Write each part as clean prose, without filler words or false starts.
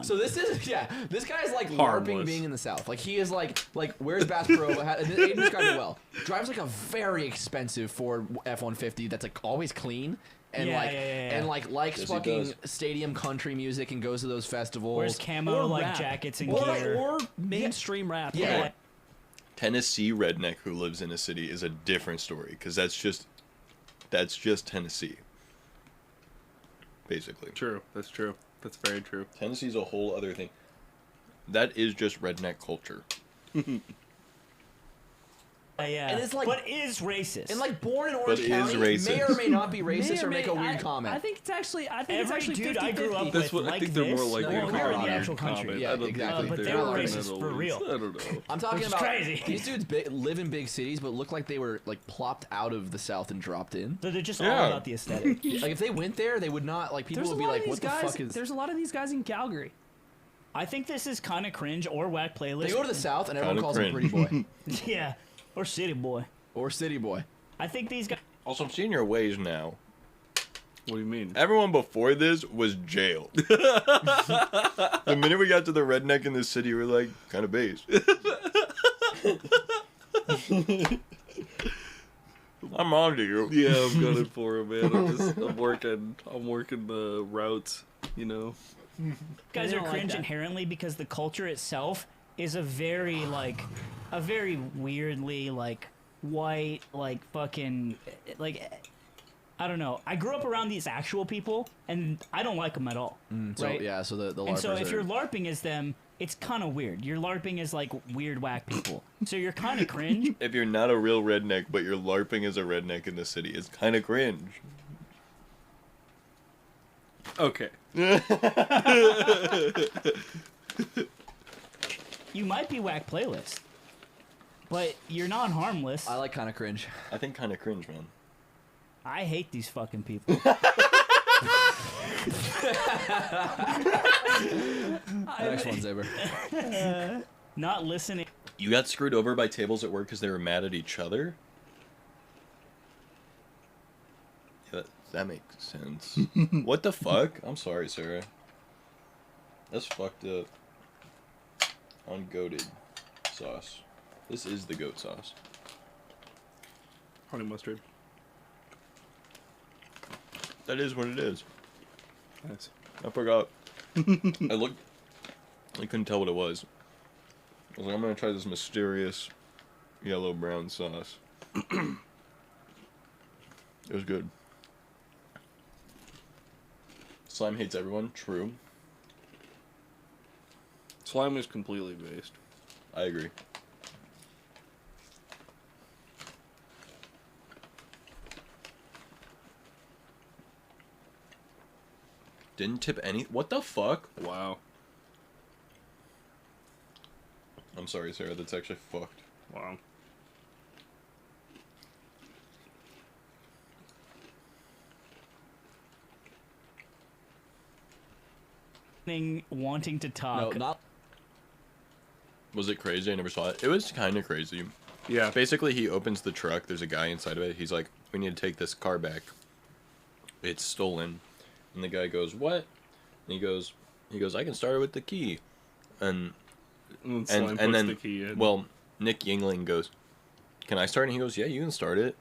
So this is this guy's like Harmless. LARPing being in the South. Like he is like where's Bass Pro? Aiden described it well. Drives like a very expensive Ford F-150 that's like always clean. And and likes Yes, fucking stadium country music and goes to those festivals. Wears camo Or like rap. jackets and Or, gear. or mainstream rap. Yeah. Tennessee redneck who lives in a city is a different story because that's just Tennessee. Basically. True. That's true. That's very true. Tennessee's a whole other thing. That is just redneck culture. Yeah, And it's like- but is racist. And like born in Orange But is County, racist. may or may not be racist May or make a weird I comment. think it's actually. I think every it's actually dude I grew up 50-50. That's with what I like think they're this, more likely no, to we're in call the it actual country. comment. Yeah, I don't exactly. think But they're they were like racist Middle for East. real. I don't know. I'm talking Which is about crazy. these dudes live in big cities, but look like they were like plopped out of the South and dropped in. So they're just all Yeah. about the aesthetic. Like if they went there, they would not like people There's a would be lot like, of "What these the guys. fuck is?" There's a lot of these guys in Calgary. I think this is kind of cringe or whack playlist. They go to the South and everyone Kinda calls him Pretty cringe. Boy Yeah, or city boy. or City Boy. I think these guys. Also, I'm seeing your ways now. What do you mean? Everyone before this was jailed. The minute we got to the redneck in the city, we're like, kind of based. I'm on to you. Yeah, I'm gunning for it, man. I'm working the routes, you know. Guys They are don't like cringe that. inherently because the culture itself is a very weirdly like white fucking I don't know. I grew up around these actual people and I don't like them at all. So right? yeah, so the And so LARPers if are- you're LARPing as them, it's kind of weird. You're LARPing as like weird whack people. So you're kind of cringe. If you're not a real redneck, but you're LARPing as a redneck in the city, it's kind of cringe. Okay. You might be whack playlist, but you're not harmless. I like kind of cringe. I think kind of cringe, man. I hate these fucking people. Next one, Zaber. Not listening. You got screwed over by tables at work because they were mad at each other? Yeah, that makes sense. What the fuck? I'm sorry, Sarah. That's fucked up. Ungoated sauce. This is the goat sauce. Honey mustard. That is what it is. Nice. I forgot. I looked. I couldn't tell what it was. I was like, I'm gonna try this mysterious yellow-brown sauce. It was good. Slime hates everyone. True. Slime is completely based. I agree. Didn't tip any. What the fuck? Wow. I'm sorry, Sarah. That's actually fucked. Wow. Wanting to talk. No, not. Was it crazy? I never saw it. It was kind of crazy. Yeah. Basically, he opens the truck. There's a guy inside of it. He's like, "We need to take this car back. It's stolen." And the guy goes, "What?" And he goes, "I can start it with the key." And Slime and puts then the key in. well, Nick Yingling goes, "Can I start?" And he goes, "Yeah, you can start it."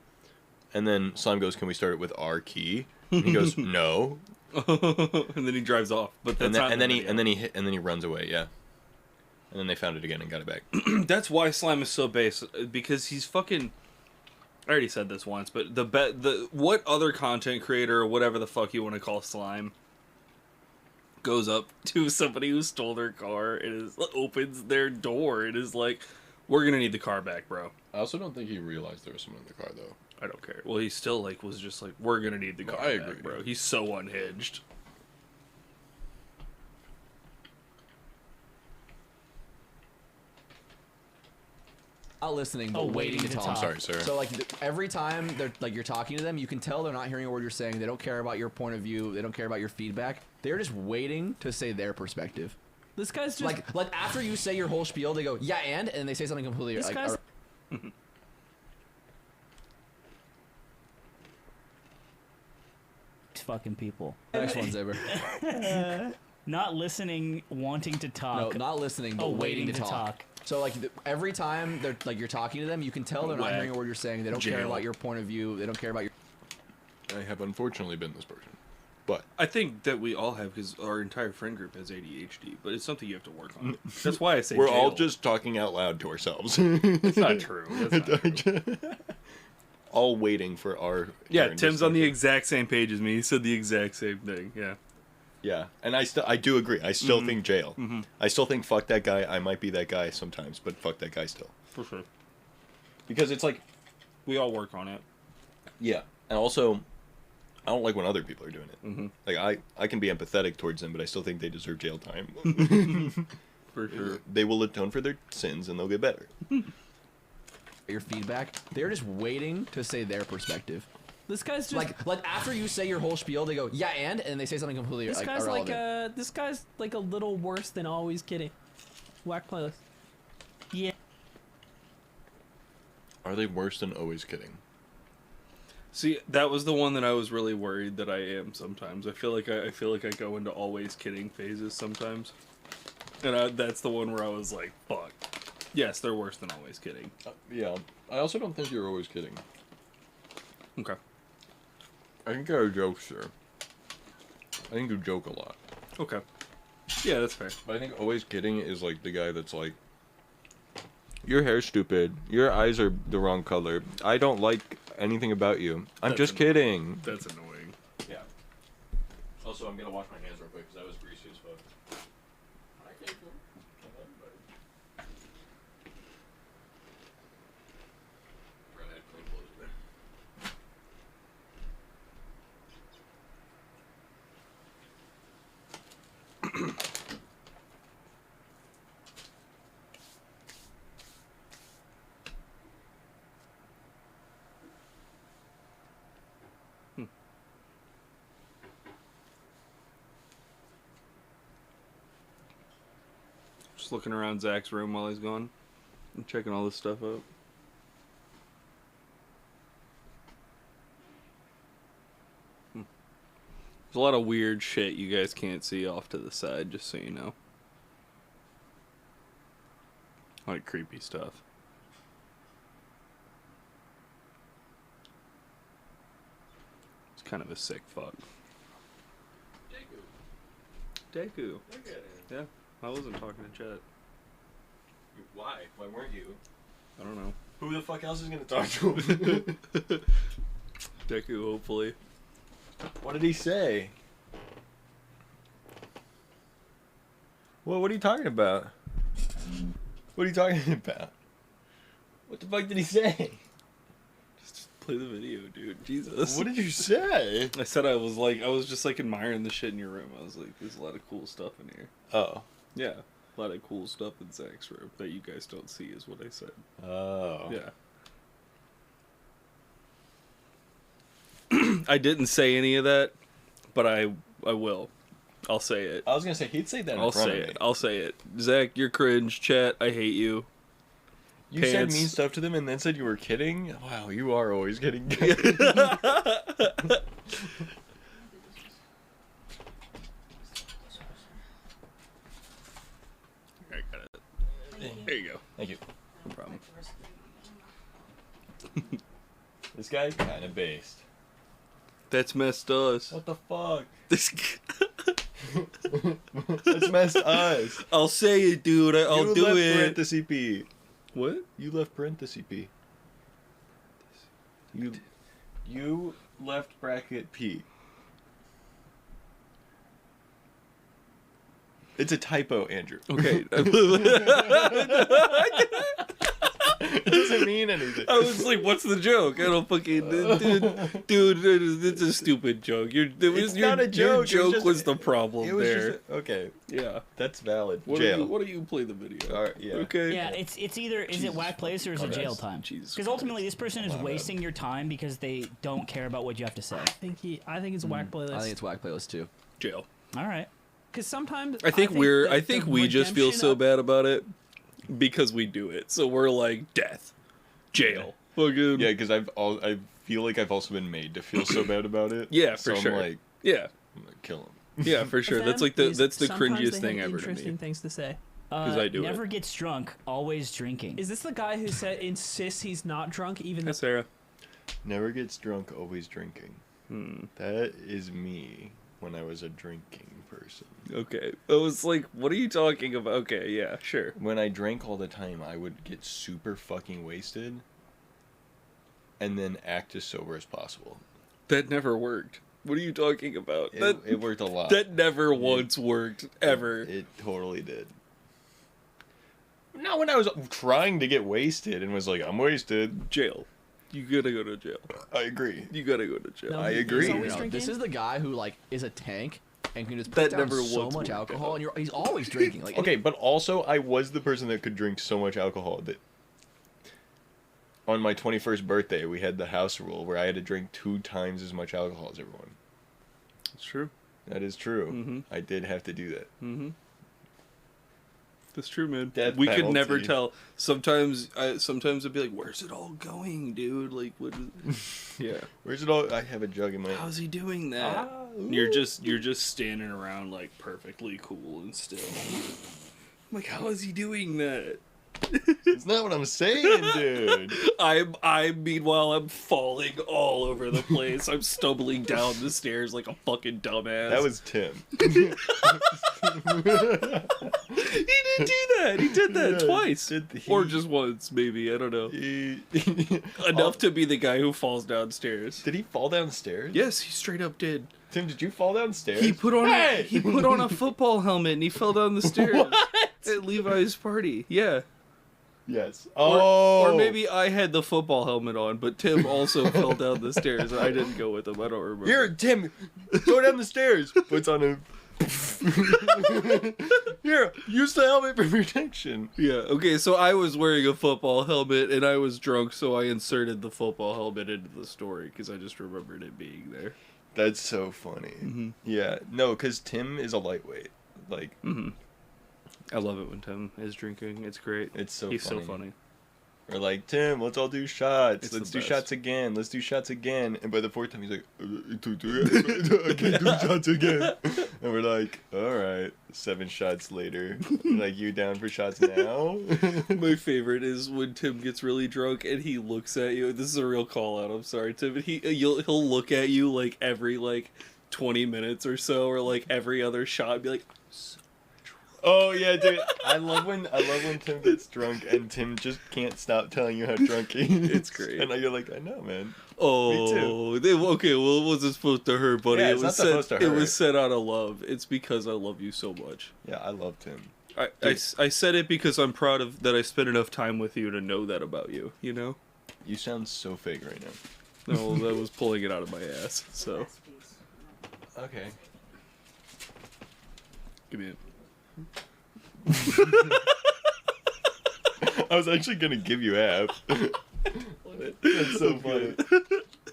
And then Slime goes, "Can we start it with our key?" And he goes, "No." and then he drives off. But that's And then he runs away. Yeah. And then they found it again and got it back. That's why Slime is so base, because he's fucking. I already said this once, but what other content creator or whatever the fuck you want to call Slime goes up to somebody who stole their car and opens their door and is like, "We're gonna need the car back, bro." I also don't think he realized there was someone in the car though. I don't care. Well, he still was just like, "We're gonna need the car I back, agree, bro." dude. He's so unhinged. Not listening, but waiting to talk. I'm sorry, Sarah. So like every time they're like you're talking to them, you can tell they're not hearing a word you're saying. They don't care about your point of view. They don't care about your feedback. They're just waiting to say their perspective. This guy's just Like after you say your whole spiel, they go yeah, and they say something completely. This like, guy's- These fucking people. Next one, Zaber. Not listening, wanting to No, talk. not listening, but Oh, waiting to talk. So like every time they're like you're talking to them, you can tell they're not hearing a word you're saying. They don't care about your point of view. They don't care about your. I have unfortunately been this person, but I think that we all have because our entire friend group has ADHD, but it's something you have to work on. That's why I say we're jail. all just talking out loud to ourselves. That's not true. That's not true. All waiting for our. Yeah, turn to Tim's on the start. exact same page as me. He said the exact same thing. Yeah. Yeah, and I do agree. I still think jail. I still think fuck that guy. I might be that guy sometimes, but fuck that guy still. For sure. Because it's like, We all work on it. yeah, and also, I don't like when other people are doing it. Like I can be empathetic towards them, but I still think they deserve jail time. For sure. They will atone for their sins and they'll get better. Your feedback. They're just waiting to say their perspective. This guy's just Like after you say your whole spiel, they go yeah, and they say something completely this guy's irrelevant. this guy's like a little worse than always kidding. Whack playlist. Yeah. Are they worse than always kidding? See, that was the one that I was really worried that I am sometimes. I feel like I go into always kidding phases sometimes, and that's the one where I was like, "Fuck." Yes, they're worse than always kidding. Yeah, I also don't think you're always kidding. Okay. I think you're a jokester. I think you joke a lot. Okay. Yeah, that's fair. But I think always kidding is like the guy that's like, your hair's stupid. Your eyes are the wrong color. I don't like anything about you. I'm That's just kidding. That's annoying. Yeah. Also, I'm gonna wash my hands real quick because that was greasy as fuck. Just looking around Zach's room while he's gone. I'm checking all this stuff out. There's a lot of weird shit you guys can't see off to the side, just so you know. Like creepy stuff. It's kind of a sick fuck. Deku. Yeah, I wasn't talking to Chet. Why? Why weren't you? I don't know. Who the fuck else is gonna talk to him? Deku, hopefully. What did he say? What are you talking about? What are you talking about? What the fuck did he say? Just play the video, dude. Jesus. What did you say? I said I was just like admiring the shit in your room. I was like, there's a lot of cool stuff in here. Oh. Yeah. A lot of cool stuff in Zach's room that you guys don't see is what I said. Oh. Yeah. I didn't say any of that, but I will. I'll say it. I was gonna say he'd say that in I'll front say of me. it. I'll say it. Zach, you're cringe. Chat, I hate you. You said Pants. mean stuff to them and then said you were kidding? Wow, you are always kidding. I got it. There you go. Thank you. No problem. This guy kinda based. That's messed us. What the fuck? This. That's messed us. I'll say it, dude. I'll you do left it. Parenthesis P. What? You left parenthesis P. You left bracket P. It's a typo, Andrew. Okay. It doesn't mean anything. I was like, "What's the joke?" I don't fucking, dude. It's a stupid joke. It's not a joke. Your It was joke just- was the problem It was there. just okay. Yeah. That's valid. Why Jail. don't you play the video? All right, yeah. Okay. Yeah, it's either is it whack place or is it Christ. jail time? Jesus Because ultimately, this person is wasting your time because they don't care about what you have to say. I think it's a whack playlist. I think it's whack playlist too. Jail. All right. Because sometimes I think the we just feel redemption so of- bad about it because we do it. So we're like death, jail. Fucking Yeah, because I feel like I've also been made to feel so bad about it. Yeah, so for sure. I'm like, Yeah. I'm gonna kill him. Yeah, for sure. of That's them like the is the sometimes cringiest they thing have ever to interesting me. things to say. 'Cause I do it. Never gets drunk, always drinking. Is this the guy who insists he's not drunk even Hi, though Sarah. Never gets drunk, always drinking. That is me when I was a drinking person. Okay. I was like, what are you talking about? Okay, yeah, sure. When I drank all the time, I would get super fucking wasted and then act as sober as possible. That never worked. What are you talking about? It worked a lot. That never once worked, ever. It totally did. Not when I was trying to get wasted and was like, I'm wasted. Jail. You gotta go to jail. I agree. You gotta go to jail. No, I he's agree. always No, drinking? this is the guy who like is a tank and can just That put down never so once much worked alcohol, out. and he's always drinking. Like Okay, but also I was the person that could drink so much alcohol that on my 21st birthday we had the house rule where I had to drink 2 times as much alcohol as everyone. That's true. That is true. Mhm. I did have to do that. Mm-hmm. That's true, man. Death We could never penalty. tell. Sometimes it'd be like, "Where's it all going, dude? Like, what?" Yeah. Where's it all? I have a jug in my. How's he doing that? Ah, You're just standing around like perfectly cool and still. I'm like, how is he doing that? It's not what I'm saying, dude. Meanwhile, I'm falling all over the place. I'm stumbling down the stairs like a fucking dumbass. That was Tim. He did do that. He did that Yeah, twice, he- or just once, maybe. I don't know. Oh, Enough to be the guy who falls downstairs. Did he fall downstairs? Yes, he straight up did. Tim, did you fall downstairs? He put on Hey! he put on a football helmet and he fell down the stairs at Levi's party. Yeah. Yes. Or, Oh. or maybe I had the football helmet on, but Tim also fell down the stairs and I didn't go with him. I don't remember. Here, Tim, go down the stairs. Puts on a. Here, use the helmet for protection. Yeah, okay, so I was wearing a football helmet and I was drunk, so I inserted the football helmet into the story because I just remembered it being there. That's so funny. Mm-hmm. Yeah, no, because Tim is a lightweight. Like, Mm-hmm. I love it when Tim is drinking. It's great. it's so He's funny. so funny. We're like, Tim, let's all do shots. It's Let's the do best. shots again. Let's do shots again. And by the 4th time, he's like, I can't do shots again. And we're like, all right. 7 shots later. Like, you down for shots now? My favorite is when Tim gets really drunk and he looks at you. This is a real call out. I'm sorry, Tim. But he'll look at you like every 20 minutes or so, or like every other shot, and be like, Oh yeah, dude. I love when Tim gets drunk and Tim just can't stop telling you how drunk he is. It's great. And you're like, I know, man. "Oh, okay. Well, it wasn't supposed to hurt, buddy. Yeah, it it's was not supposed to It hurt. was said out of love. It's because I love you so much. Yeah, I love Tim. I said it because I'm proud of that. I spent enough time with you to know that about you. You know." You sound so fake right now. No, I was pulling it out of my ass. So Okay. give me it. I was actually gonna give you half. That's so funny.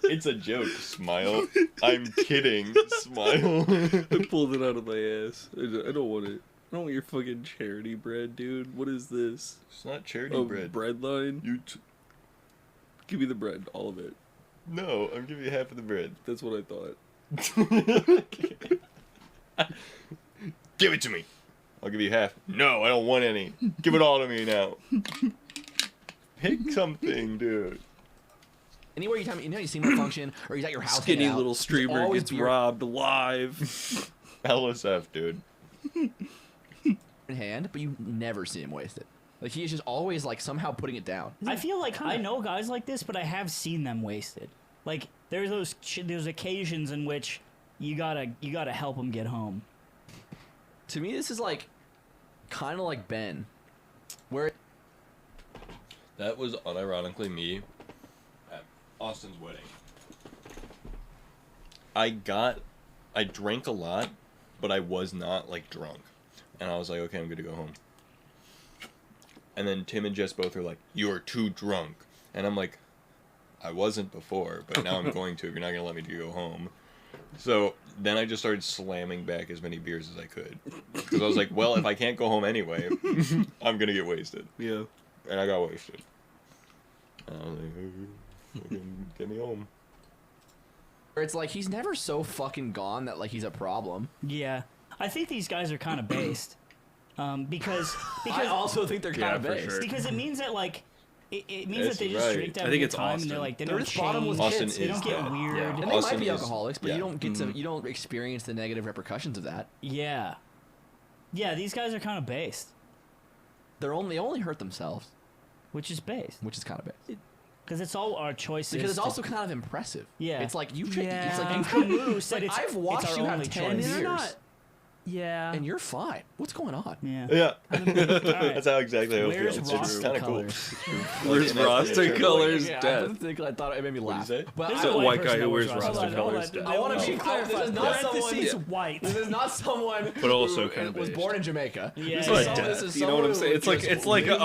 It's a joke. Smile. I'm kidding. Smile. I pulled it out of my ass. I don't want it. I don't want your fucking charity bread, dude. What is this? It's not charity Oh, bread. bread line? You Give me the bread, all of it. No, I'm giving you half of the bread. That's what I thought. Give it to me. I'll give you half. No, I don't want any. Give it all to me now. Pick something, dude. anywhere you see him at a function or he's at your house, Skinny hanging out, little there's streamer always gets beer robbed live. LSF, dude. in hand, but you never see him waste it. Like he's just always like somehow putting it down. I feel like I know guys like this, but I have seen them wasted. Like there's those occasions in which you gotta help them get home. To me, this is like kind of like Ben, where That was unironically me at Austin's wedding. I drank a lot, but I was not like drunk. And I was like, okay, I'm gonna go home. And then Tim and Jess both are like, you're too drunk. And I'm like, I wasn't before, but now I'm going to. If you're not gonna let me go home. So then I just started slamming back as many beers as I could. Because I was like, well, if I can't go home anyway, I'm gonna get wasted. Yeah. And I got wasted. And I was like, fucking get me home. Where it's like he's never so fucking gone that like he's a problem. Yeah, I think these guys are kind of based, because I also think they're kind of for based. sure. because it means that like it means Yes, that they just right. drink that I think good it's time and Austin. they're like they They're don't just bottomless change. Austin kids. They is don't get that. weird. Yeah. And they Austin might be is- alcoholics, but yeah. you don't get to you don't experience the negative repercussions of that. Yeah, yeah. These guys are kind of based, They only hurt themselves, which is based which is kind of based. because it's all our choices. Because it's to- also kind of impressive. Yeah. It's like you. Yeah. It's like and you. Camus said Like, it's. I've watched it's our you have only 10 choice. years. They're not. Yeah. And you're fine. What's going on? Yeah. Yeah. Alright. That's how exactly I Where's feel. It's Rasta kind of cool. colors? Where's Rasta colors? Yeah, I Death. didn't think I thought it made me laugh. you say? But There's I, a white white person guy that who wears wears Rasta Rasta colors. colors. I want to be clarify. This is not Parentheses someone. white. This is not someone. But also who kinda was based. born in Jamaica. Yeah, This yeah, is yeah. someone- this is You know what I'm someone saying? who It's like just I'm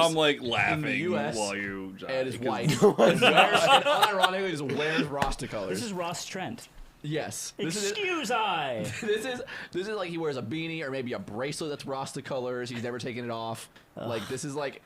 lives like in the laughing US while you and is because- white and wears and unironically just wears Rasta colors. This is Ross Trent. Yes. This is Excuse I. this is like he wears a beanie or maybe a bracelet that's Rasta colors. He's never taken it off. Like this is like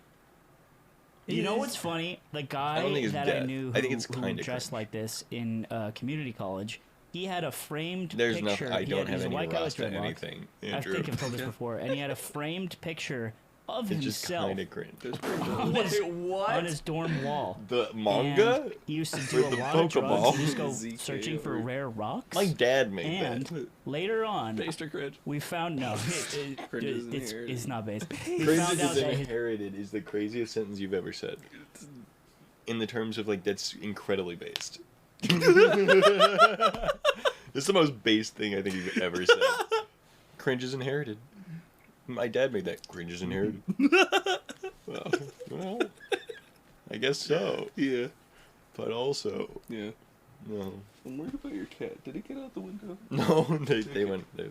You know what's funny? The guy don't think it's that I death. knew I think who it's kinda dressed cringe. like this in community college, he had a framed There's picture. nothing. I don't he's have a any white guy with Rasta dreadlocks. anything. I Andrew. think I've told this before. And he had a framed picture of It's just himself kind of cringe. on his, wait, what? on his dorm wall. The manga? And he used to do a With the lot of drugs Pokeball? and just go ZK searching for over. rare rocks. My dad made and that. later on, based or cringe? we found no, Cringe isn't it's inherited. not based. We Cringe found out is that his inherited is the craziest sentence you've ever said. In the terms of like that's incredibly based. This is the most based thing I think you've ever said. Cringe is inherited. My dad made that. Cringe is inherited. well, I guess so. Yeah, But also, yeah. no. I'm worried about your cat. Did it get out the window? No, they went. Yeah.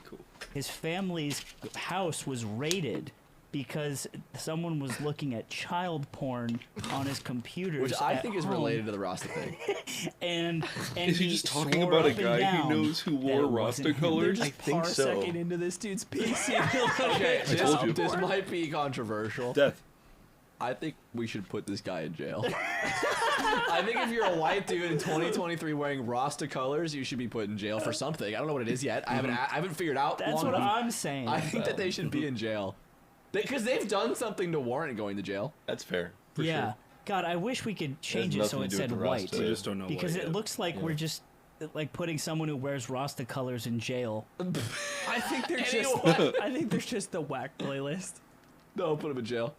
Cool. his family's house was raided because someone was looking at child porn on his computers, Which I at think is home, related to the Rasta thing. And Is he just talking swore about a up and guy down who knows who that wore it Rasta wasn't him. They're colors? just I think so. parsecing into this dude's PC. Okay, I told you. this might be controversial. Death. I think we should put this guy in jail. I think if you're a white dude in 2023 wearing Rasta colors, you should be put in jail for something. I don't know what it is yet. I haven't figured out. That's long what enough. I'm saying. I think that they should be in jail. Because they've done something to warrant going to jail. That's fair. yeah. Sure. God, I wish we could change it so nothing it to do said with the white. Rasta. We just don't know Because what it yet. looks like we're just like putting someone who wears Rasta colors in jail. I think they're just. Anyway. I think there's just the whack playlist. No, put him in jail.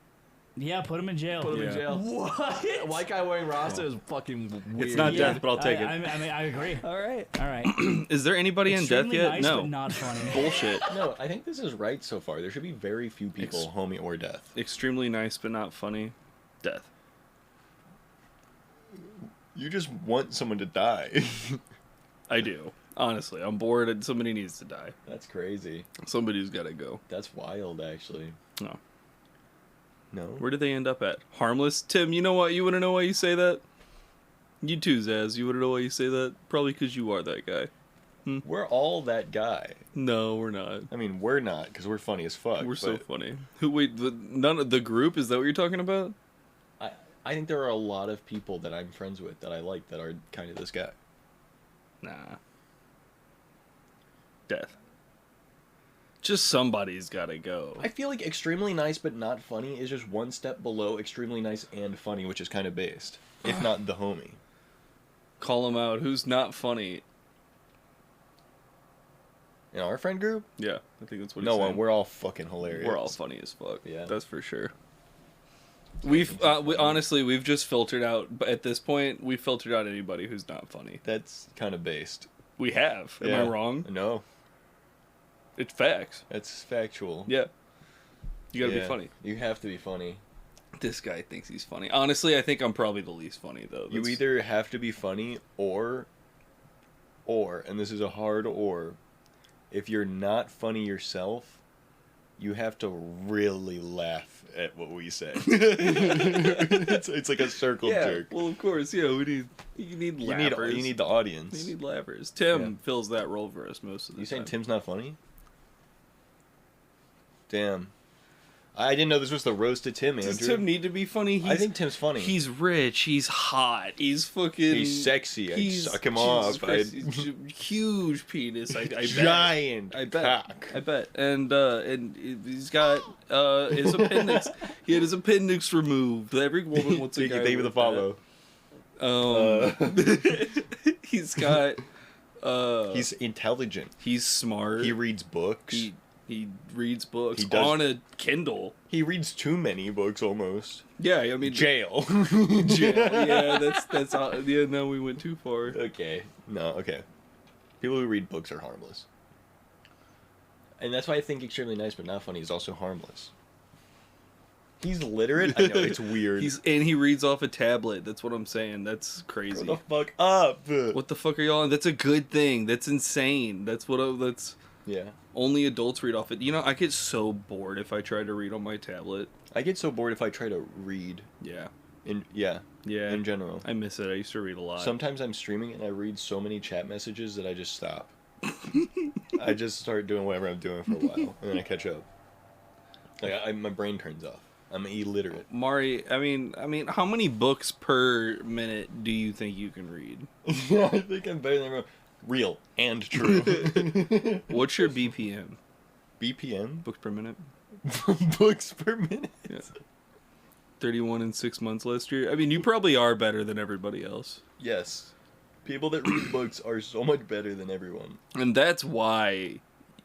Yeah, put him in jail. Put him in Yeah. jail. What? A white guy wearing Rasta is fucking weird. It's not Yeah, death, but I'll take it. I mean, I agree. All right. All right. Is there anybody in death Extremely yet? nice, No. but not funny. Bullshit. No, I think this is right so far. There should be very few people, homie or death. Extremely nice, but not funny. Death. You just want someone to die. I do. Honestly, I'm bored and somebody needs to die. That's crazy. Somebody's got to go. That's wild, actually. No. No. Where did they end up at? Harmless? Tim, you know what? You want to know why you say that? You too, Zaz. You want to know why you say that? Probably because you are that guy. We're all that guy. No, we're not. I mean, we're not, because we're funny as fuck. We're so but funny. Who? Wait, none of the group? Is that what you're talking about? I think there are a lot of people that I'm friends with that I like that are kind of this guy. Nah. Death. Just somebody's got to go. I feel like extremely nice but not funny is just one step below extremely nice and funny, which is kind of based, if not the homie. Call him out. Who's not funny? In our friend group, Yeah, I think that's what no he's one. saying. We're all fucking hilarious. We're all funny as fuck. Yeah. That's for sure. We've honestly we've just filtered out. But at this point, we filtered out anybody who's not funny. That's kind of based. We have. Am Yeah. I wrong? No, It's facts. that's factual. Yeah. You gotta Yeah, be funny. You have to be funny. This guy thinks he's funny. Honestly, I think I'm probably the least funny though. You either have to be funny or, and this is a hard or, if you're not funny yourself, you have to really laugh at what we say. it's like a circle jerk. Well, of course, yeah. You need You laughers. need the audience. You need laughers. Tim Yeah. fills that role for us most of the You time. saying Tim's not funny? Damn. I didn't know this was the roast to Tim, Andrew. Does Tim need to be funny? I think Tim's funny. He's rich. He's hot. He's fucking. He's sexy. I'd suck him Jesus off. Christ, huge penis. I bet. Giant I bet. cock. I bet. And he's got his appendix. He had his appendix removed. Every woman wants a guy Thank you for the with follow. that. He's got. He's intelligent. He's smart. He reads books. He reads books He does- on a Kindle. He reads too many books almost. Yeah, I mean Jail. yeah, that's yeah. No, we went too far. Okay. No, okay. People who read books are harmless. And that's why I think extremely nice but not funny is also harmless. He's literate? I know, it's weird. He reads off a tablet. That's what I'm saying. That's crazy. Grow the fuck up. What the fuck are y'all on? That's a good thing. That's insane. That's Yeah. only adults read off it. You know, I get so bored if I try to read on my tablet. I get so bored if I try to read. Yeah. Yeah. Yeah. In general. I miss it. I used to read a lot. Sometimes I'm streaming and I read so many chat messages that I just stop. I just start doing whatever I'm doing for a while and then I catch up. Like my brain turns off. I'm illiterate. Mari, I mean, how many books per minute do you think you can read? Yeah, I think I'm better than everyone. Real and true. What's your BPM? BPM? Books per minute? Books per minute? Yeah. 31 in 6 months last year. I mean, you probably are better than everybody else. Yes. People that read books are so much better than everyone. And that's why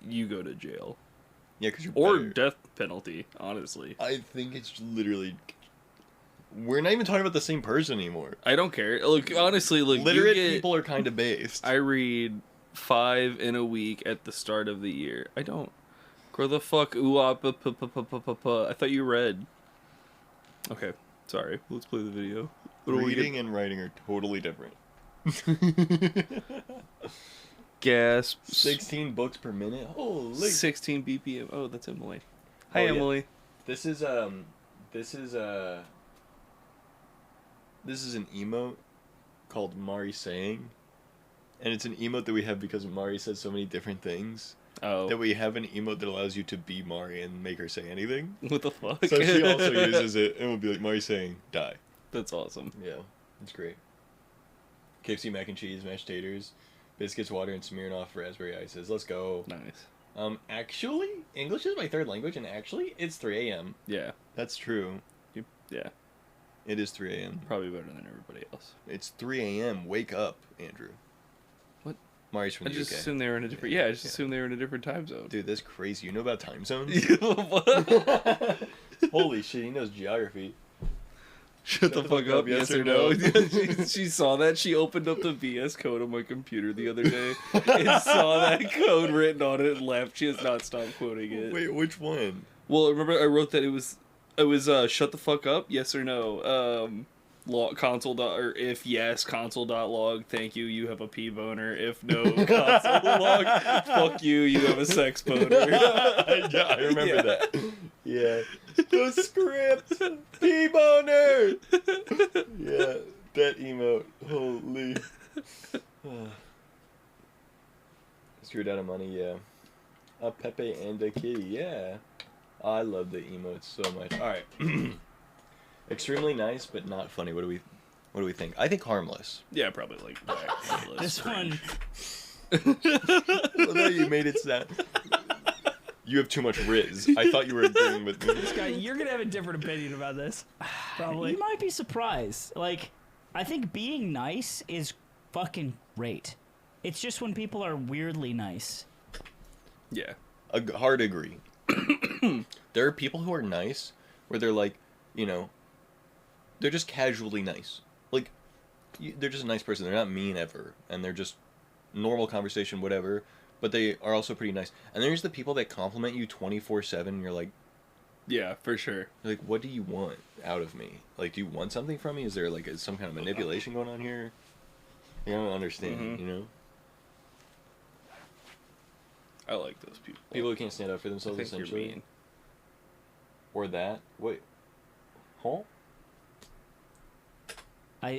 you go to jail. Yeah, because you're Or better. death penalty, honestly. I think it's literally... We're not even talking about the same person anymore. I don't care. Look, honestly, look, Literate people are kind of based. I read 5 in a week at the start of the year. I don't. Grow the fuck ooh ah pa pa pa pa pa pa pa. I thought you read. Okay, sorry. Let's play the video. Reading and writing are totally different. Gasp. 16 books per minute? Holy. 16 BPM. Oh, that's Emily. Hi, Oh, yeah. Emily. This is an emote called Mari saying, and it's an emote that we have because Mari says so many different things Oh. that we have an emote that allows you to be Mari and make her say anything. What the fuck? So she also uses it and will be like Mari saying die. That's awesome. Yeah, it's great. KFC mac and cheese, mashed taters, biscuits, water, and Smirnoff raspberry ices. Let's go. Nice. Actually, English is my third language, and actually, it's 3 a.m. Yeah. That's true. Yeah. It is 3 a.m. Probably better than everybody else. It's 3 a.m. Wake up, Andrew. What? Mari's from I the just UK. assumed they were in a different. Yeah, I just assumed they were in a different time zone. Dude, that's crazy. You know about time zones? What? Holy shit, he knows geography. Shut the fuck up, yes or no? she saw that. She opened up the VS Code on my computer the other day and saw that code written on it and left. She has not stopped quoting it. Wait, which one? Well, remember I wrote that it was shut the fuck up, yes or no? Console dot, or if yes, console dot log, thank you, you have a pee boner. If no, console log, fuck you, you have a sex boner. Yeah, I remember that. Yeah. The script! P-boner! Yeah, that emote. Holy. Screwed out of money, yeah. A Pepe and a kitty, yeah. I love the emotes so much. Alright. Extremely nice, but not funny. What do we think? I think harmless. Yeah, probably like that. This one, Although you made it sound... You have too much Riz. I thought you were agreeing with me. Scott, you're gonna have a different opinion about this. Probably. you might be surprised. Like, I think being nice is fucking great. It's just when people are weirdly nice. Yeah. Hard agree. There are people who are nice, where they're like, you know, they're just casually nice. Like, they're just a nice person. They're not mean ever, and they're just normal conversation, whatever. But they are also pretty nice. And there's the people that compliment you 24/7. And you're like, Yeah, for sure. like, what do you want out of me? Like, do you want something from me? Is there like some kind of manipulation going on here? I don't understand. You know, I like those people. people who can't stand up for I themselves, think you're essentially, mean. or that. Wait, huh?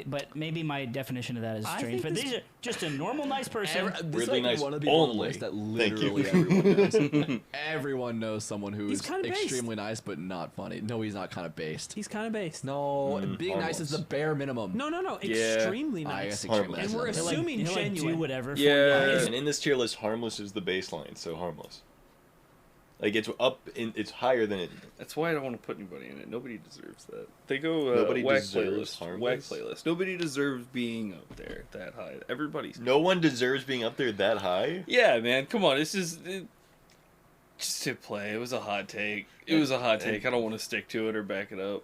But maybe my definition of that is I strange. think But this- these are just a normal nice person. This Weirdly might be nice one of the people on the only. list that Thank you. literally everyone knows. Everyone knows someone who He's is kinda based. extremely nice but not funny. No, he's not kind of based. He's kind of based. No, being nice is the harmless. bare minimum. No, Yeah. extremely I nice. guess Harmless. extremely nice. And we're is the He'll, assuming he'll, like, do genuine. whatever. Yeah. And in this tier list, harmless is the baseline, so harmless. Like it's higher than it. That's why I don't want to put anybody in it. Nobody deserves that. They go Nobody whack deserves playlist. Whack harmless? playlist. Nobody deserves being up there that high. Everybody's. No one deserves being up there that high. Yeah, man. Come on. This is just to play. It was a hot take. It was a hot take. I don't want to stick to it or back it up.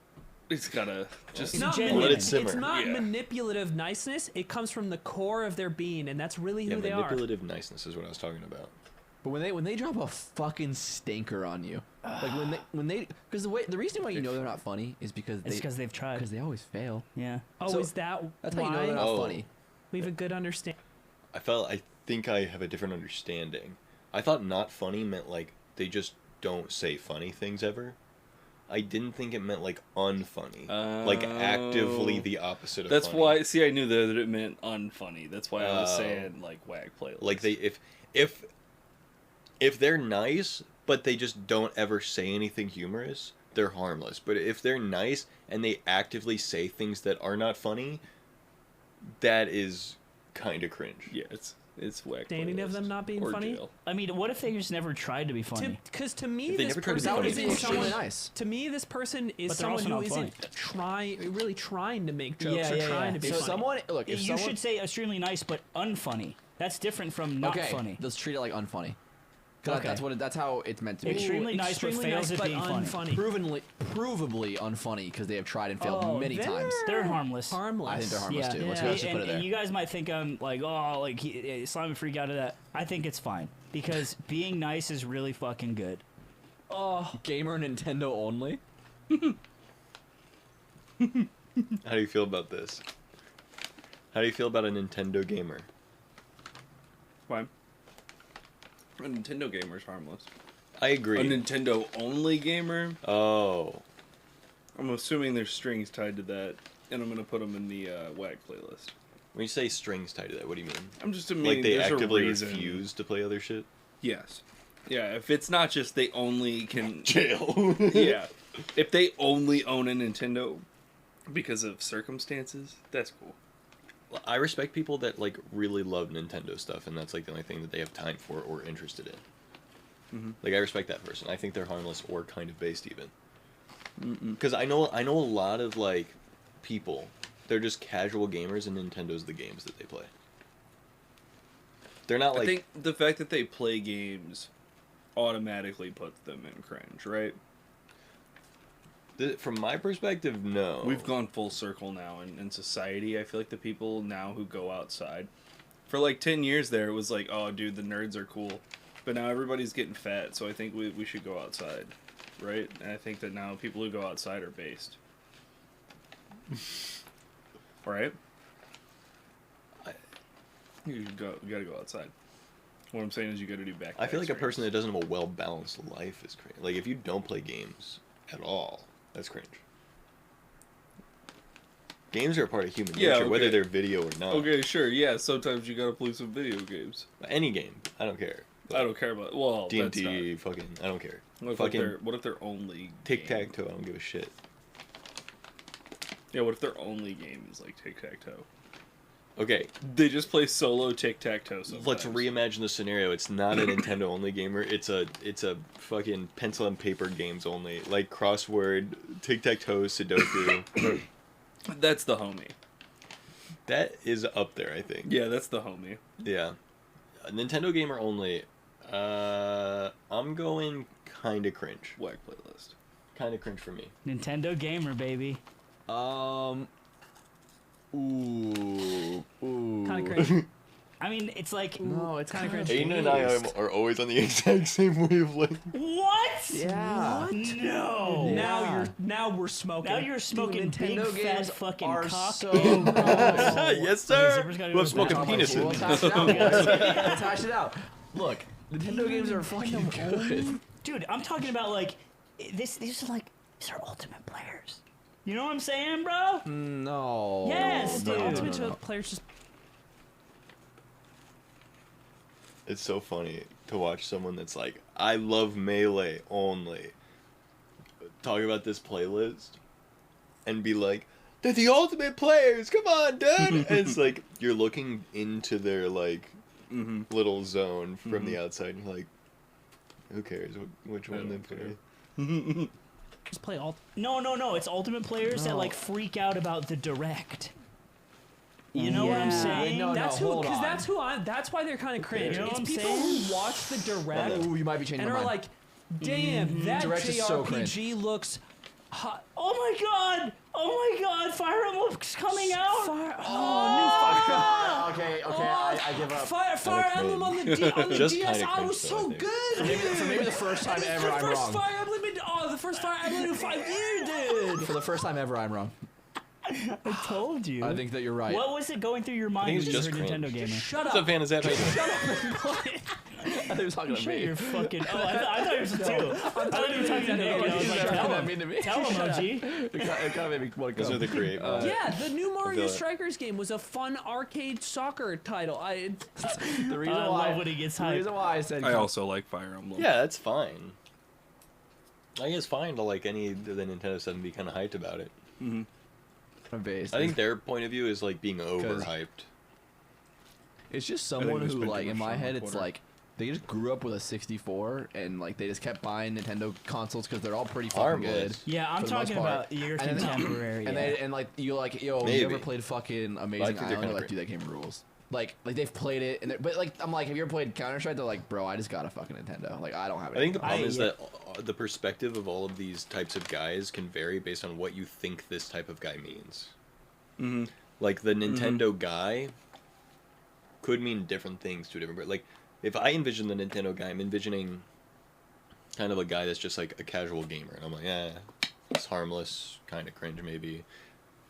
It's gotta just. It's not, genuine. Let it simmer. it's not Yeah. manipulative niceness. It comes from the core of their being, and that's really who Yeah, they are. manipulative niceness is what I was talking about. But when they drop a fucking stinker on you, like when they because the reason why you know they're not funny is because It's because they've tried. they always fail. Yeah. Oh, So, is that That's why? how you know they're not Oh. funny. We have a good understanding. I think I have a different understanding. I thought not funny meant like they just don't say funny things ever. I didn't think it meant like unfunny, like actively the opposite of. That's funny. why. See, I knew that it meant unfunny. That's why I was Oh. saying like whack playlist. Like if they're nice but they just don't ever say anything humorous, they're harmless. But if they're nice and they actively say things that are not funny, that is kind of cringe. Yeah, it's whack. Standing of playlist. them not being Or funny? jail. I mean, what if they just never tried to be funny? Because to me, If they this never tried to be person funny, isn't it's extremely someone. nice. To me, this person is But they're someone also who not isn't really trying to make jokes or trying to be So funny. Someone look if you someone, should say extremely nice but unfunny. That's different from not okay, funny. let's treat it like unfunny. 'Cause Okay. that's how it's meant to be. Extremely nice, but fails at being funny. Provably unfunny because they have tried and failed many they're times. They're harmess. harmless. I think they're harmless Yeah, too. Let's Yeah. just put it there. And you guys might think I'm like, oh, like Slime would freak out at that. I think it's fine because being nice is really fucking good. Gamer Nintendo only. How do you feel about this? How do you feel about a Nintendo gamer? Why? A Nintendo gamer's harmless. I agree. A Nintendo only gamer. Oh, I'm assuming there's strings tied to that, and I'm gonna put them in the whack playlist. when you say strings tied to that, what do you mean? I'm just meaning Like they there's actively a reason. refuse to play other shit? Yes. Yeah. If it's not just they only can. Jail. Yeah. If they only own a Nintendo because of circumstances, that's cool. I respect people that like really love Nintendo stuff, and that's like the only thing that they have time for or interested in. Like I respect that person. I think they're harmless or kind of based even. Because I know a lot of like people. They're just casual gamers, and Nintendo's the games that they play. They're not like. I think the fact that they play games automatically puts them in cringe, right? From my perspective, no. We've gone full circle now in society. I feel like the people now who go outside, for like 10 years there, it was like, oh, dude, the nerds are cool. But now everybody's getting fat, so I think we should go outside, right? And I think that now people who go outside are based. Right? You gotta go outside. What I'm saying is you gotta do back. I feel like a person that doesn't have a well balanced life is cringe. Like if you don't play games at all, that's cringe. Games are a part of human nature, Yeah, okay. whether they're video or not. Okay, sure, yeah. Sometimes you gotta play some video games. Any game, I don't care. I don't care about. Well, that's DMT, not. fucking, I don't care. What if, fucking what if their only tic game- tac toe, I don't give a shit. Yeah, what if their only game is like tic tac toe? Okay, They just play solo tic tac toe. let's reimagine the scenario. It's not a Nintendo only gamer. It's a fucking pencil and paper games only, like crossword, tic tac toe, Sudoku. That's the homie. That is up there, I think. Yeah, that's the homie. Yeah. A Nintendo gamer only. I'm going kind of cringe. Whack playlist. Kind of cringe for me. Nintendo gamer, baby. Ooh. Kind of cringe. I mean, it's like No, it's Kinda kind of cringe. Aiden and I are always on the exact same wavelength. what? Yeah. No. Yeah. Now we're smoking. Now you're smoking big Nintendo fat games fucking are cock. so gross. Yes, sir. Zipper's gotta Who go have to smoking the penis We'll in. hash it out, boys. Let's hash it out. Look, Nintendo games are fucking good. Dude, I'm talking about like these are like these are ultimate players. You know what I'm saying, bro? No. Yes, The dude. ultimate players just It's so funny to watch someone that's like, I love Melee only, talk about this playlist and be like, they're the ultimate players, come on, dude! And it's like, you're looking into their, like, little zone from the outside, and you're like, who cares which one they play? just play all. No. It's ultimate players that No. like freak out about the direct. You know what I'm Yeah. saying? Wait, no, That's who, hold because on. that's who I. That's why they're kind of cringe. You know It's what I'm people saying? who watch the direct Ooh, you might be changing and my are mind. like, "Damn, that Direct is so JRPG looks hot." Oh my god! Oh my god! Fire Emblem's coming out! Fire, Okay, I give up. Fire Emblem on the Just DS. kinda I cringe, was though, so I think. good. For maybe the first time ever, I'm wrong. Fire Emblem the first Fire Emblem in 5 years, dude. For the first time ever, I'm wrong. I told you. I think that you're right. What was it going through your mind think when it's you just heard cringe. Nintendo Gamer? Shut What's up, up. fan? Is that I thought he was talking to Shut me. your fucking. Oh, I thought it was too. I thought you were talking to Nick. and I was like, tell him. mean to me. Tell him, OG. It kind of made me want to Those go. are the create ones. Yeah, the new Mario feel it. Strikers game was a fun arcade soccer title. The reason I why love when he gets the hyped. reason why I said I also like Fire Emblem. Yeah, that's fine. I think it's fine to like any of the Nintendo stuff and be kind of hyped about it. based. I think their point of view is like being overhyped. it's just think someone we who spent too like in much my time on head it's Twitter. like they just grew up with a 64 and like they just kept buying Nintendo consoles because they're all pretty fucking Harmless. good. Yeah, I'm for the most talking part. about your And then- contemporary. And yeah. they and like you like yo Maybe. you ever played fucking But I Amazing think they're Island? kinda Like, dude, that game rules. Like they've played it and but like I'm like have you ever played Counter Strike? They're like bro I just got a fucking Nintendo. Like I don't have it. I think the problem is yeah. that the perspective of all of these types of guys can vary based on what you think this type of guy means. Like the Nintendo guy could mean different things to a different. Like if I envision the Nintendo guy, I'm envisioning kind of a guy that's just like a casual gamer, and I'm like, yeah, it's harmless, kind of cringe maybe.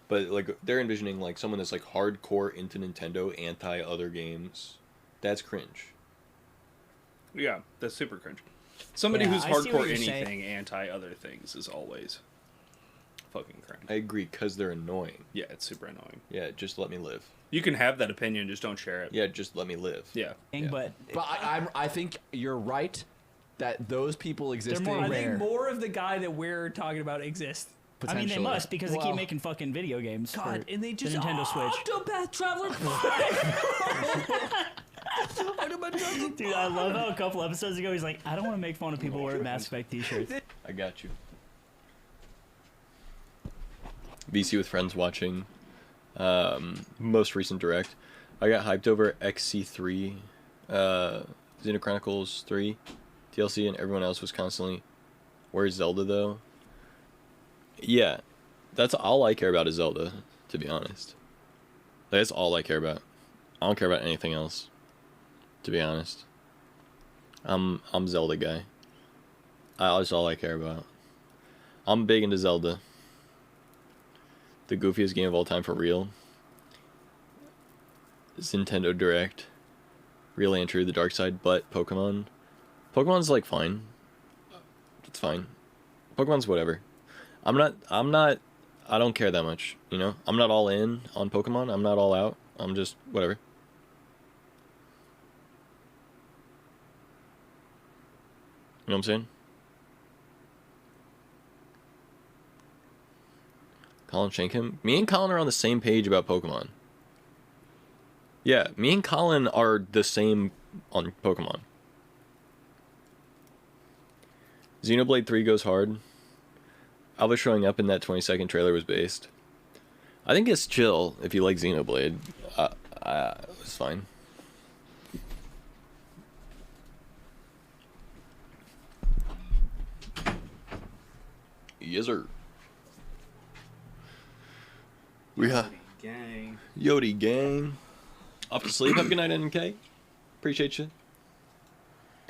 But like they're envisioning like someone that's like hardcore into Nintendo, anti other games. That's cringe. Yeah, that's super cringe. Somebody Yeah, who's I see what hardcore you're saying. anything, anti other things is always fucking cringe. I agree, cause they're annoying. Yeah, it's super annoying. Yeah, just let me live. You can have that opinion, just don't share it. Yeah, just let me live. Yeah. thing, yeah. but I think you're right that those people exist. more I rare. think more of the guy that we're talking about exists. I mean, they must because they Well, keep making fucking video games. God, for and they just the Nintendo Switch. Octopath Traveler 5. Dude, I love how a couple episodes ago he's like, I don't want to make fun of people wearing Mass Effect t-shirts. I got you. VC with friends watching. Most recent direct. I got hyped over XC3, Xeno Chronicles 3, DLC, and everyone else was constantly, where's Zelda though? Yeah, that's all I care about is Zelda, to be honest. That's all I care about. I don't care about anything else, to be honest. I'm Zelda guy. That's all I care about. I'm big into Zelda. The goofiest game of all time for real. It's Nintendo Direct. Real and true, the dark side, but Pokemon. Pokemon's like fine. It's fine. Pokemon's whatever. I don't care that much, you know? I'm not all in on Pokemon. I'm not all out. I'm just whatever. You know what I'm saying? Colin Shankham? Me and Colin are on the same page about Pokemon. Yeah, me and Colin are the same on Pokemon. Xenoblade 3 goes hard. Alba showing up in that 20-second trailer was based. I think it's chill if you like Xenoblade. It's fine. Yes, sir. Gang. Yodi gang. Off to sleep. Have a good night, NK. Appreciate you.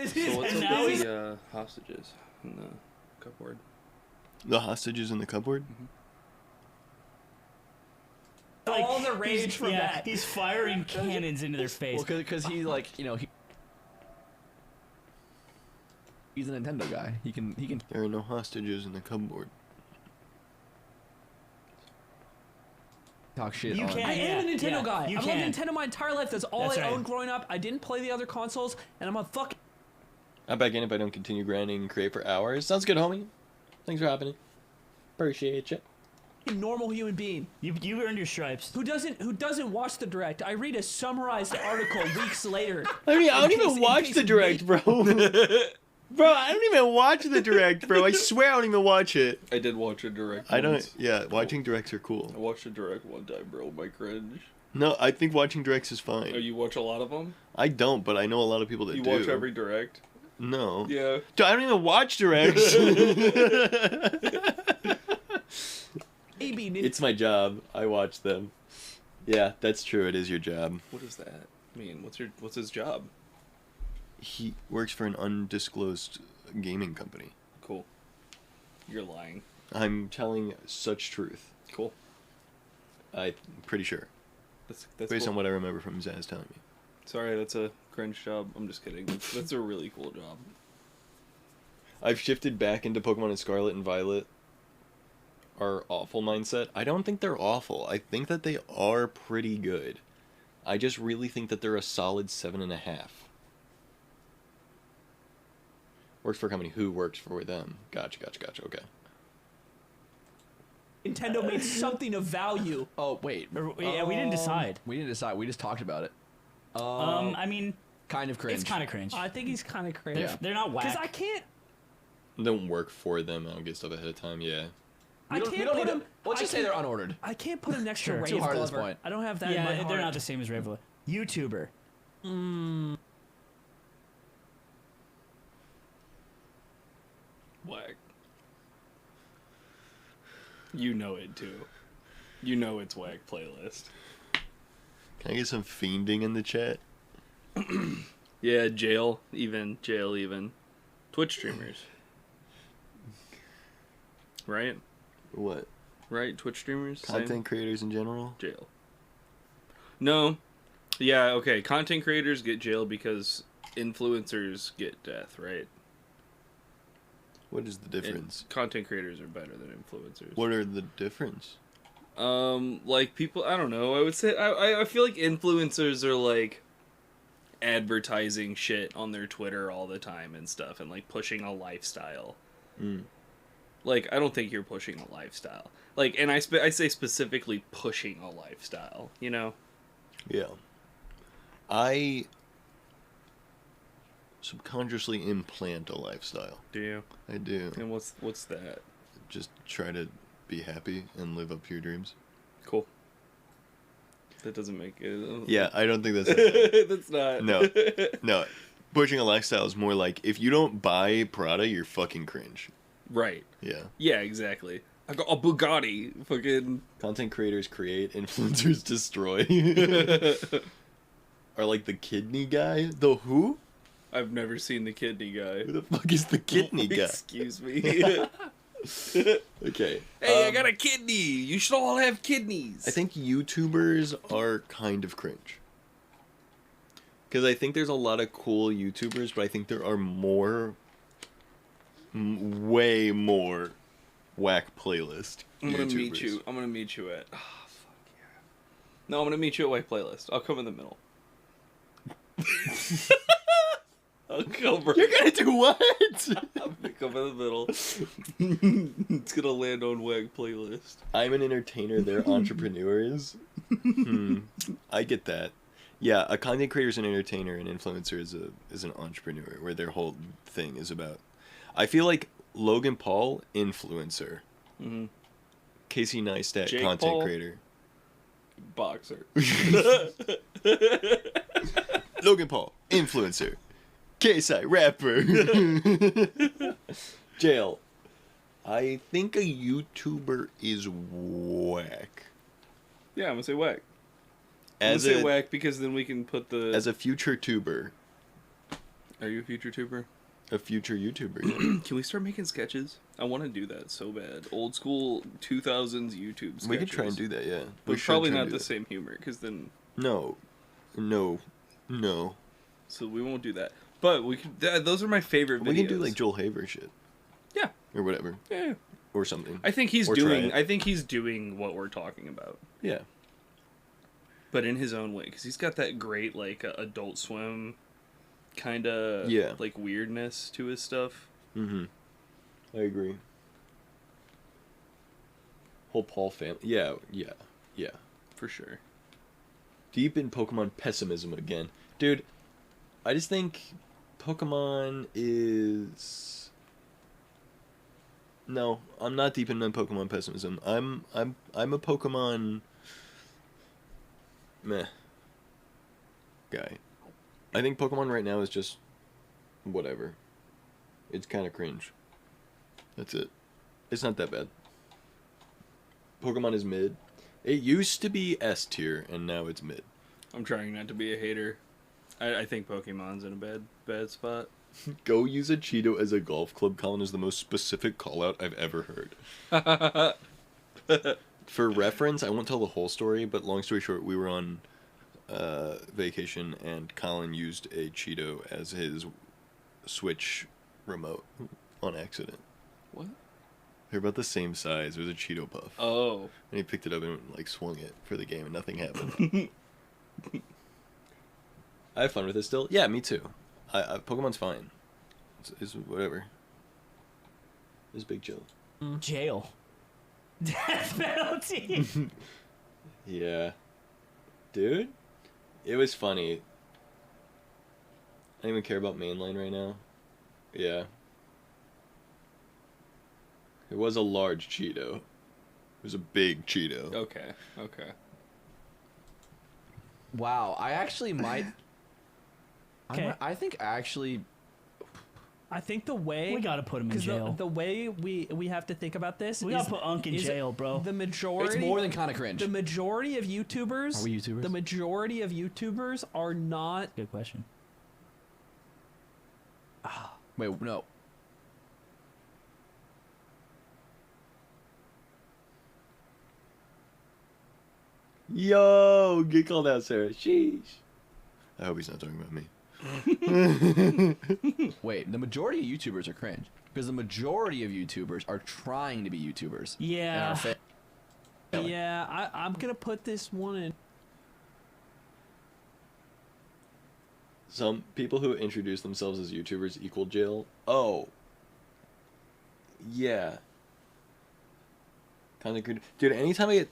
So what's And up now with he's- the hostages in the cupboard? The hostages in the cupboard? Like, All the rage he's, from that. He's firing cannons into their face. Well, because he like you know he's a Nintendo guy. He can. There are no hostages in the cupboard. talk shit. You on. can't. I am a Yeah, Nintendo yeah, guy. you I've can. loved Nintendo my entire life. That's all That's I right. owned growing up. I didn't play the other consoles, and I'm a fucking I'm back in if I don't continue grinding and create for hours. Sounds good, homie. Thanks for happening. Appreciate you. normal human being You earned your stripes. who doesn't watch the direct. I read a summarized article weeks later. I mean, I don't In even case- watch in the case direct, me- bro. Bro, I don't even watch the direct, bro. I swear I don't even watch it. I did watch a direct. I don't. once. Yeah, watching directs are cool. I watched a direct one time, bro. My cringe. No, I think watching directs is Oh, fine. you watch a lot of them? I don't, but I know a lot of people that You do. watch every direct? No. Yeah. Dude, I don't even watch directs. Maybe It's my job. I watch them. Yeah, that's true. It is your job. What does that mean? What's his job? He works for an undisclosed gaming company. Cool. You're lying. I'm telling such truth. Cool. I'm pretty sure. That's Based cool. on what I remember from Zaz telling me. Sorry, that's a cringe job. I'm just kidding. That's a really cool job. I've shifted back into Pokemon and Scarlet and Violet. Our awful mindset. I don't think they're awful. I think that they are pretty good. I just really think that they're a solid 7.5. Works for a company. Who works for them? Gotcha. Okay. Nintendo made something of value. Oh wait. Yeah, we didn't decide. We didn't decide. We just talked about it. I mean, Kind of cringe. it's kind of cringe. I think he's kind of They're, crazy. they're not whack. Because I can't. Don't work for them. I don't get stuff ahead of time. Yeah. I We can't don't put need him. to, let's I just say can't- they're unordered. I can't put an extra Sure. Rave Too hard at this Glover. point. I don't have that in my yeah, heart. they're not the same as Rave Glover. YouTuber. Whack. You know it too. You know it's whack playlist. Can I get some fiending in the chat? Yeah, jail even. Twitch streamers. Right? What? Right? Twitch streamers? Same? Content creators in general? Jail. No. Yeah, okay. Content creators get jail because influencers get death, right? What is the difference? And content creators are better than influencers. What are the difference? Like people, I don't know. I would say I feel like influencers are like advertising shit on their Twitter all the time and stuff, and like pushing a lifestyle. Mm. Like I don't think you're pushing a lifestyle. Like, and I say specifically pushing a lifestyle. You know? Yeah. I subconsciously implant a lifestyle. Do you? I do. And what's that? Just try to be happy and live up to your dreams. Cool. That doesn't make it. Yeah, I don't think that's it. That's not. No. No. Pushing a lifestyle is more like, if you don't buy Prada, you're fucking cringe. Right. Yeah. Yeah, exactly. I got a Bugatti. Fucking. Content creators create, influencers destroy. Are like the kidney guy? The who? I've never seen the kidney guy. Who the fuck is the kidney guy? Excuse me. Hey, Okay. I got a kidney. You should all have kidneys. I think YouTubers are kind of cringe. Because I think there's a lot of cool YouTubers, but I think there are more, way more whack playlist I'm gonna YouTubers. meet you. I'm gonna meet you at. Oh, fuck yeah. No, I'm gonna meet you at White Playlist. I'll come in the middle. I'll come. You're gonna do what? I'm gonna come in the middle. It's gonna land on Wag Playlist. I'm an entertainer, they're entrepreneurs. I get that. Yeah, a content creator is an entertainer, an influencer is an entrepreneur, where their whole thing is about. I feel like Logan Paul, influencer. Mm-hmm. Casey Neistat, Jake content Paul? creator. Boxer. Logan Paul, influencer. KSI, rapper. Jail. I think a YouTuber is whack. Yeah, I'm gonna say Wag. I'm As gonna say a, Wag because then we can put the. as a future tuber. Are you a future tuber? A future YouTuber, yeah. Can we start making sketches? I want to do that so bad. Old school 2000s YouTube sketches. We could try and do that, yeah. But We should probably try and not do the that. same humor, because then. No. So we won't do that. But we could. Those are my favorite videos. We can do like Joel Haver shit. Yeah. Or whatever. Yeah. Or something. I think he's Or try doing. it. I think he's doing what we're talking about. Yeah. but in his own way, because he's got that great like Adult Swim kind of like weirdness to his stuff. Mm-hmm. I agree. Whole Paul family. Yeah. For sure. Deep in Pokemon pessimism again. Dude, I just think Pokemon is... No, I'm not deep in Pokemon pessimism. I'm a Pokemon meh guy. I think Pokemon right now is just whatever. It's kind of cringe. That's it. It's not that bad. Pokemon is mid. It used to be S tier, and now it's mid. I'm trying not to be a hater. I think Pokemon's in a bad spot. Go use a Cheeto as a golf club, Colin, is the most specific call-out I've ever heard. For reference, I won't tell the whole story, but long story short, we were on vacation, and Colin used a Cheeto as his Switch remote on accident. What? They're about the same size. It was a Cheeto Puff. Oh. And he picked it up and like swung it for the game, and nothing happened. I have fun with it still. Yeah, me too. Pokemon's fine. It's whatever. It's big chill. Jail. Death penalty. Yeah. Dude, it was funny. I don't even care about mainline right now. Yeah. It was a large Cheeto. It was a big Cheeto. Okay. Wow, I actually might. Okay. I think actually. I think the way We gotta put him in 'cause jail. The way we have to think about this We is gotta put Unk in is jail, bro. The majority. It's more than kind of cringe. The majority of YouTubers. Are we YouTubers? The majority of YouTubers are not. Good question. Wait, no. Yo, get called out, Sarah. Sheesh. I hope he's not talking about me. Wait, the majority of YouTubers are cringe because the majority of YouTubers are trying to be YouTubers. and Yeah. are fa- Yeah, I'm gonna put this one in. Some people who introduce themselves as YouTubers equal jail. Oh. Yeah. Kind of good. Dude, anytime I get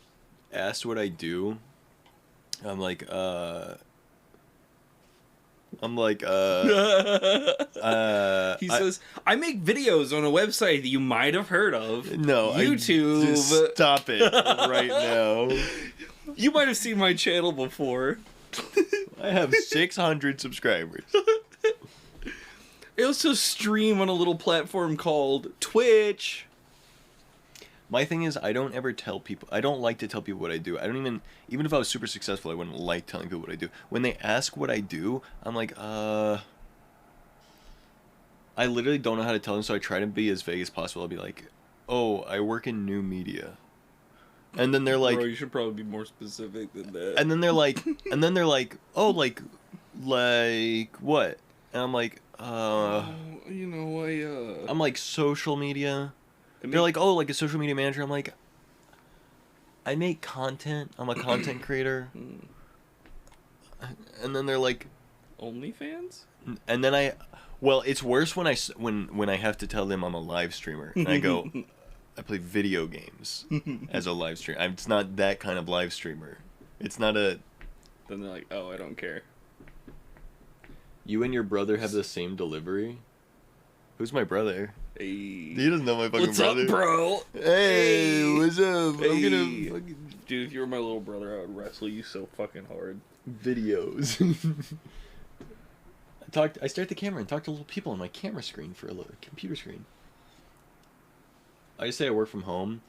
asked what I do, I'm like, He says, I make videos on a website that you might have heard of. no, YouTube. Just stop it right now. You might have seen my channel before. I have 600 subscribers. I also stream on a little platform called Twitch. My thing is, I don't ever tell people. I don't like to tell people what I do. I don't even if I was super successful, I wouldn't like telling people what I do. When they ask what I do, I'm like, I literally don't know how to tell them, so I try to be as vague as possible. I'll be like, oh, I work in new media. And then they're like, Bro, you should probably be more specific than that. and then they're like, oh, like what? And I'm like, I'm like social media. They're like, oh, like a social media manager. I'm like, I make content. I'm a content creator. And then they're like, OnlyFans? and then well, it's worse when I have to tell them I'm a live streamer. And I go, I play video games as a live streamer. It's not that kind of live streamer. It's not a... Then they're like, oh, I don't care. You and your brother have the same delivery? Who's my brother? Hey. He doesn't know my fucking What's brother. up, bro? Hey, what's up? I'm Hey. gonna fucking... Dude, if you were my little brother, I would wrestle you so fucking hard. Videos. I stare at the camera and talk to little people on my camera screen for a little computer screen. I just say I work from home.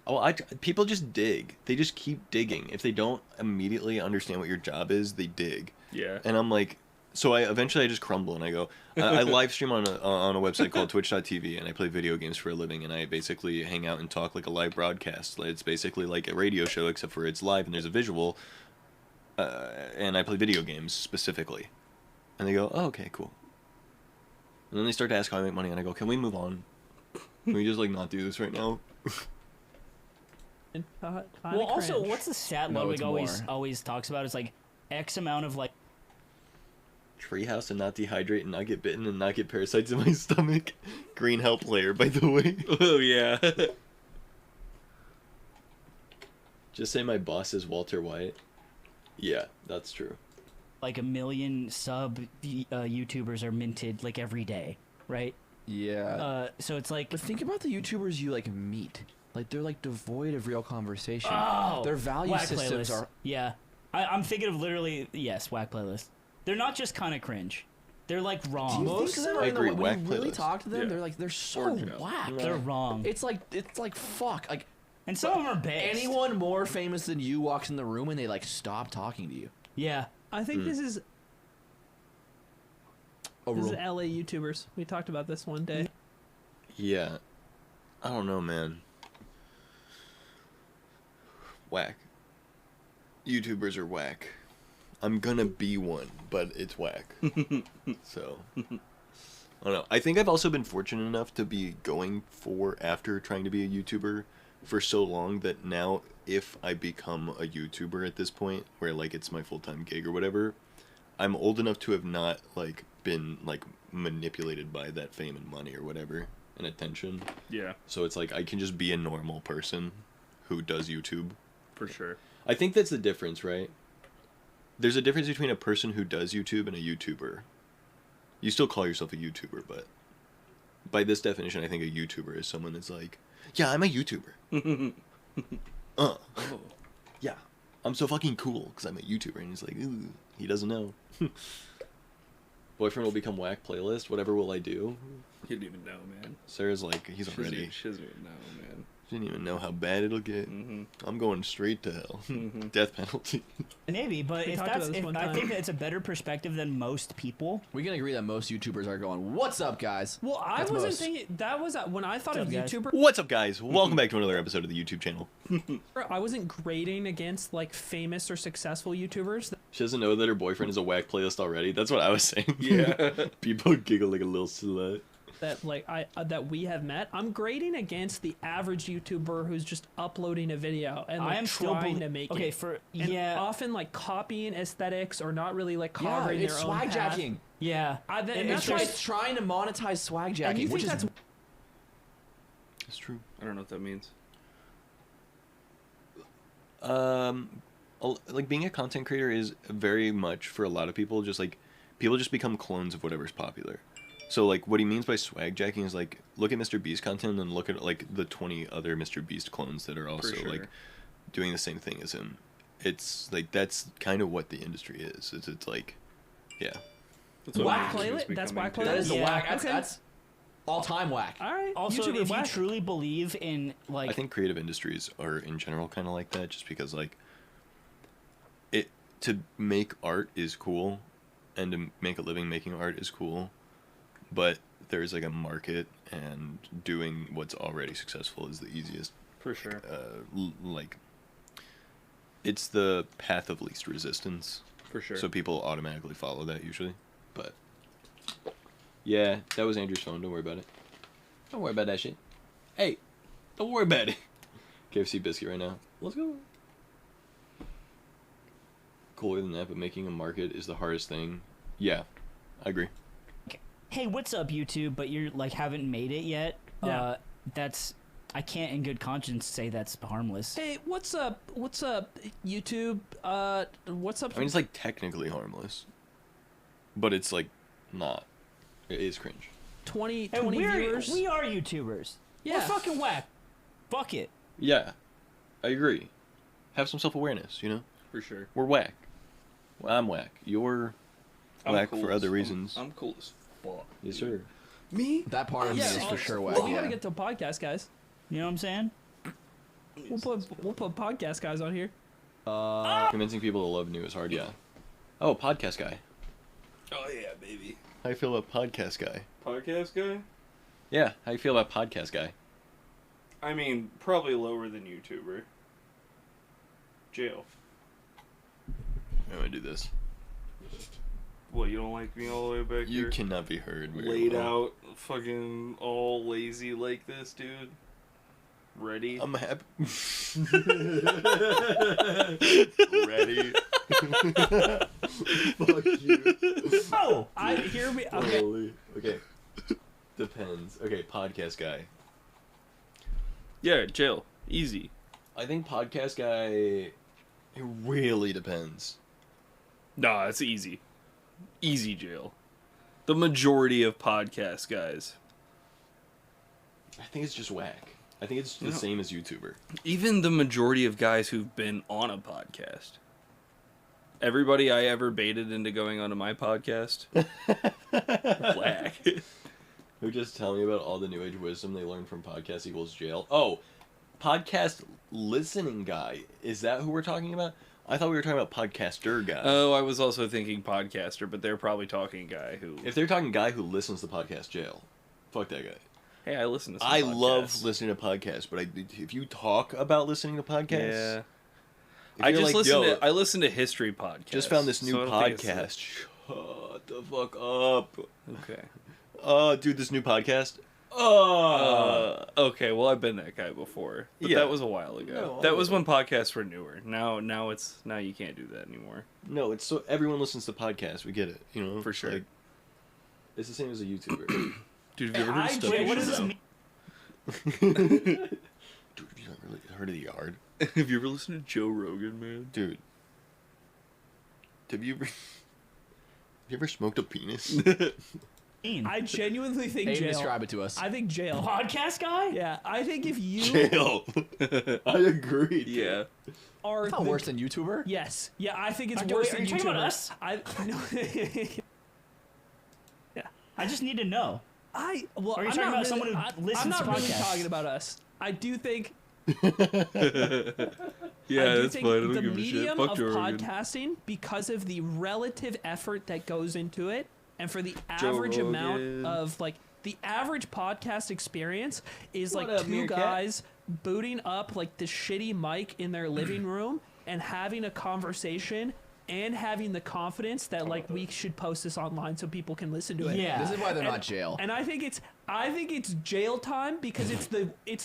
Oh, people just dig. They just keep digging. If they don't immediately understand what your job is, they dig. Yeah. And I'm like, so I eventually just crumble and I go, I live stream on a website called twitch.tv, and I play video games for a living, and I basically hang out and talk like a live broadcast. It's basically like a radio show, except for it's live and there's a visual, and I play video games specifically. And they go, oh, okay, cool. And then they start to ask how I make money, and I go, can we move on? Can we just like not do this right now? Well, also, what's the stat No, Ludwig it's more. always talks about? Is like X amount of like. Treehouse and not dehydrate and not get bitten and not get parasites in my stomach. Green help layer, by the way. Oh yeah. Just say my boss is Walter White. Yeah, that's true. Like 1 million YouTubers are minted like every day, right? Yeah. So it's like. But think about the YouTubers you like meet. Like they're like devoid of real conversation. Oh, Their value whack systems playlists. are. Yeah, I'm thinking of literally whack playlists. They're not just kind of cringe. They're like Do wrong. you think so? I agree, When whack you really playlists. talk to them, Yeah. they're so Or- whack. They're wrong. It's like fuck. Like And some of them are based. anyone more famous than you walks in the room and they like stop talking to you. Yeah. I think this is A this is rule. LA YouTubers. We talked about this one day. Yeah. I don't know, man. Whack. YouTubers are whack. I'm gonna be one, but it's whack. So, I don't know. I think I've also been fortunate enough to be going after trying to be a YouTuber for so long that now if I become a YouTuber at this point, where like it's my full-time gig or whatever, I'm old enough to have not like been like manipulated by that fame and money or whatever and attention. Yeah, So it's like I can just be a normal person who does YouTube. for sure. I think that's the difference, right? There's a difference between a person who does YouTube and a YouTuber. You still call yourself a YouTuber, but by this definition, I think a YouTuber is someone that's like, yeah, I'm a YouTuber. Yeah, I'm so fucking cool because I'm a YouTuber. And he's like, ooh, he doesn't know. Boyfriend will become whack playlist. Whatever will I do? You didn't even know, man. Sarah's like, he's already. She doesn't even know, man. She didn't even know how bad it'll get. Mm-hmm. I'm going straight to hell. Mhm. Death penalty. Maybe, but We if talked that's, about this if, one I time. think that it's a better perspective than most people. We can agree that most YouTubers are going, "What's up, guys?" Well, I That's wasn't most. thinking that was when I thought What's of up, guys? YouTuber. What's up, guys? Welcome back to another episode of the YouTube channel. I wasn't grading against like famous or successful YouTubers. She doesn't know that her boyfriend is a whack playlist already. That's what I was saying. Yeah. People giggle like a little slut. That like that we have met. I'm grading against the average YouTuber who's just uploading a video and like I am still trying to make okay it. for And yeah often like copying aesthetics or not really like Yeah, carving it's their swag own path. jacking. yeah. And It's, that's try- why it's trying to monetize swag and jacking, you which think is that's It's true. I don't know what that means. Like being a content creator is very much for a lot of people just like people just become clones of whatever's popular. So like what he means by swag jacking is like look at Mr. Beast content and look at like the 20 other Mr. Beast clones that are also sure. like doing the same thing as him. It's like that's kind of what the industry is. It's like yeah. That's Whack YouTube is playlist? That's becoming whack too. that is the Yeah. whack. That's, Okay. that's all-time whack. all right. Also, YouTuber if whack. you truly believe in like I think creative industries are in general kind of like that just because like it to make art is cool and to make a living making art is cool, but there's like a market and doing what's already successful is the easiest For sure. like it's the path of least resistance, For sure. so people automatically follow that usually. But yeah, that was Andrew's phone. Don't worry about it. Don't worry about that shit. Hey, don't worry about it. KFC biscuit right now. Let's go. Cooler than that, but making a market is the hardest thing. Yeah, I agree. hey, what's up, YouTube? But you're like haven't made it yet. Yeah. That's I can't in good conscience say that's harmless. Hey, what's up? What's up, YouTube? What's up? I mean, it's like technically harmless, but it's like not. It is cringe. 20 And 20 viewers. we are YouTubers. Yeah. We're fucking whack. Fuck it. Yeah, I agree. Have some self-awareness, you know? For sure. We're whack. Well, I'm whack. You're I'm whack cool for as- other reasons. I'm cool as fuck. Yes, sir. Me? That part of me yeah, is for sure we whack. gotta Yeah. get to a podcast, guys. You know what I'm saying? We'll put podcast guys on here. Convincing people to love new is hard, yeah. Oh, podcast guy. Oh yeah, baby. How you feel about podcast guy? Podcast guy? Yeah, how you feel about podcast guy? I mean, probably lower than YouTuber. Jail. I'm gonna do this. What, you don't like me all the way back You here? cannot be heard. very Laid well. out, fucking all lazy like this, dude. Ready? I'm happy. Ready? Fuck you. Oh, I hear me. Okay. Holy. Okay. Depends. Okay, podcast guy. Yeah, jail. Easy. I think podcast guy. It really depends. Nah, it's easy. Easy jail. The majority of podcast guys. I think it's just whack. I think it's the No. same as YouTuber. Even the majority of guys who've been on a podcast. Everybody I ever baited into going onto my podcast. Whack. Who just tell me about all the new age wisdom they learned from podcast equals jail. Oh, podcast listening guy. Is that who we're talking about? I thought we were talking about podcaster guy. Oh, I was also thinking podcaster, but they're probably talking guy who... If they're talking guy who listens to podcast, jail. Fuck that guy. Hey, I listen to some I podcasts. love listening to podcasts, but if you talk about listening to podcasts, Yeah. if I you're just like, listen "Yo, to I listen to history podcasts. just found this new so I don't think it's podcast. Shut the fuck up. Okay. Dude, this new podcast. Okay, well I've been that guy before. But Yeah. that was a while ago. No, that was when podcasts were newer. Now you can't do that anymore. No, it's so everyone listens to podcasts. We get it, you know, For sure. Like, it's the same as a YouTuber. Dude, have you ever heard of Stuff Wait, You what Should does this Know? mean? Dude, have you not really heard of the Yard? Have you ever listened to Joe Rogan, man? Dude, have you ever smoked a penis? I genuinely think Aiden, jail. describe it to us. I think jail. Podcast guy? Yeah, I think if you Jail. I agree. Yeah. are It's not worse than YouTuber. Yes. Yeah, I think it's Are you- worse are than you talking about YouTuber. us? Yeah. I just need to know. Well, Are you I'm talking not about really, someone who I'm listens not to really podcasts? talking about us. I do think Yeah, I do that's think fine. I don't the give a shit. medium Fuck of Joe Rogan. podcasting, because of the relative effort that goes into it, and for the Joe average amount Rogan. of like the average podcast experience is What like up, two meerkat? guys booting up like the shitty mic in their living room and having a conversation and having the confidence that like we should post this online so people can listen to it. Yeah. This is why they're not jail. And I think it's jail time because it's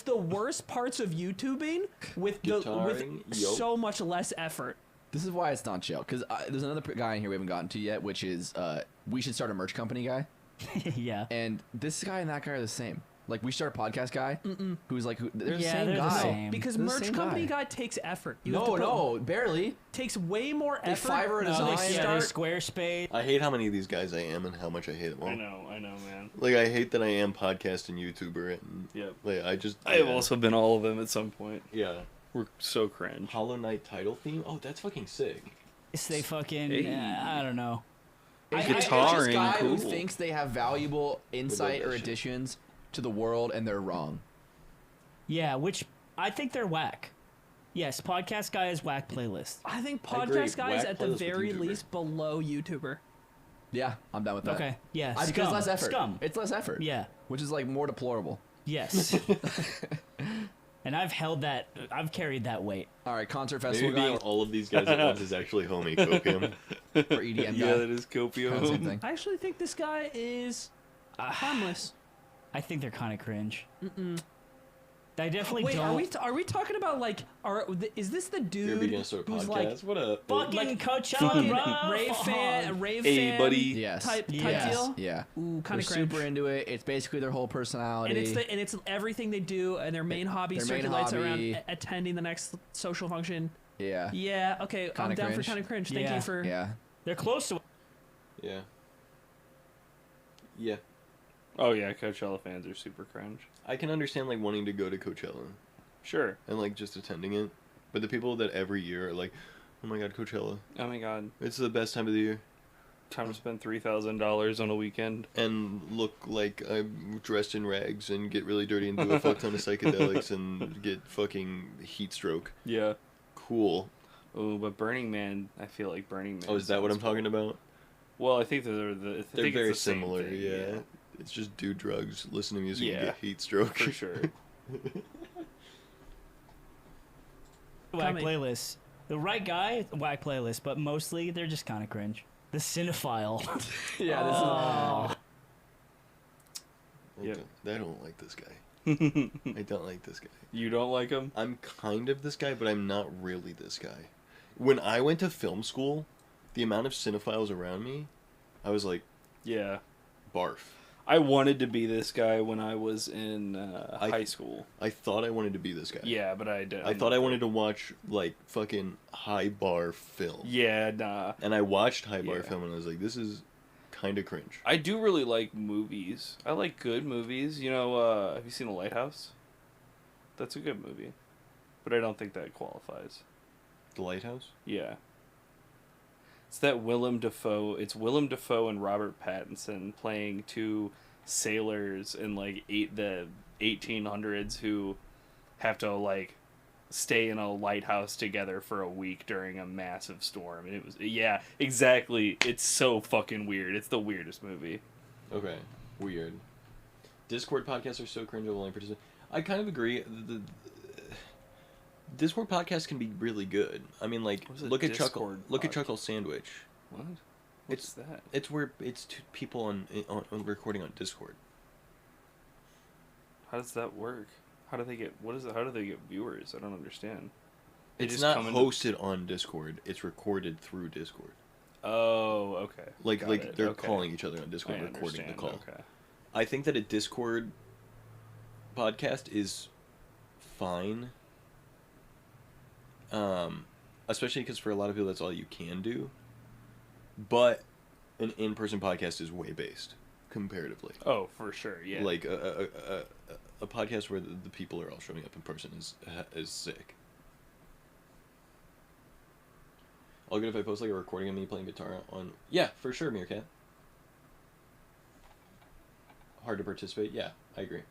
the worst parts of YouTubing with Guitaring, yo. so much less effort. This is why it's not jail. Because there's another guy in here we haven't gotten to yet, which is we should start a merch company guy. Yeah. And this guy and that guy are the same. Like we start a podcast guy who's like they're the Yeah, same they're the guy. same. Because They're the merch same company guy takes effort. You have No, to put- no, barely. takes way more They effort. Fiverr a so design. they Yeah, start. Squarespace. I hate how many of these guys I am and how much I hate them all. I know, man. Like, I hate that I am podcast and YouTuber. And, Yep. like, I just... I have yeah. also been all of them at some point. Yeah. We're so cringe. Hollow Knight title theme? Oh, that's fucking sick. They fucking. Hey. I don't know. It's Guitaring, just a guy who cool. thinks they have valuable insight that or shit. additions to the world, and they're wrong. Yeah, which I think they're whack. Yes, podcast guy is whack playlist. I think I agree. podcast guy is Whack at the playlist with very YouTuber. least below YouTuber. Yeah, I'm done with that. Okay. Yeah. Because Scum. less effort. Scum. It's less effort. Yeah. Which is like more deplorable. Yes. And I've carried that weight. All right, concert festival Maybe guy being all of these guys at once is actually homie copium. or EDM guy. Yeah, that is Kinda the same copium. thing. I actually think this guy is harmless. I think they're kind of cringe. I definitely Wait, don't. are we talking about like is this the You're dude beginning to start a who's podcast? like What up? Fucking like, Coachella rave Hey, fan buddy. Yes. type yes. deal? Yeah. Ooh, They're kind of cringe. super into it. It's basically their whole personality. And it's everything they do, and their main hobby Their main circulates hobby. around attending the next social function. yeah. Yeah, okay, I'm Kinda down cringe. for kind of cringe. Thank Yeah. you for. Yeah. They're close to. Yeah. Yeah. Oh yeah, Coachella fans are super cringe. I can understand, like, wanting to go to Coachella Sure. and, like, just attending it. But the people that every year are like, oh my god, Coachella. Oh my god. It's the best time of the year. Time to spend $3,000 on a weekend. And look like I'm dressed in rags and get really dirty and do a fuck ton of psychedelics and get fucking heat stroke. Yeah. Cool. Oh, but Burning Man, I feel like Burning Man. Oh, is that what I'm sounds talking about? cool. Well, I think they're the. I They're think very it's the same similar, thing, yeah. It's just do drugs, listen to music, and Yeah. get heat stroke. for sure. Whack Coming. playlist. The right guy, whack playlist, but mostly they're just kind of cringe. The cinephile. Yeah. This is. Oh. Okay. Yep. I don't like this guy. I don't like this guy. You don't like him? I'm kind of this guy, but I'm not really this guy. When I went to film school, the amount of cinephiles around me, I was like, Yeah. barf. I wanted to be this guy when I was in high school. I thought I wanted to be this guy. Yeah, but I didn't. I thought I wanted to watch, like, fucking high bar film. Yeah, nah. And I watched high bar Yeah. film, and I was like, this is kind of cringe. I do really like movies. I like good movies. You know, have you seen The Lighthouse? That's a good movie. But I don't think that qualifies. The Lighthouse? Yeah. It's that Willem Dafoe. It's Willem Dafoe and Robert Pattinson playing two sailors in like the 1800s who have to like stay in a lighthouse together for a week during a massive storm. And it was exactly. It's so fucking weird. It's the weirdest movie. Okay. Weird. Discord podcasts are so cringe. I will only participate. I kind of agree. The Discord podcast can be really good. I mean, like, What's a look at Discord Chuckle Sandwich. What? What's that? It's where it's two people on recording on Discord. How does that work? How do they get? What is it? How do they get viewers? I don't understand. They It's just not come into- hosted on Discord. It's recorded through Discord. Oh, okay. Like Got like it. they're Okay. calling each other on Discord, I recording the understand. call. Okay. I think that a Discord podcast is fine. Especially because for a lot of people that's all you can do. But an in-person podcast is way based comparatively. Oh, for sure. Yeah. Like a podcast where the people are all showing up in person is sick. All good if I post like a recording of me playing guitar on. Yeah, for sure, Meerkat. Hard to participate. Yeah, I agree.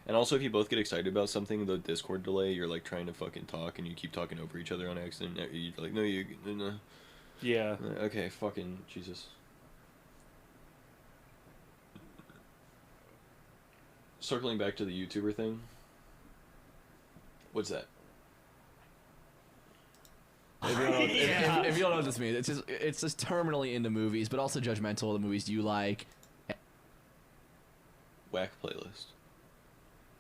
And also, if you both get excited about something, the Discord delay, you're like trying to fucking talk and you keep talking over each other on accident. You're like, no. Yeah. Okay, fucking Jesus. Circling back to the YouTuber thing. What's that? If you, don't know, if you don't know what this means, it's just terminally into movies, but also judgmental of the movies you like. Whack playlist.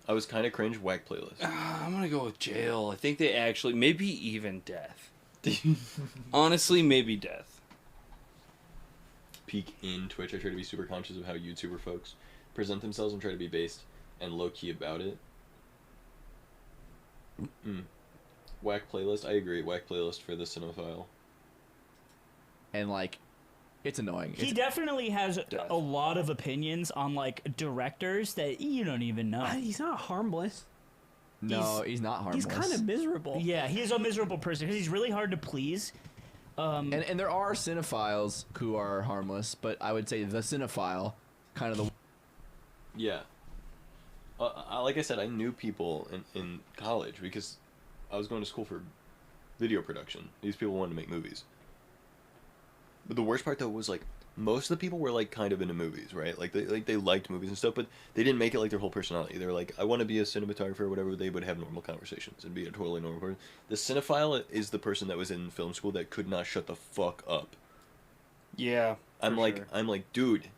I was kind of cringe. Whack playlist. I'm gonna go with jail. I think they actually maybe even death. Honestly, maybe death. Peak in Twitch. I try to be super conscious of how YouTuber folks present themselves and try to be based and low key about it. Whack playlist. I agree. Whack playlist for the cinephile. And like, it's annoying. He It's, definitely has Death. a lot of opinions on like directors that you don't even know. He's not harmless. no, he's not harmless. He's kind of miserable. Yeah, he is a miserable person because he's really hard to please. And there are cinephiles who are harmless, but I would say the cinephile, kind of the. Yeah. Like I said, I knew people in college because I was going to school for video production. These people wanted to make movies. But the worst part though was like most of the people were like kind of into movies, right? Like they liked movies and stuff, but they didn't make it like their whole personality. They were like, I want to be a cinematographer or whatever. They would have normal conversations and be a totally normal person. The cinephile is the person that was in film school that could not shut the fuck up. Yeah. I'm for like, sure. dude,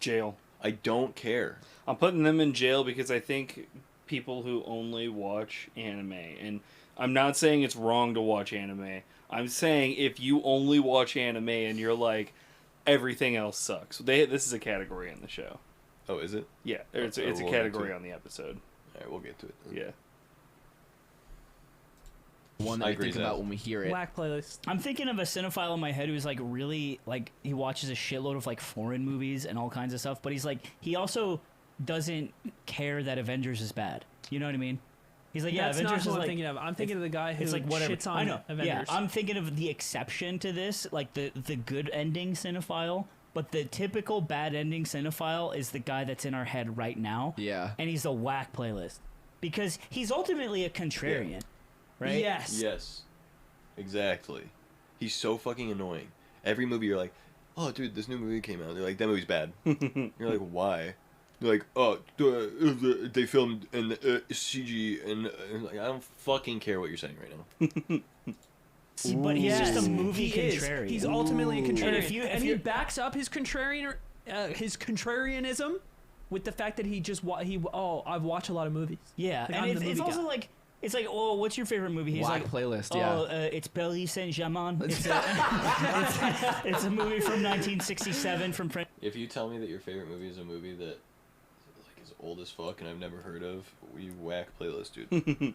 Jail. I don't care. I'm putting them in jail because I think people who only watch anime, and I'm not saying it's wrong to watch anime. I'm saying if you only watch anime and you're like, everything else sucks. This is a category in the show. Oh, is it? Yeah, it's a we'll get to category it. on the episode. All right, we'll get to it. then. Yeah. one that I we agree think with that. about when we hear it. Whack playlist. I'm thinking of a cinephile in my head who's like really like he watches a shitload of like foreign movies and all kinds of stuff, but he's like he also doesn't care that Avengers is bad. You know what I mean? He's like, yeah, That's Avengers not is who I'm like thinking of. I'm thinking of the guy who it's like whatever. shits on I know. Avengers. Yeah, I'm thinking of the exception to this, like the good ending cinephile. But the typical bad ending cinephile is the guy that's in our head right now. Yeah. And he's a whack playlist because he's ultimately a contrarian, right? Yes. Yes. Exactly. He's so fucking annoying. Every movie you're like, oh, dude, this new movie came out. They're like, that movie's bad. You're like, why? They're like, oh, they filmed in CG and like, I don't fucking care what you're saying right now. See, but he's just a movie He is. contrarian. He's ultimately a contrarian. And if and he you- backs up his contrarianism with the fact that he just I've watched a lot of movies. Yeah, Like, and I'm the it's movie also guy. like it's like, oh, what's your favorite movie? He's Whack like, playlist, oh, yeah. it's Paris Saint-Germain. It's it's a movie from 1967 from French. If you tell me that your favorite movie is a movie that like is old as fuck and I've never heard of, you whack playlist, dude.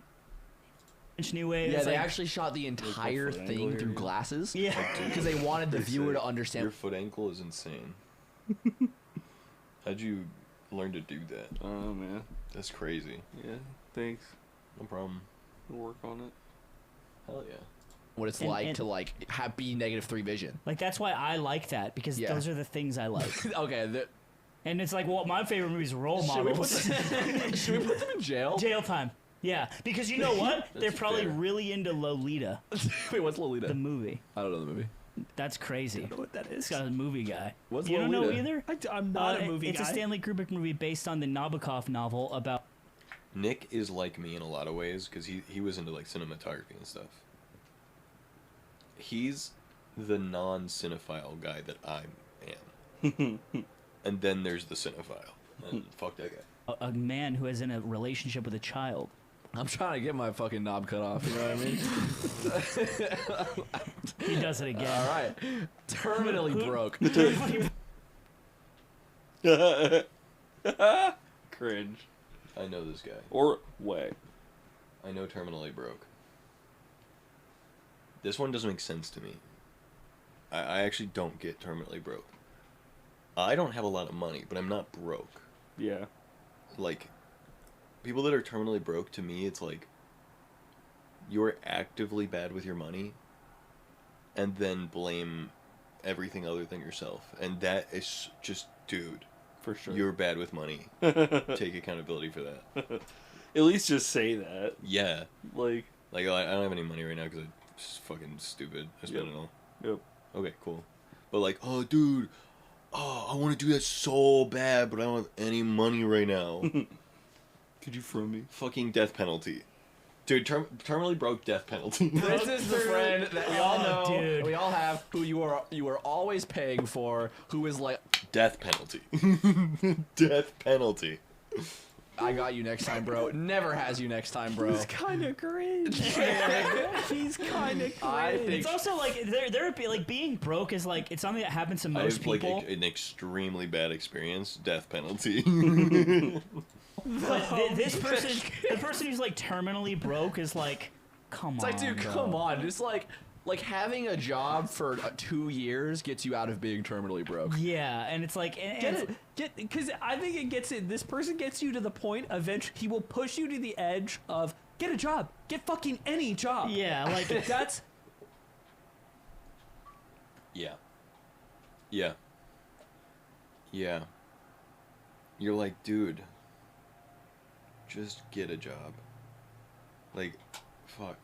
New Wave. Yeah, It's they like, actually shot the entire foot angle thing here, through yeah. glasses. Yeah. Because they wanted the viewer to Your understand. foot ankle is insane. How'd you learn to do that? Oh man. That's crazy. Yeah. Thanks. No problem. We'll work on it. Hell yeah. What it's And- like and- to like have be -3 vision. Like that's why I like that because Yeah. those are the things I like. Okay, And it's like, well, my favorite movie is role should we, put models. them, should we put them in jail? Jail time. Yeah, because you know what? They're That's probably fair. really into Lolita, Wait, what's Lolita? the movie. I don't know the movie. That's crazy. I don't know what that This is. guy's a movie guy. What's you don't know Lolita? either? I'm not a movie It's guy. a Stanley Kubrick movie based on the Nabokov novel about. Nick is like me in a lot of ways because he was into like cinematography and stuff. He's the non-cinephile guy that I am. And then there's the cinephile. And fuck that guy. A man who is in a relationship with a child. I'm trying to get my fucking knob cut off. You know what I mean? He does it again. All right, terminally broke. Cringe. I know this guy. Or way. I know terminally broke. This one doesn't make sense to me. I actually don't get terminally broke. I don't have a lot of money, but I'm not broke. Yeah. Like, people that are terminally broke, to me, it's like you're actively bad with your money and then blame everything other than yourself. And that is just, dude, For sure. you're bad with money. Take accountability for that. At least just say that. Yeah. Like. Like, I don't have any money right now because I'm just fucking stupid. I spent it all. Yep. Okay, cool. But like, oh, dude, I want to do that so bad, but I don't have any money right now. Could you from me? Fucking death penalty. Dude, terminally broke death penalty. This is the friend that we all know, dude. we all have, who you are always paying for, who is like, Death penalty. Death penalty. I got you next time, bro. Never has you next time, bro. He's kind of cringe. He's kind of cringe. I think- It's also like like being broke is like it's something that happens to I most have like people. an extremely bad experience. Death penalty. But this person, the person who's like terminally broke, is like, come It's on, like, dude, bro. come on. Just like having a job for 2 years gets you out of being terminally broke. Yeah, and it's like, Because I think it gets it. This person gets you to the point. Eventually, he will push you to the edge of get a job, get fucking any job. yeah, like That's Yeah. Yeah. Yeah. You're like, dude, just get a job. Like, fuck.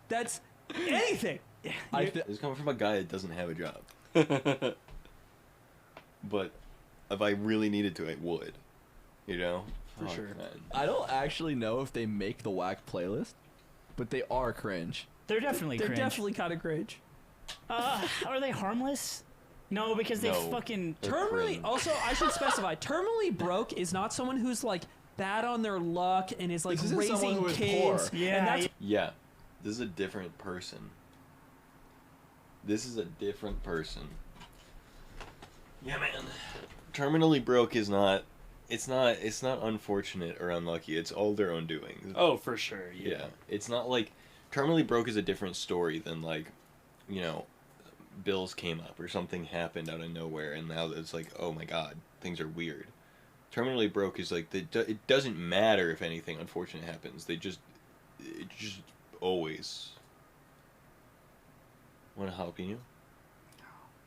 that's anything. This is coming from a guy that doesn't have a job. But if I really needed to, I would. You know? For Fuck, sure. man. I don't actually know if they make the whack playlist, but they are cringe. they're definitely They're cringe. definitely kind of cringe. Are they harmless? No, because they No. fucking. They're Terminally. cringe. Also, I should specify. Terminally broke is not someone who's like bad on their luck and is like This isn't someone raising who is kids. poor. Yeah, and that's Yeah. This is a different person. This is a different person. Yeah, man. Terminally broke is not. It's not unfortunate or unlucky. It's all their own doing. Oh, for sure. Yeah. It's not like terminally broke is a different story than like, you know, bills came up or something happened out of nowhere and now it's like, oh my god, things are weird. Terminally broke is like it doesn't matter if anything unfortunate happens. It just always. Want a jalapeno?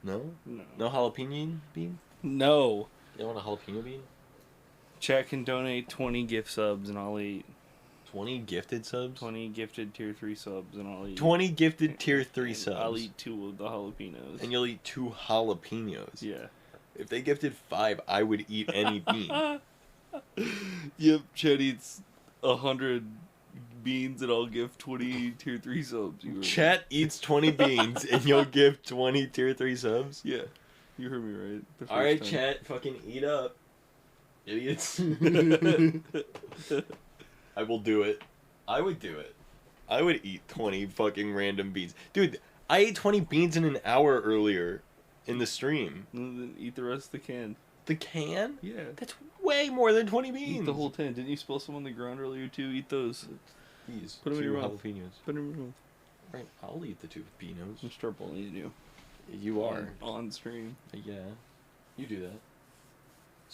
No? No. No jalapeno bean? No. You don't want a jalapeno bean? Chat can donate 20 gift subs and I'll eat 20 gifted subs? 20 gifted tier 3 subs and I'll eat 20 gifted tier 3 and subs. I'll eat 2 of the jalapenos. And you'll eat 2 jalapenos. Yeah. If they gifted 5, I would eat any bean. Yep, Chat eats 100 beans and I'll give 20 tier 3 subs. You heard me. Chat eats 20 beans and you'll give 20 tier 3 subs? Yeah. You heard me right. The Alright, first time. chat, fucking eat up. Idiots. I will do it. I would do it. I would eat 20 fucking random beans. Dude, I ate 20 beans in an hour earlier in the stream. And then eat the rest of the can. The can? Yeah. That's way more than 20 beans. Eat the whole 10. Didn't you spill some on the ground earlier too? Eat those. These Put 'em in two your mouth. jalapenos. Put them in your mouth. Right, I'll eat the 2 I'm peanuts. start bullying you. You are. On stream. Yeah. You do that.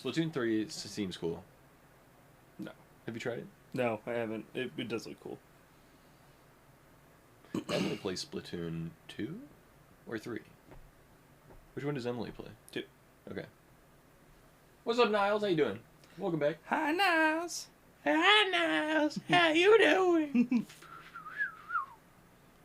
Splatoon 3 seems cool. No. Have you tried it? No, I haven't. It does look cool. Emily plays Splatoon 2 or 3? Which one does Emily play? 2. Okay. What's up, Niles? How you doing? Welcome back. Hi, Niles. Hi, Niles. How you doing?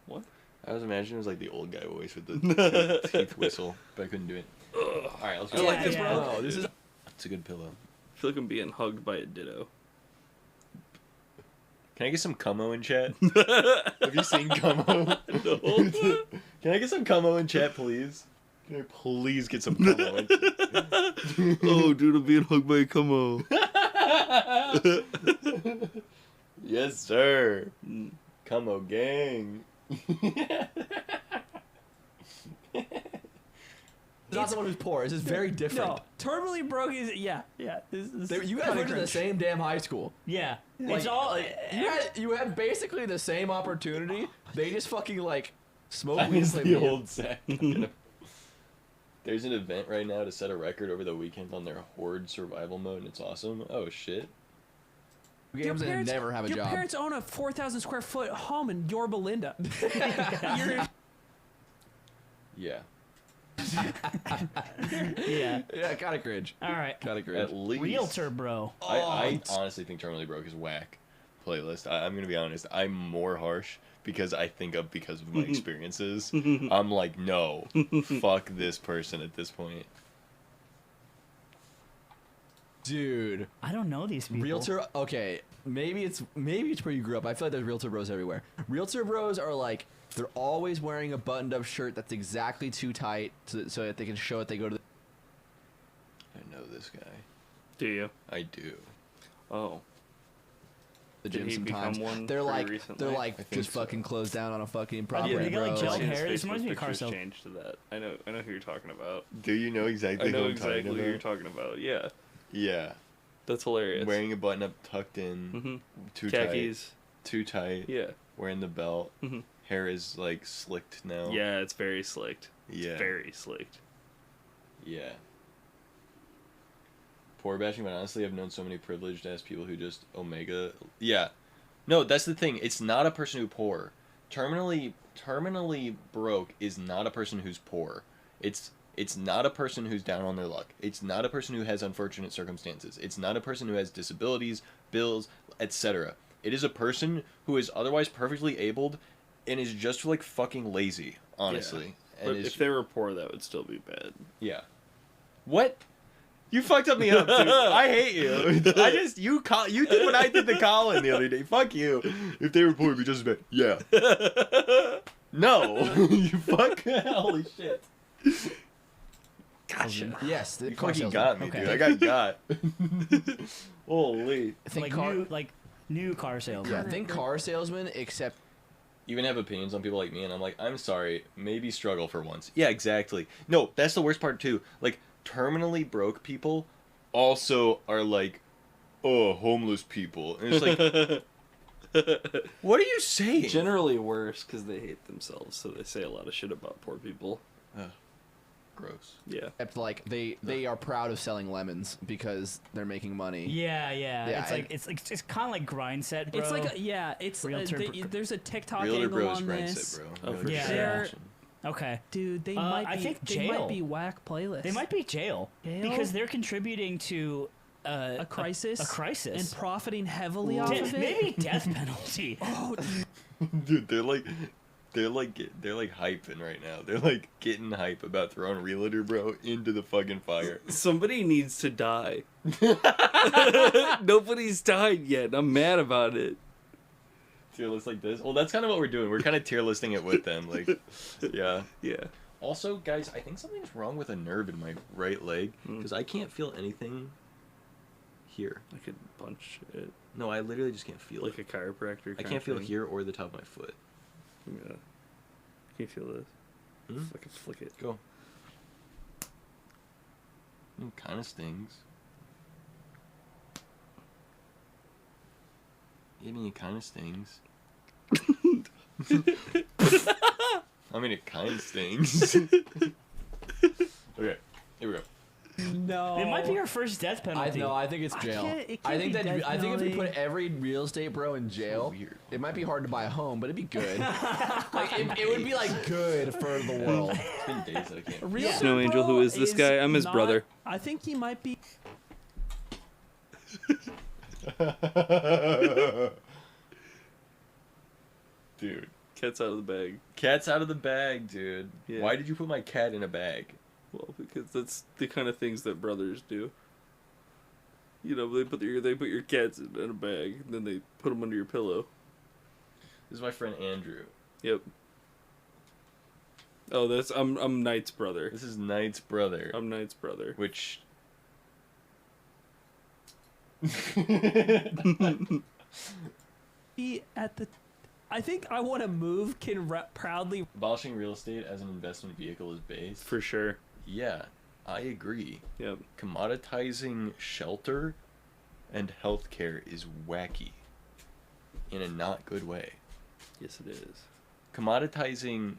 What? I was imagining it was like the old guy voice with the teeth whistle, but I couldn't do it. Alright, let's I go. like this, yeah. bro. Oh, this is. It's a good pillow. I feel like I'm being hugged by a ditto. Can I get some Como in chat? Have you seen Como? No. Can I get some Como in chat, please? Can I please get some Como in chat? Oh, dude, I'm being hugged by a Como. Yes, sir. Mm. Como gang. It's not someone who's poor. This is very different. No, terminally broke is You guys went to the same damn high school. Yeah, Like, it's all. You had basically the same opportunity. They just fucking like smoke I weed and miss play the video. old Zach. There's an event right now to set a record over the weekend on their Horde survival mode, and it's awesome. Oh, shit. Games and never have a your job. parents own a 4,000 square foot home in Yorba Linda. You're, Yeah. Yeah. Yeah, kinda cringe. All right. Kinda cringe. At least. Realtor, bro. I honestly think Terminally Broke is whack playlist. I'm going to be honest. I'm more harsh because I think of because of my experiences. I'm like, no. Fuck this person at this point. Dude. I don't know these people. Realtor, okay, maybe it's where you grew up. I feel like there's realtor bros everywhere. Realtor bros are like, they're always wearing a buttoned up shirt that's exactly too tight so that they can show it. They go to the I know this guy. Do you? I do. Oh. Did Did gym he sometimes. become one They're pretty like recently? I think just so. fucking closed down on a fucking Yeah, property, they got, like, bro. gel I've seen his hair. This Facebook reminds me of car pictures sales. changed to that. I know who you're talking about. Do you know exactly I know who I'm exactly talking who you're about? talking about. Yeah. Yeah. That's hilarious. Wearing a button up tucked in, Mhm. too Khakis. tight. Too tight. Yeah. Wearing the belt. Mhm. Hair is like slicked now. Yeah, it's very slicked. Yeah. Very slicked. Yeah. Poor bashing, but honestly, I've known so many privileged ass people who just Omega. Yeah. No, that's the thing. It's not a person who poor. Terminally broke is not a person who's poor. It's not a person who's down on their luck. It's not a person who has unfortunate circumstances. It's not a person who has disabilities, bills, etc. It is a person who is otherwise perfectly abled and is just like fucking lazy, honestly. But And if they were poor, that would still be bad. yeah. What? You fucked up me up, dude. I hate you. I just you did what I did to Colin the other day. Fuck you. If they were poor, it'd be just as bad. Yeah. No. You fuck. Holy shit. Gotcha. Yes, the You car fucking salesman. got me, Okay. dude. I got. Holy. Think Like new car sales. yeah, think car salesman, except Even have opinions on people like me, and I'm like, I'm sorry. Maybe struggle for once. Yeah, exactly. No, that's the worst part too. Like, terminally broke people also are like, oh, homeless people. And it's like, what are you saying? Generally worse because they hate themselves, so they say a lot of shit about poor people. Gross. Yeah. except like they are proud of selling lemons because they're making money. Yeah, yeah. Yeah, It's like it's kind of like grind set, bro. it's like it's Realtor there's a TikTok Realtor angle bros on grind this. set, bro. Oh, Realtor for sure. They're- okay. Dude, they I might be think they might jail. be whack playlists. They might be jail, Jail? because they're contributing to a crisis. A crisis. And profiting heavily off of it. Maybe death penalty. Oh, Dude, they're like hyping right now. They're like getting hype about throwing Realtor Bro into the fucking fire. Somebody needs to die. Nobody's died yet. I'm mad about it. Tier list like this. Well, that's kind of what we're doing. We're kind of tier listing it with them. Like, yeah. Yeah. Also, guys, I think something's wrong with a nerve in my right leg because I can't feel anything here. I could punch it No, I literally just can't feel like it. a chiropractor. I kind can't of feel thing. here or the top of my foot. Yeah. Can you feel this? Hmm? I can flick it. Go. It kind of stings. I mean, it kind of stings. I mean, it kind of stings. Okay, here we go. No. It might be our first death penalty. I think it's jail. can't- it I can't think be that death I think if we penalty. put every real estate bro in jail, weird. it might be hard to buy a home, but it'd be good. Like it would be like good for the world. It's been days that I can't. Real Snow Angel, who is this guy? I'm his brother. I think he might be. Dude. Cat's out of the bag. Cat's out of the bag, dude. Yeah. Why did you put my cat in a bag? Well, because that's the kind of things that brothers do. You know, they put your cats in a bag, and then they put them under your pillow. This is my friend Andrew. Yep. Oh, I'm Knight's brother. This is Knight's brother. I'm Knight's brother. Which. Be at the. I think I want to move can proudly. Abolishing real estate as an investment vehicle is based. For sure. Yeah, I agree. Yep. Commoditizing shelter and healthcare is wacky. In a not good way. Yes, it is. Commoditizing.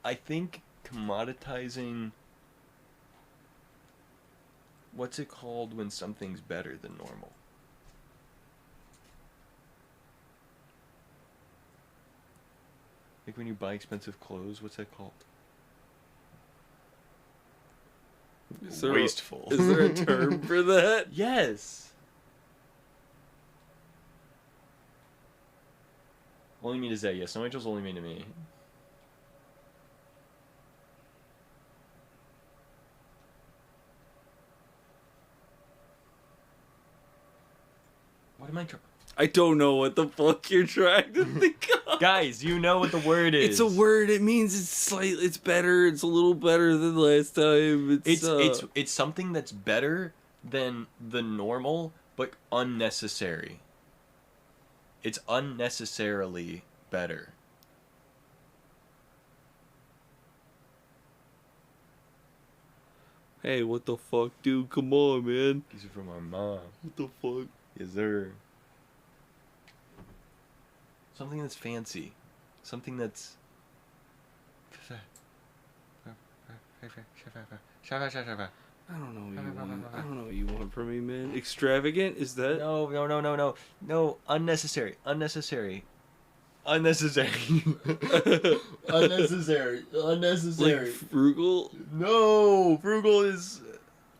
I think commoditizing. What's it called when something's better than normal? Like when you buy expensive clothes, what's that called? Is there Wasteful. Is there a term for that? Yes. Only mean to Zay, yes. No Angel's only mean to me. What am I trying? I don't know what the fuck you're trying to think of. Guys, you know what the word is. It's a word. It means it's slightly. It's better. It's a little better than last time. It's something that's better than the normal, but unnecessary. It's unnecessarily better. Hey, what the fuck, dude? Come on, man. These are from our mom. What the fuck? Yes, sir. Something that's fancy. Something that's. I don't know what you want. I don't know what you want from me, man. Extravagant? Is that? No. Unnecessary. Unnecessary. Unnecessary. Like frugal? No, frugal is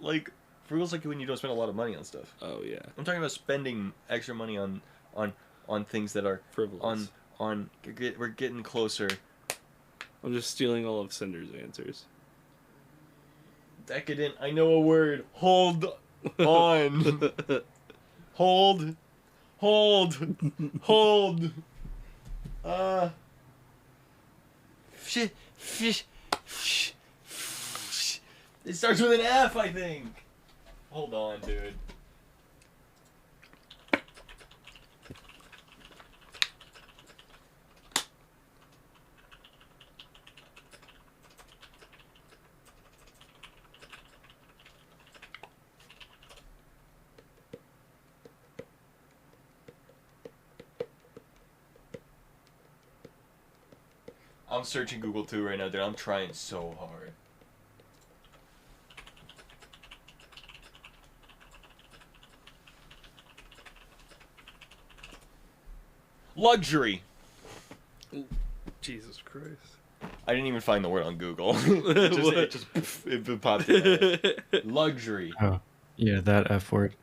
like when you don't spend a lot of money on stuff. Oh yeah. I'm talking about spending extra money on things that are Frivolous. We're getting closer. I'm just stealing all of Cinder's answers. Decadent. I know a word. Hold on. Hold. Shit. It starts with an F, I think. Hold on, dude. I'm searching Google too right now, dude. I'm trying so hard. Luxury. Jesus Christ. I didn't even find the word on Google. it popped in my head. Luxury. Oh, yeah, that F word.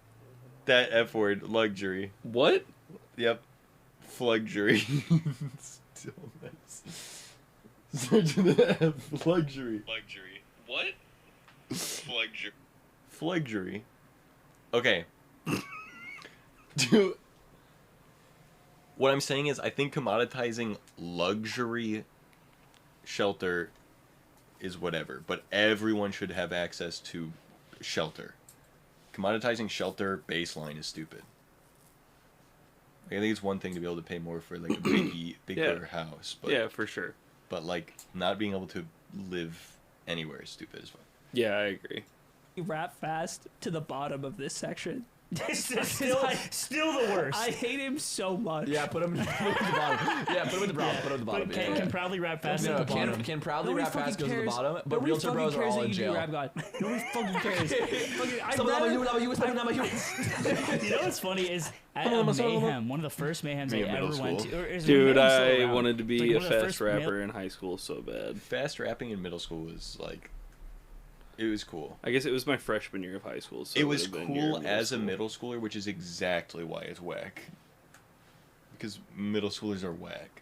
That F word, luxury. What? Yep. Flugjury. Still nice. Search the F. Luxury. Luxury. What? Luxury. Flugjury. Okay. Dude. What I'm saying is, I think commoditizing luxury shelter is whatever, but everyone should have access to shelter. Commoditizing shelter baseline is stupid. Like, I think it's one thing to be able to pay more for like a bigger house, but Yeah, for sure. but like not being able to live anywhere is stupid as fuck. Yeah, I agree. You rap fast to the bottom of this section. still the worst. I hate him so much. Yeah, put him at the bottom. Yeah, put him at the bottom. Put him at the bottom. But yeah. can proudly rap fast No, at the bottom. can proudly Nobody rap fast fucking goes to the cares. bottom, but Nobody realtor fucking bros are cares all that in you do jail. Rap God. Nobody fucking cares. Fucking- I'd Stop rather- you, not you. You know what's funny is at Mayhem, one of the first Mayhems I Me in middle ever went school. to. Or is Dude, Mayhem still I around? wanted to be Like, a one of the fast first rapper in high school so bad. Fast rapping in middle school was like, it was cool. I guess it was my freshman year of high school. So It was would've been near cool as a school. middle schooler, which is exactly why it's whack. Because middle schoolers are whack.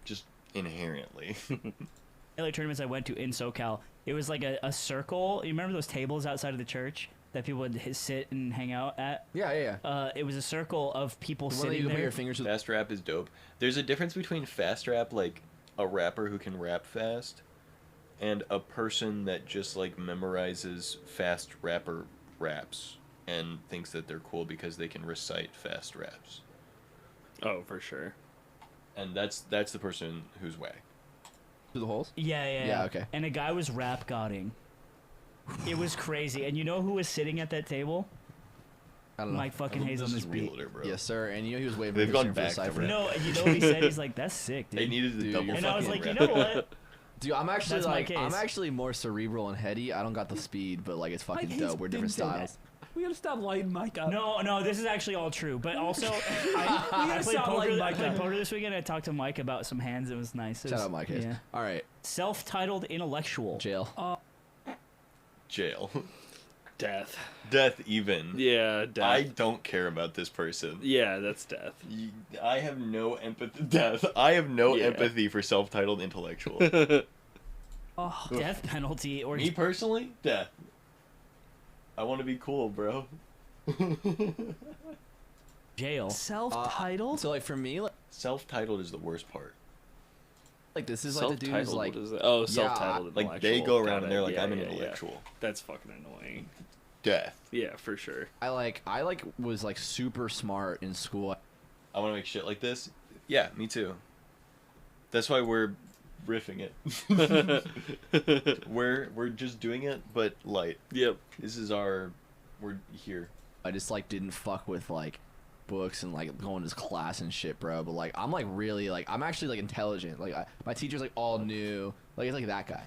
Just inherently. LA tournaments I went to in SoCal, it was like a circle. You remember those tables outside of the church that people would sit and hang out at? Yeah. It was a circle of people The one that sitting you can put there. your fingers to. Fast rap is dope. There's a difference between fast rap, like a rapper who can rap fast, and a person that just like memorizes fast rapper raps and thinks that they're cool because they can recite fast raps. Oh, for sure. And that's the person who's whack. Through the holes? Yeah. Yeah, okay. And a guy was rap godding. It was crazy. And you know who was sitting at that table? I don't know. Mike fucking Hayes on This this is beat. realtor, bro. Yes, sir. And you know he was waving. They've his gone finger for the back to cipher. rap. No, you know what he said? He's like, that's sick, dude. They needed the Dude, double you're and I was fucking like, you rap. know what? Dude, I'm actually That's my like, I'm case. actually more cerebral and heady. I don't got the speed, but like it's fucking Mike Hayes dope. We're different didn't say styles. We gotta stop lighting Mike up. No, this is actually all true. But also, I gotta played stop poker. lighting I Mike played up. poker this weekend. I talked to Mike about some hands. It was nice. It Shout was- out Mike Hayes. Yeah. All right, Self-titled intellectual. jail. Jail. Death. Death even. Yeah, death. I don't care about this person. Yeah, that's death. I have no empathy. Death. I have no Yeah. empathy for self-titled intellectual. Oh, Death penalty or Me personally, death. I want to be cool, bro. jail. self-titled. So like for me, Self-titled is the worst part. like this is like the dude who's Self-titled, like, what is that? Oh, self-titled. Like they intellectual. go around Got and they're it. like, Yeah, I'm an yeah, yeah. intellectual. That's fucking annoying. Death. Yeah, for sure. I was like super smart in school. I want to make shit like this. Yeah, me too. That's why we're riffing it. we're just doing it, but light. Yep. This is we're here. I just like didn't fuck with like books and like going to class and shit, bro. But like I'm like really like I'm actually like intelligent. Like my teacher's like all new. Like it's like that guy,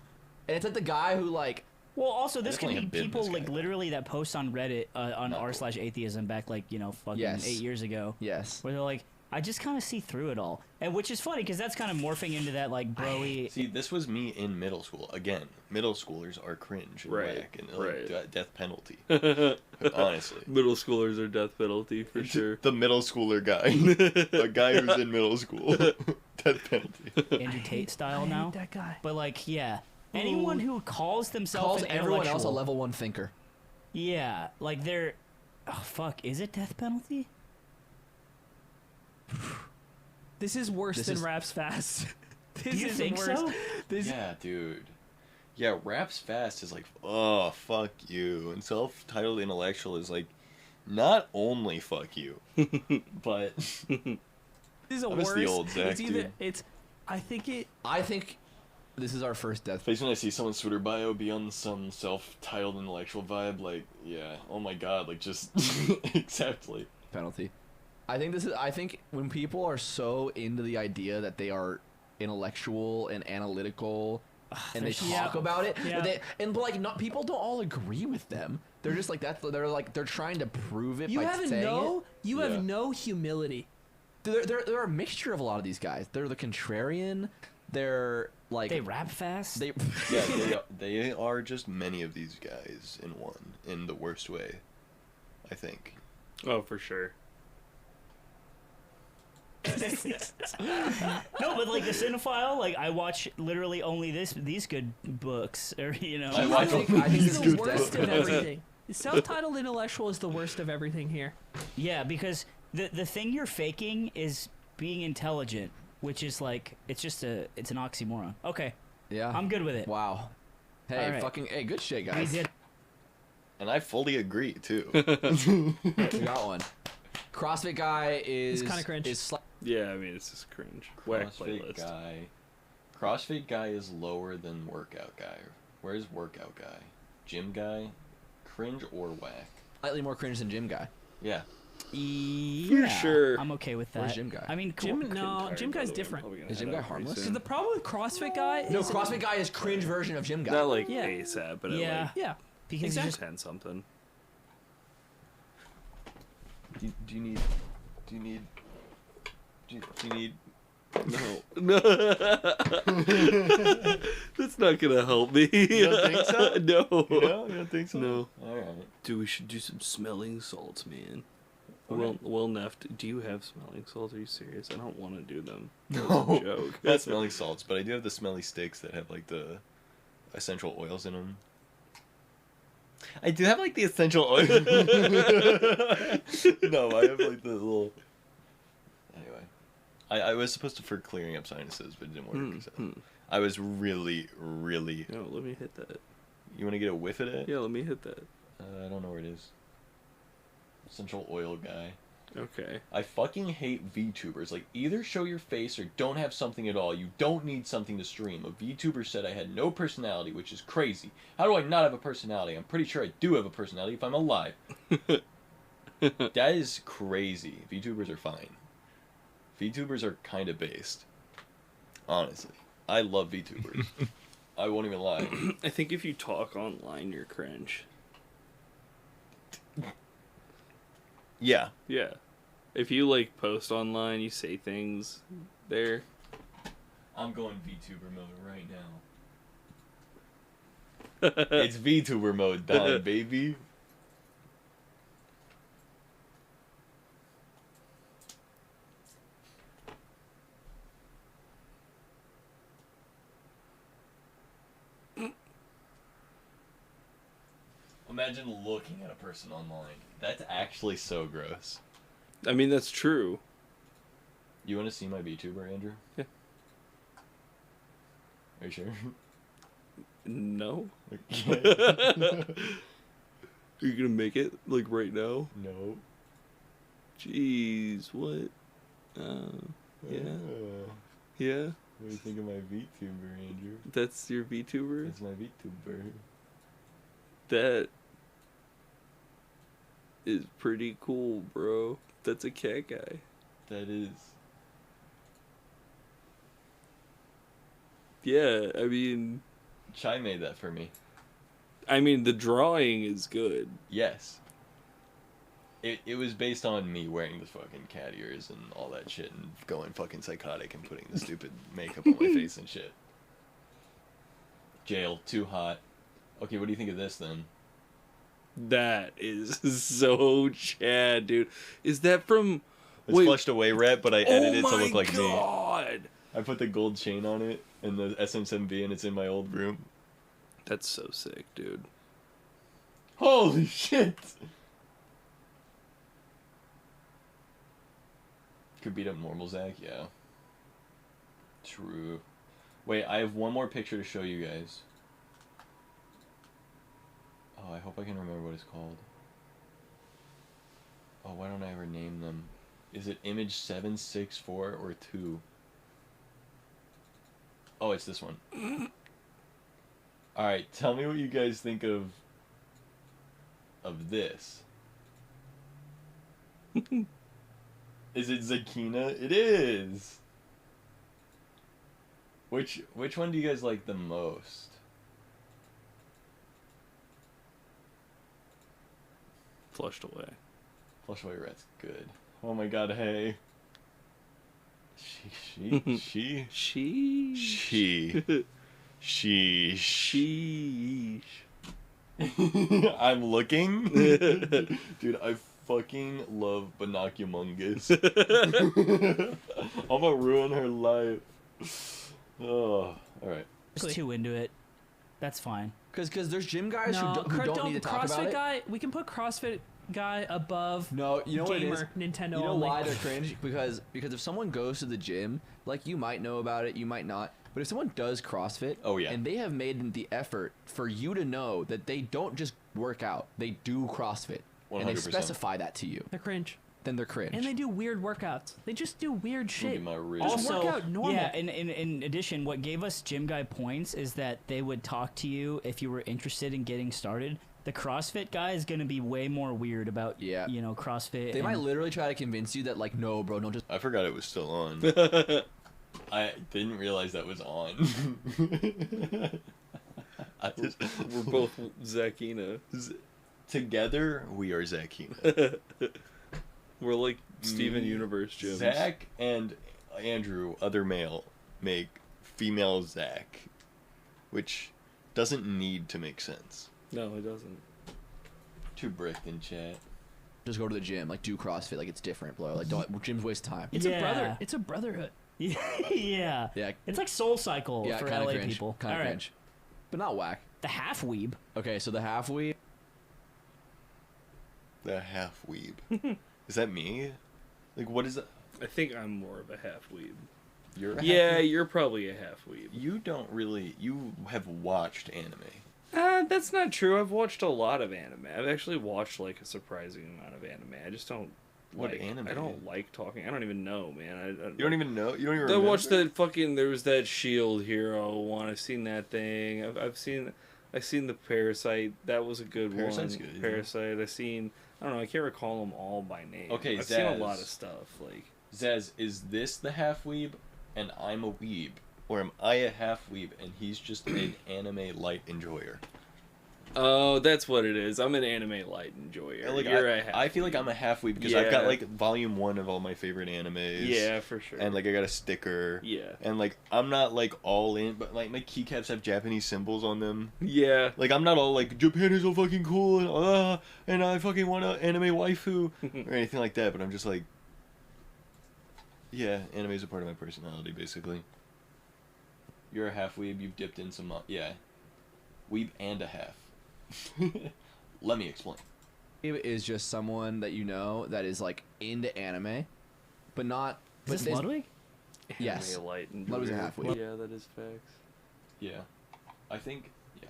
and it's like the guy who like Well, also this could definitely be have been people this like guy. literally that post on Reddit on Not cool. r/atheism back like fucking Yes. 8 years ago, yes. where they're like, I just kind of see through it all, and which is funny because that's kind of morphing into that like broy. See, this was me in middle school. Again, middle schoolers are cringe and Right, whack and right. death penalty. Honestly. Middle schoolers are death penalty for sure. The middle schooler guy. A guy who's in middle school. Death penalty. Andrew Tate style I hate now. that guy. But like, yeah, anyone who calls themselves Calls an everyone else a intellectual- level 1 thinker. Yeah, like they're. Oh fuck! Is it death penalty? This is worse This than is- Raps Fast. Do This you is think worse. so? This Yeah, dude. Yeah, raps fast is like, oh, fuck you. And self-titled intellectual is like, not only fuck you, but is a I miss worse. the old Zach, it's either dude. it's. I think it. I think this is our first death. face when I see someone's Twitter bio be on some self-titled intellectual vibe, like, yeah, oh my god, like, just exactly. penalty. I think when people are so into the idea that they are intellectual and analytical and they Yeah. talk about it, Yeah. but like not people don't all agree with them. They're just like they're trying to prove it You by have saying no. You Yeah. have no humility. it. They're a mixture of a lot of these guys. They're the contrarian. They're like They rap fast. They Yeah, they are just many of these guys in one, in the worst way, I think. Oh, for sure. No, but like the cinephile, like I watch literally only these good books, or I watch think He's this the is worst of death. everything. Self-titled intellectual is the worst of everything here. yeah, because the thing you're faking is being intelligent, which is like it's an oxymoron. Okay, Yeah. I'm good with it. Wow. Hey, All right. fucking, hey, good shit, We guys. did. And I fully agree too. We got one. CrossFit guy is kinda cringe. Yeah, I mean it's just cringe. Whack CrossFit playlist. guy. CrossFit guy is lower than workout guy. Where's workout guy? Gym guy? Cringe or whack? slightly more cringe than gym guy. Yeah. Yeah, sure. I'm okay with that. Where's gym guy? I mean, Gym, no, Tired, gym by guy's the way. different. I'm probably gonna Is gym head guy out pretty harmless? So soon. the problem with CrossFit guy No, is CrossFit guy is cringe version of gym guy. Not like Yeah. ASAP, but Yeah. at like yeah. because Exactly. you just 10 something. Do you need? Do you need? Do you need? No. No. That's not gonna help me. You don't think so? No. You don't think so? No. All right. Dude, we should do some smelling salts, man. Okay. Well, Neft, do you have smelling salts? Are you serious? I don't want to do them. No. That's a joke. Not smelling salts, but I do have the smelly sticks that have like the essential oils in them. I do have like the essential oil. No, I have like the little. Anyway, I was supposed to for clearing up sinuses, but it didn't work. So. I was really. No, let me hit that. You want to get a whiff of it? Yeah, let me hit that. I don't know where it is. Essential oil guy. Okay. I fucking hate VTubers. Like, either show your face or don't have something at all. You don't need something to stream. A VTuber said I had no personality, which is crazy. How do I not have a personality? I'm pretty sure I do have a personality if I'm alive. That is crazy. VTubers are fine. VTubers are kind of based. Honestly. I love VTubers. I won't even lie. I think if you talk online, you're cringe. Yeah. Yeah. If you, like, post online, you say things there. I'm going VTuber mode right now. It's VTuber mode time, baby. Imagine looking at a person online. That's actually so gross. I mean, that's true. You want to see my VTuber, Andrew? Yeah. Are you sure? No. Okay. Are you gonna make it, like, right now? No. Jeez, what? Yeah. Yeah? What do you think of my VTuber, Andrew? That's your VTuber? That's my VTuber. That is pretty cool, bro. That's a cat guy. That is. Yeah, I mean, Chai made that for me. the drawing is good. Yes. It was based on me wearing the fucking cat ears and all that shit and going fucking psychotic and putting the stupid makeup on my face and shit. Jail, too hot. Okay, what do you think of this then? That is so Chad, dude. Is that from? It's Wait. flushed away rep, but I edited it to look like me. God. I put the gold chain on it and the SM7B and it's in my old room. That's so sick, dude. Holy shit! Could beat up normal Zach, yeah. True. Wait, I have one more picture to show you guys. Oh, I hope I can remember what it's called. Oh, why don't I ever name them? Is it image 764 or 2? Oh, it's this one. Alright, tell me what you guys think of this. Is it Zakina? It is! Which one do you guys like the most? Flushed away. Flush away rat's good. Oh my god, hey. She. Sheesh. I'm looking. Dude, I fucking love Binoculumongous. I'm gonna ruin her life. Oh, alright. just too into it. That's fine. Because there's gym guys No, who don't need to talk CrossFit about it. guy. We can put CrossFit guy above. No, you know what it is? gamer, Nintendo You know only. why they're cringe? Because if someone goes to the gym, like, you might know about it, you might not, But if someone does CrossFit, Oh, yeah. and they have made the effort for you to know that they don't just work out, they do CrossFit, and they 100%. specify that to you, They're cringe. then they're cringe. And they do weird workouts. They just do weird shit. my wrist. Just Also, work out normal. yeah, in addition, what gave us Gym Guy points is that they would talk to you if you were interested in getting started. The CrossFit guy is going to be way more weird about, Yeah. you know, CrossFit. They might literally try to convince you that, like, no, bro, don't just. I forgot it was still on. I didn't realize that was on. I just, We're both Zakina. together, we are Zakina. We're like Steven Universe gyms. Zach and Andrew, other male, make female Zach, which doesn't need to make sense. No, it doesn't. Too bricked in chat. Just go to the gym, like do CrossFit, like it's different, bro. Like don't gym's waste of time. It's Yeah. a brother. It's a brotherhood. yeah. Yeah, It's like Soul Cycle yeah, for kind of LA cringe, people. kind of All right. cringe, but not whack. The half weeb. Okay, so the half weeb. The half weeb. Is that me? Like, what is that? I think I'm more of a half weeb. You're a Yeah, half weeb? you're probably a half weeb. You don't really. You have watched anime. That's not true. I've watched a lot of anime. I've actually watched like a surprising amount of anime. I just don't. What like, anime? I don't like talking. I don't even know, man. You don't even know. You don't even. I watched remember? that fucking. There was that Shield Hero one. I've seen that thing. I've seen the Parasite. That was a good Parasite's one. good, yeah. Parasite. I don't know. I can't recall them all by name. Okay, I've seen a Zaz. lot of stuff. Like Zaz, is this the half weeb, and I'm a weeb, or am I a half weeb and he's just an anime light enjoyer? oh, that's what it is. I'm an anime light enjoyer. Like, You're a half I feel like weeb. I'm a half weeb because I've got Yeah. like volume 1 of all my favorite animes. Yeah, for sure. And like I got a sticker. yeah. And like I'm not like all in, but like my keycaps have Japanese symbols on them. Yeah. Like I'm not all like Japan is so fucking cool and I fucking want an anime waifu or anything like that. But I'm just like, yeah, anime is a part of my personality basically. You're a half weeb. You've dipped in some, yeah, weeb and a half. Let me explain. Is just someone that you know that is like into anime, but not. But Is this Ludwig? Yes. Anime light and Ludwig's a weird. half weeb. Yeah, that is facts. Yeah, I think yeah.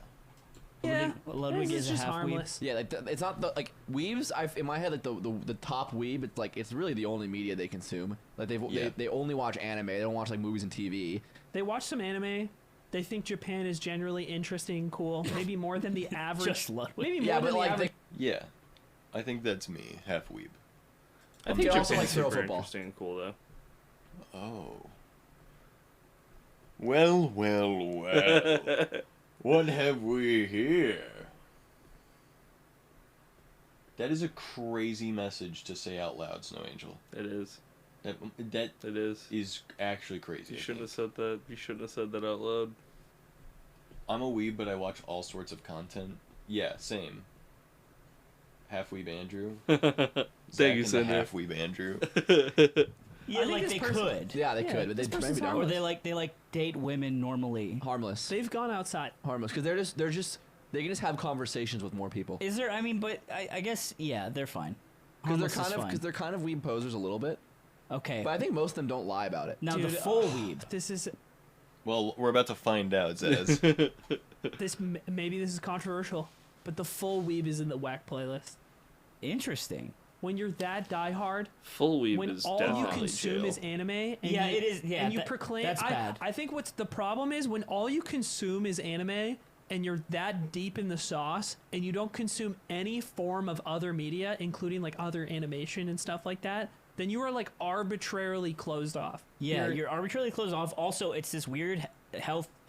Yeah, Ludwig this is is a just half weeb. harmless. Yeah, like it's not the like weebs. In my head, like the top weeb. It's like it's really the only media they consume. Like Yeah. they only watch anime. They don't watch like movies and TV. They watch some anime. They think Japan is generally interesting, cool, maybe more than the average. Just Ludwig. Maybe more Yeah, than but the like average. Yeah, I think that's me, half weeb. I They think also Japan's like throw super football. interesting and cool though. Oh. Well, well, well. What have we here? That is a crazy message to say out loud, Snow Angel. It is. That It is. is actually crazy. You I shouldn't have think. said that. You shouldn't have said that out loud. I'm a weeb, but I watch all sorts of content. Yeah, same. Half weeb Andrew. Thank you, Zach and the Cinder. half weeb Andrew. Yeah, I think like this they person- could. Yeah, they Yeah, could, but they this person's maybe don't. Or harmless. they like date women normally. Harmless. They've gone outside. Harmless, because they can just have conversations with more people. Is there? I mean, but I guess yeah, they're fine. Because Harmless is fine. they're kind of weeb posers a little bit. Okay. But I think most of them don't lie about it. Now Dude, the full weeb. This is Well, we're about to find out, Zaz. maybe this is controversial, but the full weeb is in the whack playlist. Interesting. When you're that diehard, Full weeb when is all you definitely consume jail. is anime, and Yeah, you, it is- yeah, and you that- proclaim. that's bad. I think what's the problem is when all you consume is anime, and you're that deep in the sauce, and you don't consume any form of other media, including like other animation and stuff like that, then you are like arbitrarily closed off. Yeah, you're arbitrarily closed off. Also, it's this weird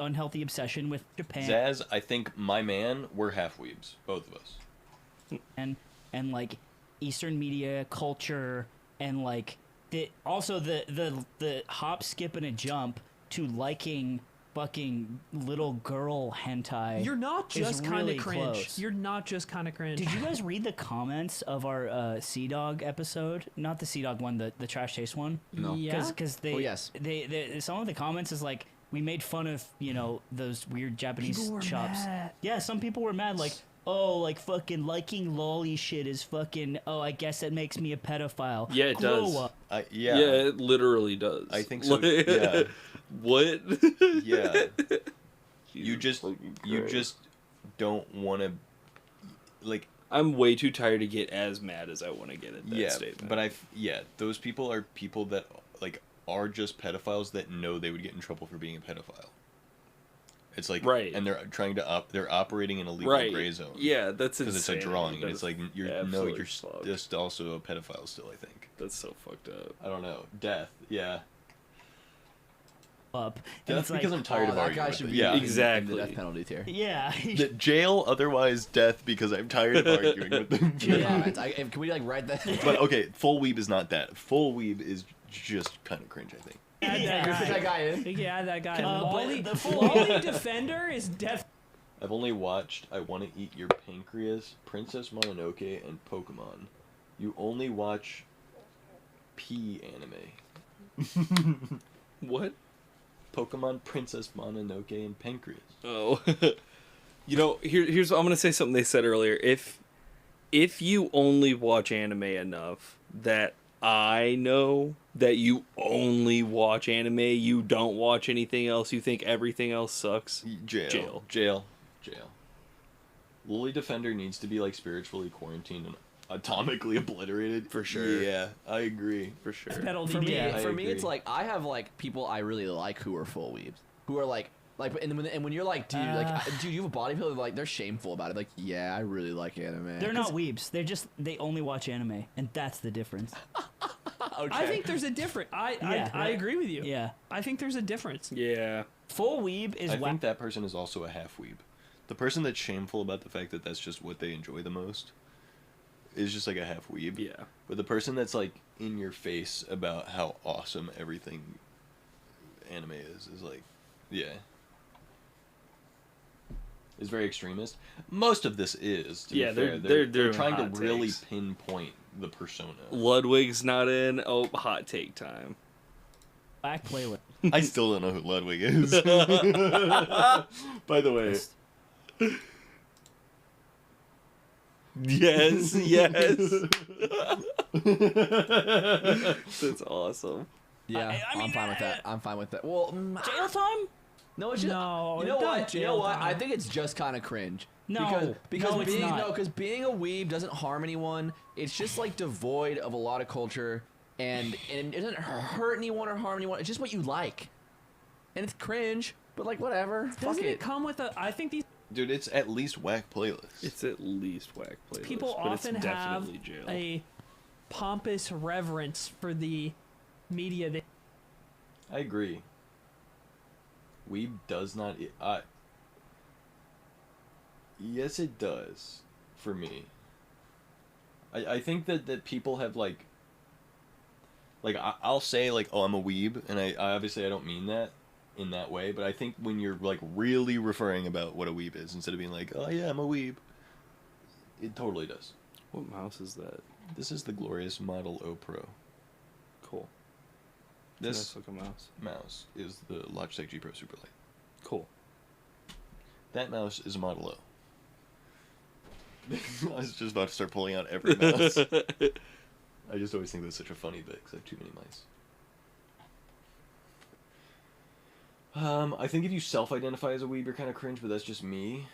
unhealthy obsession with Japan Zaz, I think my man, we're half weebs, both of us. and like Eastern media culture and like the hop, skip, and a jump to liking fucking little girl hentai. You're not is just kind really of cringe. close. You're not just kind of cringe. Did you guys read the comments of our Sea Dog episode? Not the Sea Dog one, the Trash Taste one. No. Yeah. Because they, Oh, yes. they some of the comments is like we made fun of those weird Japanese People were shops. mad. Yeah, some people were mad like. Oh, like fucking liking lolly shit is fucking. Oh, I guess that makes me a pedophile. Yeah, it Grow does. up. Yeah. Yeah, it literally does. I think so. Like- Yeah. What? Yeah. You Jesus just fucking you Christ. just don't want to like I'm way too tired to get as mad as I want to get at that yeah, statement. but those people are people that like are just pedophiles that know they would get in trouble for being a pedophile. It's like Right. and they're trying to they're operating in a legal right. gray zone. Yeah, that's Because it's a insanity. drawing, and That it's is like you're absolutely fucked. just also a pedophile still. I think. That's so fucked up. I don't know. Death. Yeah. Up. And Death it's like, because I'm tired of that arguing guy with should it. be Yeah. in the Exactly. death penalty tier. yeah. The jail, otherwise death because I'm tired of arguing with them. Yeah, can we like write that? But okay, full weeb is not that. Full weeb is just kind of cringe, I think. Add Yeah. that Put that guy. guy in. Yeah, that guy. But Lolly, the full- Lolly Defender is death. I've only watched I Want to Eat Your Pancreas, Princess Mononoke, and Pokemon. You only watch P anime. What? Pokemon, Princess Mononoke, and Pancreas. Oh. You know, here's I'm gonna say something they said earlier. If you only watch anime enough that I know that you only watch anime, you don't watch anything else, you think everything else sucks. Jail. Lily Defender needs to be like spiritually quarantined and atomically obliterated. For sure. Yeah, I agree. For sure. Penalty. For me, Yeah. I for me, it's agree. like I have like people I really like who are full weebs, who are like, and when you're like, dude, dude, you have a body pillow, like they're shameful about it. Like, yeah, I really like anime. They're not weebs. They only watch anime, and that's the difference. Okay. I think there's a difference. Yeah, I right. agree with you. Yeah. I think there's a difference. Yeah. Full weeb is I think that person is also a half weeb. The person that's shameful about the fact that that's just what they enjoy the most is just like a half weeb. Yeah. But the person that's like in your face about how awesome everything anime is like, yeah. Is very extremist. Most of this is, to Yeah, be they're- fair. they're They're doing trying to hot really takes. pinpoint the persona. Ludwig's not in. Oh, hot take time. black playlist. I still don't know who Ludwig is. By the way, Yes, yes. That's awesome. Yeah, I mean, I'm fine with that. I'm fine with that. Well, Jail time? no, it's just, No, you know it's not what? You know jail what? I time. think it's just kind of cringe. No, because no, it's being not. because being a weeb doesn't harm anyone. It's just like devoid of a lot of culture, and it doesn't hurt anyone or harm anyone. It's just what you like, and it's cringe. But like whatever, fuck Doesn't it it. come with a? I think these dude, it's at least whack playlists. It's at least whack playlist. people but often it's have definitely jail. a pompous reverence for the media. I agree. Weeb does not. Yes, it does. For me. I think that people have like I'll say like, oh, I'm a weeb, and I obviously I don't mean that in that way, but I think when you're like really referring about what a weeb is instead of being like, oh yeah, I'm a weeb, it totally does. What mouse is that? This is the glorious Model O Pro. Cool. This Nice looking mouse. mouse is the Logitech G Pro Superlight. Cool. That mouse is a Model O. I was just about to start pulling out every mouse. I just always think that's such a funny bit because I have too many mice. I think if you self-identify as a weeb, you're kind of cringe, but that's just me.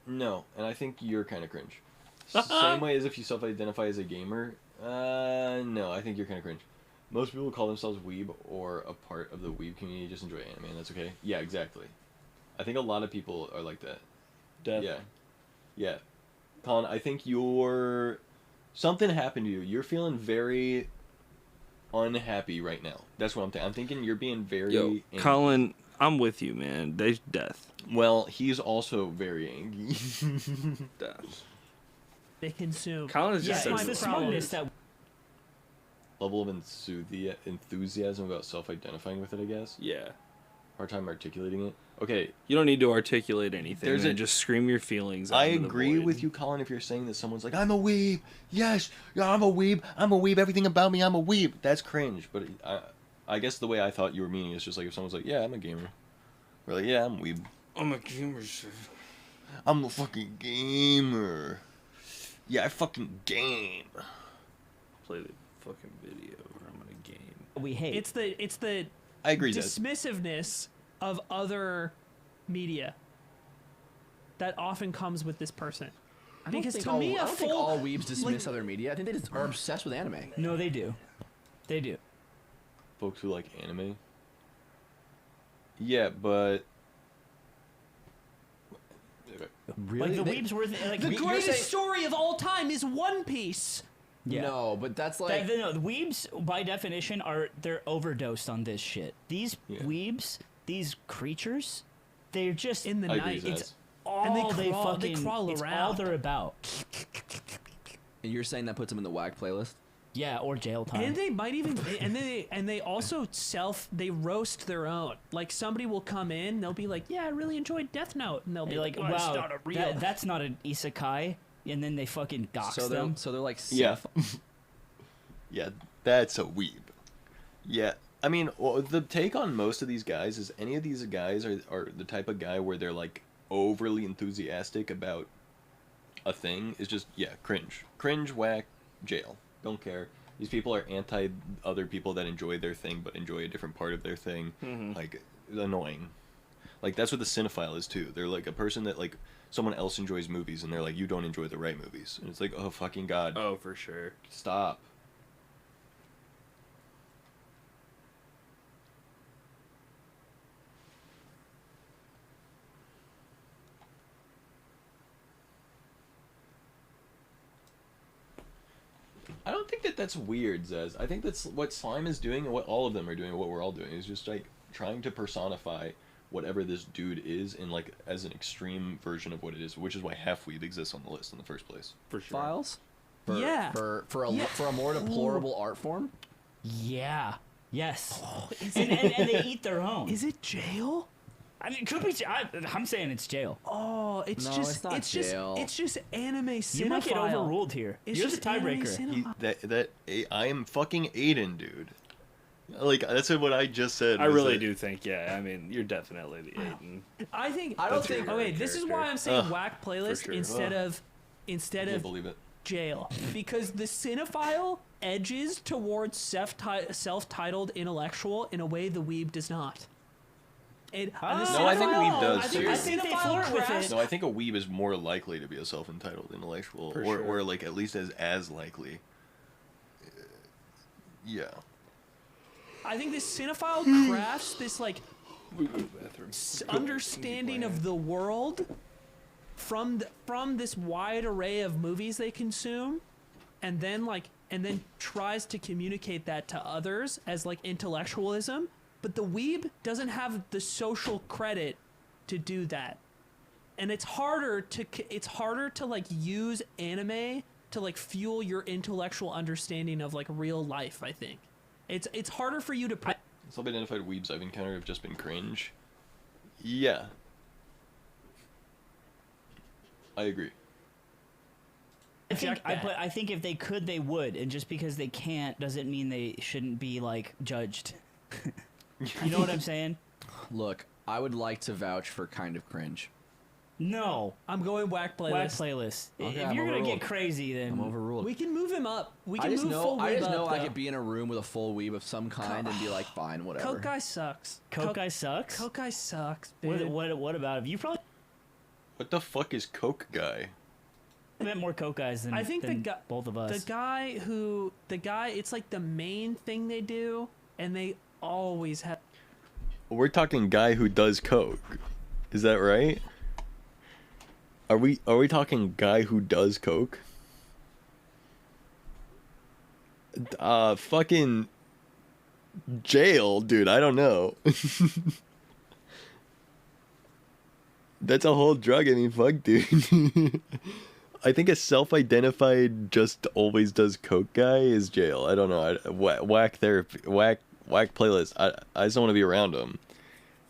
No, and I think you're kind of cringe. Same way as if you self-identify as a gamer. No, I think you're kind of cringe. Most people who call themselves weeb or a part of the weeb community just enjoy anime, and that's okay. Yeah, exactly. I think a lot of people are like that. Death. Yeah. Yeah. Colin, I think something happened to you. You're feeling very unhappy right now. That's what I'm thinking. I'm thinking you're being very Yo, angry. Colin, I'm with you, man. There's death. Well, he's also very angry. Death. They consume. Colin is Yeah, just That's it's my the sensitive. problem. smugness that Level of enthusiasm about self-identifying with it, I guess. Yeah. Hard time articulating it. Okay, You don't need to articulate anything. There's Man. a- Just scream your feelings out I into the agree void. with you, Colin, if you're saying that someone's like, I'm a weeb. Yes, yeah, I'm a weeb. Everything about me, I'm a weeb. That's cringe. But I guess the way I thought you were meaning is just like if someone's like, yeah, I'm a gamer. We're like, yeah, I'm a weeb. I'm a gamer. I'm a fucking gamer. Yeah, I fucking game. Play the fucking video or I'm gonna game. we hate. It's the I agree. dismissiveness of other media that often comes with this person. I don't Because think to all, me, I a don't think full- all weebs dismiss other media. I think they just are obsessed with anime. No, they do. They do. Folks who like anime. Yeah, but Really? Like the weebs were like The you're greatest saying- story of all time is One Piece. Yeah. No, but that's like No, the weebs by definition they're overdosed on this shit. These Yeah. weebs, these creatures, they're just In the I agree night, with it's that. all and they crawl- they fucking crawl it's all around. they're about. and you're saying that puts them in the whack playlist? Yeah, or jail time. and they might even and they also they roast their own. Like somebody will come in, they'll be like, "Yeah, I really enjoyed Death Note," and they'll be You're like, "Oh, it's wow, not a real." that's not an isekai, and then they fucking dox So them. they're like Yeah. Seth. yeah, that's a weeb. Yeah, I mean, well, the take on most of these guys is any of these guys are the type of guy where they're like overly enthusiastic about a thing is just cringe, whack, jail. Don't care. These people are anti other people that enjoy their thing but enjoy a different part of their thing. Like annoying. Like that's what the cinephile is too. They're like a person that like someone else enjoys movies and they're like, you don't enjoy the right movies. And it's like, oh fucking god, Oh, for sure. stop. I don't think that that's weird, Zez. I think that's what Slime is doing and what all of them are doing and what we're all doing is just like trying to personify whatever this dude is in like as an extreme version of what it is, which is why Half Weeb exists on the list in the first place. For sure. Files? Yeah. For a Yeah. for a more deplorable art form? Yeah. Yes. Is and, it, and they eat their own. is it jail? I mean, it could be. I'm saying it's jail. Oh, it's No, just it's not jail. it's just anime cinephile. You might get overruled here. It's You're the just anime tiebreaker. cinephile. I am fucking Aiden, dude. Like that's what I just said. I was really that- do think, yeah. I mean, you're definitely the Aiden. I think I don't That's your think- Okay, this is why I'm saying Ugh, whack playlist sure. instead Ugh. of I can't believe it. jail, because the cinephile edges towards self-titled intellectual in a way the weeb does not. And the No, I think cinephile- weeb does, I think too. the I think they cinephile flirt with crafts- it. No, I think a weeb is more likely to be a self-entitled intellectual, For or sure. like at least as likely. Yeah. I think this cinephile crafts this like understanding of the world from this wide array of movies they consume, and then tries to communicate that to others as like intellectualism. But the weeb doesn't have the social credit to do that, and it's harder to like use anime to like fuel your intellectual understanding of like real life. I think it's harder for you to. Self-identified weebs I've encountered have just been cringe. Yeah. I agree. Reject that. But I think if they could, they would, and just because they can't doesn't mean they shouldn't be like judged. You know what I'm saying? Look, I would like to vouch for kind of cringe. No. I'm going whack playlist. Whack playlist. Okay, If I'm you're gonna overruled. get crazy, then I'm overruled. We can move him up. We I can just move know full I weeb just know up, I though. could be in a room with a full weeb of some kind and be like, fine, whatever. Coke guy sucks. Coke guy sucks. Coke guy sucks. Dude. What about him? You probably What the fuck is Coke guy? met more Coke guys than, I think the than guy, both of us. the guy, it's like the main thing they do, and they always have. We're talking guy who does coke. Is that right? Are we talking guy who does coke? Fucking jail, dude. I don't know. That's a whole drug. I mean, fuck, dude. I think a self-identified just always does coke guy is jail. I don't know. Whack therapy, whack playlist. I just don't want to be around him.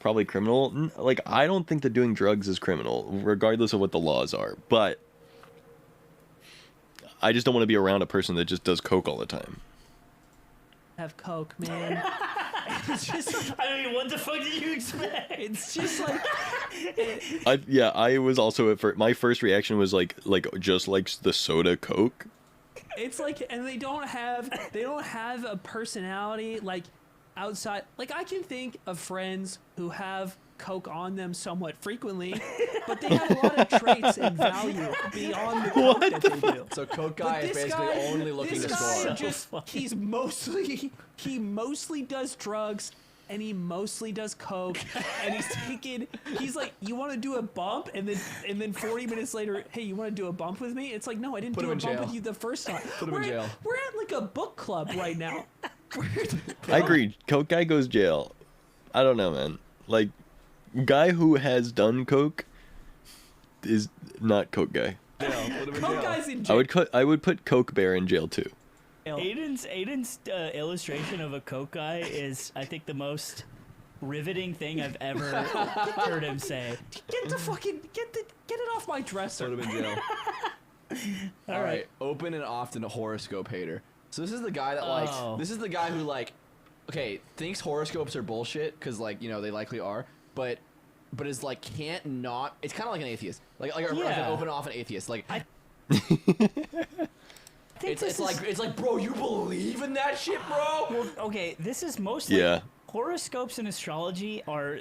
Probably criminal. Like, I don't think that doing drugs is criminal, regardless of what the laws are. But I just don't want to be around a person that just does coke all the time. Have Coke, man. It's just, I mean, what the fuck did you expect? it's just like I was also my first reaction was like just like the soda Coke, It's like, and they don't have a personality like outside. Like I can think of friends who have coke on them somewhat frequently, but they have a lot of traits and value beyond the coke that they do. So coke guy is basically only looking to This guy score. just he mostly does drugs. And he mostly does coke, and he's like, you want to do a bump, and then 40 minutes later, hey, you want to do a bump with me? It's like, no, I didn't do a bump with you the first time. Put him in jail. We're at like a book club right now. I agree. Coke guy goes jail. I don't know, man. Like, guy who has done coke is not coke guy. Put him in Coke jail. guy's in jail. I would put Coke Bear in jail too. Aiden's illustration of a coke guy is, I think, the most riveting thing I've ever heard him say. Get it off my dresser. Put him in jail. All right. Open and often a horoscope hater. So this is the guy that like. Oh. This is the guy who like, okay, thinks horoscopes are bullshit because like they likely are, but is like can't not. It's kind of like an atheist, like an open and often atheist. Like it's like bro, you believe in that shit, bro? Well, okay, this is mostly Yeah. horoscopes and astrology are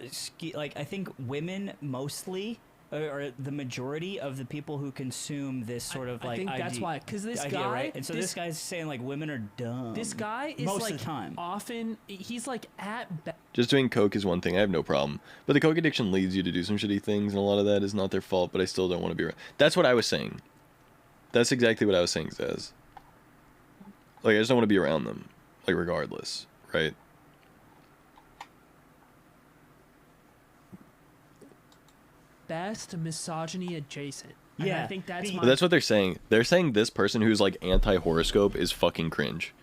like I think women mostly are the majority of the people who consume this sort of like I think idea, that's why, because this idea, guy, right? And so this guy's saying like women are dumb. this guy is most like of the time. often he's like at best. Just doing coke is one thing. I have no problem. But the coke addiction leads you to do some shitty things, and a lot of that is not their fault, but I still don't want to be around. That's what I was saying. That's exactly what I was saying, Zaz. Like, I just don't want to be around them. Like, regardless. Right? Best misogyny adjacent. And Yeah, I think that's but my But that's what they're saying. They're saying this person who's, like, anti-horoscope is fucking cringe.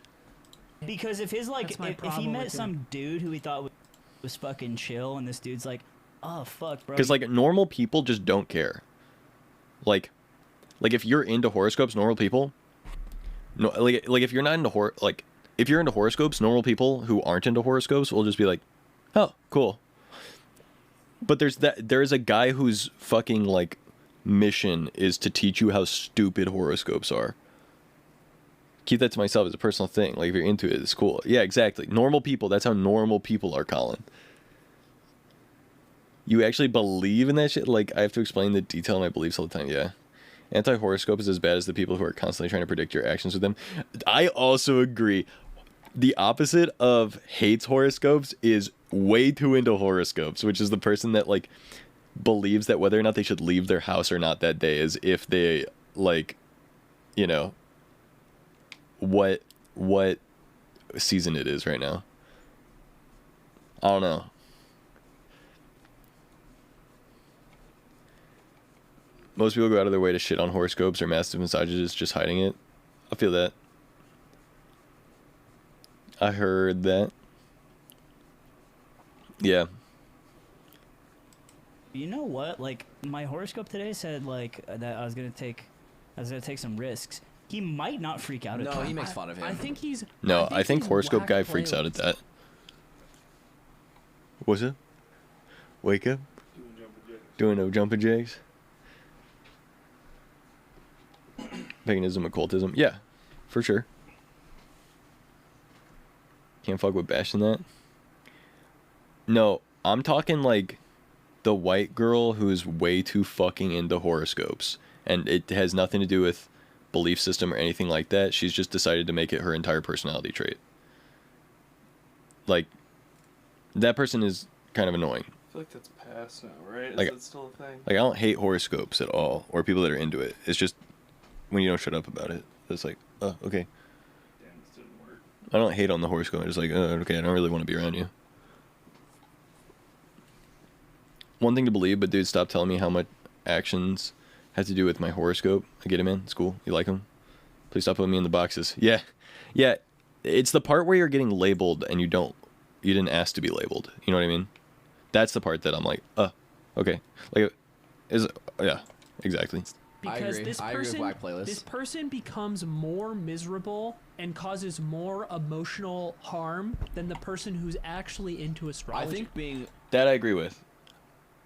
Because if his like That's my if he problem met with some dude who he thought was fucking chill, and this dude's like, oh fuck, bro. Because, like, normal people just don't care. Like if you're into horoscopes, normal people... No, like if you're not into if you're into horoscopes, normal people who aren't into horoscopes will just be like, oh, cool. But there's a guy whose fucking like mission is to teach you how stupid horoscopes are. Keep that to myself as a personal thing. Like if you're into it, it's cool. Yeah, exactly. Normal people, that's how normal people are, Colin. You actually believe in that shit? Like I have to explain the detail of my beliefs all the time, yeah. Anti-horoscope is as bad as the people who are constantly trying to predict your actions with them. I also agree. The opposite of hates horoscopes is way too into horoscopes, which is the person that like believes that whether or not they should leave their house or not that day is if they like, you know, what season it is right now. I don't know. Most people go out of their way to shit on horoscopes or massive misogynists just hiding it. I feel that. I heard that. Yeah. You know what? Like my horoscope today said like that I was gonna take some risks. He might not freak out at No, that. he makes fun of him. I think he's. No, I think he's horoscope whack guy freaks out at that. What's it? Wake up? Doing no jumping jacks? Paganism, occultism. Yeah, for sure. Can't fuck with bashing that. No, I'm talking like the white girl who's way too fucking into horoscopes. And it has nothing to do with belief system or anything like that. She's just decided to make it her entire personality trait. Like, that person is kind of annoying. I feel like that's past now, right? Like- Is that still a thing? Like, I don't hate horoscopes at all, or people that are into it. It's just when you don't shut up about it. It's like, oh, okay. Damn, this didn't work. I don't hate on the horoscope. I'm just like, oh, okay, I don't really want to be around you. One thing to believe, but dude, stop telling me how much actions have to do with my horoscope. I get him in. It's cool. You like him? Please stop putting me in the boxes. Yeah. Yeah. It's the part where you're getting labeled and you didn't ask to be labeled. You know what I mean? That's the part that I'm like, okay. Like, yeah, exactly. Because agree. this I agree with person, Black Playlist. this person becomes more miserable and causes more emotional harm than the person who's actually into I astrology. think being That I agree with.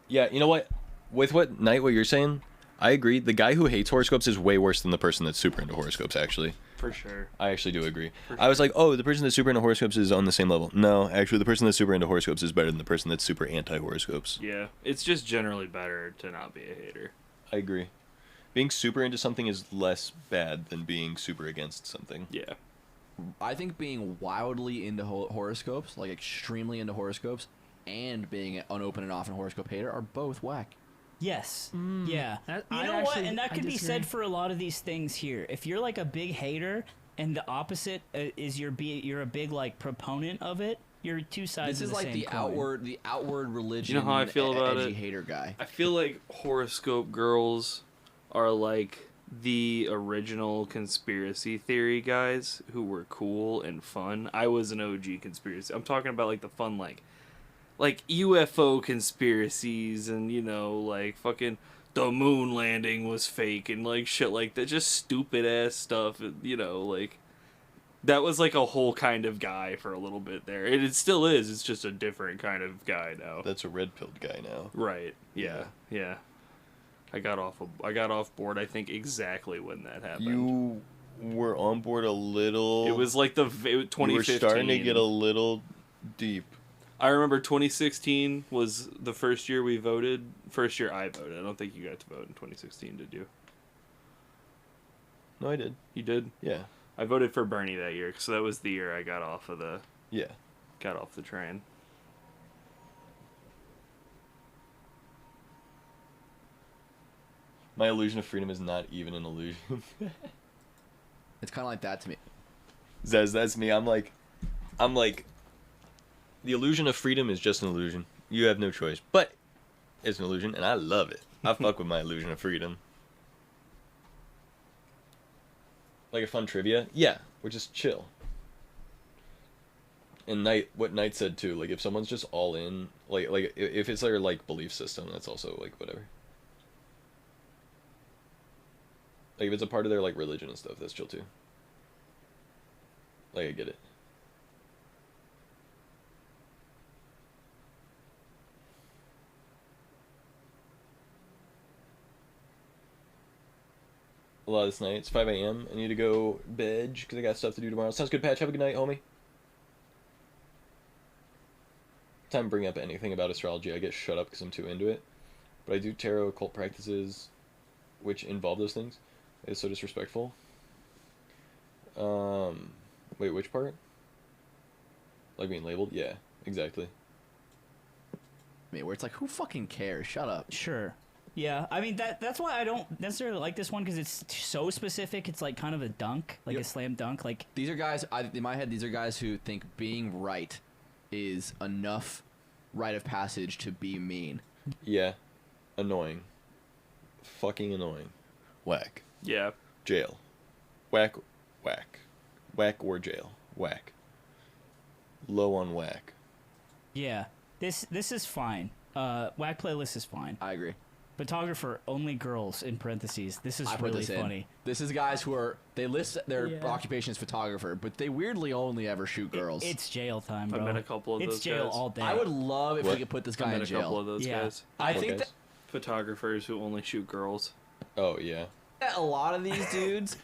Yeah, you know what? With what you're saying, I agree. The guy who hates horoscopes is way worse than the person that's super into horoscopes, actually. For sure. I actually do agree. For I was sure. like, oh, the person that's super into horoscopes is on the same level. No, actually, the person that's super into horoscopes is better than the person that's super anti-horoscopes. Yeah, it's just generally better to not be a hater. I agree. Being super into something is less bad than being super against something. Yeah. I think being wildly into horoscopes, like extremely into horoscopes, and being an open and often horoscope hater are both whack. Yes. Mm. Yeah. That- You I know what? actually- And that I could be disagree. said for a lot of these things here. If you're like a big hater and the opposite is you're a big like proponent of it, you're two sides This of is the like same the coin. outward religion. You know how I feel about edgy it? hater guy. I feel like horoscope girls are like the original conspiracy theory guys who were cool and fun. I was an OG conspiracy. I'm talking about like the fun like UFO conspiracies and like fucking the moon landing was fake and like shit like that, just stupid ass stuff, like that was like a whole kind of guy for a little bit there. And it still is. It's just a different kind of guy now. That's a red-pilled guy now. Right. Yeah. Yeah. I got off board, I think, exactly when that happened. You were on board a little... It was like 2015. You were starting to get a little deep. I remember 2016 was the first year we voted. First year I voted. I don't think you got to vote in 2016, did you? No, I did. You did? Yeah. I voted for Bernie that year, so that was the year I got off Yeah. the train. My illusion of freedom is not even an illusion. It's kind of like that to me. That's me. I'm like, the illusion of freedom is just an illusion. You have no choice. But it's an illusion, and I love it. I fuck with my illusion of freedom. Like a fun trivia? Yeah, we're just chill. And what Knight said too, like if someone's just all in, like if it's their like belief system, that's also like whatever. Like if it's a part of their like religion and stuff, that's chill too. Like I get it. A lot this night. It's 5 a.m. I need to go bed because I got stuff to do tomorrow. Sounds good, Patch. Have a good night, homie. Time to bring up anything about astrology, I get shut up because I'm too into it. But I do tarot occult practices which involve those things. It's so disrespectful. Wait, which part? Like being labeled? Yeah, exactly. I mean, where it's like, who fucking cares? Shut up. Sure. Yeah, I mean that's why I don't necessarily like this one because it's so specific. It's like kind of a dunk, like Yep. a slam dunk. Like These are guys, in my head, these are guys who think being right is enough rite of passage to be mean. Yeah. Annoying. Fucking annoying. Whack. Yeah. Jail. Whack. Whack. Whack or jail. Whack. Low on whack. yeah, this is fine. Whack playlist is fine. I agree. Photographer only girls in parentheses. This is I put really this in. funny. This is guys who are, they list their Yeah. occupation as photographer, but they weirdly only ever shoot girls. It's jail time, I bro. met a couple of it's those jail guys. all day. I would love if What? we could put this I guy met in a couple of jail. those Yeah. guys. I What think guys? that Photographers who only shoot girls. Oh, yeah. a lot of these dudes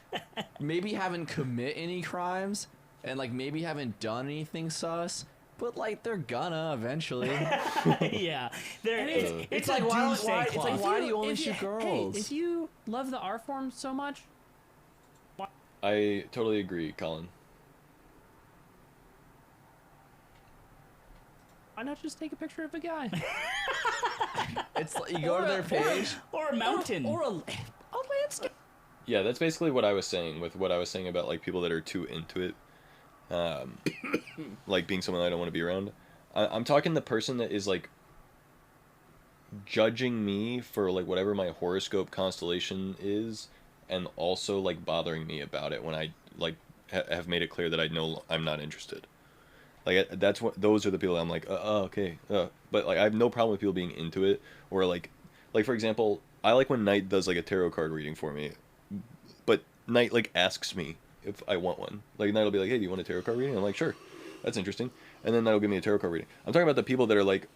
maybe haven't commit any crimes and like maybe haven't done anything sus, but like they're gonna eventually. yeah, there. And It's like, a why don't- doomsday why- it's clock. like, why do you only if shoot Hey, girls? if you love the art form so much, I totally agree, Colin. why not just take a picture of a guy? It's like, you go to their page. or a mountain. or a landscape. Yeah, that's basically what I was saying with what I was saying about like people that are too into it, like being someone I don't want to be around. I'm talking the person that is like judging me for like whatever my horoscope constellation is, and also like bothering me about it when I like have made it clear that I know I'm not interested. Like that's what those are the people I'm like, okay, but like I have no problem with people being into it or like for example, I like when Knight does like a tarot card reading for me. But Knight like asks me if I want one. Like Knight will be like, "Hey, do you want a tarot card reading?" I'm like, "Sure, that's interesting." And then Knight will give me a tarot card reading. I'm talking about the people that are like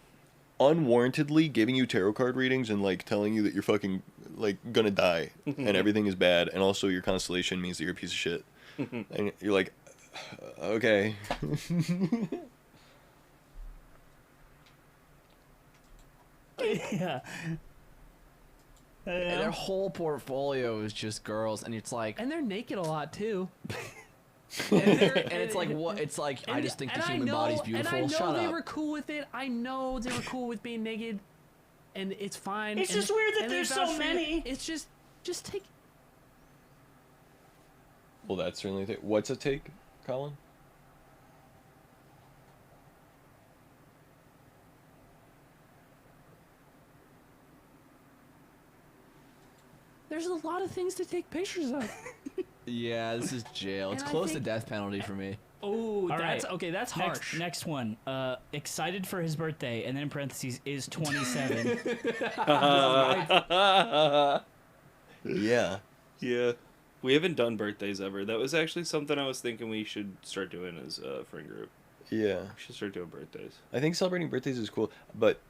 unwarrantedly giving you tarot card readings and like telling you that you're fucking like gonna die, and everything is bad, and also your constellation means that you're a piece of shit, and you're like, okay. Yeah. And their whole portfolio is just girls, and it's like, And they're naked a lot too. and it's like, what? It's like, I just think the human body's beautiful. And I know Shut they up. were cool with it. I know they were cool with being naked, and it's fine. It's and- just weird that and they there's vouch so for you. many. It's just take. Well, that's certainly the what's a take, Colin? There's a lot of things to take pictures of. Yeah, this is jail. It's And I close to think- death penalty for me. Oh, that's right. okay. That's harsh. Next one. Excited for his birthday, and then in parentheses is 27. Yeah. Yeah. We haven't done birthdays ever. That was actually something I was thinking we should start doing as a friend group. Yeah. We should start doing birthdays. I think celebrating birthdays is cool, but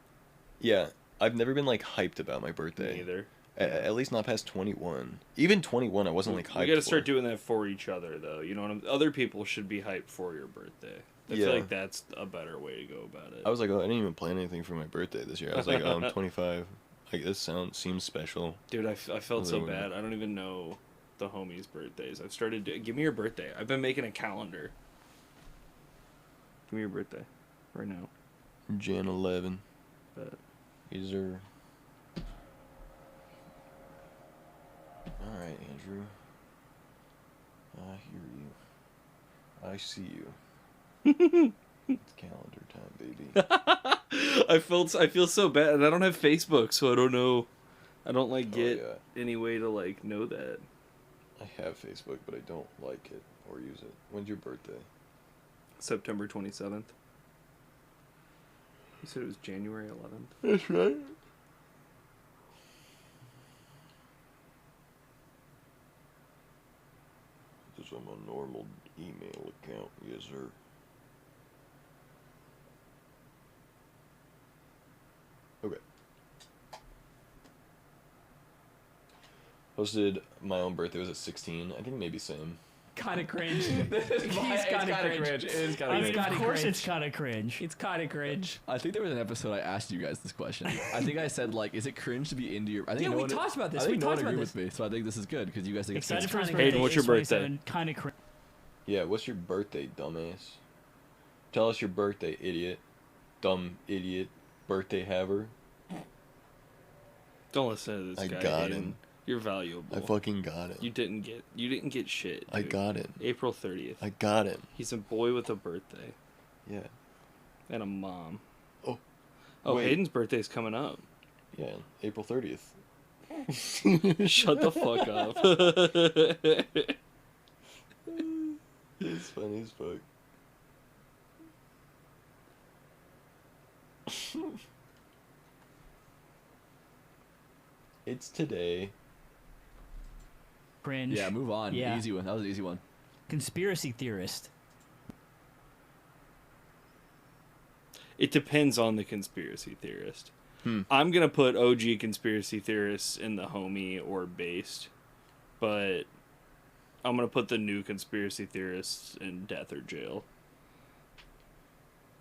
yeah, I've never been like hyped about my birthday. Me either. At least not past 21. Even 21, I wasn't like hyped. We got to start for. doing that for each other, though. You know what other people should be hyped for your birthday. I Yeah. feel like that's a better way to go about it. I was like, oh, I didn't even plan anything for my birthday this year. I was like, oh, I'm 25. Like this seems special. Dude, I felt so Other than- bad. I don't even know the homies' birthdays. I've started give me your birthday. I've been making a calendar. Give me your birthday right now. Jan 11. But These are. All right, Andrew. I hear you. I see you. It's calendar time, baby. I feel so bad, and I don't have Facebook, so I don't know. I don't like Oh, get yeah. any way to like know that. I have Facebook, but I don't like it or use it. When's your birthday? September 27th. You said it was January 11th. That's right. This is on my normal email account, yes sir. Okay. Hosted my own birthday was at 16. I think maybe same. Kind of cringe. It's kind of kinda cringe. It is kind I of mean, cringe. of kinda course cringe. it's kind of cringe. It's kind of cringe. I think there was an episode I asked you guys this question. I think I said like, is it cringe to be into your? I think Yeah, no we one, talked about this. I think We no one talked about agreed this. with me, so I think this is good because you guys think it's Excited for his kinda birthday. Hayden, what's your is birthday? 27, kind of cringe. Yeah, what's your birthday, dumbass? Tell us your birthday, idiot. Dumb idiot. Birthday haver. Don't listen to this I guy. got Hayden. him. You're valuable. I fucking got it. You didn't get shit. I dude. got it. April 30th. I got it. He's a boy with a birthday Yeah. and a mom. Oh. Oh, Wait. Hayden's birthday's coming up. Yeah, April 30th. Shut the fuck up. It's funny as fuck. It's today. Cringe. Yeah, move on. Yeah. Easy one. That was an easy one. Conspiracy theorist. It depends on the conspiracy theorist. Hmm. I'm gonna put OG conspiracy theorists in the homie or based, but I'm gonna put the new conspiracy theorists in death or jail.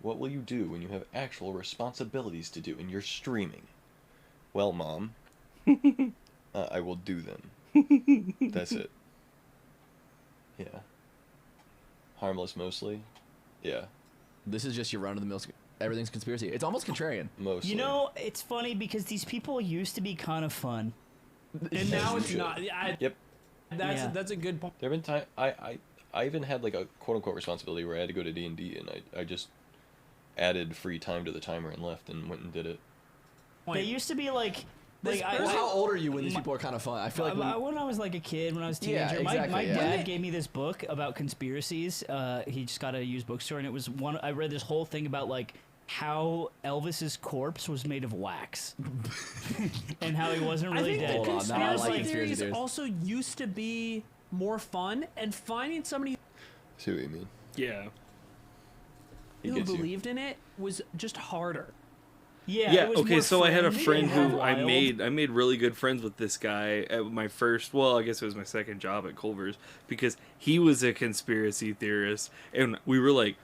What will you do when you have actual responsibilities to do and you're streaming? Well, Mom, I will do them. That's it. Yeah. Harmless mostly? Yeah, This is just your run of the mill. Everything's conspiracy. It's almost contrarian. mostly. You know, it's funny because these people used to be kind of fun. And now you it's should. not. Yep. That's a good point. There have been time I even had like a quote unquote responsibility where I had to go to D&D and I just added free time to the timer and left and went and did it. They used to be like This I, Well, person- how old are you when these people are kind of fun? I feel like when I was like a kid, when I was a Yeah, teenager, exactly, my yeah. dad gave me this book about conspiracies. He just got a used bookstore, and it was one. I read this whole thing about like how Elvis's corpse was made of wax, and how he wasn't I really think dead. Hold on, now I conspiracy like conspiracy theories theories. also used to be more fun, and finding somebody See what you mean? Yeah. He who gets you. believed in it was just harder. Yeah. Yeah. it was Okay. more So I had a friendly friend and who wild. I made really good friends with this guy at my first. Well, I guess it was my second job at Culver's because he was a conspiracy theorist, and we were like,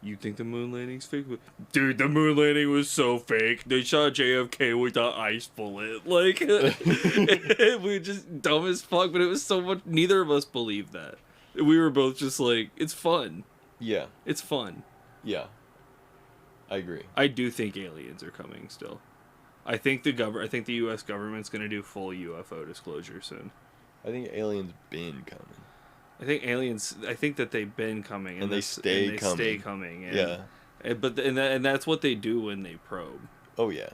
"You think the moon landing's fake?" Dude, the moon landing was so fake. They shot JFK with an ice bullet. Like, we were just dumb as fuck. But it was so much. Neither of us believed that. We were both just like, "It's fun. Yeah, It's fun." yeah. I agree. I do think aliens are coming still. I think the U.S. government's gonna do full UFO disclosure soon. I think aliens been coming. I think that they've been coming, And they stay coming. Stay coming. And, Yeah. and that's what they do when they probe, Oh yeah.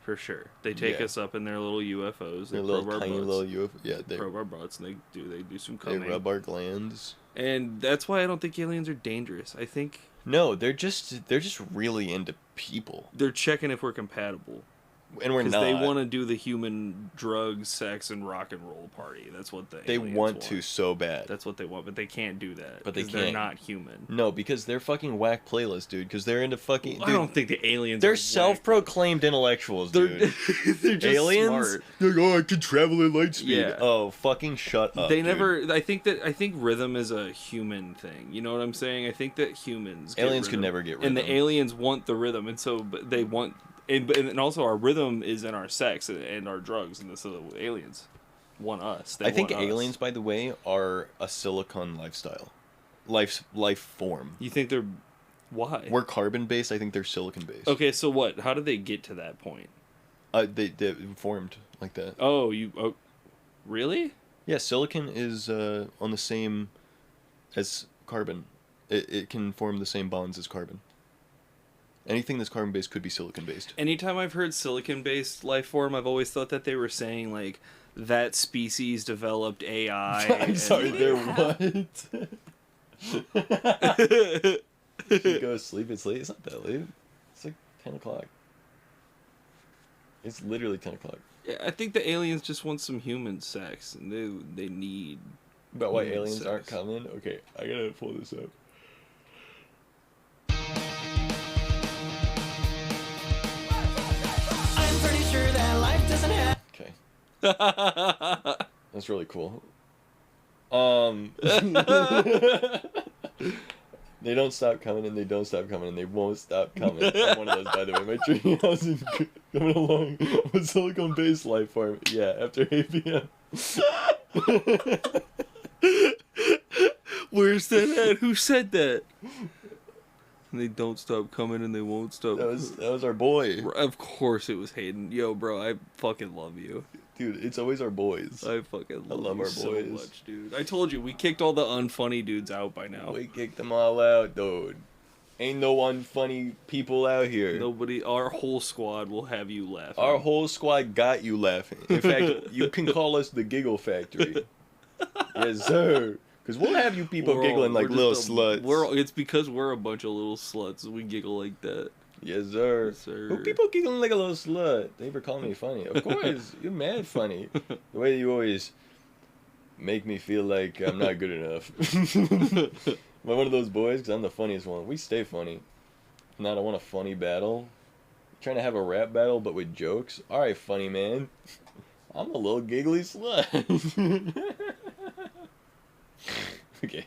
for sure. They take Yeah. us up in their little UFOs. They Their probe little our tiny butts. little UFO. Yeah, they Probe our butts, and they do some coming. rub our glands. And that's why I don't think aliens are dangerous. I think No, they're just really into people, they're checking if we're compatible. and we're Because not. they want to do the human drugs, sex, and rock and roll party. That's what They aliens want to so bad. That's what they want, but they can't do that. But they 'cause They're can't. not human. No, because they're fucking whack playlists, dude. Because they're into fucking. I Dude, don't think the aliens. they're are self-proclaimed intellectuals, They're, dude. they're just Aliens? smart. They're like, oh, I can travel at light speed. Yeah. Oh, fucking shut up. They dude. never. I think rhythm is a human thing. You know what I'm saying? I think that humans. Get Aliens could rhythm, never get And the rhythm. aliens want the rhythm, and so but they want. And also our rhythm is in our sex and our drugs, and so the aliens want us. They I think want us. aliens, by the way, are a silicon lifestyle, life form. You think they're why? We're carbon based. I think they're silicon based. Okay, so what? How did they get to that point? They formed like that. Oh, really? Yeah, silicon is on the same as carbon. It can form the same bonds as carbon. Anything that's carbon based could be silicon based. Anytime I've heard silicon based life form, I've always thought that they were saying like that species developed AI. I'm sorry, they're what? You go to sleep. It's late. It's not that late. It's like 10 o'clock. It's literally 10 o'clock. Yeah, I think the aliens just want some human sex, and they need. About why Human aliens sex. aren't coming? Okay, I gotta pull this up. I'm pretty sure that life doesn't have. Okay. That's really cool. They don't stop coming and they don't stop coming and they won't stop coming. I'm one of those, by the way. My dream house is coming along with silicone-based life form. Yeah, after 8 p.m. Where's that at? Who said that? And they don't stop coming and they won't stop. That was our boy. Of course it was Hayden. Yo, bro, I fucking love you. Dude, it's always our boys. I fucking love, love you our so boys. much, dude. I told you, we kicked all the unfunny dudes out by now. We kicked them all out, dude. Ain't no unfunny people out here. Nobody, our whole squad will have you laughing. Our whole squad got you laughing. In fact, you can call us the Giggle Factory. Yes, sir. Because we'll have you people We're all- giggling like we're little just sluts. It's because we're a bunch of little sluts. We giggle like that. Yes, sir. Yes, sir. Who people giggling like a little slut? They ever call me funny. Of course, you're mad funny. The way you always make me feel like I'm not good enough. Am I one of those boys? Because I'm the funniest one. We stay funny. Not I want a funny battle. Trying to have a rap battle, but with jokes. All right, funny man. I'm a little giggly slut. Okay.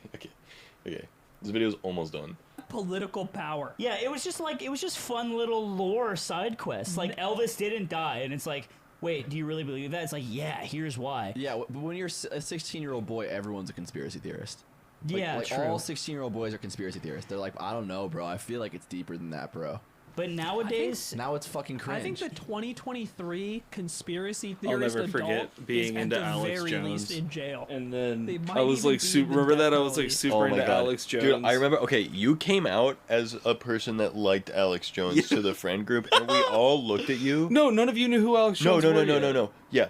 This video's almost done. Political power. Yeah, it was just fun little lore side quests. Like Elvis didn't die, and it's like, wait, do you really believe that? It's like, yeah, here's why. Yeah, but when you're a 16-year-old boy, everyone's a conspiracy theorist. Like, Yeah, like true. all 16-year-old boys are conspiracy theorists. They're like, I don't know, bro. I feel like it's deeper than that, bro. But nowadays, Now it's fucking cringe. I think the 2023 conspiracy I'll theorist never adult forget being is into at the Alex very Jones. least in jail. And They then might I was even like be super. in the Remember death that I was like penalty. super Oh my into god, Alex Jones. dude! I remember. Okay, you came out as a person that liked Alex Jones to the friend group, and we all looked at you. No, none of you knew who Alex No, Jones no, no, were no, yet. no, no. Yeah,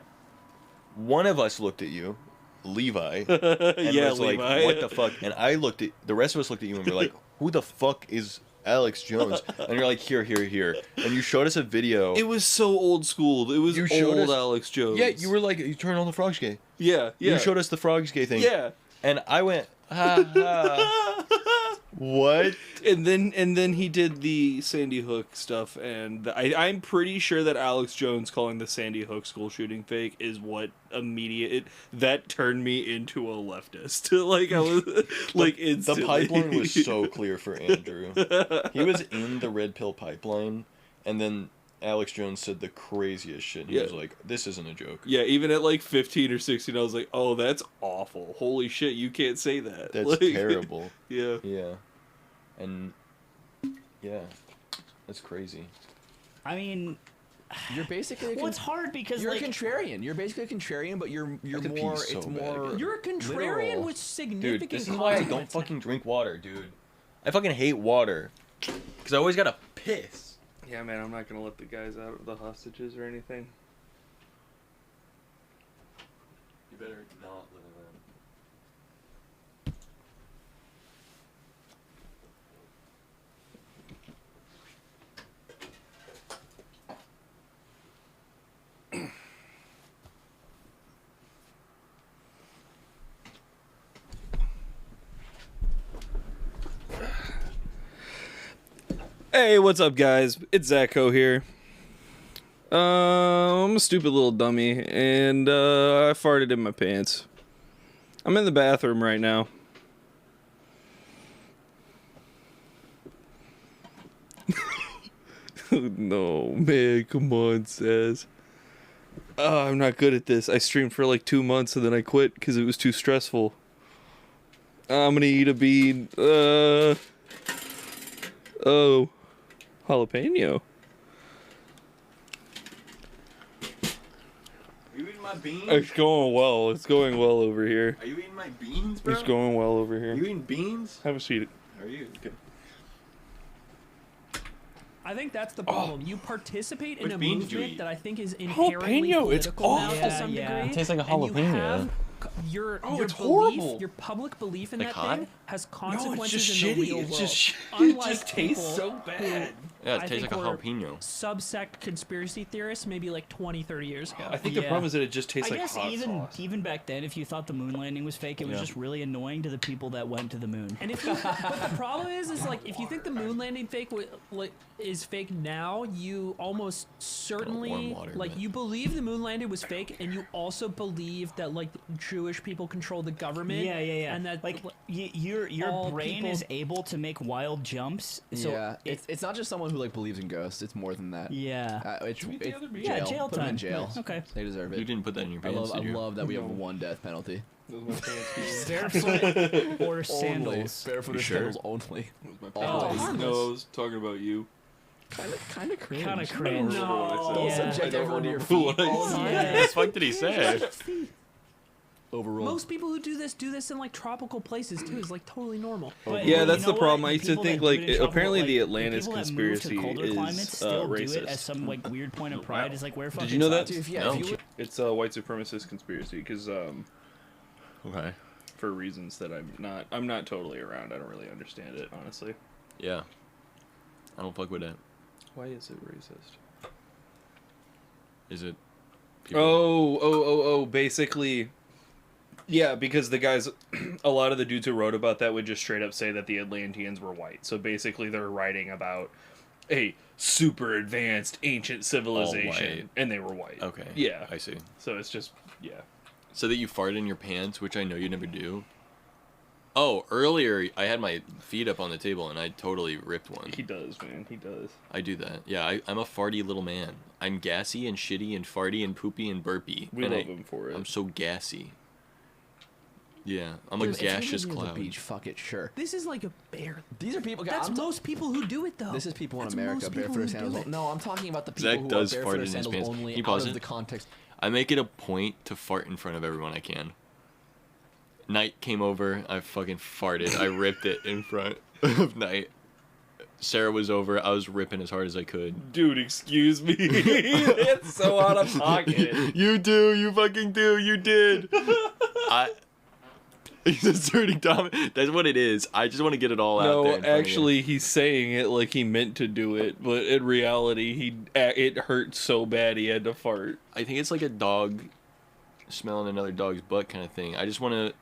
one of us looked at you, Levi, and Yeah, was Levi. like, "What the fuck?" And I looked at the rest of us looked at you and we're like, "Who the fuck is Alex Jones?" And you're like, "Here, here, here," and you showed us a video. It was so old school. It was You showed old us- Alex Jones. Yeah, you were like, "You turned on the frogs gay." Yeah, yeah. You showed us the frogs gay thing. Yeah. And I went, ha ha. What? And then he did the Sandy Hook stuff, and I'm pretty sure that Alex Jones calling the Sandy Hook school shooting fake is what that turned me into a leftist. Like I was like The instantly. pipeline was so clear for Andrew. He was in the red pill pipeline, and then Alex Jones said the craziest shit. He was like, "This isn't a joke." Yeah, even at like 15 or 16, I was like, "Oh, that's awful! Holy shit, you can't say that." That's Like, terrible. Yeah. Yeah, and yeah, that's crazy. I mean, You're basically well, it's hard because you're like a contrarian. You're basically a contrarian, but you're could pee more. so It's bad more. again. You're a contrarian literal. with significant. Dude, this is why I don't consequences. fucking drink water, dude. I fucking hate water. Because I always gotta piss. Yeah, man, I'm not gonna let the guys out of the hostages or anything. You better not live Hey, what's up, guys? It's Zacho here. I'm a stupid little dummy, and I farted in my pants. I'm in the bathroom right now. No, man, come on, Saz. I'm not good at this. I streamed for like 2 months and then I quit because it was too stressful. I'm gonna eat a bean. Oh. Jalapeno. Are you eating my beans? It's going well. It's going well over here. Are you eating my beans, bro? It's going well over Are here. you eating beans? Have a seat. Are you? Okay. I think that's the problem. You participate in Which a beans do you movement eat? that I think is inherently Jalapeno, it's political now awful. to some Yeah, degree. it tastes like a and you jalapeno. have your it's belief, horrible. your public belief in Like that hot? thing has No, consequences it's just in shitty. the real It's world. just Unlike it just tastes people so who bad. Yeah, it I tastes think like a were jalapeno. subsect conspiracy theorists maybe like 20, 30 years ago. I think the Yeah. problem is that it just I tastes like guess hot even sauce. even back then, if you thought the moon landing was fake, it was Yeah. just really annoying to the people that went to the moon. And if you, but the problem is like if you think the moon landing is fake now, you almost certainly warm water, like but- you believe the moon landing was fake, and you also believe that like Jewish people control the government. Yeah, yeah, yeah. And that like your all brain people- is able to make wild jumps. So yeah, it's not just someone who like believes in ghosts. It's more than that. yeah. It's Meet the other bean. Yeah, jail. jail Put them in time. jail. Nice. Okay. They deserve it. You didn't put that in your I pants, love, I did you? love that we have No. one death penalty. Those are my pants. Barefoot or Only. sandals. Barefoot You or sure? sandals only. My Oh, pants. harmless. No, I was talking about you. Kind of cringe. Kind of cringe. I don't remember what I said. Don't Yeah. subject I don't everyone to your remember what feet. I all the said. time. Yeah. What the fuck did he say? Overruled. most people who do this in like tropical places too is like totally normal. But Yeah, you that's know the what? problem. I used to People think, that do like, it in tropical, apparently the like, Atlantis people that move to conspiracy colder is, climates still do it racist. as some like weird point of pride. Is like wear fucking you know that? socks. Dude, if, yeah, No. if you would, It's a white supremacist conspiracy because Okay. for reasons that I'm not totally around. I don't really understand it, honestly. Yeah. I don't fuck with that. Why is it racist? Is it? Basically, yeah, because the guys, a lot of the dudes who wrote about that would just straight up say that the Atlanteans were white. So basically, they're writing about a super advanced ancient civilization, white. and they were white. Okay. Yeah. I see. So it's just, yeah. So that you farted in your pants, which I know you never do. Oh, earlier I had my feet up on the table and I totally ripped one. He does, man. He does. I do that. Yeah, I'm a farty little man. I'm gassy and shitty and farty and poopy and burpy. We and love him for it. I'm so gassy. Yeah, I'm dude, a if you're gaseous near the cloud. beach, fuck it, sure. This is like a bear. These are people. That's I'm most people who do it though. This is people in That's America, most people barefoot or who do sandals. it. No, I'm talking about the people Zach who does are fart barefoot in or his sandals pants. only Can you out pause of it? the context. I make it a point to fart in front of everyone I can. Knight came over, I fucking farted. I ripped it in front of Knight. Sarah was over, I was ripping as hard as I could. Dude, excuse me. It's so out of pocket. You do, you fucking do, you did. He's asserting dominance. That's what it is. I just want to get it all out there. No, in front of you. actually, he's saying it like he meant to do it, but in reality, it hurt so bad he had to fart. I think it's like a dog smelling another dog's butt kind of thing. I just want to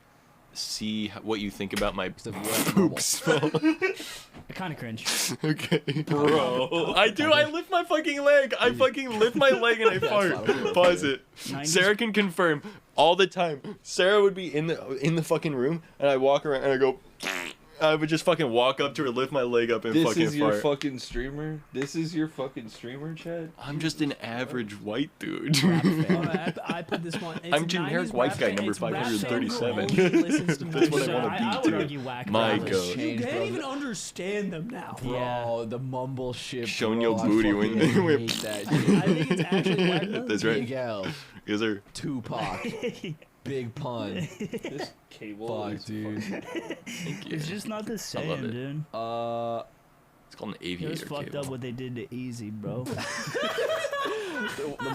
see what you think about my The what poop smell. I kind of cringe. Okay, bro. I do. I lift my fucking leg. I fucking lift my leg and I fart. fine. Pause it. 90s Sarah can confirm all the time. Sarah would be in the fucking room, and I walk around and I go. I would just fucking walk up to her, lift my leg up, and This fucking is your fart. fucking streamer? This is your fucking streamer, Chad? I'm just an average white dude. I put this one. It's I'm generic 90s white rap guy fan- number it's rap fan who 537. only listens to That's what I Mike wanna Shaw. be, I too. would argue whack. My rappers. God. You Change, can't bro. even understand them now. Bro, the mumble shit. Showing bro, your I booty fucking when they whip. hate that. I think it's actually whack. That's right. Big L, Yes, sir. Tupac, Big Pun. This cable Fuck, is dude. Thank you. It's just not the love same, it. dude. It's called an It aviator was fucked cable. up what they did to Easy, bro. The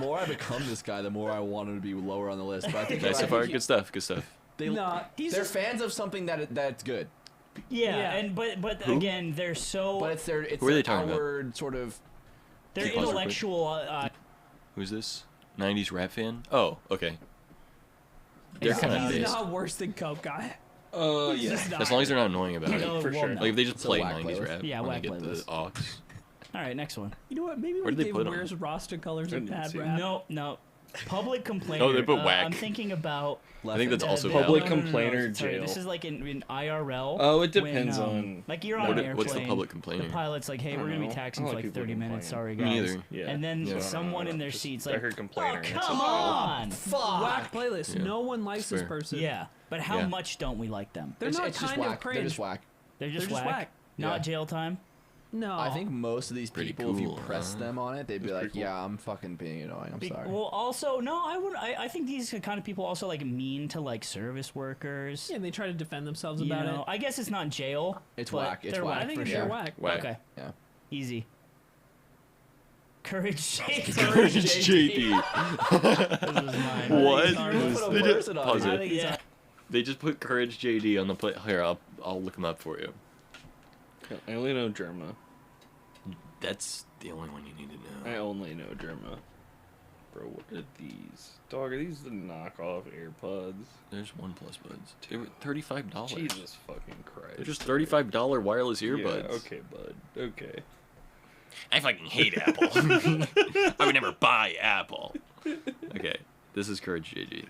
more I become this guy, the more I want him to be lower on the list. But I think Nice I so far. think Good stuff. Good stuff. they, Nah, he's they're just- fans of something that's good, Yeah, Yeah. and but Who? again, they're so but it's Who are they their talking about? outward sort of. they're Keep on, real quick. intellectual. Who's this? 90s rap fan? Oh, okay. They're Yeah. kind of He's based. not worse than Cope Guy. yeah. Just not. As long as they're not annoying about it. No, for well, sure. no. Like if they just It's a play whack 90s playlist. rap Yeah, when whack they get playlist. the aux. All right, next one. You know what? Maybe Where when did they Dave put 'em? wears Rasta colors I and didn't bad see. rap. No. Public complainer. Oh, they put whack. I'm thinking about. I think that's also Public valid. complainer Sorry, jail. This is like in IRL. Oh, it when, depends on. Like you're What on it- an airplane. what's the public complainer? The pilot's like, hey, I we're don't gonna be know. taxiing I for like like people 30 minutes. complain. Sorry, Me guys. neither. Yeah. And then Yeah. someone in their Just- seats I like, heard complainer. oh, It's come just- on. Whack playlist. Yeah. No one likes this Fair. person. Yeah, but how Yeah. much don't we like them? They're not It's just kind of whack. They're cringe. just whack. They're just, They're just whack. whack. Not Yeah. jail time. No. I think most of these Pretty people, if you cool, press huh? them on it, they'd be That's like, pretty cool. "Yeah, I'm fucking being annoying. I'm sorry." Well, also, no, I would. I think these kind of people also like mean to like service workers. Yeah, and they try to defend themselves You about know, it. I guess it's not jail. It's but whack, it's they're whack. I think for it's sure. sure whack. Whack. Okay, yeah. easy. Courage, Jake. Courage JD. This was mine. What? Sorry, They put a just- person on pause it. it. I think it's- They just put Courage JD on the play. Here, I'll look him up for you. I only know Germa. That's the only one you need to know. I only know Germa. Bro, what are these? Dog, are these the knockoff AirPods? There's OnePlus buds. They were $35. Jesus fucking Christ. They're just $35 wireless earbuds. Yeah, okay, bud. Okay. I fucking hate Apple. I would never buy Apple. Okay, this is Courage JD.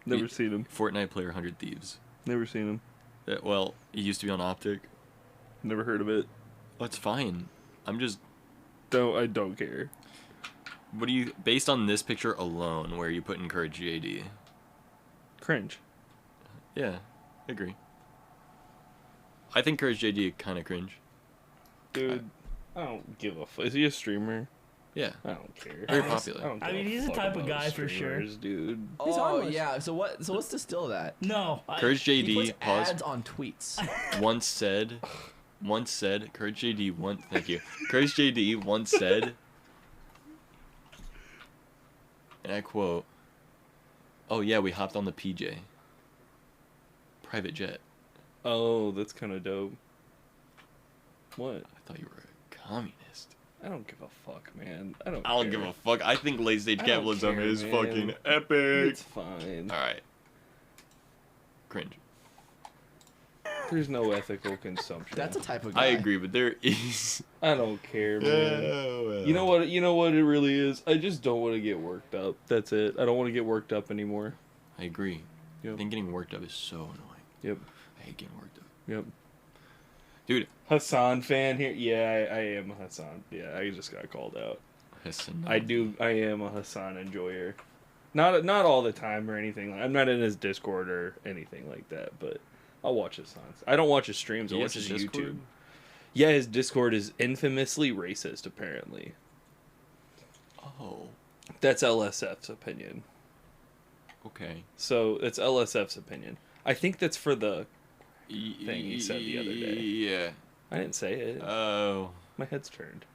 Never seen him. Fortnite player 100 Thieves. Never seen him. Well, he used to be on Optic. Never heard of it. That's fine. I'm just. I don't care. What do you. Based on this picture alone, where are you putting Courage JD? Cringe. Yeah, I agree. I think Courage JD kind of cringe. Dude, I don't give a fuck. Is he a streamer? Yeah. I don't care. Very popular. don't I give mean, a he's the fuck type of about guy for sure. streamers, dude. He's Oh harmless. yeah. So what's the still of that? No. Courage He JD, puts pause. ads on tweets. once said, Courage JD thank you. Courage JD once said, and I quote, "Oh yeah, we hopped on the PJ. Private jet. Oh, that's kind of dope. What? I thought you were a communist. I don't give a fuck, man. I don't I don't care. give a fuck. I think late stage I don't capitalism care, is man. fucking epic. It's fine. Alright. Cringe. There's no ethical consumption. That's a type of guy. I agree, but there is. I don't care, man. well. You know what? You know what it really is. I just don't want to get worked up. That's it. I don't want to get worked up anymore. I agree. Yep. I think getting worked up is so annoying. Yep. I hate getting worked up. Yep. Dude, Hassan fan here. Yeah, I am a Hassan. Yeah, I just got called out. listen. I am a Hassan enjoyer. Not all the time or anything. I'm not in his Discord or anything like that, but I'll watch Hassan's. I don't watch his streams. I He watch has his a YouTube. Discord? Yeah, his Discord is infamously racist, apparently. Oh, That's LSF's opinion. okay. So, that's LSF's opinion. I think that's for the... thing he said the other day. Yeah. I didn't say it. Oh, My head's turned.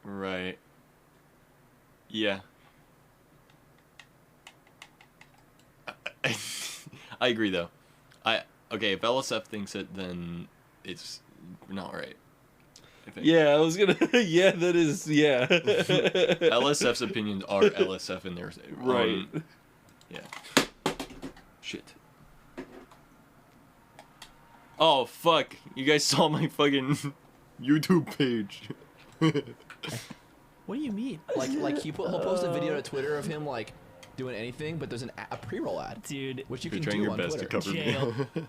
right. Yeah. I agree though. Okay, if LSF thinks it, then it's not right. I think. Yeah, I was gonna... yeah, that is... Yeah. LSF's opinions are LSF in their Right. Oh fuck! You guys saw my fucking YouTube page. What do you mean? Like he'll post a video to Twitter of him like doing anything, but there's a pre-roll ad, Dude, which you You're can trying do your on best Twitter. to cover Jail. me.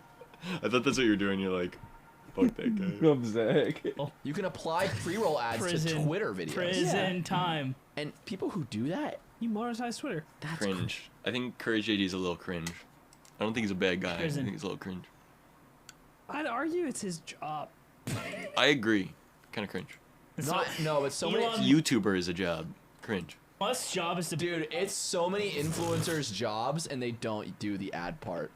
I thought that's what you're doing. You're like, fuck that guy. I'm Zach. You can apply pre-roll ads to Prison. Twitter videos. prison time. And people who do that, You monetize Twitter. that's Cringe. I think Courage JD is a little cringe. I don't think he's a bad guy. Prison. I think he's a little cringe. I'd argue it's his job. I agree. Kind of cringe. Not, no, but so Elon- many. YouTuber is a job. Cringe. Musk's job is to Dude, it's so many influencers' jobs, and they don't do the ad part.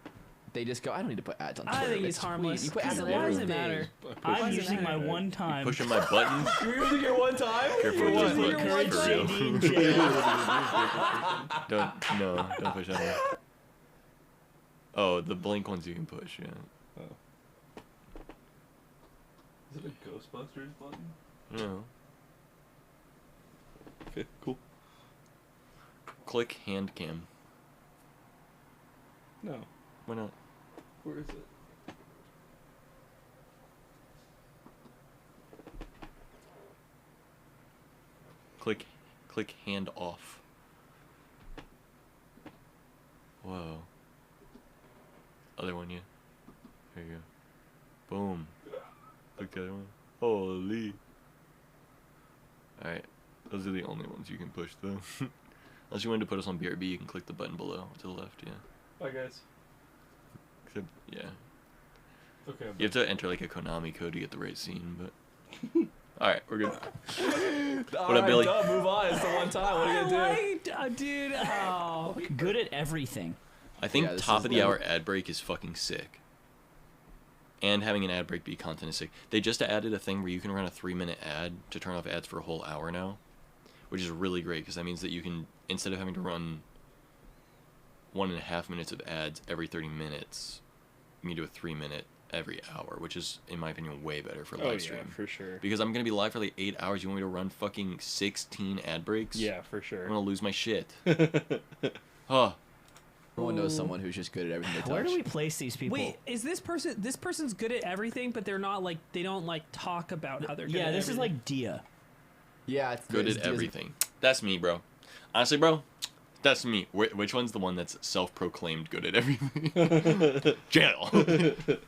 They just go, I don't need to put ads on Twitter. I think he's It's tweet. harmless. You put ads on Why does it everything. matter? I'm Why does it using my matter? one time. Pushing my buttons. You're using your one time? Careful For with what? those For your buttons. one For time? real. JD in jail. Don't push that one. Oh, the blink ones you can push, yeah. Is it a Ghostbusters button? No. Okay, cool. Click hand cam. No. Why not? Where is it? Click hand off. Whoa. Other one, yeah. There you go. Boom. Click the other one. Holy. Alright. Those are the only ones you can push, though. Unless you wanted to put us on BRB, you can click the button below to the left, yeah. Bye, guys. Except, yeah. Okay. You have to enter like a Konami code to get the right scene, but. Alright, we're good. What up, Billy? Move on. It's the one time. What are you gonna do? Dude, oh. Good at everything. I think Yeah, this top is of the the- hour ad break is fucking sick. And having an ad break be content is sick. They just added a thing where you can run a 3-minute ad to turn off ads for a whole hour now, which is really great because that means that you can, instead of having to run 1.5 minutes of ads every 30 minutes, you can do a 3-minute every hour, which is, in my opinion, way better for live stream. for sure. Because I'm gonna be live for like 8 hours. You want me to run fucking 16 ad breaks? Yeah, for I'm sure. gonna lose my shit. Huh. Everyone knows someone who's just good at everything they touch. Where do we place these people? Wait, is this person's good at everyththing, but they're not like, they don't like talk about how they're good Yeah, at this is everything. like Dia. Yeah, it's Good at everything. That's me, bro. Honestly, bro, that's me. Which one's the one that's self-proclaimed good at everything? Jail.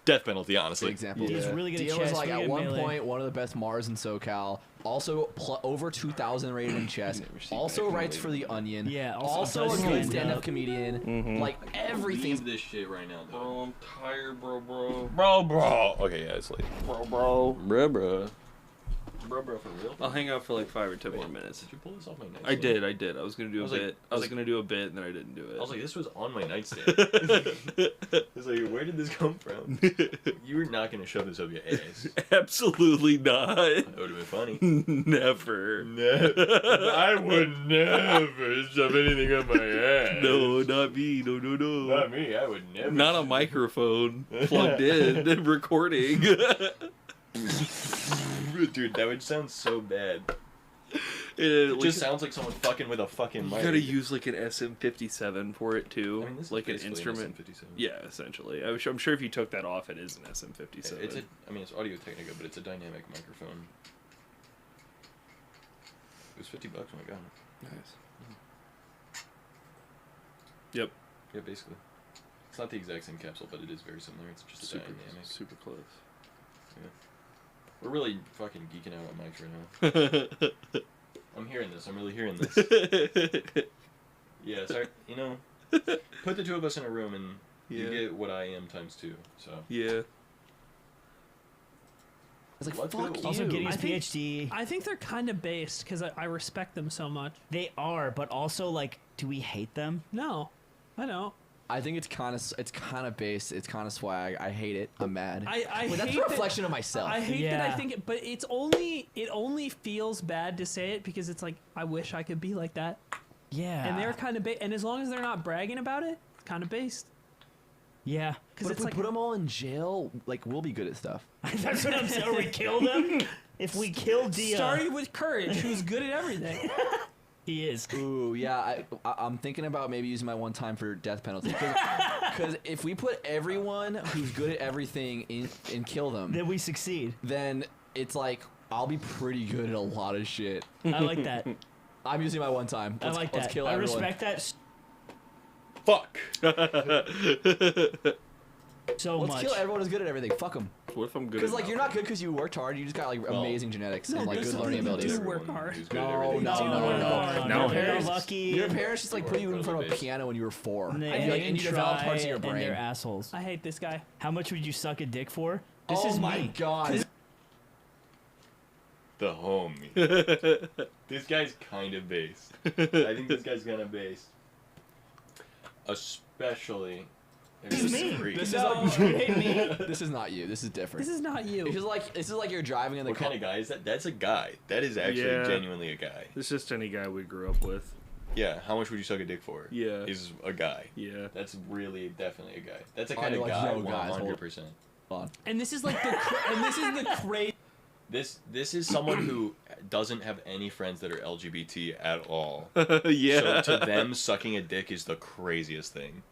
Death penalty, For honestly. example. He's really good at Dio was chess, like really at good one melee. point one of the best Mars in SoCal. Also over 2,000 rated in chess. Never seen Also back writes in for The Onion. Yeah, Also also a does good stand-up. stand-up comedian. Like everything. Leave this shit right now, though. Bro, I'm tired, bro. Bro. Okay, yeah, it's late. Bro. Bro, for real? I'll hang out for like 5 or 10 more minutes. Did you pull this off my nightstand? I did. I was gonna do I a was like- bit. I was like- gonna do a bit, and then I didn't do it. I was like, this was on my nightstand. I was like, where did this come from? You were not gonna shove this up your ass. absolutely not. That would have been funny. Never. I would never shove anything up my ass. No, not me. No. Not me. I would never. Not a microphone plugged in, recording. Dude, that would sound so bad. It It just sounds like someone fucking with a fucking You mic. gotta use like an SM57 for it too, I mean, this is like an basically instrument. SM57. Yeah, essentially. I'm sure if you took that off, it is an SM57. It's it's Audio Technica, but it's a dynamic microphone. It was $50 when I got it. nice. Yep. Yeah, basically. It's not the exact same capsule, but it is very similar. It's just a Super, dynamic. super close. We're really fucking geeking out on mics right now. I'm hearing this. I'm really hearing this. Yeah, sorry. You know, put the two of us in a room and you Yeah. get what I am times 2. So. Yeah. It's like Let's fuck go. you. Also getting I his think- PhD. I think they're kind of based because I respect them so much. They are, but also like, do we hate them? No, I don't. I think it's kind of based. It's kind of swag. I hate it. I'm mad. I Wait, that's hate a that- reflection of myself. I hate that I Yeah. think it, but it only feels bad to say it because it's like I wish I could be like that. Yeah. And they're kind of and as long as they're not bragging about it, it's kind of based. Yeah. Because but if it's we like put them all in jail, like we'll be good at stuff. That's what I'm saying. Or we kill them. If we kill Dia. starting with Courage, who's good at everything. He is. Ooh, yeah. I'm thinking about maybe using my one time for death penalty. Because if we put everyone who's good at everything in and kill them, Then we succeed. then it's like I'll be pretty good at a lot of shit. I like that. I'm using my one time. I like Let's that. kill I everyone. respect that Fuck. so Let's much. kill everyone who's good at everything. Fuck them. What if I'm good? Because at like you're not good because you worked hard. You just got like Well, amazing genetics no, and like this good is- learning you abilities. do work hard. Who's good at No, everything. no, No. No. You're Harris. lucky. Your parents just like put you in front of a Abilities. piano when you were 4. And they, And, like, and you developed parts of your and brain. they're assholes. I hate this guy. How much would you suck a dick for? This Oh is my me. god. The homie. This guy's kind of based. I think this guy's kind of based. Especially. if This is it's me. free. This No. is like this is not you. This is different. This is not you. This is like you're driving in the What car. kind of guy is that? That's a guy. That is actually Yeah. genuinely a guy. It's just any guy we grew up with. Yeah. How much would you suck a dick for? Yeah. Is a guy. Yeah. That's really definitely a guy. That's a Oh, kind of like, guy. yo, guys, hold- 100%. Hold on. And this is like the crazy. This is someone who doesn't have any friends that are LGBT at all. Yeah. So to them, sucking a dick is the craziest thing.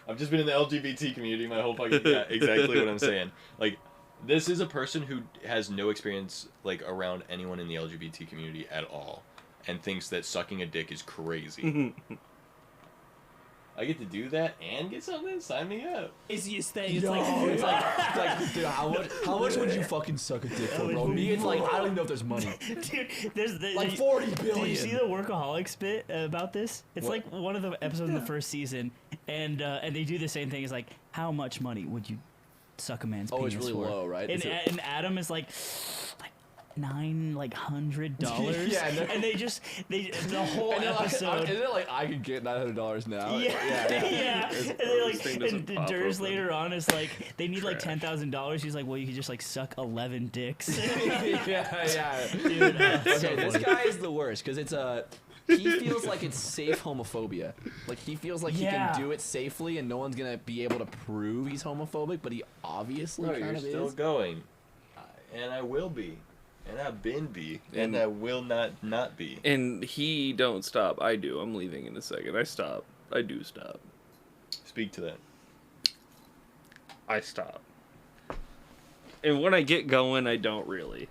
I've just been in the LGBT community my whole fucking yeah, exactly what I'm saying. Like, this is a person who has no experience like around anyone in the LGBT community at all, and thinks that sucking a dick is crazy. I get to do that and get something. Sign me up. Easiest thing. It's Yo, like it's like, dude, how much would you fucking suck a dick for, bro? Me, it's like I don't even know if there's money. Dude, there's Like 40 Did billion. you see the Workaholics bit about this? It's What? like one of the episodes in the first season, and they do the same thing. It's like, how much money would you suck a man's Oh, penis it's really for? low, right? And, Is it- and Adam is like $900. Yeah, and they're- and they the whole And they're like, episode. isn't it like I could get $900 now? Yeah, yeah. And they like, This thing doesn't and pop Durs open. later on is like, they need like Trash. $10,000. He's like, well, you could just like suck 11 dicks. yeah. Dude, Okay, so this funny. guy is the worst because it's he feels like it's safe homophobia. Like he feels like he Yeah. can do it safely and no one's gonna be able to prove he's homophobic, but he obviously No, kind you're of still is. going, and I will be, and I've been be, and I will not be. And he don't stop. I do. I'm leaving in a second. I stop. I do stop. Speak to that. I stop. And when I get going, I don't really.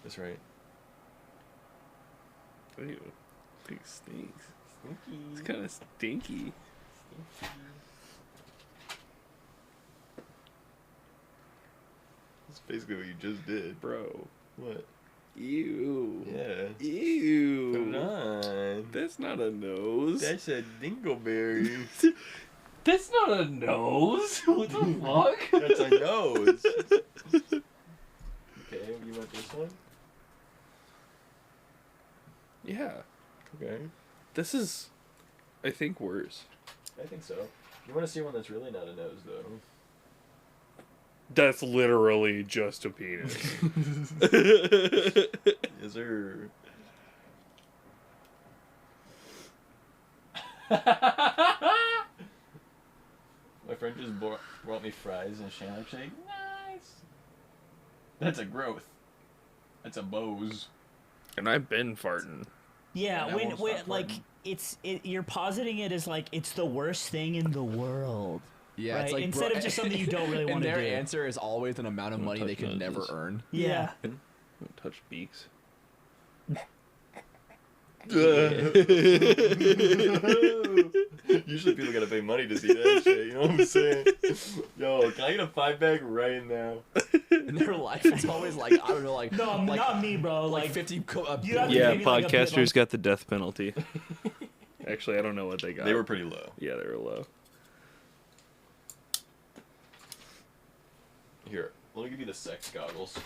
That's right. Ew. It stinks. It's kind of stinky. That's basically what you just did. Bro. What? Ew. Yeah. Ew. Come on. That's not a nose. That's a dingleberry. That's not a nose. What the fuck? That's a nose. Okay, you want this one? Yeah. Okay. This is, I think, worse. I think so. You want to see one that's really not a nose, though? That's literally just a penis. Is there? My friend just brought me fries and shallot shake. Nice. That's a growth. That's a Bose. And I've been farting. Yeah, And I when won't stop like farting. you're positing it as like it's the worst thing in the world. Yeah, Right, it's like instead of just something you don't really and wanna their do. answer is always an amount of Don't money they touch could never noses. earn. Yeah. Don't touch beaks. Usually people gotta pay money to see that shit, you know what I'm saying? Yo, can I get a 5-pack right now? In their life, it's always like I don't know, like No, like, not me, bro. like Like 50. You have to Yeah, maybe like a bit podcasters like- got the death penalty. Actually, I don't know what they got. They were pretty low. Yeah, they were low. Here, let me give you the sex goggles.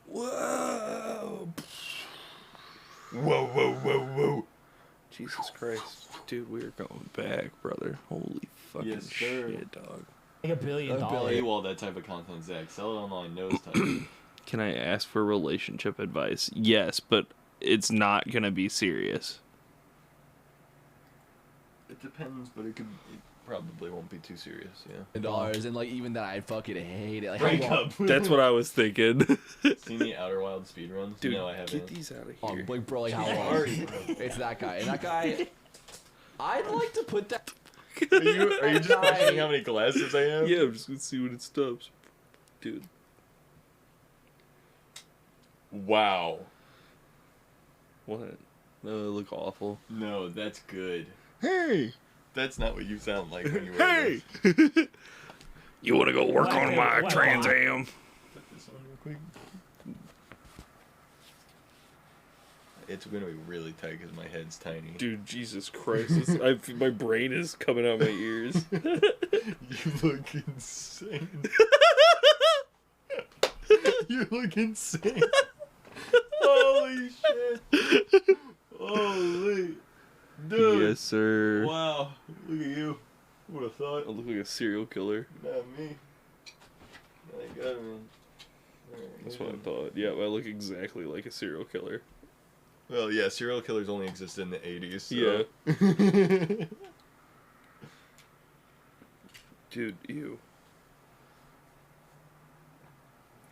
Whoa! Whoa, whoa, whoa, whoa. Jesus Christ. Dude, we're going back, brother. Holy fucking Yes, sir. shit, dog. like $1 billion. Paywall that type of content, Zach. Sell it online, nose type. Can I ask for relationship advice? Yes, but it's not gonna be serious. It depends, but it could. probably won't be too serious. Yeah. $10, and like even that, I fucking hate it. Like, Break how long- up. That's what I was thinking. Seen the Outer Wild speedruns? Dude, No, I haven't. get these out of Oh, here. like, bro, like how long? It's that guy, and that guy. I'd like to put that. Are you just Guy- questioning how many glasses I have? Yeah, I'm just gonna see when it stops. Dude. Wow. What? No, it look awful. No, that's good. Hey! That's not what you sound like when you wear Hey! this. You wanna go work Why- on my why- Trans Am? Put this on real quick. It's gonna be really tight because my head's tiny. Dude, Jesus Christ. My brain is coming out my ears. You look insane. You look insane. Holy shit. Holy. Dude. Yes, sir. Wow. Look at you. Who would have thought? I look like a serial killer. Not me. I got it, man. Alright, That's what I thought. Yeah, I look exactly like a serial killer. Well, yeah, serial killers only existed in the 80s. So. Yeah. Dude, ew.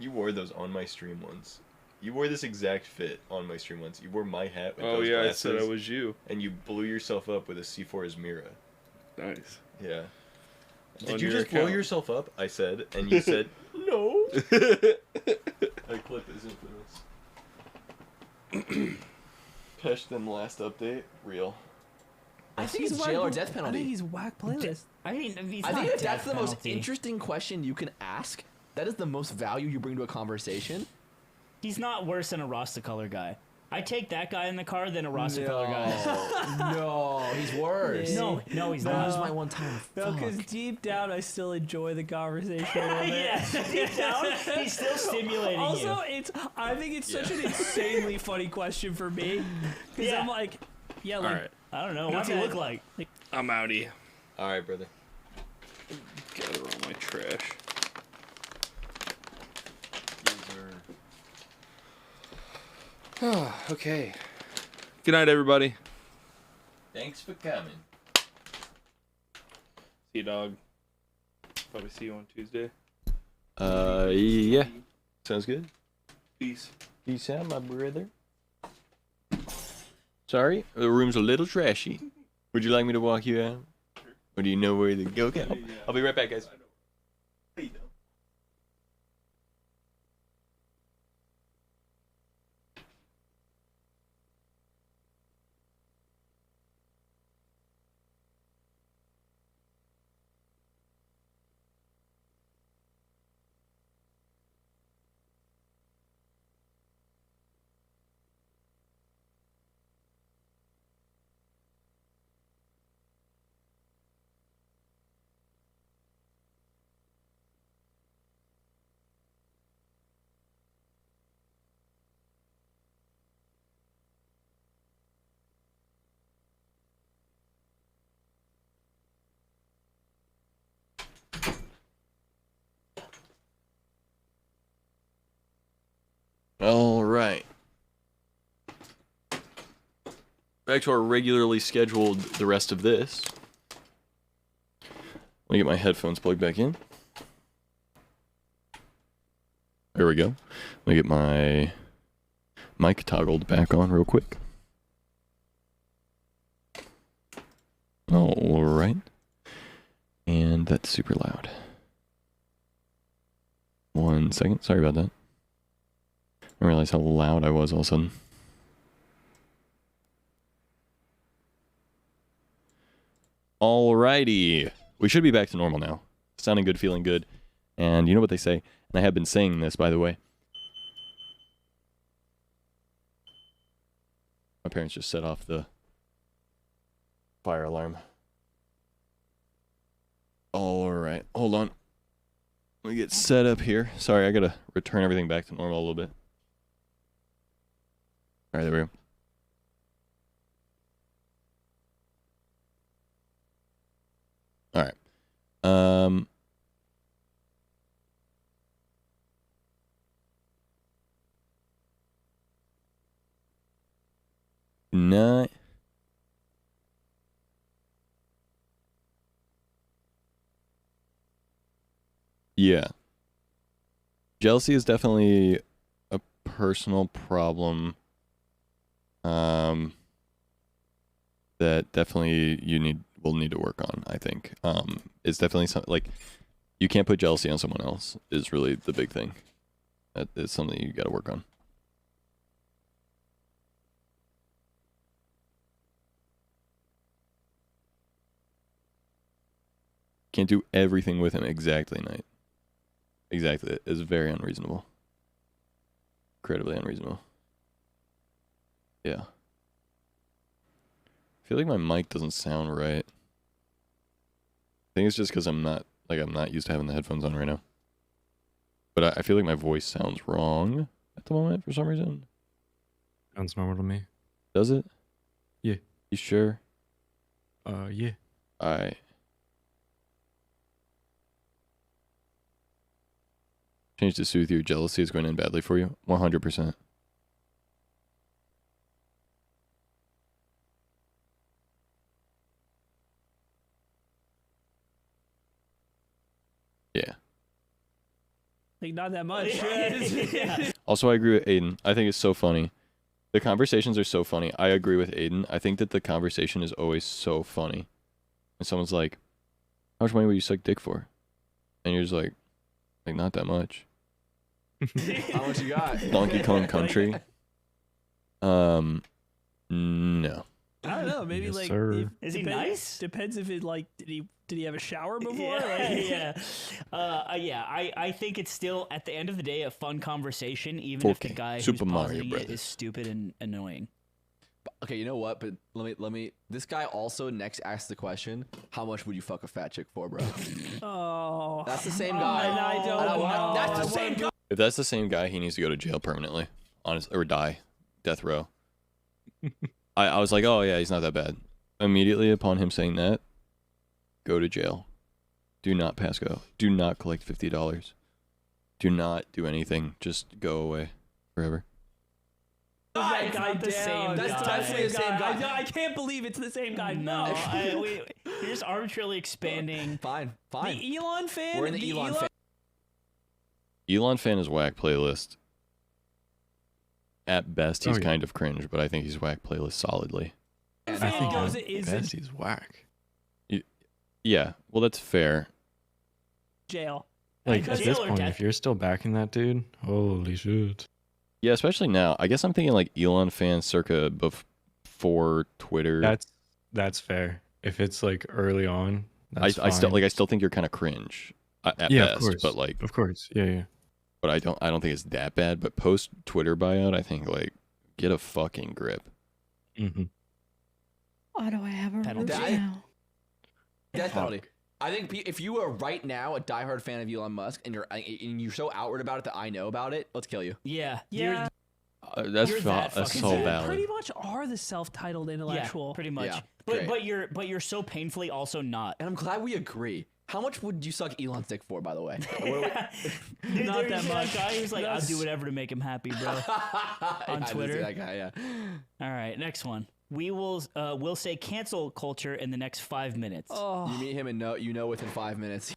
You wore those on my stream once. You wore this exact fit on my stream once. You wore my hat with Oh, those yeah, glasses, I said I was you. and you blew yourself up with a C4 Mira. Nice. Yeah. Did On you your just blow account. yourself up? I said, and you said, no. That clip is infamous. Pesh, then last update, real. I think it's jail or death I penalty. think he's whack playlist. I mean, he's I not think if death that's the most penalty. interesting question you can ask. That is the most value you bring to a conversation. He's not worse than a Rasta color guy. I take that guy in the car than a Rasta color guy. No, he's worse. No, no, he's That not. was my one time. No, because Fuck. deep down, I still enjoy the conversation a little bit. Yeah, deep down, he's still stimulating Also, you. I think it's such an insanely funny question for me because Yeah. I'm like, yeah, like Alright, I don't know. What's he look like? I'm outie. Alright, brother. Gather all my trash. Okay. Good night, everybody. Thanks for coming. See you, dog. Probably see you on Tuesday. Yeah. Sounds good. Peace. Peace out, my brother. Sorry, the room's a little trashy. Would you like me to walk you out? Or do you know where to go? Okay, I'll be right back, guys. All right. Back to our regularly scheduled the rest of this. Let me get my headphones plugged back in. There we go. Let me get my mic toggled back on real quick. All right. And that's super loud. 1 second. Sorry about that. I realized how loud I was all of a sudden. Alrighty. We should be back to normal now. Sounding good, feeling good. And you know what they say, and I have been saying this, by the way. My parents just set off the fire alarm. Alright, hold on. Let me get set up here. Sorry, I gotta return everything back to normal a little bit. Alright, there we go. Alright. Nine. Yeah. Jealousy is definitely a personal problem. That definitely will need to work on, I think. It's definitely something like you can't put jealousy on someone else is really the big thing. That is something you got to work on. Can't do everything with him exactly, Knight. Exactly. It is very unreasonable. Incredibly unreasonable. Yeah. I feel like my mic doesn't sound right. I think it's just because I'm not used to having the headphones on right now. But I feel like my voice sounds wrong at the moment for some reason. Sounds normal to me. Does it? Yeah. You sure? Yeah. Alright. Change to soothe you. Jealousy is going to end badly for you. 100%. Yeah. Like, not that much. Yeah. Also, I agree with Aiden. I think it's so funny. The conversations are so funny. I agree with Aiden. I think that the conversation is always so funny. And someone's like, how much money would you suck dick for? And you're just like not that much. How much you got? Donkey Kong Country. No. I don't know. Maybe Yes, like sir. Is he depends- nice? Depends if it like did he have a shower before? Yeah, Like, yeah. I think it's still at the end of the day a fun conversation, even if the 4K. guy Super who's Mario positing it Brothers. is stupid and annoying. Okay, you know what? But let me. This guy also next asked the question: how much would you fuck a fat chick for, bro? oh, That's the same Oh, guy. and I don't know. That's the same guy. If that's the same guy, he needs to go to jail permanently. Honestly, or die. Death row. I was like, oh yeah, he's not that bad. Immediately upon him saying that, go to jail. Do not pass go. Do not collect $50. Do not do anything. Just go away forever. that guy not the down. same That's guy. definitely the same guy. guy. I can't believe it's the same guy. No, you're just arbitrarily expanding. Fine. The Elon fan. We're in the Elon fan. Elon fan is whack playlist. At best, he's Oh, yeah. kind of cringe, but I think he's whack playlist solidly. fan I think goes, at it is best he's whack. Yeah, well, that's fair. jail. Like Jail at this or point, death. if you're still backing that dude, holy shit. Yeah, especially now. I guess I'm thinking like Elon fan circa before Twitter. That's fair. If it's like early on, I that's still fine. I still think you're kind of cringe at yeah, best, of course. but like, of course, yeah. but I don't think it's that bad. But post Twitter buyout, I think like get a fucking grip. Mm-hmm. Why do I have a Penalty. roof That- now? Death penalty. I think if you are right now a diehard fan of Elon Musk and you're so outward about it that I know about it, let's kill you. Yeah, Yeah. That's You're that that's fucking so sad. You valid. pretty much are the self-titled intellectual. Yeah, pretty much. Yeah, but great. but you're so painfully also not. And I'm glad we agree. How much would you suck Elon's dick for, by the way? Dude, Not there's that much. guy who's like, I'll That's- do whatever to make him happy, bro. On Twitter? That guy, yeah. All right, next one. We will we'll say cancel culture in the next 5 minutes. Oh, You meet him and you know within 5 minutes.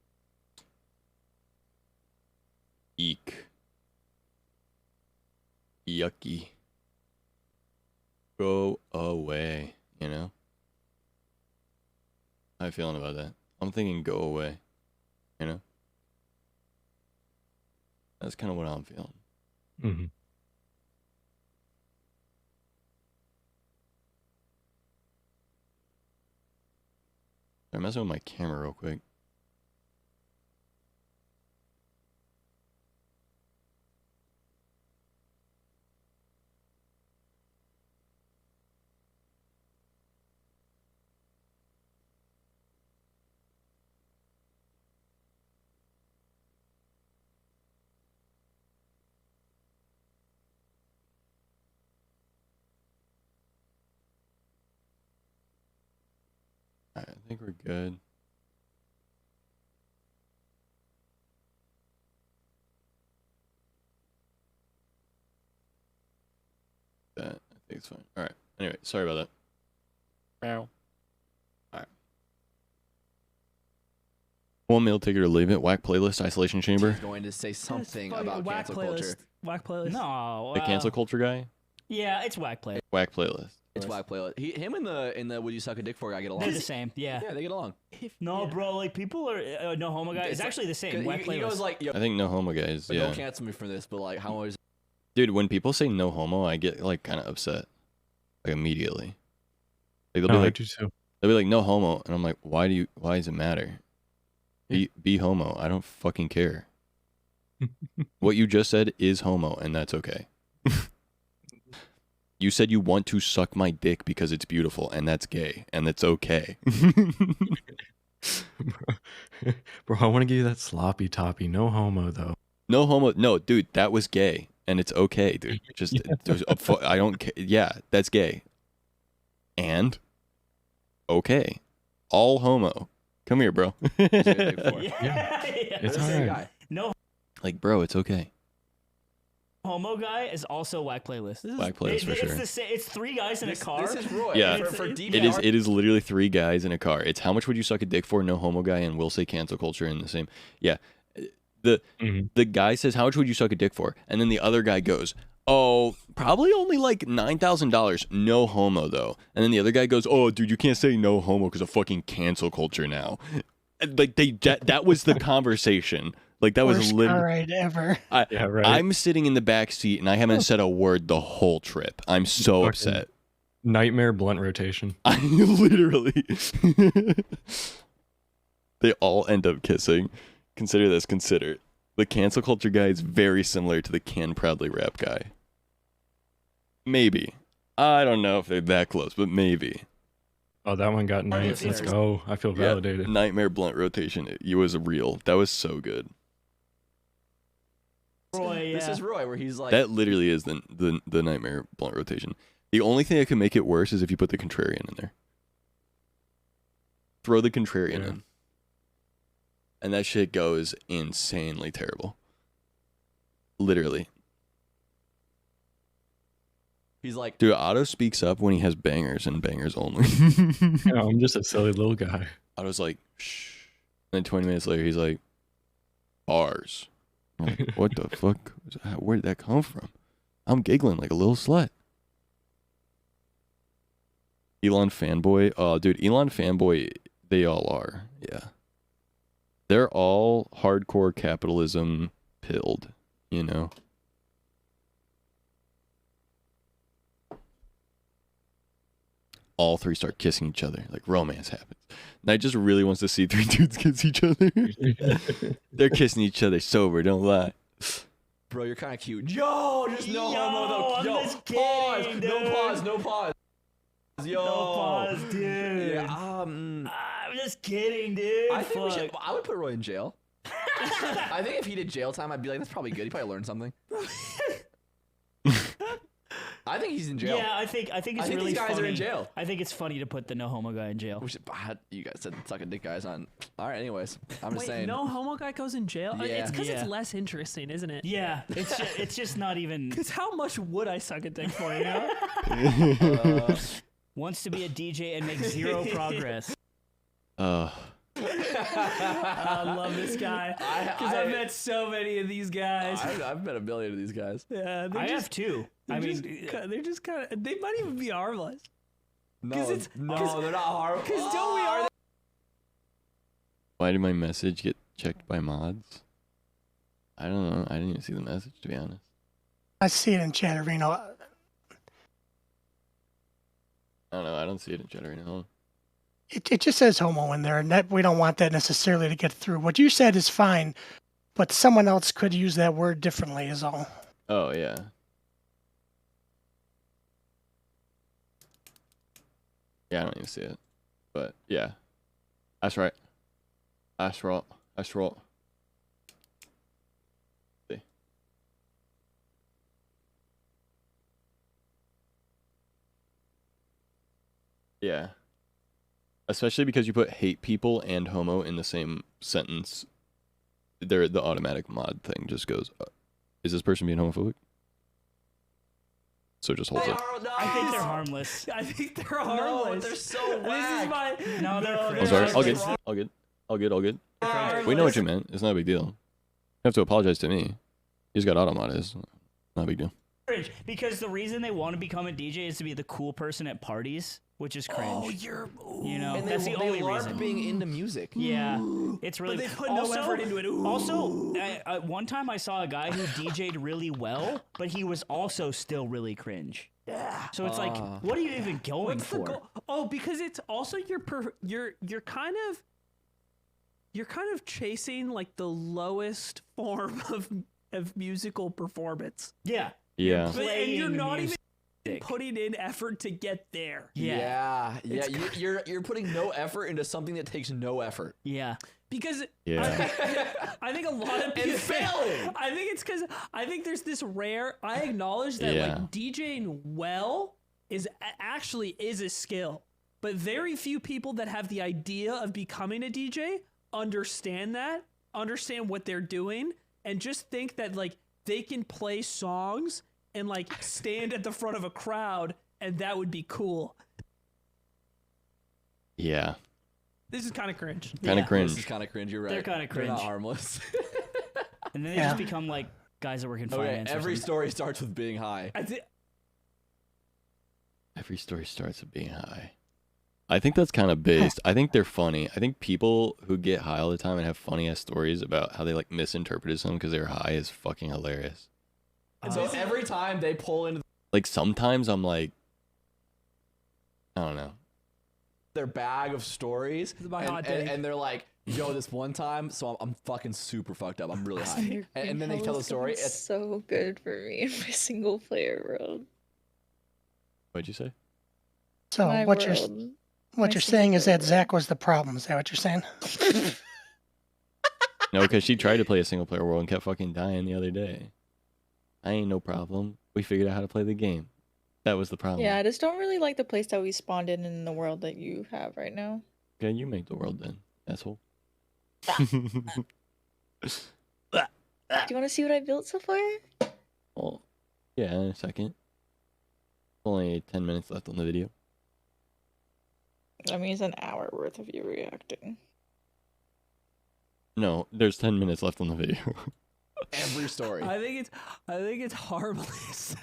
Eek. Yucky. Go away. You know. How you feeling about that? I'm thinking go away. You know. That's kind of what I'm feeling. Mm-hmm. I'm messing with my camera real quick. Alright, I think we're good. That I think it's fine. Alright. Anyway, sorry about that. Meow. Alright. One meal ticket or leave it. Whack playlist. Isolation chamber. He's going to say something Fucking about whack cancel playlist. culture. Whack playlist. No. The cancel culture guy. Yeah, it's whack play. Whack playlist. It's whack playlist. Him and the would you suck a dick for guy get along. They're the same. Yeah. Yeah, they get along. No, bro. Like people are no homo guy. It's actually the same. Whack He goes playlist. like, yo, I think no homo guys. like, Yeah. don't cancel me for this, but like, how much? Dude, when people say no homo, I get like kind of upset, like immediately. Like, they'll No, be I like, do too. they'll be like, no homo, and I'm like, why does it matter? Be homo. I don't fucking care. What you just said is homo, and that's okay. You said you want to suck my dick because it's beautiful, and that's gay, and that's okay. Bro, I want to give you that sloppy toppy. No homo though. No homo. No, dude, that was gay, and it's okay, dude. Just I don't care. Yeah, that's gay. And okay, all homo. Come here, bro. Yeah. It's the same alright. guy. No Like, bro, it's okay. homo guy is also whack playlist. Whack playlist for sure. It's three guys in a car. This is Roy. Yeah. For deep It is literally 3 guys in a car. It's how much would you suck a dick for? No homo guy, and we'll say cancel culture in the same. Yeah. The guy says, how much would you suck a dick for? And then the other guy goes, oh, probably only like $9,000. No homo though. And then the other guy goes, oh, dude, you can't say no homo because of fucking cancel culture now. And, like that was the conversation. Like that was Worst literally. car ride ever. Yeah, right. I'm sitting in the back seat and I haven't said a word the whole trip. I'm so Fucking upset. Nightmare blunt rotation. I literally. They all end up kissing. Consider this. Consider the cancel culture guy is very similar to the Can Proudly Rap guy. Maybe. I don't know if they're that close, but maybe. Oh, that one got nice. Let's go. I feel validated. Nightmare blunt rotation. It was real. That was so good. Roy, This is Roy, where he's like, That literally is the nightmare blunt rotation. The only thing that can make it worse is if you put the contrarian in there. Throw the contrarian in. And that shit goes insanely terrible. Literally. he's like, Dude, Otto speaks up when he has bangers and bangers only. No, I'm just a silly little guy. Otto's like, shh. And then 20 minutes later, he's like, bars. I'm like, what the fuck? Where did that come from? I'm giggling like a little slut. Elon fanboy. Oh, dude, Elon fanboy, they all are. Yeah. They're all hardcore capitalism pilled, you know? All 3 start kissing each other. Like romance happens. Knight just really wants to see 3 dudes kiss each other. They're kissing each other sober, don't lie. bro, you're kind of cute. Yo, just no Yo, homo though. I'm Yo, just pause. kidding, No dude. pause. No pause. Yo. No pause, dude. Yeah, I'm just kidding, dude. I think we should. Fuck. I would put Roy in jail. I think if he did jail time, I'd be like, that's probably good. He probably learned something. I think he's in jail. Yeah, I think it's think really these guys funny. are in jail. I think it's funny to put the no homo guy in jail. We should, you guys said suck a dick guys on. All right, anyways, I'm just Wait, saying. no homo guy goes in jail? Yeah. It's because Yeah. it's less interesting, isn't it? Yeah, it's just not even. Because how much would I suck a dick for, you know? Wants to be a DJ and make zero progress. I love this guy. Because I've met so many of these guys. I've met a million of these guys. Yeah, I have two. I mean, they're just kind of. They might even be harmless. No, 'Cause it's- no, 'cause- they're not horrible. Because don't we all? Why did my message get checked by mods? I don't know. I didn't even see the message, to be honest. I see it in chat arena. I don't know. I don't see it in chat right now. It just says homo in there, and that we don't want that necessarily to get through. What you said is fine, but someone else could use that word differently is all. Oh, yeah. Yeah, I don't even see it. But, yeah. That's right. That's right. That's right. See. Yeah. Especially because you put hate people and homo in the same sentence. The automatic mod thing just goes, is this person being homophobic? So it just holds it. I think they're harmless. I think they're No, harmless. they're so whack. This is my. No, they're Oh, sorry. All good. harmless. All good. All good, all good. Cringe. We know what you meant. It's not a big deal. You have to apologize to me. You just got automod. It's not a big deal. Cringe. Because the reason they want to become a DJ is to be the cool person at parties, which is cringe. Oh, you're. You know, And that's the only LARP reason. being into music. Yeah, it's really. But they put no effort into it. Ooh. Also, one time I saw a guy who DJ'd really well, but he was also still really cringe. Yeah. So it's like, what are you even going What's the for? goal? Oh, because it's also you're kind of chasing like the lowest form of musical performance. Yeah. Yeah. And Playing you're not even music. putting in effort to get there. Yeah. Yeah. You're putting no effort into something that takes no effort. Yeah. Because Yeah. I think a lot of people failing. I think it's because I think there's this rare. I acknowledge that Yeah. like DJing well is a skill, but very few people that have the idea of becoming a DJ understand what they're doing, and just think that like they can play songs and like stand at the front of a crowd and that would be cool. Yeah. This is kind of cringe. Kind of Yeah. cringe. This is kind of cringe. You're right. They're kinda They're not cringe. harmless. And then they Yeah. just become like guys that work in Okay, finance. or every something. story starts with being high. Every story starts with being high. I think that's kind of based. I think they're funny. I think people who get high all the time and have funny ass stories about how they like misinterpreted something because they were high is fucking hilarious. And so every time they pull into Like sometimes I'm like, I don't know. their bag of stories, is my hot take. and they're like, "Yo, this one time, so I'm fucking super fucked up. I'm really high." Your And then they tell the greenhouse story. is It's so good for me in my single player world. What'd you say? So My what you're world. what My you're single saying is player that world. Zach was the problem. Is that what you're saying? No, because she tried to play a single player world and kept fucking dying the other day. I ain't no problem. We figured out how to play the game. That was the problem. Yeah, I just don't really like the place that we spawned in the world that you have right now. Okay, you make the world then, asshole. Do you want to see what I built so far? Well, yeah, in a second. Only 10 minutes left on the video. That means an hour worth of you reacting. No, there's 10 minutes left on the video. every story. I think it's harmless.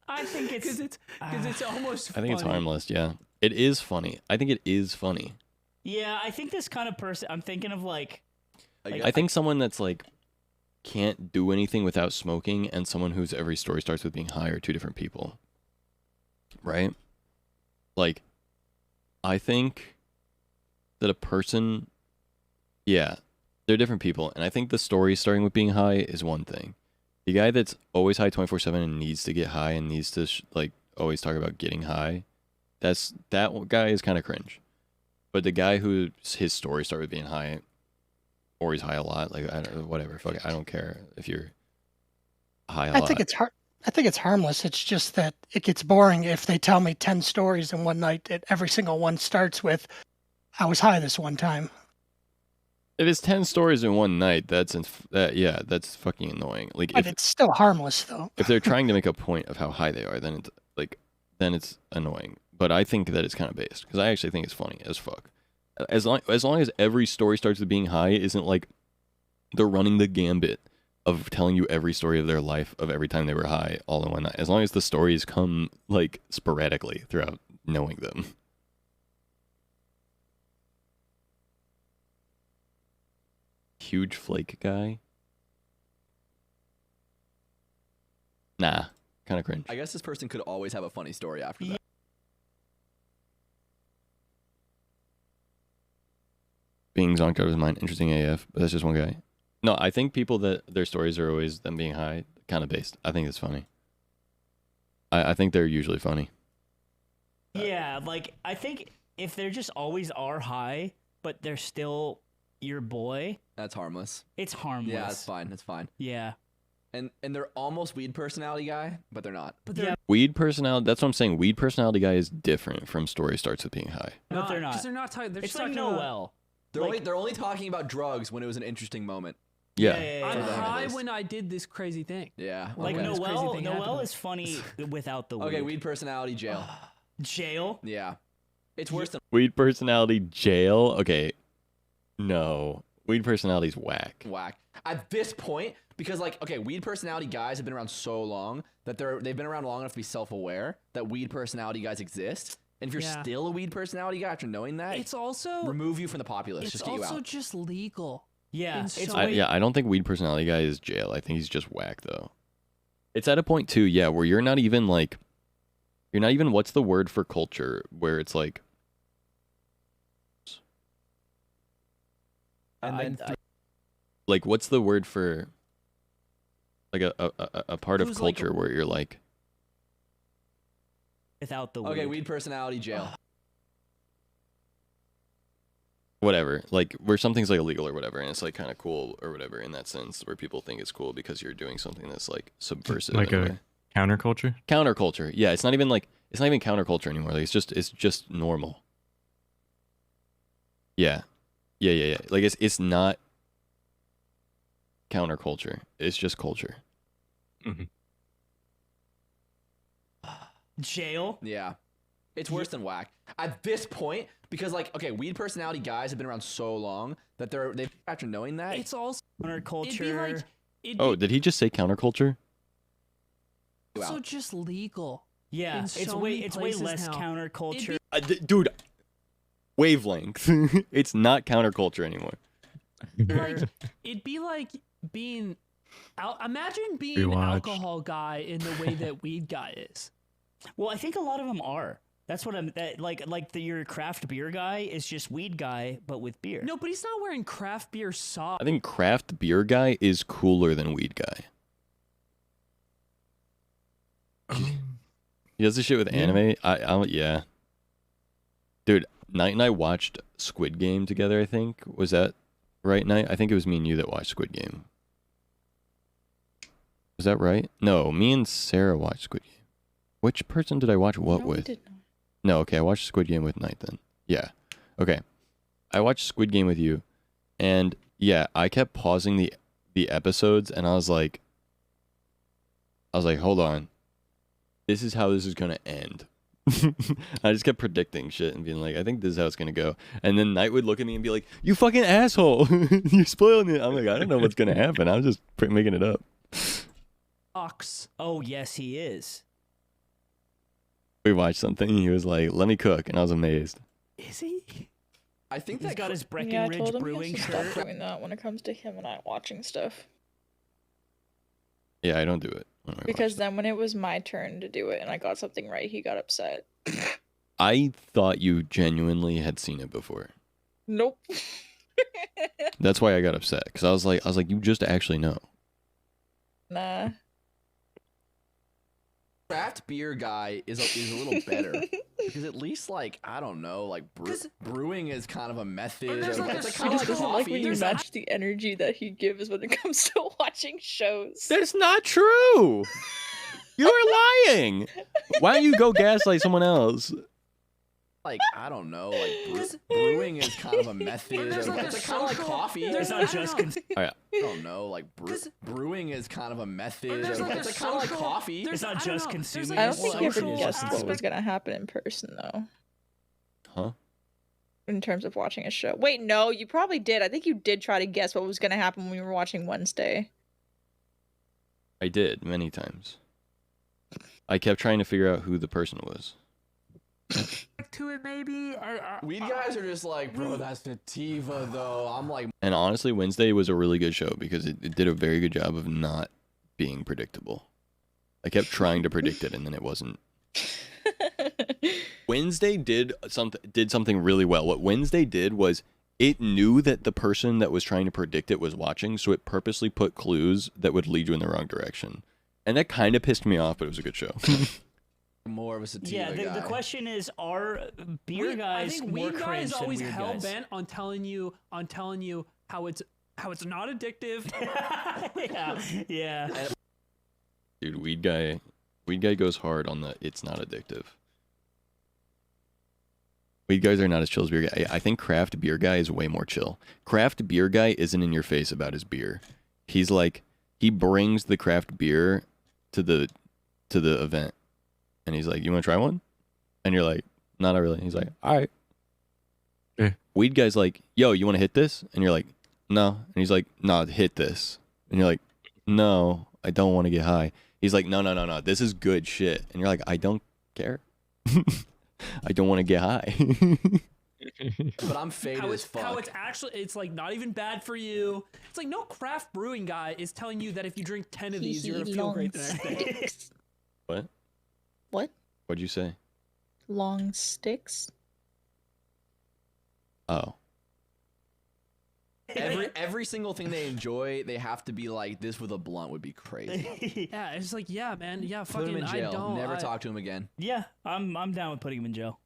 I think Because it's almost. I think it's funny. harmless, yeah. It is funny. I think it is funny. Yeah, I think this kind of person. I'm thinking of like. I think someone that's like can't do anything without smoking and someone whose every story starts with being high are two different people. Right? Like, I think that a person, yeah, they're different people. And I think the story starting with being high is one thing. The guy that's always high 24/7 and needs to get high and needs to like always talk about getting high, that guy is kind of cringe. But the guy who his story started with being high, or he's high a lot, like I don't, whatever, fuck it, I don't care if you're high a lot. I think it's harmless. It's just that it gets boring if they tell me 10 stories in one night that every single one starts with, "I was high this one time." If it's 10 stories in one night, that's fucking annoying. Like But if it's still harmless, though. if they're trying to make a point of how high they are, then it's annoying. But I think that it's kind of based because I actually think it's funny as fuck. As long as every story starts with being high, isn't like they're running the gambit of telling you every story of their life of every time they were high all in one night. As long as the stories come like sporadically throughout knowing them. Huge flake guy. Nah, kind of cringe. I guess this person could always have a funny story after that. Being zonked out of his mind, interesting AF, but that's just one guy. No, I think people that their stories are always them being high, kind of based. I think it's funny. I think they're usually funny. Yeah, like I think if they're just always are high, but they're still your boy, That's harmless. it's harmless. Yeah, that's fine. That's fine. Yeah. And they're almost weed personality guy, but they're not. But they're Weed personality, that's what I'm saying. Weed personality guy is different from story starts with being high. But they're Because not. they're not talking. They're It's just like talking about, Noel. They're only talking about drugs when it was an interesting moment. Yeah. I'm For them, at high least. when I did this crazy thing. Yeah. Like Okay. This crazy Noel. thing Noel happened. is funny without the weed. Okay, weed personality jail. Jail. Yeah. It's worse than Weed personality jail. Okay. No, weed personality's whack. Whack. At this point, because like, okay, weed personality guys have been around so long that they've been around long enough to be self-aware that weed personality guys exist. And if you're Yeah. still a weed personality guy after knowing that, It's also remove you from the populace. it's Just get you also out. just legal. Yeah, in it's so way- I don't think weed personality guy is jail. I think he's just whack though. It's at a point too, yeah, where you're not even what's the word for culture where it's like And then like what's the word for like a part of Who's like culture where you're like without the okay, weed. weed personality jail. whatever, like where something's like illegal or whatever, and it's like kind of cool or whatever in that sense, where people think it's cool because you're doing something that's like subversive, Like in a a way. counterculture. Counterculture. Yeah, it's not even counterculture anymore. Like it's just normal. Yeah. Like it's not counterculture. It's just culture. Jail. Yeah. It's worse than whack. At this point, because like, okay, weed personality guys have been around so long that they've after knowing that. It's also Counterculture. it'd be like it'd Oh, be did he just say counterculture? also just legal. Yeah, in it's so way many it's way places less now. counterculture. Dude, wavelength. It's not counterculture anymore. Like it'd be like being imagine being an Rewatch. alcohol guy in the way that weed guy is. Well, I think a lot of them are. That's what I'm your craft beer guy is just weed guy, but with beer. No, but he's not wearing craft beer socks. I think craft beer guy is cooler than weed guy. He does this shit with anime. Yeah. Dude, Knight and I watched Squid Game together, I think. Was that right, Knight? I think it was me and you that watched Squid Game. Was that right? No, me and Sarah watched Squid Game. Which person did I watch what No, we with? did not. No, okay, I watched Squid Game with Knight then. Yeah. Okay. I watched Squid Game with you, and yeah, I kept pausing the episodes, and I was like, hold on. This is how this is gonna end. I just kept predicting shit and being like, I think this is how it's gonna go. And then Knight would look at me and be like, "You fucking asshole! You're spoiling it." I'm like, I don't know what's gonna happen. I'm just making it up. Socks. Oh yes, he is. We watched something. And he was like, "Let me cook," and I was amazed. Is he? I think He's that got his Yeah, I Breckenridge told him Brewing he has to shirt. stop doing that when it comes to him and I watching stuff. Yeah, I don't do it when I watch Because stuff. then when it was my turn to do it and I got something right, he got upset. I thought you genuinely had seen it before. Nope. That's why I got upset, because I was like, you just actually know. Nah. craft beer guy is a little better because at least like I don't know, like brewing is kind of a method. There's like it's a kind He of just like doesn't like coffee. when you There's match the energy that he gives when it comes to watching shows. That's not true. You're lying. Why don't you go gaslight someone else? Like I don't know, like brewing is kind of a method. There's like it's a kind of like social- coffee. there's It's I not don't just know. I don't know, like brewing is kind of a method. There's like it's a kind of like social- coffee. there's- It's not I don't just know. There's consuming like I a don't think you ever social guessed what was aspect. gonna happen in person though. Huh? In terms of watching a show. Wait, no, you probably did. I think you did try to guess what was gonna happen when we were watching Wednesday. I did many times. I kept trying to figure out who the person was. To it maybe. Weed guys are just like, bro, that's sativa though. I'm like, And honestly, Wednesday was a really good show because it did a very good job of not being predictable. I kept trying to predict it, and then it wasn't. Wednesday did something really well. What Wednesday did was it knew that the person that was trying to predict it was watching, so it purposely put clues that would lead you in the wrong direction. And that kind of pissed me off, but it was a good show. more of a sativa Yeah, guy. the question is, are beer guys I think more weed cringe guys than always weird hell guys? bent on telling you how it's not addictive. yeah. Dude, weed guy goes hard on the it's not addictive. Weed guys are not as chill as beer guy. I think craft beer guy is way more chill. Craft beer guy isn't in your face about his beer. He's like, he brings the craft beer to the event. And he's like, you want to try one? And you're like, no, not really. He's like, all right. Yeah. weed guy's like, yo, you want to hit this? And you're like, no. And he's like, no, hit this. And you're like, no, I don't want to get high. He's like, no, this is good shit. And you're like, I don't care. I don't want to get high. But I'm faded as fuck. How it's actually, it's like not even bad for you. It's like no craft brewing guy is telling you that if you drink 10 of these, you're gonna feel great the next day. What? What? What'd you say? Long sticks? Oh. Every single thing they enjoy, they have to be like, this with a blunt would be crazy. Yeah, it's like, yeah, man, yeah, Put him fucking, in I jail. don't. Never talk to him again. Yeah, I'm down with putting him in jail.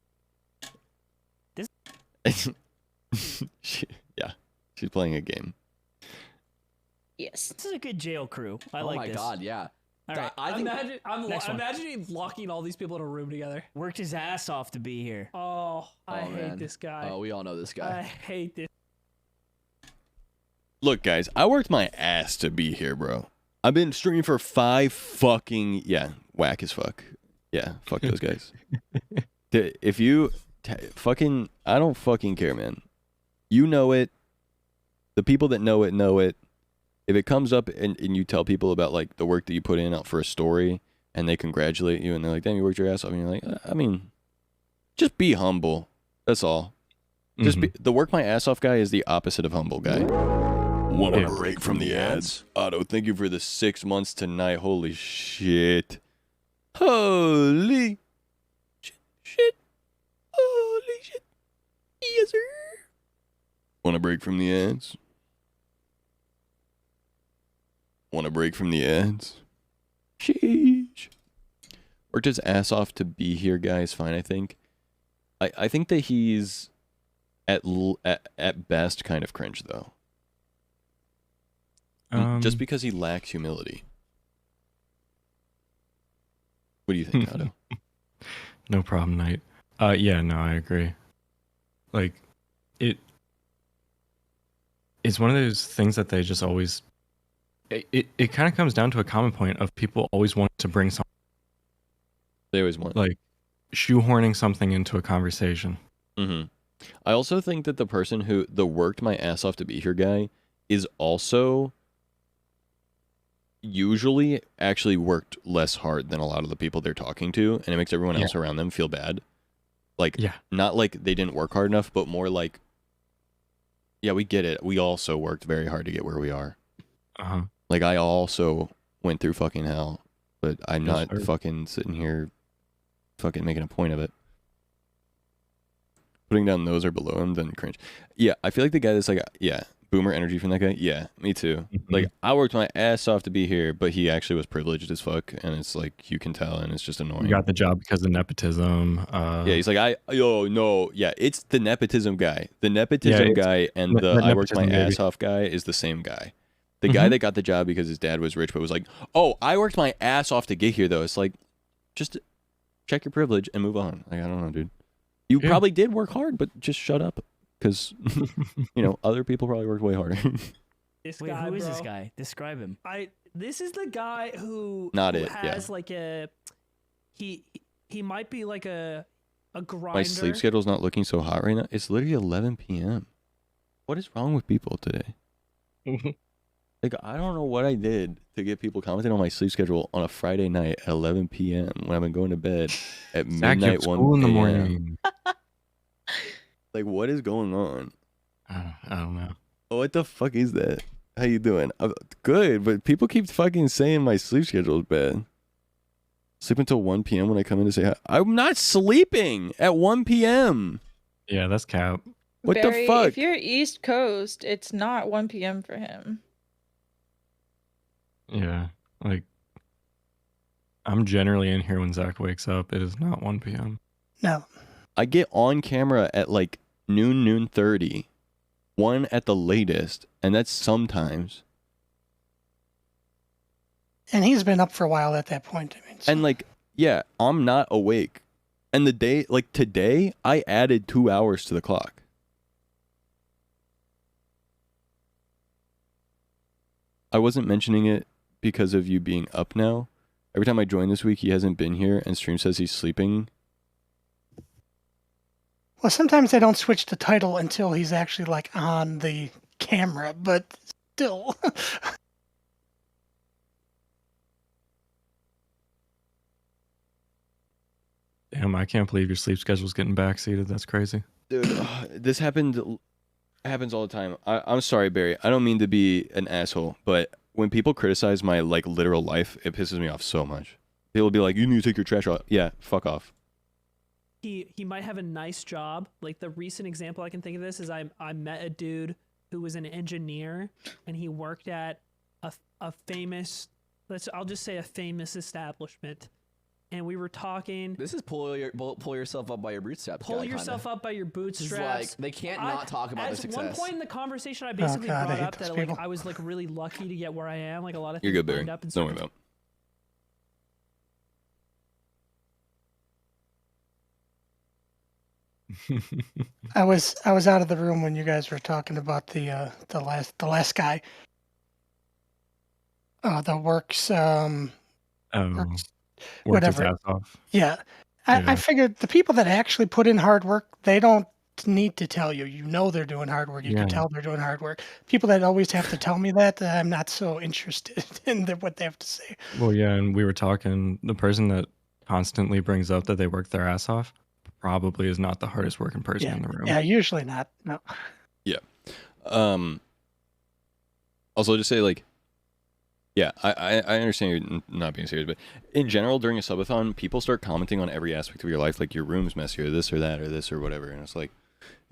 Yeah, she's playing a game. Yes. This is a good jail crew. I Oh like my this. god, yeah. All right. I think I'm Next one. imagining locking all these people in a room together. Worked his ass off to be here. Oh, I hate man. this guy. Oh, we all know this I guy. hate this. Look, guys, I worked my ass to be here, bro. I've been streaming for 5 fucking whack as fuck. Yeah, fuck those guys. If you fucking, I don't fucking care, man. You know it. The people that know it know it. If it comes up and you tell people about like the work that you put in out for a story and they congratulate you and they're like, damn, you worked your ass off, and you're like, I mean, just be humble. That's all. Just be, the work my ass off guy is the opposite of humble guy. Want a break from the ads? Otto, thank you for the 6 months tonight. Holy shit. Holy shit. Holy shit. Yes, sir. Want a break from the ads? Want a break from the ads? Sheesh. Worked his ass off to be here, guys. Fine, I think. I think that he's at best kind of cringe, though. Just because he lacks humility. What do you think, Otto? No problem, Knight. Yeah, no, I agree. Like, it's one of those things that they just always. It kind of comes down to a common point of people always want to bring something. They always want. Like, shoehorning something into a conversation. Mm-hmm. I also think that the person who the worked my ass off to be here guy is also usually actually worked less hard than a lot of the people they're talking to, and it makes everyone else around them feel bad. Like, not like they didn't work hard enough, but more like, yeah, we get it. We also worked very hard to get where we are. Uh-huh. Like, I also went through fucking hell, but I'm not fucking sitting here fucking making a point of it. Putting down those or below him, then cringe. Yeah, I feel like the guy that's like, boomer energy from that guy. Yeah, me too. Mm-hmm. Like, I worked my ass off to be here, but he actually was privileged as fuck, and it's like, you can tell, and it's just annoying. You got the job because of nepotism. Yeah, he's like, it's the nepotism guy. The nepotism guy and the I worked my ass off guy is the same guy. The guy that got the job because his dad was rich, but was like, oh, I worked my ass off to get here, though. It's like, just check your privilege and move on. Like, I don't know, dude. You probably did work hard, but just shut up. Because, other people probably worked way harder. Wait, who is this guy? Describe him. This is the guy who has like a he might be like a grinder. My sleep schedule's not looking so hot right now. It's literally 11 p.m. What is wrong with people today? Like, I don't know what I did to get people commenting on my sleep schedule on a Friday night at 11 p.m. when I've been going to bed at midnight 1 in the morning. Like, what is going on? I don't know. Oh, what the fuck is that? How you doing? I'm good, but people keep fucking saying my sleep schedule is bad. Sleep until 1 p.m. when I come in to say hi. I'm not sleeping at 1 p.m. Yeah, that's cap. What Barry, the fuck? If you're East Coast, it's not 1 p.m. for him. Yeah, like, I'm generally in here when Zach wakes up. It is not 1 p.m. No. I get on camera at like noon 30, 1 at the latest, and that's sometimes. And he's been up for a while at that point. I mean, so. And like, yeah, I'm not awake. And the day, like today, I added 2 hours to the clock. I wasn't mentioning it because of you being up now. Every time I join this week, he hasn't been here, and stream says he's sleeping. Well, sometimes they don't switch the title until he's actually like on the camera, but still. Damn, I can't believe your sleep schedule's getting backseated. That's crazy. Dude, this happens all the time. I'm sorry, Barry. I don't mean to be an asshole, but when people criticize my like literal life, it pisses me off so much. People will be like, "You need to take your trash out." Yeah, fuck off. He might have a nice job. Like the recent example I can think of this is I met a dude who was an engineer and he worked at a famous, I'll just say a famous establishment. And we were talking. This is pull yourself up by your bootstraps. Pull yourself up by your bootstraps. Like they can't not talk about the success. At one point in the conversation, I basically brought up that like I was like really lucky to get where I am. Like a lot of things You're good, Barry. lined up and Don't worry about. I was out of the room when you guys were talking about the last guy. The works works, Worked his whatever. ass off. Yeah. Yeah. I figured the people that actually put in hard work, they don't need to tell you. You know they're doing hard work. You can Yeah. tell they're doing hard work. People that always have to tell me that, I'm not so interested in what they have to say. Well, yeah, and we were talking. The person that constantly brings up that they work their ass off probably is not the hardest working person Yeah. in the room. Yeah, usually not. No. Also, just say like, yeah, I understand you're not being serious, but in general, during a subathon, people start commenting on every aspect of your life, like your room's messy, or this or that, or this or whatever, and it's like,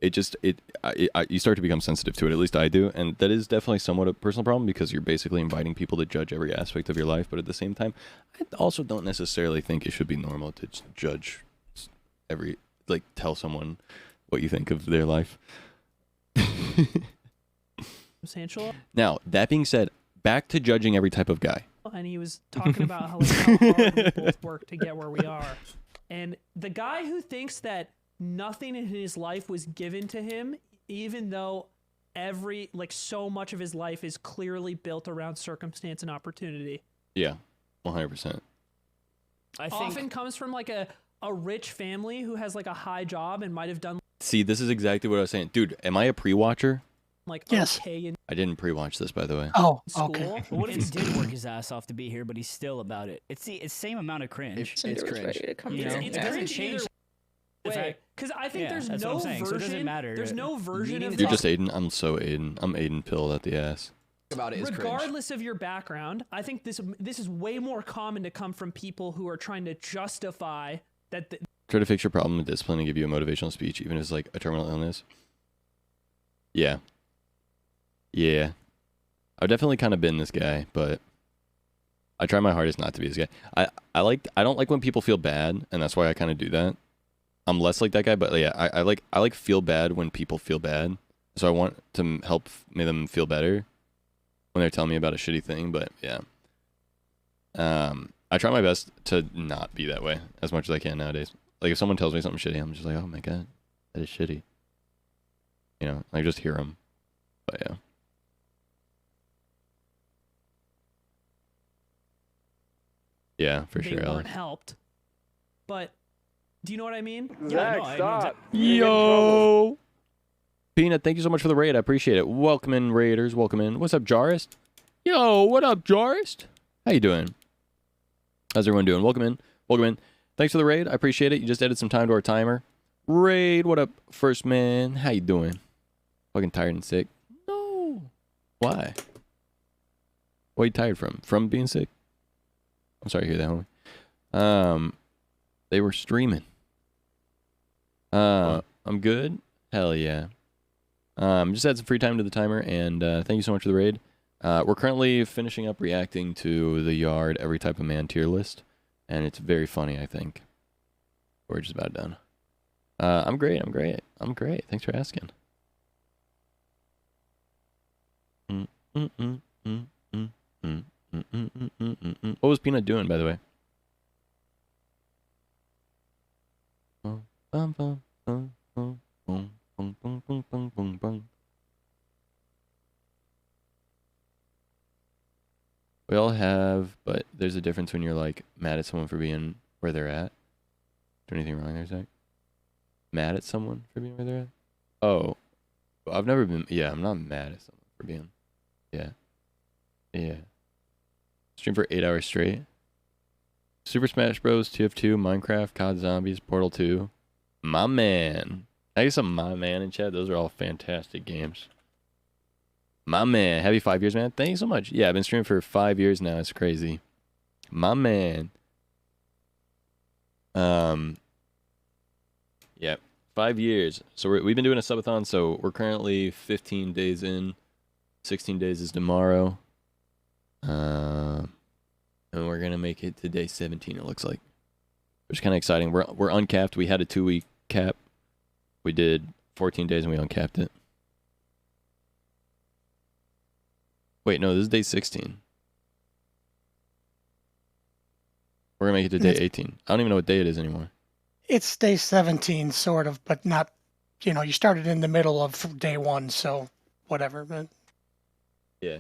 you start to become sensitive to it. At least I do, and that is definitely somewhat a personal problem because you're basically inviting people to judge every aspect of your life. But at the same time, I also don't necessarily think it should be normal to just judge tell someone what you think of their life. Substantial. Now, that being said, back to judging every type of guy. And he was talking about how hard we both work to get where we are. And the guy who thinks that nothing in his life was given to him, even though so much of his life is clearly built around circumstance and opportunity. Yeah, 100%. I think Often comes from like a rich family who has like a high job and might have done See, this is exactly what I was saying. Dude, am I a pre-watcher? like Yes. okay in I didn't pre-watch this, by the way. Oh, school. okay. But what if he did work his ass off to be here, but he's still about it? It's the same amount of cringe. It's Cinder was cringe. ready to come You through. know, It's it doesn't cringe change either the way. fact. Because I think Yeah, there's that's what no I'm saying. So it version. doesn't matter. There's no version of You're this. just Aiden? I'm so Aiden. I'm Aiden pilled at the ass. About it is cringe. Regardless of your background, I think this is way more common to come from people who are trying to justify that Try to fix your problem with discipline and give you a motivational speech, even if it's like a terminal illness. Yeah. Yeah. I've definitely kind of been this guy, but I try my hardest not to be this guy. I don't like when people feel bad, and that's why I kind of do that. I'm less like that guy, but yeah, I like feel bad when people feel bad. So I want to help make them feel better when they're telling me about a shitty thing, but yeah. I try my best to not be that way as much as I can nowadays. Like if someone tells me something shitty, I'm just like, oh my god, that is shitty. You know, I just hear them. But yeah. Yeah, for they sure, weren't Alex. helped. But do you know what I mean? Yeah, no, I know Yo! Peanut, thank you so much for the raid. I appreciate it. Welcome in, Raiders. Welcome in. What's up, Jarist? Yo, what up, Jarist? How you doing? How's everyone doing? Welcome in. Welcome in. Thanks for the raid. I appreciate it. You just added some time to our timer. Raid, what up, first man? How you doing? Fucking tired and sick? No. Why? What are you tired from? From being sick? I'm sorry to hear that, homie. They were streaming. I'm good. Hell yeah. Just add some free time to the timer, and thank you so much for the raid. We're currently finishing up reacting to the Yard Every Type of Man tier list, and it's very funny, I think. We're just about done. I'm great. Thanks for asking. What was Peanut doing, by the way? We all have, but there's a difference when you're like mad at someone for being where they're at. Do anything wrong there, Zach? mad at someone for being where they're at. Oh, I've never been. Yeah, I'm not mad at someone for being. Yeah. Yeah. Stream for 8 hours straight. Super Smash Bros. TF2, Minecraft, COD Zombies, Portal 2. My man. I guess I'm my man in chat. Those are all fantastic games. My man. Happy 5 years, man. Thank you so much. Yeah, I've been streaming for 5 years now. It's crazy. My man. Yeah, 5 years. So we've been doing a subathon. So we're currently 15 days in. 16 days is tomorrow. And we're gonna make it to day 17. It looks like, which is kind of exciting. We're uncapped. We had a 2-week cap. We did 14 days and we uncapped it. Wait, no, this is day 16. We're gonna make it to day 18. I don't even know what day it is anymore. It's day 17, sort of, but not. You started in the middle of day 1, so whatever. But Yeah,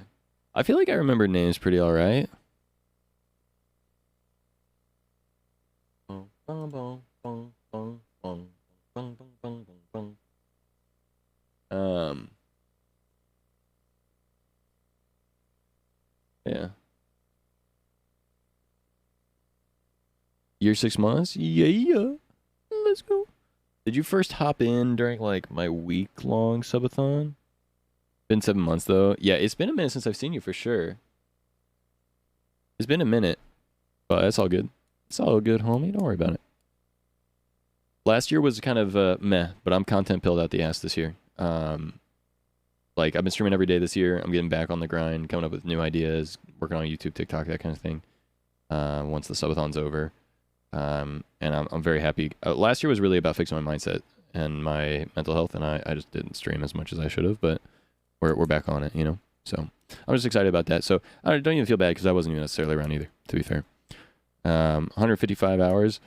I feel like I remember names pretty all right. Yeah. Year 6 months? Yeah. Let's go. Did you first hop in during like my week-long subathon? Been 7 months though. Yeah, it's been a minute since I've seen you for sure. It's been a minute, but that's all good. It's all good, homie. Don't worry about it. Last year was kind of meh, but I'm content pilled out the ass this year. Like I've been streaming every day this year. I'm getting back on the grind, coming up with new ideas, working on YouTube, TikTok, that kind of thing. Once the subathon's over, and I'm very happy. Last year was really about fixing my mindset and my mental health, and I just didn't stream as much as I should have, but we're back on it, you know. So I'm just excited about that. So I don't even feel bad because I wasn't even necessarily around either, to be fair. 155 hours.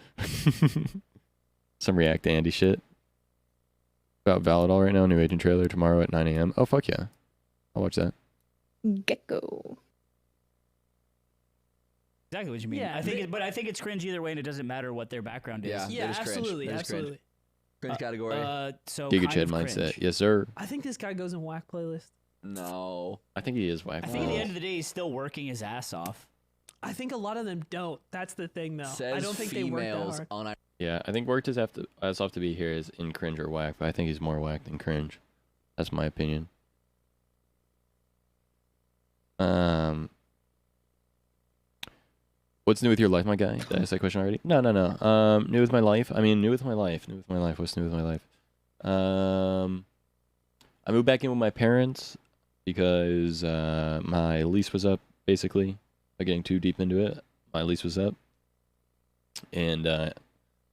Some React to Andy shit. About Valadol right now. New Agent trailer tomorrow at 9 a.m. Oh, fuck yeah. I'll watch that. Gecko. Exactly what you mean. Yeah, I think it's cringe either way, and it doesn't matter what their background is. Yeah. Yeah, that is cringe. absolutely, That is cringe. absolutely. Cringe category. So Giga kind Chad of mindset. cringe. Yes, sir. I think this guy goes in whack playlist. No. I think he is whack. I think at the end of the day, he's still working his ass off. I think a lot of them don't. That's the thing, though. Says I don't think they work that females hard. on Yeah, I think work does have to be here is in cringe or whack, but I think he's more whack than cringe. That's my opinion. What's new with your life, my guy? Did I ask that question already? No. New with my life? I mean, new with my life. New with my life. What's new with my life? I moved back in with my parents because my lease was up, basically. Not getting too deep into it. My lease was up. And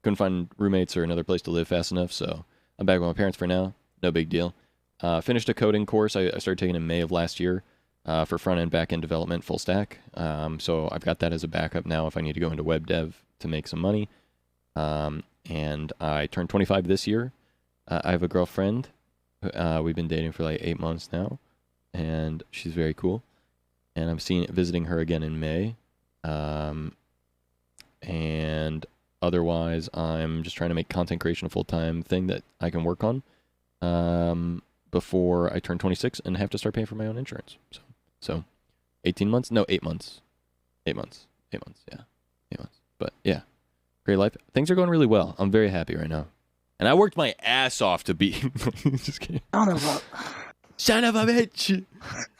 couldn't find roommates or another place to live fast enough, so I'm back with my parents for now. No big deal. Finished a coding course I started taking in May of last year for front-end, back-end development, full stack. So I've got that as a backup now if I need to go into web dev to make some money. And I turned 25 this year. I have a girlfriend. We've been dating for like 8 months now, and she's very cool. And I'm visiting her again in May. And otherwise, I'm just trying to make content creation a full-time thing that I can work on before I turn 26 and have to start paying for my own insurance. So 18 months? No, 8 months. 8 months. 8 months, yeah. 8 months. But yeah, great life. Things are going really well. I'm very happy right now. And I worked my ass off to be... Just kidding. Son of a bitch!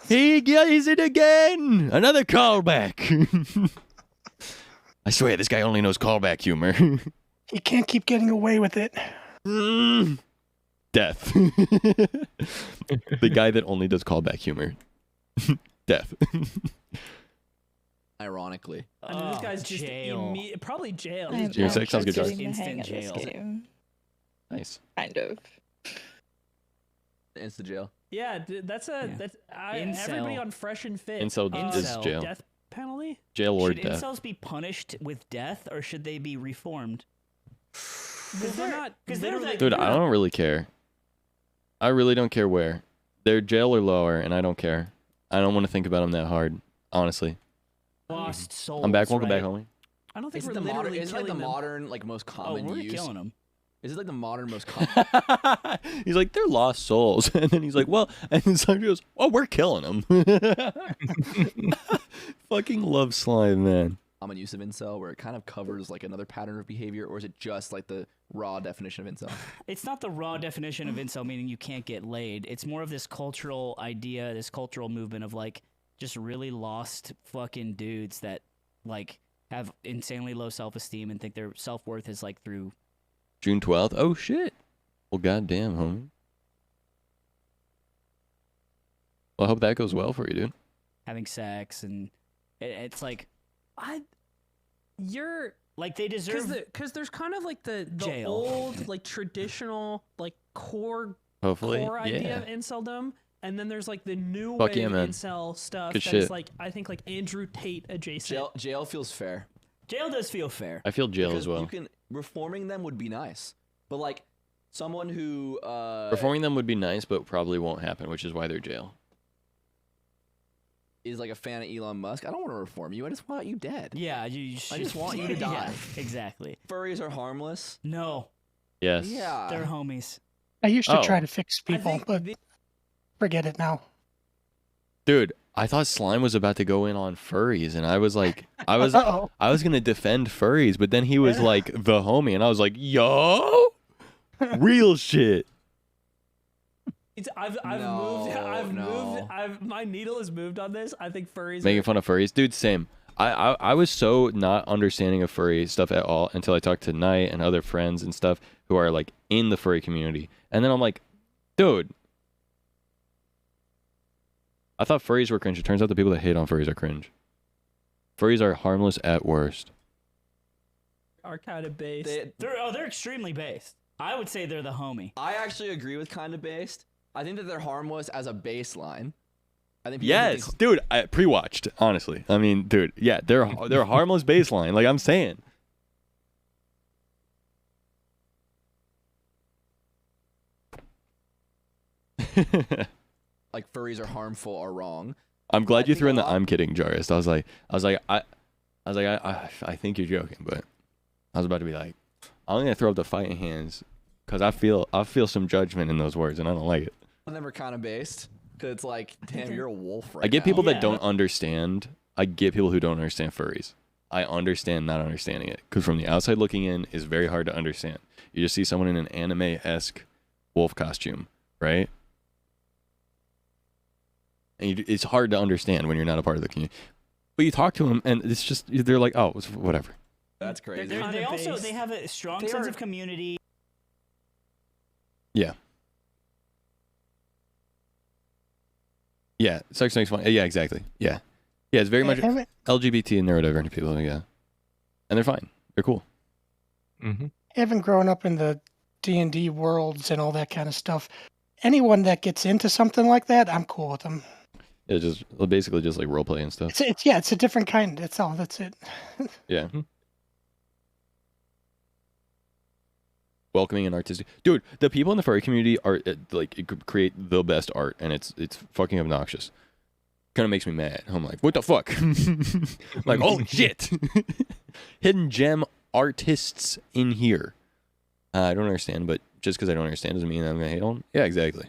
He gets it again! Another callback! I swear, this guy only knows callback humor. he can't keep getting away with it. Death. The guy that only does callback humor. Death. Ironically. I mean, this guy's just jail. Probably jail. I'm Your sex sounds good, just Josh. getting the hang Instant of this jail. game. Nice. Kind of. Insta jail. Yeah, that's a Yeah. Incel. everybody on Fresh and Fit. Incel is Incel. jail. Death penalty. Jail or Should death. incels be punished with death, or should they be reformed? Because they're not. Because they're literally- Dude, I don't really care. I really don't care where. They're jail or lower, and I don't care. I don't want to think about them that hard, honestly. Lost souls. I'm back. Welcome right? back, homie. I don't think Is we're it the modern? literally Is it like the killing them. modern, like most Oh, common we're use? killing them. Is it like the modern most common? He's like, they're lost souls. And then he's like, well, and then somebody goes, well, we're killing them. Fucking love slime, man. common use of incel where it kind of covers like another pattern of behavior, or is it just like the raw definition of incel? It's not the raw definition of incel, meaning you can't get laid. It's more of this cultural idea, this cultural movement of like just really lost fucking dudes that like have insanely low self-esteem and think their self-worth is like through June 12th. Oh, shit. Well, goddamn, homie. Well, I hope that goes well for you, dude. having sex, and it's like You're like they deserve. because there's kind of like the Jail. old like traditional like core Hopefully. idea of Yeah. inceldom, and then there's like the new Fuck wave yeah, man. incel stuff Good that's shit. like I think like Andrew Tate adjacent. Jail feels fair. Jail does feel fair. I feel jail Because as well. You can reforming them would be nice, but like someone who Reforming them would be nice, but probably won't happen, which is why they're jail. is like a fan of Elon Musk. I don't want to reform you. I just want you dead. Yeah, you should. I just want you to Yeah, die. exactly. Furries are harmless. No, Yes. Yeah. they're homies. I used to Oh. try to fix I people, think but forget it now. Dude, I thought Slime was about to go in on furries, and I was like, I was Uh-oh. gonna defend furries, but then he was like the homie, and I was like, yo, real shit. I've No, moved. My needle has moved on this. I think furries. Making fun of furries, dude. Same. I was so not understanding of furry stuff at all until I talked to Knight and other friends and stuff who are like in the furry community, and then I'm like, dude, I thought furries were cringe. It turns out the people that hate on furries are cringe. Furries are harmless at worst. are kind of based. They're extremely based. I would say they're the homie. I actually agree with kind of based. I think that they're harmless as a baseline. I think people Yes, think- dude. I pre-watched. Honestly, I mean, dude. Yeah, they're harmless baseline. Like I'm saying. like furries are harmful or wrong. I'm glad I you think threw a in the lot- "I'm kidding" Jarist. I think you're joking, but I was about to be like, I'm gonna throw up the fighting hands because I feel some judgment in those words, and I don't like it. I'm never kind of based because it's like, damn, you're a wolf right I get now. people Yeah. that don't understand. I get people who don't understand furries. I understand not understanding it because from the outside looking in, is very hard to understand. You just see someone in an anime-esque wolf costume, right? And it's hard to understand when you're not a part of the community. But you talk to them, and it's just they're like, "Oh, it's whatever." That's crazy. They're- They Kinda also based. they have a strong They sense are- of community. Yeah. Yeah, sex makes fun. Yeah, exactly. Yeah, yeah. It's very much Haven't, LGBT and neurodivergent people. Yeah, and they're fine. They're cool. Mm-hmm. haven't grown up in the D&D worlds and all that kind of stuff. Anyone that gets into something like that, I'm cool with them. It's just basically just like role play and stuff. It's a different kind. That's all. That's it. Yeah. Welcoming and artistic, dude. The people in the furry community are like it could create the best art, and it's fucking obnoxious. Kind of makes me mad. I'm like, what the fuck? Like, holy shit! Hidden gem artists in here. I don't understand, but just because I don't understand doesn't mean I'm gonna hate on them. Yeah, exactly.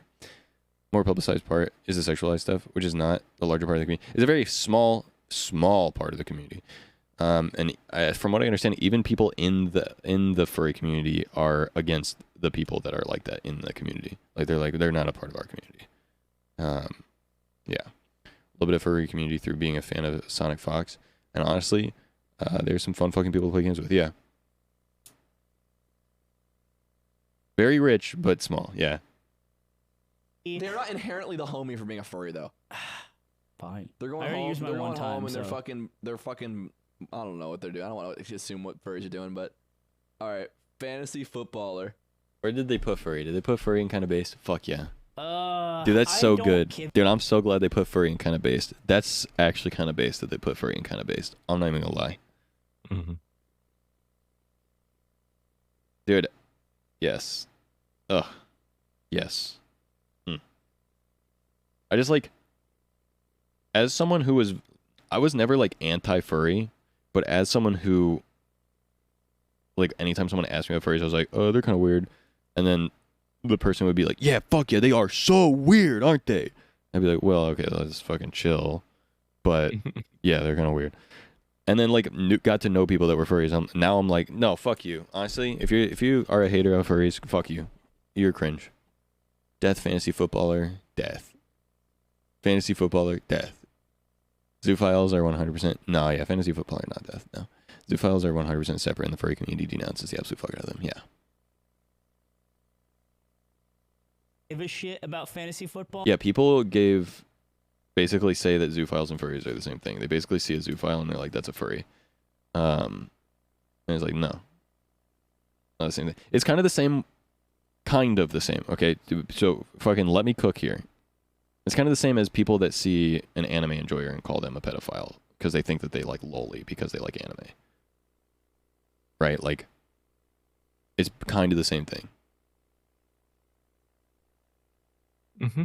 More publicized part is the sexualized stuff, which is not the larger part of the community. It's a very small part of the community. And from what I understand, even people in the furry community are against the people that are like that in the community. Like they're not a part of our community. Yeah, a little bit of furry community through being a fan of Sonic Fox, and honestly, there's some fun fucking people to play games with. Yeah, very rich but small. Yeah, They're not inherently the homie for being a furry though. Fine. They're I going already home. used They're mine going one home time, and so. they're fucking. I don't know what they're doing. I don't want to assume what furries are doing, but all right, fantasy footballer. where did they put furry? Did they put furry in kind of based? Fuck yeah. Dude, Dude, that's so good. Dude, I'm so glad they put furry in kind of based. That's actually kind of based that they put furry in kind of based. I'm not even gonna lie. Mm-hmm. Dude, yes. Ugh. Yes. I just like, as someone who I was never like anti-furry, but as someone who like anytime someone asked me about furries, I was like, oh, they're kind of weird. And then the person would be like, yeah, fuck yeah, they are so weird, aren't they? I'd be like, well, okay, let's fucking chill. But yeah, they're kind of weird. And then like got to know people that were furries. Now I'm like, no, fuck you. Honestly, if you are a hater of furries, fuck you. You're cringe. Death fantasy footballer, death. Fantasy footballer, death. Zoophiles are 100%. No, yeah, fantasy footballer, not death. No. Zoophiles are 100% separate, and the furry community denounces the absolute fuck out of them. Yeah. Give a shit about fantasy football? Yeah, people basically say that zoophiles and furries are the same thing. They basically see a zoophile and they're like, that's a furry. And it's like, no. Not the same thing. It's kind of the same. Kind of the same. Okay, so fucking let me cook here. It's kind of the same as people that see an anime enjoyer and call them a pedophile because they think that they like loli because they like anime. Right? Like, it's kind of the same thing. Mm-hmm.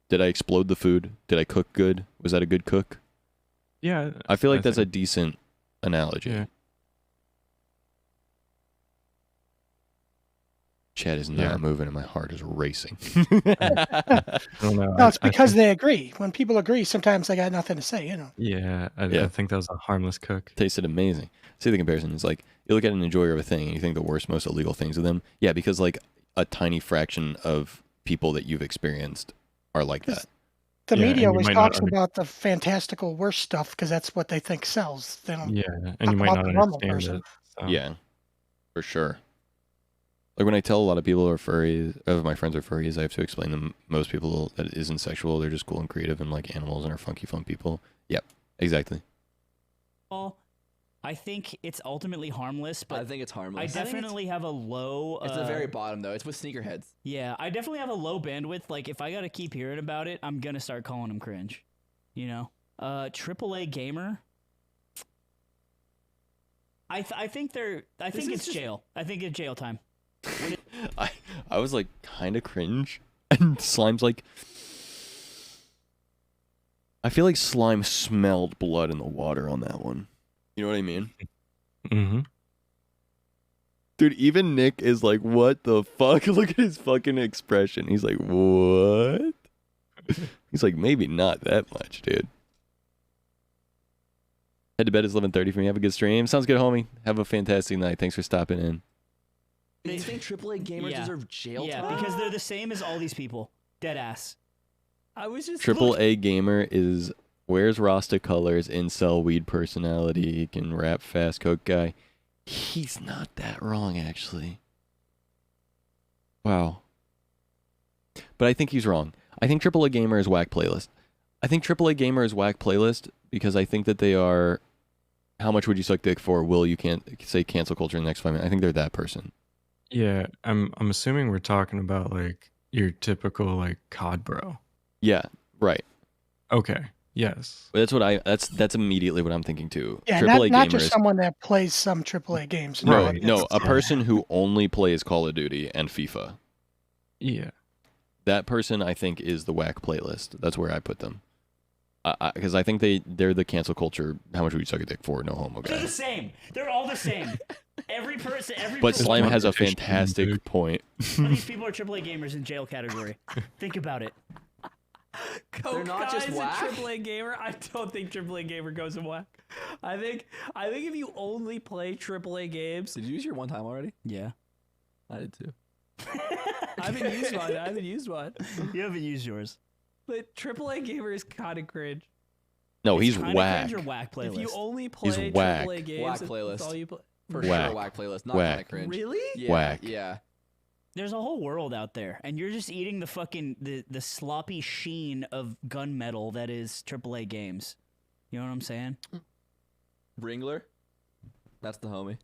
Did I explode the food? Did I cook good? Was that a good cook? Yeah. I feel like that's a decent analogy. Yeah. Chat is not moving and my heart is racing. I don't know. No, it's because they agree. When people agree, sometimes they got nothing to say, you know. Yeah, I think that was a harmless cook. Tasted amazing. See the comparison. It's like you look at an enjoyer of a thing and you think the worst, most illegal things of them. Yeah, because like a tiny fraction of people that you've experienced are like that. The Yeah, media and you always might not talks about the fantastical worst stuff because that's what they think sells. They don't Yeah, and talk you might about not the normal understand person. it. So. Yeah, for sure. Like when I tell a lot of people who are furries, of my friends are furries, I have to explain to most people that it isn't sexual. They're just cool and creative and like animals and are funky fun people. Yep, exactly. Well, I think it's ultimately harmless, but I think it's harmless. I definitely have a low. It's the very bottom though. It's with sneakerheads. Yeah, I definitely have a low bandwidth. Like if I gotta keep hearing about it, I'm gonna start calling them cringe. You know, AAA gamer. I think they're. I think it's jail. I think it's jail time. I was like kind of cringe, and Slime's like, I feel like Slime smelled blood in the water on that one. You know what I mean? Mm-hmm. Dude, even Nick is like, what the fuck? Look at his fucking expression. He's like, what? He's like, maybe not that much, dude. Head to bed is 11:30 for me. Have a good stream. Sounds good, homie. Have a fantastic night. Thanks for stopping in. Do you think AAA gamers deserve jail time? Yeah, because they're the same as all these people. Dead ass. I was just AAA gamer is wears Rasta colors, incel, weed personality, can rap fast, coke guy. He's not that wrong, actually. Wow. But I think he's wrong. I think AAA gamer is whack playlist. I think AAA gamer is whack playlist because I think that they are. How much would you suck dick for? Will you can't say cancel culture in the next 5 minutes? I think they're that person. Yeah, I'm assuming we're talking about like your typical like COD bro. Yeah, right. Okay. Yes. But that's immediately what I'm thinking too. Yeah, AAA not gamer just is, someone that plays some AAA games. Right. no, a person who only plays Call of Duty and FIFA. Yeah. That person I think is the whack playlist. That's where I put them. Because I think they're the cancel culture. How much would you suck a dick for? No homo They're guy. the same. They're all the same. Every person. But person- Slime has a Competition, fantastic dude. point. All these people are AAA gamers in jail category. Think about it. They're not just whack? A AAA gamer. I don't think AAA gamer goes in whack. I think if you only play AAA games, Did you use your one time already? Yeah. I did too. I haven't used one. You haven't used yours. But AAA gamer is kind of cringe. No, It's he's kinda whack. cringe or whack playlist. If you only play whack. AAA games, Whack that's playlist. all you play. For Whack. sure, whack playlist. Not Whack. kind of cringe. Really? Yeah, Whack. Yeah. There's a whole world out there, and you're just eating the fucking the sloppy sheen of gunmetal that is AAA games. You know what I'm saying? Ringler. That's the homie.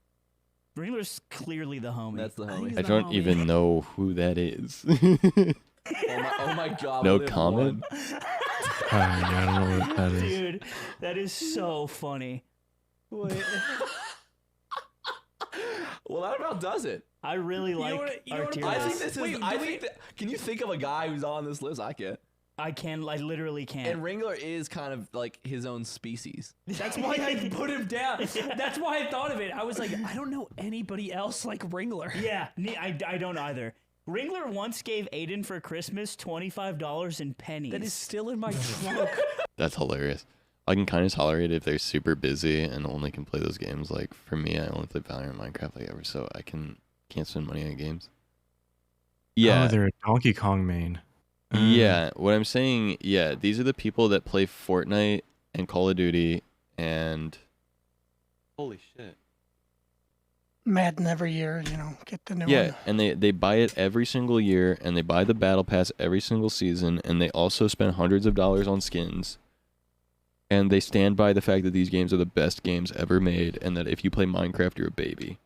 Ringler's clearly the homie. That's the I think homie. he's I the don't homie. even know who that is. Oh my god. No we only have comment? one. Yeah, I don't know what that is. Dude, that is so funny. Wait. Well, that about does it. I really like you know our what- tier I think list. this is. Wait, I do think that. Can you think of a guy who's on this list? I can't. I literally can't. And Ringler is kind of like his own species. That's why I put him down. That's why I thought of it. I was like, I don't know anybody else like Ringler. Yeah, I don't either. Ringler once gave Aiden for Christmas $25 in pennies. That is still in my trunk. That's hilarious. I can kind of tolerate it if they're super busy and only can play those games. Like for me, I only play Valorant and Minecraft like ever, so I can't spend money on games. Yeah, Oh, they're a Donkey Kong main. yeah. What I'm saying, yeah, these are the people that play Fortnite and Call of Duty and holy shit. Madden every year, get the new Yeah, one. and they buy it every single year, and they buy the battle pass every single season, and they also spend hundreds of dollars on skins. And they stand by the fact that these games are the best games ever made, and that if you play Minecraft, you're a baby.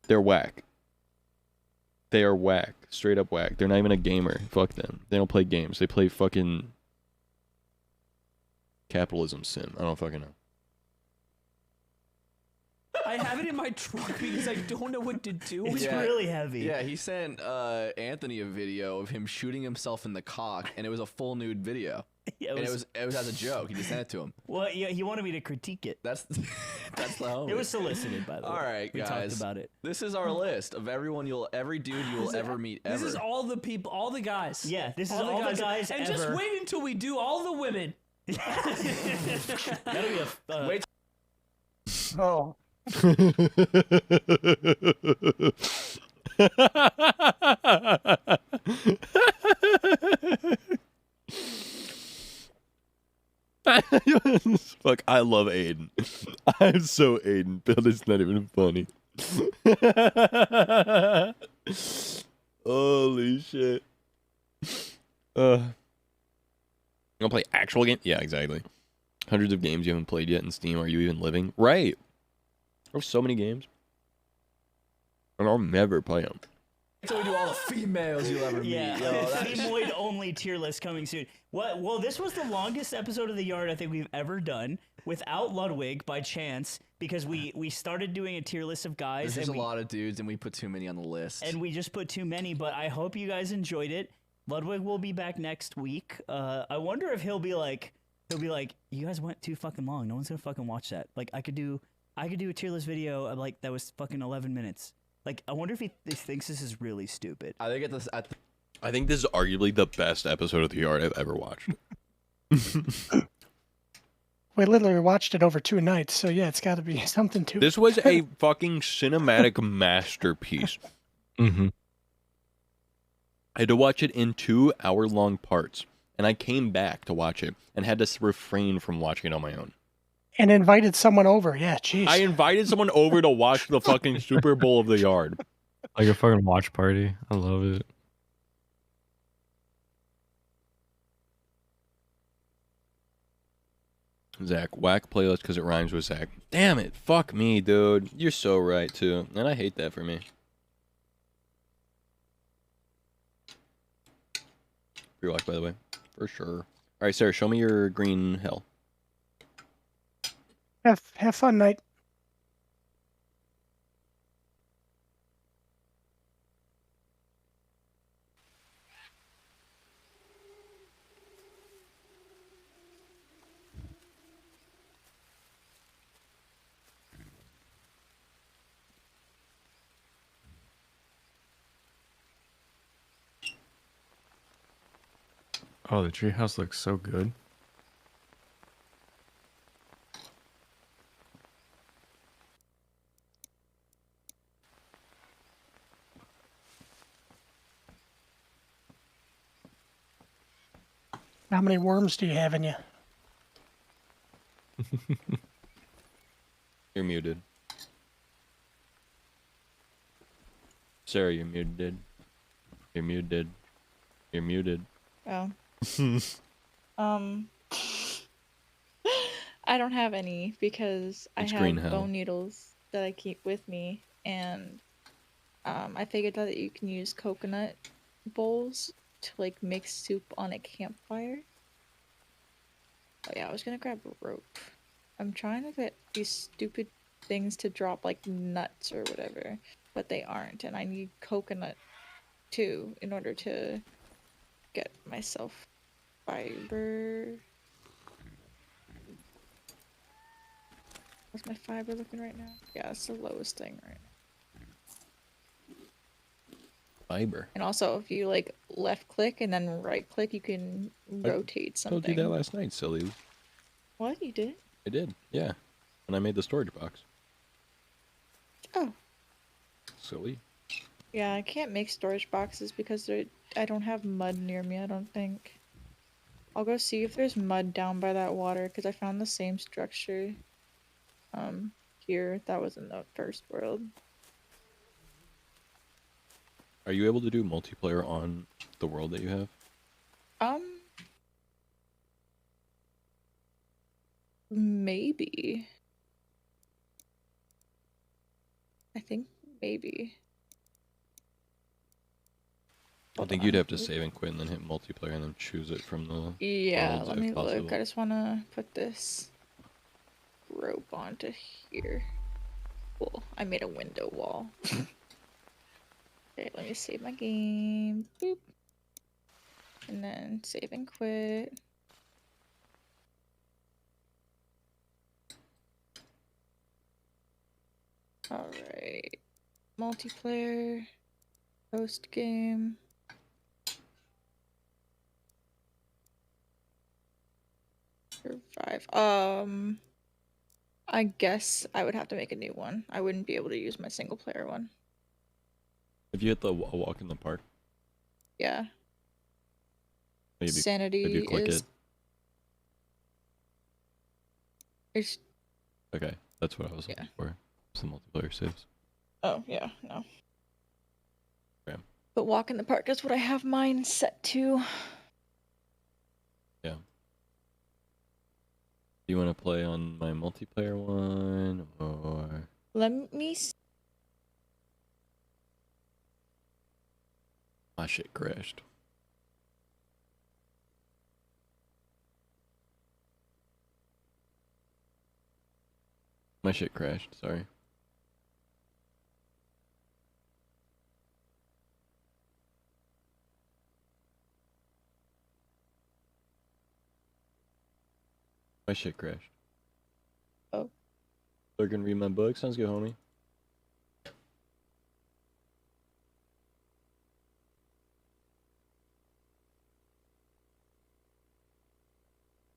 They're whack. They are whack. Straight up whack. They're not even a gamer. Fuck them. They don't play games. They play fucking capitalism sim. I don't fucking know. I have it in my trunk because I don't know what to do with It's it. really heavy. Yeah, he sent Anthony a video of him shooting himself in the cock, and it was a full nude video. Yeah, And it was as a joke. He just sent it to him. Well, yeah, he wanted me to critique it. That's the homie. It was solicited, by the way. All right, we guys. talked about it. This is our list of every dude you will ever meet ever. This is all the people, all the guys. Yeah, this is all the guys And ever. just wait until we do all the women. That'll be a. Wait. Oh. Fuck, I love Aiden. I'm so Aiden, but it's not even funny. Holy shit. You gonna play actual game? Yeah, exactly. Hundreds of games you haven't played yet in Steam. Are you even living? Right. There's so many games. And I'll never play them. Until we do all the females you'll ever meet. Yeah, Yo, that- Femoid only tier list coming soon. What? Well, this was the longest episode of the Yard I think we've ever done without Ludwig by chance because we started doing a tier list of guys. There's and a lot of dudes, and we put too many on the list. and we just put too many. But I hope you guys enjoyed it. Ludwig will be back next week. I wonder if he'll be like, you guys went too fucking long. No one's gonna fucking watch that. Like I could do a tier list video of like that was fucking 11 minutes. Like I wonder if he thinks this is really stupid. I think I think this is arguably the best episode of The Yard I've ever watched. We literally watched it over 2 nights, so yeah, it's got to be something to it. This was a fucking cinematic masterpiece. Mm-hmm. I had to watch it in 2-hour-long parts, and I came back to watch it and had to refrain from watching it on my own. And invited someone over. Yeah, jeez. I invited someone over to watch the fucking Super Bowl of The Yard. Like a fucking watch party. I love it. Zach, whack playlist because it rhymes with Zach. Damn it. Fuck me, dude. You're so right, too. And I hate that for me. Free watch, by the way. For sure. All right, Sarah, show me your green hell. Have fun, Knight. Oh, the treehouse looks so good. How many worms do you have in you? You're muted. Sarah, you're muted. You're muted. You're muted. Oh. I don't have any because It's I green have hell. bone needles that I keep with me, and I figured out that you can use coconut bowls to like mix soup on a campfire. Oh yeah, I was gonna grab a rope. I'm trying to get these stupid things to drop like nuts or whatever, but they aren't, and I need coconut too in order to get myself fiber. How's my fiber looking right now? Yeah, it's the lowest thing right now. Fiber. And also, if you like left click and then right click, you can rotate I told something. you that last night, silly. What? You did? I did, yeah. And I made the storage box. Oh. Silly. Yeah, I can't make storage boxes because I don't have mud near me, I don't think. I'll go see if there's mud down by that water because I found the same structure here that was in the first world. Are you able to do multiplayer on the world that you have? Maybe. I think maybe. I think you'd have to save and quit and then hit multiplayer and then choose it from the Yeah, worlds let if me possible. look. I just want to put this rope onto here. Cool. I made a window wall. Okay, let me save my game. Boop. And then save and quit. Alright. Multiplayer. Host game. Survive. I guess I would have to make a new one. I wouldn't be able to use my single player one. If you hit the walk in the park, Yeah. maybe Sanity if you click is. it. It's. Okay, that's what I was looking for. Some multiplayer saves. Oh yeah, no. Okay. But walk in the park is what I have mine set to. Yeah. Do you want to play on my multiplayer one or? Let me. My shit crashed. My shit crashed. Sorry. My shit crashed. Oh. They're gonna read my book. Sounds good, homie.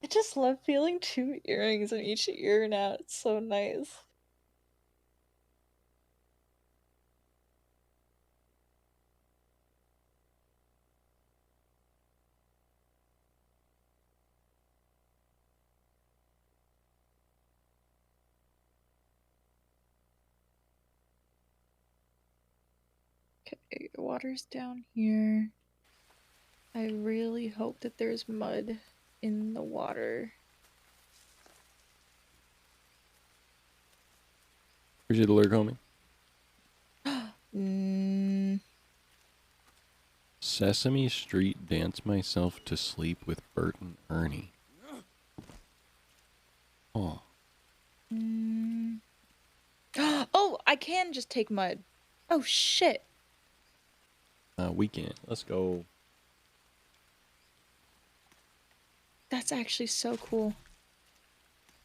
I just love feeling 2 earrings in each ear now. It's so nice. Okay, water's down here. I really hope that there's mud in the water. Appreciate the lurk, homie. Sesame Street dance myself to sleep with Bert and Ernie. Oh. Oh, I can just take mud. Oh shit. Weekend. Let's go. That's actually so cool.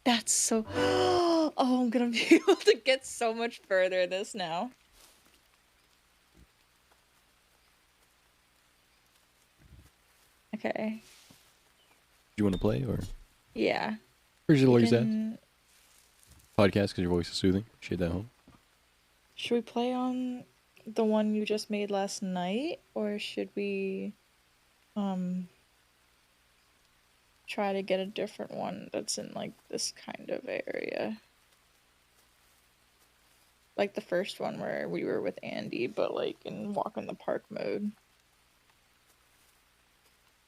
That's so. Oh, I'm gonna be able to get so much further this now. Okay. Do you want to play or? Yeah. Appreciate the We lurk's ass. can- Podcast because your voice is soothing. Appreciate that, home. Should we play on the one you just made last night, or should we try to get a different one that's in like this kind of area? Like the first one where we were with Andy, but like in walk in the park mode.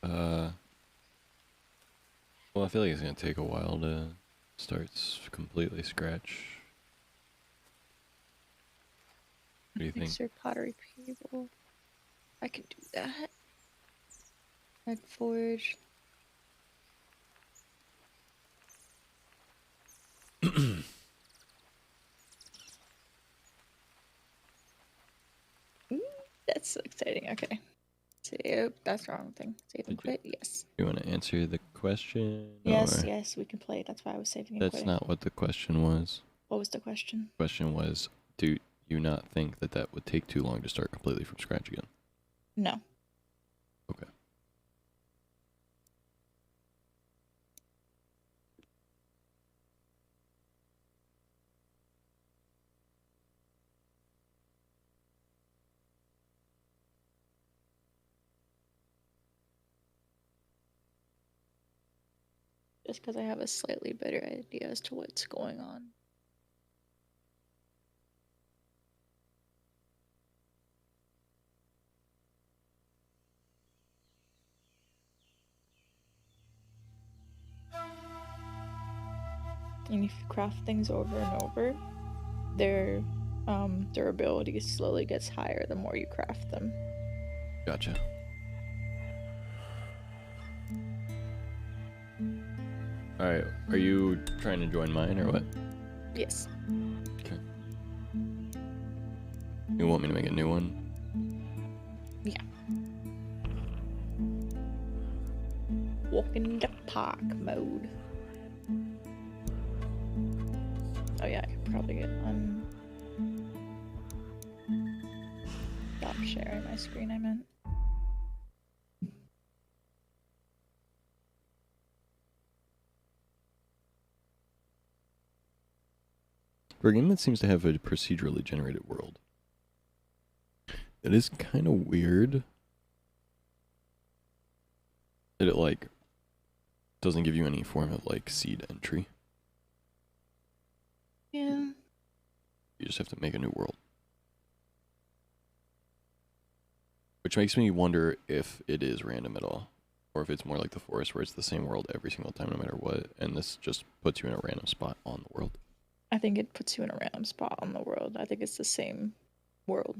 Well, I feel like it's gonna take a while to start completely scratch. What do you think? Mixer pottery table. I can do that. Red forge. That's so exciting. Okay. Save. That's the wrong thing. Save and Did you- quit. Yes. You want to answer the question? Yes, or- yes, we can play. That's why I was saving and That's quitting. not what the question was. What was the question? The question was, do you not think that that would take too long to start completely from scratch again? No. Okay. Just because I have a slightly better idea as to what's going on. And if you craft things over and over, their durability slowly gets higher the more you craft them. Gotcha. Alright, are you trying to join mine or what? Yes. Okay. You want me to make a new one? Yeah. Walk in the park mode. Oh yeah, I could probably get stop sharing my screen, I meant. For a game that seems to have a procedurally generated world, it is kind of weird that it, like, doesn't give you any form of, like, seed entry. Yeah. You just have to make a new world. Which makes me wonder if it is random at all. Or if it's more like the forest where it's the same world every single time no matter what, and this just puts you in a random spot on the world. I think it puts you in a random spot on the world. I think it's the same world.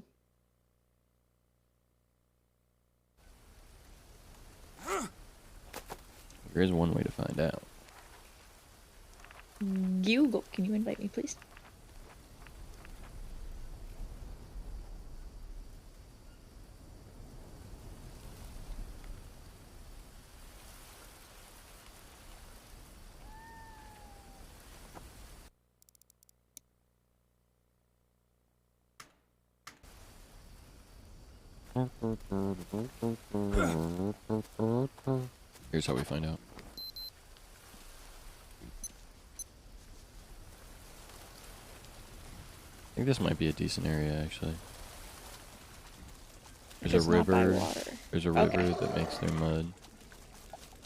There is one way to find out. Google, can you invite me, please? Here's how we find out. I think this might be a decent area, actually. There's It's a not by river. water. There's a Okay. river that makes their mud.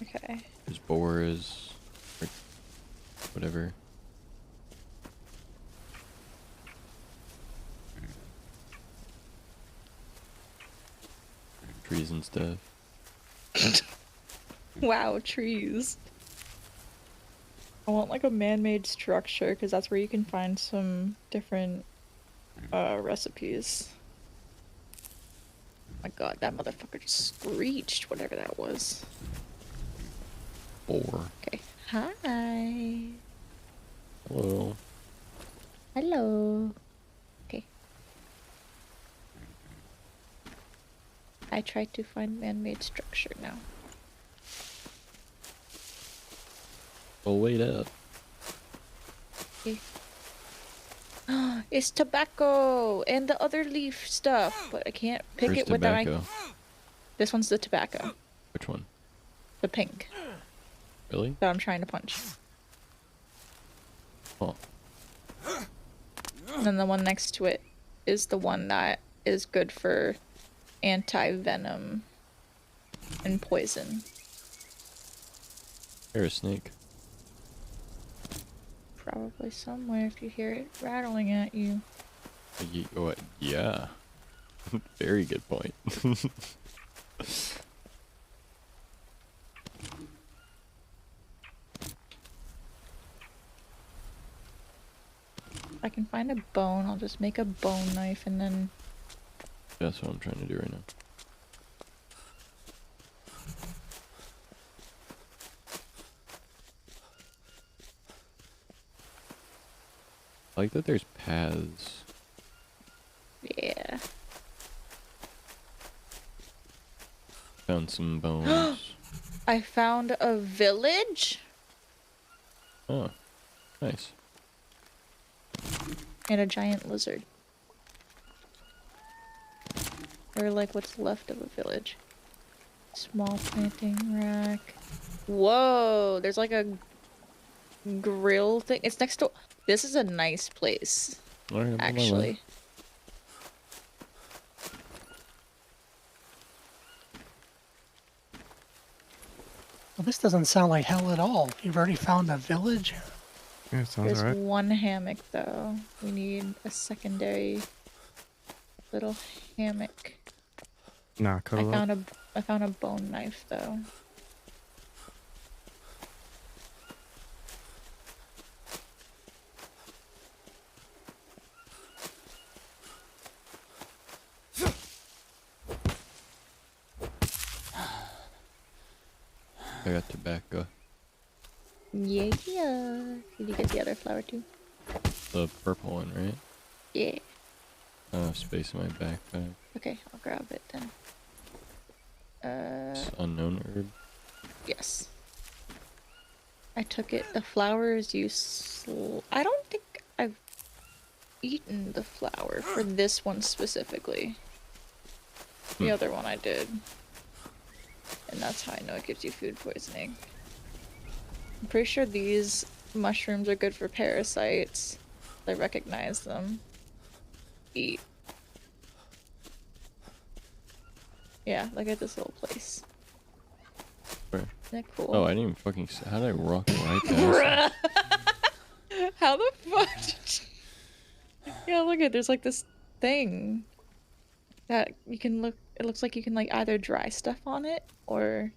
Okay. There's boars. Or whatever. Trees and stuff. Wow, trees. I want like a man-made structure because that's where you can find some different recipes. My god, that motherfucker just screeched, whatever that was. Boar. Okay. Hi. Hello. Hello. Okay. I tried to find man-made structure now. Well, wait up. Okay. It's tobacco and the other leaf stuff, but I can't pick Where's it without. tobacco? This one's the tobacco, Which one? the pink Really? that I'm trying to punch. Oh. And then the one next to it is the one that is good for anti-venom and poison. There's a snake. Probably somewhere if you hear it rattling at you. Yeah. Very good point. If I can find a bone, I'll just make a bone knife and then That's what I'm trying to do right now. I like that there's paths. yeah. Found some bones. I found a village Oh, nice. and a giant lizard. Or like what's left of a village. Small planting rack. Whoa, there's like a grill thing. It's next to. This is a nice place, All right, I'm on my way. actually. Well, this doesn't sound like hell at all. You've already found a village. Yeah, it sounds There's alright. one hammock though. We need a secondary little hammock. Nah, I cuddle up. found a bone knife though. I got tobacco. Yeah. Did you get the other flower too? The purple one, right? Yeah. I have space in my backpack. Okay, I'll grab it then. It's unknown herb. Yes. I took it. The flowers I don't think I've eaten the flower for this one specifically. The other one I did. And that's how I know it gives you food poisoning. I'm pretty sure these mushrooms are good for parasites. I recognize them. Eat. Yeah, look at this little place. Where? Isn't that cool? Oh, I didn't even fucking. How did I rock right past it? How the fuck did you... Yeah, look at there's like this thing that you can look. It looks like you can like either dry stuff on it or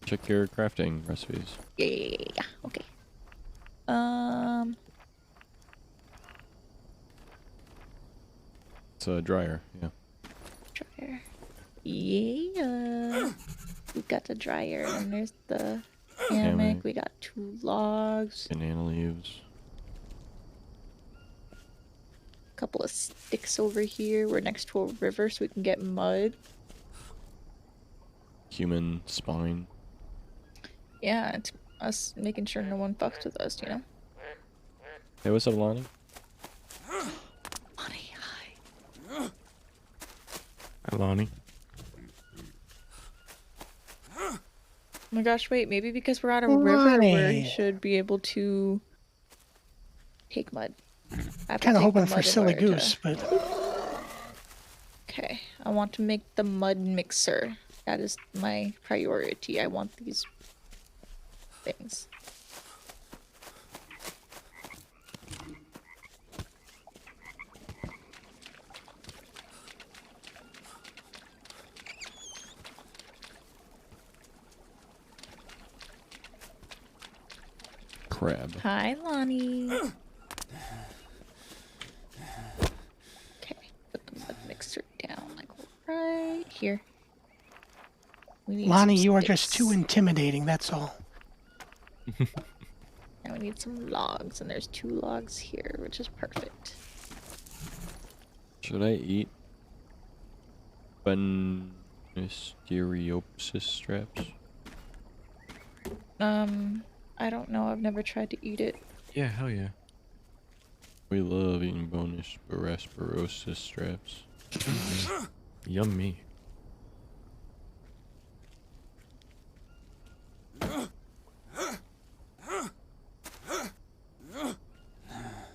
Check your crafting recipes. yeah. Okay. It's a dryer, yeah. Dryer. Yeah. We got the dryer and there's the hammock. Hammock. We got 2 logs. Banana leaves. Couple of sticks over here. We're next to a river so we can get mud. Human spine. Yeah, it's us making sure no one fucks with us, you know? Hey, what's up, Lonnie? Money, hi. Hi, Lonnie. Oh my gosh, wait, maybe because we're at a river we Right. should be able to take mud. Kind of hoping for silly goose, but Okay, I want to make the mud mixer. That is my priority. I want these things. Crab. Hi, Lonnie. Okay, put the mud mixer down like right here. We need Lonnie, some you are just sticks. too intimidating, that's all. Now we need some logs, and there's 2 logs here, which is perfect. Should I eat Mysteriopsis straps? I don't know. I've never tried to eat it. Yeah, hell yeah. We love eating bonus Barasperosis straps. Yummy.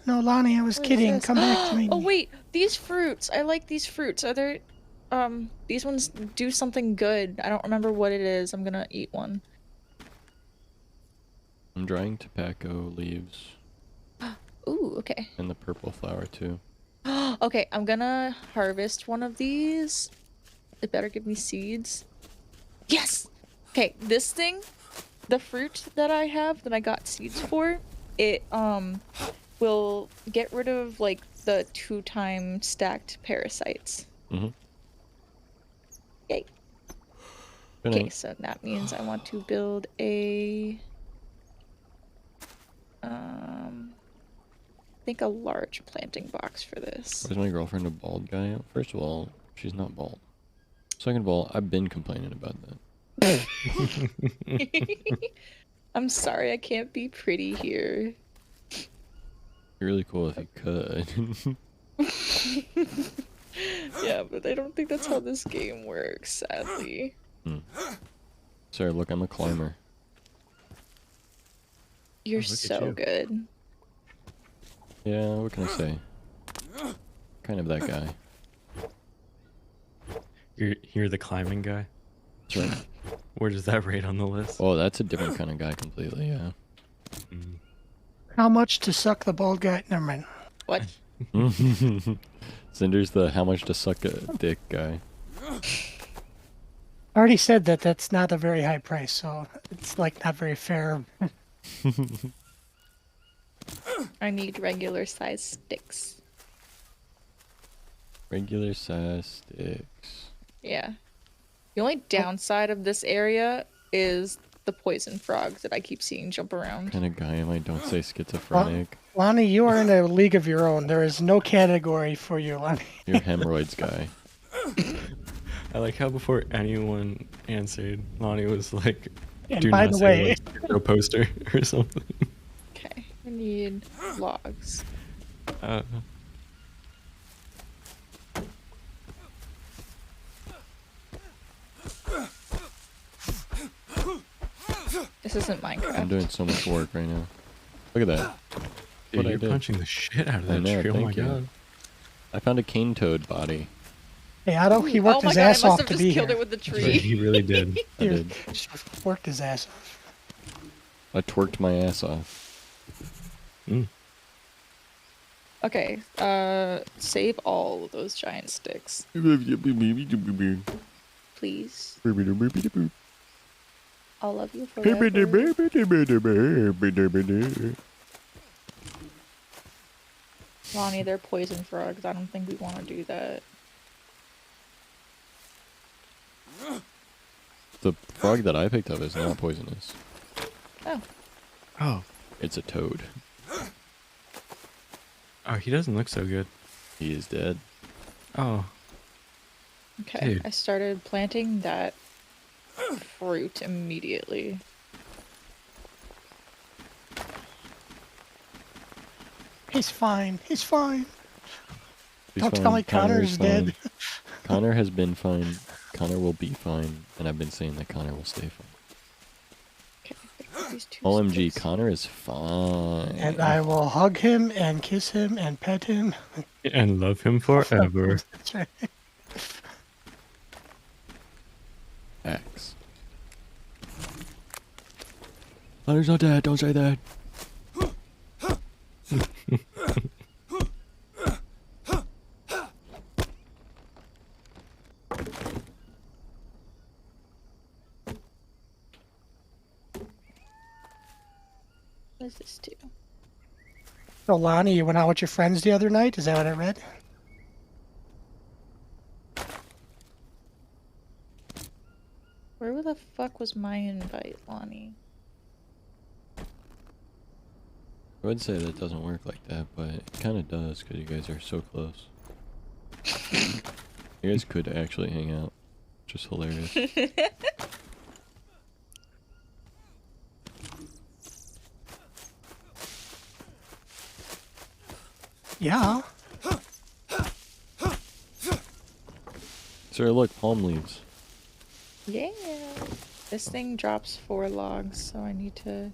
No, Lonnie, I was What is kidding. this? Come back to me. Oh wait, these fruits. I like these fruits. Are there? These ones do something good. I don't remember what it is. I'm gonna eat one. I'm drying tobacco leaves Ooh, okay. and the purple flower too. Okay, I'm gonna harvest one of these. It better give me seeds. Yes! Okay, this thing, the fruit that I have that I got seeds for, it will get rid of like the 2-time stacked parasites. Mm-hmm. Yay. Good Okay, night. so that means I want to build a I think a large planting box for this. Where's my girlfriend a bald guy? First of all, she's not bald. Second of all, I've been complaining about that. I'm sorry, I can't be pretty here. Really cool if you could. Yeah, but I don't think that's how this game works, sadly. Sir, look, I'm a climber. You're look at so you. good. Yeah, what can I say? Kind of that guy. You're the climbing guy. That's right. Where does that rate on the list? Oh, that's a different kind of guy completely, yeah. How much to suck the bald guy? Never mind. What? Cinder's the how much to suck a dick guy. I already said that that's not a very high price, so it's like not very fair. I need regular size sticks. Regular size sticks. Yeah. The only downside of this area is the poison frogs that I keep seeing jump around. What kind of guy am I? Don't say schizophrenic. Lonnie, you are in a league of your own. There is no category for you, Lonnie. You're hemorrhoids guy. I like how before anyone answered, Lonnie was like, And "Do by not the say way, like, no poster or something." Okay, I need logs. Uh, This isn't I'm Minecraft. doing so much work right now. Look at that. dude, What I you're did. punching the shit out of I that know, tree. Oh my thank you. god. I found a cane toad body. hey Otto, he Oh worked my his god, I ass must off have to just be killed here. it with the That's right, tree. he really did. I He did. worked his ass off. I twerked my ass off. Okay, save all of those giant sticks, please. I'll love you forever. Lonnie, they're poison frogs. I don't think we want to do that. The frog that I picked up is not poisonous. Oh, Oh, It's a toad. oh, he doesn't look so good. He is dead. Oh, okay. Dude. I started planting that fruit immediately. He's fine. He's fine. He's Don't fine. tell me Connor is Connor's dead. fine. Connor has been fine. Connor will be fine. And I've been saying that Connor will stay fine. Okay, fix these two OMG, sticks. Connor is fine. And I will hug him and kiss him and pet him. and love him forever. That's right. X. Connor's not dead. Don't say that. What does this do? So Lonnie, you went out with your friends the other night? Is that what I read? Where the fuck was my invite, Lonnie? I would say that doesn't work like that, but it kind of does because you guys are so close. You guys could actually hang out. Just hilarious. Yeah. Sir, look, palm leaves. Yeah. This thing drops 4 logs, so I need to...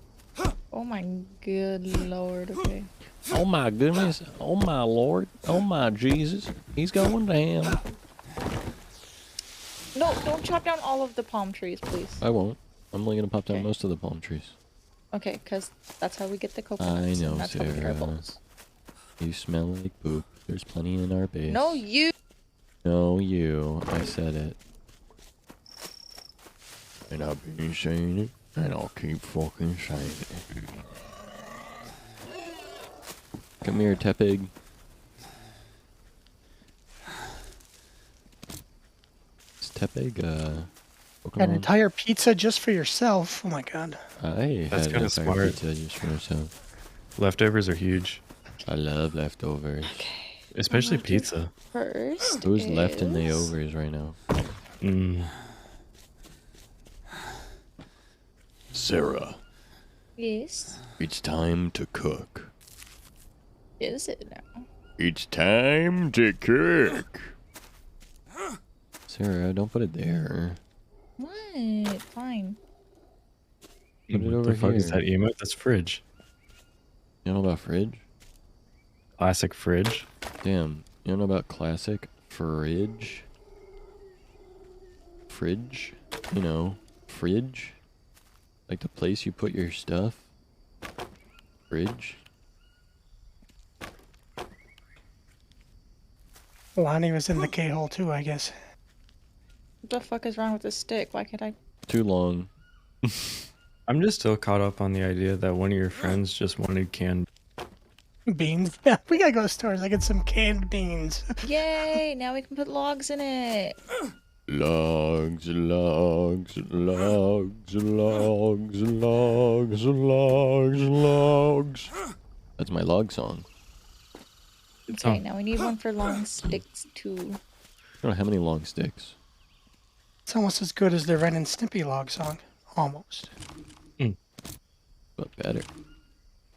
Oh my good lord, okay. Oh my goodness. Oh my Lord. Oh my Jesus. He's going down. No, don't chop down all of the palm trees, please. I won't. I'm only gonna pop down Okay. most of the palm trees. Okay, because that's how we get the coconuts. know, and that's how we get our Sarah. bowls. You smell like poop. There's plenty in our base. No, you! No, you. I said it. And I've been saying it, and I'll keep fucking saying it. Come here, Tepig. Is Tepig, An Pokemon? entire pizza just for yourself. Oh my god. I That's had kinda an entire smart. pizza just for myself. Leftovers are huge, I love leftovers. especially I'm gonna do pizza. First Who's left in the is- overs right now? Mm. Sarah, Yes. it's time to cook. Is it now? It's time to cook. Sarah, don't put it there. What? Fine. Put it What over the fuck here. is that emote? That's fridge. You don't know about fridge? Classic fridge. Damn, you don't know about classic fridge? Fridge? You know, fridge? Like the place you put your stuff? Fridge? Lonnie was in the K-hole too, I guess. What the fuck is wrong with this stick? Why can't I? Too long. I'm just still caught up on the idea that one of your friends just wanted canned. Beans. Yeah, we gotta go to stores. I get some canned beans. Yay! Now we can put logs in it. Logs, logs, logs, logs, logs, logs, logs. That's my log song. Okay, now we need one for long sticks too. I don't have any long sticks. It's almost as good as the Ren and Stimpy log song. Almost. But better.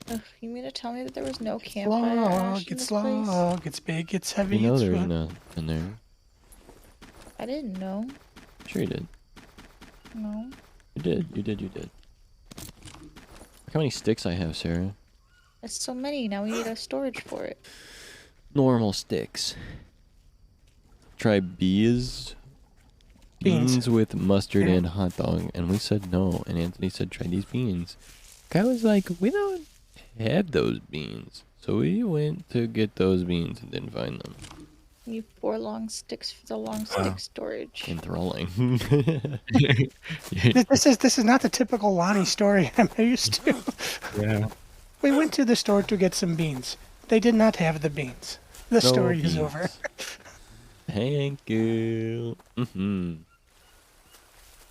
Ugh, you mean to tell me that there was no campfire ash Log, in it's this place? log, it's big, it's heavy, You know it's there's fun. nothing there. I didn't know. Sure you did. No. You did. You did. You did. Look how many sticks I have, Sarah. That's so many. Now we need a storage for it. Normal sticks. Try beans. Beans with mustard and hot dog. And we said no. And Anthony said, try these beans. Guy was like, we don't have those beans. So we went to get those beans and didn't find them. We need 4 long sticks for the long stick storage. Enthralling. This is not the typical Lonnie story I'm used to. Yeah. We went to the store to get some beans. They did not have the beans. The story is beans. over. Thank you.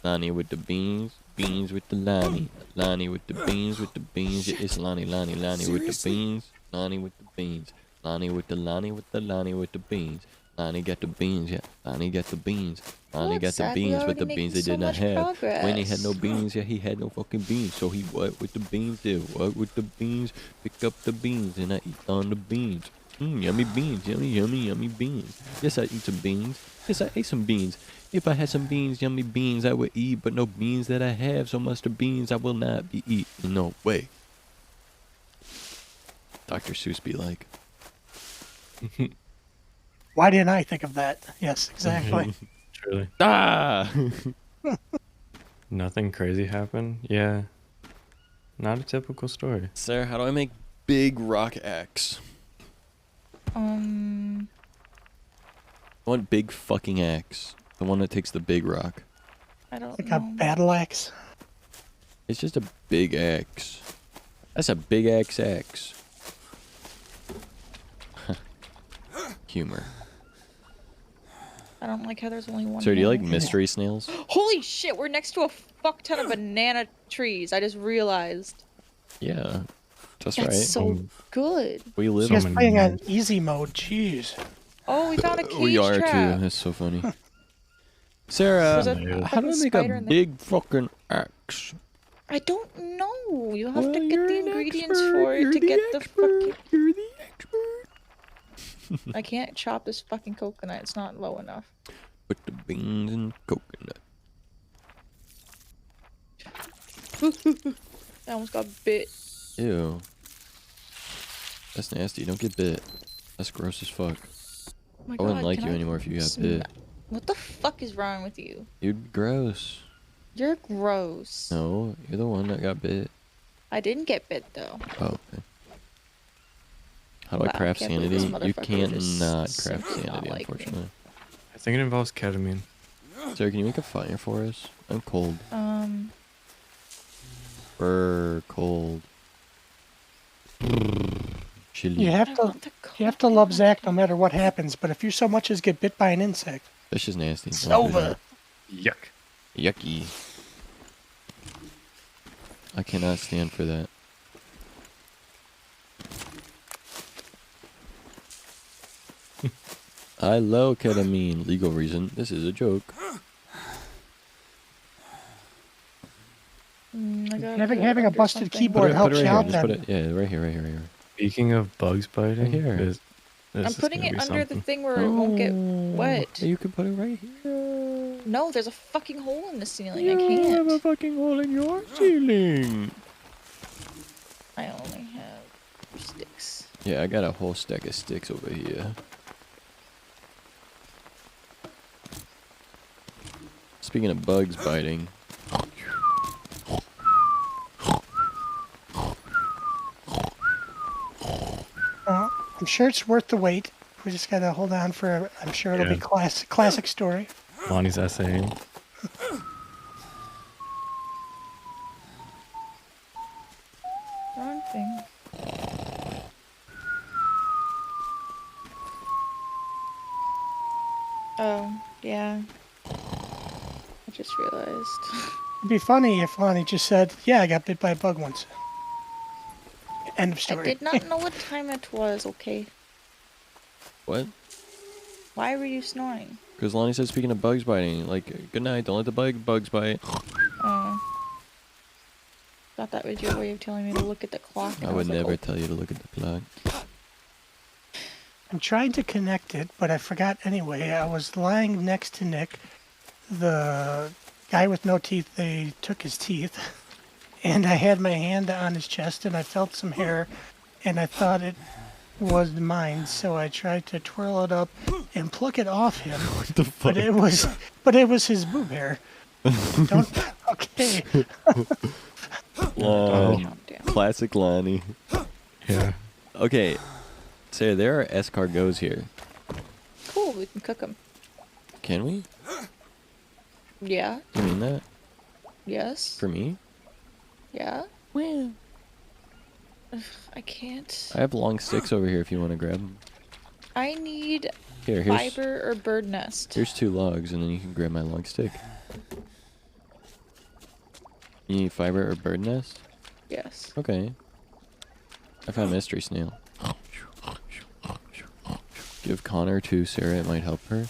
Lonnie with the beans. Beans with the Lonnie. Lonnie with the beans with the beans. Yeah, it's Lonnie with the beans. Lonnie with the beans. Lonnie with the Lonnie with the beans. Lonnie got the beans, yeah. Lonnie got the beans. Lonnie got the Zach? We beans, but already the making beans they so did not much have. When he had no progress. beans, yeah, he had no fucking beans. So he what with the beans did? What with the beans? Pick up the beans and I eat on the beans. Yummy beans, yummy beans. Yes, I eat some beans. Yes, I ate some beans. If I had some beans, yummy beans, I would eat, but no beans that I have, so mustard beans I will not be eat. No way. Dr. Seuss be like. Why didn't I think of that? Yes, exactly. Truly. Ah! Nothing crazy happened? Yeah. Not a typical story. Sarah, how do I make big rock axe? Um, I want big fucking axe. The one that takes the big rock. I don't Like know. a battle axe. It's just a big axe. That's a big axe. Humor. I don't like how there's only one. Sarah, do you like hand. mystery snails? Holy shit! We're next to a fuck ton of banana trees. I just realized. Yeah. That's That's right. so good. We live You guys many playing on modes. easy mode. Jeez. Oh, we found a cage We are trap. too. That's so funny. Sarah, There's a how do I fucking make spider a in there. big fucking axe? I don't know. You have Well, to get you're the an ingredients expert. for it You're to the get the expert. fucking. You're the expert. I can't chop this fucking coconut. It's not low enough. Put the beans in coconut. I almost got bit. Ew. That's nasty. Don't get bit. That's gross as fuck. Oh my I wouldn't God, like can you I anymore if you got sm- bit. What the fuck is wrong with you? You'd be gross. You're gross. No, you're the one that got bit. I didn't get bit though. Oh, okay. How do Wow, I craft can't believe this sanity? You motherfucker can't just not simply craft not sanity, like me. unfortunately. I think it involves ketamine. Sarah, can you make a fire for us? I'm cold. Brr, cold. Chilly. You have I to want the love Zach no coconut. matter what happens, but if you so much as get bit by an insect, That's just nasty. it's Don't do over. that. Yuck. Yucky. I cannot stand for that. I love ketamine. Legal reason. This is a joke. I got Having a busted keyboard Put it helps right you here. out Just put then. it. Yeah, right here, right here, right here. Speaking of bugs biting, Right here. this I'm is putting gonna it be under the something. thing where it won't get wet. You can put it right here. No, there's a fucking hole in the ceiling. I You have a can't. fucking hole in your ceiling. I only have sticks. Yeah, I got a whole stack of sticks over here. Speaking of bugs biting. I'm sure it's worth the wait. We just gotta hold on for. I'm sure it'll be Yeah. classic story. Lonnie's essaying. Wrong thing. Oh, yeah. I just realized. It'd be funny if Lonnie just said, "Yeah, I got bit by a bug once." End of I story. did not know what time it was, okay? What? Why were you snoring? Because Lonnie said, speaking of bugs biting, like, good night, don't let the bugs bite. Oh. Thought that was your way of telling me to look at the clock. and I would was like, never oh. tell you to look at the clock. I'm trying to connect it, but I forgot anyway. I was lying next to Nick. The guy with no teeth, they took his teeth. And I had my hand on his chest and I felt some hair and I thought it was mine, so I tried to twirl it up and pluck it off him. What the fuck? But it was his boob hair. Okay. Lonnie. Calm down. Classic Lonnie. Yeah. Okay, Sarah, there are escargots here. Cool, we can cook them. Can we? Yeah. You mean that? Yes. For me? Yeah. When? I can't. I have long sticks over here if you want to grab them. I need Here's fiber or bird nest. here's 2 logs, and then you can grab my long stick. You need fiber or bird nest? Yes. Okay. I found a mystery snail. Give Connor to Sarah, it might help her.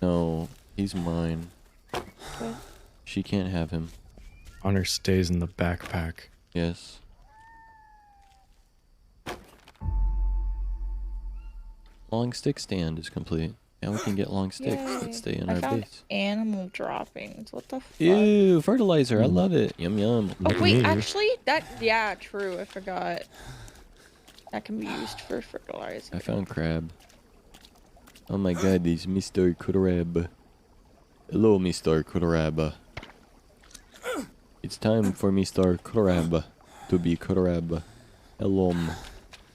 No, he's mine. What? She can't have him. Honor stays in the backpack. Yes. Long stick stand is complete. Now we can get long sticks Yay. that stay in I our found base. animal droppings. What the fuck? Ew, fertilizer. I love it. Yum yum. Oh Like wait, me. actually, yeah, true. I forgot. That can be used for fertilizer. I found crab. Oh my god, this Mr. Crab. Hello, Mr. Crab. It's time for Mr. Crab to be crab. Hello,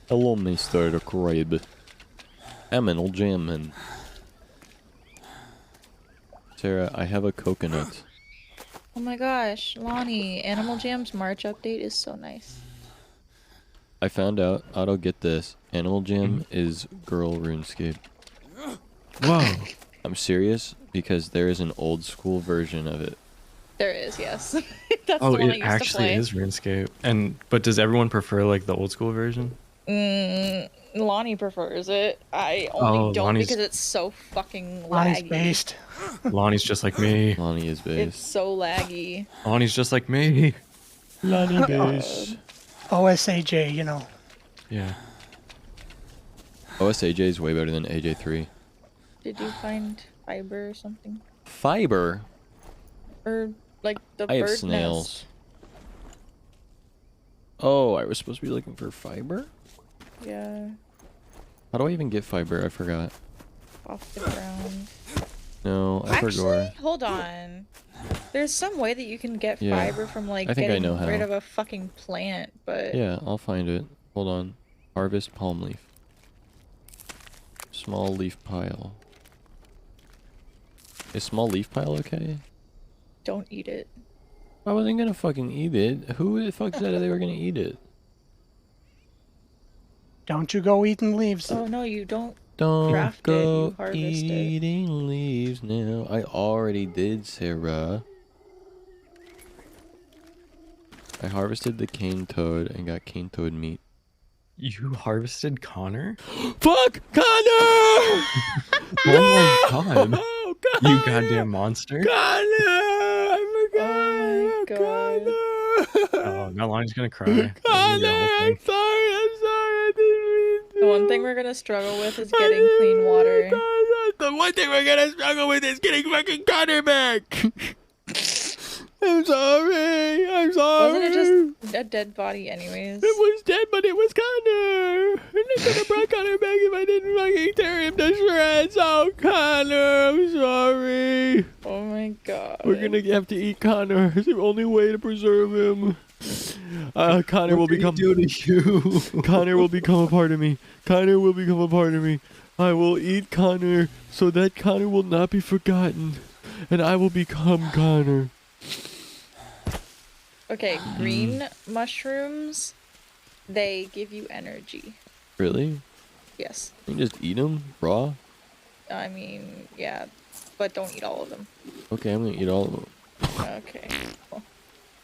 hello, Mr. Crab. Aminal jammin'. Sarah, I have a coconut. Oh my gosh, Lonnie, Animal Jam's March update is so nice. I found out, Otto, get this. Animal Jam is girl RuneScape. Whoa. I'm serious because there is an old school version of it. There is, yes. That's Oh, the one I it used to actually play. is RuneScape. But does everyone prefer like the old school version? Lonnie prefers it. I only Oh, don't Lonnie's- because it's so fucking Lonnie's laggy. based. Lonnie's just like me. Lonnie is It's based. so laggy. Lonnie's just like me. Lonnie based. OSAJ, you know. Yeah. OSAJ is way better than AJ3. Did you find fiber or something? Fiber? Or like the I have bird snails. nest? Oh, I was supposed to be looking for fiber? Yeah, How do I even get fiber? I forgot. off the ground. No, I Actually, forgot. hold on. There's some way that you can get Yeah, fiber from like I think I getting know how. rid of a fucking plant, but Yeah, I'll find it. Hold on. Harvest palm leaf. Small leaf pile. Is small leaf pile okay? don't eat it. I wasn't gonna fucking eat it. Who the fuck said they were gonna eat it? Don't you go eating leaves. Oh no, you don't. Don't Craft it, you go harvest it. eating leaves now. I already did, Sarah. I harvested the cane toad and got cane toad meat. You harvested Connor? Fuck Connor! Oh my god. Oh, Connor! You goddamn monster. Connor! I forgot. Oh my god. now Lonnie's gonna cry. That's gonna be the whole thing. I'm sorry. I didn't mean to. The one thing we're gonna struggle with is getting clean water. The one thing we're gonna struggle with is getting fucking Connor back. I'm sorry. I'm sorry. Wasn't it just a dead body anyways? It was dead, but it was Connor. And they could have brought Connor back if I didn't fucking tear him to shreds. Oh, Connor, I'm sorry. Oh my god. We're gonna have to eat Connor. It's the only way to preserve him. Connor will become. Connor will become a part of me. Connor will become a part of me. I will eat Connor so that Connor will not be forgotten, and I will become Connor. Okay, green mushrooms, they give you energy. Really? Yes. You can just eat them raw? I mean, yeah, but don't eat all of them. Okay, I'm gonna eat all of them. Okay. Cool.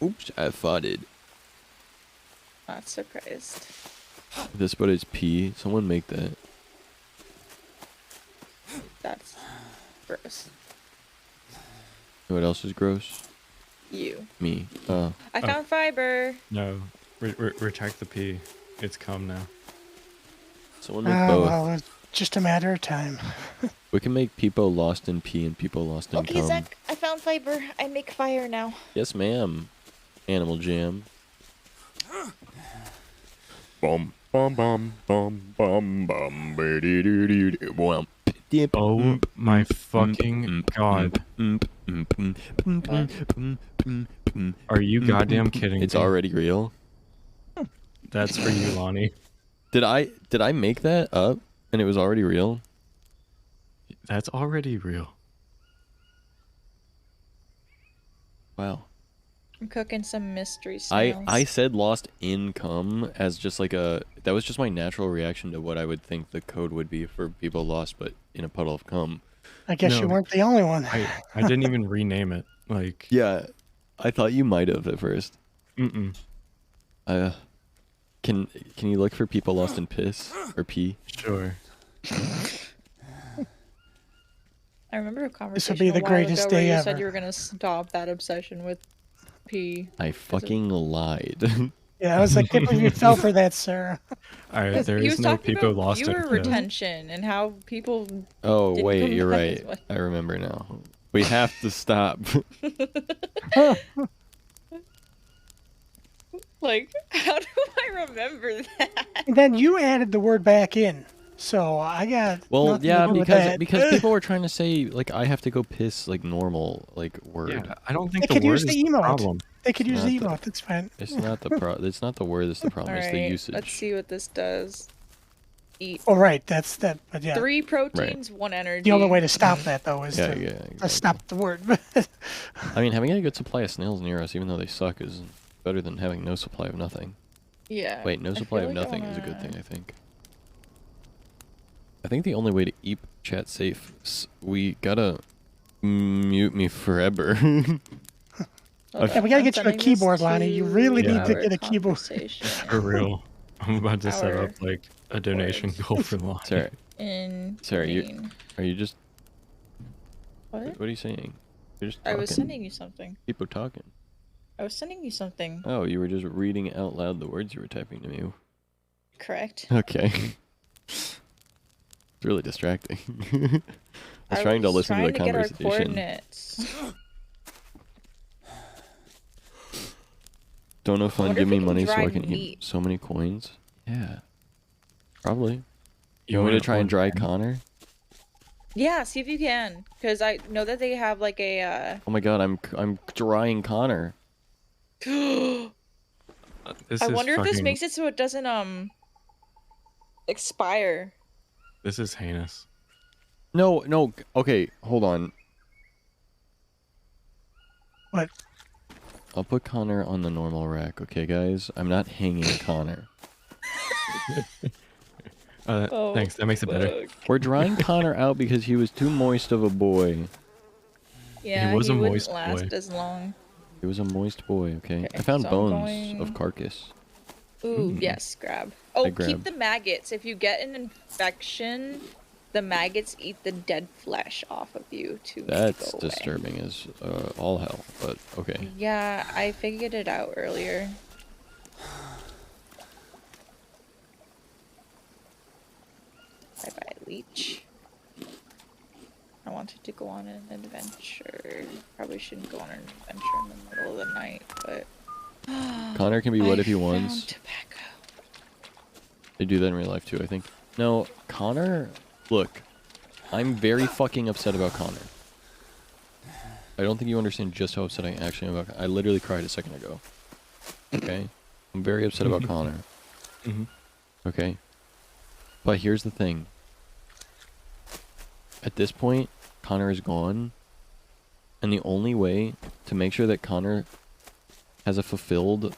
Oops, I farted. Not surprised. This but it's pee. Someone make that. That's gross. You know what else is gross? You. Me. I found fiber. No, retract the P. It's come now. Someone make both. Well, it's just a matter of time. We can make people lost in pee and people lost in Okay, cum. Zach, I found fiber. I make fire now. Yes, ma'am. Animal Jam. Bum bum bum bum bum bum ba-dee-doo-doo-doo. Bum. Oh my fucking god. Are you goddamn kidding It's me? already real. That's for you, Lonnie. Did I make that up and it was already real? That's already real. Wow. I'm cooking some mystery snails. I said lost income as just like that was just my natural reaction to what I would think the code would be for people lost but in a puddle of cum. I guess No. you weren't the only one. I didn't even rename it. Like, Yeah, I thought you might have at first. mm-mm. Can you look for people lost in piss or pee? Sure. I remember a This conversation will be the a while greatest ago where day you ever. said you were gonna stop that obsession with pee. I fucking lied. Yeah, I was like, can't believe you fell for that, sir. Alright, there He is was no talking people about lost in viewer piss. retention and how people. Oh Didn't wait, come you're back right. as well. I remember now. We have to stop. Like, how do I remember that? And then you added the word back in, so I got. Well, nothing yeah, to do with because that. people were trying to say like I have to go piss like normal like word. Yeah, I don't think They the could word use is the the emote. problem. They could use Not the the- emote. That's fine. It's not the it's not the word that's the problem. It's the Alright, usage. let's see what this does. Eat Oh, right. That's that. But yeah, 3 proteins, 1 energy. the only way to stop that though is Yeah, to yeah. Exactly. stop the word. I mean, having a good supply of snails near us, even though they suck, is better than having no supply of nothing. Yeah. Wait, no I supply feel of like I nothing is a good wanna- thing, I think. I think the only way to keep chat safe, we gotta mute me forever. Hold Yeah, on, we gotta I'm get you a sending this keyboard, Lonnie. You really need to our get a keyboard. conversation. For real. I'm about to set Our up like a donation words. goal for Lonnie. Sarah, In Sarah, green. are you just... What? What are you saying? You're just I talking. was sending you something. People talking. I was sending you something. Oh, you were just reading out loud the words you were typing to me. Correct. Okay. It's really distracting. I was trying to listen to the Get our conversation. coordinates. Don't know fun, wonder give if me we can money so I dry can eat meat. so many coins. Yeah. Probably. You want me to wanna try and dry order- Connor? Yeah, see if you can, because I know that they have like a. Oh my god, I'm drying Connor. This I is wonder if this fucking- makes it so it doesn't expire. This is heinous. No, okay, hold on. What? I'll put Connor on the normal rack, okay guys? I'm not hanging Connor. Oh, Thanks, that makes it better. We're drying Connor out because he was too moist of a boy. Yeah, was he a wouldn't moist last boy. as long. He was a moist boy, okay? I Okay, found so I'm bones going- of carcass. Ooh, yes, grab. Oh, keep grabbed. the maggots. If you get an infection, the maggots eat the dead flesh off of you to make it That's go away. disturbing as all hell, but okay. Yeah, I figured it out earlier. leech. I wanted to go on an adventure. Probably shouldn't go on an adventure in the middle of the night, but Connor can be what if he found wants. tobacco. They do that in real life too, I think. No, Connor, look, I'm very fucking upset about Connor. I don't think you understand just how upset I actually am about Connor. I literally cried a second ago. Okay? I'm very upset about Connor. Okay? But here's the thing. At this point, Connor is gone. And the only way to make sure that Connor has a fulfilled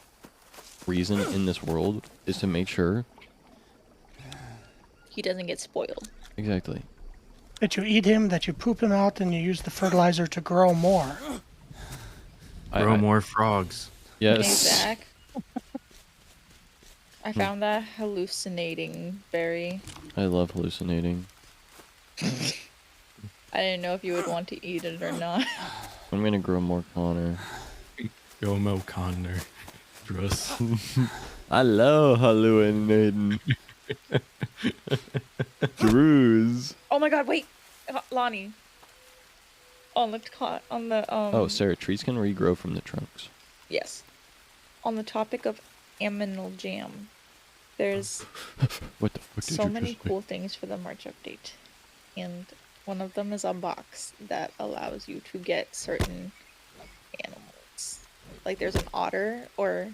reason in this world is to make sure... He doesn't get spoiled. Exactly. That you eat him, that you poop him out, and you use the fertilizer to grow more. Grow more frogs. Yes. Okay, Zach. I found that hallucinating berry. I love hallucinating. I didn't know if you would want to eat it or not. I'm gonna grow more Connor. Go Mo Connor. Druss. I love hallucinating. Drews. Oh my god, wait! Lonnie. On the Oh, Sarah, trees can regrow from the trunks. Yes. On the topic of aminal jam, there's What the fuck did so you many just say? cool things for the March update. And one of them is a box that allows you to get certain animals. Like there's an otter or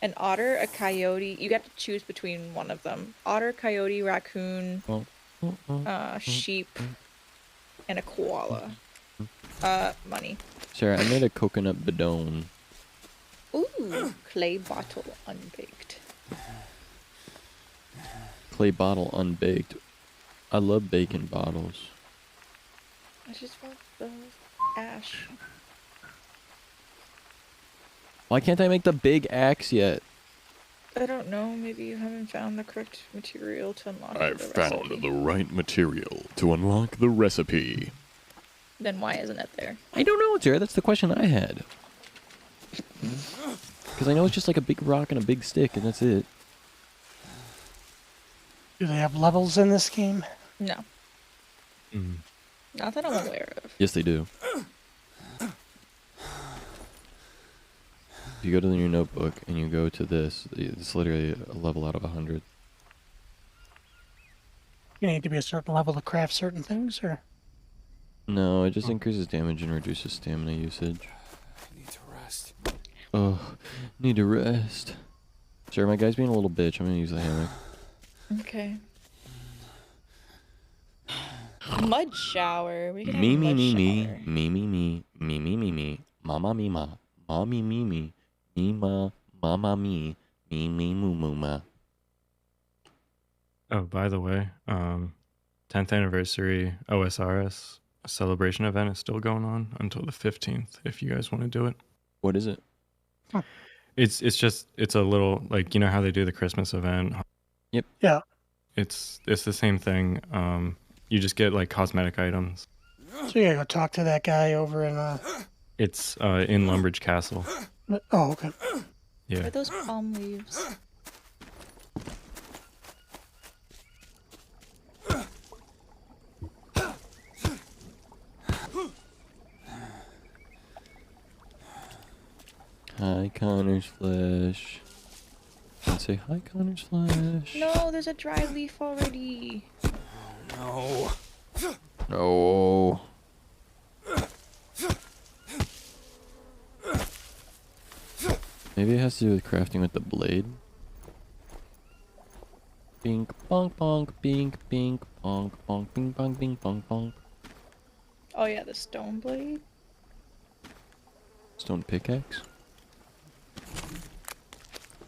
an otter, a coyote. You get to choose between one of them. Otter, coyote, raccoon, sheep, and a koala. Money. Sarah, I made a coconut bidon. Ooh, clay bottle unbaked. Clay bottle unbaked. I love baking bottles. I just want the ash. Why can't I make the big axe yet? I don't know, maybe you haven't found the correct material to unlock the I've found recipe. the right material to unlock the recipe. Then why isn't it there? I don't know, Sarah. That's the question I had. Because I know it's just like a big rock and a big stick, and that's it. Do they have levels in this game? No. Mm. Not that I'm aware of. Yes, they do. If you go to your notebook and you go to this, it's literally a level out of 100. You need to be a certain level to craft certain things, or? No, it just increases damage and reduces stamina usage. I need to rest. Oh, need to rest. Sorry, my guy's being a little bitch. I'm gonna use the hammock. Okay. Mud shower. We can have Me, a me, mud me, me, shower. me, me, me, me, me, me, me, mama, me, ma, mommy, me, me, me, ma, mama, me, moo, moo, ma. Oh, by the way, 10th anniversary OSRS celebration event is still going on until the 15th. If you guys want to do it, What is it? it's a little like, you know how they do the Christmas event. Yep. Yeah. It's the same thing. You just get like cosmetic items. So you gotta go talk to that guy over in, It's in Lumbridge Castle. oh, okay. What Yeah. are those palm leaves? Hi, Connor's flesh. And say hi, Connor's flesh. No, there's a dry leaf already. No. Oh. Maybe it has to do with crafting with the blade. Bink, bonk, bonk, bink, bink, bonk, bonk, bing, bonk, bing, bonk, bonk. Oh yeah, the stone blade. Stone pickaxe?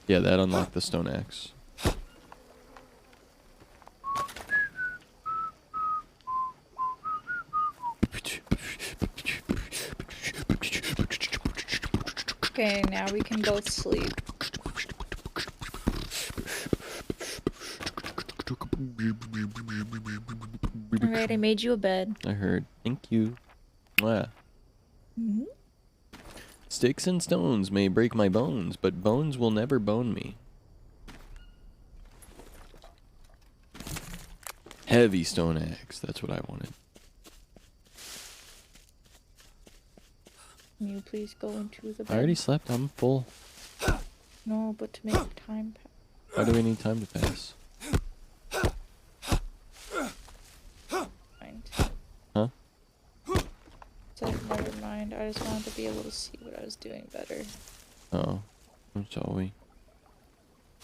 Yeah, that unlocked the stone axe. Okay, now we can both sleep. Alright, I made you a bed. I heard. Thank you. Mwah. Mhm. Sticks and stones may break my bones, but bones will never bone me. Heavy stone axe. That's what I wanted. Can you please go into the bed? I already slept. I'm full. No, but to make time pass. Why do we need time to pass? Mind. Huh? So never mind. I just wanted to be able to see what I was doing better. Oh. Shall we?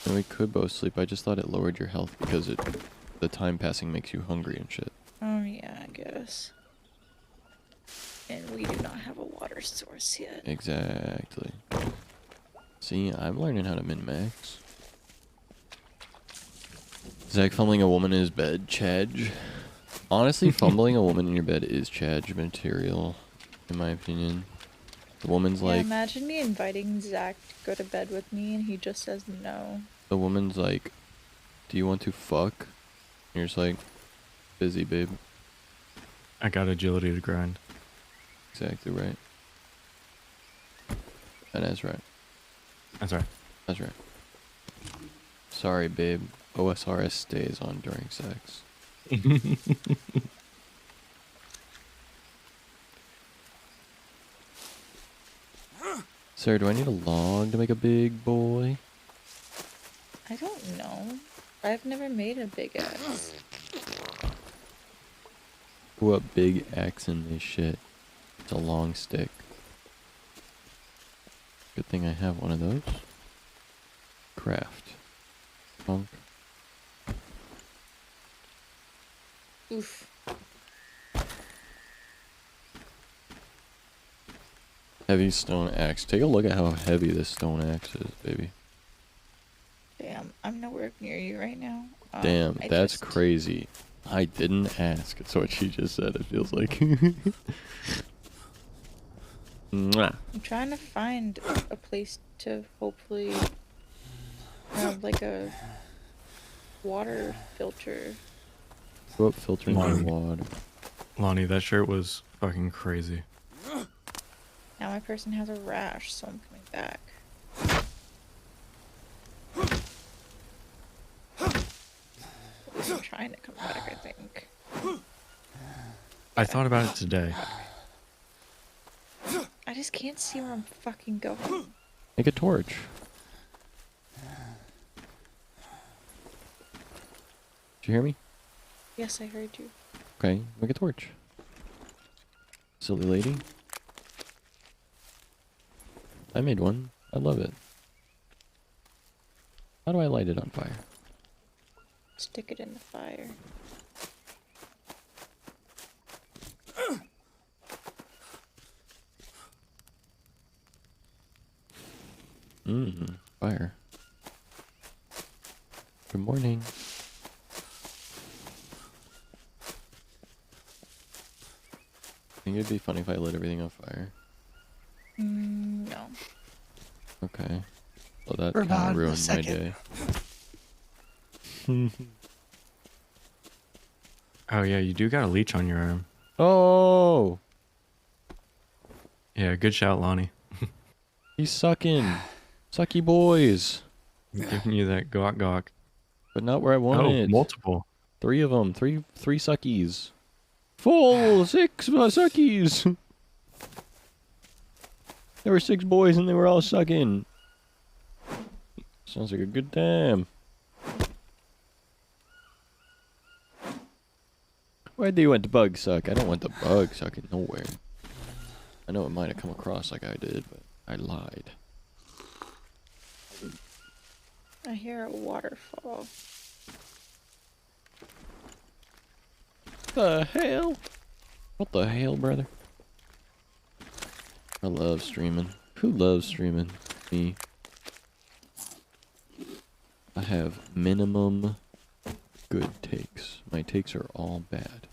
And we could both sleep. I just thought it lowered your health because the time passing makes you hungry and shit. Oh yeah, I guess. And we do not have a water source yet. Exactly. See, I'm learning how to min-max. Zach fumbling a woman in his bed, Chadge. Honestly, fumbling a woman in your bed is Chadge material, in my opinion. The woman's Yeah, like... imagine me inviting Zach to go to bed with me and he just says no. The woman's like, do you want to fuck? And you're just like, busy, babe. I got agility to grind. Exactly right. And that's right. That's right. That's right. Sorry, babe. OSRS stays on during sex. Sarah, do I need a log to make a big boy? I don't know. I've never made a big axe. What big axe in this shit? It's a long stick. Good thing I have one of those. Craft. Punk. Oof. Heavy stone axe. Take a look at how heavy this stone axe is, baby. Damn, I'm nowhere near you right now. Damn, I that's just- crazy. I didn't ask. It's what she just said, it feels like. Mwah. I'm trying to find a place to hopefully have like a water filter. What filtering your Lonnie. water? Lonnie, that shirt was fucking crazy. Now my person has a rash, so I'm coming back. I'm trying to come back, I think. I thought about it today. I just can't see where I'm fucking going. Make a torch. Did you hear me? Yes, I heard you. Okay, make a torch. Silly lady. I made one. I love it. How do I light it on fire? Stick it in the fire. Fire. Good morning. I think it'd be funny if I lit everything on fire. No. Okay. Well, that For kind about of a ruined my second. day. Oh yeah, you do got a leech on your arm. Oh! Yeah, good shout, Lonnie. He's sucking. Sucky boys. I'm giving you that gawk gawk. But not where I Oh, wanted. multiple. 3 of them. Three suckies. Full 6 suckies. There were 6 boys and they were all sucking. Sounds like a good time. Why do you want the bug suck? I don't want the bug sucking nowhere. I know it might have come across like I did, but I lied. I hear a waterfall. The hell? What the hell, brother? I love streaming. Who loves streaming? Me. I have minimum good takes. My takes are all bad.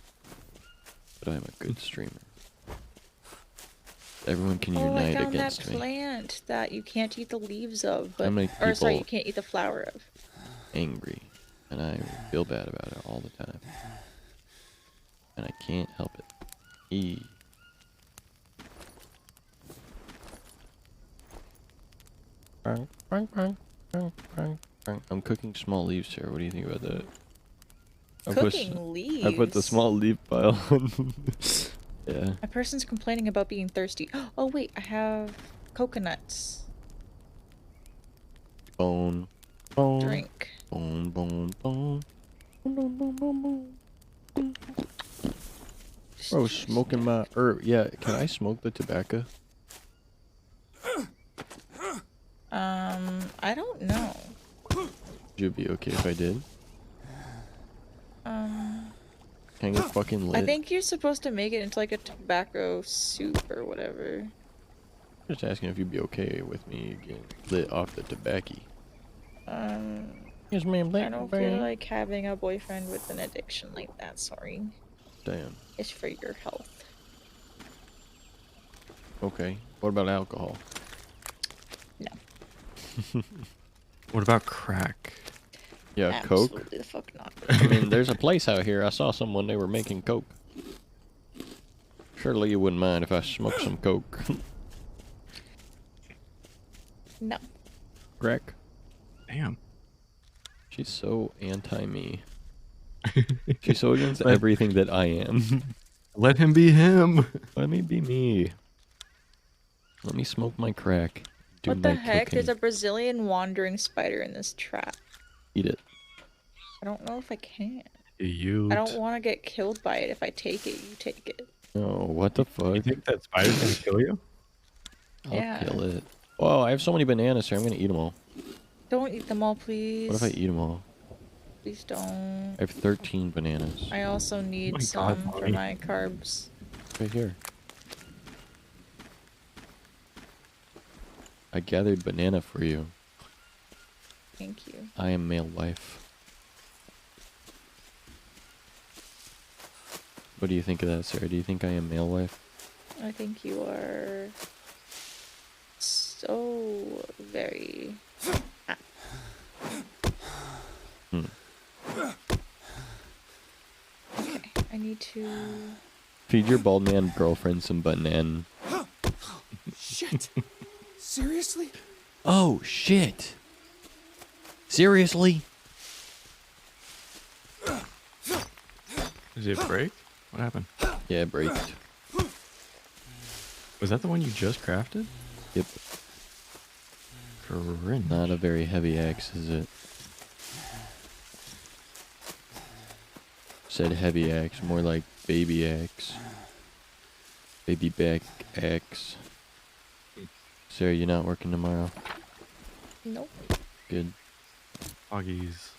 But I'm a good streamer. Everyone can Oh, I unite found that against me. plant that you can't eat the leaves of, but many or sorry, you people- can't eat the flower of. Angry. And I feel bad about it all the time. And I can't help it. I'm cooking small leaves here. What do you think about that? Cooking leaves. I put the small leaf pile on. Yeah. A person's complaining about being thirsty. Oh wait, I have coconuts. Bone. Bone. Drink. Bone, bone, bone. Bone, bone, bone, bone, bone. Bro, smoking my herb. Yeah, can I smoke the tobacco? I don't know. Would you be okay if I did? Um, Can I get fucking lit? I think you're supposed to make it into like a tobacco soup or whatever. Just asking if you'd be okay with me getting lit off the tobacco. Yes, ma'am. I don't feel like having a boyfriend with an addiction like that, sorry. Damn. It's for your health. Okay. What about alcohol? No. What about crack? Yeah, Coke. Absolutely the fuck not. I mean, there's a place out here. I saw someone, they were making Coke. Surely you wouldn't mind if I smoked some Coke. No. Crack? Damn. She's so anti-me. She's so against everything that I am. Let him be him. Let me be me. Let me smoke my crack. Do What the my heck? There's a cooking. Brazilian wandering spider in this trap. Eat it. I don't know if I can. You. I don't want to get killed by it. If I take it, you take it. Oh, what the You fuck? think that spider's gonna kill you? I'll Yeah. kill it. Oh, I have so many bananas here. I'm gonna eat them all. Don't eat them all, please. What if I eat them all? Please don't. I have 13 bananas. I also need my God, some for Bonnie. my carbs. Right here. I gathered banana for you. Thank you. I am male life. What do you think of that, Sarah? Do you think I am male life? I think you are so very. Hmm. Okay, I need to. Feed your bald man girlfriend some banana. Shit. Seriously? Oh, shit. Seriously? Did it break? What happened? Yeah, it braked. Was that the one you just crafted? Yep. Cringe. Not a very heavy axe, is it? Said heavy axe, more like baby axe. Baby back axe. Sarah, you not working tomorrow? Nope. Good. Foggies.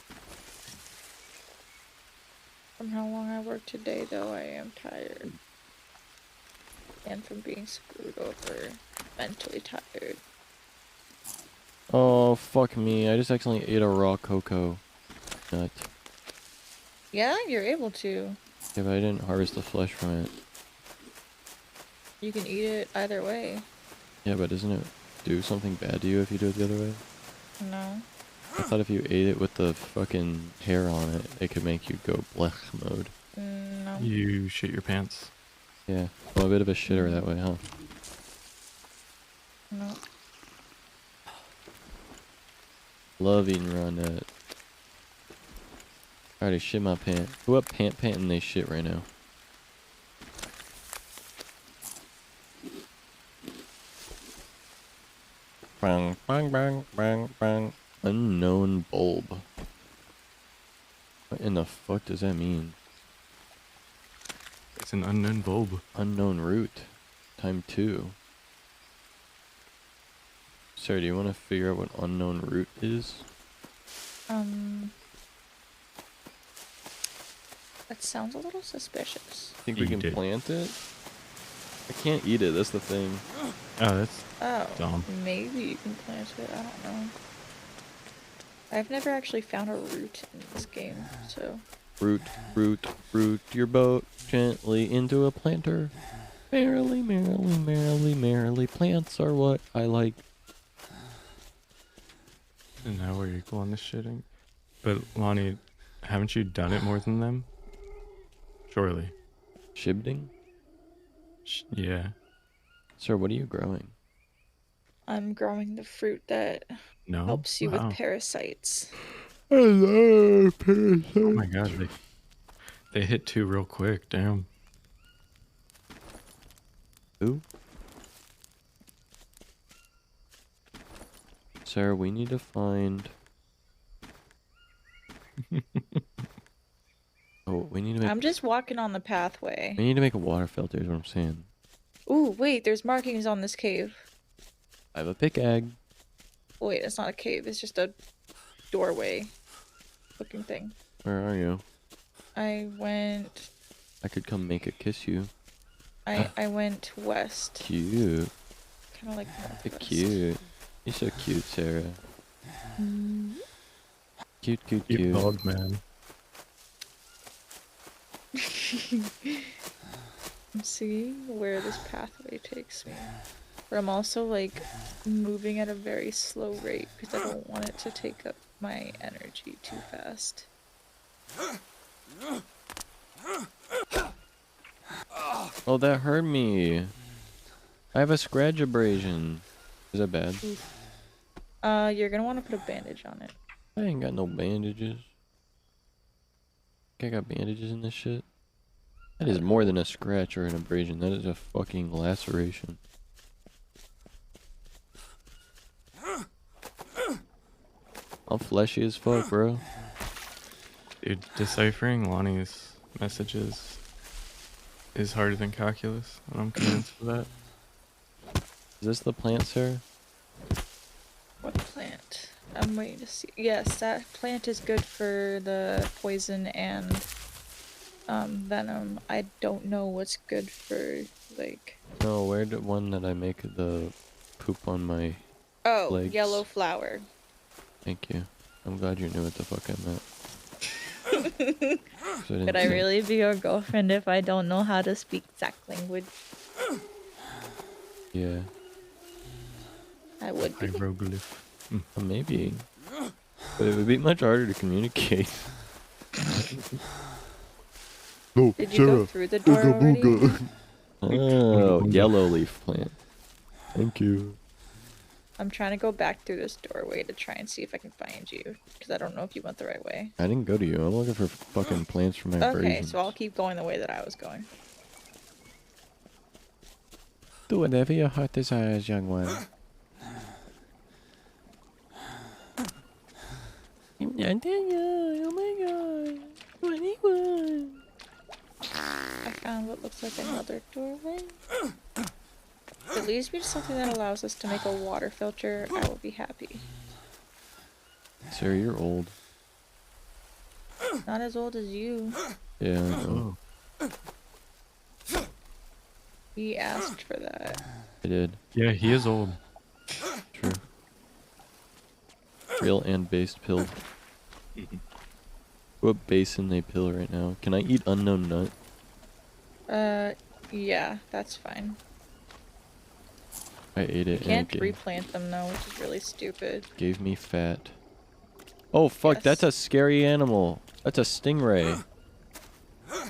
From how long I worked today, though, I am tired. And from being screwed over, mentally tired. Oh, fuck me. I just accidentally ate a raw cocoa nut. Yeah, you're able to. Yeah, but I didn't harvest the flesh from it. You can eat it either way. Yeah, but doesn't it do something bad to you if you do it the other way? No. I thought if you ate it with the fucking hair on it, it could make you go blech mode. No. You shit your pants. Yeah, I'm a bit of a shitter that way, huh? No. Love eating raw nut. I already shit my pant. Who up panting they shit right now? Bang, bang, bang, bang, bang. Unknown bulb. What in the fuck does that mean? It's an unknown bulb. Unknown root. Time 2. Sarah, do you want to figure out what unknown root is? That sounds a little suspicious. Think we Eat can it. plant it? I can't eat it, that's the thing. Oh, that's Oh. dumb. Maybe you can plant it. I don't know. I've never actually found a root in this game, so. Root, root, root your boat gently into a planter. Merrily, merrily, merrily, merrily, plants are what I like. And now we're equal on this shitting. But Lonnie, haven't you done it more than them? Surely. Shibding? Yeah. Sir, what are you growing? I'm growing the fruit that No. helps you Wow. with parasites. I love parasites. Oh my god, They hit 2 real quick. Damn. Who? Sarah, we need to find. Oh, we need to make. I'm just walking on the pathway. We need to make a water filter. Is what I'm saying. Ooh, wait, there's markings on this cave. I have a pickaxe. Wait, it's not a cave, it's just a doorway looking thing. Where are you? I went I could come make it kiss you. I went west. Cute. Kinda like You're northwest. cute. You're so cute, Sarah. Cute, cute, You cute. bald man. I'm seeing where this pathway takes me. But I'm also like moving at a very slow rate because I don't want it to take up my energy too fast. Oh, that hurt me. I have a scratch abrasion. Is that bad? You're gonna want to put a bandage on it. I ain't got no bandages. I got bandages in this shit. That is more than a scratch or an abrasion. That is a fucking laceration. I'm fleshy as fuck, bro. Dude, deciphering Lonnie's messages is harder than calculus, and I'm convinced of that. Is this the plant, Sarah? What plant? I'm waiting to see. Yes, that plant is good for the poison and venom. I don't know what's good for like. No, where the one that I make the poop on my Oh, legs? yellow flower. Thank you. I'm glad you knew what the fuck I meant. 'Cause didn't Could I say- really be your girlfriend if I don't know how to speak Zac language? Yeah, I would be. Hieroglyph. maybe. But it would be much harder to communicate. No, Did you go through the door already? Oh, yellow leaf plant. Thank you. I'm trying to go back through this doorway to try and see if I can find you, because I don't know if you went the right way. I didn't go to you. I'm looking for fucking plants for my Okay, abrasions. so I'll keep going the way that I was going. Do whatever your heart desires, young one. Oh my god. 21. I found what looks like another doorway. If it leads me to something that allows us to make a water filter, I will be happy. Sarah, you're old. Not as old as you. Yeah, I know. He asked for that. I did. Yeah, he is old. True. Real and based pill. What basin they pill right now? Can I eat unknown nut? Yeah, that's fine. I ate it You can't and it replant them though, which is really stupid. gave me fat. Oh fuck, Yes. that's a scary animal. That's a stingray.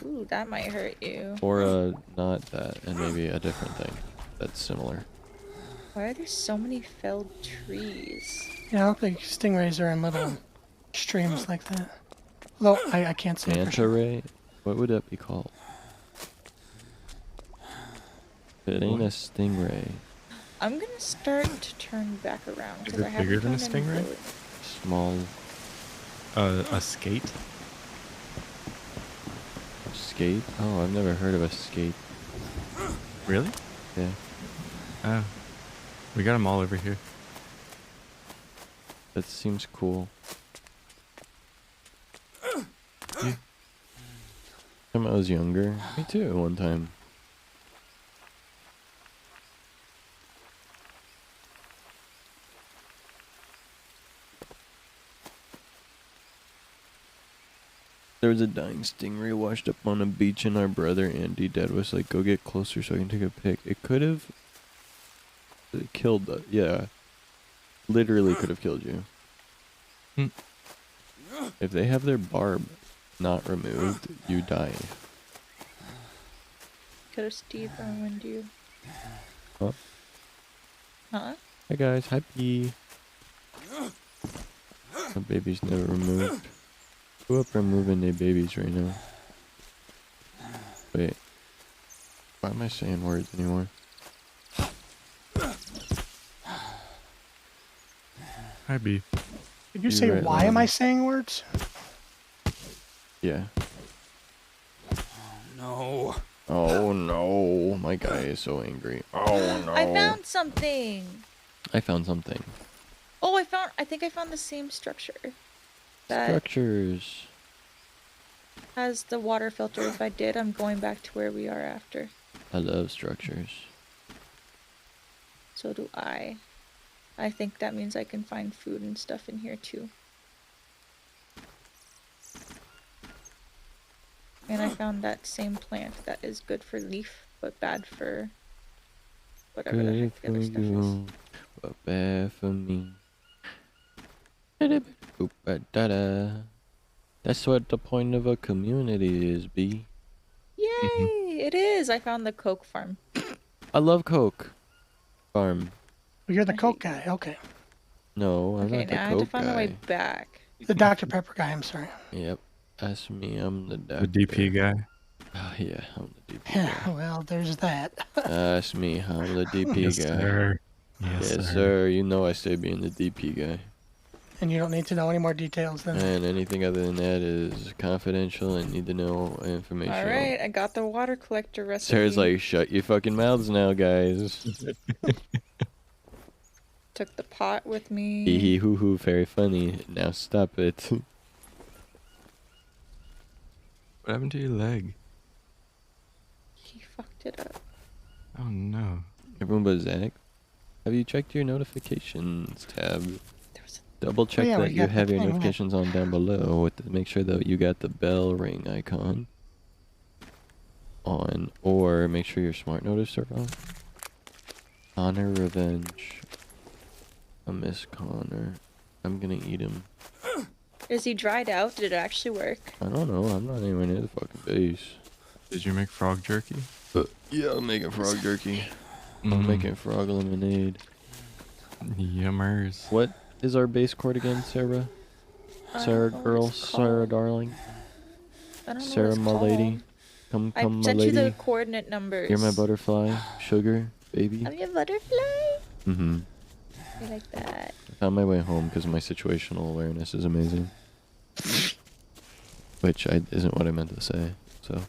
Ooh, that might hurt you. Or not that, and maybe a different thing that's similar. Why are there so many felled trees? Yeah, I don't think stingrays are in little streams like that. Although I can't say for Manta sure. ray? What would that be called? It ain't a stingray. I'm gonna start to turn back around Is because it I haven't bigger than a found any stingray? wood. Small A skate? skate? Oh, I've never heard of a skate. Really? Yeah. Oh. We got them all over here. That seems cool. When I was younger. Me too, one time. There was a dying stingray washed up on a beach, and our brother Andy, Dad was like, "Go get closer so I can take a pic." It could have killed. Yeah, literally could have killed you. Hmm. If they have their barb not removed, you die. Could have Steve ruined you. Huh? Huh? Hi guys, happy. The baby's never removed. Who up removing their babies right now? Wait. Why am I saying words anymore? Hi, B. Did you You're say right, why am I Lonnie. saying words? Yeah. No. Oh no, my guy is so angry. Oh no. I found something. I found something. Oh, I think I found the same structure that Structures. has the water filter. If I did, I'm going back to where we are after. I love structures. So do I. I think that means I can find food and stuff in here too. And I found that same plant that is good for leaf, but bad for whatever the Good heck the for other stuff is. you, but bad for me. Oop-a-da-da. That's what the point of a community is, B. Yay! It is! I found the Coke farm. I love Coke Farm. Well, you're the I Coke hate guy. Okay. No, I'm Okay, not the now I have to Coke find my way guy. back. The Dr. Pepper guy, I'm sorry. Yep, that's me. I'm the The doctor. DP guy. Oh, yeah, I'm the DP Yeah, guy. well, there's that. That's me. I'm the DP Yes, guy. sir. Yes, Yes, sir. sir. You know I stay being the DP guy. And you don't need to know any more details than that. And anything other than that is confidential and need to know information. Alright, I got the water collector recipe. Sarah's like, shut your fucking mouths now, guys. Took the pot with me. Hee hee hoo hoo, very funny. Now stop it. What happened to your leg? He fucked it up. Oh no. Everyone but Zach. Have you checked your notifications tab? There was Double check yeah, we that you got have the your thing, yeah. notifications on down below. Make sure that you got the bell ring icon on, or make sure your smart notice are on. Honor revenge. I miss Connor. I'm gonna eat him. Is he dried out? Did it actually work? I don't know. I'm not anywhere near the fucking base. Did you make frog jerky? Yeah, I'm making frog jerky. I'm Mm. making frog lemonade. Yummers. What is our base court again, Sarah? Sarah what girl, it's Sarah called. darling, I don't know Sarah what it's my lady. called. Come, I my sent lady. you the coordinate numbers. You're my butterfly, sugar, baby. I'm your butterfly. Mm-hmm. I like that. I found my way home because my situational awareness is amazing. Which isn't what I meant to say, so.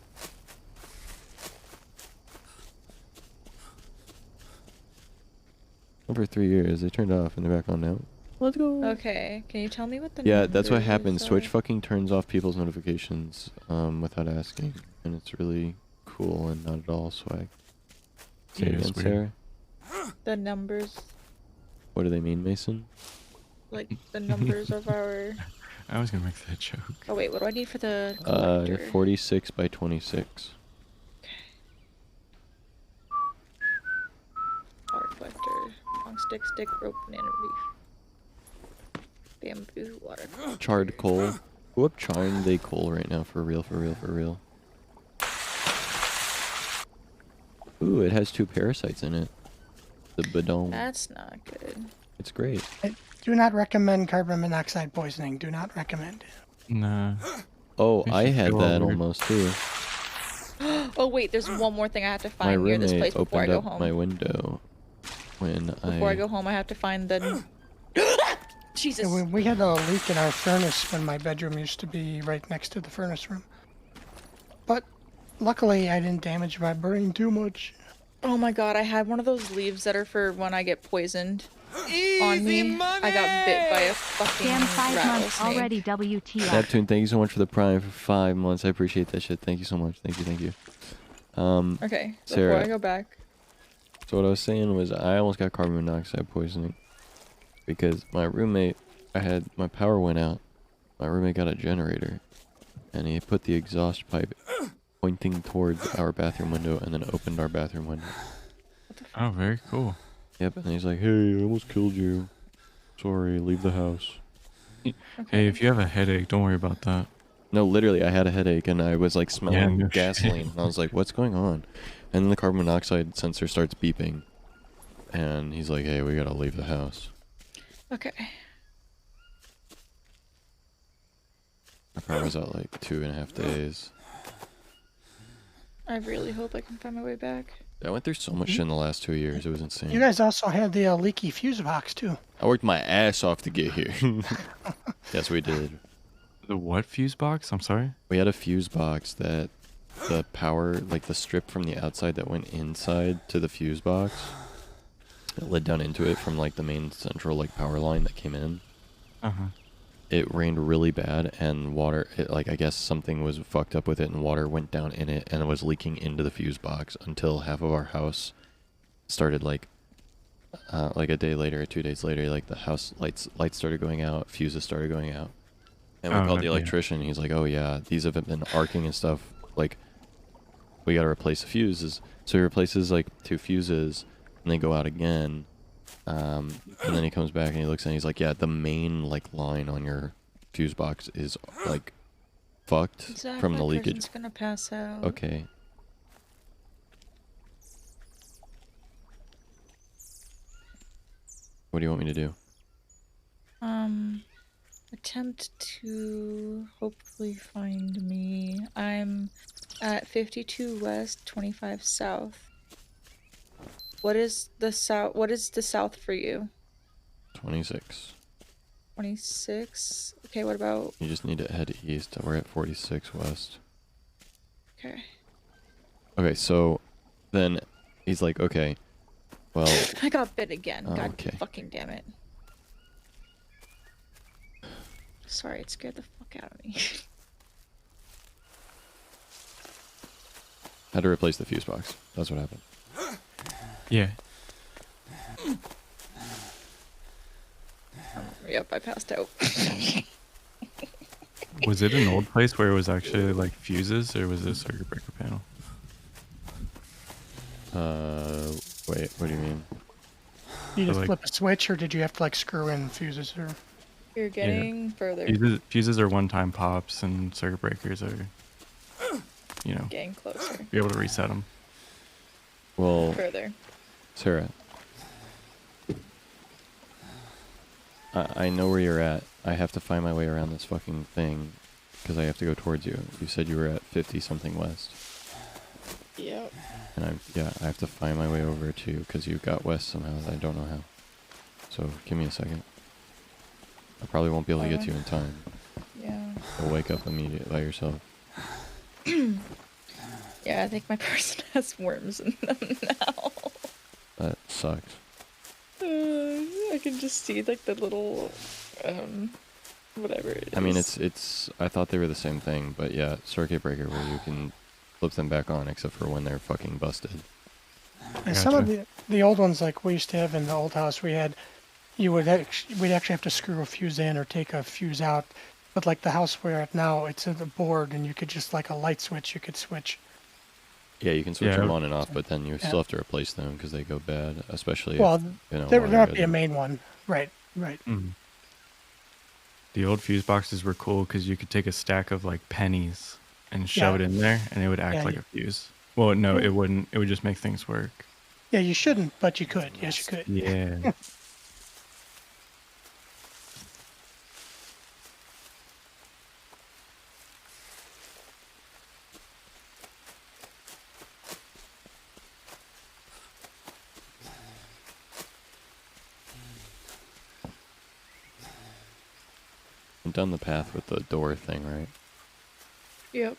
Over 3 years, they turned off and they're back on now. Let's go. Okay, can you tell me what the Yeah, that's what numbers happens. Twitch are? fucking turns off people's notifications without asking, and it's really cool and not at all swag. Say it Yeah, it's again, weird. Sarah. The numbers, What do they mean, Mason? like the numbers of our. I was gonna make that joke. Oh wait, what do I need for the collector? 46 by 26. Water collector, long stick, rope, banana leaf, bamboo, water. Charred coal. Who up charring they coal right now? For real, for real, for real. Ooh, it has 2 parasites in it. The badon. That's not good. It's great. I do not recommend carbon monoxide poisoning. Do not recommend. Nah. Oh, Makes I you had feel that weird. almost too. Oh wait, there's one more thing I have to My find near this roommate place before I opened go up home. my window when Before I go home, I have to find the. Jesus. Yeah, we had a leak in our furnace when my bedroom used to be right next to the furnace room. But luckily, I didn't damage my brain too much. Oh my god, I had one of those leaves that are for when I get poisoned on me. I got bit by a fucking Damn, 5 months rattlesnake. already, WTF. Neptune, thank you so much for the prime for 5 months. I appreciate that shit. Thank you so much. Thank you, thank you. Okay, Sarah. before I go back. So what I was saying was I almost got carbon monoxide poisoning because my roommate, my power went out. My roommate got a generator, and he put the exhaust pipe pointing towards our bathroom window, and then opened our bathroom window. Oh, very cool. Yep, and he's like, "Hey, I almost killed you. Sorry, leave the house." Hey, if you have a headache, don't worry about that. No, literally, I had a headache, and I was like smelling no gasoline. shit. And I was like, "What's going on?" And then the carbon monoxide sensor starts beeping, and he's like, "Hey, we gotta leave the house." Okay. My power was out like 2.5 days. I really hope I can find my way back. I went through so much shit in the last 2 years. It was insane. You guys also had the leaky fuse box too. I worked my ass off to get here. Yes, we did. The what fuse box? I'm sorry. We had a fuse box that the power, like the strip from the outside that went inside to the fuse box, it led down into it from like the main central like power line that came in. Uh-huh. It rained really bad and water, like I guess something was fucked up with it and water went down in it and it was leaking into the fuse box until half of our house started like a day later or 2 days later, like the house lights started going out, fuses started going out. And we called the electrician. He's like, oh yeah, these have been arcing and stuff. Like, we gotta replace the fuses. So he replaces like 2 fuses and they go out again. And then he comes back and he looks and he's like, yeah, the main like line on your fuse box is like fucked Zach, from the my leakage. person's gonna pass out. Okay. What do you want me to do? Attempt to hopefully find me. I'm at 52 west, 25 south. What is the south? What is the south for you? 26. 26. Okay, what about? You just need to head east. We're at 46 west. Okay. Okay, so then he's like, okay, well, I got bit again. Oh, God okay. fucking damn it. Sorry, it scared the fuck out of me. had to replace the fuse box. That's what happened. Yeah. Yep, I passed out. Was it an old place where it was actually like fuses, or was it a circuit breaker panel? Wait, what do you mean? You just like- flip a switch, or did you have to like screw in fuses? Or You're getting further. Fuses are one-time pops, and circuit breakers are, you know, Getting closer. be able to reset them. Well, Further. Sarah, I know where you're at. I have to find my way around this fucking thing because I have to go towards you. You said you were at 50 something west. Yep. And I have to find my way over to you because you got west somehow. I don't know how. So give me a second. I probably won't be able to get to you in time. Yeah. You'll wake up immediately by yourself. Yeah, I think my person has worms in them now. That sucks. I can just see like the little, whatever it is. I mean, it's. I thought they were the same thing, but yeah, circuit breaker where you can flip them back on, except for when they're fucking busted. and some of the old ones, like we used to have in the old house, we'd actually have to screw a fuse in or take a fuse out. But like the house we're at now, it's at the board, and you could just like a light switch, you could switch. Yeah, you can switch Yeah. them on and off, but then you still have to replace them because they go bad, especially Well, if, you know, there while might you're be a at it. main one, right? Mhm. The old fuse boxes were cool because you could take a stack of like pennies and shove Yeah. it in there, and it would act Yeah, like you- a fuse. Well, no, Yeah. it wouldn't. It would just make things work. Yeah, you shouldn't, but you could. Yes, you could. Yeah. Went down the path with the door thing, right? Yep.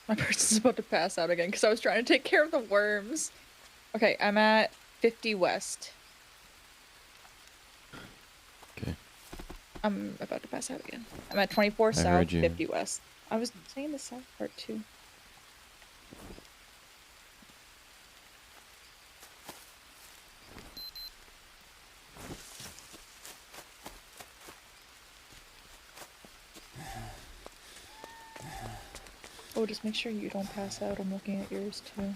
My person's about to pass out again because I was trying to take care of the worms. Okay, I'm at 50 west. Okay. I'm about to pass out again. I'm at 24 south, heard you. 50 west. I was saying the south part too. Oh, just make sure you don't pass out. I'm looking at yours too.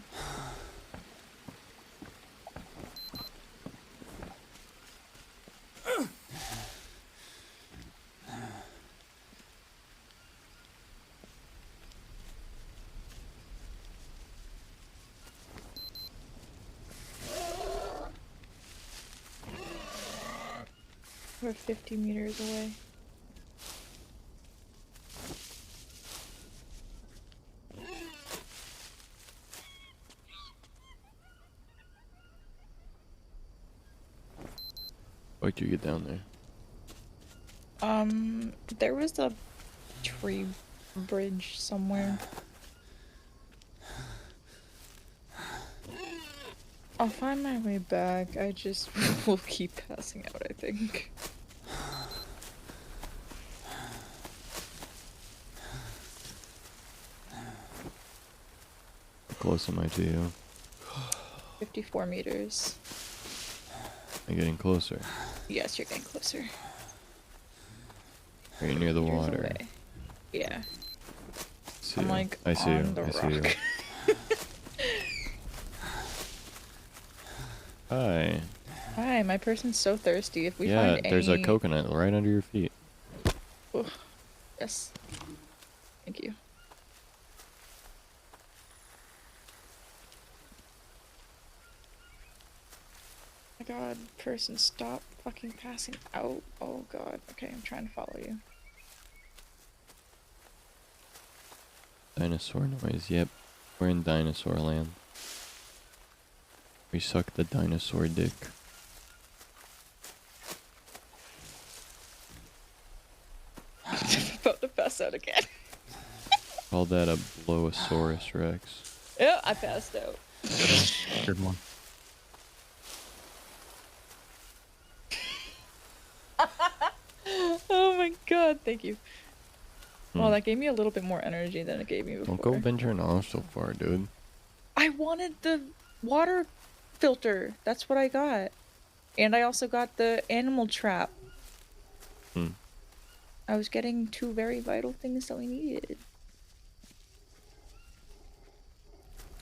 We're 50 meters away. fuck do you get down there? There was a tree bridge somewhere. I'll find my way back. I just will keep passing out, I think. How close am I to you? 54 meters. I'm getting closer. Yes, you're getting closer. Are you near the Meters water? away. Yeah. See I'm you. like I see on you. the I see you. rock. Hi. Hi, my person's so thirsty. If we Yeah, find there's any... a coconut right under your feet. Ugh. Yes. Thank you. Oh my god, person, stop fucking passing out. Oh god. Okay, I'm trying to follow you. Dinosaur noise. Yep. We're in dinosaur land. We suck the dinosaur dick. About to pass out again. Call that a Blowosaurus Rex. Yeah, I passed out. Good one. Oh my god, thank you. Well, Hmm. that gave me a little bit more energy than it gave me before. Don't go venturing off so far, dude. I wanted the water filter. That's what I got. And I also got the animal trap. Hmm. I was getting two very vital things that we needed.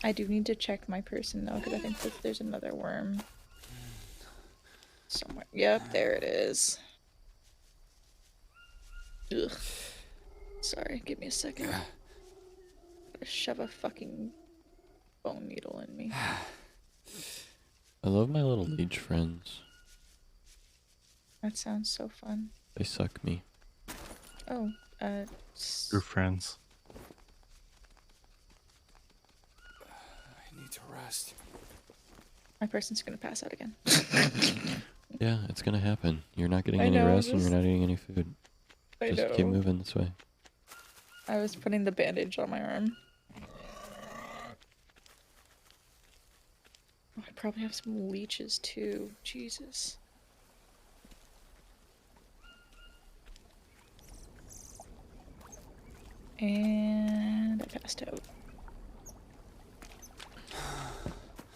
I do need to check my person though, because I think that there's another worm. Somewhere. Yep, there it is. Ugh. Sorry, give me a second. Gotta shove a fucking bone needle in me. I love my little leech friends. That sounds so fun. They suck me. Oh, True friends. I need to rest. my person's gonna pass out again. Yeah, it's gonna happen. You're not getting I any know, rest and just- you're not eating any food. I Just know. keep moving this way. I was putting the bandage on my arm. Oh, I probably have some leeches too. Jesus. And I passed out.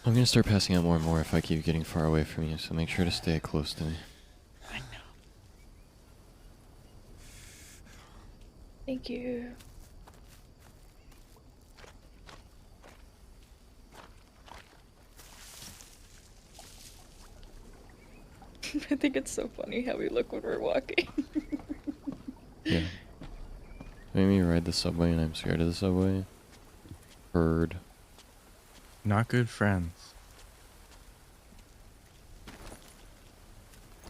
I'm gonna start passing out more and more if I keep getting far away from you, so make sure to stay close to me. I know. Thank you. I think it's so funny how we look when we're walking. Yeah. Made me ride the subway and I'm scared of the subway. Bird. Not good friends.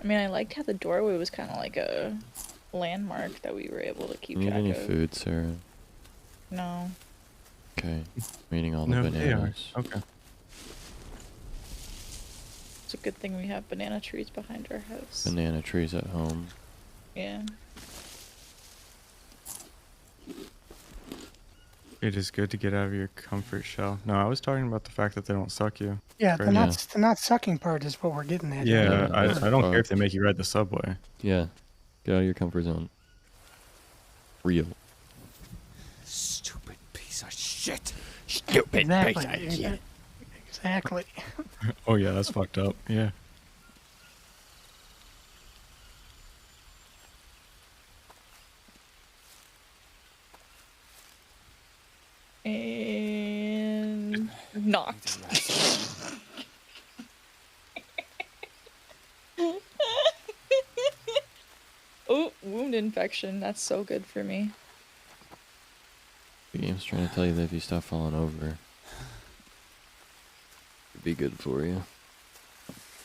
I mean, I liked how the doorway was kind of like a landmark that we were able to keep You need track any of. food, Sarah? No. Okay. I'm eating all the No, they are. bananas. Okay. It's a good thing we have banana trees behind our house. Banana trees at home. Yeah. It is good to get out of your comfort shell. No, I was talking about the fact that they don't suck you. Yeah, Fair the not sucking part is what we're getting at. Yeah, Yeah, I that's don't care if they fucked. make you ride the subway. Yeah. Get out of your comfort zone. Real. Stupid piece of shit. Exactly. Exactly. Oh yeah, that's fucked up. Yeah. And knocked. Oh, wound infection. That's so good for me. The game's trying to tell you that if you stop falling over, it'd be good for you.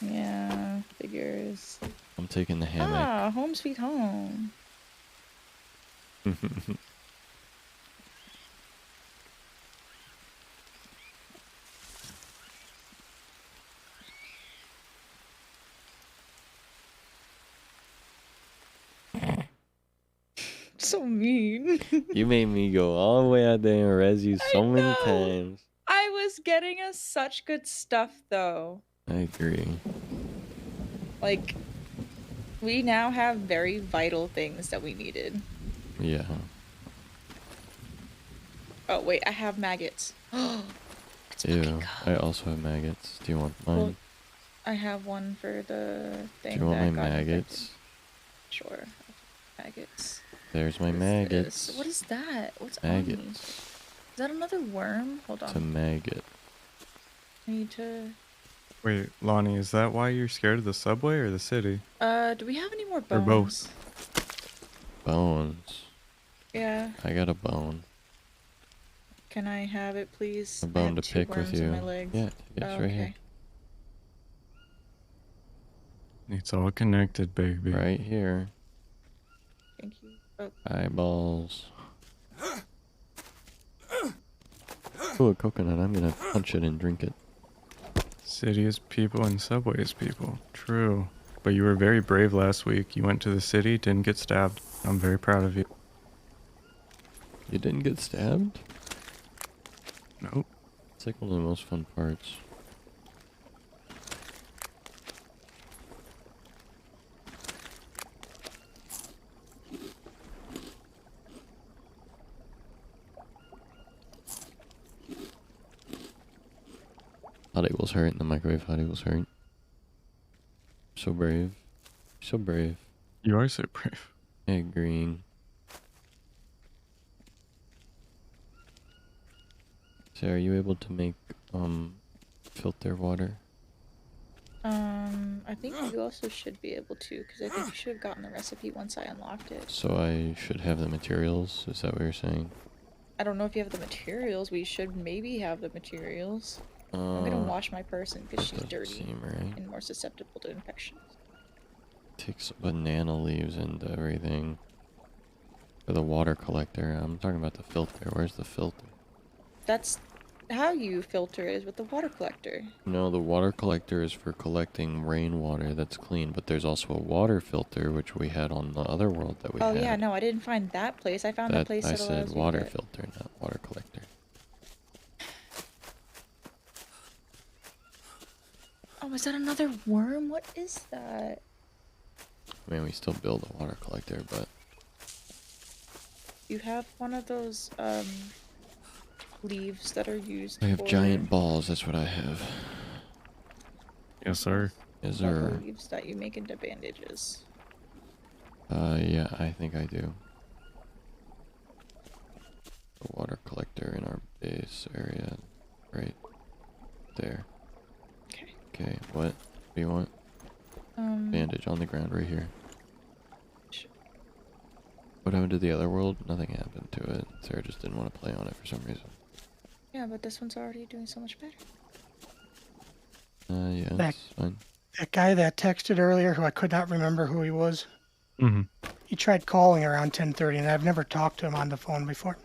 Yeah, figures. I'm taking the hammock. Ah, home sweet home. so mean. You made me go all the way out there and res you so many know. times. I was getting us such good stuff, though. I agree. Like, we now have very vital things that we needed. Yeah. Oh, wait, I have maggots. Let's Ew. fucking go. I also have maggots. Do you want mine? Well, I have one for the Do thing you want my that got maggots? infected. Sure. Maggots. There's my What is maggots. this? What is that? What's on me? Maggots. Is that another worm? Hold It's a on. maggot. I need to... Wait, Lonnie, is that why you're scared of the subway or the city? Do we have any more Or bones? both. Bones. Yeah. I got a bone. Can I have it, please? A I bone have to 2 pick with worms in you. my legs. Yeah, it's Oh, right okay. here. It's all connected, baby. Right here. Thank you. Oh, Eyeballs. Ooh, a coconut. I'm gonna punch it and drink it. City is people and subway is people. True. But you were very brave last week. You went to the city, didn't get stabbed. I'm very proud of you. You didn't get stabbed? Nope. It's like one of the most fun parts. Hot equals hurt in the microwave. Hot equals hurt. So brave. So brave. You are so brave. Agreeing. So are you able to make filter water? I think you also should be able to, because I think you should have gotten the recipe once I unlocked it. So I should have the materials? Is that what you're saying? I don't know if you have the materials. We should maybe have the materials. I'm gonna wash my person because she's doesn't dirty seem right. and more susceptible to infections. Takes banana leaves and everything. For the water collector. I'm talking about the filter. Where's the filter? That's how you filter it, is with the water collector. No, the water collector is for collecting rainwater that's clean, but there's also a water filter, which we had on the other world that we Oh had. yeah, no, I didn't find that place. I found the place I that allows said you water to... filter, not water collector. Oh, is that another worm? What is that? I mean, we still build a water collector, but You have one of those leaves that are used I have for giant balls. That's what I have. Yes, sir. Is rubber there? leaves that you make into bandages. Yeah, I think I do. A water collector in our base area, right there. Okay. Okay, what do you want? Bandage on the ground right here. Sure. What happened to the other world? Nothing happened to it. Sarah just didn't want to play on it for some reason. Yeah, but this one's already doing so much better. Yeah, Back. it's fine. That guy that texted earlier, who I could not remember who he was, Mm-hmm. he tried calling around 10:30, and I've never talked to him on the phone before.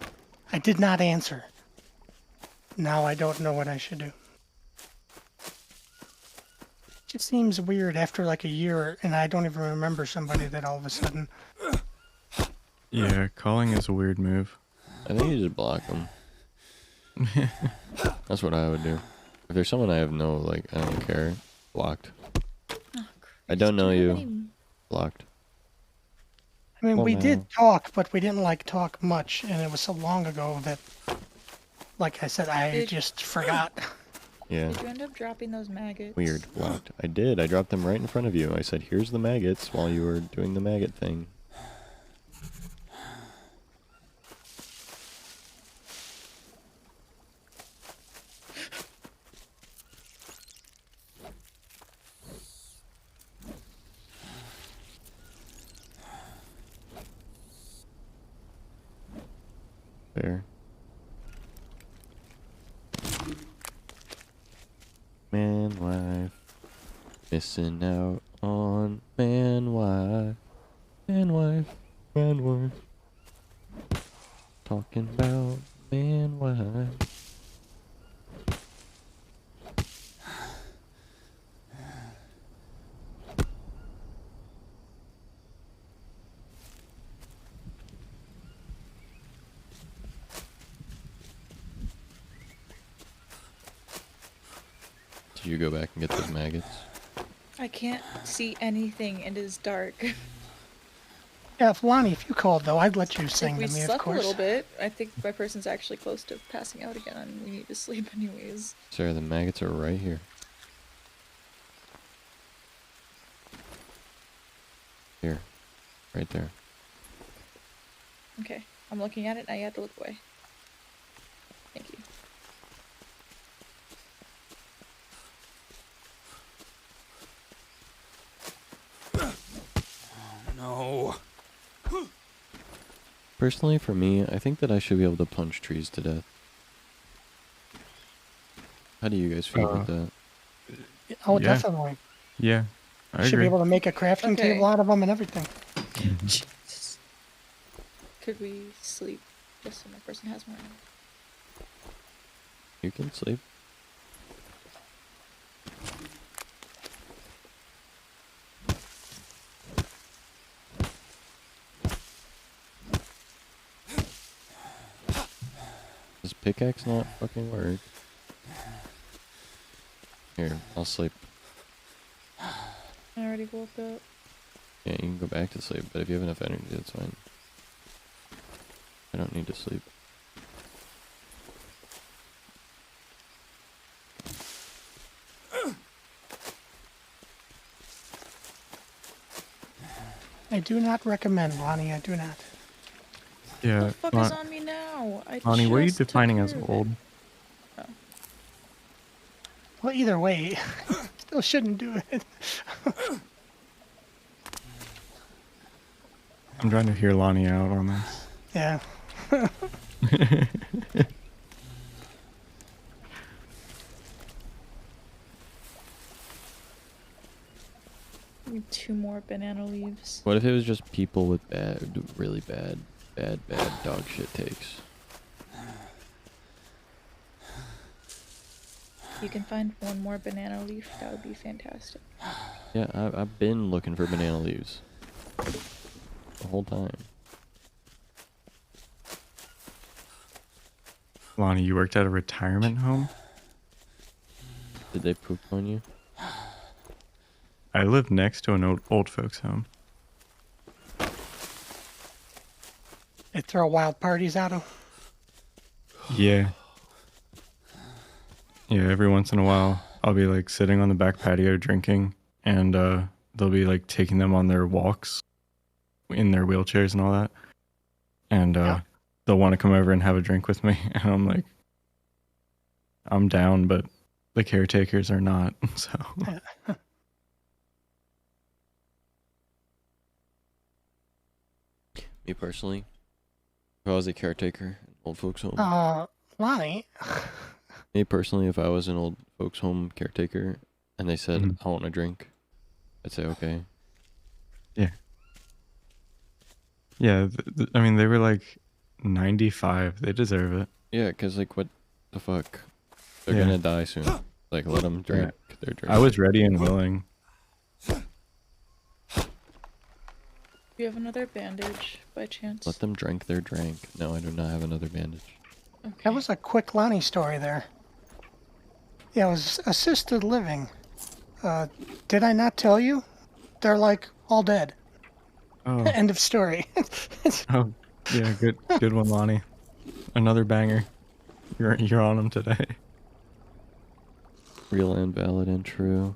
I did not answer. Now I don't know what I should do. Just seems weird after like a year, and I don't even remember somebody that all of a sudden. Yeah, calling is a weird move. I think you just block them. That's what I would do. If there's someone I have no, like, I don't care, blocked. Oh, I don't know do you. have any- Blocked. I mean, Well, we now- did talk, but we didn't like talk much, and it was so long ago that, like I said, I Did- just forgot. Yeah. Did you end up dropping those maggots? Weird. Blocked. I did. I dropped them right in front of you. I said, here's the maggots while you were doing the maggot thing. Fair. Man wife. Missing out on man wife. Man wife. Man wife. Talking about man wife. Did you go back and get those maggots? I can't see anything. It is dark. Yeah, if Lonnie, if you called though, I'd let you If sing we to me, of slept a course. little bit, I think my person's actually close to passing out again, and we need to sleep anyways. Sarah, the maggots are right here. Here. Right there. Okay, I'm looking at it. Now you have to look away. Thank you. No. Personally, for me, I think that I should be able to punch trees to death. How do you guys feel about that? Oh, Yeah. definitely. Yeah, I Should be agree. able to make a crafting Okay. table out of them and everything. Jesus. Could we sleep just so my person has more? You can sleep. Does pickaxe not fucking work? Here, I'll sleep. I already woke up. Yeah, you can go back to sleep, but if you have enough energy, that's fine. I don't need to sleep. I do not recommend, Lonnie. I do not. Yeah, What the fuck is on me now? Lonnie, what are you just took defining as care of it. old? Well, either way, still shouldn't do it. I'm trying to hear Lonnie out on this. Yeah. Need 2 more banana leaves. What if it was just people with really bad dog shit takes? You can find 1 more banana leaf. That would be fantastic. Yeah, I've been looking for banana leaves. The whole time. Lonnie, you worked at a retirement home? Did they poop on you? I live next to an old folks home. They throw wild parties at them. Yeah. Yeah, every once in a while, I'll be like sitting on the back patio drinking, and they'll be like taking them on their walks in their wheelchairs and all that. And they'll want to come over and have a drink with me. And I'm like, I'm down, but the caretakers are not. So. Me personally, if I was a caretaker in old folks home. Lonnie. Me personally, if I was an old folks home caretaker and they said, Mhm. I want a drink, I'd say, okay. Yeah, I mean, they were like 95. They deserve it. Yeah, because, like, what the fuck? They're Yeah. gonna die soon. Like, let them drink their drink. I was ready and willing. Do you have another bandage by chance? Let them drink their drink. No, I do not have another bandage. Okay. That was a quick Lonnie story there. Yeah, it was assisted living. Did I not tell you? They're like all dead. Oh, End of story. oh, yeah, good one, Lonnie. Another banger. You're on them today. Real and valid and true.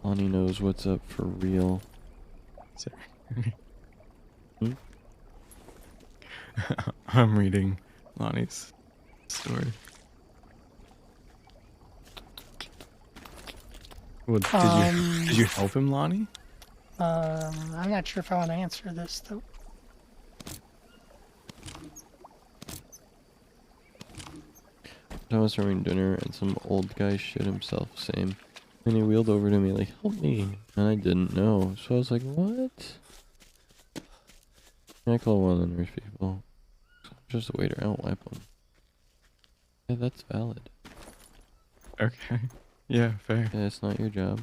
Lonnie knows what's up for real. Sorry. Hmm? I'm reading Lonnie's story. Well, did you help him, Lonnie? I'm not sure if I want to answer this though. I was having dinner and some old guy shit himself, same. And he wheeled over to me like, help me. And I didn't know. So I was like, what? And I called one of the nurse people. I'm just a waiter, I don't wipe them. Yeah, that's valid. Okay. Yeah, fair. Yeah, it's not your job.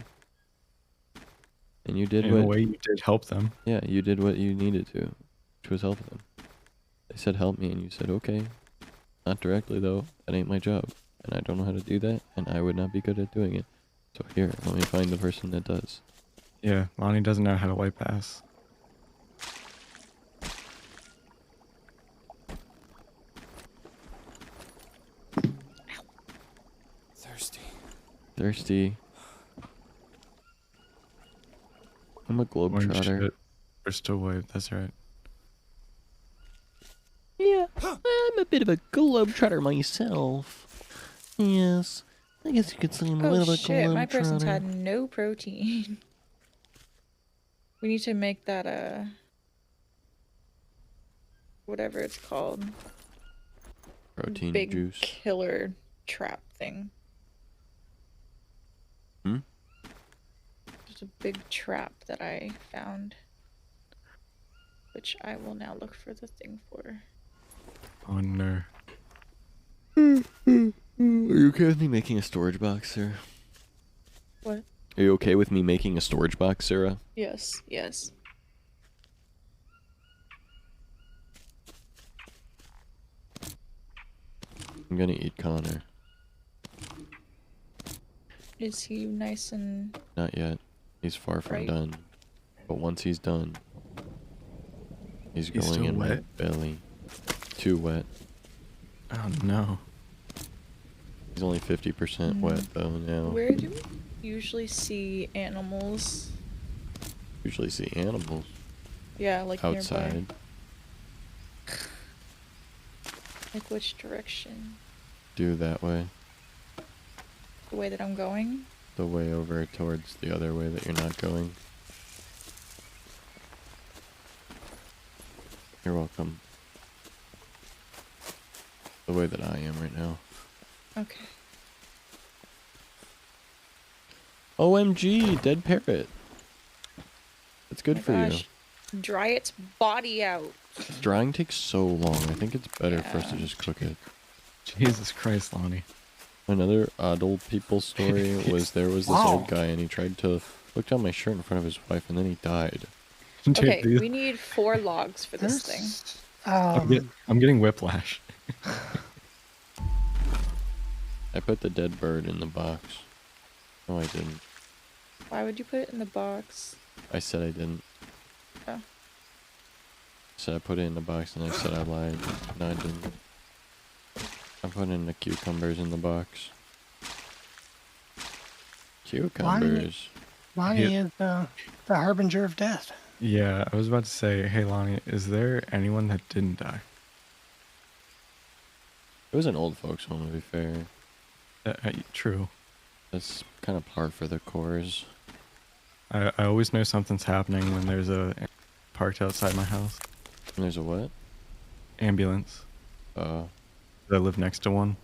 And you did In a what... way, you did help them. Yeah, you did what you needed to, which was help them. They said help me, and you said, okay. Not directly, though. That ain't my job. and I don't know how to do that, and I would not be good at doing it. So here, let me find the person that does. Yeah, Lonnie doesn't know how to white pass. Thirsty. Thirsty. I'm a Orange globetrotter. shit. Crystal white, that's right. Yeah, I'm a bit of a globetrotter myself. Yes, I guess you could say I'm a Oh little bit shit, my person's globetrotter. had no protein. We need to make that whatever it's called. Protein Big juice. killer trap thing. Hmm? There's a big trap that I found. Which I will now look for the thing for. Oh no. Are you okay with me making a storage box, Sarah? What? Are you okay with me making a storage box, Sarah? Yes, yes. I'm gonna eat Connor. Is he nice and Not yet. He's far from Right. done. But once he's done, he's He's going still in my wet? belly. Too wet. Oh no. He's only 50% wet though now. where do we usually see animals? Usually see animals Yeah, like nearby. outside. Like which direction? Do that way. The way that I'm going? The way over towards the other way that you're not going. You're welcome. The way that I am right now. Okay. OMG, dead parrot. That's good Oh my for gosh. Dry its body out. you. Drying takes so long. I think it's better for us to Yeah. just cook it. Jesus Christ, Lonnie. Another odd people story was there was this Wow. old guy and he tried to look down my shirt in front of his wife and then he died. Dude, Okay, these- we need 4 logs for this thing. I'm getting whiplash. I put the dead bird in the box. No, I didn't. Why would you put it in the box? I said I didn't. Oh. I said I put it in the box and I said I lied. No, I didn't. I put in the cucumbers in the box. Cucumbers. Lonnie is the harbinger of death. Yeah, I was about to say, hey Lonnie, is there anyone that didn't die? It was an old folks home, to be fair. True. That's kind of par for the course. I always know something's happening when there's a parked outside my house. And there's a what? Ambulance. Uh, I live next to one.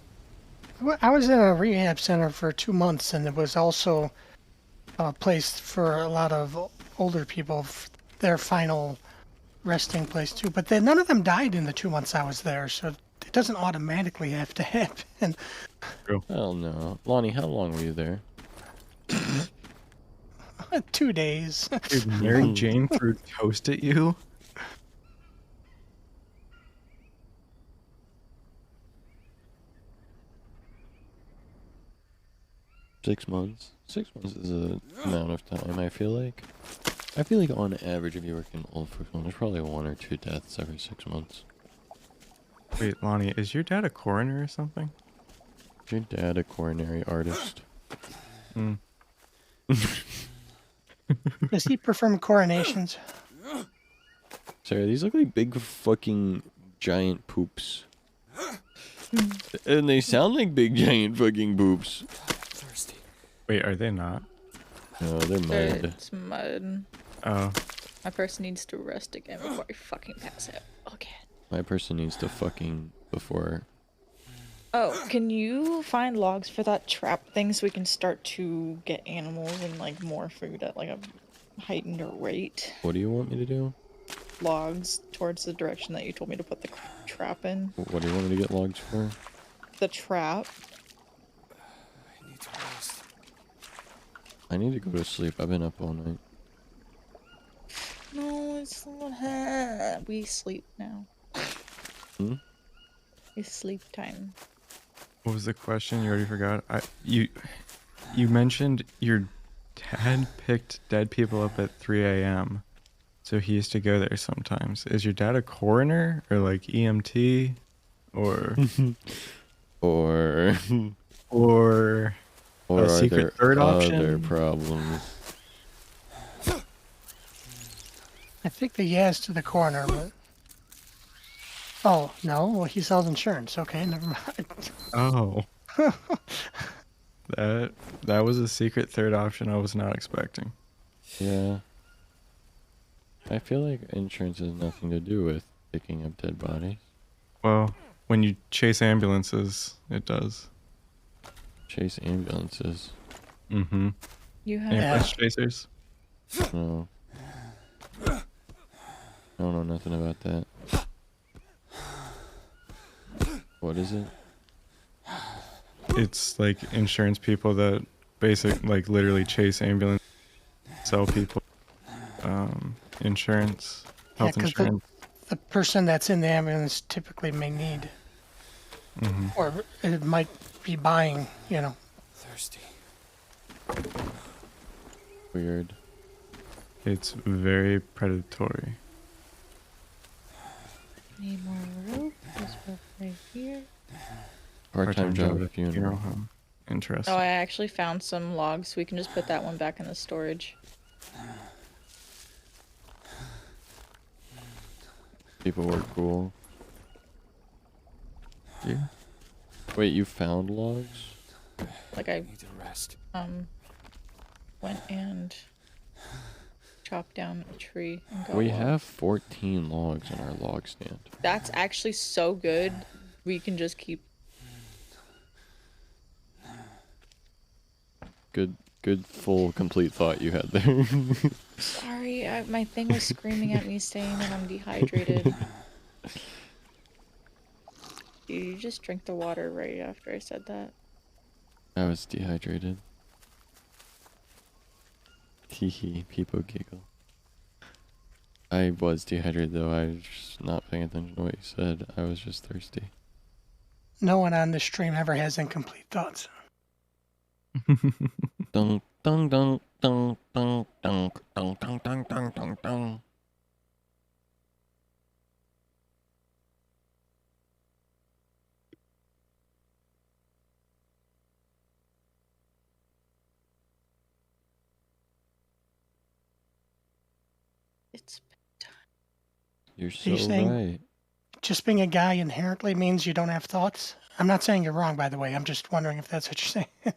I was in a rehab center for 2 months, and it was also a place for a lot of older people, their final resting place too. But then none of them died in the 2 months I was there, so it doesn't automatically have to happen. hell no. Lonnie, how long were you there? 2 days. Dude, Mary Jane threw toast at you? 6 months. 6 months is a amount of time, I feel like. I feel like on average, if you work in old folks home, there's probably 1 or 2 deaths every 6 months. Wait, Lonnie, is your dad a coroner or something? Is your dad a coronary artist? Hmm. Does he perform coronations? Sarah, these look like big fucking giant poops. And they sound like big giant fucking poops. Thirsty. Wait, are they not? No, they're mud. It's mud. Oh, My person needs to rest again before I fucking pass out. Okay. My person needs to fucking before. Oh, can you find logs for that trap thing so we can start to get animals and like more food at like a heightened rate? What do you want me to do? Logs towards the direction that you told me to put the trap in. What do you want me to get logs for? The trap. I need to rest. I need to go to sleep. I've been up all night. No, it's not. We sleep now. Hmm? It's sleep time. What was the question? You already forgot. You mentioned your dad picked dead people up at 3 a.m. So he used to go there sometimes. Is your dad a coroner or like EMT or Or or or a are secret there third other option? problems? I think the yes to the coroner, but. Oh, no? Well, he sells insurance. Okay, never mind. Oh. That was a secret third option I was not expecting. Yeah. I feel like insurance has nothing to do with picking up dead bodies. Well, when you chase ambulances, it does. Chase ambulances. Mm-hmm. You have Ambulance chasers. No. I don't know nothing about that. What is it? It's like insurance people that like literally chase ambulance, sell people insurance, Yeah, health 'cause insurance. the person that's in the ambulance typically may need, Mm-hmm. or it might be buying, Thirsty. Weird. It's very predatory. need more rope. This rope right here. Part-time job at a funeral. home. Interesting. Oh, I actually found some logs. We can just put that one back in the storage. People were cool. Yeah. Wait, you found logs? Like I Need to rest. went and chopped down a tree and got We logs. have 14 logs in our log stand. That's actually so good. We can just keep. Good full complete thought you had there. Sorry, my thing was screaming at me saying that I'm dehydrated. You just drink the water right after I said that. I was dehydrated. Teehee, people giggle. I was dehydrated though, I was just not paying attention to what you said. I was just thirsty. No one on this stream ever has incomplete thoughts. Dun dun dun dun dun dun dun dun dun dun dun dun. It's You're Are so you saying- right. Just being a guy inherently means you don't have thoughts? I'm not saying you're wrong, by the way. I'm just wondering if that's what you're saying.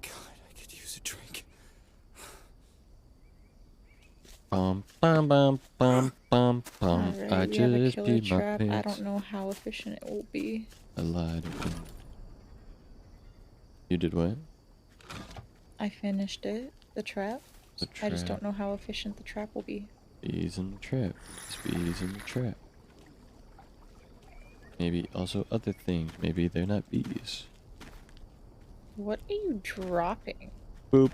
God, I could use a drink. Bum bum bum bum bum bum. alright. I We have a just killer peed my trap. I pants. don't know how efficient it will be. I lied again. You did what? I finished it. The trap. The I just trap. don't know how efficient the trap will be. Bees in the trap. It's bees in the trap. Maybe also other things. Maybe they're not bees. What are you dropping? Boop.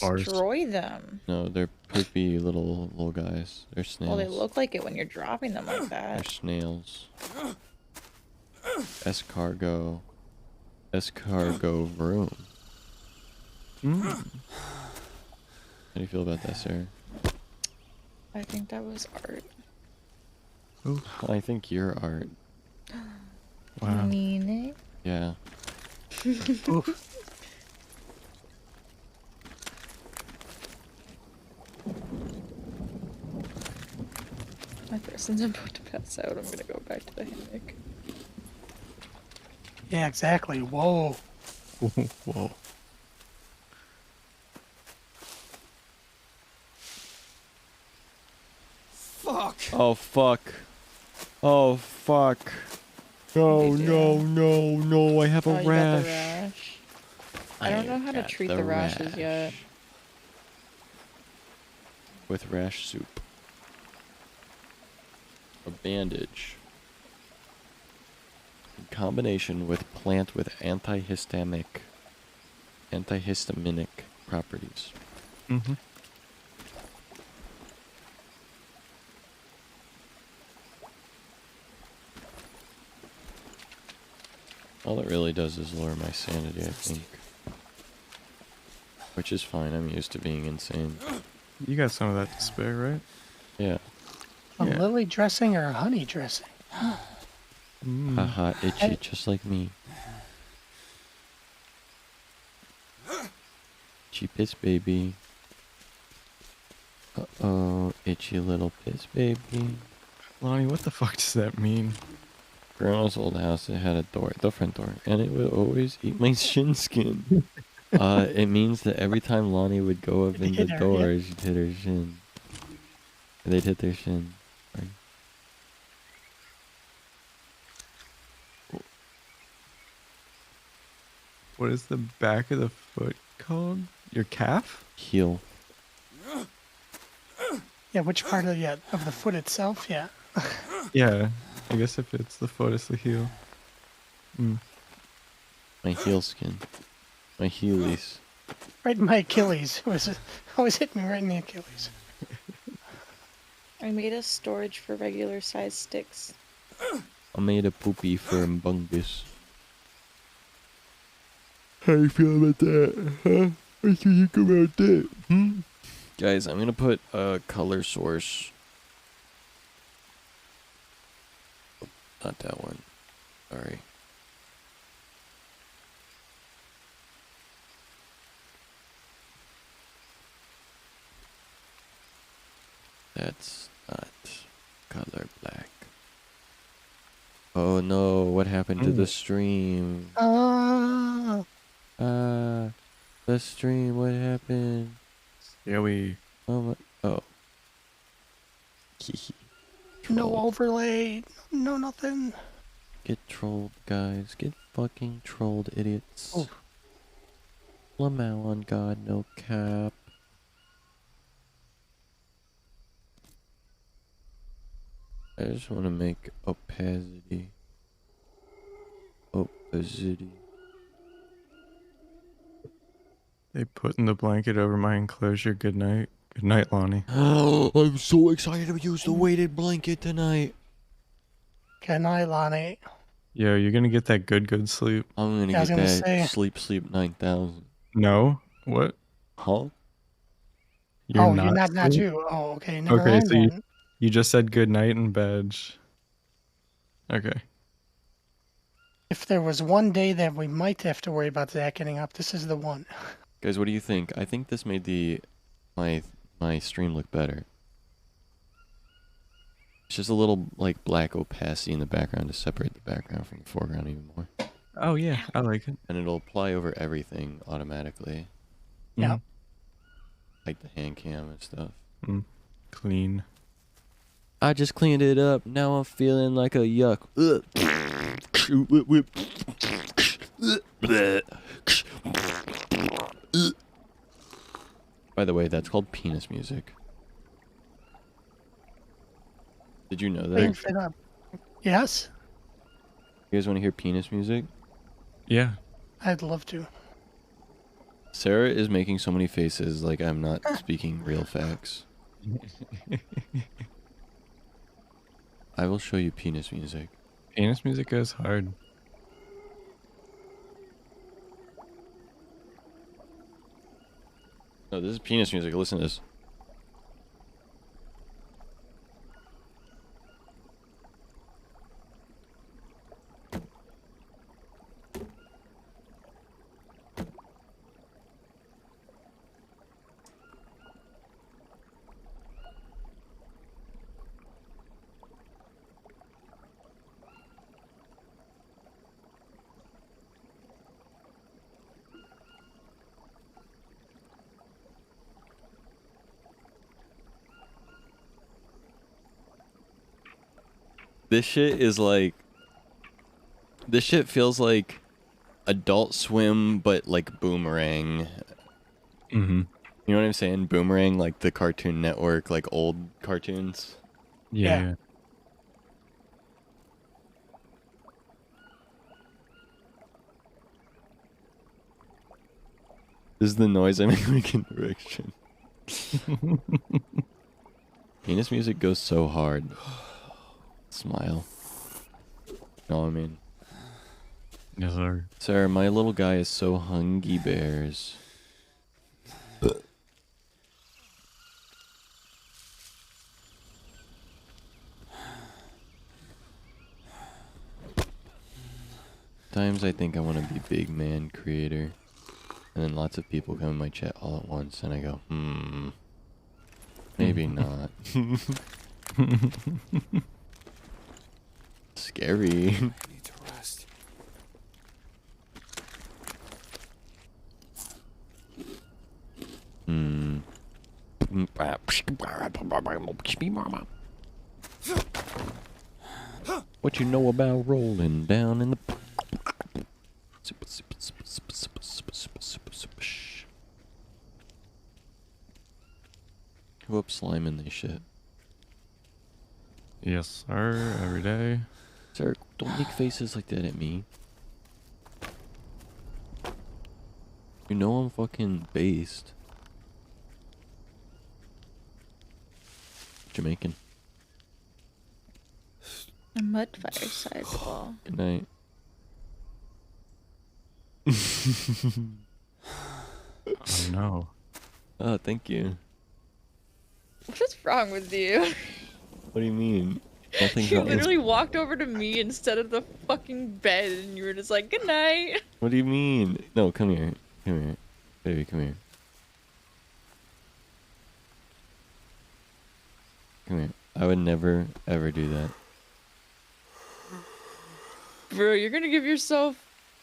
Bars. Destroy them. No, they're poopy little guys. They're snails. Well, they look like it when you're dropping them like They're that. snails. Escargot. Escargot room. How do you feel about that, Sarah? I think that was art. I think you're art. Wow. Meaning? Yeah. Oof. My person's about to pass out. I'm gonna go back to the hammock. Yeah, exactly. Whoa. Whoa. Fuck! Oh fuck. Oh fuck. No, What'd you no, do? no, no, I have a Oh, you got the rash. rash. I don't know how to got treat the rashes yet. With rash soup. A bandage. combination with plant with antihistaminic properties. Mm-hmm. All it really does is lower my sanity, I think. Which is fine, I'm used to being insane. You got some of that to spare, right? Yeah. A Yeah. lily dressing or a honey dressing? Mm. Haha, itchy, just like me. Itchy piss baby. Uh-oh, itchy little piss baby. Lonnie, what the fuck does that mean? Grandma's old house, it had a door, the front door, and it would always eat my shin skin. It means that every time Lonnie would go up in the Hit her, door, yeah. she'd hit her shin. They'd hit their shin. Sorry. What is the back of the foot called? Your calf? Heel. Yeah, which part of the foot itself? Yeah. Yeah. I guess if it's the foot, it's the heel. Mm. My heel skin. My heelies. Right in my Achilles. It was always hit me right in the Achilles. I made a storage for regular size sticks. I made a poopy for Mbungus. How you feel about that? Huh? What do you think about that? Guys, I'm gonna put a color source. Oh, not that one. Sorry. That's not color black. Oh no, what happened to the stream? Ah, The stream, what happened? Yeah, we. Oh my, oh. no Troll. overlay. No nothing. Get trolled, guys. Get fucking trolled, idiots. Oh. Lamau on God, no cap. I just want to make opacity. Opacity. They putting the blanket over my enclosure. Good night. Good night, Lonnie. Oh, I'm so excited to use the weighted blanket tonight. Good night, Lonnie. Yo, you're gonna get that good sleep. I'm gonna Yeah, I was get gonna that say. sleep 9,000. No? What? Huh? You're not asleep? you. Oh, okay. Never Okay, mind so you, then. you just said good night in bed. Okay. If there was one day that we might have to worry about Zach getting up, this is the one. Guys, what do you think? I think this made my stream look better. It's just a little like black opacity in the background to separate the background from the foreground even more. Oh yeah, I like it. And it'll apply over everything automatically. Yeah. Like the hand cam and stuff. Clean. I just cleaned it up. Now I'm feeling like a yuck. By the way, that's called penis music. Did you know that? Clean fit up. Yes, You guys want to hear penis music? Yeah. I'd love to. Sarah is making so many faces like I'm not speaking real facts. I will show you penis music. Penis music goes hard. No, this is penis music. Listen to this. This shit is like... This shit feels like Adult Swim, but like Boomerang. Mm-hmm. You know what I'm saying? Boomerang, like the Cartoon Network, like old cartoons. Yeah. This is the noise I make in direction. Penis music goes so hard. Smile. Know what I mean? Yes, sir. Sir, my little guy is so hungry bears. Times I think I want to be big man creator. And then lots of people come in my chat all at once and I go, maybe not. Scary. Need to rest. What you know about rolling down in the... Who up slime in this shit? Yes, sir. Every day. Sir, don't make faces like that at me. You know I'm fucking based. Jamaican. A mud fireside wall. Good night. Oh no. Oh, thank you. What is wrong with you? What do you mean? Nothing's You wrong. literally walked over to me instead of the fucking bed and you were just like, good night. What do you mean? No, come here. Come here. Baby, come here. Come here. I would never, ever do that. Bro, you're gonna give yourself...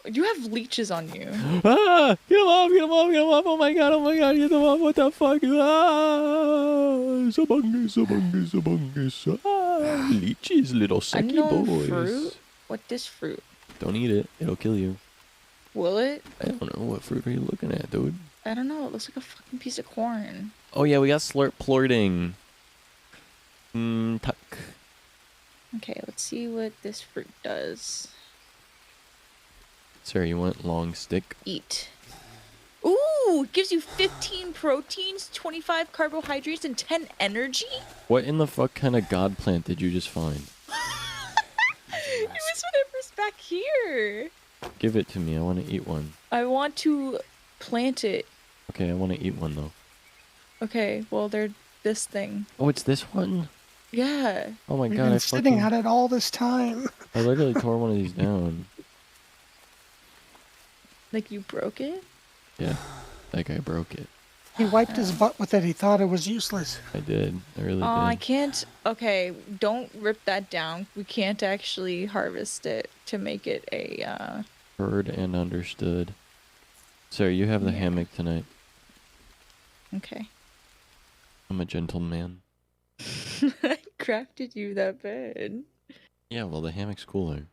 You have leeches on you. Ah! Get him off! Get him off! Get him off! Oh my god! Oh my god! Get him off! What the fuck? Ah! Sabungus! Sabungus! Sabungus! Ah! Leeches, little sucky Unknown boys. fruit? What this fruit? Don't eat it. It'll kill you. Will it? I don't know. What fruit are you looking at, dude? I don't know. It looks like a fucking piece of corn. Oh yeah, we got slurp plorting. Tuck. Okay, let's see what this fruit does. Sir, you want long stick? Eat. Ooh, it gives you 15 proteins, 25 carbohydrates, and 10 energy? What in the fuck kind of god plant did you just find? It was whatever's back here. Give it to me. I want to eat one. I want to plant it. Okay, I want to eat one though. Okay, well, they're this thing. Oh, it's this one? Yeah. Oh my We've god, been I sitting fucking... on it all this time. I literally tore one of these down. Like you broke it? Yeah, that guy broke it. He wiped his butt with it. He thought it was useless. I did. I really Oh, I did. can't. Okay, don't rip that down. We can't actually harvest it to make it a, Heard and understood. Sir, you have the Yeah. hammock tonight. Okay. I'm a gentleman. I crafted you that bed. Yeah, well, the hammock's cooler.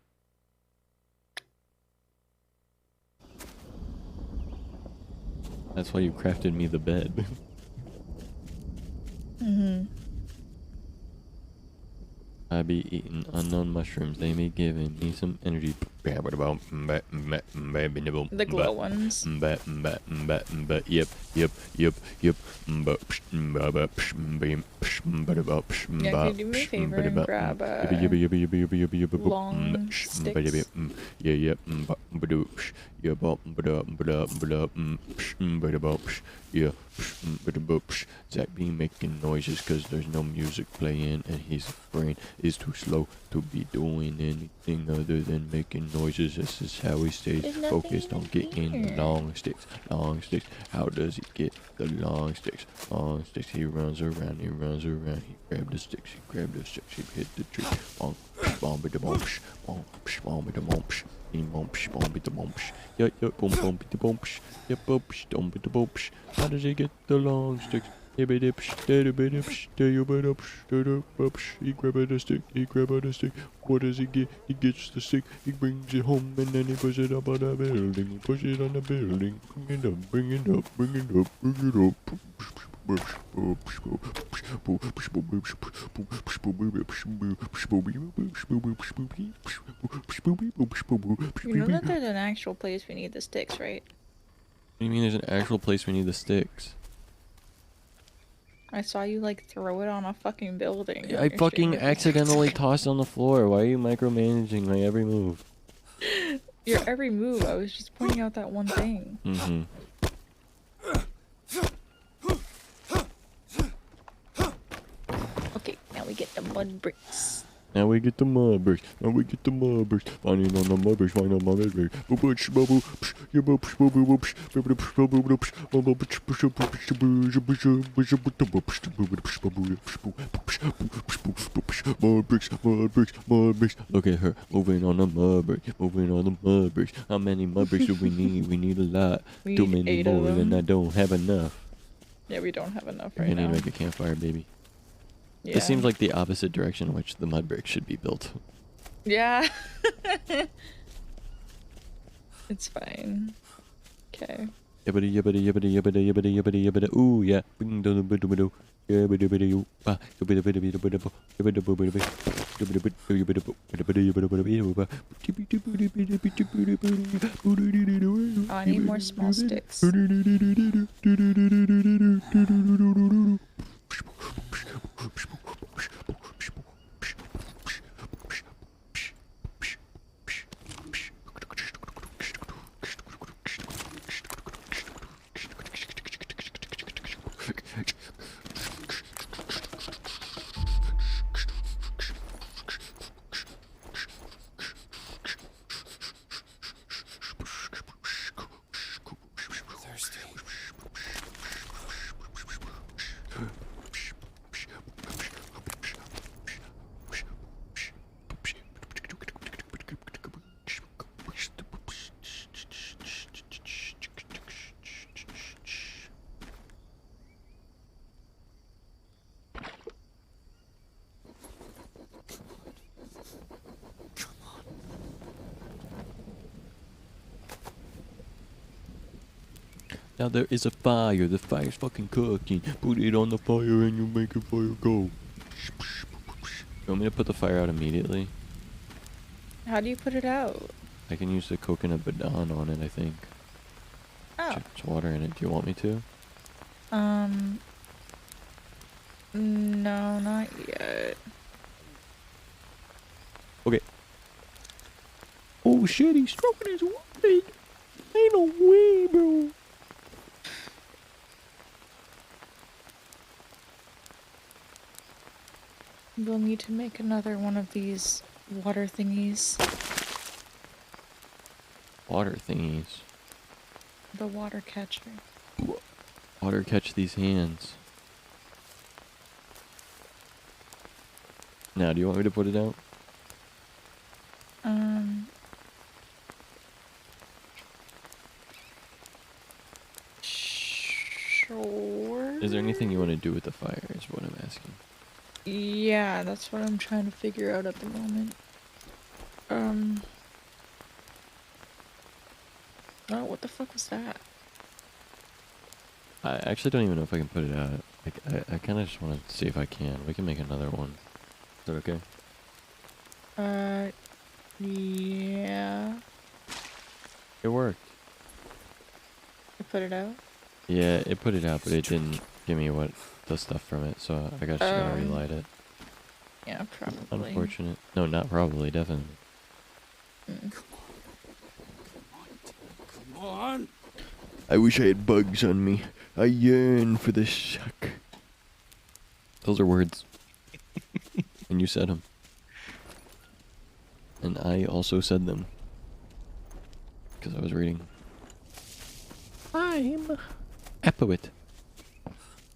That's why you crafted me the bed. Mm-hmm. I be eating unknown mushrooms. They be giving me some energy. The glow ones. Yep. Yeah, can you do me a favor and grab long sticks? Zach be making noises because there's no music playing and his brain is too slow to be doing anything other than making noises. This is how he stays There's nothing focused on even getting the here. long sticks. Long sticks. How does he get the long sticks? Long sticks. He runs around. He runs around. He grabbed the sticks. He grabbed the sticks. He hit the tree. Bonk, bomb it, bomb, bomb, bomb it, bomb, bomb it, bomb. Yup, boom, boom, it, bomb. Yep, bomb it, bomb. How does he get the long sticks? He grab the stick, he grab the stick. What does he get? He gets the stick, he brings it home, and then he puts it up on the building. He puts it on the building. Bring it up, bring it up, bring it up, bring it up. You know that there's an actual place we need the sticks, right? do you mean there's an actual place we need the sticks? I saw you like throw it on a fucking building. I fucking accidentally tossed on the floor. Why are you micromanaging my every move? Your every move. I was just pointing out that one thing. Mm-hmm. Okay, now we get the mud bricks. Now we get the mud bricks. Now we get the mud bricks. Finding on the mud bricks. Find on mud bricks. Mud bricks, mud bricks, mud bricks. Look at her moving on the mud bricks. Moving on the mud bricks. How many mud bricks do we need? We need a lot. We Too need many 8 of more than them. I don't have enough. Yeah, we don't have enough I right need to now. make a campfire, baby. Yeah. This seems like the opposite direction in which the mud bricks should be built. Yeah. It's fine. Okay. Yibbity yibbity yibbity yibbity yibbity yibbity yibbity. Ooh yeah. Bing do do do do. Yibbity yibbity you. Ba. Yibbity yibbity yibbity yibbity yibbity yibbity yibbity yibbity. Oh, I need more small sticks. Thirsty. Now there is a fire. The fire's fucking cooking. Put it on the fire and you make the fire go. You want me to put the fire out immediately? How do you put it out? I can use the coconut badan on it, I think. Oh. There's water in it. Do you want me to? No, not yet. Okay. Oh shit, he's stroking his weed. Ain't no way, bro. We'll need to make another one of these water thingies. Water thingies. The water catcher. Water catch these hands. Now, do you want me to put it out? Sure. Is there anything you want to do with the fire, is what I'm asking. Yeah, that's what I'm trying to figure out at the moment. Oh, what the fuck was that? I actually don't even know if I can put it out. I kind of just want to see if I can. We can make another one. Is that okay? Yeah. It worked. I put it out? Yeah, it put it out, but it didn't give me what the stuff from it, so I just gotta relight it. Yeah, probably. Unfortunate. No, not probably, definitely. Come on. I wish I had bugs on me. I yearn for the suck. Those are words. And you said them. And I also said them. Because I was reading. I'm Apoet.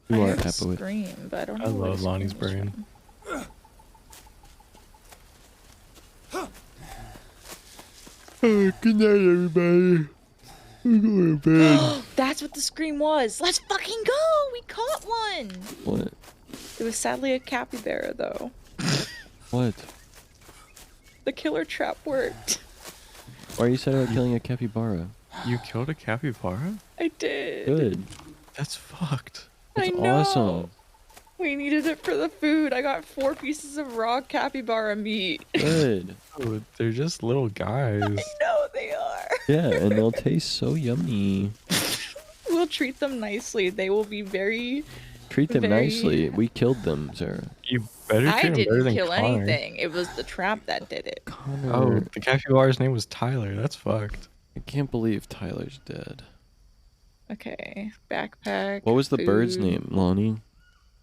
You I are heard a Apoet. scream, but I don't know I where love the Lonnie's scream was brain. Good night, everybody. I'm going to bed. from. That's what the scream was. Let's fucking go. We caught one. What? It was sadly a capybara, though. What? The killer trap worked. Why are you sad about killing a capybara? You killed a capybara? I did. Good. That's fucked. I That's know. awesome. We needed it for the food. I got 4 pieces of raw capybara meat. Good. Oh, they're just little guys. I know they are. Yeah, and they'll taste so yummy. treat them nicely. They will be very. Treat them Very- nicely. We killed them, Sarah. You better I treat him better didn't than kill Connor. anything. It was the trap that did it. Connor. Oh, the capybara's name was Tyler. That's fucked. I can't believe Tyler's dead. Okay, backpack. What was the bird's food. name, Lonnie?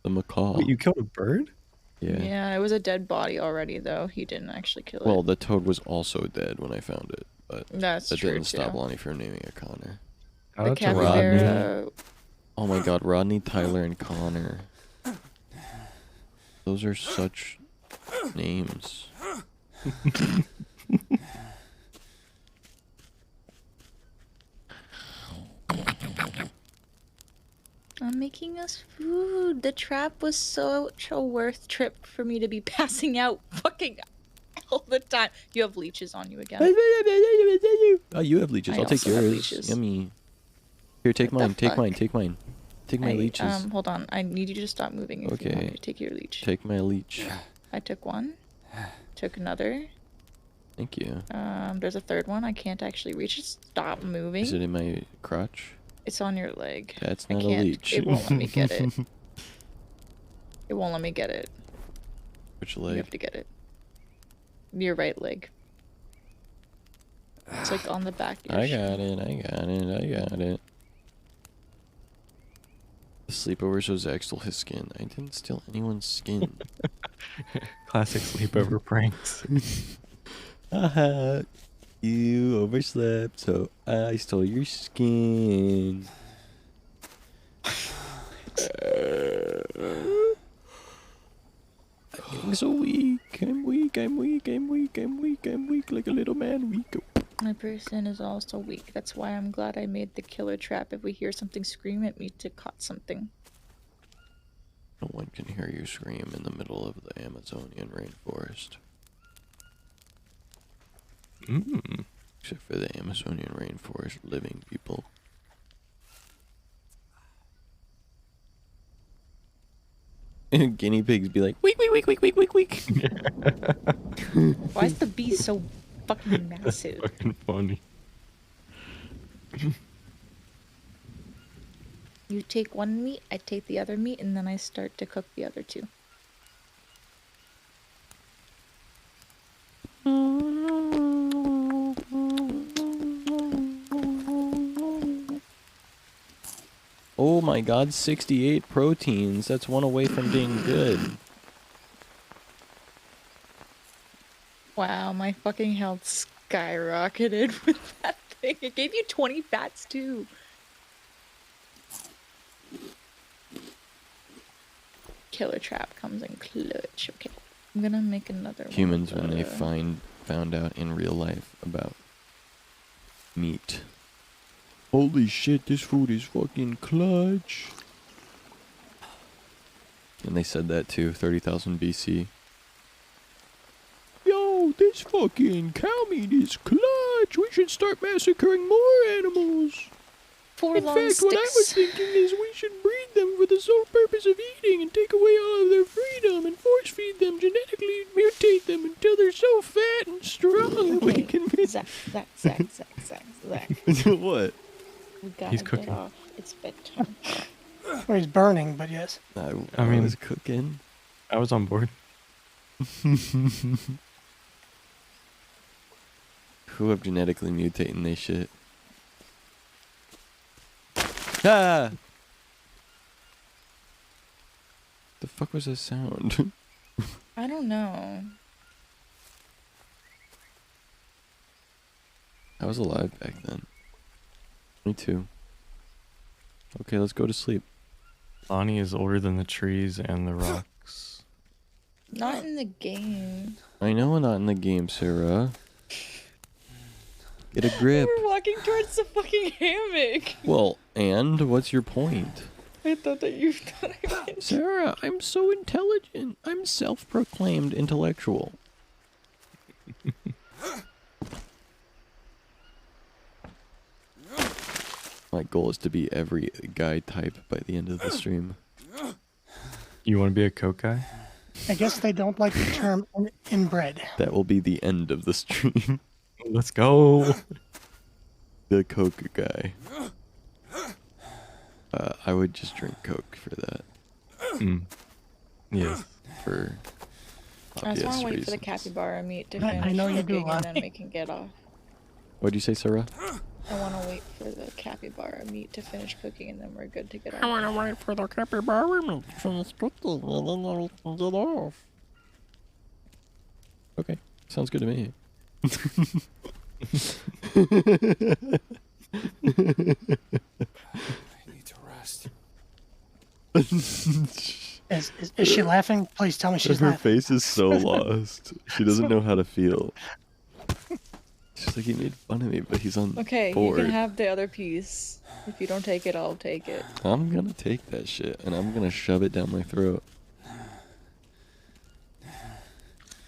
The macaw. Wait, you killed a bird? Yeah. Yeah, it was a dead body already, though. He didn't actually kill Well, it. the toad was also dead when I found it, but That's that true didn't stop too. Lonnie from naming it Connor. Oh, The that's a Rodney. capybara. Oh my god, Rodney, Tyler, and Connor. Those are such names. I'm making us food. The trap was such a worth trip for me to be passing out fucking all the time. You have leeches on you again. Oh, you have leeches. I I'll take also have yours. leeches. Yummy. Here, take What the mine. Take mine. fuck? Take mine. Take my leeches. Hold on. I need you to stop moving if you want Okay. me to take your leech. Take my leech. I took one. Took another. Thank you. There's a third one. I can't actually reach it. Stop moving. Is it in my crotch? It's on your leg. That's I not a can't. leech. It won't let me get it. It won't let me get it. Which You leg? have to get it. Your right leg. It's like on the back. Of your I shin. got it. I got it. I got it. The sleepover so Zach stole his skin. I didn't steal anyone's skin. Classic sleepover pranks. Haha. You overslept, so I stole your skin. I'm so weak. I'm weak. I'm weak. I'm weak. I'm weak. I'm weak like a little man. Weak. My person is also weak. That's why I'm glad I made the killer trap. If we hear something scream at me to caught something. No one can hear you scream in the middle of the Amazonian rainforest. Mm. Except for the Amazonian rainforest living people. And guinea pigs be like, weak, weak, weak, weak, weak, weak, weak. Why is the bee so fucking massive? Fucking funny. You take one meat, I take the other meat, and then I start to cook the other two. Oh my god, 68 proteins. That's one away from being good. Wow, my fucking health skyrocketed with that thing. It gave you 20 fats too. Killer trap comes in clutch. Okay, I'm gonna make another one. Humans, when they Uh, found out in real life about meat. Holy shit, this food is fucking clutch. And they said that too, 30,000 BC. Yo, this fucking cow meat is clutch. We should start massacring more animals. Four In long fact, what I was sticks. thinking is we should breed them for the sole purpose of eating and take away all of their freedom and force feed them, genetically mutate them until they're so fat and strong that we Okay, can make... Zach. What? We gotta He's get cooking. off. It's bedtime. Well, he's burning, but yes. I mean- was cooking. I was on board. Who have genetically mutating they shit? Ah! The fuck was that sound? I don't know. I was alive back then. Me too. Okay, let's go to sleep. Lonnie is older than the trees and the rocks. Not in the game. I know not in the game, Sarah. Get a grip. We're walking towards the fucking hammock. Well, and what's your point? I thought that you thought I meant. Sarah, I'm so intelligent. I'm self-proclaimed intellectual. My goal is to be every guy type by the end of the stream. You want to be a coke guy? I guess they don't like the term inbred. That will be the end of the stream. Let's go. The Coke guy. I would just drink Coke for that. Mm. Yes. For I just obvious want to wait reasons. for the capybara meat to I finish know you do, cooking and then Lonnie. we can get off. What'd you say, Sarah? I want to wait for the capybara meat to finish cooking and then we're good to get off. to wait for the capybara meat to finish cooking and then we can get off. Okay, sounds good to me. I need to rest. Is she laughing? Please tell me she's Her laughing. face is so lost. She doesn't know how to feel. She's like, he made fun of me, but he's on Okay, board. you can have the other piece. If you don't take it, I'll take it. I'm gonna take that shit and I'm gonna shove it down my throat.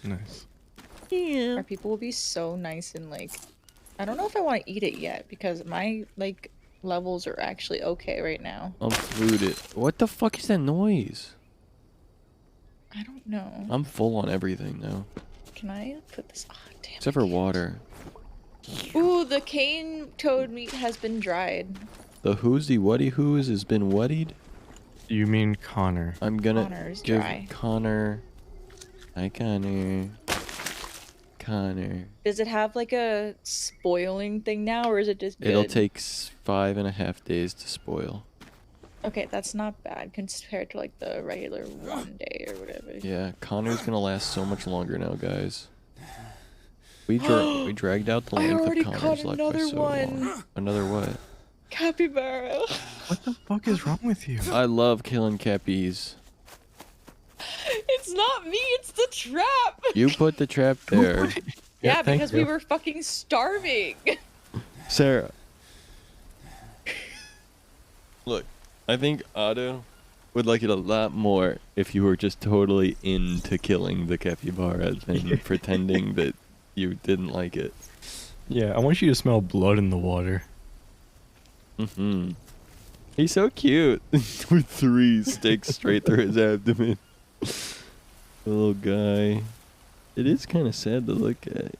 Nice. Our people will be so nice and like, I don't know if I want to eat it yet because my like levels are actually okay right now. I'm polluted. What the fuck is that noise? I don't know. I'm full on everything now. Can I put this? Oh, damn. Except for water. Ooh, the cane toad meat has been dried. The who's the whatty who's has been whattied? You mean Connor? I'm gonna Connor's give dry. Connor. Hi, Connor. Connor. Does it have like a spoiling thing now, or is it just good? It'll take 5.5 days to spoil. Okay, that's not bad compared to like the regular 1 day or whatever. Yeah, Connor's gonna last so much longer now, guys. We dragged out the I length already of Connor's caught life by another so one. long. Another what? Capybara. What the fuck is wrong with you? I love killing cappies. It's not me, it's the trap. You put the trap there. Yeah, thank because we you. were fucking starving. Sarah. Look, I think Otto would like it a lot more if you were just totally into killing the capybara than pretending that you didn't like it. Yeah, I want you to smell blood in the water. Mm-hmm. He's so cute. With 3 sticks straight through his abdomen. The little guy. It is kind of sad to look at.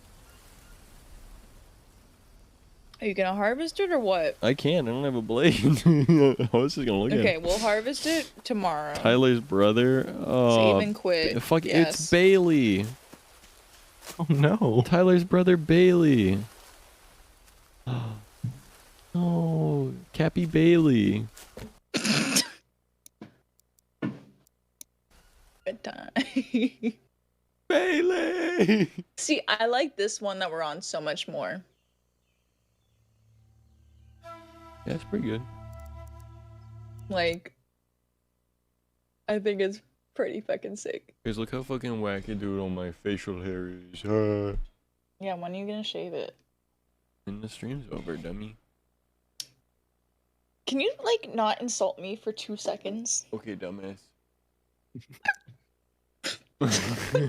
Are you gonna harvest it or what? I can't. I don't have a blade. I was just gonna look at Okay, it. we'll harvest it tomorrow. Tyler's brother. Oh, Save and quit. fuck! Yes. It's Bailey. Oh no. Tyler's brother Bailey. Oh, Cappy Bailey. Good time. Bailey. See, I like this one that we're on so much more. Yeah, it's pretty good. Like, I think it's pretty fucking sick. Guys, look how fucking wackadoodle my facial hair is. Yeah, when are you gonna shave it? And the stream's over, dummy. Can you, like, not insult me for 2 seconds? Okay, dumbass.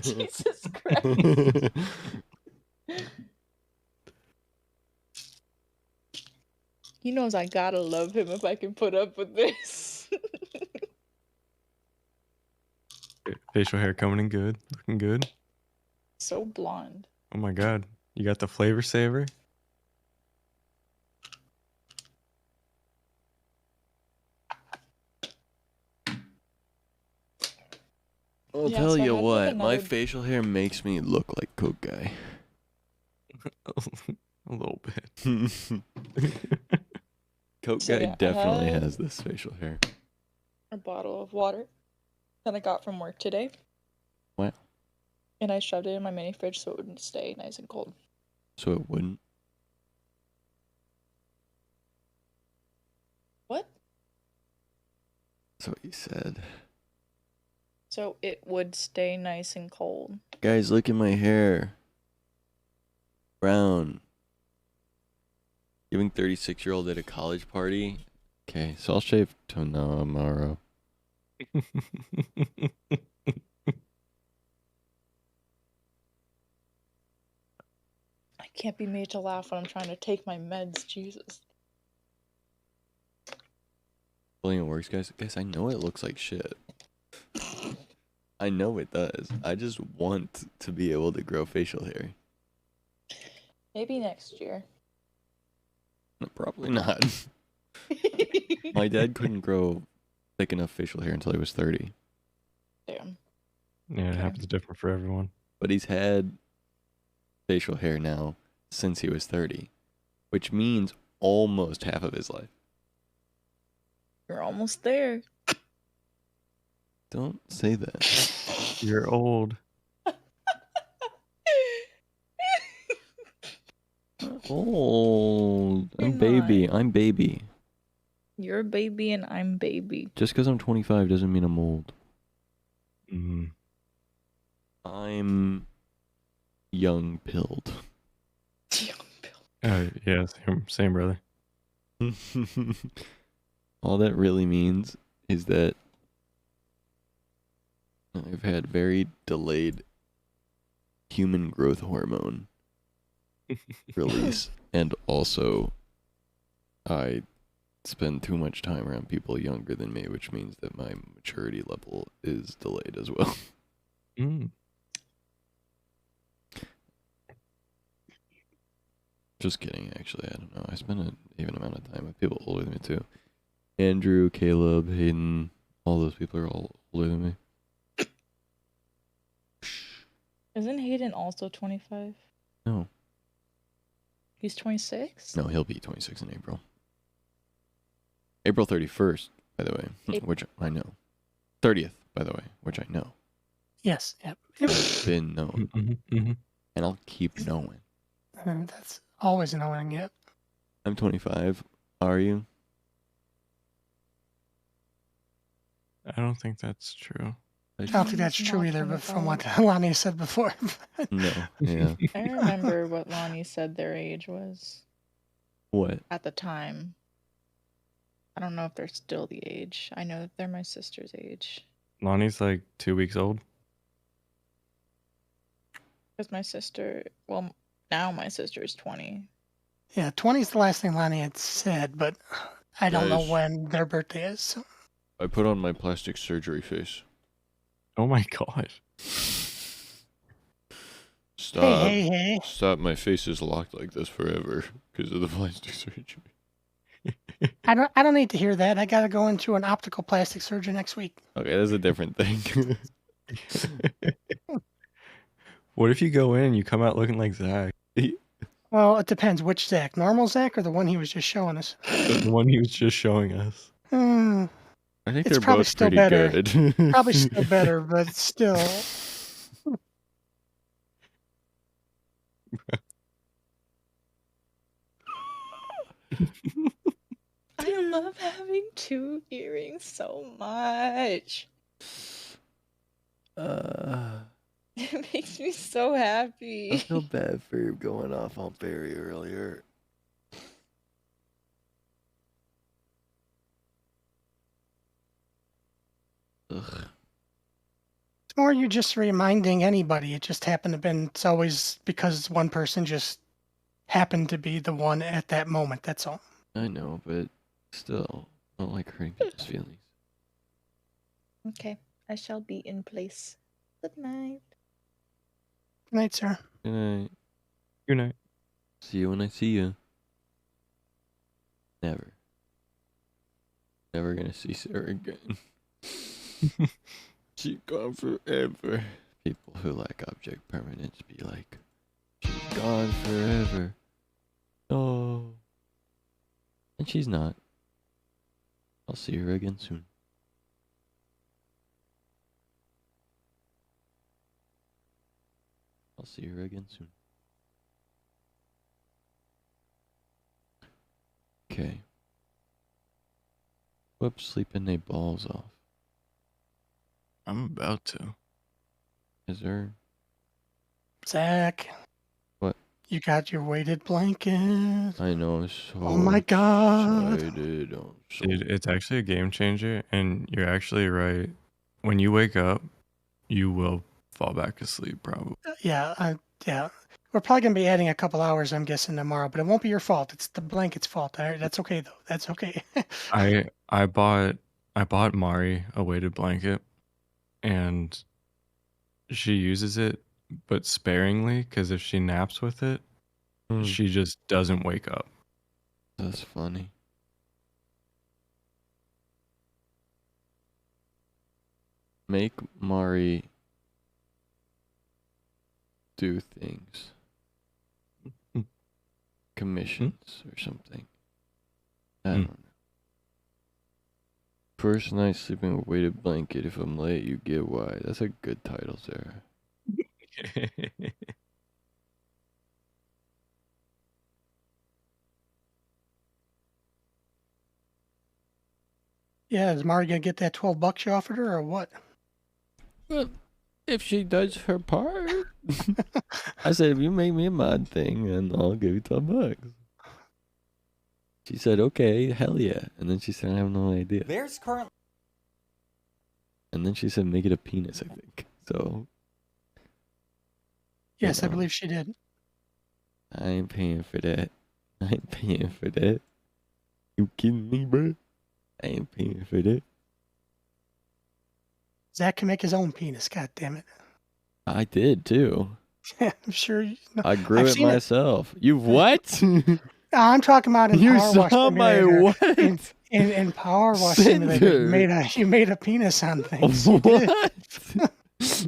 Jesus Christ. He knows I gotta love him if I can put up with this. Facial hair coming in good. Looking good. So blonde. Oh my god. You got the flavor saver? I'll Yeah, tell so I you had, like, what, my another- facial hair makes me look like Coke Guy. A little bit. Coke So, Guy yeah, I definitely had- has this facial hair. A bottle of water that I got from work today. What? And I shoved it in my mini fridge so it wouldn't stay nice and cold. So it wouldn't. What? That's what you said. So it would stay nice and cold. Guys, look at my hair. Brown. Giving 36-year-old at a college party. Okay, so I'll shave tomorrow. I can't be made to laugh when I'm trying to take my meds. Jesus. Bullying works, guys. Guys, I know it looks like shit. I know it does. I just want to be able to grow facial hair. Maybe next year. Probably not. My dad couldn't grow thick enough facial hair until he was 30. Damn. Yeah, it Okay. happens different for everyone. But he's had facial hair now since he was 30, which means almost half of his life. You're almost there. Don't say that. You're old. Old. You're I'm baby. not. I'm baby. You're baby and I'm baby. Just because I'm 25 doesn't mean I'm old. Mm. I'm young pilled. Yeah, same brother. All that really means is that I've had very delayed human growth hormone release, and also I spend too much time around people younger than me, which means that my maturity level is delayed as well. Mm. Just kidding, actually. I don't know. I spend an even amount of time with people older than me, too. Andrew, Caleb, Hayden, all those people are all older than me. Isn't Hayden also 25? No. He's 26? No, he'll be 26 in April. April 31st, by the way, which I know. 30th, by the way, which I know. Yes. Yep. It's been known. Mm-hmm. And I'll keep knowing. That's always knowing. Yep. I'm 25. Are you? I don't think that's true. I don't think that's Not true either, but from what 25. Lonnie said before. No. Yeah. I remember what Lonnie said their age was What? at the time. I don't know if they're still the age. I know that they're my sister's age. Lonnie's like 2 weeks old. Because my sister, well, now my sister is 20. Yeah, 20 is the last thing Lonnie had said, but I don't know Guys. when their birthday is. So. I put on my plastic surgery face. Oh my god. Stop. Hey. Stop. My face is locked like this forever because of the plastic surgery. I don't need to hear that. I gotta go into an optical plastic surgeon next week. Okay, that's a different thing. What if you go in and you come out looking like Zach? Well, it depends. Which Zach? Normal Zach or the one he was just showing us? The one he was just showing us. Hmm. I think It's they're probably both still pretty better. good. Probably still better, but still. I love having 2 earrings so much. It makes me so I happy. feel bad for going off on Barry earlier. Ugh. It's more you just reminding anybody. It just happened to been. It's always because one person just happened to be the one at that moment. That's all. I know, but still, I don't like hurting people's feelings. Okay, I shall be in place. Good night. Good night, sir. Good night. Good night. See you when I see you. Never. Never gonna see Sarah again. She's gone forever. People who lack object permanence be like, she's gone forever. Oh. And she's not. I'll see her again soon. I'll see her again soon. Okay. Whoops, sleeping they balls off. I'm about to. Is there? Zach. What? You got your weighted blanket. I know, I'm so Oh my God. excited. I'm so Dude, it's actually a game changer, and you're actually right. When you wake up, you will fall back asleep, probably. Yeah. We're probably gonna be adding a couple hours, I'm guessing, tomorrow, but it won't be your fault. It's the blanket's fault. All right, that's okay though. That's okay. I bought Mari a weighted blanket, and she uses it, but sparingly, because if she naps with it, Hmm. she just doesn't wake up. That's funny. Make Mari do things. Commissions or something. I don't know. First night sleeping with weighted blanket. If I'm late, you get why. That's a good title, Sarah. Yeah, is Mari gonna get that $12 you offered her, or what? Well, if she does her part. I said, if you make me a mod thing, and I'll give you $12. She said, okay, hell yeah. And then she said, I have no idea. There's currently. And then she said, make it a penis, I think. So. Yes, I believe she did. I ain't paying for that. I ain't paying for that. You kidding me, bro? I ain't paying for that. Zach can make his own penis. God damn it! I did too. I'm sure. You know. I grew I've it seen myself. You what? I'm talking about in You Power Wash saw my Simulator. what? In Power Wash Simulator, you made a penis on things. You did. What?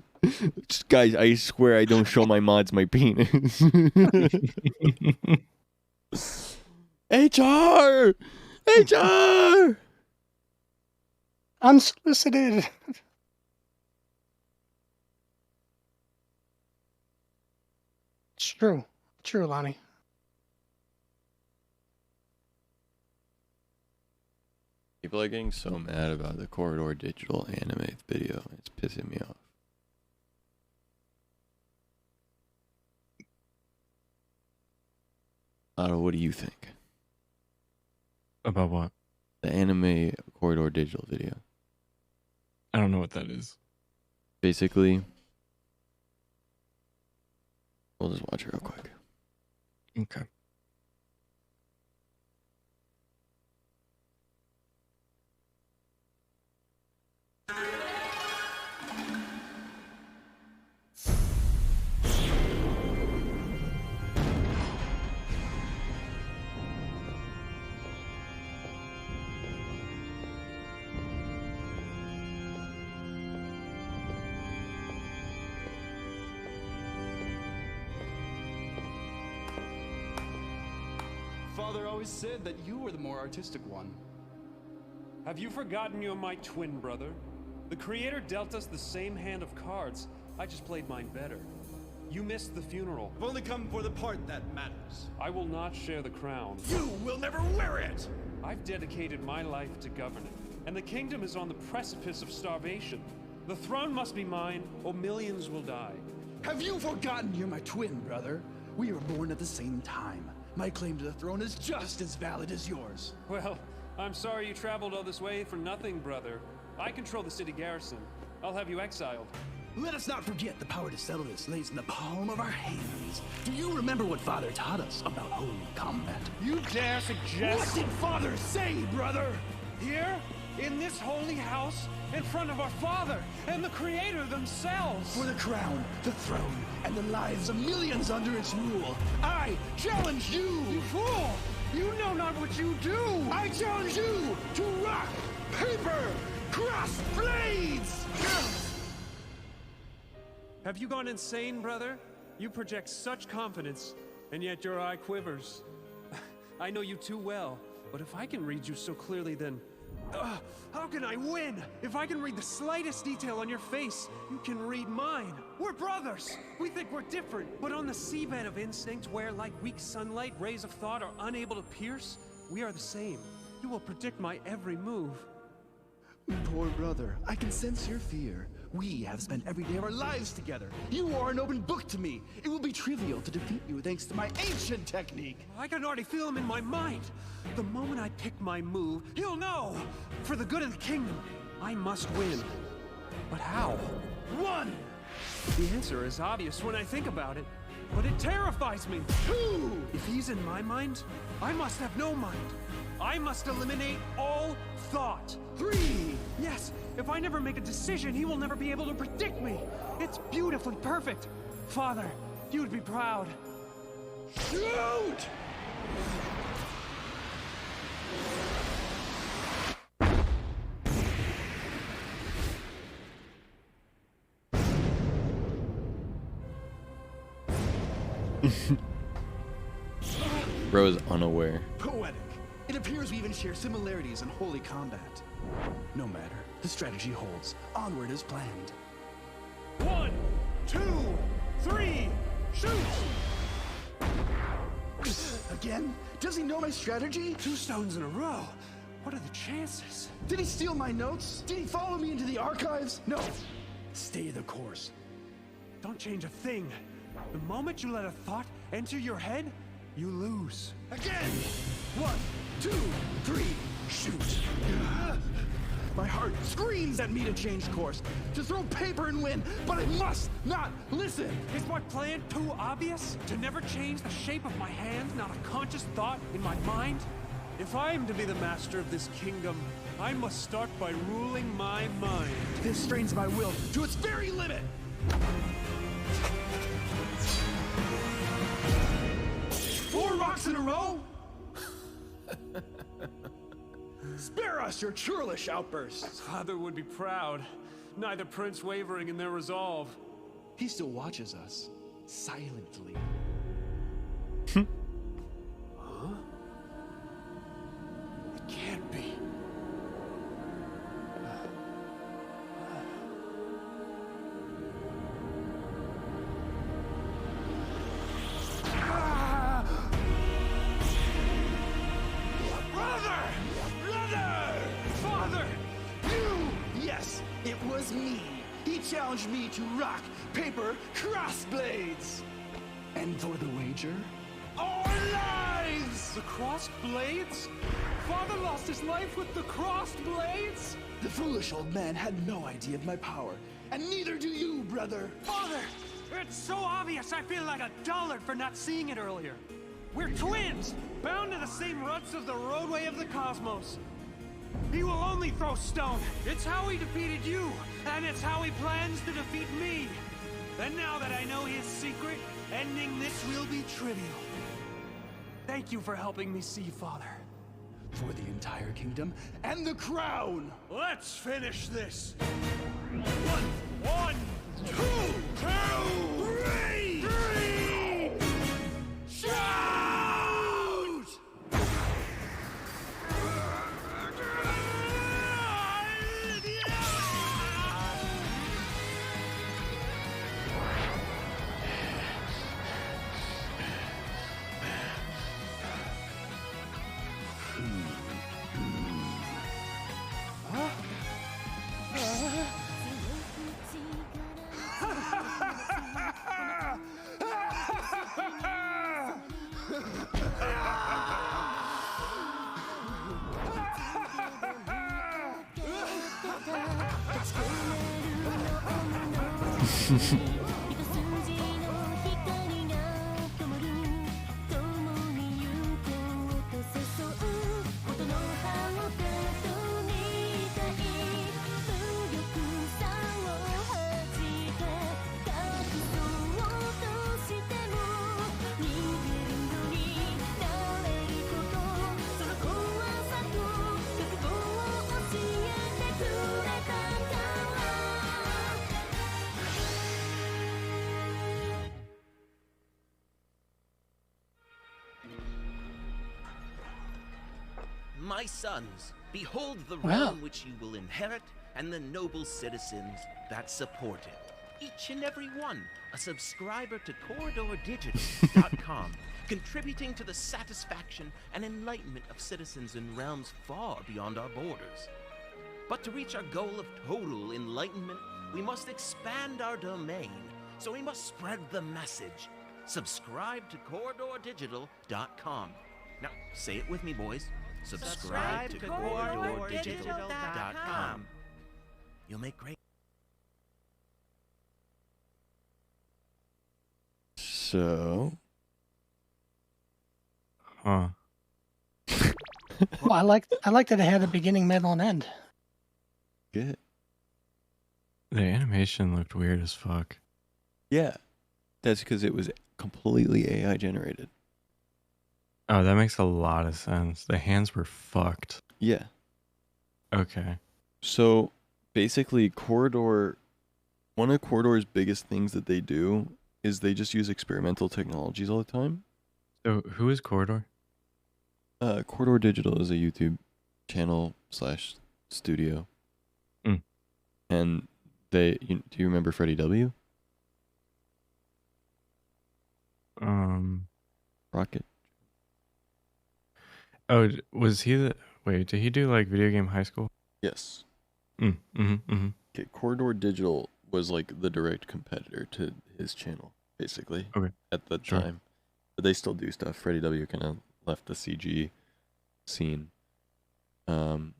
Guys, I swear I don't show my mods my penis. HR! HR! Unsolicited. It's true. True, Lonnie. People are getting so mad about the Corridor Digital anime video. It's pissing me off. Otto, what do you think? About what? The anime Corridor Digital video. I don't know what that is. Basically, we'll just watch it real quick. Okay. Father always said that you were the more artistic one. Have you forgotten you're my twin brother? The Creator dealt us the same hand of cards. I just played mine better. You missed the funeral. I've only come for the part that matters. I will not share the crown. You will never wear it! I've dedicated my life to governing, and the kingdom is on the precipice of starvation. The throne must be mine, or millions will die. Have you forgotten you're my twin brother? We were born at the same time. My claim to the throne is just as valid as yours. Well, I'm sorry you traveled all this way for nothing, brother. I control the city garrison. I'll have you exiled. Let us not forget the power to settle this lays in the palm of our hands. Do you remember what Father taught us about holy combat? You dare suggest— What did Father say, brother? Here? In this holy house? In front of our Father and the Creator themselves? For the crown, the throne, and the lives of millions under its rule, I challenge you! You fool! You know not what you do! I challenge you to rock, paper, cross blades! Have you gone insane, brother? You project such confidence, and yet your eye quivers. I know you too well, but if I can read you so clearly, then how can I win? If I can read the slightest detail on your face, you can read mine. We're brothers. We think we're different, but on the seabed of instinct, where like weak sunlight, rays of thought are unable to pierce, we are the same. You will predict my every move. Poor brother, I can sense your fear. We have spent every day of our lives together. You are an open book to me. It will be trivial to defeat you thanks to my ancient technique. I can already feel him in my mind. The moment I pick my move, he'll know. For the good of the kingdom, I must win. But how? One! The answer is obvious when I think about it, but it terrifies me. Two! If he's in my mind, I must have no mind. I must eliminate all thought. Three! Yes, if I never make a decision, he will never be able to predict me. It's beautifully perfect. Father, you would be proud. Shoot! Bro is unaware. Poetic. It appears we even share similarities in holy combat. No matter. The strategy holds. Onward as planned. 1, 2, 3, shoot! Again? Does he know my strategy? 2 stones in a row. What are the chances? Did he steal my notes? Did he follow me into the archives? No. Stay the course. Don't change a thing. The moment you let a thought enter your head, you lose. Again! 1, 2, 3, shoot! My heart screams at me to change course, to throw paper and win, but I must not listen! Is my plan too obvious? To never change the shape of my hand, not a conscious thought in my mind? If I am to be the master of this kingdom, I must start by ruling my mind. This strains my will to its very limit! 4 rocks in a row? Spare us your churlish outbursts! Father would be proud. Neither prince wavering in their resolve. He still watches us, silently. Huh? It can't be. Brother! Brother! Father! You! Yes, it was me. He challenged me to rock, paper, crossblades. And for the wager, our lives! The crossed blades? Father lost his life with the crossed blades? The foolish old man had no idea of my power, and neither do you, brother. Father! It's so obvious I feel like a dullard for not seeing it earlier. We're twins, bound to the same ruts of the roadway of the cosmos. He will only throw stone. It's how he defeated you, and it's how he plans to defeat me. And now that I know his secret, ending this will be trivial. Thank you for helping me see, Father. For the entire kingdom and the crown! Let's finish this. 1, 2, 3! Shout! My sons, behold the Wow. realm which you will inherit, and the noble citizens that support it. Each and every one a subscriber to CorridorDigital.com, contributing to the satisfaction and enlightenment of citizens in realms far beyond our borders. But to reach our goal of total enlightenment, we must expand our domain, so we must spread the message. Subscribe to CorridorDigital.com. Now, say it with me, boys. Subscribe to CorridorDigital.com. You'll make great. So, Huh. Well, I like that it had a beginning, middle, and end. good. The animation looked weird as fuck. Yeah, that's because it was completely AI generated. Oh, that makes a lot of sense. The hands were fucked. Yeah. Okay. So basically, one of Corridor's biggest things that they do is they just use experimental technologies all the time. So who is Corridor? Corridor Digital is a YouTube channel / studio. Mm. And do you remember Freddie W? Rocket. Oh, was he the? Wait, did he do like video game high school? Yes. Mm-hmm. Okay, Corridor Digital was like the direct competitor to his channel, basically. Okay. At the Sure. time. But they still do stuff. Freddie W kind of left the CG scene. And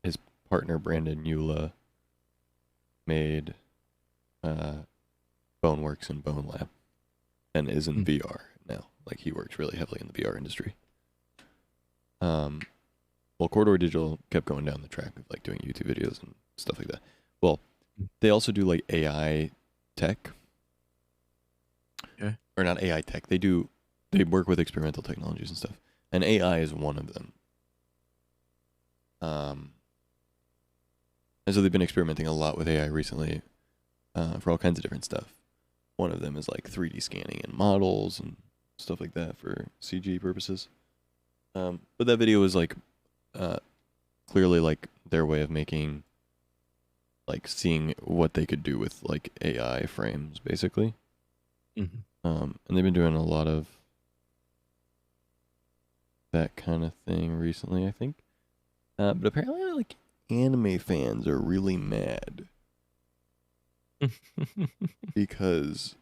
his partner Brandon Eula made Boneworks and Bone Lab and is in VR now. Like he works really heavily in the VR industry. Well, Corridor Digital kept going down the track of like doing YouTube videos and stuff like that. Well, they also do like AI tech. Okay. Or not AI tech. They work with experimental technologies and stuff. And AI is one of them. And so they've been experimenting a lot with AI recently for all kinds of different stuff. One of them is like 3D scanning and models and stuff like that for CG purposes. But that video was like clearly like their way of making, like seeing what they could do with like AI frames, basically. Mm-hmm. And they've been doing a lot of that kind of thing recently, I think. But apparently, like, anime fans are really mad because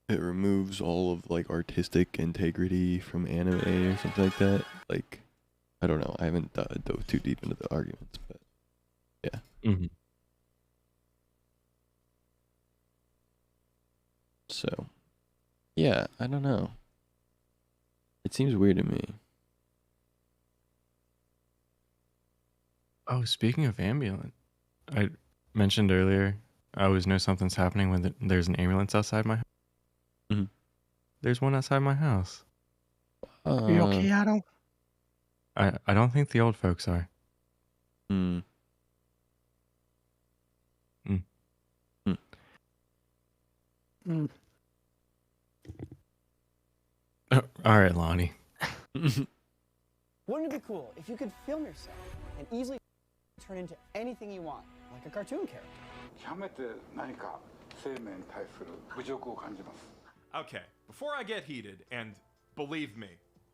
it removes all of like artistic integrity from anime or something like that. Like, I don't know. I haven't dove too deep into the arguments, but yeah. Mm-hmm. So, yeah, I don't know. It seems weird to me. Oh, speaking of ambulance, I mentioned earlier, I always know something's happening when there's an ambulance outside my house. Mhm. There's one outside my house. Are you okay, Otto? I don't think the old folks are. Mm. Mm. Mm. Mm. All right, Lonnie. Wouldn't it be cool if you could film yourself and easily turn into anything you want, like a cartoon character? 極めて何か生命に対する侮辱を感じます。 Okay, before I get heated, and believe me,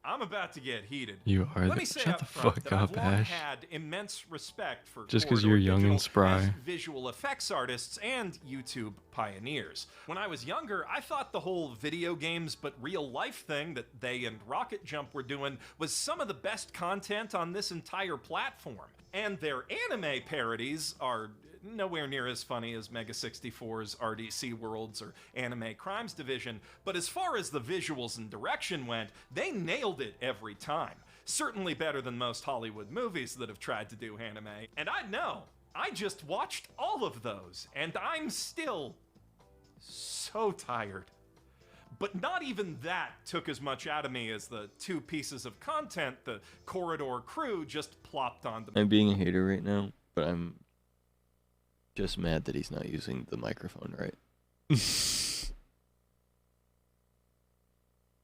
I'm about to get heated. You are Let me say shut up the front fuck that up, I've long Ash. had immense respect for Just 'cause Corridor you're young and Digital spry. as visual effects artists and YouTube pioneers. When I was younger, I thought the whole video games but real life thing that they and Rocket Jump were doing was some of the best content on this entire platform. And their anime parodies are nowhere near as funny as Mega 64's RDC Worlds or Anime Crimes Division, but as far as the visuals and direction went, they nailed it every time. Certainly better than most Hollywood movies that have tried to do anime. And I know, I just watched all of those, and I'm still so tired. But not even that took as much out of me as the 2 pieces of content the Corridor crew just plopped onto me. I'm being a hater right now, but I'm just mad that he's not using the microphone right.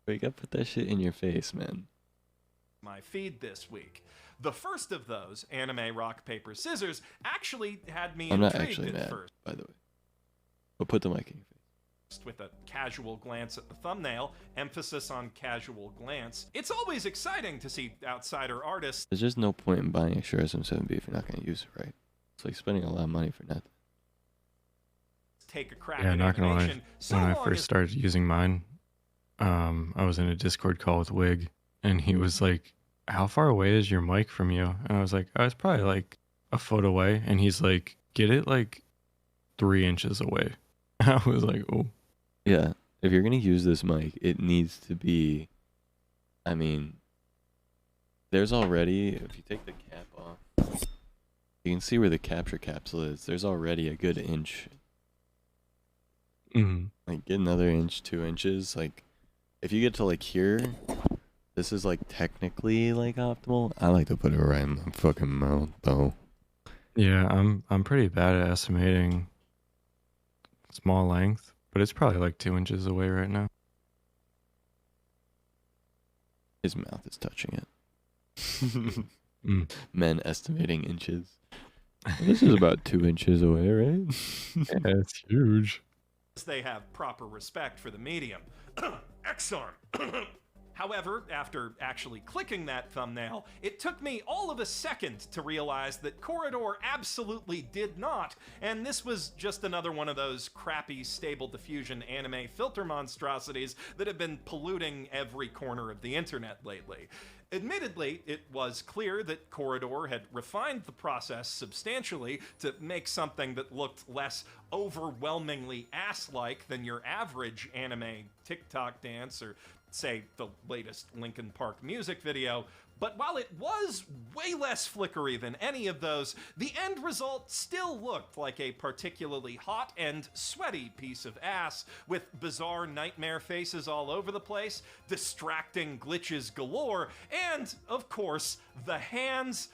You gotta put that shit in your face, man. My feed this week. The first of those, Anime Rock Paper Scissors, actually had me I'm not intrigued actually at mad, first. by the way. But put the mic in your face. With a casual glance at the thumbnail, emphasis on casual glance. It's always exciting to see outsider artists There's just no point in buying extra SM7B if you're not gonna use it right. It's like spending a lot of money for nothing. take a crack Yeah, at not gonna lie. animation. So When I long first as started using mine, I was in a Discord call with Wig, and he was like, "How far away is your mic from you?" And I was like, "Oh, it's probably like a foot away." And he's like, "Get it like 3 inches away." I was like, "Oh." Yeah, if you're gonna use this mic, it needs to be. I mean, there's already, if you take the cap off, you can see where the capture capsule is. There's already a good inch. Mm-hmm. Like, get another inch, 2 inches. Like, if you get to like here, this is like technically like optimal. I like to put it right in my fucking mouth though. Yeah, I'm pretty bad at estimating small length, but it's probably like 2 inches away right now. His mouth is touching it. Mm. Men estimating inches. This is about 2 inches away, right? Yeah, it's huge. They have proper respect for the medium. X-arm. However, after actually clicking that thumbnail, it took me all of a second to realize that Corridor absolutely did not, and this was just another one of those crappy Stable Diffusion anime filter monstrosities that have been polluting every corner of the internet lately. Admittedly, it was clear that Corridor had refined the process substantially to make something that looked less overwhelmingly ass-like than your average anime TikTok dance or, say, the latest Linkin Park music video. But while it was way less flickery than any of those, the end result still looked like a particularly hot and sweaty piece of ass, with bizarre nightmare faces all over the place, distracting glitches galore, and, of course, the hands,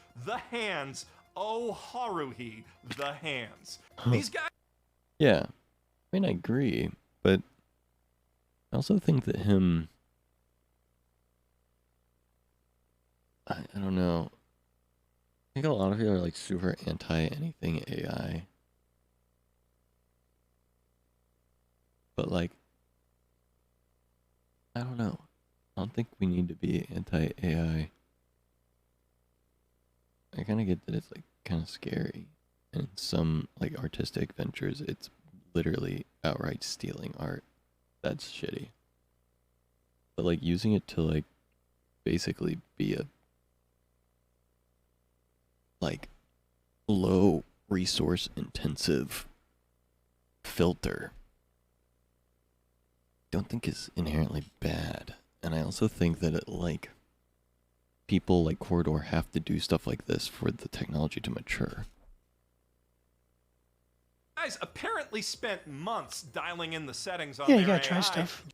oh Haruhi, the hands. These guys... Yeah, I mean, I agree, but I also think that him... I don't know. I think a lot of people are like super anti anything AI. But like, I don't know. I don't think we need to be anti AI. I kind of get that it's like kind of scary. And in some like artistic ventures, it's literally outright stealing art. That's shitty. But like using it to like basically be a like low resource intensive filter, don't think is inherently bad. And I also think that it, like, people like Corridor have to do stuff like this for the technology to mature. Guys apparently spent months dialing in the settings on Yeah, their you gotta AI try stuff.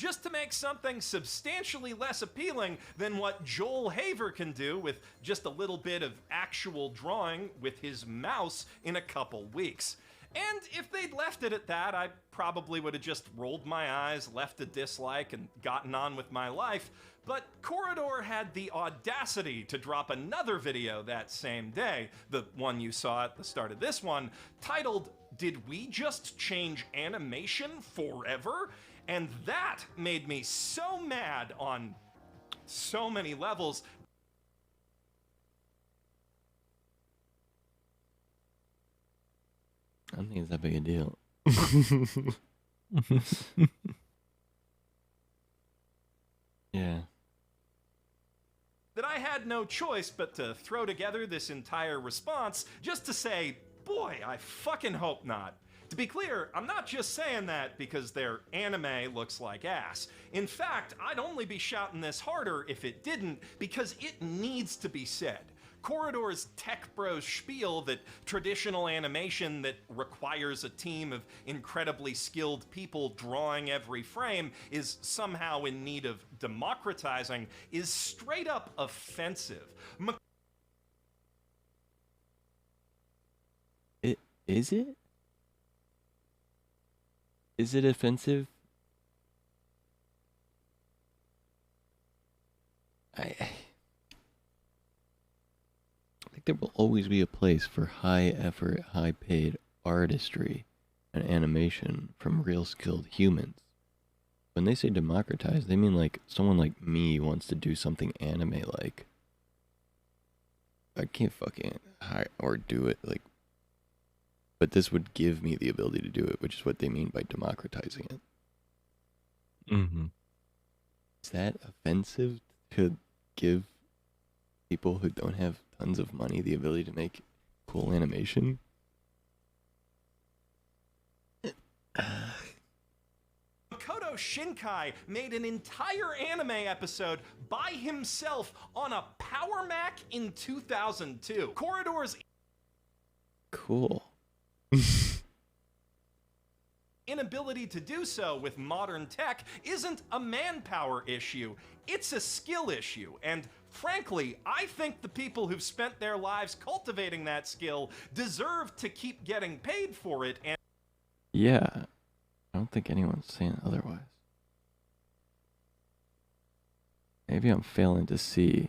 just to make something substantially less appealing than what Joel Haver can do with just a little bit of actual drawing with his mouse in a couple weeks. And if they'd left it at that, I probably would have just rolled my eyes, left a dislike, and gotten on with my life. But Corridor had the audacity to drop another video that same day, the one you saw at the start of this one, titled, "Did We Just Change Animation Forever?" And that made me so mad on so many levels. I don't think it's that big a deal. Yeah. That I had no choice but to throw together this entire response just to say, boy, I fucking hope not. To be clear, I'm not just saying that because their anime looks like ass. In fact, I'd only be shouting this harder if it didn't, because it needs to be said. Corridor's tech bros spiel that traditional animation that requires a team of incredibly skilled people drawing every frame is somehow in need of democratizing is straight up offensive. Is it? Is it offensive? I think there will always be a place for high effort, high paid artistry and animation from real skilled humans. When they say democratize, they mean like someone like me wants to do something anime like. I can't fucking hire or do it like. But this would give me the ability to do it, which is what they mean by democratizing it. Mm-hmm. Is that offensive to give people who don't have tons of money the ability to make cool animation? Makoto Shinkai made an entire anime episode by himself on a Power Mac in 2002. Corridor's Cool. inability to do so with modern tech isn't a manpower issue, it's a skill issue. And frankly, I think the people who've spent their lives cultivating that skill deserve to keep getting paid for it. And Yeah, I don't think anyone's saying otherwise. Maybe I'm failing to see.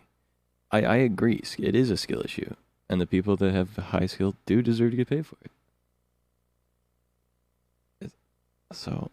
I agree. It is a skill issue. And the people that have high skill do deserve to get paid for it. So.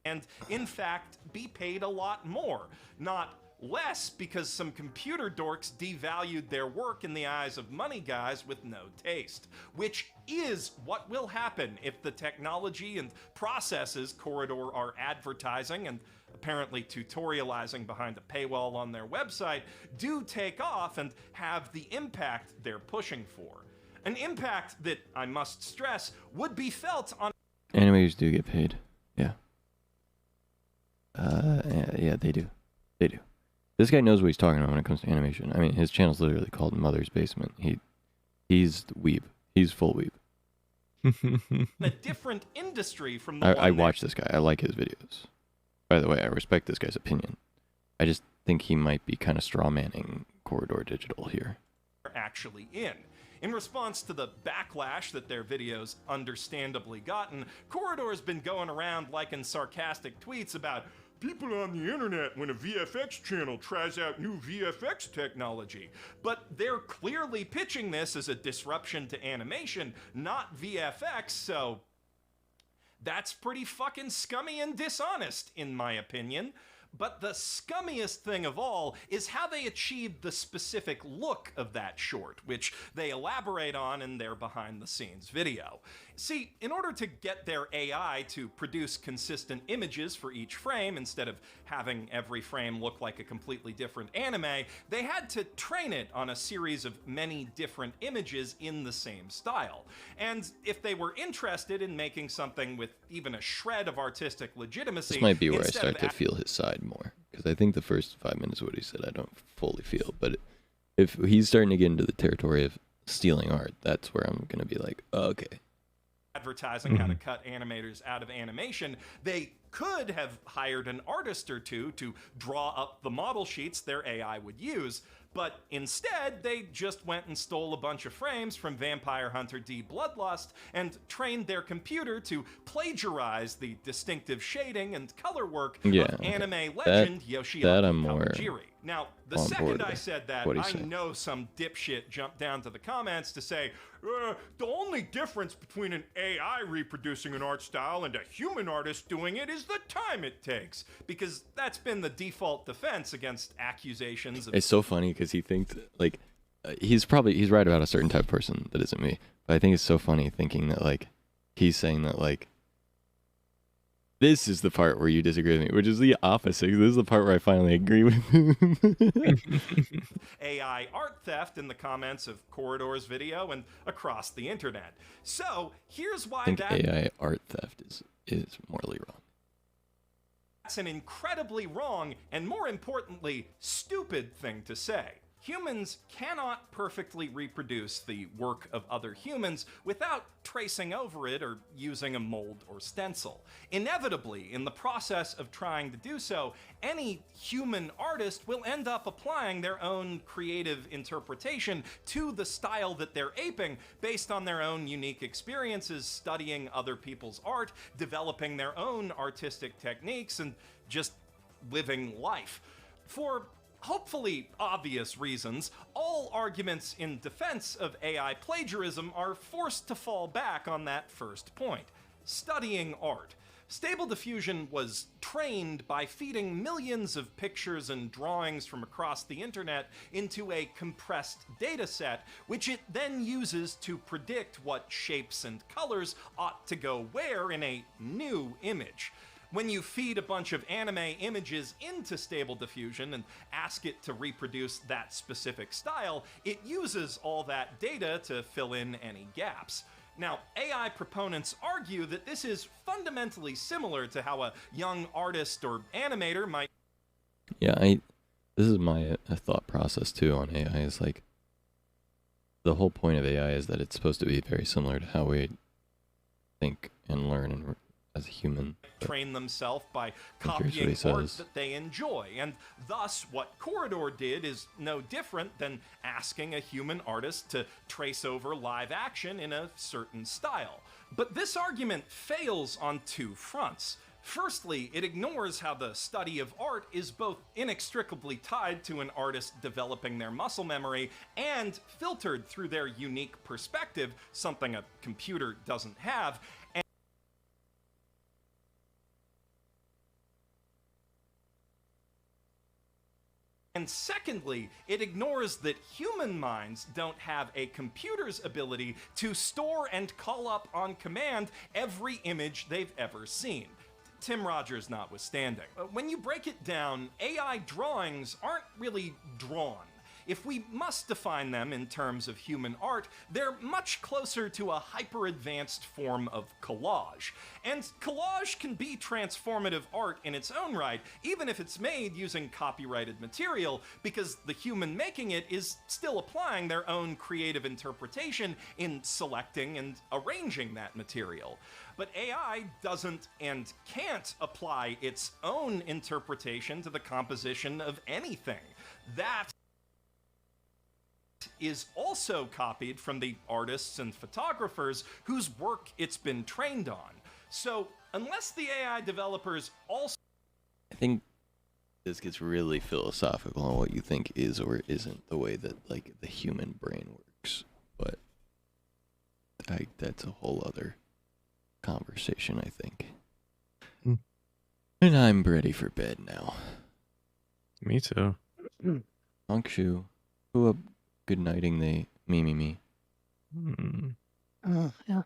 And in fact, be paid a lot more, not less, because some computer dorks devalued their work in the eyes of money guys with no taste, which is what will happen if the technology and processes Corridor are advertising and apparently tutorializing behind a paywall on their website do take off and have the impact they're pushing for. An impact that, I must stress, would be felt on... Animators do get paid. Yeah. Yeah, they do. They do. This guy knows what he's talking about when it comes to animation. I mean, his channel's literally called Mother's Basement. He's weeb. He's full weeb. a different industry from the I watch this guy. I like his videos. By the way, I respect this guy's opinion. I just think he might be kind of strawmanning Corridor Digital here. Actually in. In response to the backlash that their videos understandably gotten, Corridor's been going around liking sarcastic tweets about people on the internet when a VFX channel tries out new VFX technology. But they're clearly pitching this as a disruption to animation, not VFX, so that's pretty fucking scummy and dishonest, in my opinion. But the scummiest thing of all is how they achieved the specific look of that short, which they elaborate on in their behind-the-scenes video. See, in order to get their AI to produce consistent images for each frame instead of having every frame look like a completely different anime, they had to train it on a series of many different images in the same style. And if they were interested in making something with even a shred of artistic legitimacy... This might be where I start to feel his side more, because I think the first 5 minutes of what he said I don't fully feel, but if he's starting to get into the territory of stealing art, that's where I'm going to be like, oh, okay. Advertising how to cut animators out of animation, they could have hired an artist or two to draw up the model sheets their AI would use, but instead they just went and stole a bunch of frames from Vampire Hunter D Bloodlust and trained their computer to plagiarize the distinctive shading and color work of anime legend Yoshiaki Kawajiri. Now, the second I said that, I know some dipshit jumped down to the comments to say, the only difference between an AI reproducing an art style and a human artist doing it is the time it takes, because that's been the default defense against accusations of... It's so funny because he thinks, like, he's right about a certain type of person that isn't me, but I think it's so funny thinking that, like, he's saying that, like, this is the part where you disagree with me, which is the opposite. This is the part where I finally agree with him. AI art theft in the comments of Corridor's video and across the internet. So, here's why I think AI art theft is morally wrong. That's an incredibly wrong and, more importantly, stupid thing to say. Humans cannot perfectly reproduce the work of other humans without tracing over it or using a mold or stencil. Inevitably, in the process of trying to do so, any human artist will end up applying their own creative interpretation to the style that they're aping based on their own unique experiences studying other people's art, developing their own artistic techniques, and just living life. For hopefully obvious reasons, all arguments in defense of AI plagiarism are forced to fall back on that first point: studying art. Stable Diffusion was trained by feeding millions of pictures and drawings from across the internet into a compressed data set, which it then uses to predict what shapes and colors ought to go where in a new image. When you feed a bunch of anime images into Stable Diffusion and ask it to reproduce that specific style, it uses all that data to fill in any gaps. Now, AI proponents argue that this is fundamentally similar to how a young artist or animator might... Yeah, this is my thought process too on AI, is like, the whole point of AI is that it's supposed to be very similar to how we think and learn as a human. train themselves by Here's what copying he art says. that they enjoy. And thus, what Corridor did is no different than asking a human artist to trace over live action in a certain style. But this argument fails on two fronts. Firstly, it ignores how the study of art is both inextricably tied to an artist developing their muscle memory and filtered through their unique perspective, something a computer doesn't have. And secondly, it ignores that human minds don't have a computer's ability to store and call up on command every image they've ever seen. Tim Rogers notwithstanding. When you break it down, AI drawings aren't really drawn. If we must define them in terms of human art, they're much closer to a hyper-advanced form of collage. And collage can be transformative art in its own right, even if it's made using copyrighted material, because the human making it is still applying their own creative interpretation in selecting and arranging that material. But AI doesn't and can't apply its own interpretation to the composition of anything. That is also copied from the artists and photographers whose work it's been trained on. So, unless the AI developers also... I think this gets really philosophical on what you think is or isn't the way that, like, the human brain works. But that's a whole other conversation, I think. And I'm ready for bed now. Me too. Honkshu, who up good nighting they me. Yeah.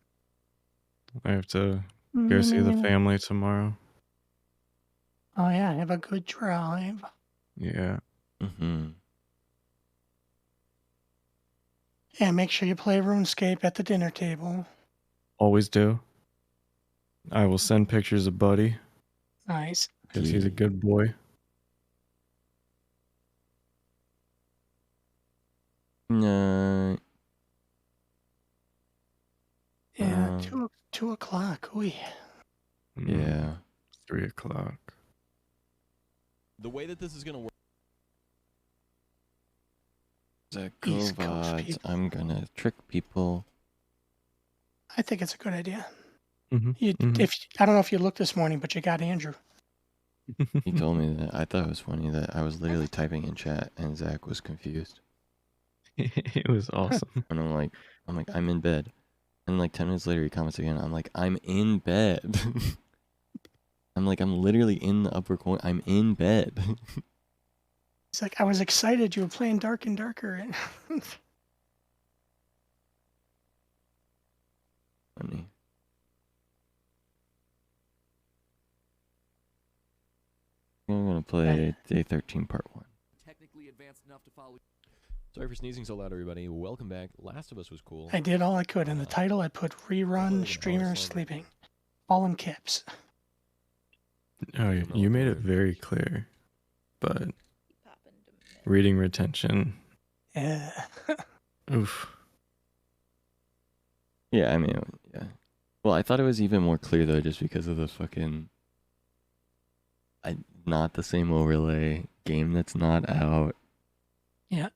I have to go see the family tomorrow. Oh yeah, have a good drive. Yeah. Mm-hmm. Yeah, make sure you play RuneScape at the dinner table. Always do. I will send pictures of Buddy. Nice. Because he's a good boy. No. Yeah, 2 o'clock. Ooh. Yeah. 3 o'clock. The way that this is gonna work. East Coast Zakovad, people. I'm gonna trick people. I think it's a good idea. Mhm, If I don't know if you looked this morning, but you got Andrew. He told me that. I thought it was funny that I was literally typing in chat and Zach was confused. It was awesome. And I'm like, I'm in bed. And like 10 minutes later, he comments again. I'm like, I'm in bed. I'm literally in the upper corner. I'm in bed. It's like I was excited you were playing Dark and Darker. Funny. I'm gonna play Day 13 Part 1. Technically advanced enough to follow. Sorry for sneezing so loud, everybody. Welcome back. Last of Us was cool. I did all I could. In the title, I put rerun streamer sleeping. All in caps. Oh, you made it very clear. But reading retention. Yeah. Oof. Yeah, I mean, yeah. Well, I thought it was even more clear, though, just because of the fucking... not the same overlay. Game that's not out. Yeah.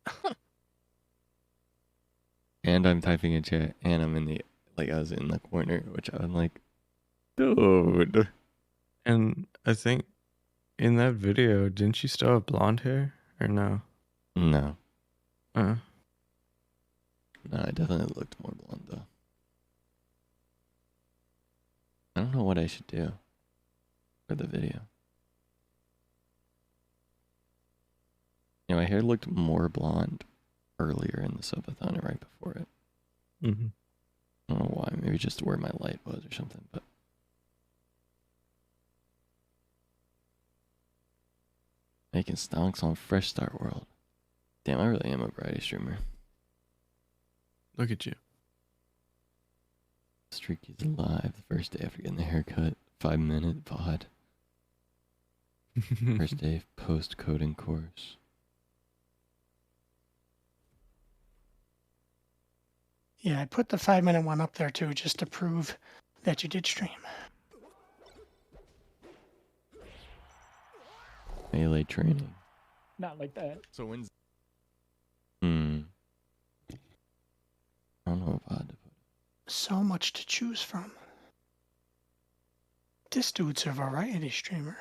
And I'm typing in chat, and I'm in the... Like, I was in the corner, which I'm like... Dude. And I think in that video, didn't she still have blonde hair? Or no? No. Uh. No, I definitely looked more blonde, though. I don't know what I should do for the video. Yeah, my hair looked more blonde earlier in the subathon and right before it. Mm-hmm. I don't know why. Maybe just where my light was or something, but... Making stonks on Fresh Start World. Damn, I really am a variety streamer. Look at you. Streak is alive. The first day after getting the haircut. 5-minute VOD. First day post-coding course. Yeah, I put the 5-minute one up there too, just to prove that you did stream. melee training. Not like that. So when's I don't know if I'd. So much to choose from. This dude's a variety streamer.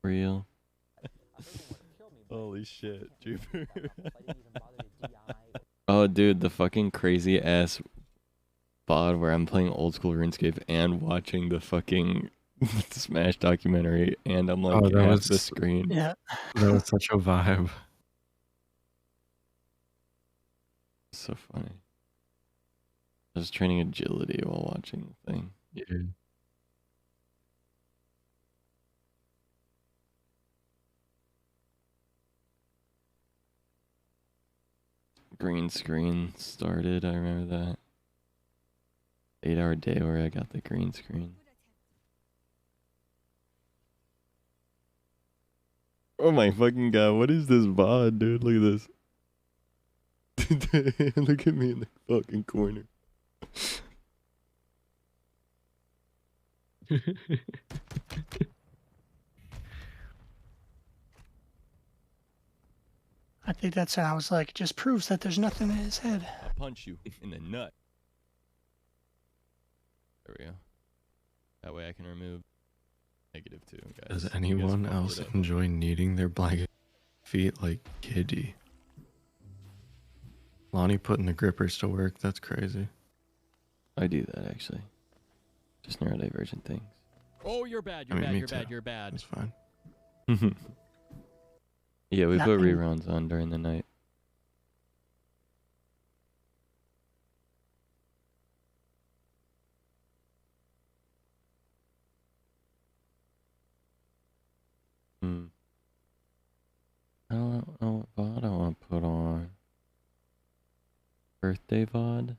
Real. Holy shit, Jupiter. Oh, dude, the fucking crazy ass VOD where I'm playing old school RuneScape and watching the fucking Smash documentary, and I'm like that half was the screen. Yeah. That was such a vibe. So funny. I was training agility while watching the thing. Yeah. Green screen started, I remember that. 8-hour day where I got the green screen. Oh my fucking god, what is this VOD, dude? Look at this. Look at me in the fucking corner. I think that's how I was like, it just proves that there's nothing in his head. I'll punch you in the nut. There we go. That way I can remove -2, guys. Does anyone else enjoy kneading their blanket feet like Kiddy? Lonnie putting the grippers to work, that's crazy. I do that actually. Just neurodivergent things. Oh, you're bad. I You're mean, bad. me You're too. bad. You're bad. That's fine. Yeah, we put Nothing. reruns on during the night. I don't know what VOD I want to put on. Birthday VOD?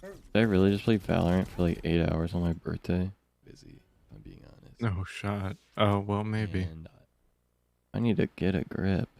Did I really just play Valorant for like 8 hours on my birthday? Busy, if I'm being honest. No shot. Oh, well, maybe. And I need to get a grip.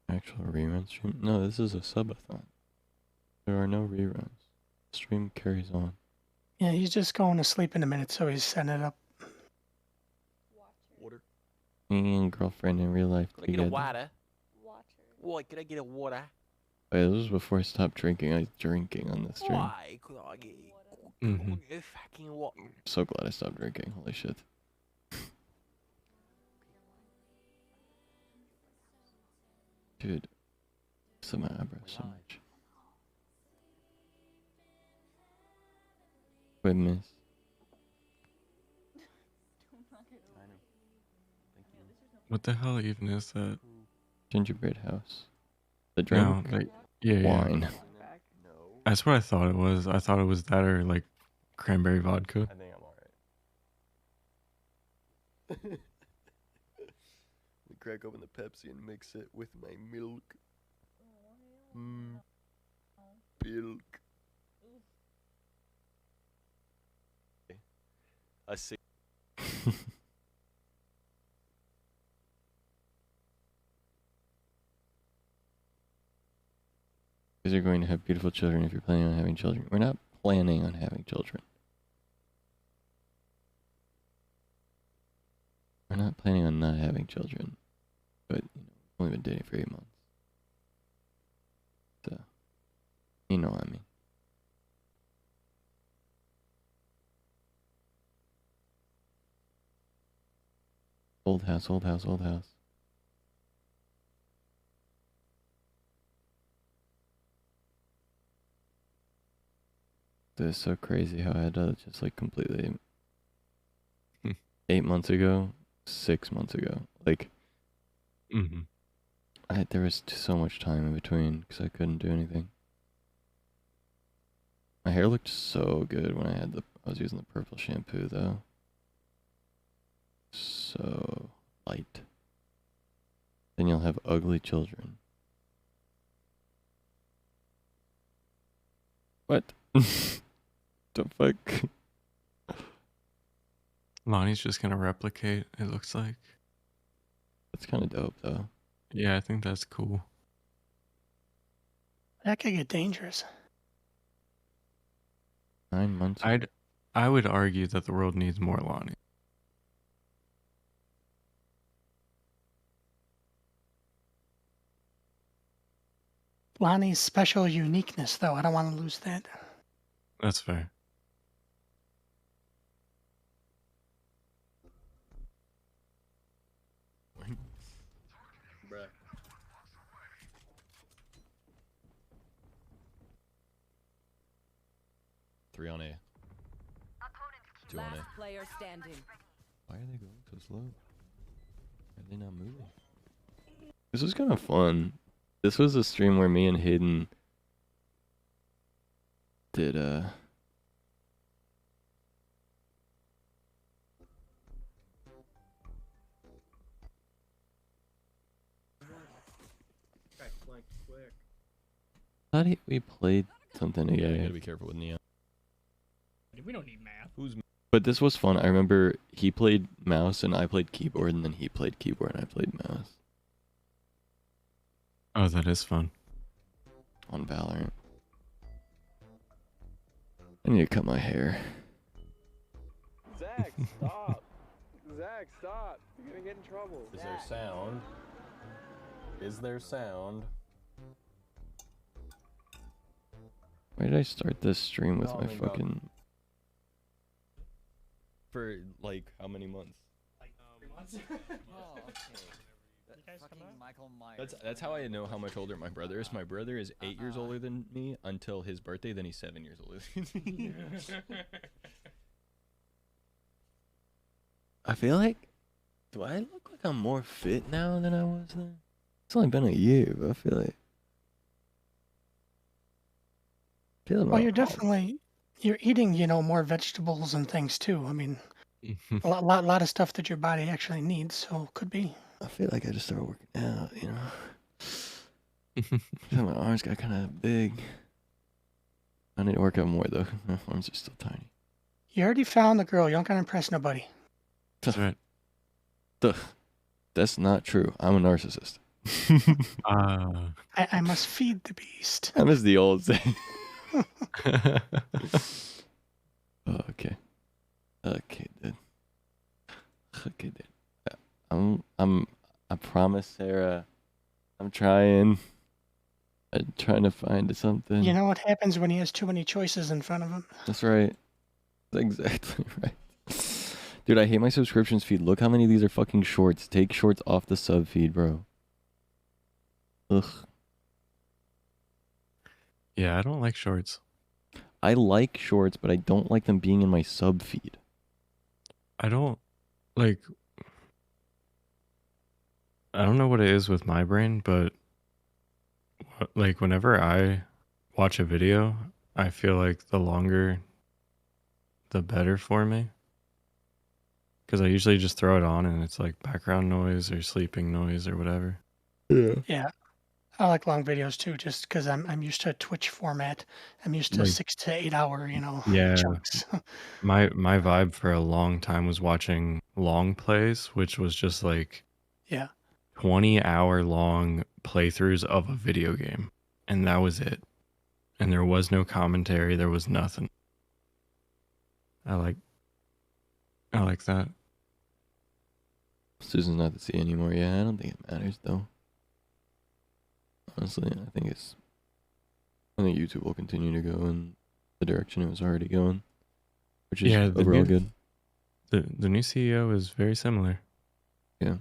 Actual rerun stream? No, this is a subathon. There are no reruns. Stream carries on. Yeah, he's just going to sleep in a minute, so he's setting it up. Water. Me and girlfriend in real life Can I get a together. water? Why, can I get a water? Wait, this was before I stopped drinking. I was drinking on the stream. Why could I get Mm-hmm. a fucking water? I'm so glad I stopped drinking. Holy shit. Dude, so my eyebrows so much. Wait, miss. What the hell even is that? Gingerbread house. The drink? No, like, yeah. Wine. That's what I thought it was. I thought it was that or like cranberry vodka. I think I'm alright. We crack open the Pepsi and mix it with my milk. Milk. I see. Because you're going to have beautiful children if you're planning on having children. We're not planning on having children. We're not planning on not having children. But, you know, we've only been dating for 8 months. So, you know what I mean. Old house, old house, old house. Dude, it's so crazy how I had to just like completely 8 months ago, 6 months ago. Like, there was so much time in between because I couldn't do anything. My hair looked so good when I was using the purple shampoo though. So light. Then you'll have ugly children. What? The fuck? Lonnie's just gonna replicate, it looks like. That's kind of dope, though. Yeah, I think that's cool. That could get dangerous. 9 months. I would argue that the world needs more Lonnie. Lonnie's special uniqueness, though. I don't want to lose that. That's fair. Bruh. Three on A. Two on A. Player standing. Why are they going so slow? Are they not moving? This was kind of fun. This was a stream where me and Hayden did thought we played something together. Yeah, you gotta be careful with Neon. We don't need math. Who's But this was fun. I remember he played mouse and I played keyboard, and then he played keyboard and I played mouse. Oh, that is fun. On Valorant. I need to cut my hair. Zach, stop. Zach, stop. You're gonna get in trouble. Is there sound? Is there sound? Why did I start this stream with Oh, my my God. fucking... For like how many months? Like 3 months. Oh, okay. Fucking Michael Myers. That's how I know how much older my brother is. My brother is 8 years older than me until his birthday. Then he's 7 years older than me. I feel like... Do I look like I'm more fit now than I was then? It's only been a year, but I feel like... Well, you're eating, more vegetables and things too. I mean, a lot of stuff that your body actually needs, so it could be. I feel like I just started working out, My arms got kind of big. I need to work out more, though. My arms are still tiny. You already found the girl. You don't gotta impress nobody. That's right. That's not true. I'm a narcissist. I must feed the beast. That is the old saying. Okay. Okay, dude. Okay, dude. I promise, Sarah. I'm trying. I'm trying to find something. You know what happens when he has too many choices in front of him? That's right. That's exactly right. Dude, I hate my subscriptions feed. Look how many of these are fucking shorts. Take shorts off the sub feed, bro. Ugh. Yeah, I don't like shorts. I like shorts, but I don't like them being in my sub feed. I don't know what it is with my brain, but whenever I watch a video, I feel like the longer the better for me. Because I usually just throw it on and it's like background noise or sleeping noise or whatever. Yeah. I like long videos too, just because I'm used to a Twitch format. I'm used to 6 to 8 hour, Yeah. chunks. My vibe for a long time was watching long plays, which was just like Yeah. 20-hour long playthroughs of a video game. And that was it. And there was no commentary, there was nothing. I like that. Susan's not to see anymore. Yeah, I don't think it matters though. Honestly, I think YouTube will continue to go in the direction it was already going, which is overall good. The new CEO is very similar. Yeah.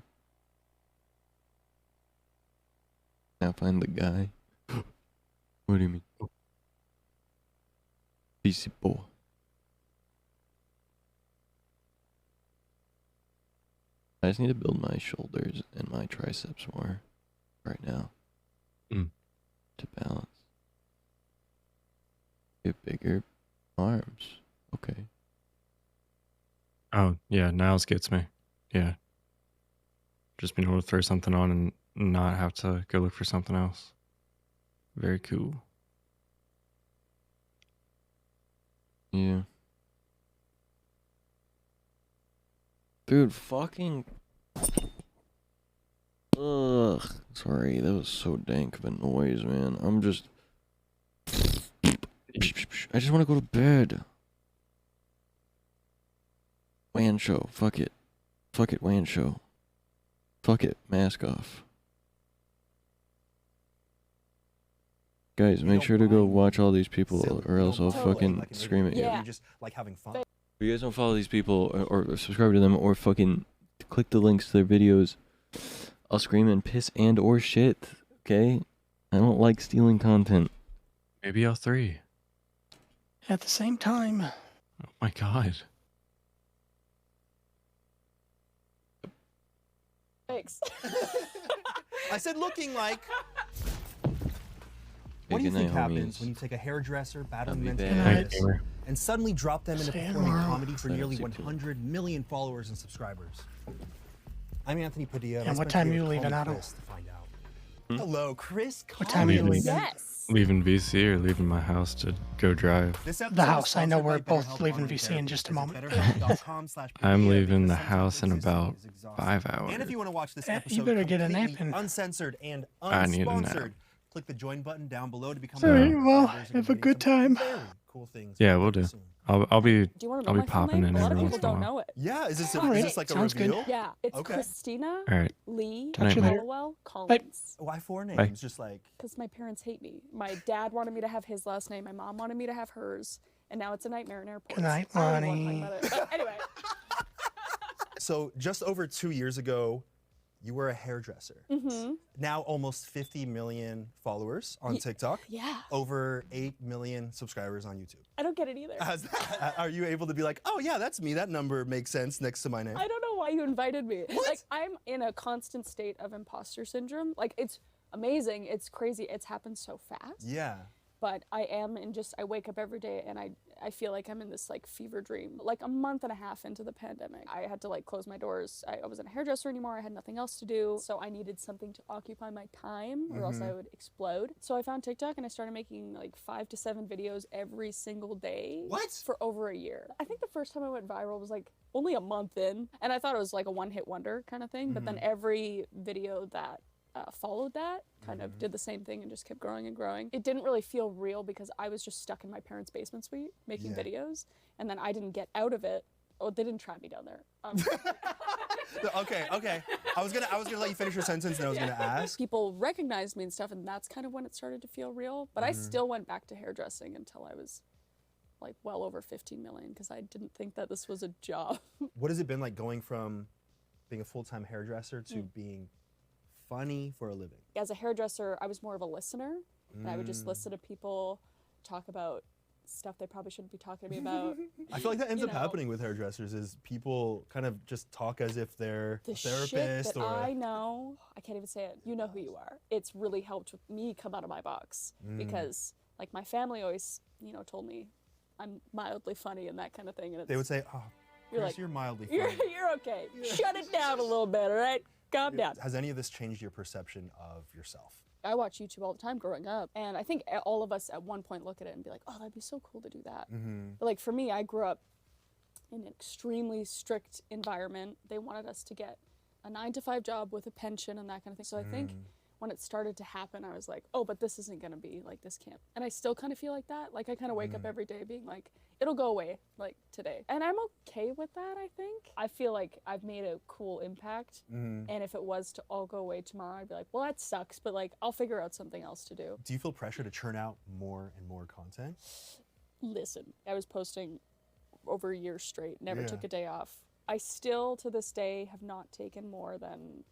Now find the guy. What do you mean? Visible. I just need to build my shoulders and my triceps more right now. To balance. Get bigger arms. Okay. Oh, yeah, Niles gets me. Yeah. Just being able to throw something on and not have to go look for something else. Very cool. Yeah. Dude, fucking. Ugh. Sorry, that was so dank of a noise, man. I'm just. I just want to go to bed. WAN show. Fuck it. Fuck it, WAN show. Fuck it, mask off. Guys, make sure to go watch all these people, or else I'll fucking scream at you. You just like having fun. If you guys don't follow these people, or subscribe to them, or fucking click the links to their videos, I'll scream and piss and or shit, okay? I don't like stealing content. Maybe all three. At the same time. Oh my god. Thanks. I said looking like. Hey, What do you good think night, happens homies. when you take a hairdresser, battling I'll be mental back. illness, Night, gamer. and suddenly drop them into See you performing tomorrow. comedy for Sign up nearly to you too. 100 million followers and subscribers? I'm Anthony Padilla. And I what spent time the are you year with leaving, Colin Otto? Chris to find out. Hello, Chris. What time are you Collins. leaving? Yes. Leaving VC or leaving my house to go drive? This episode The is house. I know sponsored we're by both BetterHelp leaving Online VC in Therapy. just a Visit moment. I'm betterhelp.com/Padilla leaving the because house in sometimes about existing is exhausting. 5 hours. And if you want to watch this You episode better get a nap completely in. uncensored and I need a nap. unsponsored, click the join button down below to become All a right, member. well, There's have a gonna be good some time. very Cool things. Yeah, we'll do. soon. I'll be Do you want to I'll know be my full popping name? in A lot every of once people in a don't while. know it. Yeah, is this Alright, like a sounds good. reveal? Yeah, it's Okay. Christina All right. Lee Good night, man. Hollowell Collins. Why four names? Bye. Just like Because my parents hate me. My dad wanted me to have his last name. My mom wanted me to have hers. And now it's a nightmare in airports. Good night, I don't even Lonnie. wanna talk about it. But anyway, so. Just over 2 years ago, you were a hairdresser. mm-hmm. Now almost 50 million followers on TikTok. Yeah. Over 8 million subscribers on YouTube. I don't get it either. Are you able to be like, oh yeah, that's me. That number makes sense next to my name. I don't know why you invited me. Like, I'm in a constant state of imposter syndrome. Like, it's amazing. It's crazy. It's happened so fast. Yeah. But I am in just, I wake up every day and I feel like I'm in this like fever dream. Like a month and a half into the pandemic, I had to like close my doors. I wasn't a hairdresser anymore. I had nothing else to do. So I needed something to occupy my time or else I would explode. So I found TikTok and I started making like 5 to 7 videos every single day. What? For over a year. I think the first time I went viral was like only a month in. And I thought it was like a one-hit wonder kind of thing. But then every video that followed that kind of did the same thing and just kept growing and growing. It didn't really feel real because I was just stuck in my parents' basement suite making videos, and then I didn't get out of it. Oh, they didn't trap me down there. Okay. I was gonna let you finish your sentence, and I was gonna ask. People recognized me and stuff, and that's kind of when it started to feel real. But I still went back to hairdressing until I was like well over 15 million because I didn't think that this was a job. What has it been like going from being a full-time hairdresser to being funny for a living? As a hairdresser, I was more of a listener, and I would just listen to people talk about stuff they probably shouldn't be talking to me about. I feel like that ends You up know. happening with hairdressers is people kind of just talk as if they're The a shit therapist that or I know, I can't even say it. You know who you are. It's really helped with me come out of my box because, like, my family always, told me I'm mildly funny and that kind of thing. And they would say, "Oh, You're Chris, like, you're mildly funny." you're okay. Shut it down a little bit, all right? Calm down. Has any of this changed your perception of yourself? I watch YouTube all the time growing up, and I think all of us at one point look at it and be like, oh, that'd be so cool to do that. But like for me, I grew up in an extremely strict environment. They wanted us to get a 9-to-5 job with a pension and that kind of thing. So I think when it started to happen, I was like, oh, but this isn't gonna be like this camp. And I still kind of feel like that. Like I kind of wake up every day being like, it'll go away like today. And I'm okay with that, I think. I feel like I've made a cool impact. And if it was to all go away tomorrow, I'd be like, well, that sucks, but like I'll figure out something else to do. Do you feel pressure to churn out more and more content? Listen, I was posting over a year straight, never Yeah. took a day off. I still, to this day, have not taken more than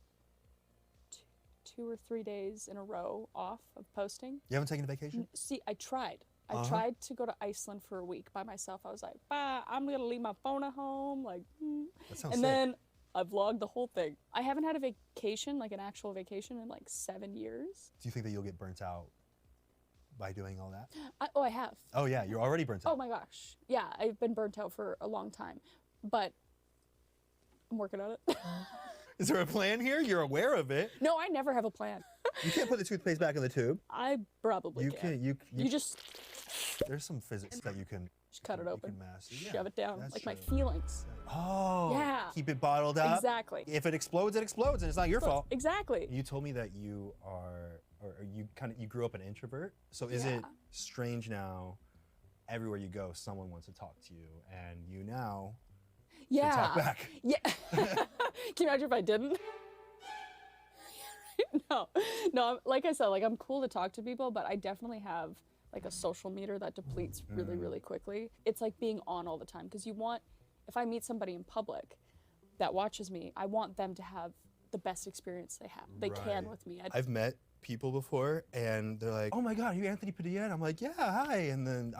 2 or 3 days in a row off of posting. You haven't taken a vacation? See, I tried. I tried to go to Iceland for a week by myself. I was like, bah, I'm gonna leave my phone at home. Like, That sounds and sick. then I vlogged the whole thing. I haven't had a vacation, like an actual vacation, in like 7 years. Do you think that you'll get burnt out by doing all that? I have. Oh yeah, you're already burnt out. Oh my gosh. Yeah, I've been burnt out for a long time, but I'm working on it. Is there a plan here? You're aware of it. No, I never have a plan. You can't put the toothpaste back in the tube. I probably You can. can. You You just. There's some physics that you can Just cut it open, mask it. shove Yeah, it down, that's like my true. feelings. Oh, Yeah. keep it bottled up. Exactly. If it explodes, it explodes, and it's not your fault. Exactly. You told me that you are, or you grew up an introvert. So is it strange now? Everywhere you go, someone wants to talk to you, and you now can talk back. Yeah. Can you imagine if I didn't? No. Like I said, like I'm cool to talk to people, but I definitely have like a social meter that depletes really, really quickly. It's like being on all the time because you want, if I meet somebody in public that watches me, I want them to have the best experience they can with me. I've met people before, and they're like, "Oh my God, are you Anthony Padilla?" And I'm like, "Yeah, hi." And then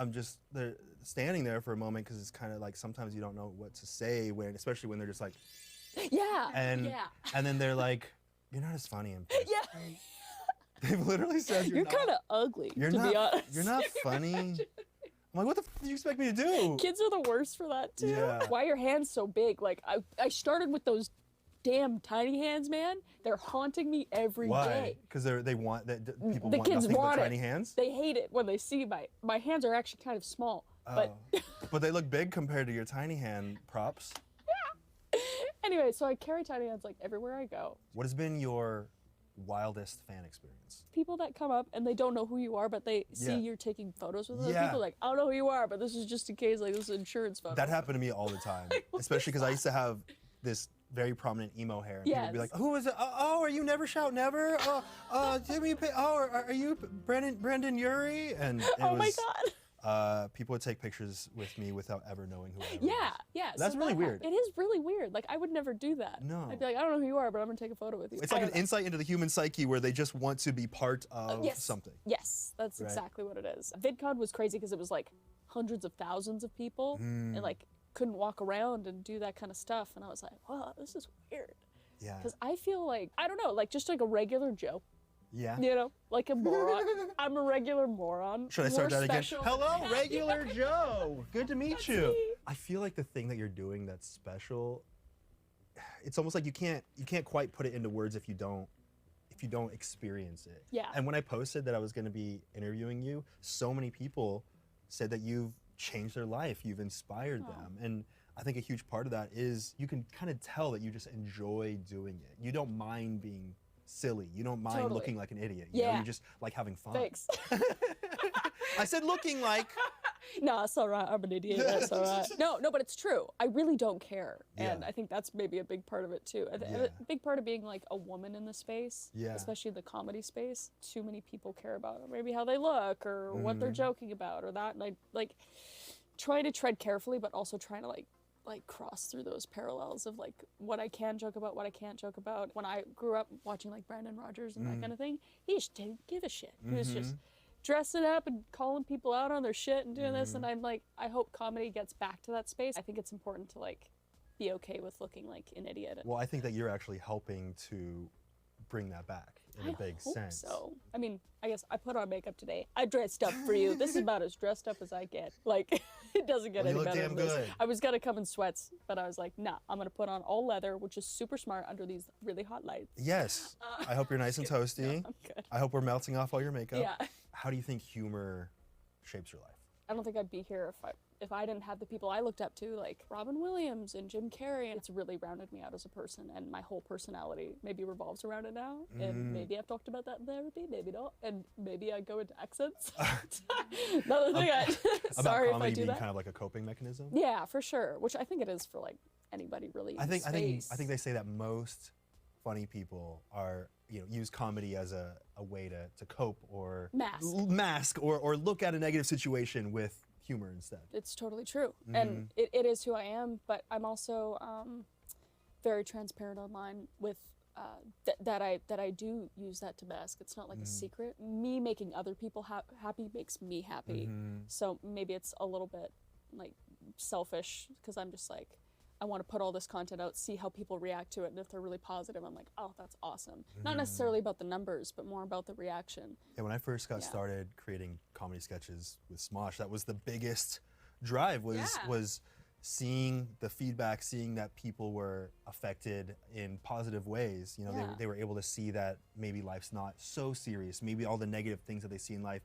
they're standing there for a moment because it's kind of like sometimes you don't know what to say especially when they're just like, and then they're like, "You're not as funny in person." Yeah. They've literally said you're kind of ugly, to be honest. You're not funny. I'm like, what the f do you expect me to do? Kids are the worst for that too. Yeah. Why are your hands so big? Like I started with those damn tiny hands, man. They're haunting me every day. Why? Because they want that people the want kids nothing want but it. tiny hands. They hate it when they see my hands are actually kind of small. But but they look big compared to your tiny hand props. anyway, so I carry tiny hands like everywhere I go. What has been your wildest fan experience? People that come up and they don't know who you are, but they see you're taking photos with other people. Like, I don't know who you are, but this is just in case. Like, this is an insurance photo. That happened to me all the time, especially because I used to have this very prominent emo hair, and people would be like, "Who is it? Oh, are you Never Shout Never? Jimmy? Are you Brendan Urie?" And oh my God. People would take pictures with me without ever knowing who I was. Yeah. That's really weird. It is really weird. Like, I would never do that. No. I'd be like, I don't know who you are, but I'm gonna take a photo with you. It's like an insight into the human psyche where they just want to be part of something. Yes, that's exactly what it is. VidCon was crazy because it was like hundreds of thousands of people and like couldn't walk around and do that kind of stuff. And I was like, wow, this is weird. Yeah. Because I feel like, I don't know, like just like a regular Joe. Yeah. You know, like a moron. I'm a regular moron. Should I start that again? Special. Hello, regular Joe. Good to meet you. I feel like the thing that you're doing that's special, it's almost like you can't quite put it into words if you don't experience it. Yeah. And when I posted that I was going to be interviewing you, so many people said that you've changed their life, you've inspired them. And I think a huge part of that is you can kind of tell that you just enjoy doing it. You don't mind being silly. You don't mind looking like an idiot. You know, you just like having fun. Thanks. I said looking like. No, it's all right. I'm an idiot. That's all right. No, but it's true. I really don't care. And I think that's maybe a big part of it too. A big part of being like a woman in the space, especially the comedy space, too many people care about maybe how they look or what they're joking about or that. And I like trying to tread carefully, but also trying to like cross through those parallels of like what I can joke about, what I can't joke about. When I grew up watching like Brandon Rogers and that kind of thing, he just didn't give a shit. He was just dressing up and calling people out on their shit and doing this. And I'm like, I hope comedy gets back to that space. I think it's important to like be okay with looking like an idiot. Well, I think that you're actually helping to bring that back in a big sense. So, I mean, I guess I put on makeup today. I dressed up for you. This is about as dressed up as I get. Like, it doesn't get any better than this. I was gonna come in sweats, but I was like, nah, I'm gonna put on all leather, which is super smart under these really hot lights. Yes. I hope you're nice and toasty. No, I'm good. I hope we're melting off all your makeup. Yeah. How do you think humor shapes your life? I don't think I'd be here if I didn't have the people I looked up to, like Robin Williams and Jim Carrey. It's really rounded me out as a person, and my whole personality maybe revolves around it now. And maybe I've talked about that in therapy, maybe not. And maybe I go into accents. Another thing. Sorry if I do comedy being that. kind of like a coping mechanism. Yeah, for sure. Which I think it is for like anybody really. I think space. I think they say that most funny people are use comedy as a way to cope or mask or look at a negative situation with humor instead. It's totally true. And it is who I am, but I'm also very transparent online with that I do use that to mask. It's not like a secret. Me making other people happy makes me happy. So maybe it's a little bit like selfish because I'm just like, I want to put all this content out, see how people react to it, and if they're really positive, I'm like, oh, that's awesome. Not necessarily about the numbers, but more about the reaction. Yeah, when I first got started creating comedy sketches with Smosh, that was the biggest drive was seeing the feedback, seeing that people were affected in positive ways. You know, they were able to see that maybe life's not so serious. Maybe all the negative things that they see in life,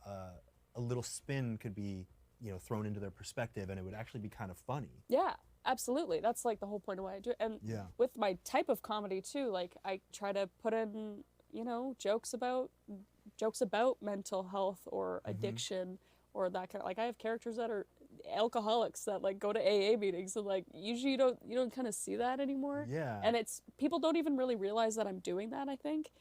a little spin could be you know, thrown into their perspective, and it would actually be kind of funny. Yeah, absolutely. That's like the whole point of why I do it. And Yeah. with my type of comedy too, like I try to put in, you know, jokes about mental health or addiction or that kind of, like I have characters that are alcoholics that like go to AA meetings, and like usually you don't kind of see that anymore. Yeah. And it's people don't even really realize that I'm doing that, I think.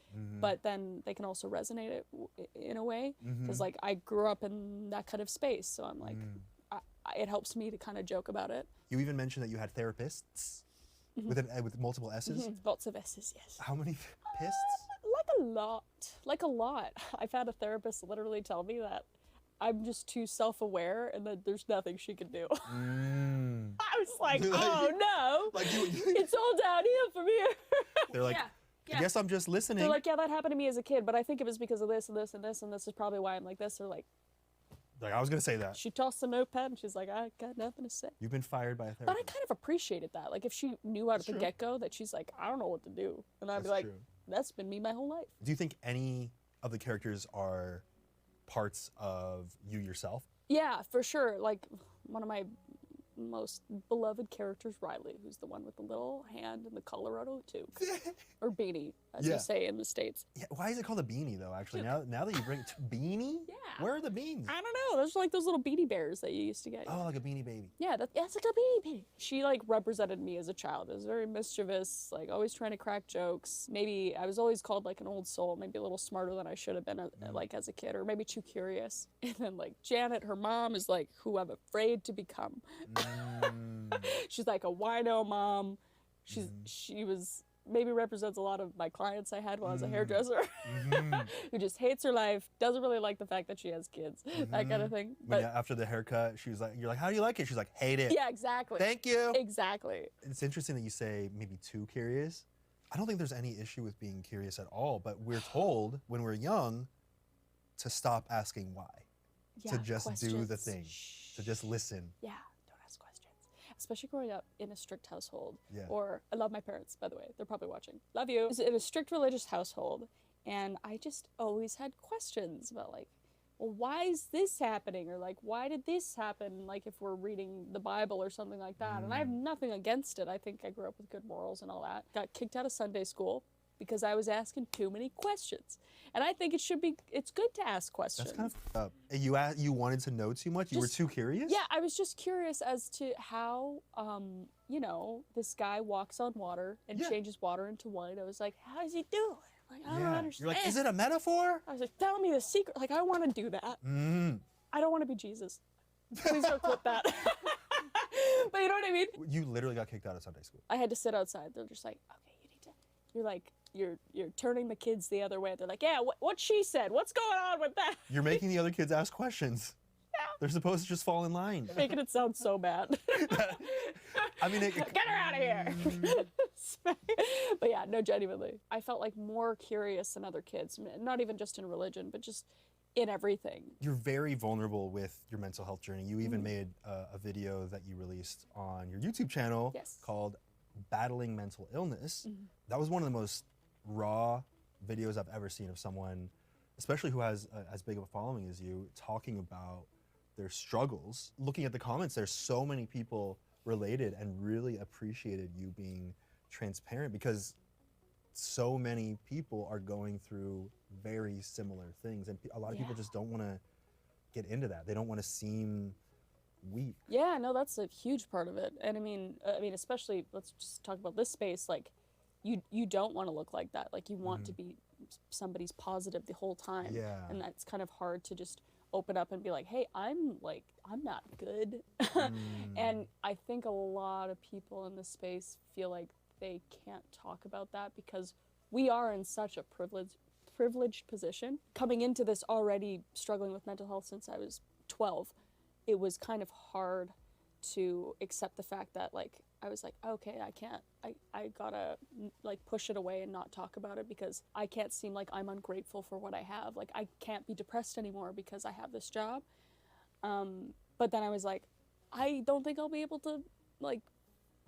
But then they can also resonate it in a way, because like I grew up in that kind of space, so I'm like it helps me to kind of joke about it. You even mentioned that you had therapists with multiple S's. Lots of S's, yes. How many pists? Like a lot. I've had a therapist literally tell me that I'm just too self-aware and that there's nothing she can do. I was like, oh no, it's all downhill from here. They're like, I guess I'm just listening. They're like, yeah, that happened to me as a kid, but I think it was because of this and this and this, and this is probably why I'm like this. Or like I was gonna say that. She tossed the notepad and she's like, I got nothing to say. You've been fired by a therapist. But I kind of appreciated that. Like if she knew out of the get-go that she's like, I don't know what to do, and I'd be like, that's been me my whole life. Do you think any of the characters are parts of you yourself? Yeah, for sure. Like one of my most beloved characters, Riley, who's the one with the little hand and the Colorado tube, or beanie, as you say in the States. Yeah. Why is it called a beanie though? Actually, now that you bring it to beanie, where are the beans? I don't know. Those are like those little beanie bears that you used to get. Oh, like a beanie baby. Yeah, it's like a beanie baby. She like represented me as a child. I was very mischievous, like always trying to crack jokes. Maybe I was always called like an old soul, maybe a little smarter than I should have been like as a kid, or maybe too curious. And then like Janet, her mom, is like who I'm afraid to become. She's like a wino mom. She was maybe represents a lot of my clients I had when I was a hairdresser, who just hates her life, doesn't really like the fact that she has kids, that kind of thing. But after the haircut, she was like, "You're like, how do you like it?" She's like, "Hate it." Yeah, exactly. Thank you. Exactly. It's interesting that you say maybe too curious. I don't think there's any issue with being curious at all, but we're told when we're young to stop asking why, to just do the thing, to just listen. Yeah. Especially growing up in a strict household. Yeah. Or, I love my parents, by the way. They're probably watching. Love you. In a strict religious household, and I just always had questions about, like, well, why is this happening? Or, like, why did this happen? Like, if we're reading the Bible or something like that. And I have nothing against it. I think I grew up with good morals and all that. Got kicked out of Sunday school because I was asking too many questions. And I think it's good to ask questions. That's kind of up. You wanted to know too much? You were too curious? Yeah, I was just curious as to how, this guy walks on water and changes water into wine. I was like, how does he do it? Like, I don't understand. You're like, is it a metaphor? I was like, tell me the secret. Like, I want to do that. I don't want to be Jesus. Please don't clip that. But you know what I mean? You literally got kicked out of Sunday school. I had to sit outside. They're just like, okay, you need to, you're like, you're turning the kids the other way. They're like, yeah, what she said. What's going on with that? You're making the other kids ask questions. Yeah. They're supposed to just fall in line. Making it sound so bad. I mean, get her out of here. But yeah, no, genuinely. I felt like more curious than other kids. Not even just in religion, but just in everything. You're very vulnerable with your mental health journey. You even made a video that you released on your YouTube channel called Battling Mental Illness. That was one of the most raw videos I've ever seen of someone, especially who has as big of a following as you, talking about their struggles. Looking at the comments, there's so many people related and really appreciated you being transparent, because so many people are going through very similar things, and a lot of people just don't want to get into that. They don't want to seem weak. Yeah, no, that's a huge part of it. And I mean, especially, let's just talk about this space. Like, you don't want to look like that. Like, you want to be somebody's positive the whole time. Yeah. And that's kind of hard to just open up and be like, hey, I'm not good. And I think a lot of people in this space feel like they can't talk about that because we are in such a privileged position. Coming into this already struggling with mental health since I was 12, it was kind of hard to accept the fact that, like, I was like, okay, I gotta like push it away and not talk about it because I can't seem like I'm ungrateful for what I have. Like, I can't be depressed anymore because I have this job. But then I was like, I don't think I'll be able to like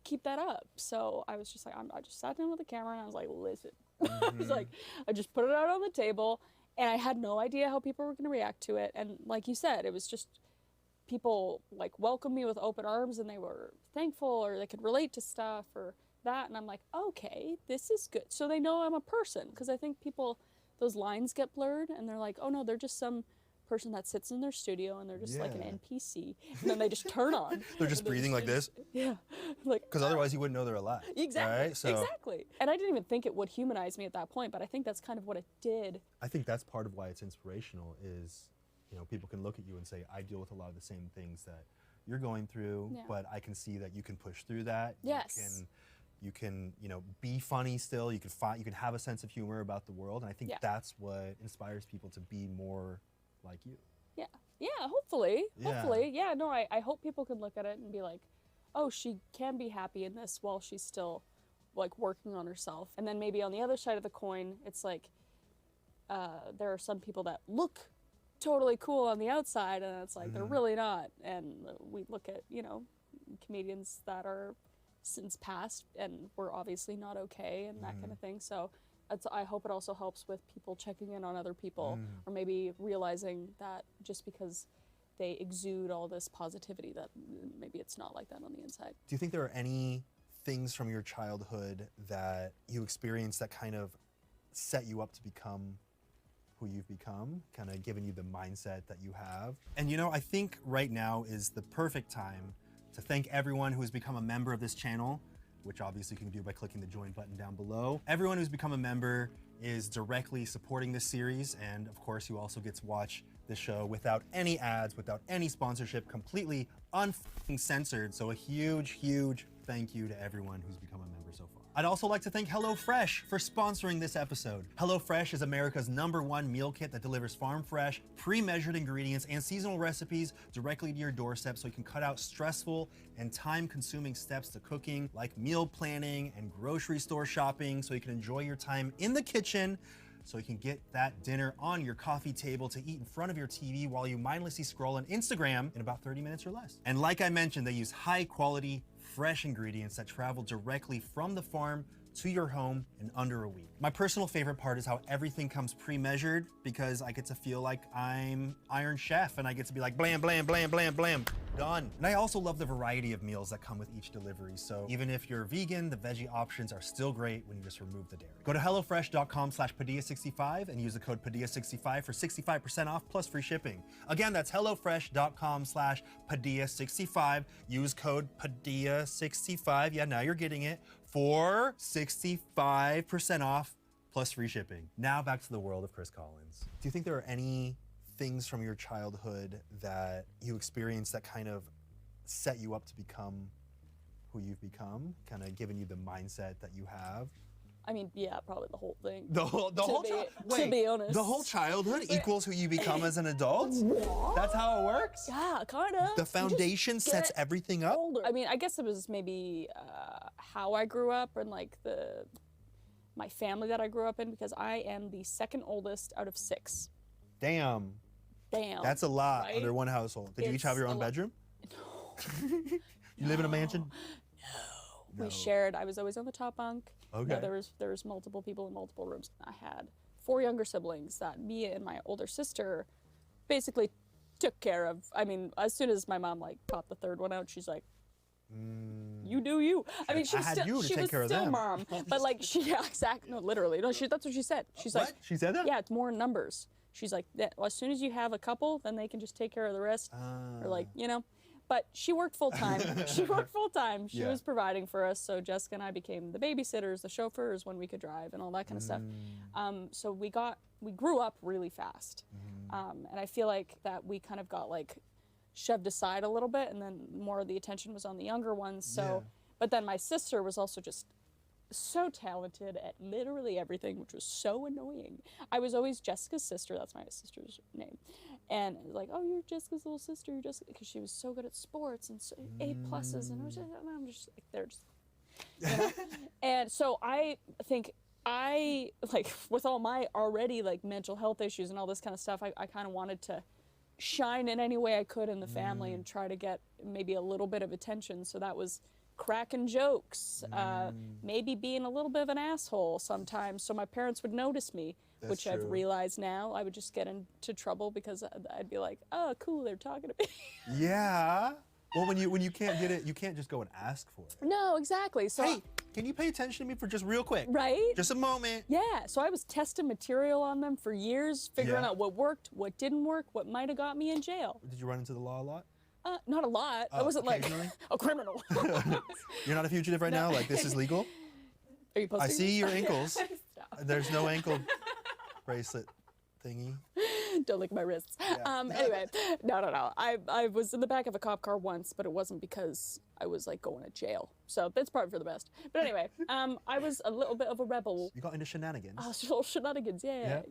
keep that up. So I was just like, I just sat down with the camera and I was like, listen. I was like, I just put it out on the table and I had no idea how people were gonna react to it. And like you said, it was just people like welcomed me with open arms and they were thankful or they could relate to stuff or that. And I'm like, okay, this is good. So they know I'm a person, because I think people, those lines get blurred and they're like, oh no, they're just some person that sits in their studio and they're just like an NPC, and then they just turn on. They're just breathing like this. Yeah, like, because otherwise you wouldn't know they're alive. Exactly. Right? So Exactly. And I didn't even think it would humanize me at that point, but I think that's kind of what it did. I think that's part of why it's inspirational is, you know, people can look at you and say, I deal with a lot of the same things that you're going through, Yeah. but I can see that you can push through that. Yes. You can, you know, be funny still. You can have a sense of humor about the world, and I think Yeah. that's what inspires people to be more like you. Yeah. Yeah, hopefully. Yeah. Hopefully. Yeah, no, I hope people can look at it and be like, oh, she can be happy in this while she's still like working on herself. And then maybe on the other side of the coin, it's like there are some people that look totally cool on the outside and it's like they're really not. And we look at, you know, comedians that are since passed and were obviously not okay and that kind of thing. So I hope it also helps with people checking in on other people or maybe realizing that just because they exude all this positivity that maybe it's not like that on the inside. Do you think there are any things from your childhood that you experienced that kind of set you up to become who you've become, kind of given you the mindset that you have? And you know, I think right now is the perfect time to thank everyone who has become a member of this channel, which obviously you can do by clicking the join button down below. Everyone who's become a member is directly supporting this series, and of course you also get to watch the show without any ads, without any sponsorship, completely uncensored. So a huge, huge thank you to everyone who's become a member so far. I'd also like to thank HelloFresh for sponsoring this episode. HelloFresh is America's #1 meal kit that delivers farm fresh, pre-measured ingredients and seasonal recipes directly to your doorstep so you can cut out stressful and time-consuming steps to cooking like meal planning and grocery store shopping, so you can enjoy your time in the kitchen, so you can get that dinner on your coffee table to eat in front of your TV while you mindlessly scroll on Instagram in about 30 minutes or less. And like I mentioned, they use high-quality, fresh ingredients that travel directly from the farm to your home in under a week. My personal favorite part is how everything comes pre-measured, because I get to feel like I'm Iron Chef and I get to be like blam, blam, blam, blam, blam, done. And I also love the variety of meals that come with each delivery. So even if you're vegan, the veggie options are still great when you just remove the dairy. Go to HelloFresh.com/Padilla65 and use the code Padilla65 for 65% off plus free shipping. Again, that's HelloFresh.com/Padilla65. Use code Padilla65. Yeah, now you're getting it for 65% off plus free shipping. Now back to the world of Chris Collins. Do you think there are any things from your childhood that you experienced that kind of set you up to become who you've become, kind of given you the mindset that you have? I mean, yeah, probably the whole thing. To be honest. The whole childhood equals who you become as an adult? That's how it works? Yeah, kind of. The foundation sets everything up? I mean, I guess it was maybe how I grew up and like my family that I grew up in, because I am the second oldest out of 6. Damn. That's a lot under one household. Did you each have your own bedroom? No. You live in a mansion? No. We shared. I was always on the top bunk. Okay. Yeah, there was multiple people in multiple rooms. I had 4 younger siblings that me and my older sister basically took care of. I mean, as soon as my mom like popped the 3rd one out, she's like, "You do you." I mean, she was still mom, but like exactly. No, literally. No, that's what she said. She's like, she said that? Yeah, it's more in numbers. She's like, well, as soon as you have a couple, then they can just take care of the rest, or like, you know. But she worked full time. She Yeah. was providing for us. So Jessica and I became the babysitters, the chauffeurs when we could drive, and all that kind of stuff. So we grew up really fast, and I feel like that we kind of got like shoved aside a little bit, and then more of the attention was on the younger ones. So, but then my sister was also just so talented at literally everything, which was so annoying. I was always Jessica's sister. That's my sister's name. And like, oh, you're Jessica's little sister. You're Jessica, because she was so good at sports and so A+, and I'm just like, they're just, you know? And so I think I, like, with all my already like mental health issues and all this kind of stuff, I kind of wanted to shine in any way I could in the family and try to get maybe a little bit of attention. So that was cracking jokes, maybe being a little bit of an asshole sometimes, so my parents would notice me. That's Which I've true. realized now, I would just get into trouble because I'd be like, "Oh, cool, they're talking to me." Yeah. Well, when you can't get it, you can't just go and ask for it. No, exactly. So Hey, can you pay attention to me for just real quick? Right? Just a moment. Yeah. So I was testing material on them for years, figuring out what worked, what didn't work, what might have got me in jail. Did you run into the law a lot? Not a lot. I Oh, wasn't like occasionally? a criminal. You're not a fugitive right now? Like, this is legal? Are you posting I see this? your ankles. Stop. There's no ankle bracelet thingy. Don't lick my wrists. Yeah. Anyway, no. I was in the back of a cop car once, but it wasn't because I was like going to jail. So that's probably for the best. But anyway, I was a little bit of a rebel. You got into shenanigans. Oh, little shenanigans, yeah.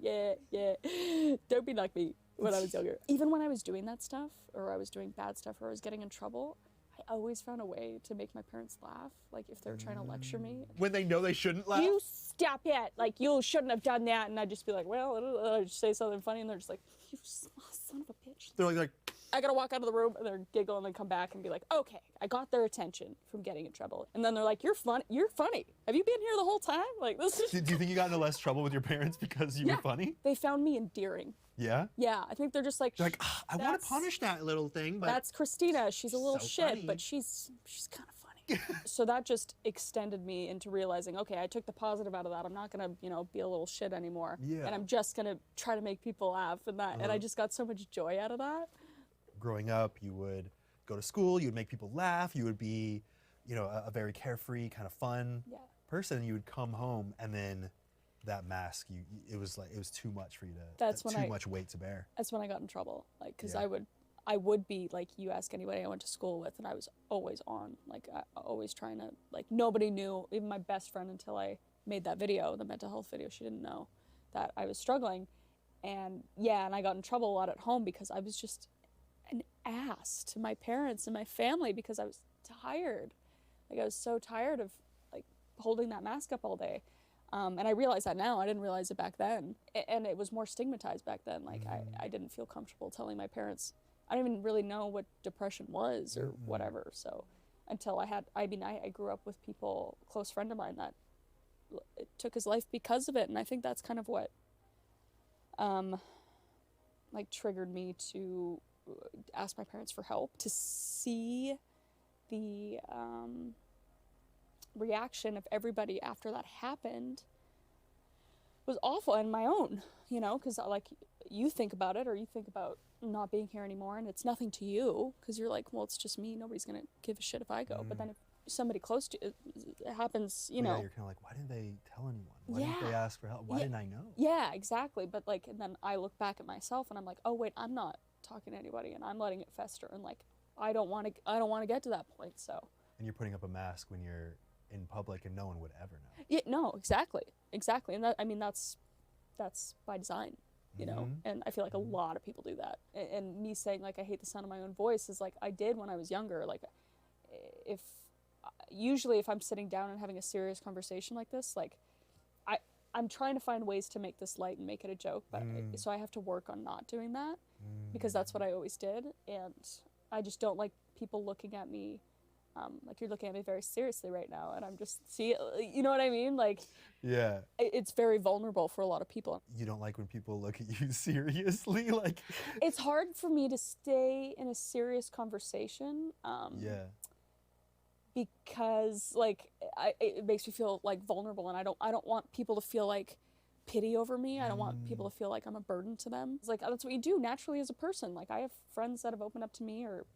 Don't be like me when I was younger. Even when I was doing that stuff, or I was doing bad stuff, or I was getting in trouble, I always found a way to make my parents laugh. Like if they were trying to lecture me. When they know they shouldn't laugh? You stop it! Like you shouldn't have done that, and I'd just be like, well, I'd just say something funny, and they're just like, you son of a bitch. They're like, I gotta walk out of the room, and they're giggle, and then come back and be like, okay, I got their attention from getting in trouble, and then they're like, you're funny. Have you been here the whole time? Like this is. Do you think you got into less trouble with your parents because you were funny? They found me endearing. Yeah? Yeah, I think they're just like. They're like, I want to punish that little thing, but. That's Christina. She's a little so shit, funny. but she's kind of funny. So that just extended me into realizing, okay, I took the positive out of that. I'm not gonna, be a little shit anymore. Yeah. And I'm just gonna try to make people laugh, and and I just got so much joy out of that. Growing up, you would go to school, you would make people laugh, you would be, a very carefree, kind of fun person. You would come home, and then that mask, it was too much for you to. That's when too much weight to bear. That's when I got in trouble, like, because Yeah. I would be like, you ask anybody I went to school with, and I was always on, like, always trying to, like, nobody knew, even my best friend, until I made that video, the mental health video. She didn't know that I was struggling, and I got in trouble a lot at home because I was just an ass to my parents and my family because I was tired. Like, I was so tired of, like, holding that mask up all day. And I realize that now. I didn't realize it back then. And it was more stigmatized back then. Like, I didn't feel comfortable telling my parents. I didn't even really know what depression was or whatever. So until I grew up with people, a close friend of mine that took his life because of it. And I think that's kind of what, like, triggered me to ask my parents for help, to see the reaction of everybody after that happened was awful, and my own, because like you think about it, or you think about not being here anymore, and it's nothing to you because you're like, well, it's just me, nobody's gonna give a shit if I go. But then if somebody close to it happens, Yeah, you're kind of like, why didn't they tell anyone? Why didn't they ask for help? Why didn't I know? Yeah, exactly. But like, and then I look back at myself and I'm like, oh wait, I'm not talking to anybody, and I'm letting it fester, and like, I don't want to get to that point. So. And you're putting up a mask when you're in public, and no one would ever know. Yeah, no, exactly, and that's by design, And I feel like a lot of people do that. And me saying like I hate the sound of my own voice is like I did when I was younger. Like, usually if I'm sitting down and having a serious conversation like this, like I'm trying to find ways to make this light and make it a joke, but so I have to work on not doing that because that's what I always did, and I just don't like people looking at me like you're looking at me very seriously right now, and I'm just you know what I mean? Like, yeah, it's very vulnerable for a lot of people. You don't like when people look at you seriously, like. It's hard for me to stay in a serious conversation. Because like it makes me feel like vulnerable, and I don't want people to feel like pity over me. I don't want people to feel like I'm a burden to them. It's like that's what you do naturally as a person. Like I have friends that have opened up to me, or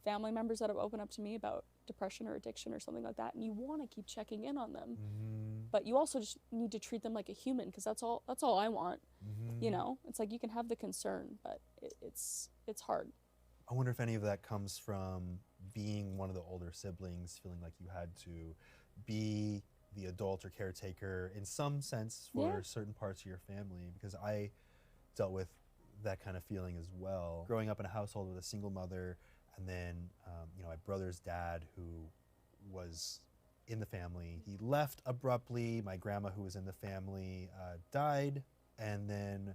family members that have opened up to me about depression or addiction or something like that, and you want to keep checking in on them, but you also just need to treat them like a human, because that's all I want. It's like you can have the concern, but it's hard. I wonder if any of that comes from being one of the older siblings, feeling like you had to be the adult or caretaker in some sense for certain parts of your family, because I dealt with that kind of feeling as well. Growing up in a household with a single mother, and then my brother's dad, who was in the family, he left abruptly. My grandma, who was in the family, died, and then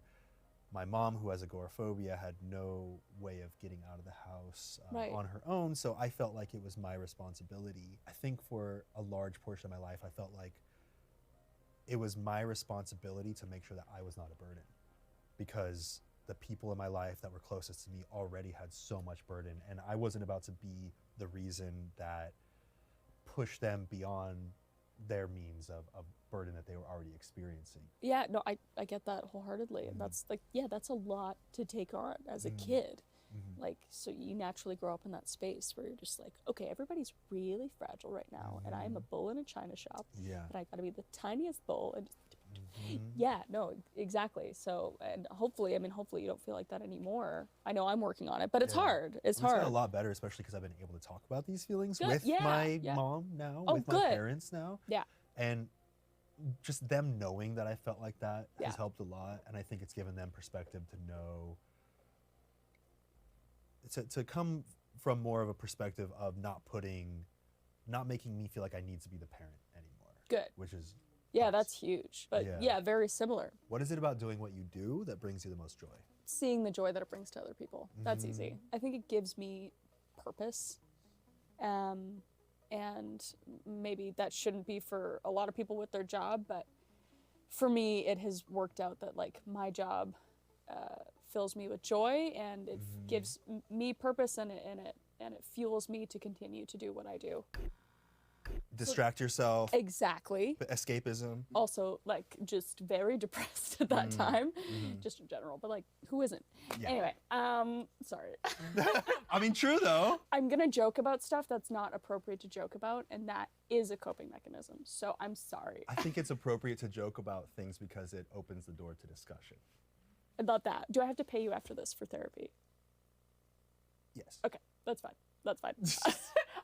my mom, who has agoraphobia, had no way of getting out of the house Right. on her own. So I felt like it was my responsibility. I think for a large portion of my life, I felt like it was my responsibility to make sure that I was not a burden, because the people in my life that were closest to me already had so much burden, and I wasn't about to be the reason that pushed them beyond their means of burden that they were already experiencing. Yeah, no, I get that wholeheartedly. And that's like, yeah, that's a lot to take on as a kid. Like, so you naturally grow up in that space where you're just like, okay, everybody's really fragile right now, and I am a bull in a china shop. Yeah. And I gotta be the tiniest bull. And yeah, no, exactly. So, and hopefully, I mean, hopefully you don't feel like that anymore. I know I'm working on it, but it's hard. It's hard. Gotten a lot better, especially because I've been able to talk about these feelings Good, with yeah, my yeah. mom now, Oh, with my good. parents now. Yeah. And just them knowing that I felt like that Yeah. has helped a lot. And I think it's given them perspective to know, to come from more of a perspective of not making me feel like I need to be the parent anymore. Good. Which is, Yeah, that's huge. But Yeah. yeah, very similar. what is it about doing what you do that brings you the most joy? Seeing the joy that it brings to other people. That's easy. Mhm. I think it gives me purpose. And maybe that shouldn't be for a lot of people with their job, but for me, it has worked out that like my job fills me with joy, and it gives me purpose, and it fuels me to continue to do what I do. Distract yourself. Exactly. Escapism. Also, like, just very depressed at that time, just in general. But like, who isn't? Yeah. Anyway, sorry. I mean, true though. I'm gonna joke about stuff that's not appropriate to joke about, and that is a coping mechanism. So I'm sorry I think it's appropriate to joke about things because it opens the door to discussion. about that. Do I have to pay you after this for therapy? Yes. Okay, that's fine. That's fine.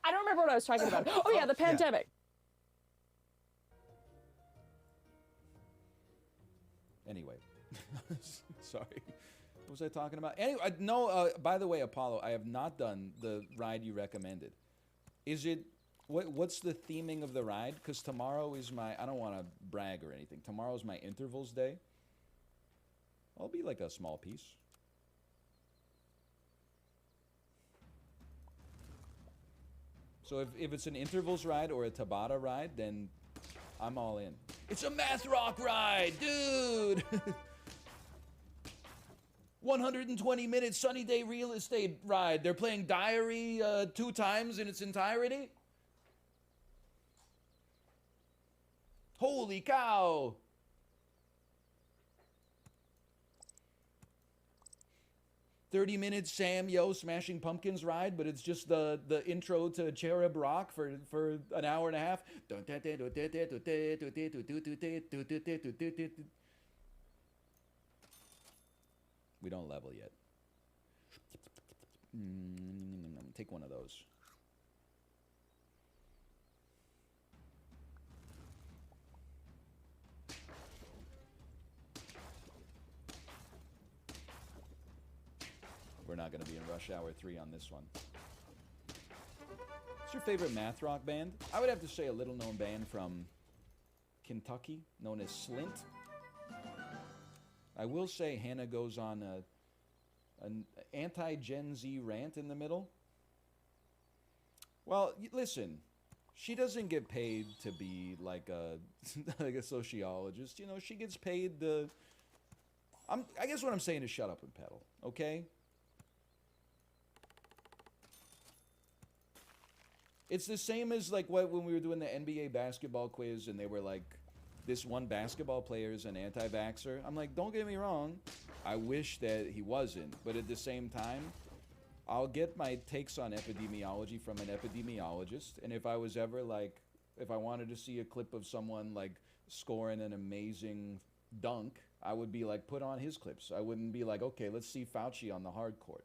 I don't remember what I was talking about. Oh yeah, the pandemic. Anyway, sorry. What was I talking about? Anyway, no. By the way, Apollo, I have not done the ride you recommended. Is it? What's the theming of the ride? Because tomorrow is my. I don't want to brag or anything. Tomorrow's my intervals day. I'll be like a small piece. So if it's an intervals ride or a Tabata ride, then I'm all in. It's a math rock ride, dude! 120-minute sunny day real estate ride. They're playing Diary 2 times in its entirety? Holy cow! "30-minute Sam Yo Smashing Pumpkins ride," but it's just the intro to Cherub Rock for an hour and a half. We don't level yet. Take one of those. We're not going to be in Rush Hour 3 on this one. What's your favorite math rock band? I would have to say a little-known band from Kentucky, known as Slint. I will say Hannah goes on an anti-Gen Z rant in the middle. Well, listen, she doesn't get paid to be like a like a sociologist. You know, she gets paid the... I guess what I'm saying is shut up and pedal, okay? It's the same as like when we were doing the NBA basketball quiz and they were like, this one basketball player is an anti-vaxxer. I'm like, don't get me wrong. I wish that he wasn't. But at the same time, I'll get my takes on epidemiology from an epidemiologist. And if I was ever like, if I wanted to see a clip of someone like scoring an amazing dunk, I would be like, put on his clips. I wouldn't be like, okay, let's see Fauci on the hard court.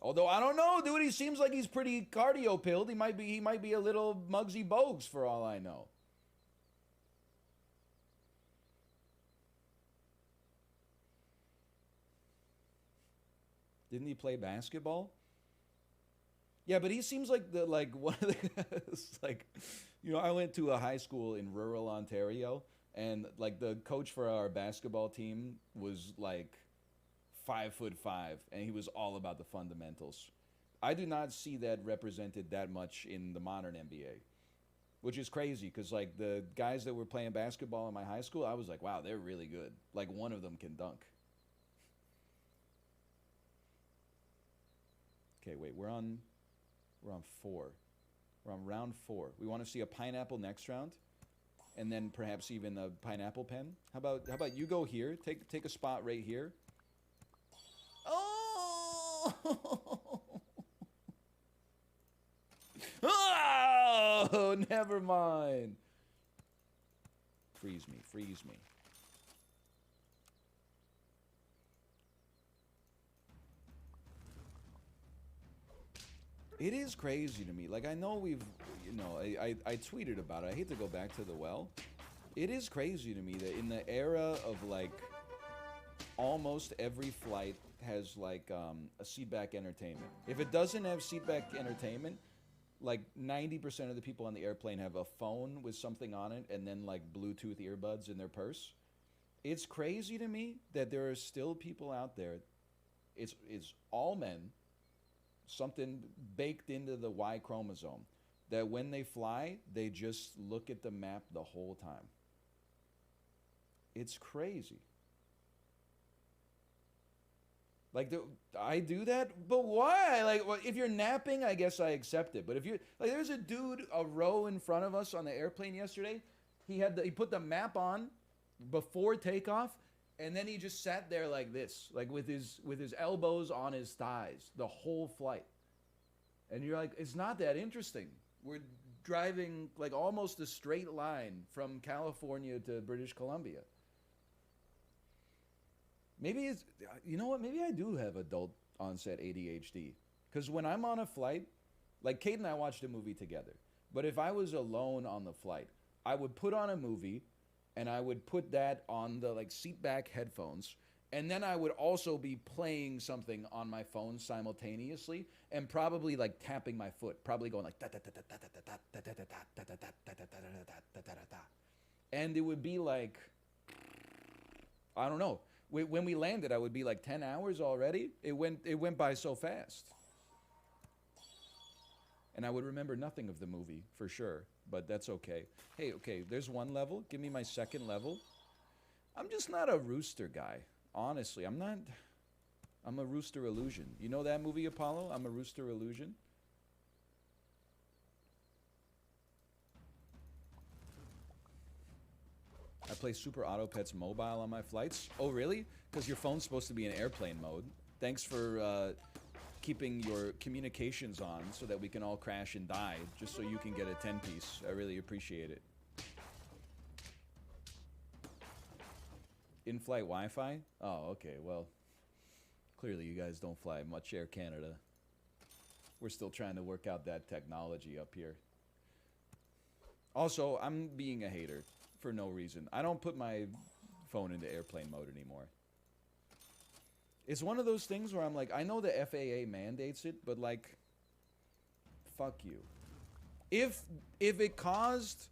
Although I don't know, dude, he seems like he's pretty cardio pilled. He might be a little Muggsy Bogues for all I know. Didn't he play basketball? Yeah, but he seems like one of the like, you know, I went to a high school in rural Ontario, And like the coach for our basketball team was like 5'5", and he was all about the fundamentals. I do not see that represented that much in the modern NBA, which is crazy because like the guys that were playing basketball in my high school, I was like, wow, they're really good. Like one of them can dunk. Okay, wait, we're on 4. We're on round 4. We want to see a pineapple next round, and then perhaps even a pineapple pen. How about you go here? Take a spot right here. Oh! Oh, never mind. Freeze me, freeze me. It is crazy to me. Like, I know we've, you know, I tweeted about it. I hate to go back to the well. It is crazy to me that in the era of, like, almost every flight has, like, a seatback entertainment. If it doesn't have seatback entertainment, like, 90% of the people on the airplane have a phone with something on it and then, like, Bluetooth earbuds in their purse. It's crazy to me that there are still people out there, it's all men, something baked into the Y chromosome, that when they fly, they just look at the map the whole time. It's crazy. Like, I do that, but why? Like, well, if you're napping, I guess I accept it. But if you're, like, there's a dude a row in front of us on the airplane yesterday. He put the map on before takeoff, and then he just sat there like this, like with his elbows on his thighs the whole flight. And you're like, it's not that interesting. We're driving like almost a straight line from California to British Columbia. Maybe it's, you know what? Maybe I do have adult onset ADHD. Because when I'm on a flight, like Kate and I watched a movie together. But if I was alone on the flight, I would put on a movie and I would put that on the like seat back headphones. And then I would also be playing something on my phone simultaneously and probably like tapping my foot, probably going like and it would be like, I don't know. When we landed, I would be like 10 hours already. It went by so fast. And I would remember nothing of the movie for sure, but that's okay. Hey, okay, there's one level. Give me my second level. I'm just not a rooster guy. Honestly, I'm not. I'm a rooster illusion. You know that movie, Apollo? I'm a rooster illusion. I play Super Auto Pets Mobile on my flights. Oh, really? Because your phone's supposed to be in airplane mode. Thanks for keeping your communications on so that we can all crash and die, just so you can get a 10-piece. I really appreciate it. In-flight Wi-Fi? Oh, okay, well, clearly you guys don't fly much Air Canada. We're still trying to work out that technology up here. Also, I'm being a hater for no reason. I don't put my phone into airplane mode anymore. It's one of those things where I'm like, I know the FAA mandates it, but like, fuck you. If it caused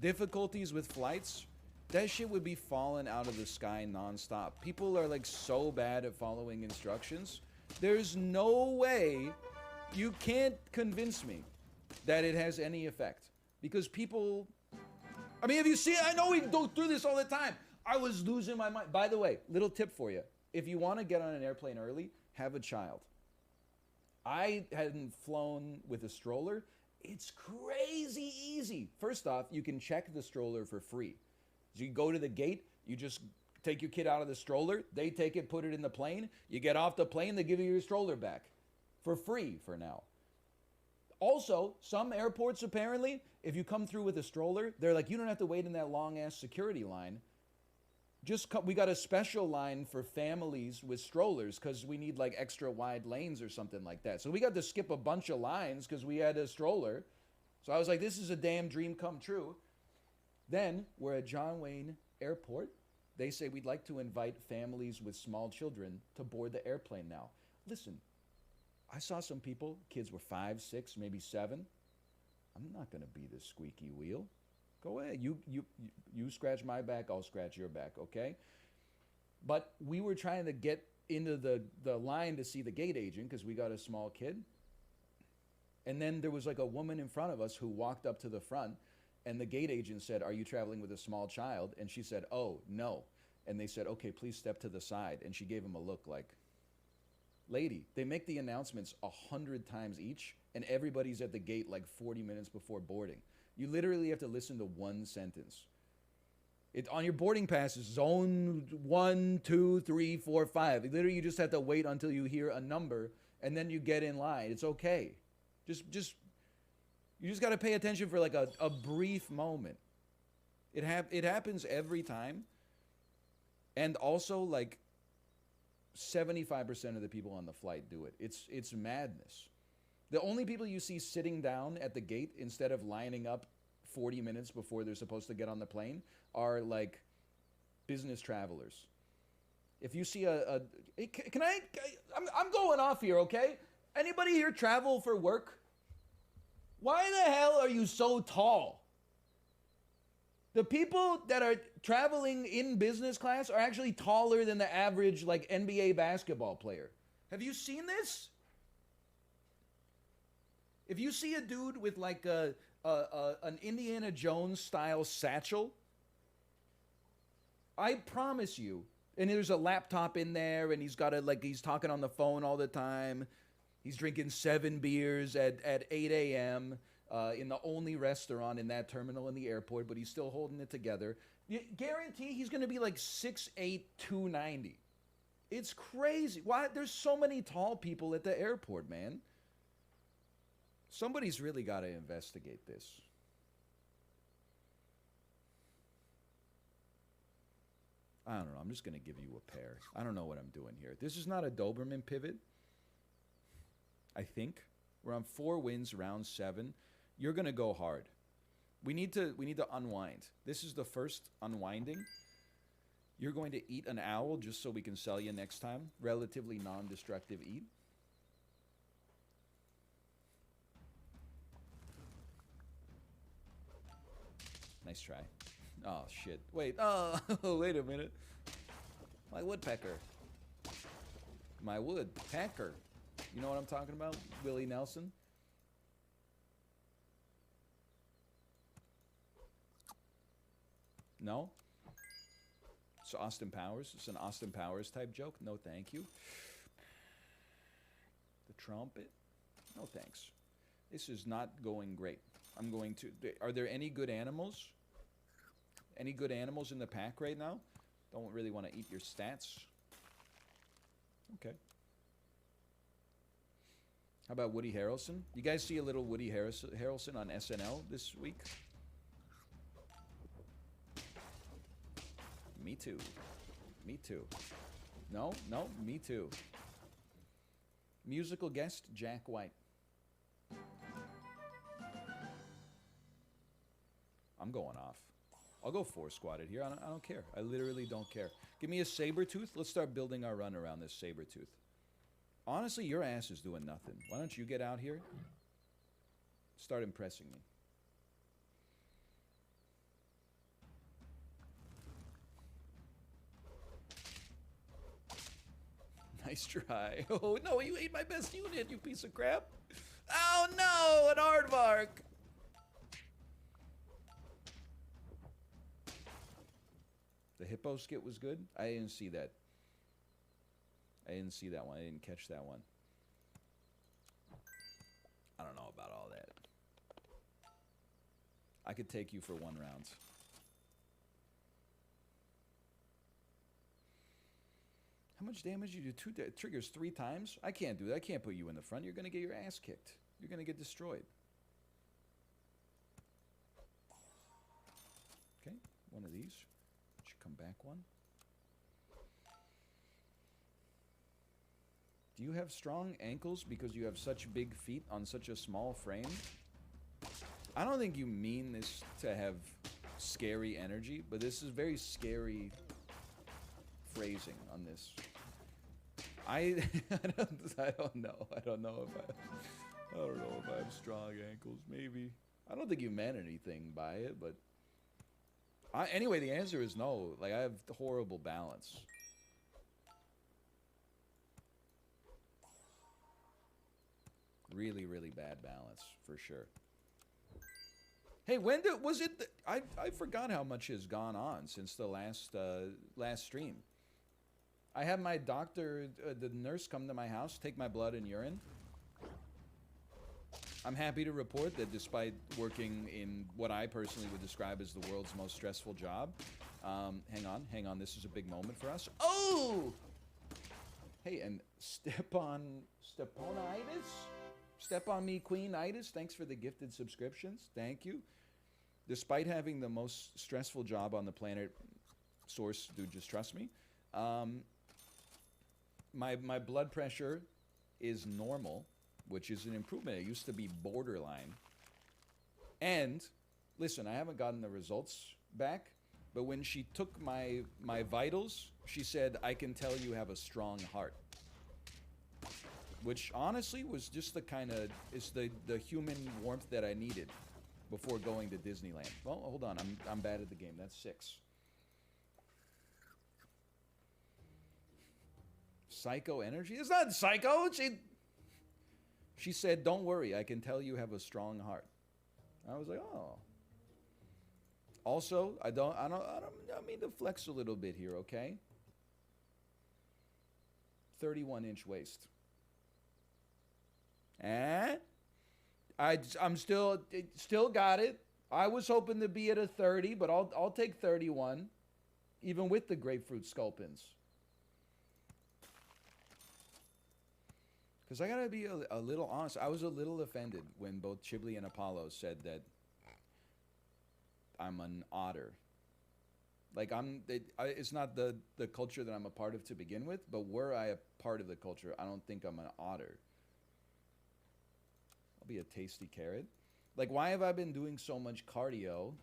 difficulties with flights, that shit would be falling out of the sky nonstop. People are like so bad at following instructions. There's no way, you can't convince me that it has any effect. Because people, I mean, if you see, I know we go through this all the time. I was losing my mind. By the way, little tip for you. If you want to get on an airplane early, have a child. I hadn't flown with a stroller. It's crazy easy. First off, you can check the stroller for free. So you go to the gate, you just take your kid out of the stroller, they take it, put it in the plane, you get off the plane, they give you your stroller back. For free for now. Also, some airports apparently, if you come through with a stroller, they're like, you don't have to wait in that long-ass security line. We got a special line for families with strollers because we need like extra wide lanes or something like that. So we got to skip a bunch of lines because we had a stroller. So I was like, this is a damn dream come true. Then we're at John Wayne Airport. They say we'd like to invite families with small children to board the airplane now. Listen, I saw some people, kids were 5, 6, maybe 7. I'm not going to be the squeaky wheel. Go ahead. You scratch my back, I'll scratch your back, okay? But we were trying to get into the line to see the gate agent because we got a small kid. And then there was like a woman in front of us who walked up to the front, and the gate agent said, "Are you traveling with a small child?" And she said, "Oh, no." And they said, "Okay, please step to the side." And she gave him a look like, "Lady, they make the announcements 100 times each, and everybody's at the gate like 40 minutes before boarding. You literally have to listen to one sentence. On your boarding pass is zone 1, 2, 3, 4, 5. Literally, you just have to wait until you hear a number, and then you get in line. It's okay. You just got to pay attention for like a brief moment. It happens every time. And also, like, 75% of the people on the flight do it. It's madness. The only people you see sitting down at the gate instead of lining up 40 minutes before they're supposed to get on the plane are like business travelers. If you see I'm going off here, okay? Anybody here travel for work? Why the hell are you so tall? The people that are traveling in business class are actually taller than the average like NBA basketball player. Have you seen this? If you see a dude with like an Indiana Jones style satchel, I promise you, and there's a laptop in there, and he's talking on the phone all the time. He's drinking 7 beers at 8 a.m. In the only restaurant in that terminal in the airport, but he's still holding it together. Guarantee he's going to be like 6'8", 290. It's crazy. Why? There's so many tall people at the airport, man. Somebody's really got to investigate this. I don't know. I'm just going to give you a pair. I don't know what I'm doing here. This is not a Doberman pivot. I think we're on 4 wins, round 7. You're going to go hard. We need to unwind. This is the first unwinding. You're going to eat an owl just so we can sell you next time. Relatively non-destructive eat. Nice try. Oh, shit. Wait. Oh, wait a minute. My woodpecker. My woodpecker. You know what I'm talking about? Willie Nelson. No? It's Austin Powers. It's an Austin Powers type joke. No, thank you. The trumpet. No, thanks. This is not going great. I'm going to... Are there any good animals? Any good animals in the pack right now? Don't really want to eat your stats. Okay. How about Woody Harrelson? You guys see a little Woody Harrelson on SNL this week? Me too. Me too. No, me too. Musical guest, Jack White. I'm going off. I'll go 4 squatted here. I don't care. I literally don't care. Give me a saber tooth. Let's start building our run around this saber tooth. Honestly, your ass is doing nothing. Why don't you get out here? Start impressing me. Nice try. Oh, no, you ate my best unit, you piece of crap. Oh, no, an aardvark. The hippo skit was good? I didn't see that. I didn't see that one. I didn't catch that one. I don't know about all that. I could take you for 1 round. How much damage you do? 2 triggers 3 times? I can't do that. I can't put you in the front. You're going to get your ass kicked. You're going to get destroyed. Okay, one of these. Should come back one. Do you have strong ankles because you have such big feet on such a small frame? I don't think you mean this to have scary energy, but this is very scary phrasing on this. I don't know. I don't know if I have strong ankles. Maybe. I don't think you meant anything by it, but Anyway, the answer is no. Like, I have horrible balance. Really, really bad balance, for sure. Hey, when was it? I forgot how much has gone on since the last stream. I had my doctor, the nurse, come to my house, take my blood and urine. I'm happy to report that despite working in what I personally would describe as the world's most stressful job, hang on, this is a big moment for us. Oh! Hey, and Steponitis? Step on me, Queenitis. Thanks for the gifted subscriptions. Thank you. Despite having the most stressful job on the planet, source, dude, just trust me. My blood pressure is normal, which is an improvement. It used to be borderline. And listen, I haven't gotten the results back, but when she took my vitals, she said, I can tell you have a strong heart. Which honestly was just the kind of, it's the human warmth that I needed before going to Disneyland. Well, hold on, I'm bad at the game. That's 6. Psycho energy? It's not psycho. She said, don't worry, I can tell you have a strong heart. I was like, oh. Also, I mean to flex a little bit here, okay? 31-inch waist. I'm still got it. I was hoping to be at a 30, but I'll take 31, even with the grapefruit sculpins. Because I gotta be a little honest. I was a little offended when both Chiblee and Apollo said that I'm an otter. Like it's not the culture that I'm a part of to begin with, but were I a part of the culture, I don't think I'm an otter. I'll be a tasty carrot. Like, why have I been doing so much cardio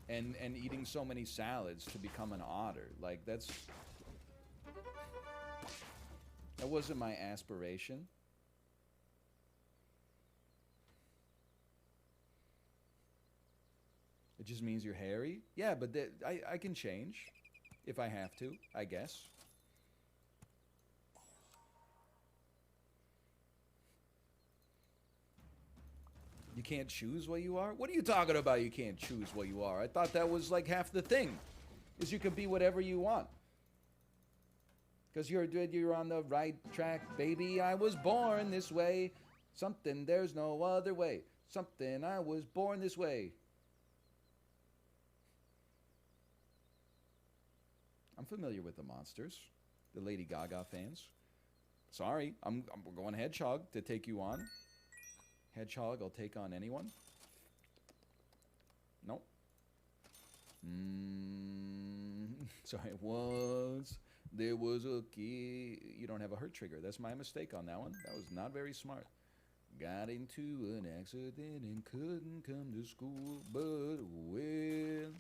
and eating so many salads to become an otter? Like, that wasn't my aspiration. It just means you're hairy? Yeah, but I can change if I have to, I guess. You can't choose what you are? What are you talking about, you can't choose what you are? I thought that was like half the thing, is you can be whatever you want. Because you're on the right track, baby. I was born this way. Something, there's no other way. Something, I was born this way. I'm familiar with the monsters, the Lady Gaga fans. Sorry, I'm going Hedgehog to take you on. Hedgehog, I'll take on anyone. Nope. Sorry, there was a kid. You don't have a hurt trigger. That's my mistake on that one. That was not very smart. Got into an accident and couldn't come to school, but when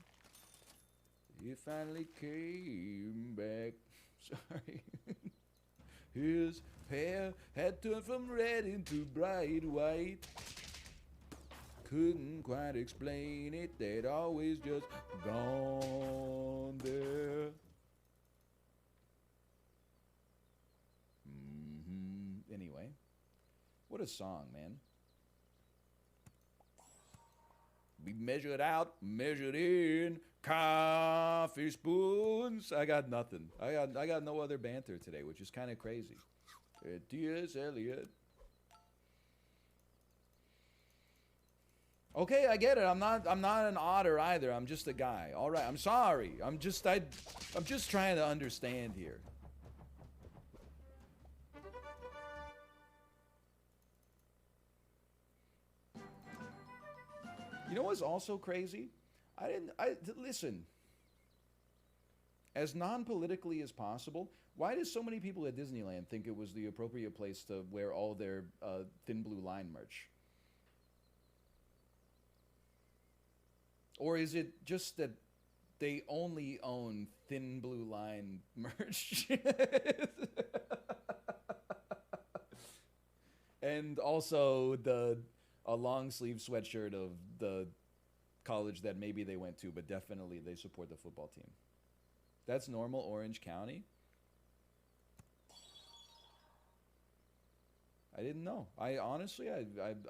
he finally came back, sorry, his hair had turned from red into bright white. Couldn't quite explain it, they'd always just gone there. Anyway, what a song, man. Be measured out, measured in, coffee spoons. I got nothing. I got no other banter today, which is kind of crazy. T.S. Eliot. Okay, I get it. I'm not an otter either. I'm just a guy. All right, I'm sorry. I'm just trying to understand here. You know what's also crazy? Listen. As non-politically as possible, why do so many people at Disneyland think it was the appropriate place to wear all their Thin Blue Line merch? Or is it just that they only own Thin Blue Line merch? And also a long sleeve sweatshirt of the college that maybe they went to, but definitely they support the football team. That's normal, Orange County? I didn't know. I honestly,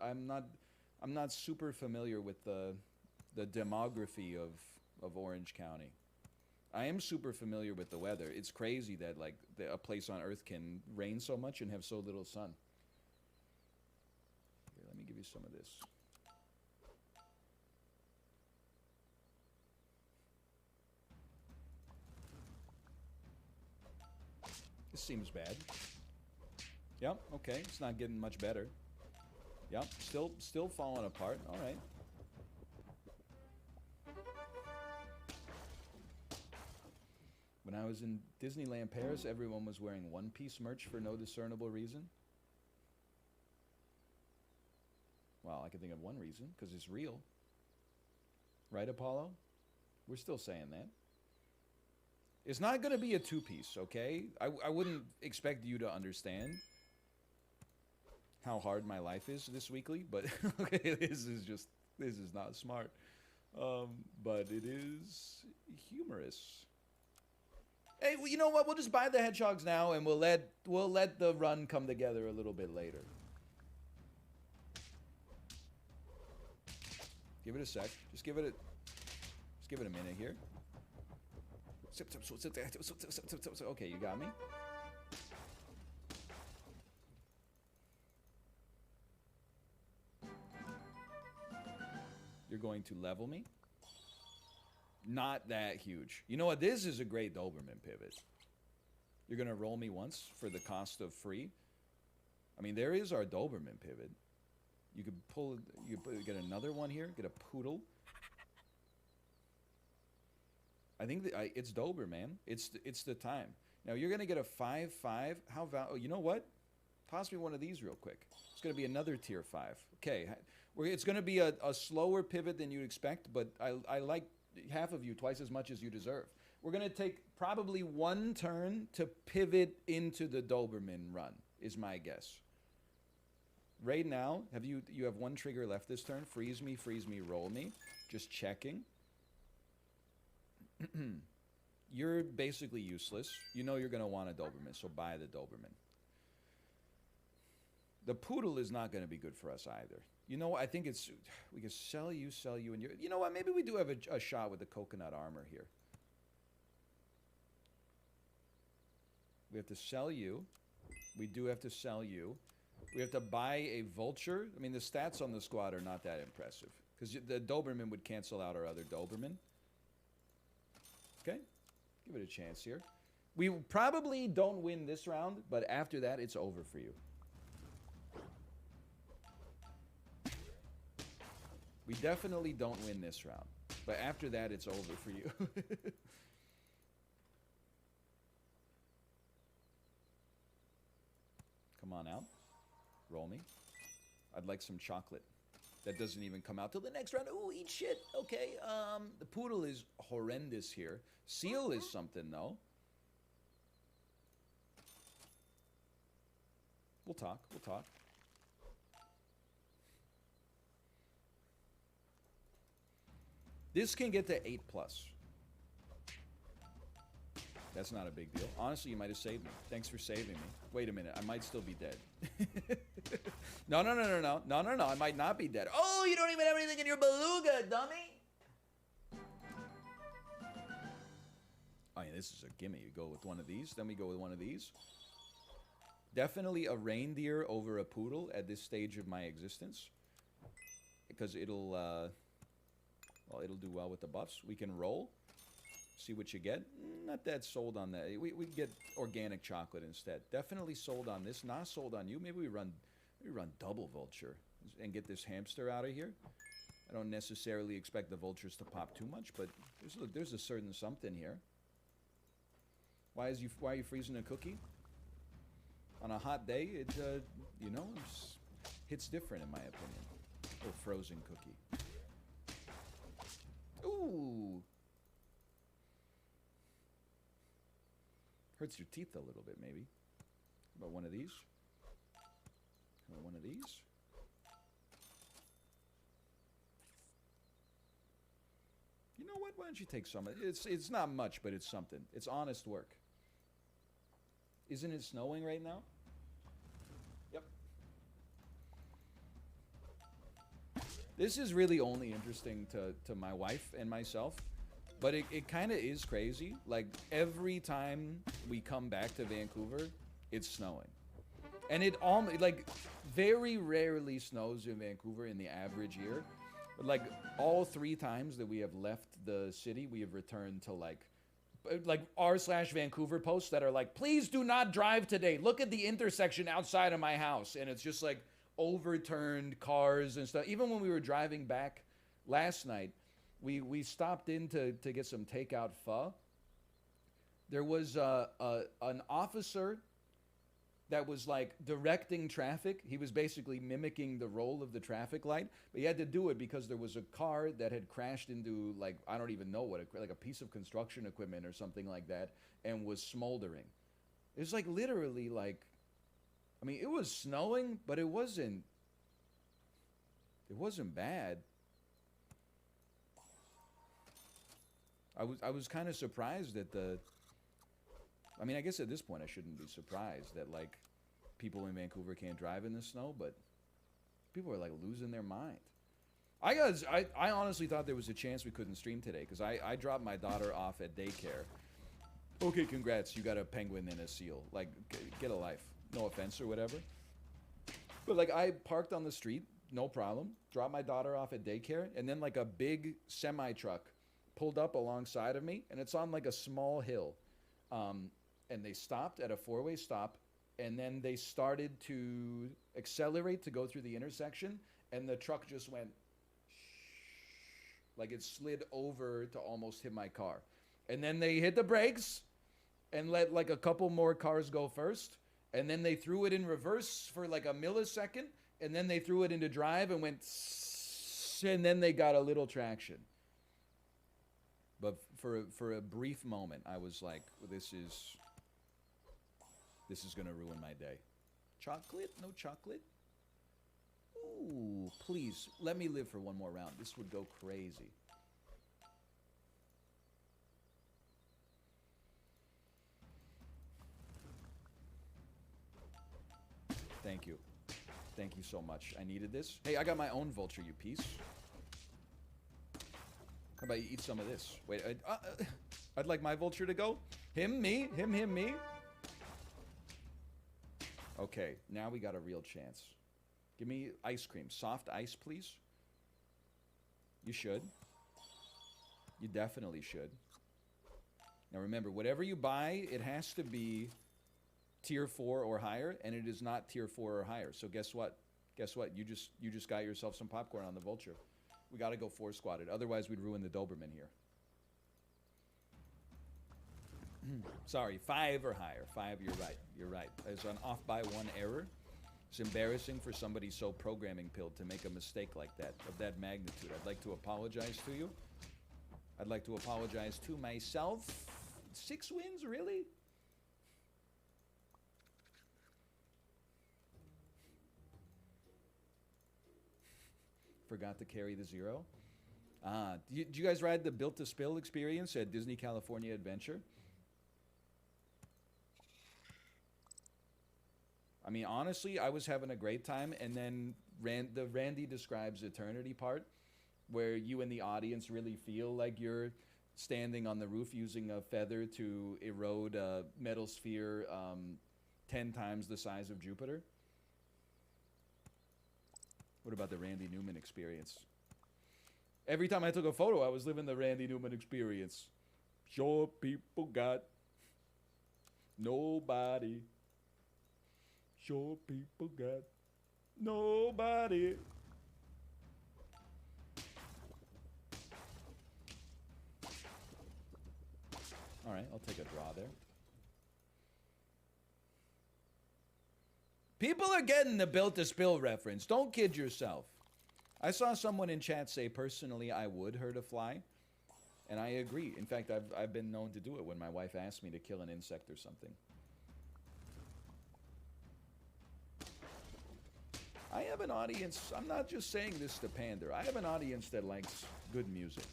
I'm not super familiar with the demography of Orange County. I am super familiar with the weather. It's crazy that like a place on Earth can rain so much and have so little sun. Here, let me give you some of this. This seems bad. Yep, okay, it's not getting much better. Yep, still falling apart. All right. When I was in Disneyland Paris, everyone was wearing One Piece merch for no discernible reason. Well, I can think of one reason, because it's real. Right, Apollo? We're still saying that. It's not going to be a two-piece, okay? I wouldn't expect you to understand how hard my life is this weekly, but okay, this is not smart. But it is humorous. Hey, well, you know what? We'll just buy the hedgehogs now, and we'll let the run come together a little bit later. Give it a sec. Just give it a minute here. Okay, you got me. You're going to level me? Not that huge. You know what? This is a great Doberman pivot. You're going to roll me once for the cost of free? I mean, there is our Doberman pivot. You could pull, get another one here, get a poodle. I think it's Dober, man. It's the time. Now, you're going to get a 5/5. You know what? Toss me one of these real quick. It's going to be another tier 5. Okay. It's going to be a slower pivot than you'd expect, but I like half of you twice as much as you deserve. We're going to take probably one turn to pivot into the Doberman run, is my guess. Right now, you have one trigger left this turn. Freeze me, roll me. Just checking. You're basically useless. You know you're going to want a Doberman, so buy the Doberman. The poodle is not going to be good for us either. You know, I think we can sell you, and you know what? Maybe we do have a shot with the coconut armor here. We have to sell you. We do have to sell you. We have to buy a vulture. I mean, the stats on the squad are not that impressive because the Doberman would cancel out our other Doberman. Okay, give it a chance here. We probably don't win this round, but after that, it's over for you. We definitely don't win this round, but after that, it's over for you. Come on out. Roll me. I'd like some chocolate. That doesn't even come out till the next round. Ooh, eat shit. Okay, the poodle is horrendous here. Seal is something, though. We'll talk. This can get to 8+. That's not a big deal. Honestly, you might have saved me. Thanks for saving me. Wait a minute, I might still be dead. No, I might not be dead. Oh, you don't even have anything in your beluga, dummy! Oh yeah, this is a gimme. You go with one of these, then we go with one of these. Definitely a reindeer over a poodle at this stage of my existence. Because it'll do well with the buffs. We can roll. See what you get. Not that sold on that. We get organic chocolate instead. Definitely sold on this. Not sold on you. Maybe we run double vulture and get this hamster out of here. I don't necessarily expect the vultures to pop too much, but there's a certain something here. Why are you freezing a cookie? On a hot day, it hits different in my opinion. Or frozen cookie. Ooh. Hurts your teeth a little bit, maybe. How about one of these? How about one of these? You know what? Why don't you take some? It's not much, but it's something. It's honest work. Isn't it snowing right now? Yep. This is really only interesting to my wife and myself, but it kind of is crazy. Like, every time we come back to Vancouver, it's snowing. And it like, very rarely snows in Vancouver in the average year. But like, all 3 times that we have left the city, we have returned to like r/Vancouver posts that are like, please do not drive today. Look at the intersection outside of my house. And it's just like overturned cars and stuff. Even when we were driving back last night, we stopped in to get some takeout pho. There was an officer that was like directing traffic. He was basically mimicking the role of the traffic light, but he had to do it because there was a car that had crashed into, like, I don't even know what, like a piece of construction equipment or something like that, and was smoldering. It was like literally like, I mean, it was snowing, but it wasn't bad. I was kind of surprised at I mean, I guess at this point I shouldn't be surprised that, like, people in Vancouver can't drive in the snow, but people are, like, losing their mind. I honestly thought there was a chance we couldn't stream today, because I dropped my daughter off at daycare. Okay, congrats, you got a penguin and a seal. Like, get a life. No offense or whatever. But, like, I parked on the street, no problem, dropped my daughter off at daycare, and then, like, a big semi-truck pulled up alongside of me, and it's on, like, a small hill. And they stopped at a 4-way stop, and then they started to accelerate to go through the intersection, and the truck just went, like it slid over to almost hit my car. And then they hit the brakes and let like a couple more cars go first, and then they threw it in reverse for like a millisecond, and then they threw it into drive and went, and then they got a little traction. But for a brief moment, I was like, this is gonna ruin my day. Chocolate? No chocolate? Ooh, please, let me live for one more round. This would go crazy. Thank you. Thank you so much. I needed this. Hey, I got my own vulture, you piece. How about you eat some of this? Wait, I'd like my vulture to go. Him, me, him, me. Okay, now we got a real chance. Give me ice cream. Soft ice, please. You should. You definitely should. Now remember, whatever you buy, it has to be tier 4 or higher, and it is not tier 4 or higher. So guess what? Guess what? You just got yourself some popcorn on the vulture. We got to go 4 squatted. Otherwise, we'd ruin the Doberman here. Sorry, 5 or higher. 5, you're right. You're right. There's an off by 1 error. It's embarrassing for somebody so programming pilled to make a mistake like that, of that magnitude. I'd like to apologize to you. I'd like to apologize to myself. 6 wins, really? Forgot to carry the 0. Did you guys ride the Built to Spill experience at Disney California Adventure? I mean, honestly, I was having a great time, and then the Randy Describes Eternity part, where you and the audience really feel like you're standing on the roof using a feather to erode a metal sphere 10 times the size of Jupiter. What about the Randy Newman experience? Every time I took a photo, I was living the Randy Newman experience. Sure people got nobody. Sure people got nobody. All right, I'll take a draw there. People are getting the Built to Spill reference. Don't kid yourself. I saw someone in chat say, personally, I would hurt a fly. And I agree. In fact, I've been known to do it when my wife asked me to kill an insect or something. I have an audience. I'm not just saying this to pander. I have an audience that likes good music.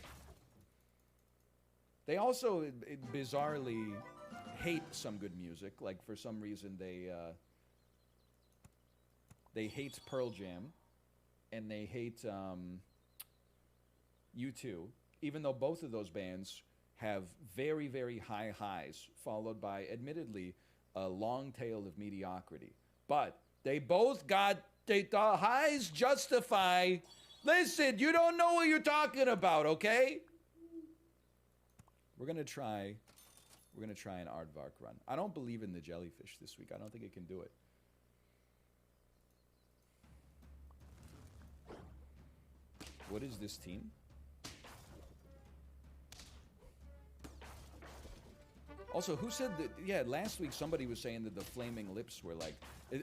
They also bizarrely hate some good music. Like for some reason they hate Pearl Jam, and they hate U2, even though both of those bands have very, very high highs, followed by, admittedly, a long tail of mediocrity. But they both got the highs justify. Listen, you don't know what you're talking about, okay? We're gonna try an aardvark run. I don't believe in the jellyfish this week. I don't think it can do it. What is this team? Also, who said that? Yeah, last week somebody was saying that the Flaming Lips were like,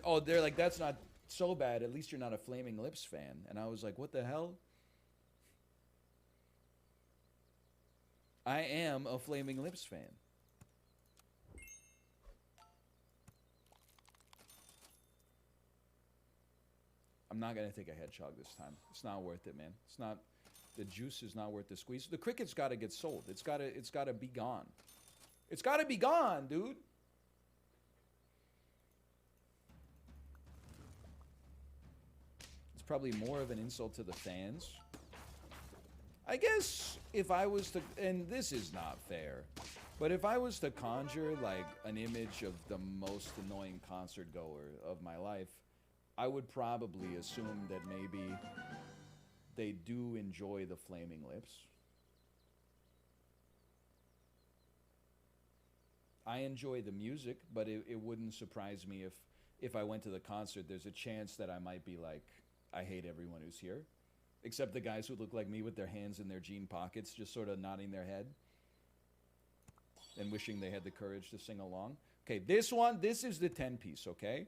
oh, they're like, that's not so bad. At least you're not a Flaming Lips fan. And I was like, what the hell? I am a Flaming Lips fan. I'm not gonna take a hedgehog this time. It's not worth it, man. It's not. The juice is not worth the squeeze. The cricket's got to get sold. It's got to be gone. It's got to be gone, dude. It's probably more of an insult to the fans. I guess if I was to, and this is not fair, but if I was to conjure like an image of the most annoying concert goer of my life, I would probably assume that maybe they do enjoy the Flaming Lips. I enjoy the music, but it wouldn't surprise me if I went to the concert, there's a chance that I might be like, I hate everyone who's here. Except the guys who look like me with their hands in their jean pockets, just sort of nodding their head and wishing they had the courage to sing along. Okay, this is the 10-piece, okay?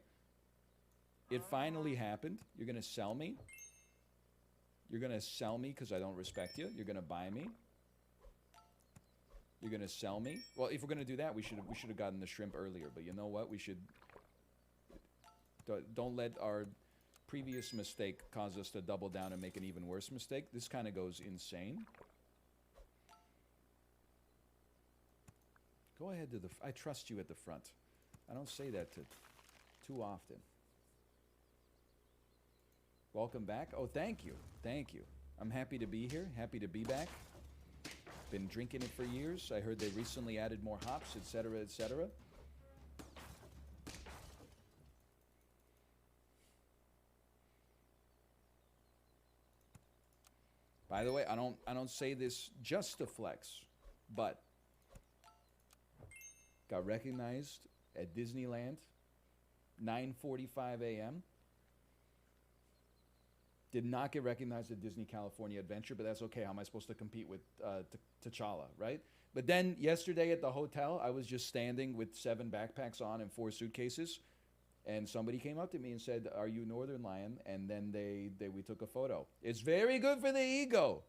It finally happened. You're going to sell me. You're going to sell me because I don't respect you. You're going to buy me. You're going to sell me. Well, if we're going to do that, we should have gotten the shrimp earlier. But you know what? We should... Don't let our previous mistake cause us to double down and make an even worse mistake. This kind of goes insane. Go ahead to the... I trust you at the front. I don't say that too often. Welcome back. Oh, thank you. Thank you. I'm happy to be here. Happy to be back. Been drinking it for years. I heard they recently added more hops, etc., etc. By the way, I don't say this just to flex, but got recognized at Disneyland, 9:45 a.m. Did not get recognized at Disney California Adventure, but that's okay. How am I supposed to compete with T'Challa, right? But then yesterday at the hotel, I was just standing with 7 backpacks on and 4 suitcases, and somebody came up to me and said, "Are you Northern Lion?" And then we took a photo. It's very good for the ego.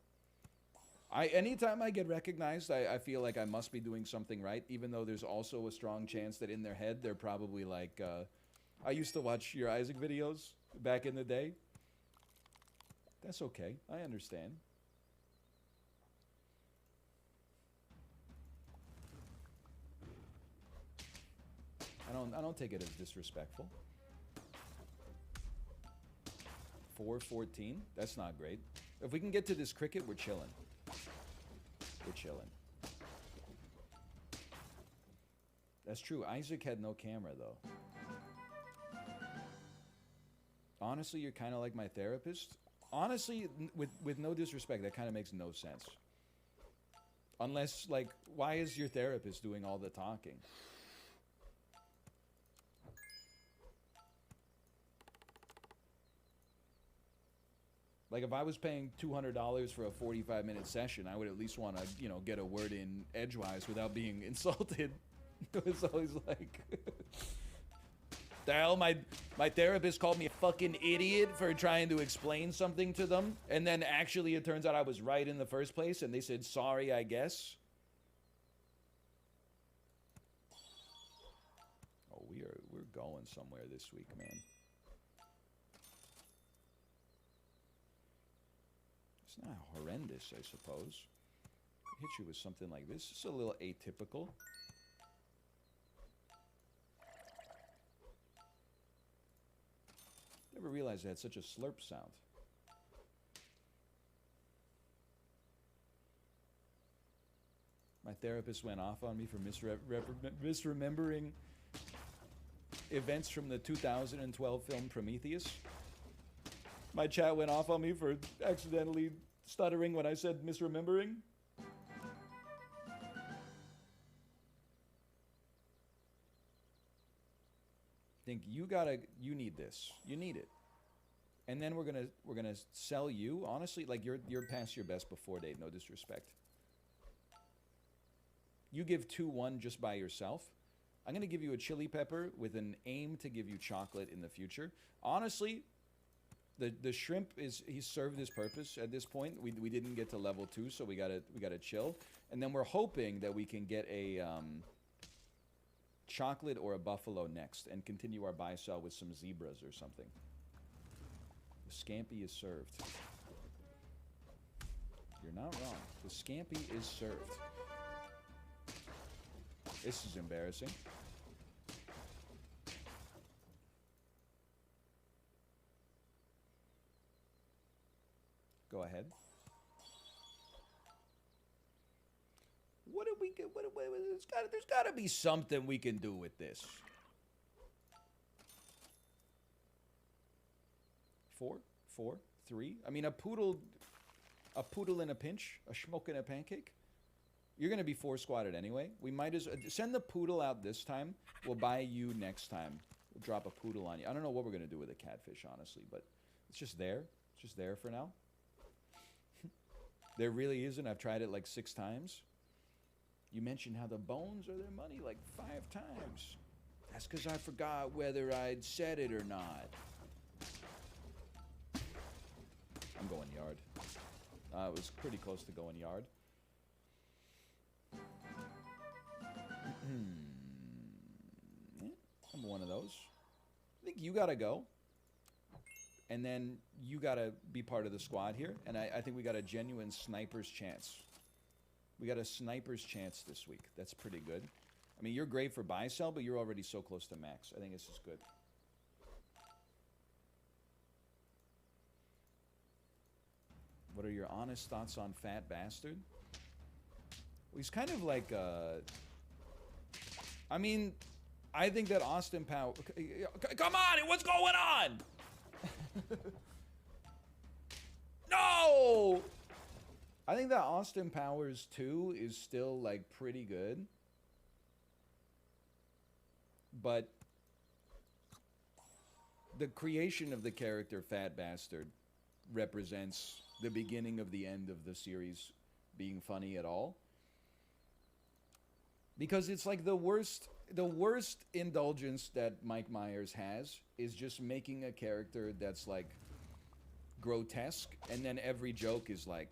Anytime I get recognized, I feel like I must be doing something right, even though there's also a strong chance that in their head they're probably like, I used to watch your Isaac videos back in the day. That's okay. I understand. I don't take it as disrespectful. 4:14. That's not great. If we can get to this cricket, we're chilling. We're chilling. That's true. Isaac had no camera though. Honestly, you're kind of like my therapist. Honestly, with no disrespect, that kind of makes no sense. Unless, like, why is your therapist doing all the talking? Like, if I was paying $200 for a 45-minute session, I would at least want to, get a word in edgewise without being insulted. It's always like... The hell, my therapist called me a fucking idiot for trying to explain something to them, and then actually it turns out I was right in the first place, and they said sorry, I guess. Oh, we're going somewhere this week, man. It's not horrendous, I suppose. hit you with something like this. It's a little atypical. Never realized it had such a slurp sound. My therapist went off on me for misremembering events from the 2012 film Prometheus. My chat went off on me for accidentally stuttering when I said misremembering. Think you need this. You need it. And then we're gonna sell you. Honestly, like you're past your best before date, no disrespect. You give 2-1 just by yourself. I'm gonna give you a chili pepper with an aim to give you chocolate in the future. Honestly, the shrimp he's served his purpose at this point. We didn't get to level 2, so we gotta chill. And then we're hoping that we can get a chocolate or a buffalo next and continue our buy sell with some zebras or something. The scampi is served. You're not wrong. The scampi is served. This is embarrassing. Go ahead. What did we get? There's got to be something we can do with this. 4, 4, 3. I mean, a poodle in a pinch, a schmoke in a pancake. You're gonna be 4 squatted anyway. We might as send the poodle out this time. We'll buy you next time. We'll drop a poodle on you. I don't know what we're gonna do with a catfish, honestly, but it's just there. It's just there for now. There really isn't. I've tried it like 6 times. You mentioned how the bones are their money like 5 times. That's because I forgot whether I'd said it or not. I'm going yard. It was pretty close to going yard. I'm one of those. I think you gotta go. And then you gotta be part of the squad here. And I think we got a genuine sniper's chance. We got a sniper's chance this week. That's pretty good. I mean, you're great for buy sell, but you're already so close to max. I think this is good. What are your honest thoughts on Fat Bastard? Well, he's kind of like I mean, I think that Austin Powers... Come on! What's going on? No! I think that Austin Powers 2 is still, like, pretty good. But the creation of the character Fat Bastard represents the beginning of the end of the series being funny at all. Because it's like the worst indulgence that Mike Myers has is just making a character that's like grotesque, and then every joke is like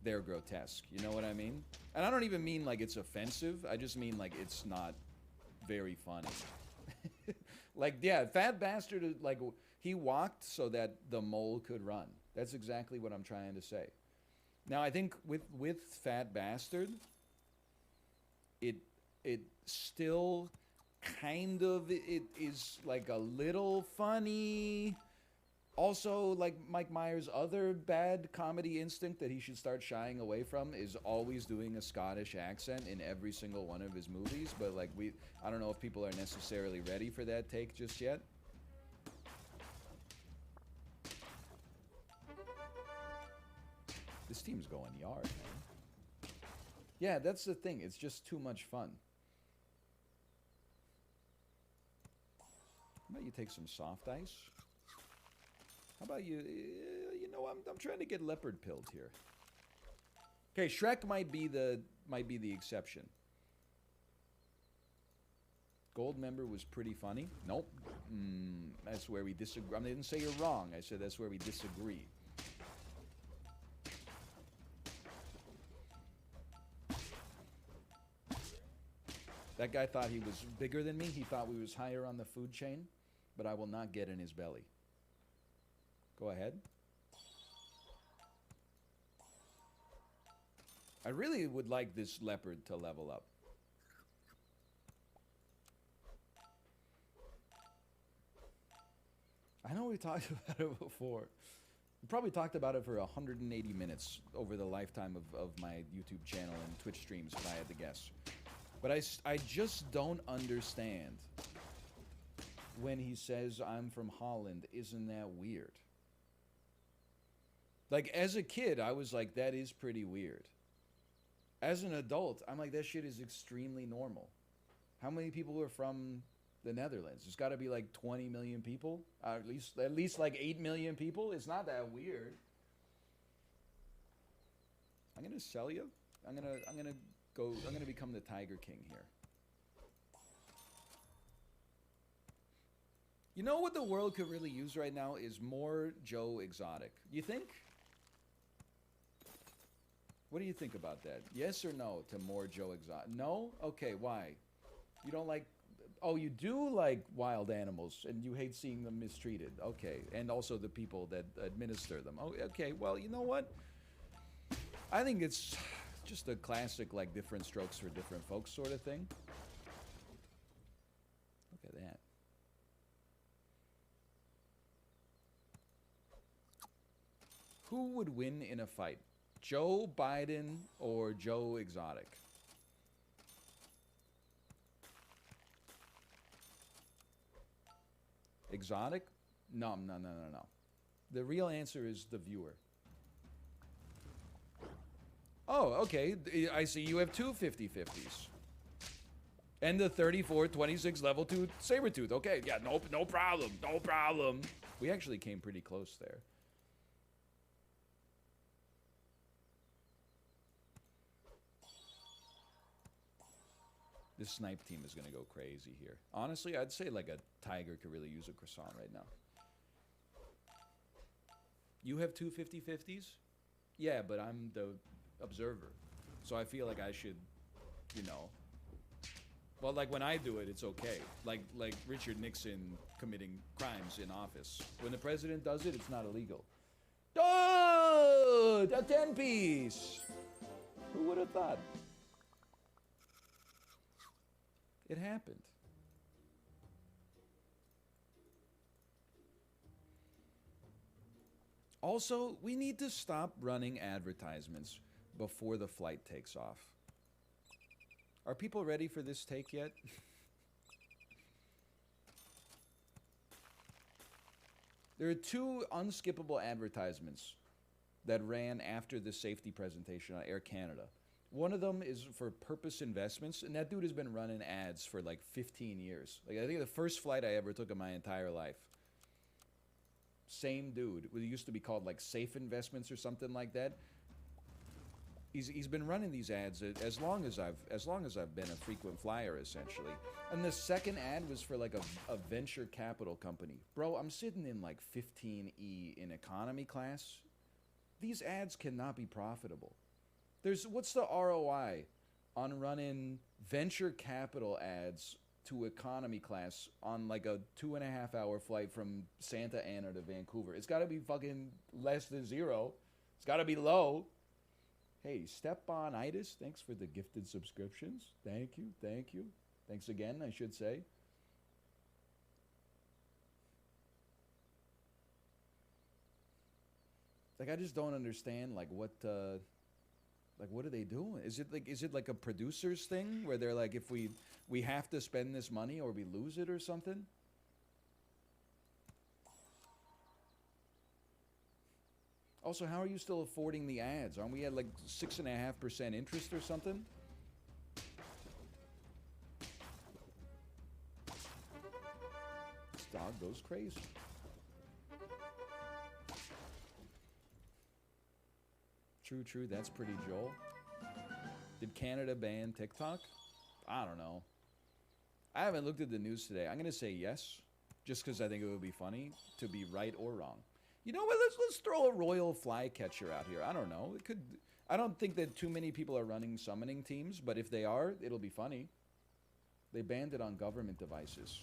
they're grotesque. You know what I mean? And I don't even mean like it's offensive. I just mean like it's not very funny. Like, yeah, Fat Bastard, like, he walked so that the mole could run. That's exactly what I'm trying to say. Now, I think with Fat Bastard, it still kind of, it is like a little funny. Also, like Mike Myers' other bad comedy instinct that he should start shying away from is always doing a Scottish accent in every single one of his movies. But like I don't know if people are necessarily ready for that take just yet. This team's going yard, man. Yeah, that's the thing. It's just too much fun. How about you take some soft ice? How about you? You know, I'm trying to get leopard pilled here. Okay, Shrek might be the exception. Gold member was pretty funny. Nope. That's where we disagree. I didn't say you're wrong. I said that's where we disagree. That guy thought he was bigger than me. He thought we was higher on the food chain, but I will not get in his belly. Go ahead. I really would like this leopard to level up. I know we talked about it before. We probably talked about it for 180 minutes over the lifetime of my YouTube channel and Twitch streams, if I had to guess. But I just don't understand when he says, I'm from Holland. Isn't that weird? Like, as a kid, I was like, that is pretty weird. As an adult, I'm like, that shit is extremely normal. How many people are from the Netherlands? There's got to be like 20 million people, at least like 8 million people. It's not that weird. I'm gonna sell you. I'm gonna become the Tiger King here. You know what the world could really use right now is more Joe Exotic. You think? What do you think about that? Yes or no to more Joe Exotic? No? Okay, why? You don't like... Oh, you do like wild animals, and you hate seeing them mistreated. Okay, and also the people that administer them. Oh, okay, well, you know what? I think it's just a classic, like, different strokes for different folks sort of thing. Look at that. Who would win in a fight? Joe Biden or Joe Exotic? Exotic? No. The real answer is the viewer. Oh, okay. I see you have two 50-50s. And the 34-26 level 2 Sabertooth. Okay, yeah, no problem. No problem. We actually came pretty close there. This snipe team is going to go crazy here. Honestly, I'd say like a tiger could really use a croissant right now. You have two 50-50s? Yeah, but I'm the observer. So I feel like I should, you know... Well, like when I do it, it's okay. Like Richard Nixon committing crimes in office. When the president does it, it's not illegal. Oh! A 10-piece! Who would have thought? It happened. Also, we need to stop running advertisements before the flight takes off. Are people ready for this take yet? There are two unskippable advertisements that ran after the safety presentation on Air Canada. One of them is for Purpose Investments, and that dude has been running ads for like 15 years. Like, I think the first flight I ever took in my entire life. Same dude. It used to be called like Safe Investments or something like that. He's been running these ads as long as I've been a frequent flyer, essentially. And the second ad was for like a venture capital company. Bro, I'm sitting in like 15E in economy class. These ads cannot be profitable. What's the ROI on running venture capital ads to economy class on like a 2.5-hour flight from Santa Ana to Vancouver? It's got to be fucking less than zero. It's got to be low. Hey, Steponitis, thanks for the gifted subscriptions. Thank you. Thanks again, I should say. Like, I just don't understand, like, what are they doing? Is it like a producer's thing where they're like, if we have to spend this money or we lose it or something? Also, how are you still affording the ads? Aren't we at like 6.5% interest or something? This dog goes crazy. True, that's pretty Joel. Did Canada ban TikTok? I don't know. I haven't looked at the news today. I'm going to say yes, just because I think it would be funny to be right or wrong. You know what? Let's throw a royal flycatcher out here. I don't know. It could. I don't think that too many people are running summoning teams, but if they are, it'll be funny. They banned it on government devices.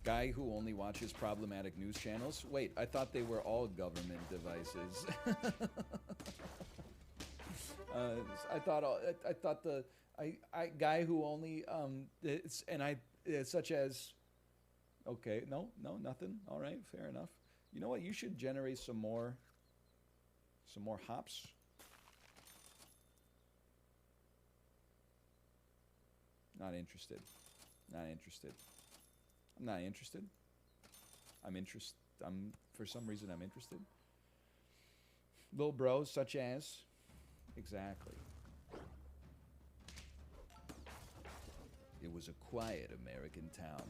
Guy who only watches problematic news channels. Wait, I thought they were all government devices. I thought the guy who only such as. Okay, no, nothing. All right, fair enough. You know what? You should generate some more hops. Not interested. Not interested. I'm not interested. For some reason I'm interested. Little bros such as. Exactly. It was a quiet American town.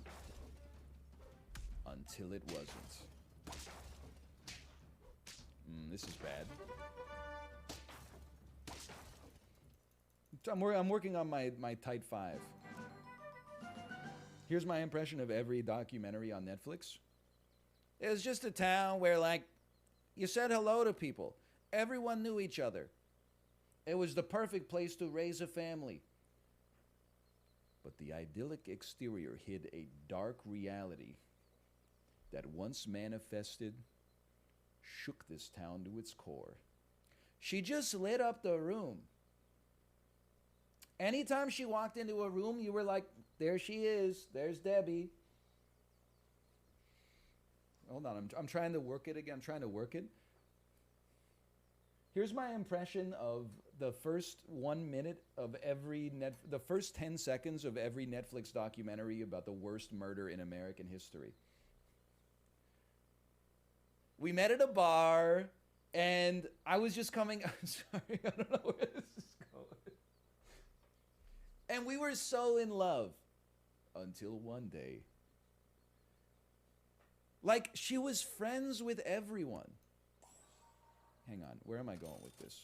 Until it wasn't. This is bad. I'm working on my tight 5. Here's my impression of every documentary on Netflix. It was just a town where, like, you said hello to people. Everyone knew each other. It was the perfect place to raise a family. But the idyllic exterior hid a dark reality that once manifested, shook this town to its core. She just lit up the room. Anytime she walked into a room, you were like, there she is. There's Debbie. Hold on, I'm trying to work it again. I'm trying to work it. Here's my impression of the first 1 minute of the first 10 seconds of every Netflix documentary about the worst murder in American history. We met at a bar, and I was just coming. I'm sorry, I don't know where this is going. And we were so in love until one day. Like, she was friends with everyone. Hang on, where am I going with this?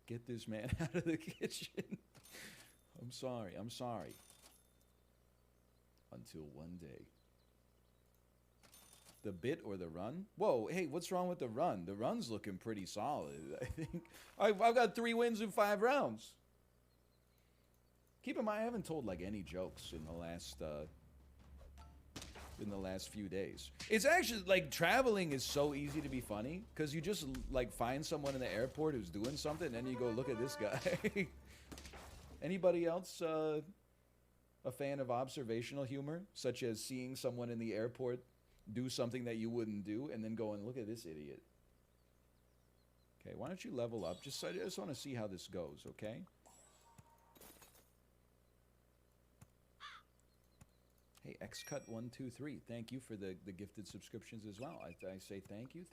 Get this man out of the kitchen. I'm sorry. Until one day. The bit or the run? Whoa, hey, what's wrong with the run? The run's looking pretty solid, I think. I've got 3 wins in 5 rounds. Keep in mind, I haven't told, like, any jokes in the last few days. It's actually, like, traveling is so easy to be funny, because you just, like, find someone in the airport who's doing something, and then you go, look at this guy. Anybody else a fan of observational humor, such as seeing someone in the airport do something that you wouldn't do, and then going, look at this idiot? Okay, why don't you level up? I just want to see how this goes, okay? Hey, XCut123, thank you for the gifted subscriptions as well. I say thank you.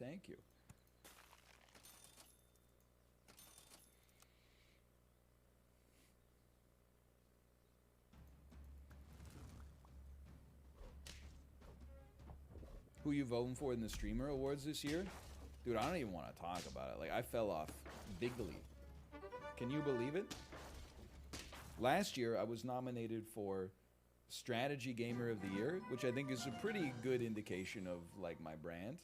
Who you voting for in the Streamer Awards this year? Dude, I don't even want to talk about it. Like, I fell off bigly. Can you believe it? Last year, I was nominated for Strategy Gamer of the Year, which I think is a pretty good indication of, like, my brand.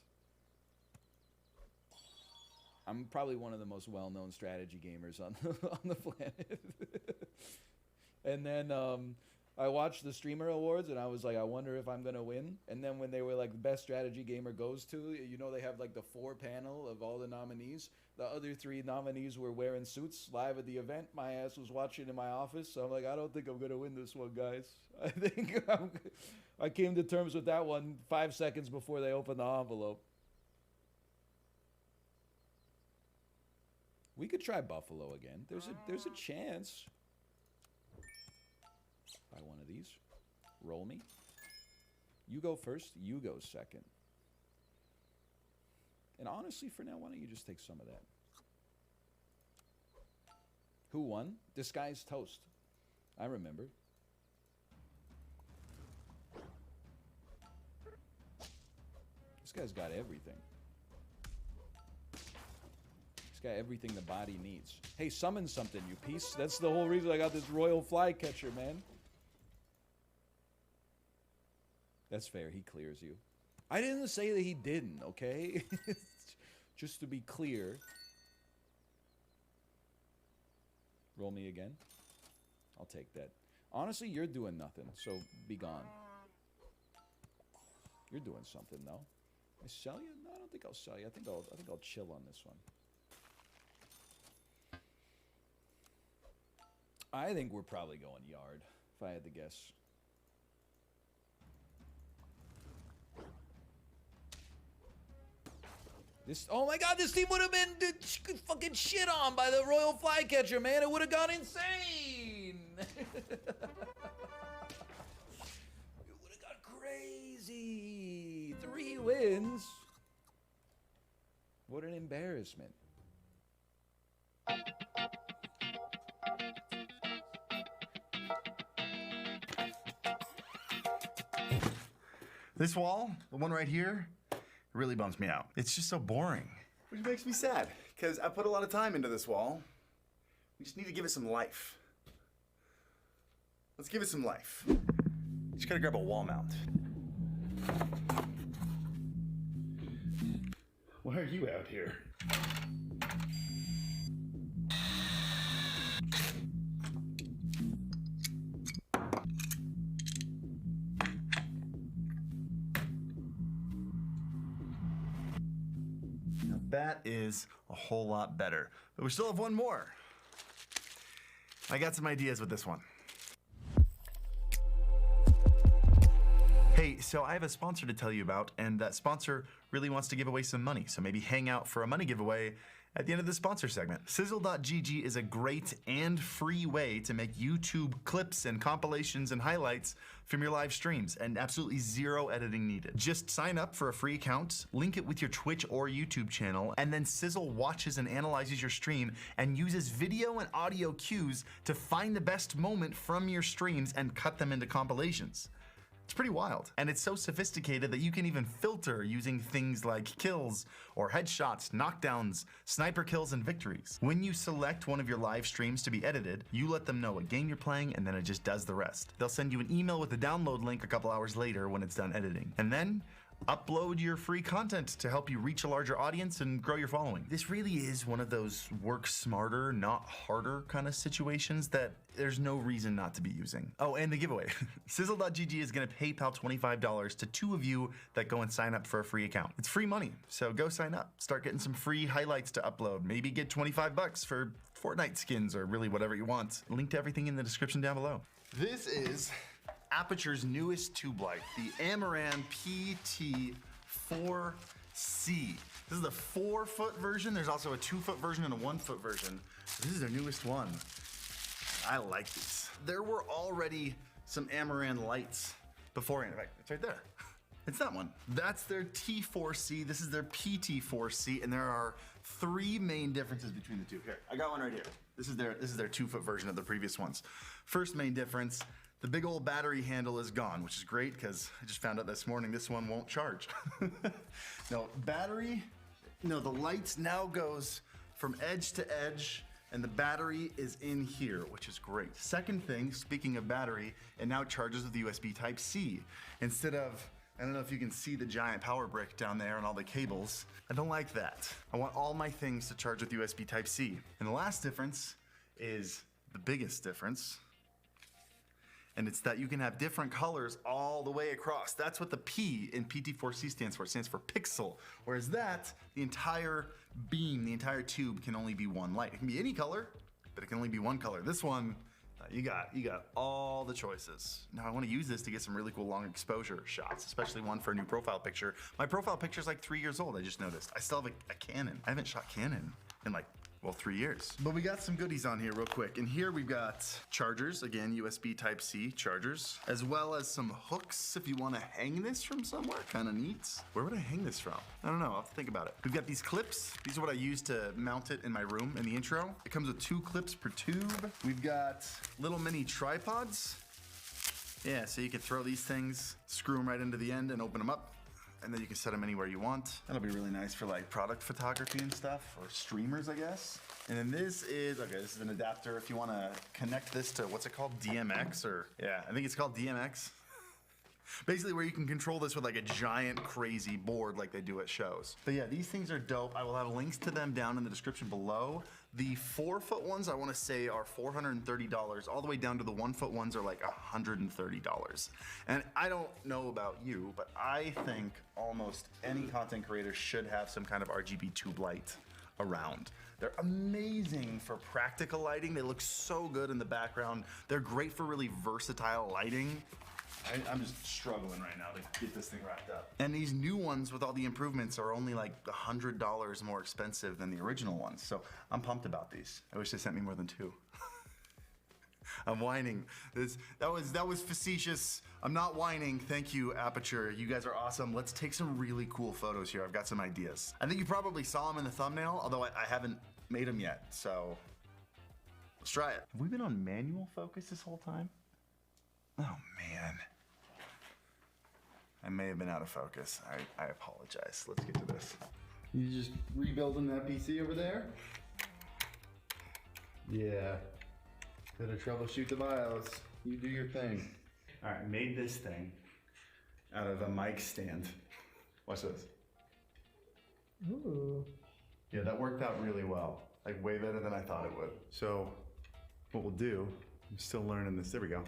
I'm probably one of the most well-known strategy gamers on the planet. And then I watched the Streamer Awards, and I was like, I wonder if I'm going to win. And then when they were like, the best strategy gamer goes to, you know, they have like the 4 panel of all the nominees. The other 3 nominees were wearing suits live at the event. My ass was watching in my office. So I'm like, I don't think I'm going to win this one, guys. I think I came to terms with that one 5 seconds before they opened the envelope. We could try Buffalo again. There's a chance. Buy one of these. Roll me. You go first. You go second. And honestly, for now, why don't you just take some of that? Who won? Disguised Toast. I remember. This guy's got everything. He's got everything the body needs. Hey, summon something, you piece. That's the whole reason I got this royal flycatcher, man. That's fair. He clears you. I didn't say that he didn't, okay? Just to be clear. Roll me again. I'll take that. Honestly, you're doing nothing, so be gone. You're doing something though. I sell you? No, I don't think I'll sell you. I think I'll chill on this one. I think we're probably going yard, if I had to guess. This, oh my god, this team would have been fucking shit on by the Royal Flycatcher, man. It would have gone insane. It would have gone crazy. 3 wins. What an embarrassment. This wall, the one right here, really bums me out. It's just so boring. Which makes me sad, because I put a lot of time into this wall. We just need to give it some life. Let's give it some life. Just gotta grab a wall mount. Why are you out here? That is a whole lot better. But we still have one more. I got some ideas with this one. Hey, so I have a sponsor to tell you about, and that sponsor really wants to give away some money. So maybe hang out for a money giveaway at the end of the sponsor segment. Sizzle.gg is a great and free way to make YouTube clips and compilations and highlights from your live streams, and absolutely zero editing needed. Just sign up for a free account, link it with your Twitch or YouTube channel, and then Sizzle watches and analyzes your stream and uses video and audio cues to find the best moment from your streams and cut them into compilations. It's pretty wild. And it's so sophisticated that you can even filter using things like kills or headshots, knockdowns, sniper kills, and victories. When you select one of your live streams to be edited, you let them know what game you're playing, and then it just does the rest. They'll send you an email with the download link a couple hours later when it's done editing. And then upload your free content to help you reach a larger audience and grow your following. This really is one of those work smarter, not harder kind of situations that there's no reason not to be using. Oh, and the giveaway. Sizzle.gg is gonna PayPal $25 to 2 of you that go and sign up for a free account. It's free money, so go sign up. Start getting some free highlights to upload. Maybe get 25 bucks for Fortnite skins or really whatever you want. Link to everything in the description down below. This is Aperture's newest tube light, the Amaran PT4C. This is the 4-foot version. There's also a 2-foot version and a 1-foot version. This is their newest one. I like these. There were already some Amaran lights beforehand. In fact, it's right there. It's that one. That's their T4C. This is their PT4C, and there are 3 main differences between the two. Here, I got one right here. This is their 2-foot version of the previous ones. First main difference, the big old battery handle is gone, which is great because I just found out this morning this one won't charge. No, battery, no, the lights now goes from edge to edge, and the battery is in here, which is great. Second thing, speaking of battery, it now charges with USB Type-C. Instead of, I don't know if you can see the giant power brick down there and all the cables. I don't like that. I want all my things to charge with USB Type-C. And the last difference is the biggest difference, and it's that you can have different colors all the way across. That's what the P in PT4C stands for. It stands for pixel. Whereas that, the entire beam, the entire tube can only be one light. It can be any color, but it can only be one color. This one, you got all the choices. Now I want to use this to get some really cool long exposure shots, especially one for a new profile picture. My profile picture is like 3 years old, I just noticed. I still have a Canon. I haven't shot Canon in like, well, 3 years. But we got some goodies on here real quick. And here we've got chargers, again, USB Type-C chargers, as well as some hooks if you want to hang this from somewhere. Kind of neat. Where would I hang this from? I don't know, I'll have to think about it. We've got these clips. These are what I use to mount it in my room in the intro. It comes with 2 clips per tube. We've got little mini tripods. Yeah, so you can throw these things, screw them right into the end and open them up. And then you can set them anywhere you want. That'll be really nice for like product photography and stuff, or streamers, I guess. And then this is an adapter if you want to connect this to, what's it called? DMX, or yeah, I think it's called DMX. Basically where you can control this with like a giant crazy board like they do at shows. But yeah, these things are dope. I will have links to them down in the description below. The 4-foot ones I want to say are $430, all the way down to the 1-foot ones are like $130. And I don't know about you, but I think almost any content creator should have some kind of RGB tube light around. They're amazing for practical lighting. They look so good in the background. They're great for really versatile lighting. I'm just struggling right now to get this thing wrapped up. And these new ones with all the improvements are only like $100 more expensive than the original ones. So I'm pumped about these. I wish they sent me more than 2. I'm whining. That was facetious. I'm not whining. Thank you, Aperture. You guys are awesome. Let's take some really cool photos here. I've got some ideas. I think you probably saw them in the thumbnail, although I haven't made them yet. So let's try it. Have we been on manual focus this whole time? Oh man. I may have been out of focus. I apologize. Let's get to this. You just rebuilding that PC over there? Yeah. Gotta troubleshoot the BIOS. You do your thing. All right, made this thing out of a mic stand. Watch this. Ooh. Yeah, that worked out really well. Like way better than I thought it would. So what we'll do, I'm still learning this, there we go,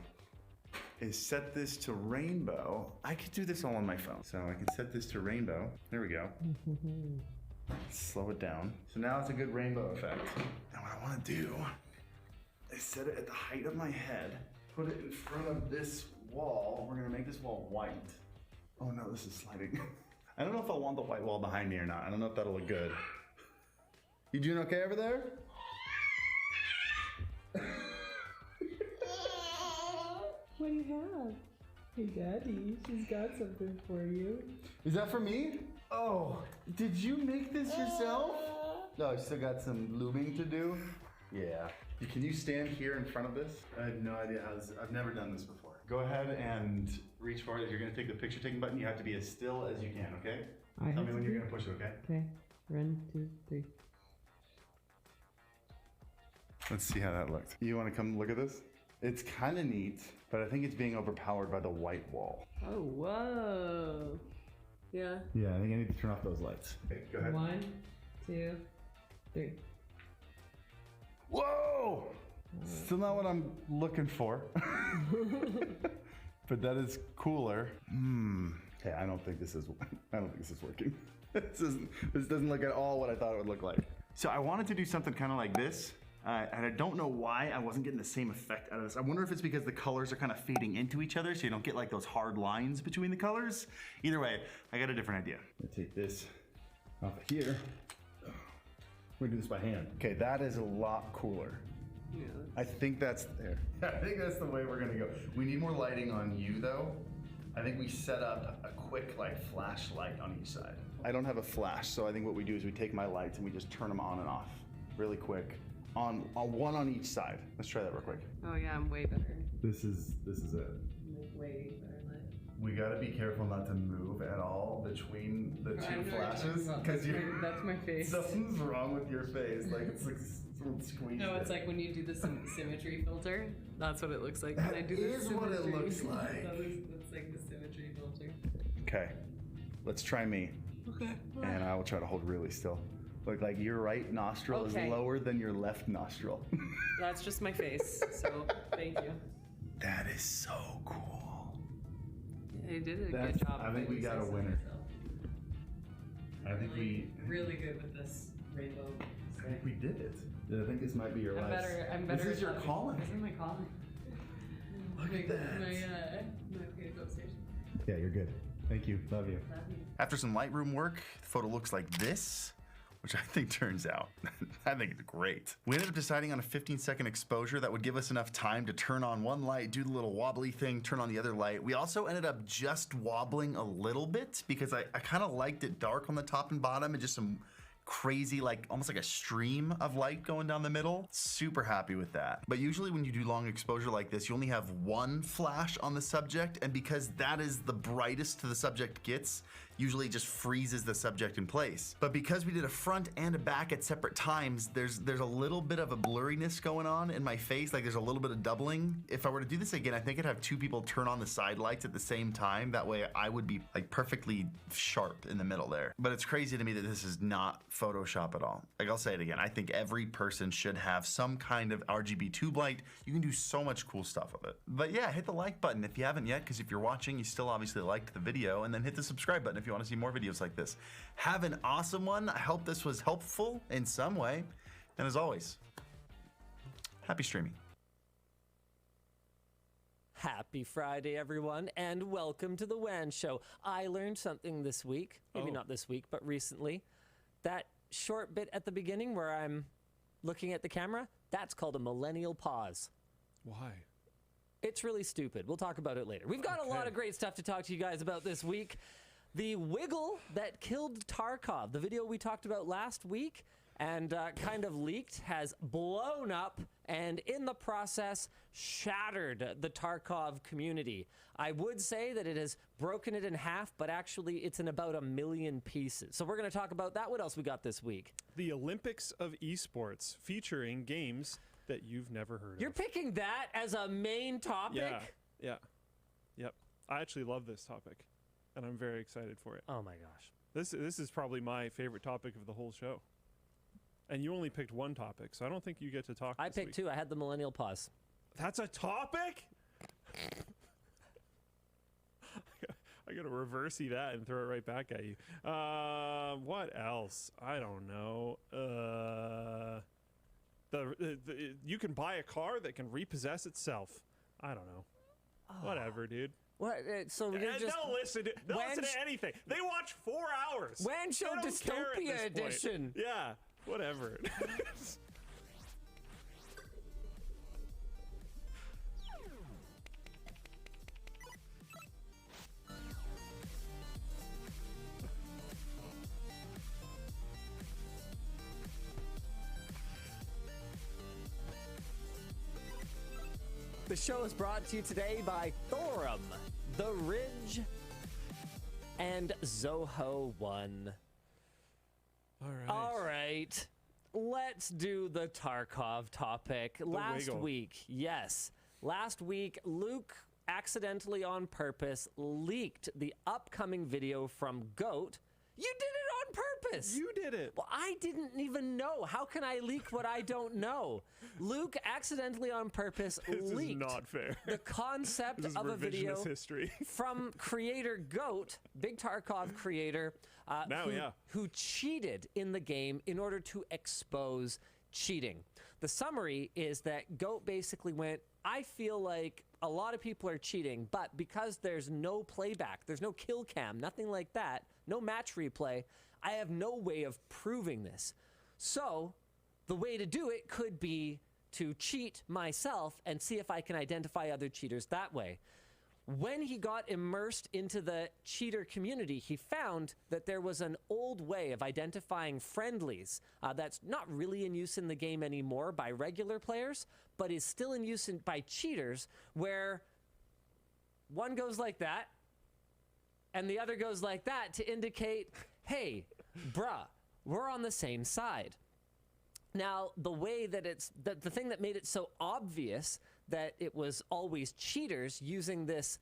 is set this to rainbow. I could do this all on my phone. So I can set this to rainbow. There we go. Slow it down. So now it's a good rainbow effect. Now what I want to do is set it at the height of my head, put it in front of this wall. We're gonna make this wall white. Oh no, this is sliding. I don't know if I want the white wall behind me or not. I don't know if that'll look good. You doing okay over there? What do you have? Hey, Daddy, she's got something for you. Is that for me? Oh, did you make this yourself? No, I still got some looming to do. Yeah. Can you stand here in front of this? I have no idea how this, I've never done this before. Go ahead and reach for it. If you're gonna take the picture taking button, you have to be as still as you can, okay? Tell me when you're gonna push it, okay? Okay. 1, 2, 3. Let's see how that looked. You wanna come look at this? It's kind of neat, but I think it's being overpowered by the white wall. Oh, whoa. Yeah. Yeah, I think I need to turn off those lights. Okay, go ahead. 1, 2, 3. Whoa! Still not what I'm looking for. But that is cooler. Okay, I don't think this is working. This doesn't look at all what I thought it would look like. So I wanted to do something kind of like this. And I don't know why I wasn't getting the same effect out of this. I wonder if it's because the colors are kind of fading into each other so you don't get like those hard lines between the colors. Either way, I got a different idea. I'm gonna take this off of here. We're gonna do this by hand. Okay, that is a lot cooler. Yeah. I think that's there. I think that's the way we're gonna go. We need more lighting on you though. I think we set up a quick like flashlight on each side. I don't have a flash, so I think what we do is we take my lights and we just turn them on and off really quick. On one on each side. Let's try that real quick. Oh yeah, I'm way better. This is it. Like, way better lit. We gotta be careful not to move at all between the I know two what you're flashes talking because about. That's my face. Something's wrong with your face. Like it's like someone squeezed No, it's it. like when you do the symmetry filter. That's what it looks like. When I do the is what it symmetry. looks like. That's like the symmetry filter. Okay, let's try me. Okay. And I will try to hold really still. Look, like your right nostril Okay. is lower than your left nostril. That's just my face. So thank you. That is so cool. Yeah, you did a good job. I think we got a winner. I think we really good with this rainbow. I think we did it. I think this might be your I'm last. better. I'm better. This is your at calling. This is my calling. Look at that. My okay, go upstairs. Yeah, you're good. Thank you. Love you. Love you. After some Lightroom work, the photo looks like this, which I think turns out, I think it's great. We ended up deciding on a 15-second exposure that would give us enough time to turn on one light, do the little wobbly thing, turn on the other light. We also ended up just wobbling a little bit because I kind of liked it dark on the top and bottom and just some crazy, like almost like a stream of light going down the middle. Super happy with that. But usually when you do long exposure like this, you only have one flash on the subject, and because that is the brightest the subject gets, usually just freezes the subject in place. But because we did a front and a back at separate times, there's a little bit of a blurriness going on in my face, like there's a little bit of doubling. If I were to do this again, I think I'd have two people turn on the side lights at the same time. That way I would be like perfectly sharp in the middle there. But it's crazy to me that this is not Photoshop at all. Like, I'll say it again, I think every person should have some kind of RGB tube light. You can do so much cool stuff with it. But yeah, hit the like button if you haven't yet, because if you're watching, you still obviously liked the video, and then hit the subscribe button if you want to see more videos like this. Have an awesome one. I hope this was helpful in some way. And as always, happy streaming. Happy Friday, everyone, and welcome to the WAN Show. I learned something this week, maybe not this week, but recently. That short bit at the beginning where I'm looking at the camera, that's called a millennial pause. Why? It's really stupid. We'll talk about it later. We've got a lot of great stuff to talk to you guys about this week. The wiggle that killed Tarkov, the video we talked about last week and kind of leaked, has blown up and in the process shattered the Tarkov community. I would say that it has broken it in half, but actually it's in about 1 million pieces. So we're going to talk about that. What else we got this week? The Olympics of Esports, featuring games that you've never heard of. You're picking that as a main topic? Yeah. Yep. I actually love this topic, and I'm very excited for it. Oh my gosh. This is probably my favorite topic of the whole show. And you only picked one topic, so I don't think you get to talk. I picked two. I had the millennial pause. That's a topic? I gotta reverse-y that and throw it right back at you. What else? I don't know. You can buy a car that can repossess itself. I don't know. Whatever, dude. What? So we're just don't listen to anything. They watch 4 hours. WAN Show Dystopia Edition. Yeah, whatever. The show is brought to you today by Thorum, The Ridge, and Zoho 1. All right. Let's do the Tarkov topic. Last week, Luke accidentally on purpose leaked the upcoming video from GOAT. You did it on purpose. You did it. Well, I didn't even know. How can I leak what I don't know? Luke accidentally on purpose leaked is not fair. the concept of a video history. from creator GOAT, Big Tarkov creator, who cheated in the game in order to expose cheating. The summary is that GOAT basically went, I feel like a lot of people are cheating, but because there's no playback, there's no kill cam, nothing like that, no match replay, I have no way of proving this. So the way to do it could be to cheat myself and see if I can identify other cheaters that way. When he got immersed into the cheater community, he found that there was an old way of identifying friendlies that's not really in use in the game anymore by regular players, but is still in use by cheaters, where one goes like that and the other goes like that to indicate, hey, bruh, we're on the same side. Now, the way that the thing that made it so obvious that it was always cheaters using this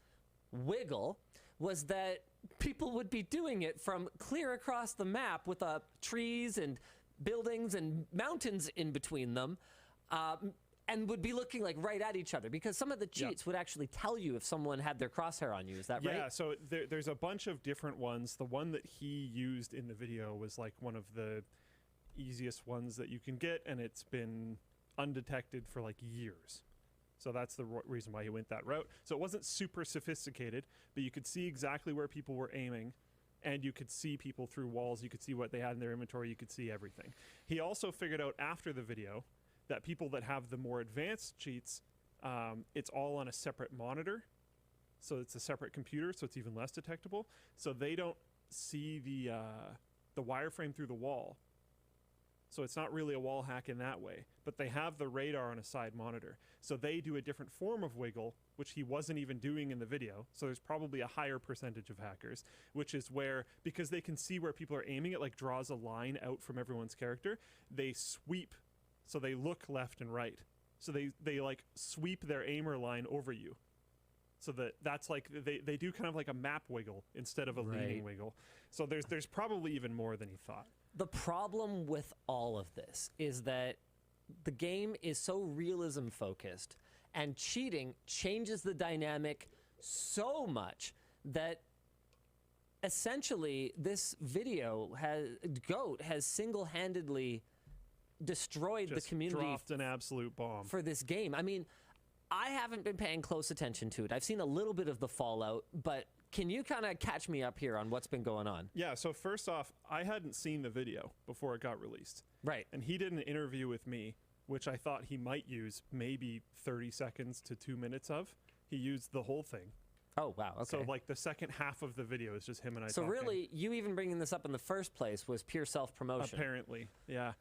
wiggle was that people would be doing it from clear across the map with trees and buildings and mountains in between them, and would be looking like right at each other, because some of the cheats would actually tell you if someone had their crosshair on you. Is that right? Yeah, so there's a bunch of different ones. The one that he used in the video was like one of the easiest ones that you can get, and it's been undetected for like years. So that's the reason why he went that route. So it wasn't super sophisticated, but you could see exactly where people were aiming, and you could see people through walls. You could see what they had in their inventory. You could see everything. He also figured out after the video that people that have the more advanced cheats, it's all on a separate monitor. So it's a separate computer, so it's even less detectable. So they don't see the wireframe through the wall. So it's not really a wall hack in that way, but they have the radar on a side monitor. So they do a different form of wiggle, which he wasn't even doing in the video. So there's probably a higher percentage of hackers, which is where, because they can see where people are aiming, it like draws a line out from everyone's character. They sweep, so they look left and right. So they like sweep their aimer line over you. So that's like, they do kind of like a map wiggle instead of a leading wiggle. So there's probably even more than he thought. The problem with all of this is that the game is so realism focused, and cheating changes the dynamic so much that essentially this video Goat has single-handedly destroyed the community. Dropped an absolute bomb for this game. I mean, I haven't been paying close attention to it. I've seen a little bit of the fallout, but can you kind of catch me up here on what's been going on? Yeah, so first off, I hadn't seen the video before it got released. Right. And he did an interview with me, which I thought he might use maybe 30 seconds to 2 minutes of. He used the whole thing. Oh, wow, okay. So, like, the second half of the video is just him and I So talking. really, you even bringing this up in the first place was pure self-promotion. Apparently, yeah.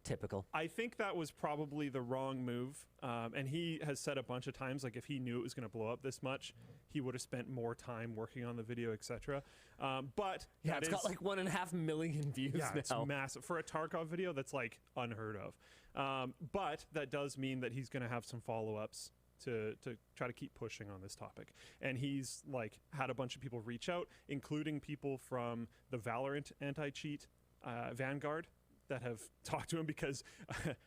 Typical. I think that was probably the wrong move. And he has said a bunch of times, like, if he knew it was going to blow up this much, he would have spent more time working on the video, etc. But yeah, it's got like 1.5 million views now. It's massive. For a Tarkov video, that's like unheard of. But that does mean that he's going to have some follow-ups to try to keep pushing on this topic. And he's like had a bunch of people reach out, including people from the Valorant anti-cheat Vanguard, that have talked to him, because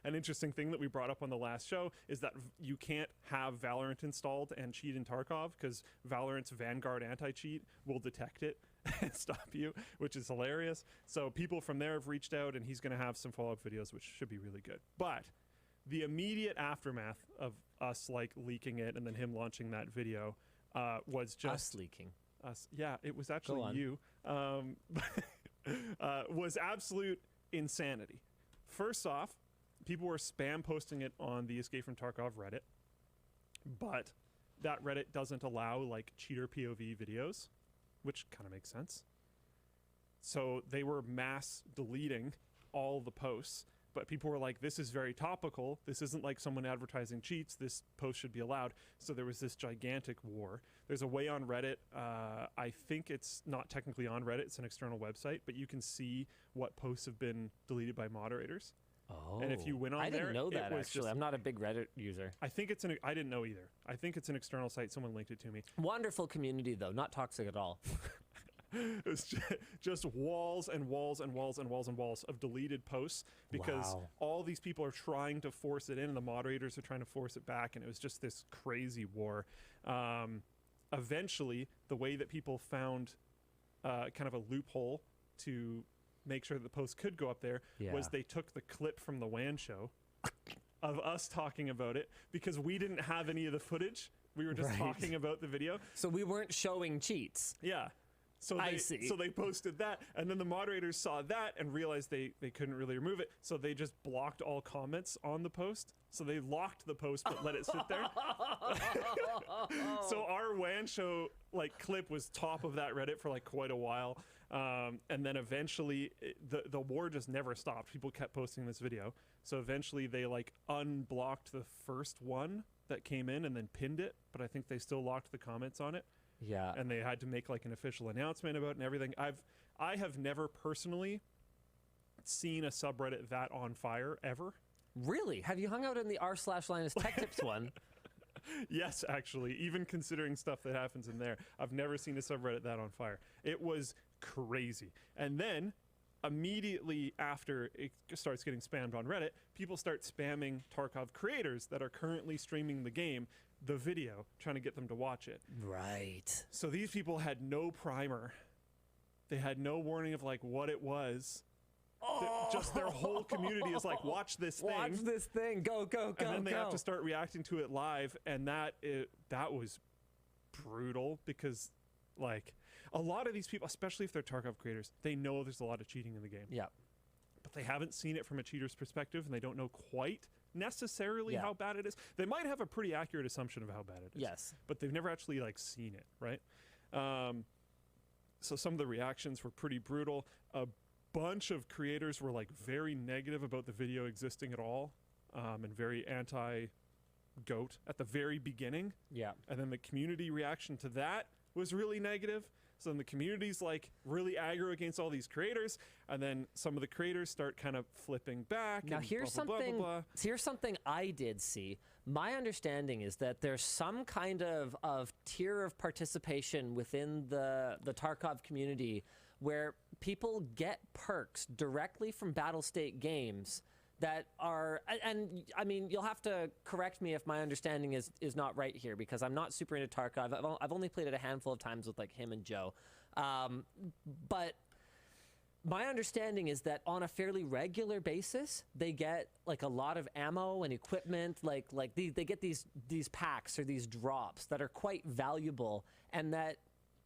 an interesting thing that we brought up on the last show is that you can't have Valorant installed and cheat in Tarkov, because Valorant's Vanguard anti-cheat will detect it and stop you, which is hilarious. So people from there have reached out, and he's going to have some follow-up videos, which should be really good. But the immediate aftermath of us like leaking it and then him launching that video was just us leaking. Us, yeah, it was actually you. Was absolute insanity. First off, people were spam posting it on the Escape from Tarkov Reddit, but that Reddit doesn't allow like cheater POV videos, which kind of makes sense. So they were mass deleting all the posts, but people were like, this is very topical. This isn't like someone advertising cheats. This post should be allowed. So there was this gigantic war. There's a way on Reddit. I think it's not technically on Reddit. It's an external website, but you can see what posts have been deleted by moderators. Oh, and if you went on I there, didn't know that, it was actually. I'm not a big Reddit user. I think it's I didn't know either. I think it's an external site. Someone linked it to me. Wonderful community, though. Not toxic at all. It was just walls and walls and walls and walls and walls of deleted posts, because all these people are trying to force it in, and the moderators are trying to force it back, and it was just this crazy war. Eventually, the way that people found kind of a loophole to make sure that the post could go up there was they took the clip from the WAN show of us talking about it, because we didn't have any of the footage. We were just talking about the video. So we weren't showing cheats. Yeah. So I see. So they posted that, and then the moderators saw that and realized they couldn't really remove it, so they just blocked all comments on the post. So they locked the post but let it sit there. So our WAN show like clip was top of that Reddit for like quite a while, and then eventually the war just never stopped. People kept posting this video, so eventually they like unblocked the first one that came in and then pinned it, but I think they still locked the comments on it. Yeah. And they had to make like an official announcement about it and everything. I have never personally seen a subreddit that on fire ever. Really? Have you hung out in the r/Linus Tech Tips one? Yes, actually, even considering stuff that happens in there, I've never seen a subreddit that on fire. It was crazy. And then immediately after it starts getting spammed on Reddit, people start spamming Tarkov creators that are currently streaming the game the video, trying to get them to watch it. Right. So these people had no primer. They had no warning of like what it was. Just their whole community is like, watch this thing. Watch this thing. Go, go, go, And then they go. have to start reacting to it live, and that was brutal, because like a lot of these people, especially if they're Tarkov creators, they know there's a lot of cheating in the game. Yeah. But they haven't seen it from a cheater's perspective, and they don't know quite necessarily how bad it is. They might have a pretty accurate assumption of how bad it is. Yes. But they've never actually like seen it, right? So some of the reactions were pretty brutal. A bunch of creators were like very negative about the video existing at all, and very anti-goat at the very beginning. Yeah. And then the community reaction to that was really negative. So then the community's like really aggro against all these creators, and then some of the creators start kind of flipping back. Now and here's blah, blah, something. blah, blah, blah. Here's something I did see. My understanding is that there's some kind of tier of participation within the Tarkov community where people get perks directly from Battlestate games that are, and I mean, you'll have to correct me if my understanding is not right here, because I'm not super into Tarkov. I've only played it a handful of times with like him and Joe, but my understanding is that on a fairly regular basis, they get like a lot of ammo and equipment, like they get these packs or these drops that are quite valuable, and that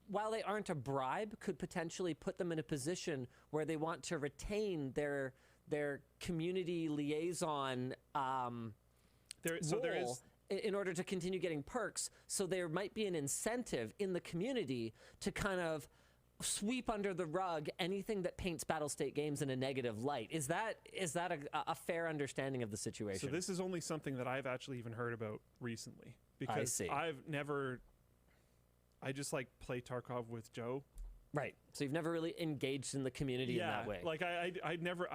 while they aren't a bribe, could potentially put them in a position where they want to retain their community liaison role in order to continue getting perks. So there might be an incentive in the community to kind of sweep under the rug anything that paints Battlestate games in a negative light. Is that a fair understanding of the situation? So this is only something that I've actually even heard about recently, because I just like play Tarkov with Joe. Right. So you've never really engaged in the community in that way. Like I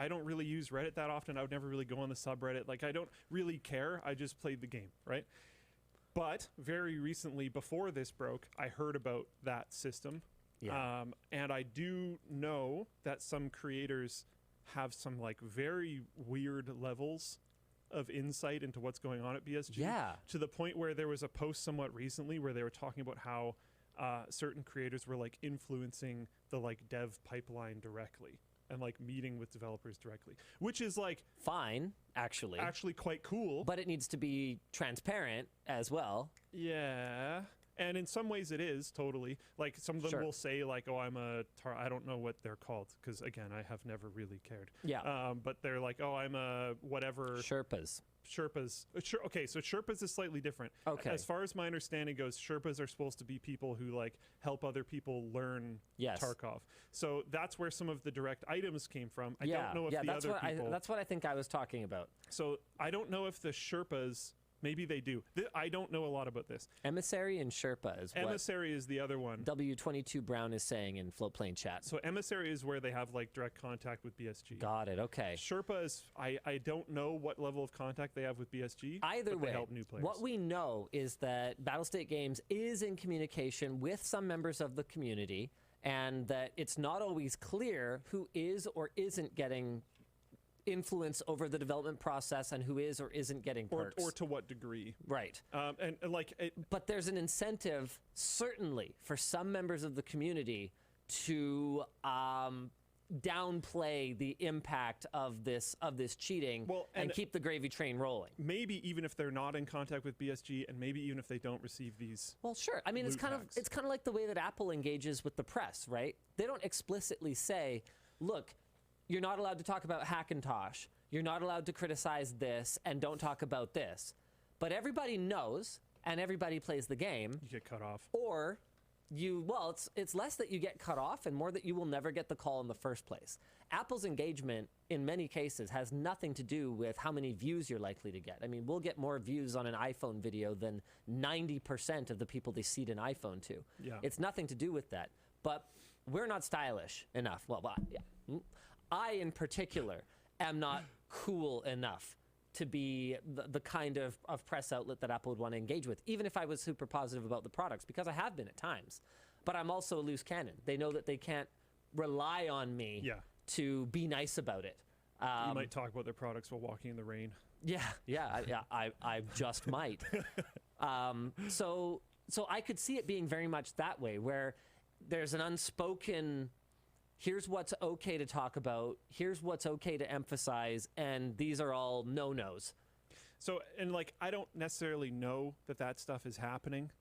don't really use Reddit that often. I would never really go on the subreddit. Like I don't really care. I just played the game, right? But very recently, before this broke, I heard about that system. Yeah. And I do know that some creators have some like very weird levels of insight into what's going on at BSG. Yeah. To the point where there was a post somewhat recently where they were talking about how certain creators were like influencing the like dev pipeline directly and like meeting with developers directly, which is like fine, actually quite cool, but it needs to be transparent as well. Yeah. And in some ways it is totally. Like some of them will say like, oh, I don't know what they're called, because again, I have never really cared. Yeah. But they're like, oh, I'm a whatever. Sherpas. Okay, so Sherpas is slightly different. Okay. As far as my understanding goes, Sherpas are supposed to be people who like help other people learn Tarkov. So that's where some of the direct items came from. I don't know if the that's other what people. That's what I think I was talking about. So I don't know if the Sherpas. Maybe they do. I don't know a lot about this. Emissary and Sherpa is what Emissary is the other one. W22 Brown is saying in Floatplane chat. So Emissary is where they have like direct contact with BSG. Got it. Okay. Sherpa is I don't know what level of contact they have with BSG. Either but way, they help new players. What we know is that Battlestate Games is in communication with some members of the community, and that it's not always clear who is or isn't getting influence over the development process and who is or isn't getting perks. Or to what degree. Right. And like but there's an incentive certainly for some members of the community to downplay the impact of this cheating and keep the gravy train rolling. Maybe even if they're not in contact with BSG, and maybe even if they don't receive these. Well, sure. I mean, it's kind of like the way that Apple engages with the press, right? They don't explicitly say, look, you're not allowed to talk about Hackintosh. You're not allowed to criticize this, and don't talk about this. But everybody knows, and everybody plays the game. You get cut off. Or it's less that you get cut off and more that you will never get the call in the first place. Apple's engagement, in many cases, has nothing to do with how many views you're likely to get. I mean, we'll get more views on an iPhone video than 90% of the people they seed an iPhone to. Yeah. It's nothing to do with that. But we're not stylish enough. I, in particular, am not cool enough to be the kind of press outlet that Apple would want to engage with, even if I was super positive about the products, because I have been at times. But I'm also a loose cannon. They know that they can't rely on me to be nice about it. You might talk about their products while walking in the rain. I just might. So I could see it being very much that way, where there's an unspoken, here's what's okay to talk about, here's what's okay to emphasize, and these are all no-nos. So, and like, I don't necessarily know that stuff is happening,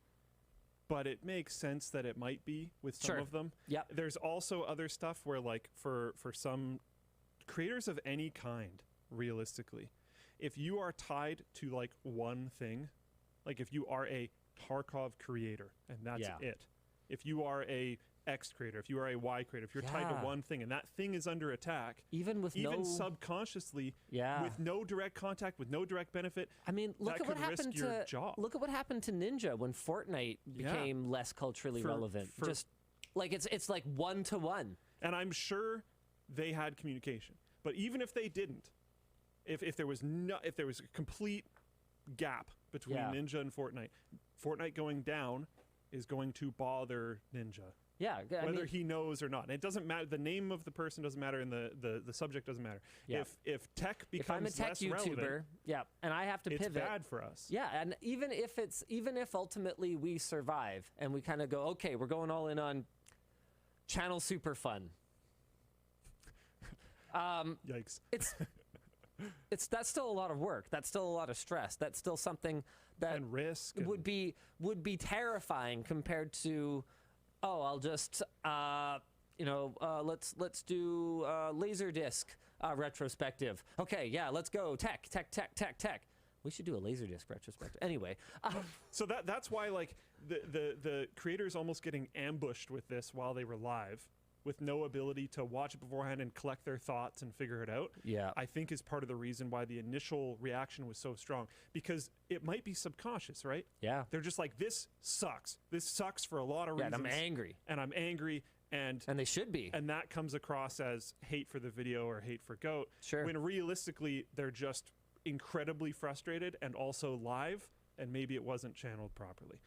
but it makes sense that it might be with some of them. Yep. There's also other stuff where like for some creators of any kind, realistically, if you are tied to like one thing, like if you are a Tarkov creator and that's it, if you are a X creator, if you are a Y creator, if you're tied to one thing and that thing is under attack, even subconsciously, with no direct contact, with no direct benefit, I mean, look at what happened to look at what happened to Ninja when Fortnite became less culturally relevant. Just like it's like 1-to-1. And I'm sure they had communication, but even if they didn't, if there was a complete gap between Ninja and Fortnite going down is going to bother Ninja. Yeah, whether he knows or not. And it doesn't matter. The name of the person doesn't matter, and the subject doesn't matter. Yeah. If tech becomes if I'm a tech less YouTuber, relevant, and I have to pivot, it's bad for us. Yeah, and even if ultimately we survive and we kind of go, okay, we're going all in on channel super fun. Yikes! That's still a lot of work. That's still a lot of stress. That's still something that and risk would be terrifying compared to, oh, I'll just let's do Laserdisc retrospective. Okay, yeah, let's go tech. We should do a Laserdisc retrospective. Anyway, so that's why like the creators almost getting ambushed with this while they were live, with no ability to watch it beforehand and collect their thoughts and figure it out, I think is part of the reason why the initial reaction was so strong, because it might be subconscious, right? Yeah. They're just like, this sucks. This sucks for a lot of reasons. And I'm angry. And they should be. And that comes across as hate for the video or hate for GOAT. Sure. When realistically, they're just incredibly frustrated and also live, and maybe it wasn't channeled properly.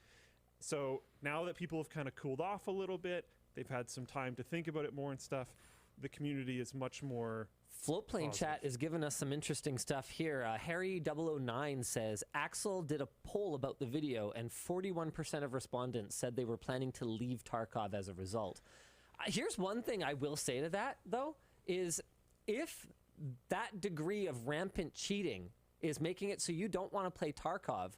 So now that people have kind of cooled off a little bit, they've had some time to think about it more and stuff, the community is much more Floatplane positive. Chat is giving us some interesting stuff here. Harry009 says, Axel did a poll about the video and 41% of respondents said they were planning to leave Tarkov as a result. Here's one thing I will say to that, though, is if that degree of rampant cheating is making it so you don't want to play Tarkov,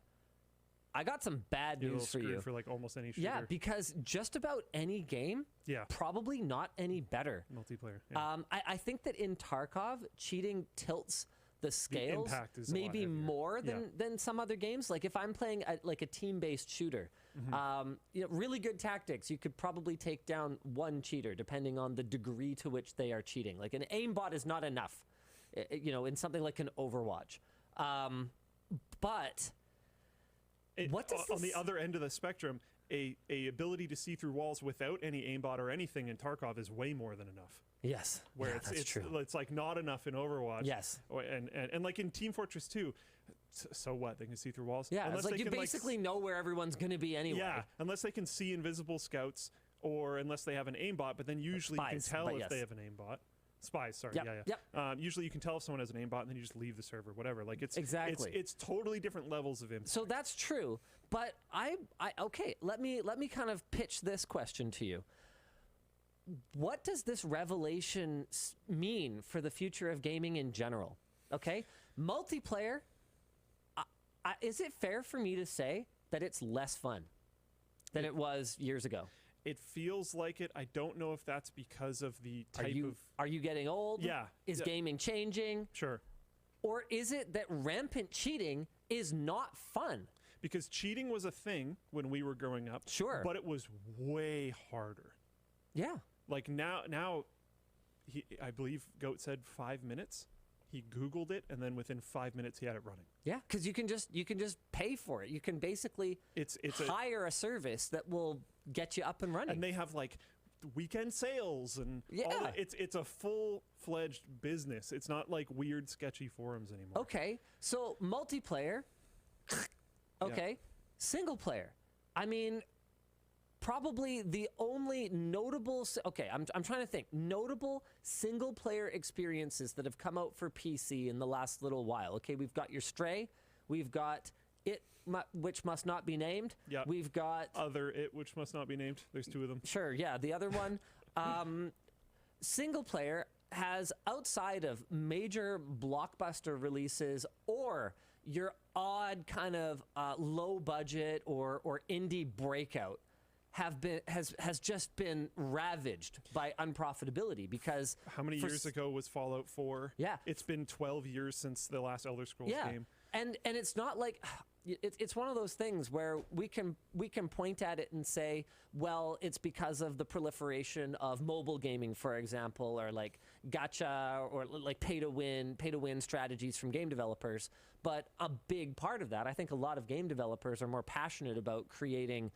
I got some bad news for you. For like almost any shooter. Yeah, because just about any game, probably not any better. Multiplayer. Yeah. I think that in Tarkov, cheating tilts the scales impact is maybe more than some other games. Like if I'm playing like a team-based shooter, really good tactics, you could probably take down one cheater depending on the degree to which they are cheating. Like an aimbot is not enough, in something like an Overwatch. But what does on the other end of the spectrum, a ability to see through walls without any aimbot or anything in Tarkov is way more than enough. Yes, where that's true. It's like not enough in Overwatch. Yes, and like in Team Fortress 2, so what? They can see through walls. Yeah, unless it's like they you can, basically know where everyone's going to be anyway. Yeah, unless they can see invisible scouts or unless they have an aimbot. But then usually you can tell if they have an aimbot. Spies, sorry. Usually you can tell if someone has an aimbot and then you just leave the server, whatever. Like it's it's totally different levels of impact. So that's true. But okay, let me kind of pitch this question to you. What does this revelation mean for the future of gaming in general? Okay, multiplayer. Is it fair for me to say that it's less fun than it was years ago? It feels like it. I don't know if that's because of the type of... Are you getting old? Yeah. Is gaming changing? Sure. Or is it that rampant cheating is not fun? Because cheating was a thing when we were growing up. Sure. But it was way harder. Yeah. Like now I believe Goat said 5 minutes. He Googled it, and then within 5 minutes he had it running. Yeah, because you can just pay for it. You can basically hire a service that will get you up and running. And they have like weekend sales and it's a full-fledged business. It's not like weird sketchy forums anymore. Okay, so multiplayer. Okay, single player. I mean, probably the only notable... Okay, I'm trying to think. Notable single-player experiences that have come out for PC in the last little while. Okay, we've got your Stray. We've got It, which must not be named. Yeah. We've got... Other It, which must not be named. There's two of them. Sure, yeah. The other one, single-player has, outside of major blockbuster releases or your odd kind of low-budget or indie breakout, has just been ravaged by unprofitability because... How many years ago was Fallout 4? Yeah. It's been 12 years since the last Elder Scrolls game. And it's not like... it's one of those things where we can point at it and say, well, it's because of the proliferation of mobile gaming, for example, or like gacha or like pay to win strategies from game developers. But a big part of that, I think a lot of game developers are more passionate about creating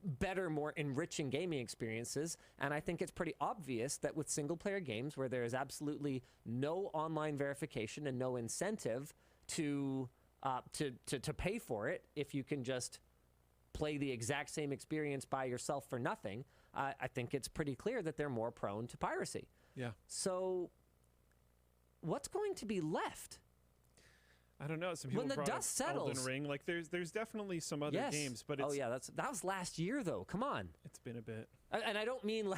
better, more enriching gaming experiences. And I think it's pretty obvious that with single player games where there is absolutely no online verification and no incentive to pay for it, if you can just play the exact same experience by yourself for nothing, I think it's pretty clear that they're more prone to piracy. Yeah. So what's going to be left? I don't know. Some people When the brought dust up Elden settles. Ring. Like there's definitely some other Yes. games, but it's, that was last year though. Come on. It's been a bit. And I don't mean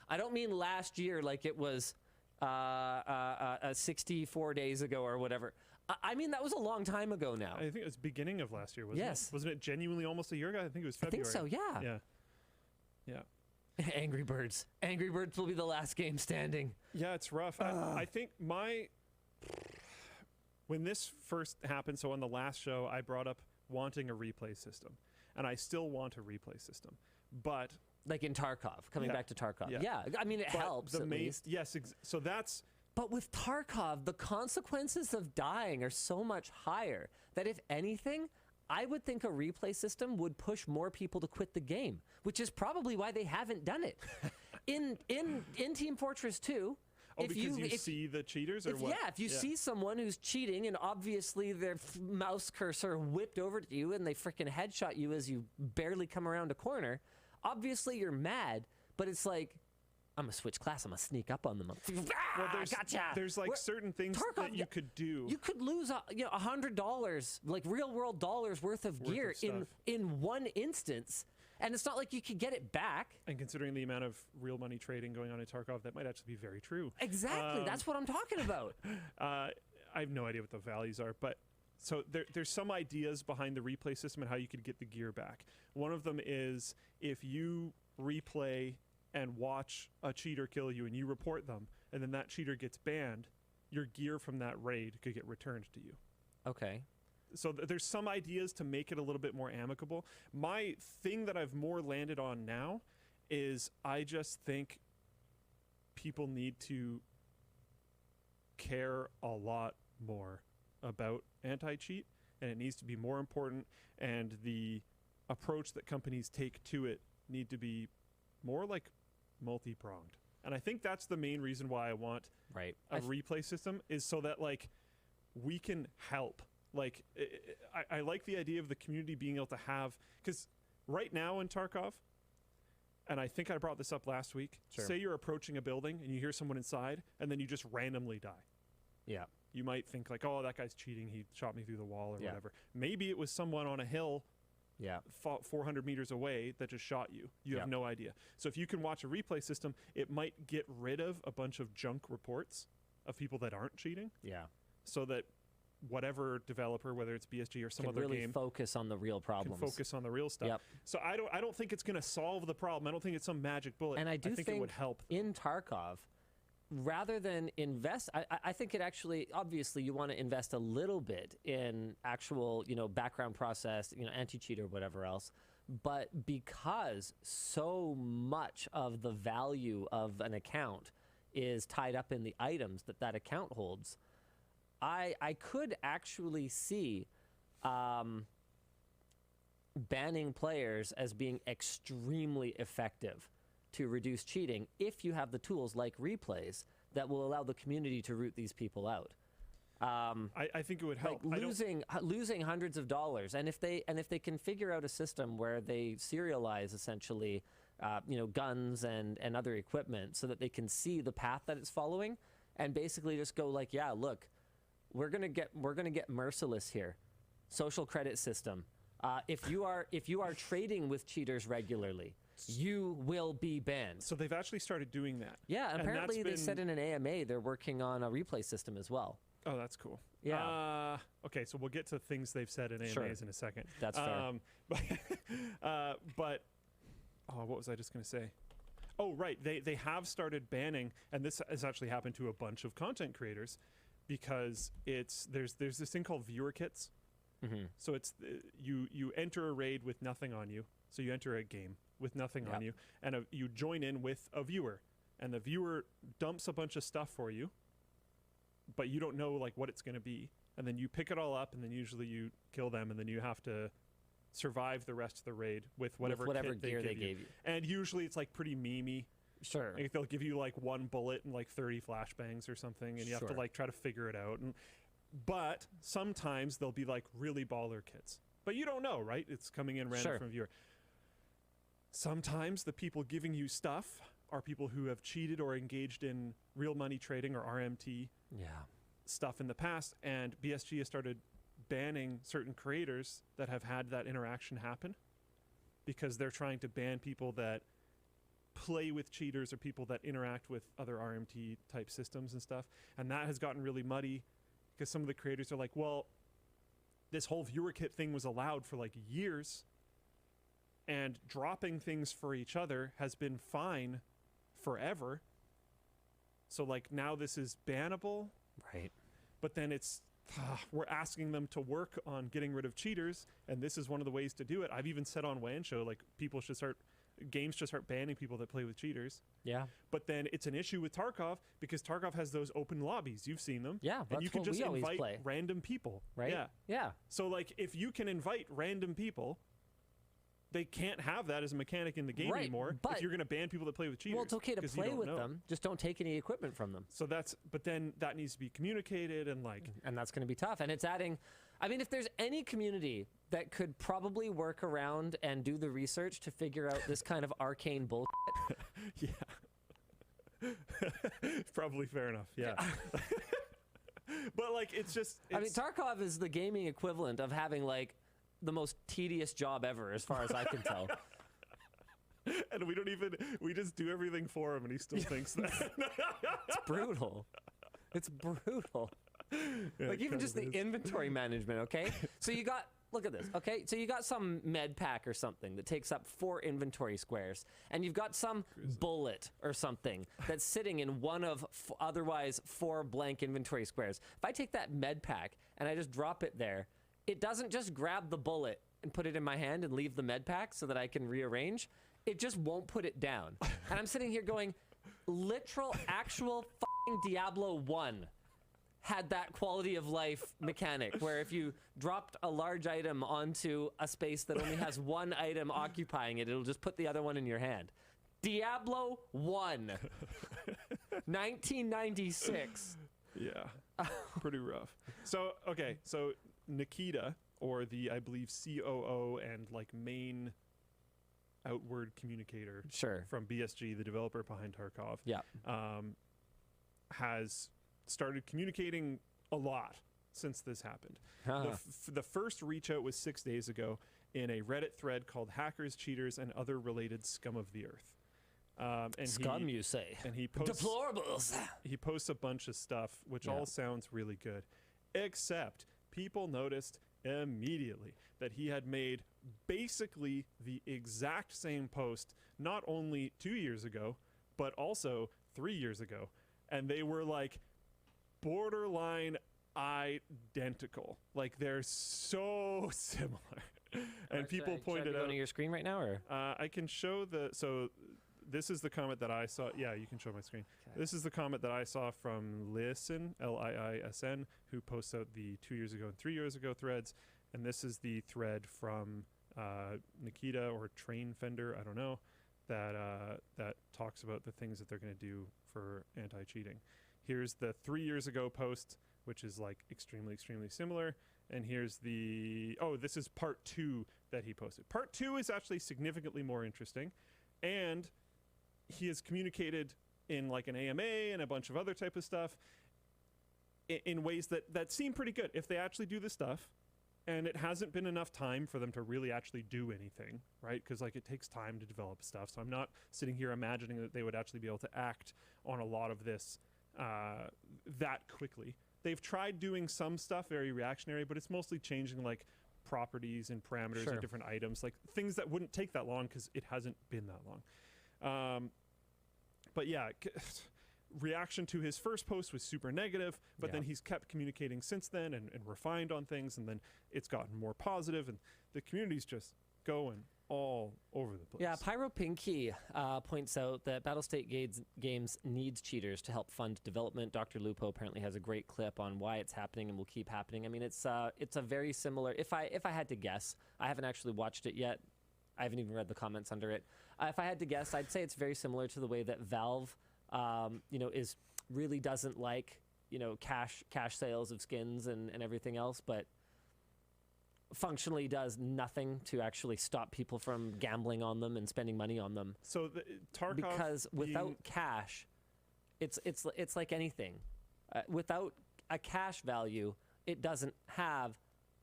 I don't mean last year like it was 64 days ago or whatever. I mean that was a long time ago now. I think it was beginning of last year, wasn't Yes. it? Wasn't it genuinely almost a year ago? I think it was I think February. so, yeah. Yeah. Yeah. Angry Birds. Angry Birds will be the last game standing. Yeah, it's rough. I think when this first happened, so on the last show, I brought up wanting a replay system, and I still want a replay system, but like in Tarkov, coming back to Tarkov. Yeah. Yeah, I mean it But helps the at least. Yes, so that's. But with Tarkov, the consequences of dying are so much higher that if anything, I would think a replay system would push more people to quit the game, which is probably why they haven't done it. In Team Fortress 2, Oh, because you see the cheaters, or what? Yeah, if you see someone who's cheating and obviously their mouse cursor whipped over to you and they freaking headshot you as you barely come around a corner, obviously you're mad, but it's like, I'm gonna switch class. I'm gonna sneak up on them. Well, Gotcha. There's like certain things Tarkov, that you could do. You could lose $100, like real world dollars worth of gear in one instance, and it's not like you could get it back. And considering the amount of real money trading going on in Tarkov, that might actually be very true. Exactly. That's what I'm talking about. I have no idea what the values are, but so there's some ideas behind the replay system and how you could get the gear back. One of them is if you replay and watch a cheater kill you and you report them, and then that cheater gets banned, your gear from that raid could get returned to you. Okay. So there's some ideas to make it a little bit more amicable. My thing that I've more landed on now is I just think people need to care a lot more about anti-cheat, and it needs to be more important, and the approach that companies take to it need to be more like multi-pronged. And I think that's the main reason why I want a replay system, is so that like we can help. Like I like the idea of the community being able to have, because right now in Tarkov, and I think I brought this up last week, say you're approaching a building and you hear someone inside and then you just randomly die. Yeah. You might think like, oh, that guy's cheating, he shot me through the wall or whatever. Maybe it was someone on a hill 400 meters away that just shot you. You have no idea. So if you can watch a replay system, it might get rid of a bunch of junk reports of people that aren't cheating. Yeah. So that whatever developer, whether it's BSG or some can other really game, focus on the real problems. can focus on the real stuff. Yep. So I don't think it's going to solve the problem. I don't think it's some magic bullet. And I do think it would help. In Tarkov, rather than invest, I think it actually, obviously you want to invest a little bit in actual, background process, anti-cheat or whatever else. But because so much of the value of an account is tied up in the items that account holds, I could actually see banning players as being extremely effective to reduce cheating if you have the tools like replays that will allow the community to root these people out. I think it would help. Like losing hundreds of dollars, and if they can figure out a system where they serialize essentially, guns and other equipment so that they can see the path that it's following, and basically just go like, yeah, look, we're gonna get merciless here. Social credit system. If you are trading with cheaters regularly, you will be banned. So they've actually started doing that. Yeah, apparently they said in an AMA they're working on a replay system as well. Oh, that's cool. Yeah. Okay, so we'll get to things they've said in AMAs in a second. That's fair. But what was I just going to say? Oh, right. They have started banning, and this has actually happened to a bunch of content creators, because there's this thing called viewer kits, So it's you enter a raid with nothing on you. So you enter a game with nothing on you, and you join in with a viewer, and the viewer dumps a bunch of stuff for you, but you don't know like what it's going to be, and then you pick it all up, and then usually you kill them, and then you have to survive the rest of the raid with whatever kit gear they gave you. And usually it's like pretty memey. Sure. Like they'll give you like one bullet and like 30 flashbangs or something, and you have to like try to figure it out. But sometimes they'll be like really baller kits, but you don't know, right? It's coming in random from a viewer. Sometimes the people giving you stuff are people who have cheated or engaged in real money trading or RMT stuff in the past, and BSG has started banning certain creators that have had that interaction happen, because they're trying to ban people that play with cheaters or people that interact with other RMT type systems and stuff. And that has gotten really muddy, because some of the creators are like, well, this whole viewer kit thing was allowed for like years, and dropping things for each other has been fine forever. So like now this is bannable. Right. But then it's we're asking them to work on getting rid of cheaters, and this is one of the ways to do it. I've even said on WAN Show, like, games should start banning people that play with cheaters. Yeah. But then it's an issue with Tarkov, because Tarkov has those open lobbies. You've seen them. Yeah, and you can just invite play. random people. Right? Yeah. Yeah. So like if you can invite random people, they can't have that as a mechanic in the game anymore. But if you're going to ban people that play with cheaters. Well, it's okay to play with them. Just don't take any equipment from them. So but then that needs to be communicated, and like. And that's going to be tough. And it's adding, I mean, if there's any community that could probably work around and do the research to figure out this kind of arcane bullshit. Yeah. Probably fair enough. Yeah. But like, it's just. I mean, Tarkov is the gaming equivalent of having like the most tedious job ever, as far as I can tell. And we just do everything for him, and he still thinks that. It's brutal. It's brutal. Yeah, like even just the inventory management, okay? So you got, look at this, okay? So you got some med pack or something that takes up 4 inventory squares, and you've got some bullet or something that's sitting in one of otherwise 4 blank inventory squares. If I take that med pack and I just drop it there, it doesn't just grab the bullet and put it in my hand and leave the med pack so that I can rearrange. It just won't put it down. And I'm sitting here going, literal, actual fucking Diablo 1 had that quality of life mechanic where if you dropped a large item onto a space that only has one item occupying it, it'll just put the other one in your hand. Diablo 1. 1996. Yeah. Pretty rough. So, okay, so Nikita, or the, I believe, COO and like main outward communicator from BSG, the developer behind Tarkov, has started communicating a lot since this happened. The first reach out was 6 days ago in a Reddit thread called Hackers, Cheaters, and Other Related Scum of the Earth. And Scum, you say? And he posts, deplorables. He posts a bunch of stuff, which all sounds really good, except people noticed immediately that he had made basically the exact same post not only 2 years ago, but also 3 years ago. And they were like borderline identical. Like they're so similar. And people pointed out. On your screen right now, or I can show so this is the comment that I saw. Yeah, you can show my screen. Okay. This is the comment that I saw from Liisn, Liisn, who posts out the 2 years ago and 3 years ago threads. And this is the thread from Nikita or Train Fender, I don't know, that talks about the things that they're going to do for anti-cheating. Here's the 3 years ago post, which is like extremely, extremely similar. And here's this is part 2 that he posted. Part 2 is actually significantly more interesting. And he has communicated in like an AMA and a bunch of other type of stuff in ways that seem pretty good if they actually do the stuff. And it hasn't been enough time for them to really actually do anything, right? Because like it takes time to develop stuff. So I'm not sitting here imagining that they would actually be able to act on a lot of this that quickly. They've tried doing some stuff very reactionary, but it's mostly changing like properties and parameters of different items, like things that wouldn't take that long because it hasn't been that long. But yeah, reaction to his first post was super negative, but Yeah. then he's kept communicating since then and refined on things, and then it's gotten more positive, and the community's just going all over the place. Yeah, Pyro Pinky points out that Battlestate Games needs cheaters to help fund development. Dr. Lupo apparently has a great clip on why it's happening and will keep happening. I mean, it's a very similar. If I had to guess, I haven't actually watched it yet. I haven't even read the comments under it. If I had to guess, I'd say it's very similar to the way that Valve, is really doesn't like cash sales of skins and everything else, but functionally does nothing to actually stop people from gambling on them and spending money on them. So Tarkov, because without cash, it's like anything. Without a cash value, it doesn't have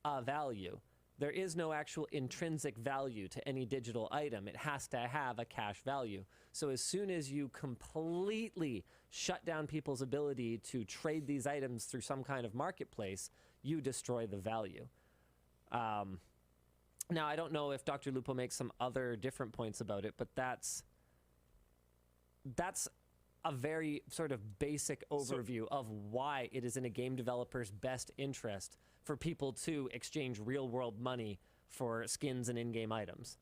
a value. There is no actual intrinsic value to any digital item. It has to have a cash value. So as soon as you completely shut down people's ability to trade these items through some kind of marketplace, you destroy the value. Now, I don't know if Dr. Lupo makes some other different points about it, but that's a very sort of basic overview of why it is in a game developer's best interest for people to exchange real-world money for skins and in-game items.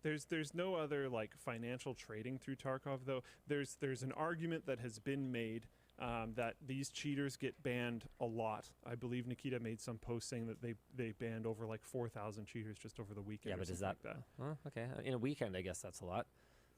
There's no other like financial trading through Tarkov, though. There's an argument that has been made that these cheaters get banned a lot. I believe Nikita made some post saying that they banned over like 4,000 cheaters just over the weekend. Yeah, or but is something that, like that? Okay. In a weekend, I guess that's a lot.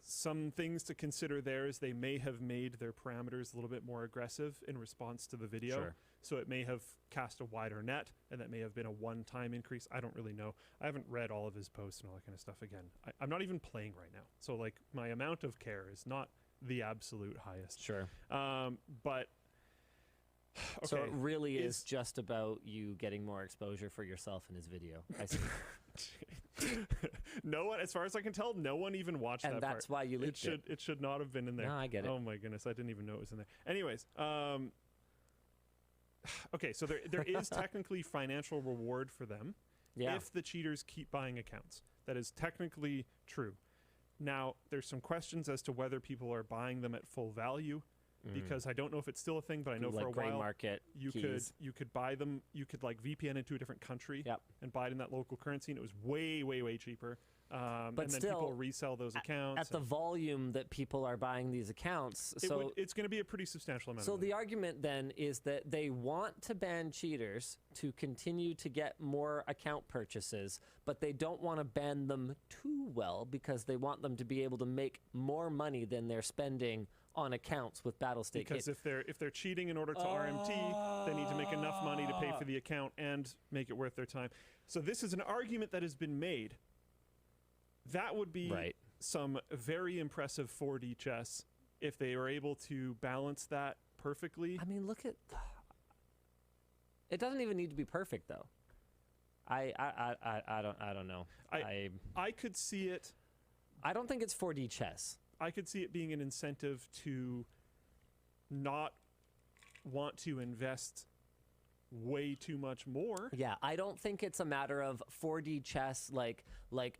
Some things to consider there is they may have made their parameters a little bit more aggressive in response to the video. Sure. So it may have cast a wider net, and that may have been a one-time increase. I don't really know. I haven't read all of his posts and all that kind of stuff again. I'm not even playing right now. So like my amount of care is not the absolute highest. Sure. But okay. So it really is just about you getting more exposure for yourself in his video. I see. No one, as far as I can tell, no one even watched And that that's part. why you leaked it. It should not have been in there. No, I get it. Oh my goodness, I didn't even know it was in there. Anyways, okay, so there is technically financial reward for them if the cheaters keep buying accounts. That is technically true. Now, there's some questions as to whether people are buying them at full value, because I don't know if it's still a thing, but I know Like for a gray while market you keys. could buy them. You could like VPN into a different country and buy it in that local currency, and it was way cheaper. But and then still, people resell those accounts at the volume that people are buying these accounts. it's going to be a pretty substantial amount. So of money. the argument then is that they want to ban cheaters to continue to get more account purchases, but they don't want to ban them too well because they want them to be able to make more money than they're spending on accounts with Battlestate. Because if they're cheating in order to RMT, they need to make enough money to pay for the account and make it worth their time. So this is an argument that has been made. That would be some very impressive 4D chess if they were able to balance that perfectly. I mean, look at. It doesn't even need to be perfect, though. I don't know. I could see it. I don't think it's 4D chess. I could see it being an incentive to not want to invest way too much more. Yeah, I don't think it's a matter of 4D chess like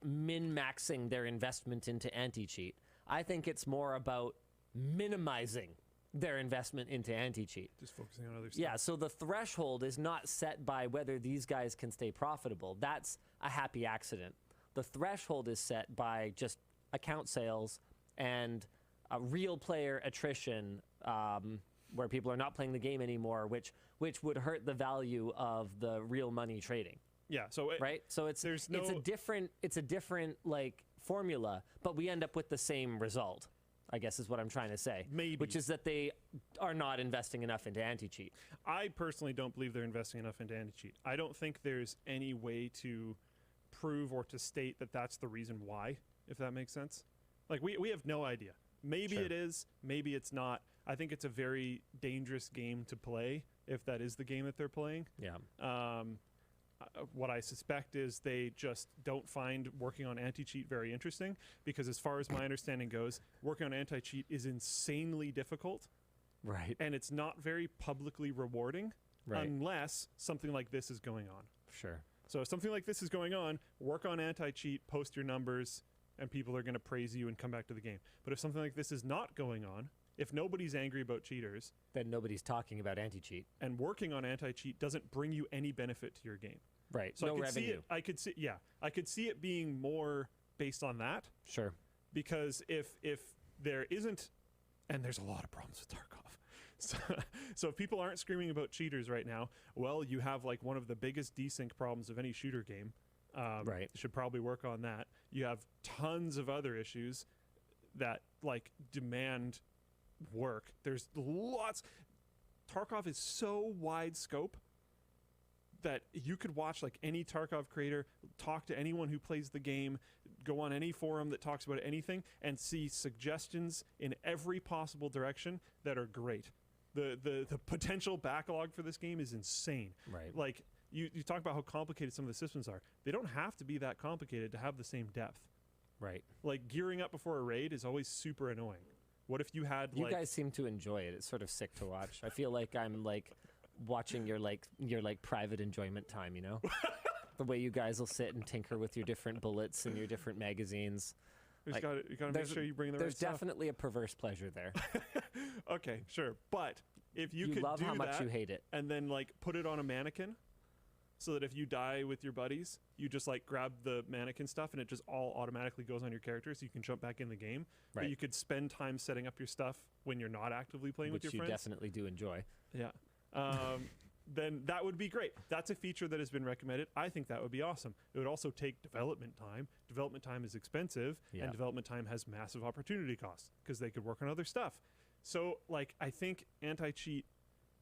min-maxing their investment into anti-cheat. I think it's more about minimizing their investment into anti-cheat. Just focusing on other stuff. Yeah, so the threshold is not set by whether these guys can stay profitable. That's a happy accident. The threshold is set by just account sales and a real player attrition, where people are not playing the game anymore, which would hurt the value of the real money trading. Yeah, so it's a different like formula, but we end up with the same result, I guess is what I'm trying to say. Maybe. Which is that they are not investing enough into anti-cheat. I personally don't believe they're investing enough into anti-cheat. I don't think there's any way to prove or to state that that's the reason why, if that makes sense. Like, we have no idea. Maybe it is, maybe it's not. I think it's a very dangerous game to play if that is the game that they're playing. Yeah. What I suspect is they just don't find working on anti-cheat very interesting, because as far as my understanding goes, working on anti-cheat is insanely difficult. Right. And it's not very publicly rewarding unless something like this is going on. Sure. So if something like this is going on, work on anti-cheat, post your numbers, and people are going to praise you and come back to the game. But if something like this is not going on, if nobody's angry about cheaters, then nobody's talking about anti-cheat. And working on anti-cheat doesn't bring you any benefit to your game. Right. So no I could revenue. see it. I could see it being more based on that. Sure. Because if there isn't, and there's a lot of problems with Tarkov. So if people aren't screaming about cheaters right now, well, you have like one of the biggest desync problems of any shooter game. Right. Should probably work on that. You have tons of other issues that like demand work. There's lots. Tarkov is so wide scope that you could watch like any Tarkov creator, talk to anyone who plays the game, go on any forum that talks about anything, and see suggestions in every possible direction that are great. The potential backlog for this game is insane. Right. Like you talk about how complicated some of the systems are. They don't have to be that complicated to have the same depth. Right. Like gearing up before a raid is always super annoying. What if you had You guys seem to enjoy it. It's sort of sick to watch. I feel like I'm like watching your private enjoyment time, you know? The way you guys will sit and tinker with your different bullets and your different magazines. You gotta make sure you bring the right There's stuff. definitely a perverse pleasure there. Okay, sure. But if you You could love do how much that you hate it. and then like put it on a mannequin so that if you die with your buddies, you just like grab the mannequin stuff and it just all automatically goes on your character so you can jump back in the game. Right. But you could spend time setting up your stuff when you're not actively playing Which with you your friends. definitely do enjoy. Yeah. Then that would be great. That's a feature that has been recommended. I think that would be awesome. It would also take development time. Development time is expensive, Yeah. and development time has massive opportunity costs because they could work on other stuff. So, like, I think anti-cheat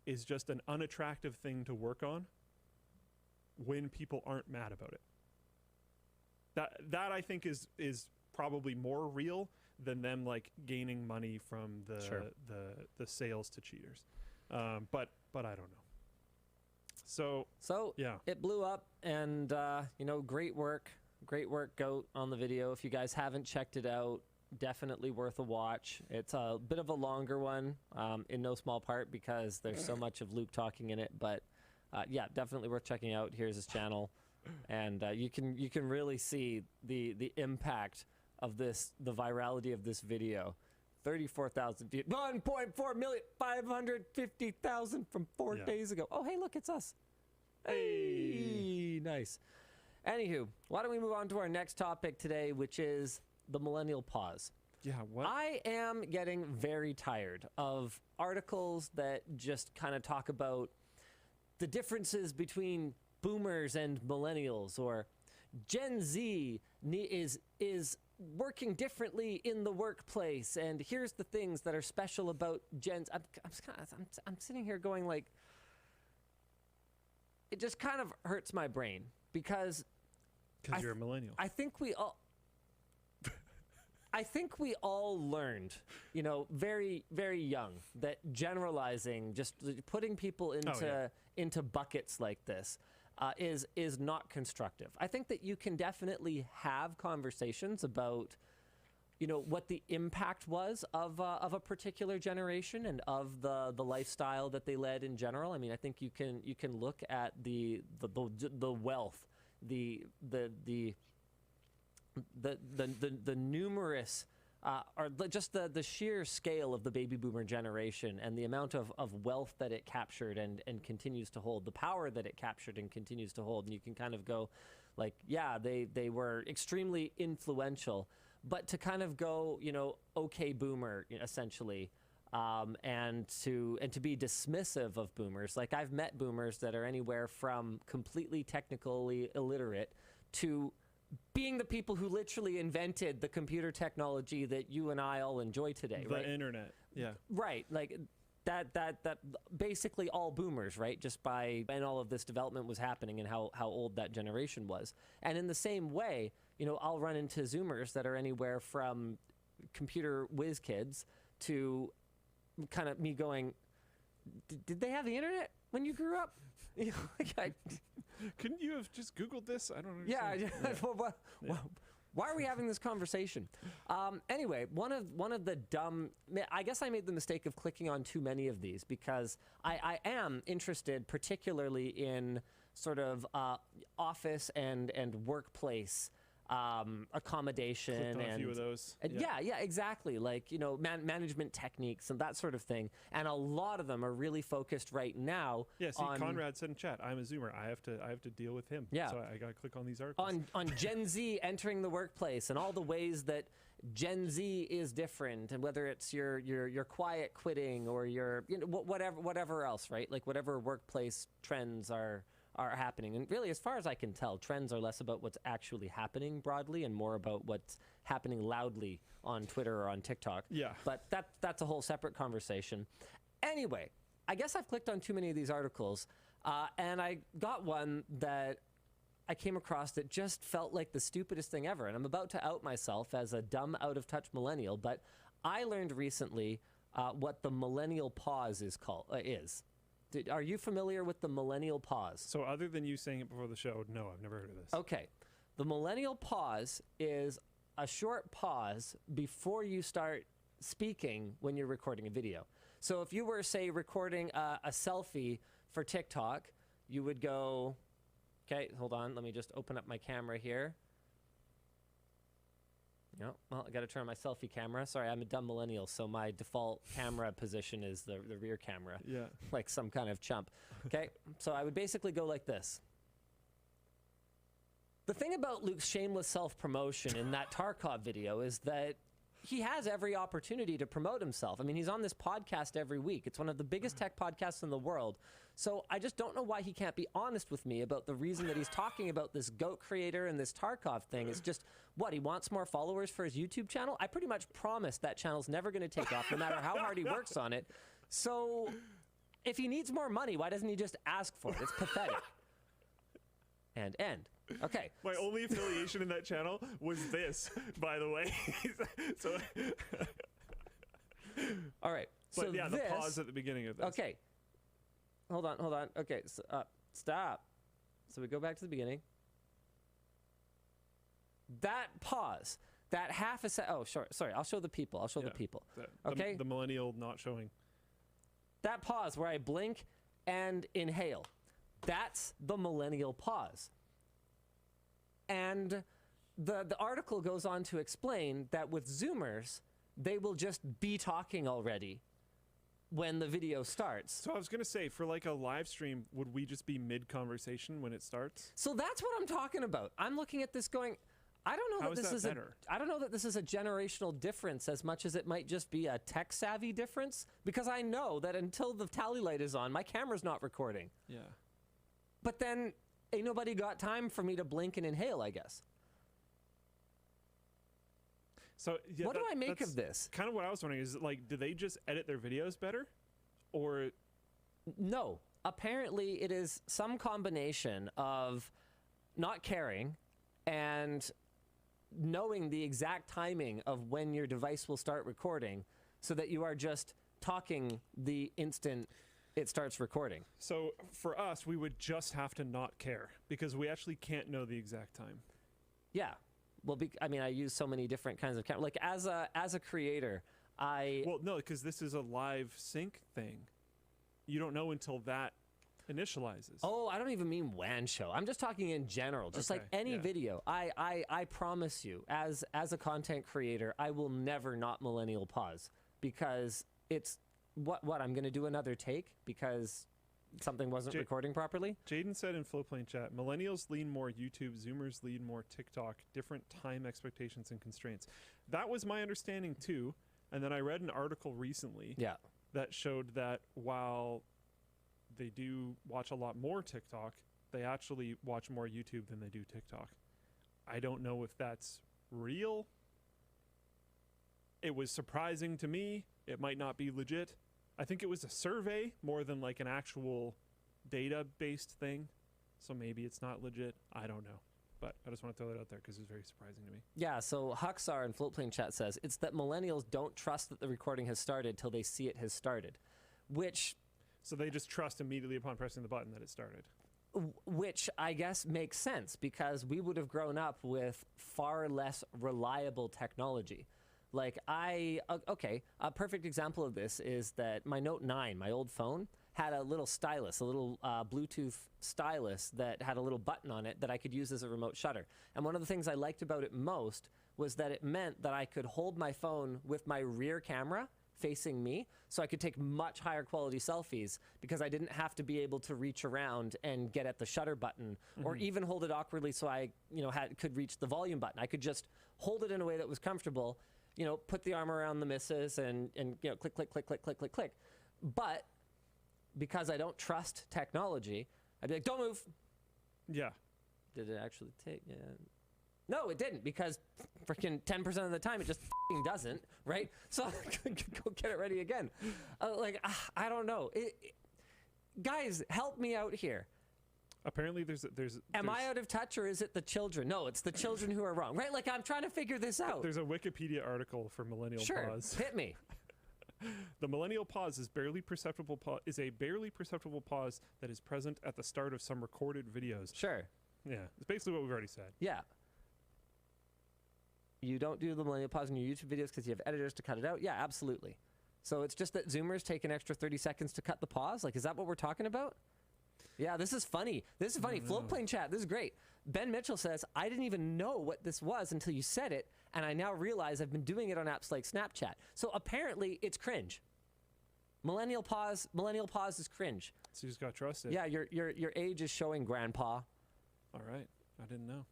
is just an unattractive thing to work on when people aren't mad about it. That I think is probably more real than them like gaining money from the sales to cheaters. But I don't know. So yeah, it blew up, and great work, Goat, on the video. If you guys haven't checked it out, definitely worth a watch. It's a bit of a longer one, in no small part because there's so much of Luke talking in it. But yeah, definitely worth checking out. Here's his channel, and you can really see the impact of this, the virality of this video. 34,000 views, 1.4 million, 550,000 from 4 days ago. Oh, hey, look, it's us. Hey, nice. Anywho, why don't we move on to our next topic today, which is the millennial pause. Yeah, what? I am getting very tired of articles that just kind of talk about the differences between boomers and millennials, or Gen Z is working differently in the workplace, and here's the things that are special about Gen Z. I'm sitting here going like, it just kind of hurts my brain because you're a millennial. I think we all learned, very, very young, that generalizing, just putting people into buckets like this is not constructive. I think that you can definitely have conversations about, what the impact was of a particular generation and of the lifestyle that they led in general. I mean, I think you can look at the wealth, the numerous just the sheer scale of the baby boomer generation and the amount of wealth that it captured and continues to hold, the power that it captured and continues to hold. And you can kind of go like, yeah, they were extremely influential, but to kind of go, okay, boomer, essentially, and to be dismissive of boomers. Like, I've met boomers that are anywhere from completely technically illiterate to being the people who literally invented the computer technology that you and I all enjoy today, right? The internet, yeah. Right, like that basically all boomers, right? Just by, and all of this development was happening and how old that generation was. And in the same way, I'll run into Zoomers that are anywhere from computer whiz kids to kind of me going, did they have the internet when you grew up? Couldn't you have just Googled this? I don't understand. Yeah. Why are we having this conversation? Anyway, one of the dumb, I guess I made the mistake of clicking on too many of these because I am interested particularly in sort of office and workplace accommodation Clicked on and a few of those. yeah, exactly. Like, you know, management techniques and that sort of thing. And a lot of them are really focused right now. Yeah, see, on, Conrad said in chat, I'm a Zoomer. I have to deal with him. Yeah. So I got to click on these articles. on Gen Z entering the workplace and all the ways that Gen Z is different, and whether it's your quiet quitting or your, you know, whatever else, right? Like whatever workplace trends are happening. And really, as far as I can tell, trends are less about what's actually happening broadly and more about what's happening loudly on Twitter or on TikTok. Yeah. But that's a whole separate conversation. Anyway, I guess I've clicked on too many of these articles, and I got one that I came across that just felt like the stupidest thing ever. And I'm about to out myself as a dumb, out-of-touch millennial, but I learned recently what the millennial pause is. Are you familiar with the millennial pause? So other than you saying it before the show, no, I've never heard of this. Okay. The millennial pause is a short pause before you start speaking when you're recording a video. So if you were, say, recording a selfie for TikTok, you would go, okay, hold on, let me just open up my camera here. No, well, I got to turn on my selfie camera. Sorry, I'm a dumb millennial, so my default camera position is the rear camera. Yeah. Like some kind of chump. Okay, so I would basically go like this. The thing about Luke's shameless self-promotion in that Tarkov video is that he has every opportunity to promote himself. I mean, he's on this podcast every week. It's one of the biggest tech podcasts in the world. So I just don't know why he can't be honest with me about the reason that he's talking about this GOAT creator and this Tarkov thing. It's just, what, he wants more followers for his YouTube channel? I pretty much promised that channel's never going to take off, no matter how hard he works on it. So if he needs more money, why doesn't he just ask for it? It's pathetic. And end. Okay. My only affiliation in that channel was this, by the way. So all right. But so yeah, this, the pause at the beginning of this. Okay. Hold on. Okay. So, stop. So we go back to the beginning. That pause, that half a second. Oh, sorry. I'll show the people. The people. Okay. The millennial not showing. That pause where I blink and inhale. That's the millennial pause. And the article goes on to explain that with Zoomers, they will just be talking already when the video starts. So I was going to say, for like a live stream, would we just be mid-conversation when it starts? So that's what I'm talking about. I'm looking at this going, I don't know How that is this that is better? I don't know that this is a generational difference as much as it might just be a tech savvy difference, because I know that until the tally light is on, my camera's not recording. Yeah. But then ain't nobody got time for me to blink and inhale, I guess. So yeah, what do I make of this? Kind of what I was wondering is, like, do they just edit their videos better? Or no. Apparently it is some combination of not caring and knowing the exact timing of when your device will start recording so that you are just talking the instant it starts recording. So for us, we would just have to not care because we actually can't know the exact time. Yeah. Well, I mean, I use so many different kinds of cameras. Like as a creator, Well, no, because this is a live sync thing. You don't know until that initializes. Oh, I don't even mean WAN show. I'm just talking in general. Just like any video. I promise you, as a content creator, I will never not millennial pause because it's what I'm going to do another take because something wasn't recording properly. Jaden said in Flowplane chat, millennials lean more YouTube, Zoomers lean more TikTok, different time expectations and constraints. That was my understanding too. And then I read an article recently that showed that while they do watch a lot more TikTok, they actually watch more YouTube than they do TikTok. I don't know if that's real. It was surprising to me. It might not be legit. I think it was a survey more than like an actual data-based thing. So maybe it's not legit. I don't know. But I just want to throw that out there because it's very surprising to me. Yeah, so Huxar in Floatplane chat says, it's that millennials don't trust that the recording has started till they see it has started. Which... So they just trust immediately upon pressing the button that it started. Which I guess makes sense because we would have grown up with far less reliable technology. Like a perfect example of this is that my Note 9, my old phone, had a little stylus, a little Bluetooth stylus that had a little button on it that I could use as a remote shutter. And one of the things I liked about it most was that it meant that I could hold my phone with my rear camera facing me, so I could take much higher quality selfies because I didn't have to be able to reach around and get at the shutter button or even hold it awkwardly so I, could reach the volume button. I could just hold it in a way that was comfortable, put the arm around the missus and click, click, click, click, click, click, click. But because I don't trust technology, I'd be like, don't move. Yeah. Did it actually take? Yeah. No, it didn't, because freaking 10% of the time it just doesn't, right? So go get it ready again. I don't know. Guys, help me out here. Apparently there's Am I out of touch, or is it the children? No, it's the children who are wrong, right? Like, I'm trying to figure this out. There's a Wikipedia article for millennial pause. Hit me. The millennial pause is a barely perceptible pause that is present at the start of some recorded videos. Sure. Yeah, it's basically what we've already said. Yeah. You don't do the millennial pause in your YouTube videos because you have editors to cut it out? Yeah, absolutely. So it's just that Zoomers take an extra 30 seconds to cut the pause? Like, is that what we're talking about? Yeah, this is funny. This is funny. Floatplane chat, this is great. Ben Mitchell says, I didn't even know what this was until you said it, and I now realize I've been doing it on apps like Snapchat. So apparently it's cringe. Millennial pause is cringe. So you just got trusted. Yeah, your age is showing, grandpa. All right. I didn't know.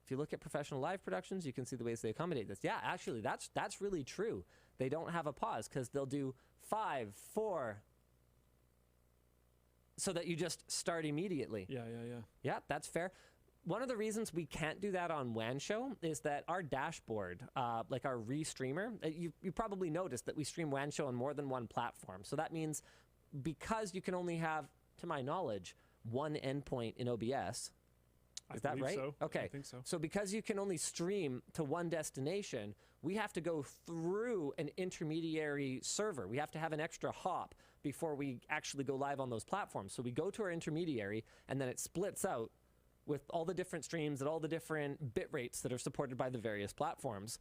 If you look at professional live productions, you can see the ways they accommodate this. Yeah, actually, that's really true. They don't have a pause because they'll do 5, 4, so that you just start immediately. Yeah. Yeah, that's fair. One of the reasons we can't do that on WAN Show is that our dashboard, like our restreamer, you probably noticed that we stream WAN Show on more than one platform. So that means because you can only have, to my knowledge, one endpoint in OBS. Is that right? So. Okay. I think so. So because you can only stream to one destination, we have to go through an intermediary server. We have to have an extra hop before we actually go live on those platforms. So we go to our intermediary, and then it splits out with all the different streams at all the different bit rates that are supported by the various platforms.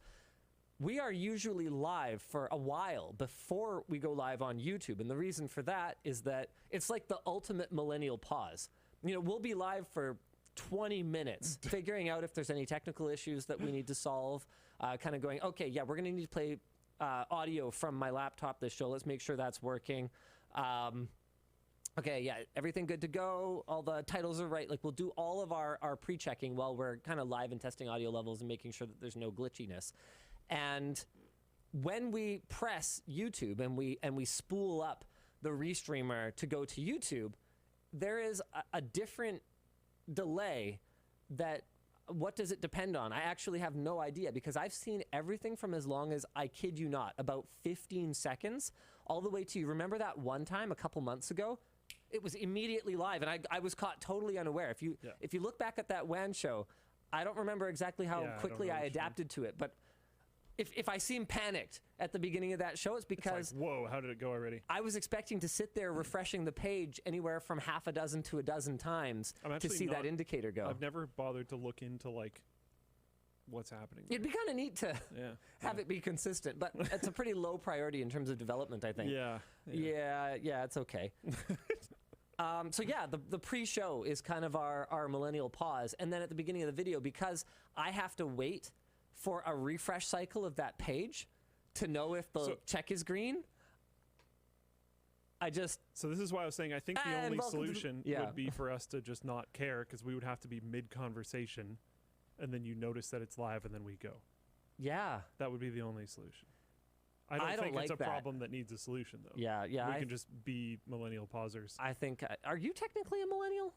We are usually live for a while before we go live on YouTube. And the reason for that is that it's like the ultimate millennial pause. We'll be live for 20 minutes figuring out if there's any technical issues that we need to solve, kind of going, okay, yeah, we're going to need to play audio from my laptop this show. Let's make sure that's working. Okay, yeah, everything good to go. All the titles are right. Like, we'll do all of our pre-checking while we're kind of live and testing audio levels and making sure that there's no glitchiness. And when we press YouTube and we spool up the restreamer to go to YouTube, there is a different delay that, what does it depend on? I actually have no idea, because I've seen everything from as long as, I kid you not, about 15 seconds all the way to, you remember that one time a couple months ago? It was immediately live, and I was caught totally unaware. If you look back at that WAN show, I don't remember exactly how quickly I adapted to it, but if I seem panicked at the beginning of that show, it's because... It's like, whoa, how did it go already? I was expecting to sit there refreshing the page anywhere from half a dozen to a dozen times to see that indicator go. I've never bothered to look into, like, what's happening. It'd be kind of neat to have it be consistent, but it's a pretty low priority in terms of development, I think. Yeah, it's okay. So yeah, the pre-show is kind of our millennial pause, and then at the beginning of the video, because I have to wait for a refresh cycle of that page to know if the check is green. So this is why I was saying I think the only solution would be for us to just not care, because we would have to be mid-conversation, and then you notice that it's live, and then we go. Yeah. That would be the only solution. I don't think it's a problem that needs a solution, though. Yeah. We can just be millennial pausers. I think. Are you technically a millennial?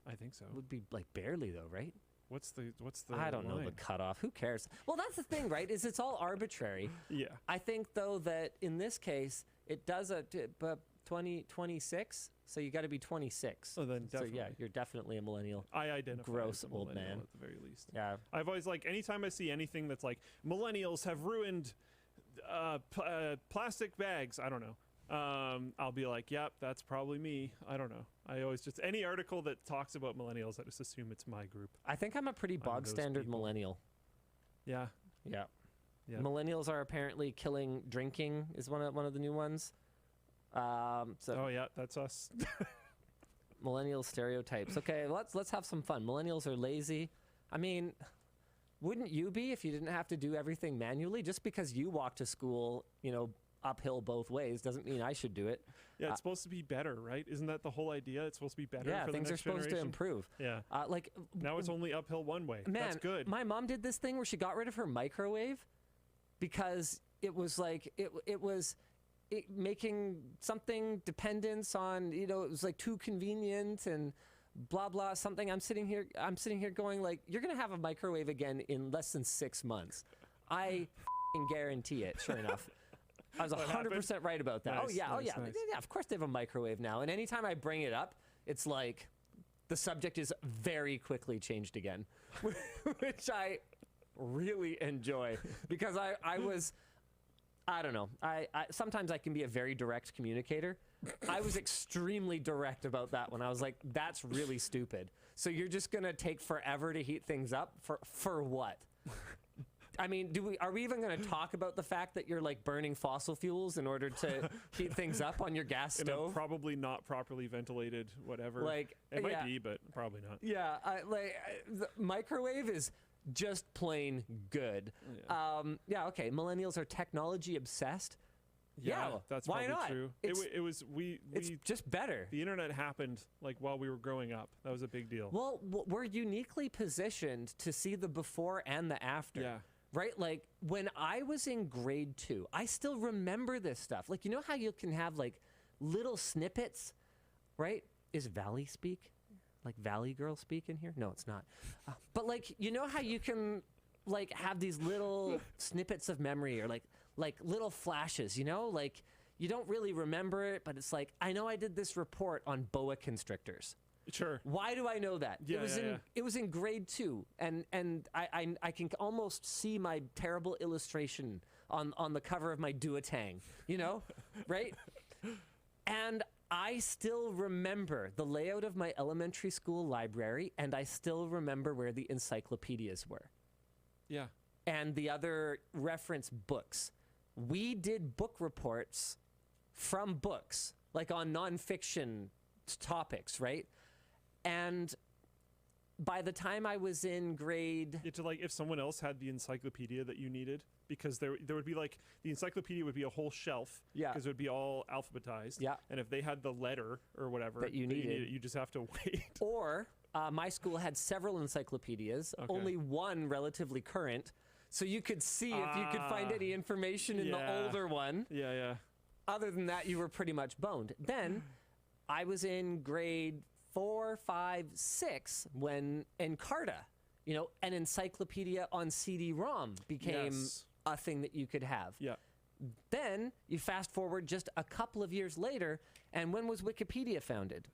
I think so. Would be like barely, though, right? What's the I don't know the cutoff. Who cares? Well, that's the thing, right? Is it's all arbitrary. Yeah. I think, though, that in this case, it does 26, so you got to be 26. Oh, then definitely. So yeah, you're definitely a millennial. I identify gross as a old man at the very least. Yeah. I've always, like, anytime I see anything that's like millennials have ruined plastic bags, I don't know. I'll be like, yep, that's probably me. I don't know. I always just, any article that talks about millennials, I just assume it's my group. I think I'm a pretty bog standard millennial. Yeah. Millennials are apparently killing drinking is one of the new ones. Oh yeah, that's us. Millennial stereotypes. Okay, let's have some fun. Millennials are lazy. I mean, wouldn't you be if you didn't have to do everything manually? Just because you walk to school, uphill both ways doesn't mean I should do it. Yeah, it's supposed to be better, right? Isn't that the whole idea? It's supposed to be better. Yeah, for things the are next supposed to generation? improve. Yeah. Now it's only uphill one way. Man, That's good. My mom did this thing where she got rid of her microwave because it was like it was making something dependence on, it was like too convenient and blah blah something. I'm sitting here going like, you're gonna have a microwave again in less than 6 months. I guarantee it. Sure enough. I was 100% right about that. Nice, oh yeah. nice. Yeah, of course they have a microwave now. And anytime I bring it up, it's like the subject is very quickly changed again, which I really enjoy because I don't know. I sometimes I can be a very direct communicator. I was extremely direct about that when I was like, that's really stupid. So you're just going to take forever to heat things up for what? I mean, are we even going to talk about the fact that you're like burning fossil fuels in order to heat things up on your gas stove? Probably not properly ventilated, whatever. Like, it might be, but probably not. Yeah, the microwave is just plain good. Yeah, okay. Millennials are technology obsessed. Yeah, that's why probably not? true. It's just better. The internet happened like while we were growing up. That was a big deal. Well, we're uniquely positioned to see the before and the after. Yeah. Right? Like when I was in grade 2, I still remember this stuff. Like, you know how you can have like little snippets, right? Is Valley speak? Like Valley girl speak in here? No, it's not. But like, you know how you can like have these little snippets of memory or like little flashes, like you don't really remember it, but it's like, I know I did this report on boa constrictors. Sure. Why do I know that? Yeah, it was in grade 2, and I can almost see my terrible illustration on the cover of my duotang, right? And I still remember the layout of my elementary school library, and I still remember where the encyclopedias were. Yeah. And the other reference books. We did book reports from books, like on nonfiction topics, right? And by the time I was in grade... if someone else had the encyclopedia that you needed, because there would be like, the encyclopedia would be a whole shelf, because it would be all alphabetized. Yeah. And if they had the letter or whatever that you needed, you just have to wait. Or my school had several encyclopedias, only one relatively current, so you could see if you could find any information in the older one. Yeah. Other than that, you were pretty much boned. Then I was in grade 4, 5, 6 when Encarta, an encyclopedia on CD-ROM became a thing that you could have. Yeah. Then you fast forward just a couple of years later, and when was Wikipedia founded?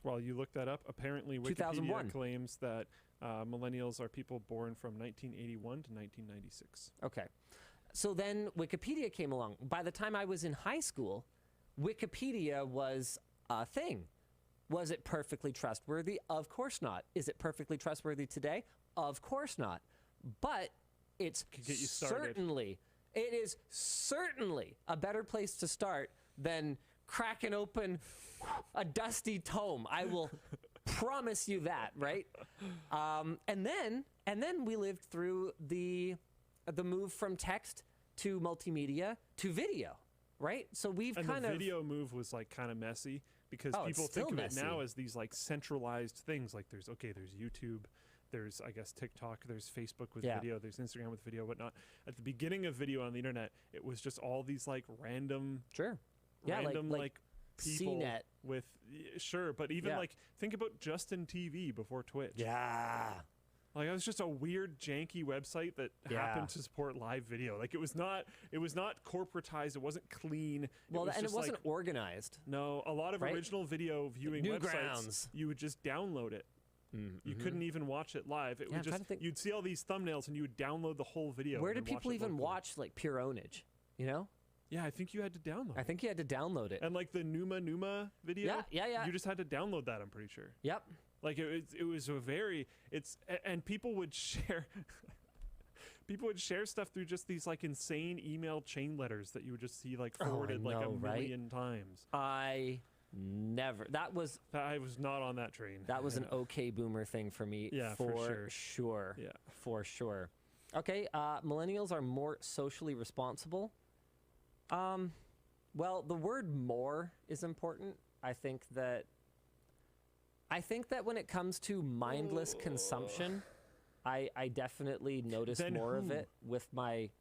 Well, you looked that up. Apparently, Wikipedia 2001. claims that millennials are people born from 1981 to 1996. Okay. So then Wikipedia came along. By the time I was in high school, Wikipedia was a thing. Was it perfectly trustworthy? Of course not. Is it perfectly trustworthy today? Of course not. But it's it is certainly a better place to start than cracking open a dusty tome. I will promise you that, right? And then we lived through the move from text to multimedia to video, right? So we've the video move was like kind of messy because people think of it now as these like centralized things. Like there's YouTube, there's I guess TikTok, there's Facebook with video, there's Instagram with video, whatnot. At the beginning of video on the internet, it was just all these like random, like people CNET with but even like think about Justin TV before Twitch. Yeah. Like it was just a weird, janky website that happened to support live video. Like it was not corporatized. It wasn't clean. It wasn't organized. No, a lot of original video viewing websites, you would just download it. You couldn't even watch it live. It would just you'd see all these thumbnails and you would download the whole video. Where did people even watch like Pure Ownage? Yeah, I think you had to download it. I think you had to download it. And like the Numa video, yeah. You just had to download that, I'm pretty sure. Yep. Like it was a very and people would share People would share stuff through just these like insane email chain letters that you would just see like forwarded like a million times. I was not on that train. That was an okay boomer thing for me. Yeah, for sure. Yeah, for sure. Okay, millennials are more socially responsible. Well, the word "more" is important. I think that when it comes to mindless consumption, I definitely notice more of it with my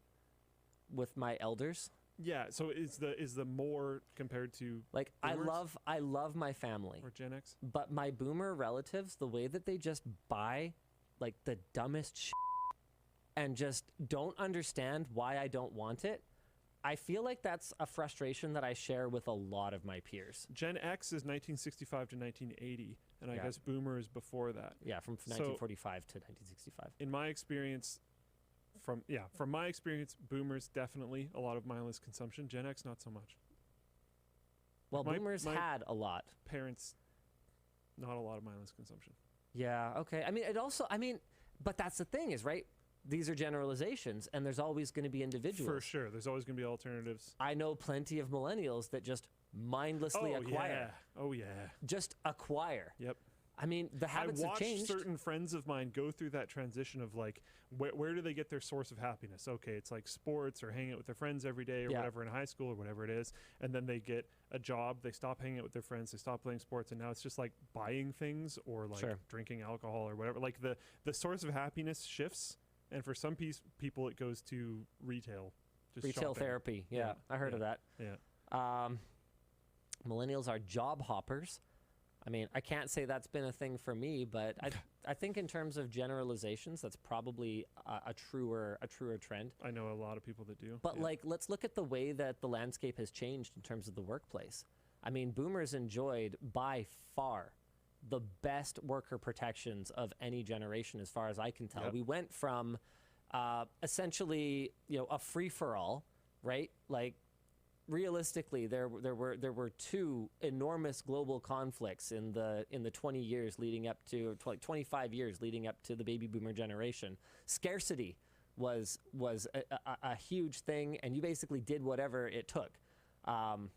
elders. Yeah, so is the more compared to like boomers? I love my family or Gen X, but my boomer relatives, the way that they just buy like the dumbest shit and just don't understand why I don't want it. I feel like that's a frustration that I share with a lot of my peers. Gen X is 1965 to 1980, and I guess Boomer is before that. Yeah, from 1945 to 1965. In my experience, from my experience, Boomers definitely a lot of mindless consumption. Gen X not so much. Well, Boomers had a lot. Parents, not a lot of mindless consumption. Yeah. Okay. But that's the thing is, right? These are generalizations, and there's always going to be individuals. For sure. There's always going to be alternatives. I know plenty of millennials that just mindlessly acquire. Oh, yeah. Just acquire. Yep. I mean, the habits have changed. I watched certain friends of mine go through that transition of like, where do they get their source of happiness? Okay, it's like sports or hanging out with their friends every day or whatever in high school or whatever it is. And then they get a job, they stop hanging out with their friends, they stop playing sports, and now it's just like buying things or like drinking alcohol or whatever. Like the source of happiness shifts. And for some people, it goes to retail. Just retail shopping. therapy. Yeah, I heard of that. Yeah. Millennials are job hoppers. I mean, I can't say that's been a thing for me, but I think in terms of generalizations, that's probably a truer trend. I know a lot of people that do. But like, let's look at the way that the landscape has changed in terms of the workplace. I mean, boomers enjoyed by far the best worker protections of any generation, as far as I can tell. Yep. We went from essentially, a free-for-all, right? Like, realistically, there were two enormous global conflicts in the 20 years leading up to 25 years leading up to the baby boomer generation. Scarcity was a huge thing, and you basically did whatever it took.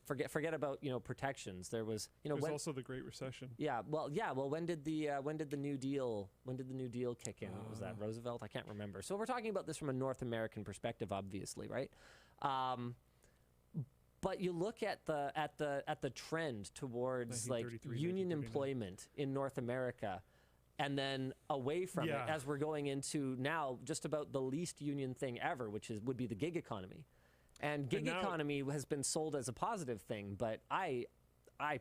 Forget about protections. There was There's also the Great Recession. Well, when did the New Deal kick in? What was that, Roosevelt? I can't remember. So we're talking about this from a North American perspective, obviously, right? But you look at the trend towards like union employment in North America, and then away from it as we're going into now just about the least union thing ever, which would be the gig economy. And gig economy has been sold as a positive thing, but I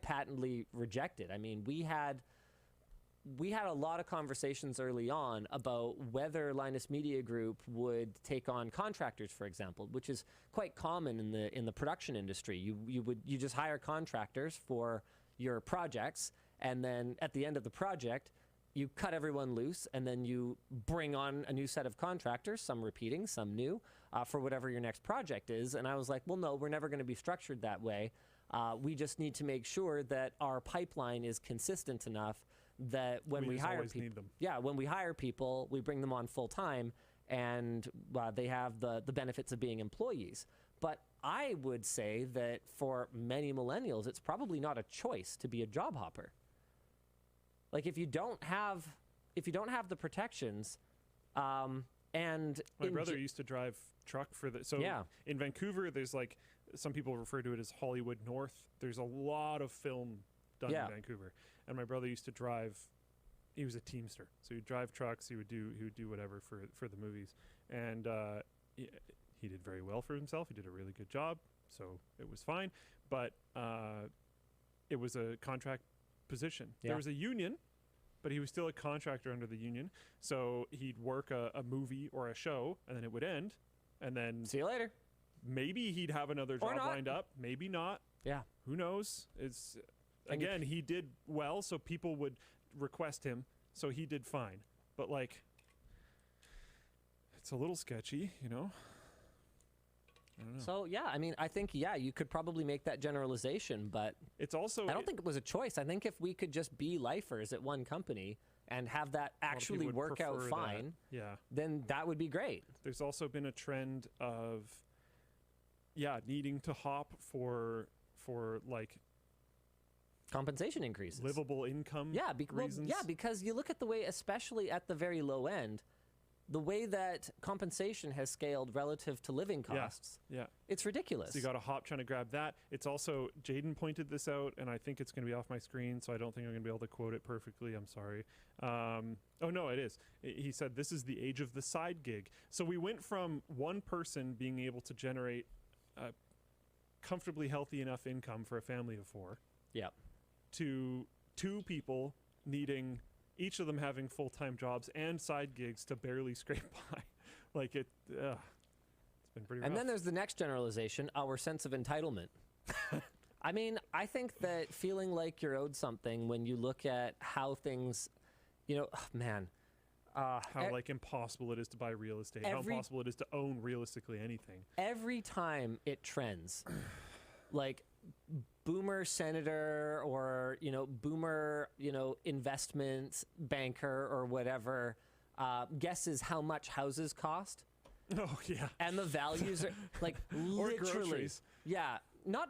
patently reject it. I mean, we had a lot of conversations early on about whether Linus Media Group would take on contractors, for example, which is quite common in the production industry. You just hire contractors for your projects, and then at the end of the project, you cut everyone loose, and then you bring on a new set of contractors, some repeating, some new, for whatever your next project is. And I was like, well, no, we're never going to be structured that way. We just need to make sure that our pipeline is consistent enough that when we hire people, when we hire people, we bring them on full time, and they have the benefits of being employees. But I would say that for many millennials, it's probably not a choice to be a job hopper. Like if you don't have the protections, and my brother used to drive truck for the in Vancouver. There's like some people refer to it as Hollywood North. There's a lot of film done in Vancouver, and my brother used to drive. He was a Teamster, so he'd drive trucks. He would do whatever for the movies, and he did very well for himself. He did a really good job, so it was fine. But it was a contract position. There was a union, but he was still a contractor under the union. So he'd work a movie or a show, and then it would end, and then see you later. Maybe he'd have another job lined up. Maybe not. Yeah. Who knows? It's again, he did well, so people would request him, so he did fine. But like, it's a little sketchy, I don't know. So I mean, I think you could probably make that generalization, but it's also I don't think it was a choice. I think if we could just be lifers at one company and have that actually would work out prefer that. fine, Yeah. then that would be great. There's also been a trend of, needing to hop for like compensation increases, livable income. Yeah, reasons. because you look at the way, especially at the very low end, the way that compensation has scaled relative to living costs. Yeah. It's ridiculous. So you got to hop trying to grab that. It's also, Jaden pointed this out, and I think it's going to be off my screen, so I don't think I'm going to be able to quote it perfectly. I'm sorry. Oh, no, it is. He said, this is the age of the side gig. So we went from one person being able to generate a comfortably healthy enough income for a family of 4. Yeah. To 2 people needing, each of them having full-time jobs and side gigs to barely scrape by. Like it's been pretty rough. And then there's the next generalization, our sense of entitlement. I mean, I think that feeling like you're owed something when you look at how things, how like impossible it is to buy real estate, how impossible it is to own realistically anything. Every time it trends, like boomer senator or boomer investment banker or whatever guesses how much houses cost. Oh yeah. And the values are like or literally. Groceries. Yeah, not.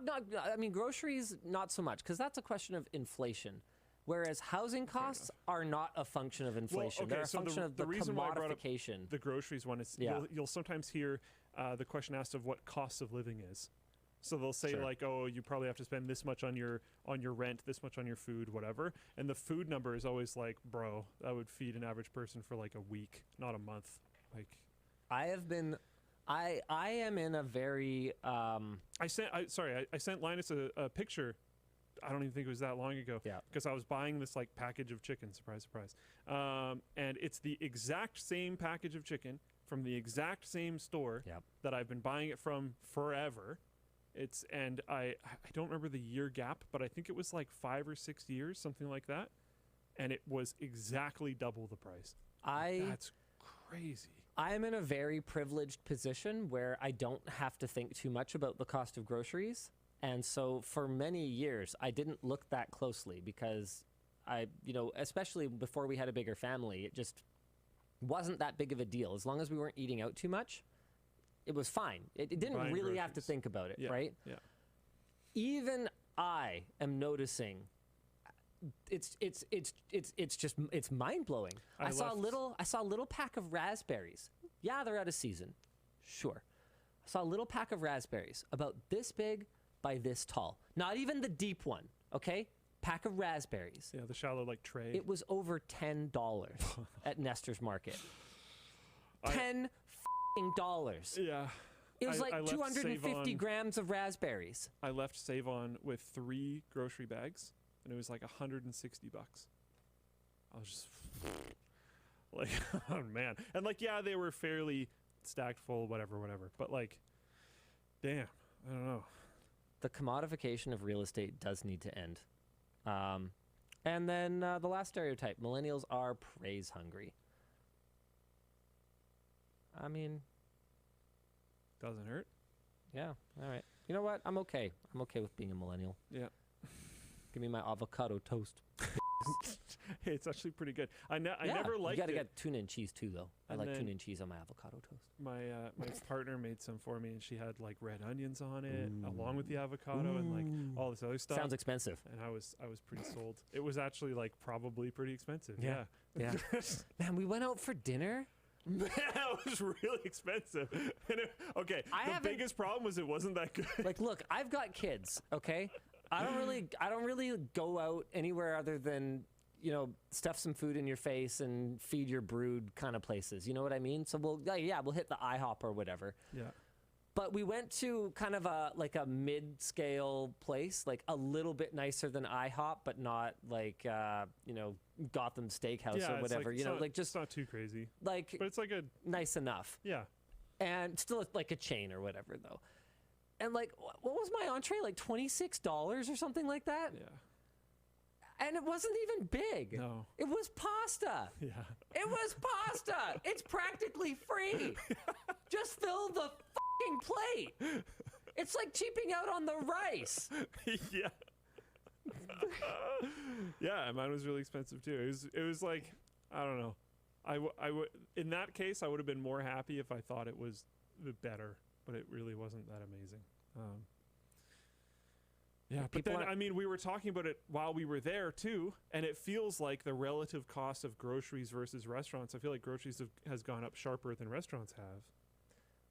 I mean, groceries not so much because that's a question of inflation. Whereas housing costs are not a function of inflation. They're a function of the reason why I brought up commodification. the groceries one is you'll sometimes hear the question asked of what cost of living is. So they'll say like, oh, you probably have to spend this much on your rent, this much on your food, whatever. And the food number is always like, bro, that would feed an average person for like a week, not a month. Like, I am in a very. I sent Linus a picture. I don't even think it was that long ago. Yeah. Because I was buying this like package of chicken. Surprise, surprise. And it's the exact same package of chicken from the exact same store that I've been buying it from forever. I don't remember the year gap, but I think it was like 5 or 6 years, something like that. And it was exactly double the price. That's crazy. I am in a very privileged position where I don't have to think too much about the cost of groceries. And so for many years, I didn't look that closely because especially before we had a bigger family, it just wasn't that big of a deal. As long as we weren't eating out too much, it was fine. It didn't Buying really groceries. have to think about it, Yeah, right? yeah. Even I am noticing it's mind blowing. I saw a little pack of raspberries. Yeah, they're out of season. Sure. I saw a little pack of raspberries about this big by this tall. Not even the deep one, okay? Pack of raspberries. Yeah, the shallow like tray. It was over $10 at Nestor's Market. $10 Yeah. It was I like left 250 Save-On- grams of raspberries. I left Save-On with 3 grocery bags, and it was like $160. I was just like, oh man. And like, yeah, they were fairly stacked full, whatever. But like, damn, I don't know. The commodification of real estate does need to end. And then the last stereotype, millennials are praise hungry. I mean, doesn't hurt. Yeah, all right. You know what? I'm okay. I'm okay with being a millennial. Yeah. Give me my avocado toast. Hey, it's actually pretty good. I never liked it. You gotta get tuna and cheese too, though. I And like then tuna and cheese on my avocado toast. My partner made some for me, and she had like red onions on it, along with the avocado and like all this other stuff. Sounds expensive. And I was pretty sold. It was actually like probably pretty expensive. Yeah. Yeah. Man, we went out for dinner. Man, it was really expensive. And the biggest problem was it wasn't that good. Like, look, I've got kids. Okay, I don't really go out anywhere other than stuff some food in your face and feed your brood kind of places. You know what I mean? So we'll hit the IHOP or whatever. Yeah. But we went to kind of a mid-scale place, like a little bit nicer than IHOP, but not like Gotham Steakhouse or whatever. It's not too crazy. Like, but it's like a nice enough. Yeah. And still like a chain or whatever though. And like, what was my entree? Like $26 or something like that. Yeah. And it wasn't even big. No. It was pasta. Yeah. It was pasta. It's practically free. Just fill the fucking plate. It's like cheaping out on the rice. Yeah. Yeah, mine was really expensive too. It was like I don't know. I would in that case I would have been more happy if I thought it was better, but it really wasn't that amazing. Yeah, but then I mean we were talking about it while we were there too, and it feels like the relative cost of groceries versus restaurants. I feel like groceries has gone up sharper than restaurants have.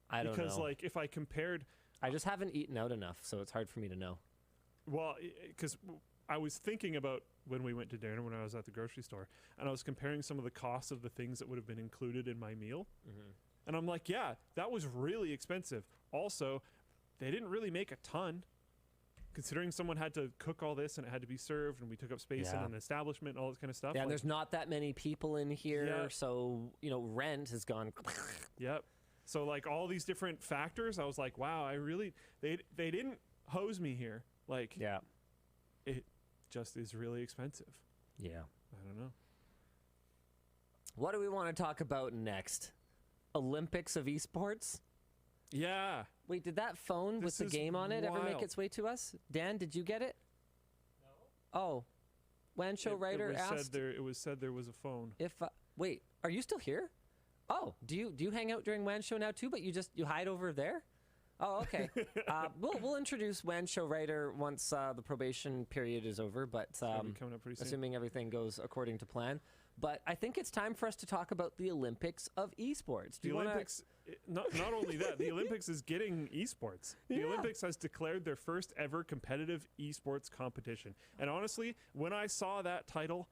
I don't know. Because like if I compared, I just haven't eaten out enough, so it's hard for me to know. Well, because I was thinking about when we went to dinner when I was at the grocery store, and I was comparing some of the costs of the things that would have been included in my meal. And I'm like, yeah, that was really expensive. Also, they didn't really make a ton, considering someone had to cook all this and it had to be served, and we took up space in an establishment, all this kind of stuff. Yeah, like, there's not that many people in here, so rent has gone. Yep. So like all these different factors, I was like, wow, they didn't hose me here. Like, it just is really expensive. Yeah. I don't know. What do we want to talk about next? Olympics of esports? Yeah. Wait, did that phone with the game on it ever make wild. its way to us? Dan, did you get it? No. Oh. Wanshow Writer asked. It was said there was a phone. If wait, are you still here? Oh, do you hang out during Wanshow now too? But you hide over there? Oh, okay. We'll introduce Wanshow Writer once the probation period is over, but coming up pretty soon. assuming everything goes according to plan. But I think it's time for us to talk about the Olympics of esports. The Olympics, not only that, the Olympics is getting esports. The Olympics has declared their first ever competitive esports competition. And honestly, when I saw that title,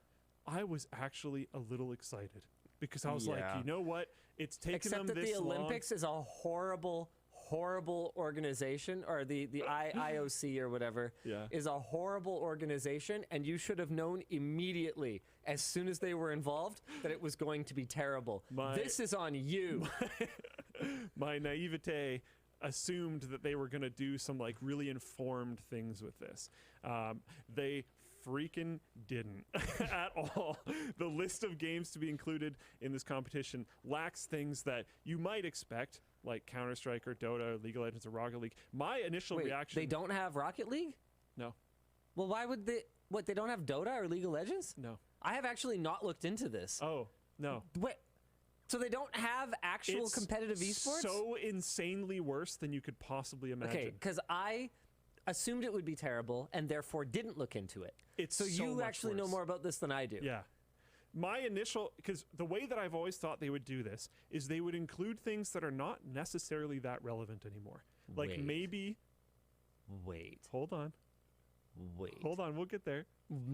I was actually a little excited. Because I was like, you know what? It's taken them this long. Except that the Olympics is a horrible organization, or the IOC or whatever is a horrible organization, and you should have known immediately as soon as they were involved that it was going to be terrible. This is on you. My naivete assumed that they were going to do some like really informed things with this. They freaking didn't at all. The list of games to be included in this competition lacks things that you might expect, like Counter-Strike or Dota or League of Legends or Rocket League. My initial reaction... They don't have Rocket League? No. Well, why would they... What, they don't have Dota or League of Legends? No. I have actually not looked into this. Oh, no. What? So they don't have actual competitive esports? So insanely worse than you could possibly imagine. Okay, because I assumed it would be terrible and therefore didn't look into it. It's so you much actually know worse. more about this than I do. Yeah. My initial, because the way that I've always thought they would do this is they would include things that are not necessarily that relevant anymore. Like maybe. Wait. Hold on. Wait. Hold on. We'll get there.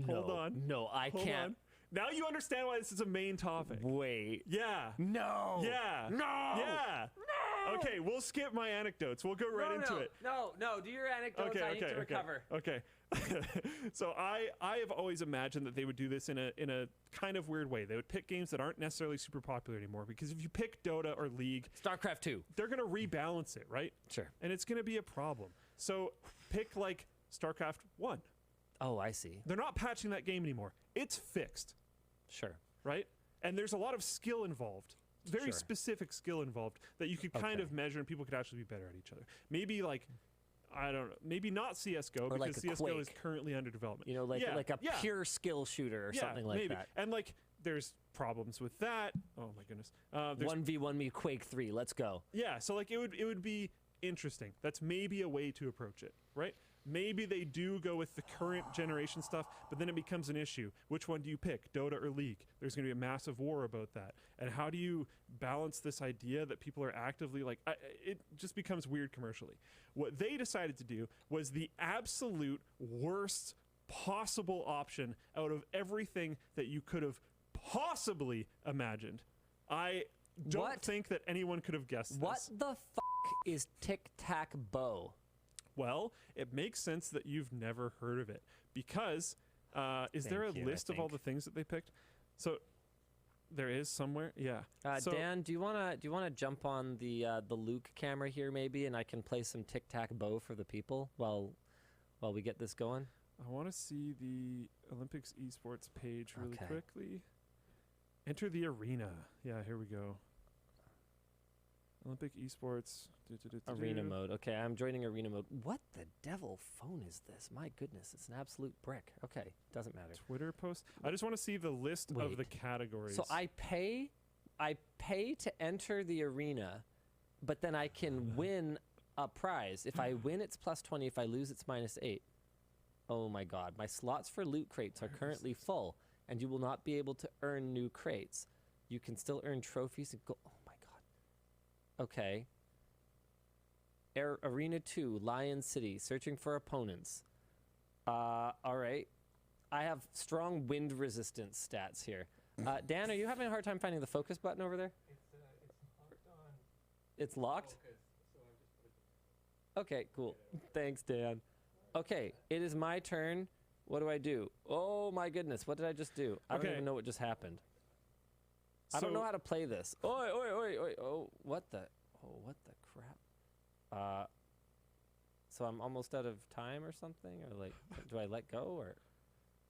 Hold on. No, I Hold can't. on. Now you understand why this is a main topic. Wait. Yeah. No. Yeah. No. Yeah. No. Okay, we'll skip my anecdotes. We'll go right into it. No, do your anecdotes. I need to recover. Okay. So I have always imagined that they would do this in a kind of weird way. They would pick games that aren't necessarily super popular anymore, because if you pick Dota or League, StarCraft 2, they're going to rebalance it, right? Sure. And it's going to be a problem. So pick like StarCraft 1. Oh, I see. They're not patching that game anymore. It's fixed. Sure. Right? And there's a lot of skill involved. Very specific skill involved that you could kind of measure, and people could actually be better at each other. Maybe like, I don't know, maybe not CSGO, or because like CSGO is currently under development. You know, like a pure skill shooter or something like that. And like, there's problems with that. Oh my goodness. 1v1 me Quake 3. Let's go. Yeah. So like, it would be interesting. That's maybe a way to approach it, right? Maybe they do go with the current generation stuff, but then it becomes an issue. Which one do you pick, Dota or League? There's going to be a massive war about that. And how do you balance this idea that people are actively like, it just becomes weird commercially. What they decided to do was the absolute worst possible option out of everything that you could have possibly imagined. I don't think that anyone could have guessed this. What the f*** is tic-tac-bow? Well, it makes sense that you've never heard of it, because is there a list of all the things that they picked? So there is somewhere. Yeah. So, Dan, do you wanna jump on the Luke camera here maybe, and I can play some tic-tac-bow for the people while we get this going? I want to see the Olympics esports page really quickly. Enter the arena. Yeah, here we go. Olympic esports. Arena mode. Okay, I'm joining arena mode. What the devil phone is this? My goodness, it's an absolute brick. Okay, doesn't matter. Twitter post. I just want to see the list of the categories. So I pay to enter the arena, but then I can win a prize. If I win, it's +20. If I lose, it's -8. Oh my god. My slots for loot crates are currently full, and you will not be able to earn new crates. You can still earn trophies and go. Oh my god. Okay. Arena 2, Lion City, searching for opponents. All right. I have strong wind resistance stats here. Dan, are you having a hard time finding the focus button over there? It's locked? Okay, cool. Thanks, Dan. Okay, it is my turn. What do I do? Oh my goodness, what did I just do? I don't even know what just happened. I don't know how to play this. Oi, oi, oi, oi. Oh, what the crap? So I'm almost out of time or something? Or like, do I let go or?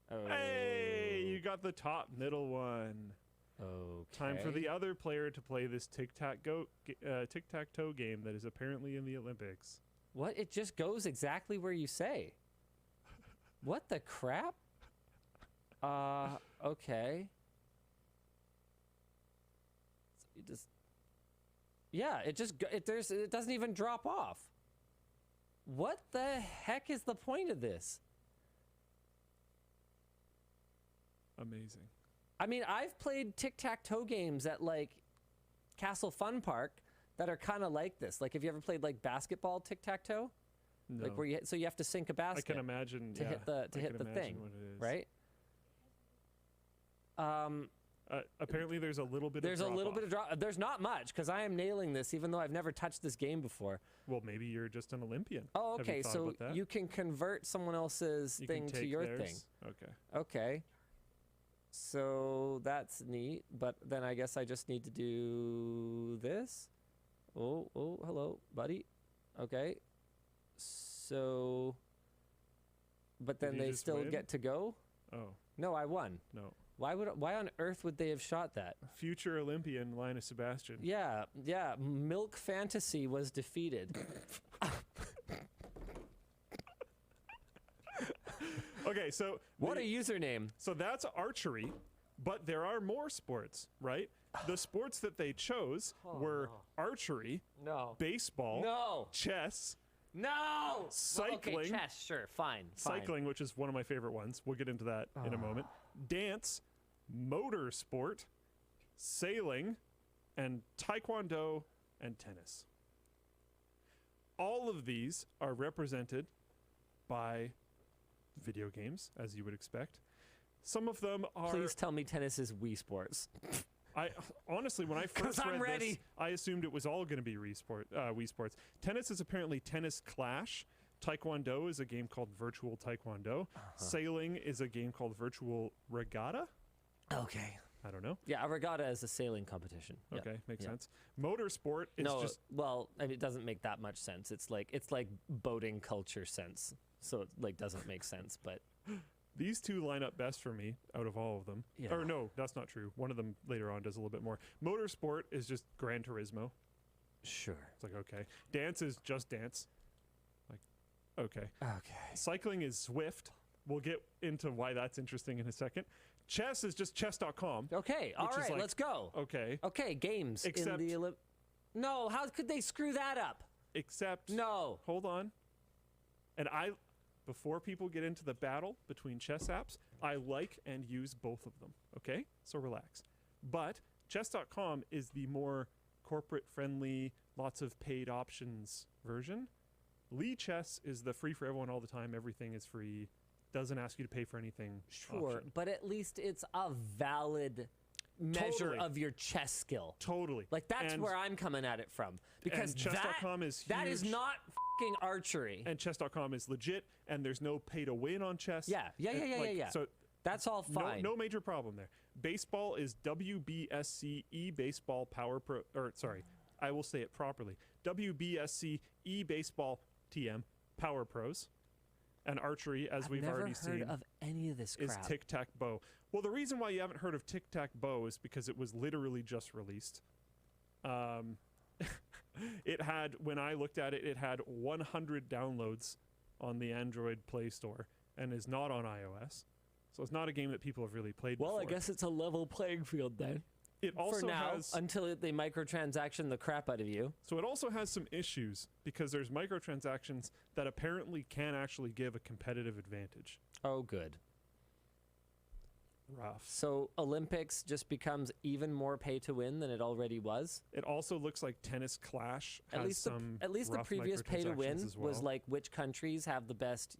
Oh. Hey, you got the top middle one. Okay. Time for the other player to play this tic-tac-toe game that is apparently in the Olympics. What? It just goes exactly where you say. What the crap? Okay. So you just. Yeah, it doesn't even drop off. What the heck is the point of this? Amazing. I mean, I've played tic-tac-toe games at like Castle Fun Park that are kind of like this. Like, have you ever played like basketball tic-tac-toe? No. Like where so you have to sink a basket. I can imagine to hit the thing, what it is. right? Apparently, there's a little bit. There's a little bit of drop. There's not much because I am nailing this, even though I've never touched this game before. Well, maybe you're just an Olympian. Oh, Have you okay. thought So about that? you can convert someone else's You thing can to take your theirs? thing. Okay. Okay. So that's neat, but then I guess I just need to do this. Oh, hello, buddy. Okay. So, but then Did you they just still win? get to go? Oh. No, I won. No. Why on earth would they have shot that? Future Olympian Linus Sebastian. Yeah. Milk Fantasy was defeated. Okay, so what a username. So that's archery, but there are more sports, right? The sports that they chose were archery, baseball, chess, cycling. Okay, chess, sure, fine. Cycling, which is one of my favorite ones. We'll get into that in a moment. Dance, motorsport, sailing, and taekwondo and tennis. All of these are represented by video games, as you would expect. Some of them are. Please tell me tennis is Wii Sports. I honestly, when I first read this, I assumed it was all going to be Wii Sports. Tennis is apparently Tennis Clash. Taekwondo is a game called Virtual Taekwondo. Sailing is a game called Virtual Regatta. Okay. I don't know. Yeah, a regatta is a sailing competition. Okay, makes sense. Motorsport is just well, I mean, it doesn't make that much sense. It's like boating culture sense. So it like doesn't make sense, but these two line up best for me out of all of them. Yeah. Or no, that's not true. One of them later on does a little bit more. Motorsport is just Gran Turismo. Sure. It's like, okay. Dance is just dance. Like, okay. Okay. Cycling is Swift. We'll get into why that's interesting in a second. Chess is just chess.com. Okay, all right, let's go. Okay. Okay, games Except, in the No, how could they screw that up? Except no. Hold on. And before people get into the battle between chess apps, I like and use both of them. Okay? So relax. But chess.com is the more corporate friendly, lots of paid options version. Lee Chess is the free for everyone all the time, everything is free, doesn't ask you to pay for anything. Sure, option. but at least it's a valid measure of your chess skill. Totally. Like that's where I'm coming at it from, because chess.com is huge. that is not fucking archery. And chess.com is legit, and there's no pay to win on chess. Yeah. So that's all fine. No major problem there. Baseball is WBSC eBaseball Power Pro, or sorry, I will say it properly. WBSC eBaseball TM Power Pros. And archery, as we've already seen, I've never heard of any of this crap. is tic-tac-bow. Well, the reason why you haven't heard of tic-tac-bow is because it was literally just released. It had, when I looked at it, it had 100 downloads on the Android Play Store and is not on iOS. So it's not a game that people have really played before. Well, I guess it's a level playing field then. It also for now, has, until they microtransaction the crap out of you. So it also has some issues because there's microtransactions that apparently can actually give a competitive advantage. Oh, good. Rough. So Olympics just becomes even more pay to win than it already was. It also looks like Tennis Clash has At least some the rough previous pay to win microtransactions as well. was like which countries have the best,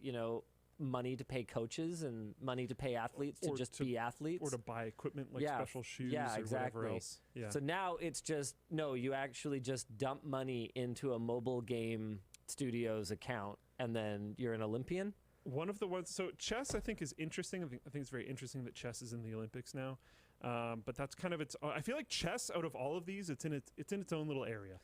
money to pay coaches and money to pay athletes to just be athletes, or to buy equipment like special shoes yeah, or exactly. whatever else. Yeah. So now it's just you actually just dump money into a mobile game studio's account and then you're an Olympian. One of the ones, so chess I think is interesting. I think it's very interesting that chess is in the Olympics now, but that's kind of its. I feel like chess, out of all of these, it's in its own little area.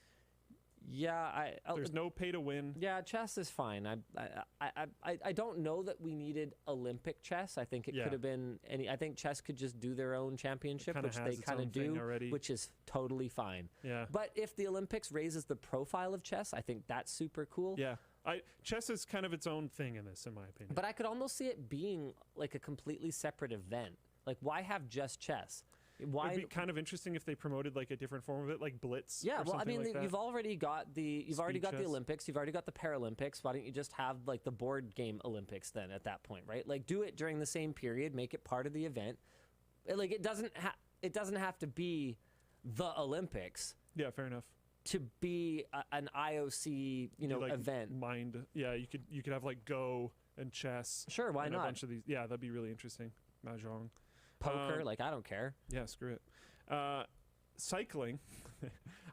Yeah, there's no pay to win. Yeah, chess is fine. I don't know that we needed Olympic chess. I think it could have been any. I think chess could just do their own championship, which they kind of do, which is totally fine. Yeah. But if the Olympics raises the profile of chess, I think that's super cool. Yeah. Chess is kind of its own thing in this, in my opinion. But I could almost see it being like a completely separate event. Like, why have just chess? Why? It'd be kind of interesting if they promoted like a different form of it, like Blitz. Yeah, or well, I something mean, like you've already got the chess. Olympics, you've already got the Paralympics. Why don't you just have like the board game Olympics then at that point, right? Like, do it during the same period, make it part of the event. Like, it doesn't have to be the Olympics. Yeah, fair enough. To be an IOC, like event. Yeah, you could have like Go and chess. Sure, why and not? A bunch of these. Yeah, that'd be really interesting. Mahjong. Poker, I don't care. Yeah, screw it. Cycling.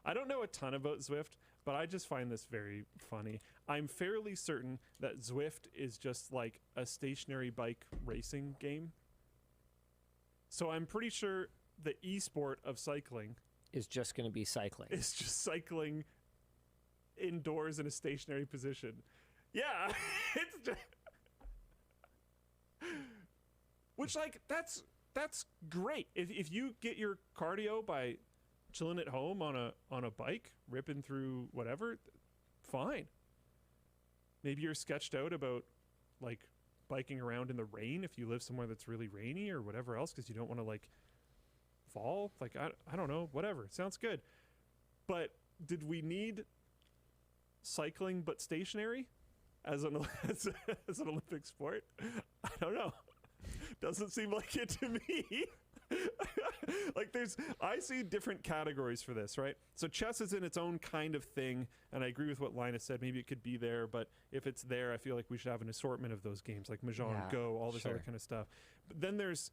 I don't know a ton about Zwift, but I just find this very funny. I'm fairly certain that Zwift is just like a stationary bike racing game. So I'm pretty sure the esport of cycling is just going to be cycling. It's just cycling indoors in a stationary position. Yeah, it's just which that's great. If you get your cardio by chilling at home on a bike, ripping through whatever, fine. Maybe you're sketched out about like biking around in the rain if you live somewhere that's really rainy or whatever else because you don't want to like fall. Like I don't know, whatever. It sounds good. But did we need cycling but stationary as an Olympic sport? I don't know. Doesn't seem like it to me. Like I see different categories for this, right? So chess is in its own kind of thing, and I agree with what Linus said. Maybe it could be there, but if it's there, I feel like we should have an assortment of those games, like Mahjong, Go, all this other kind of stuff. But then there's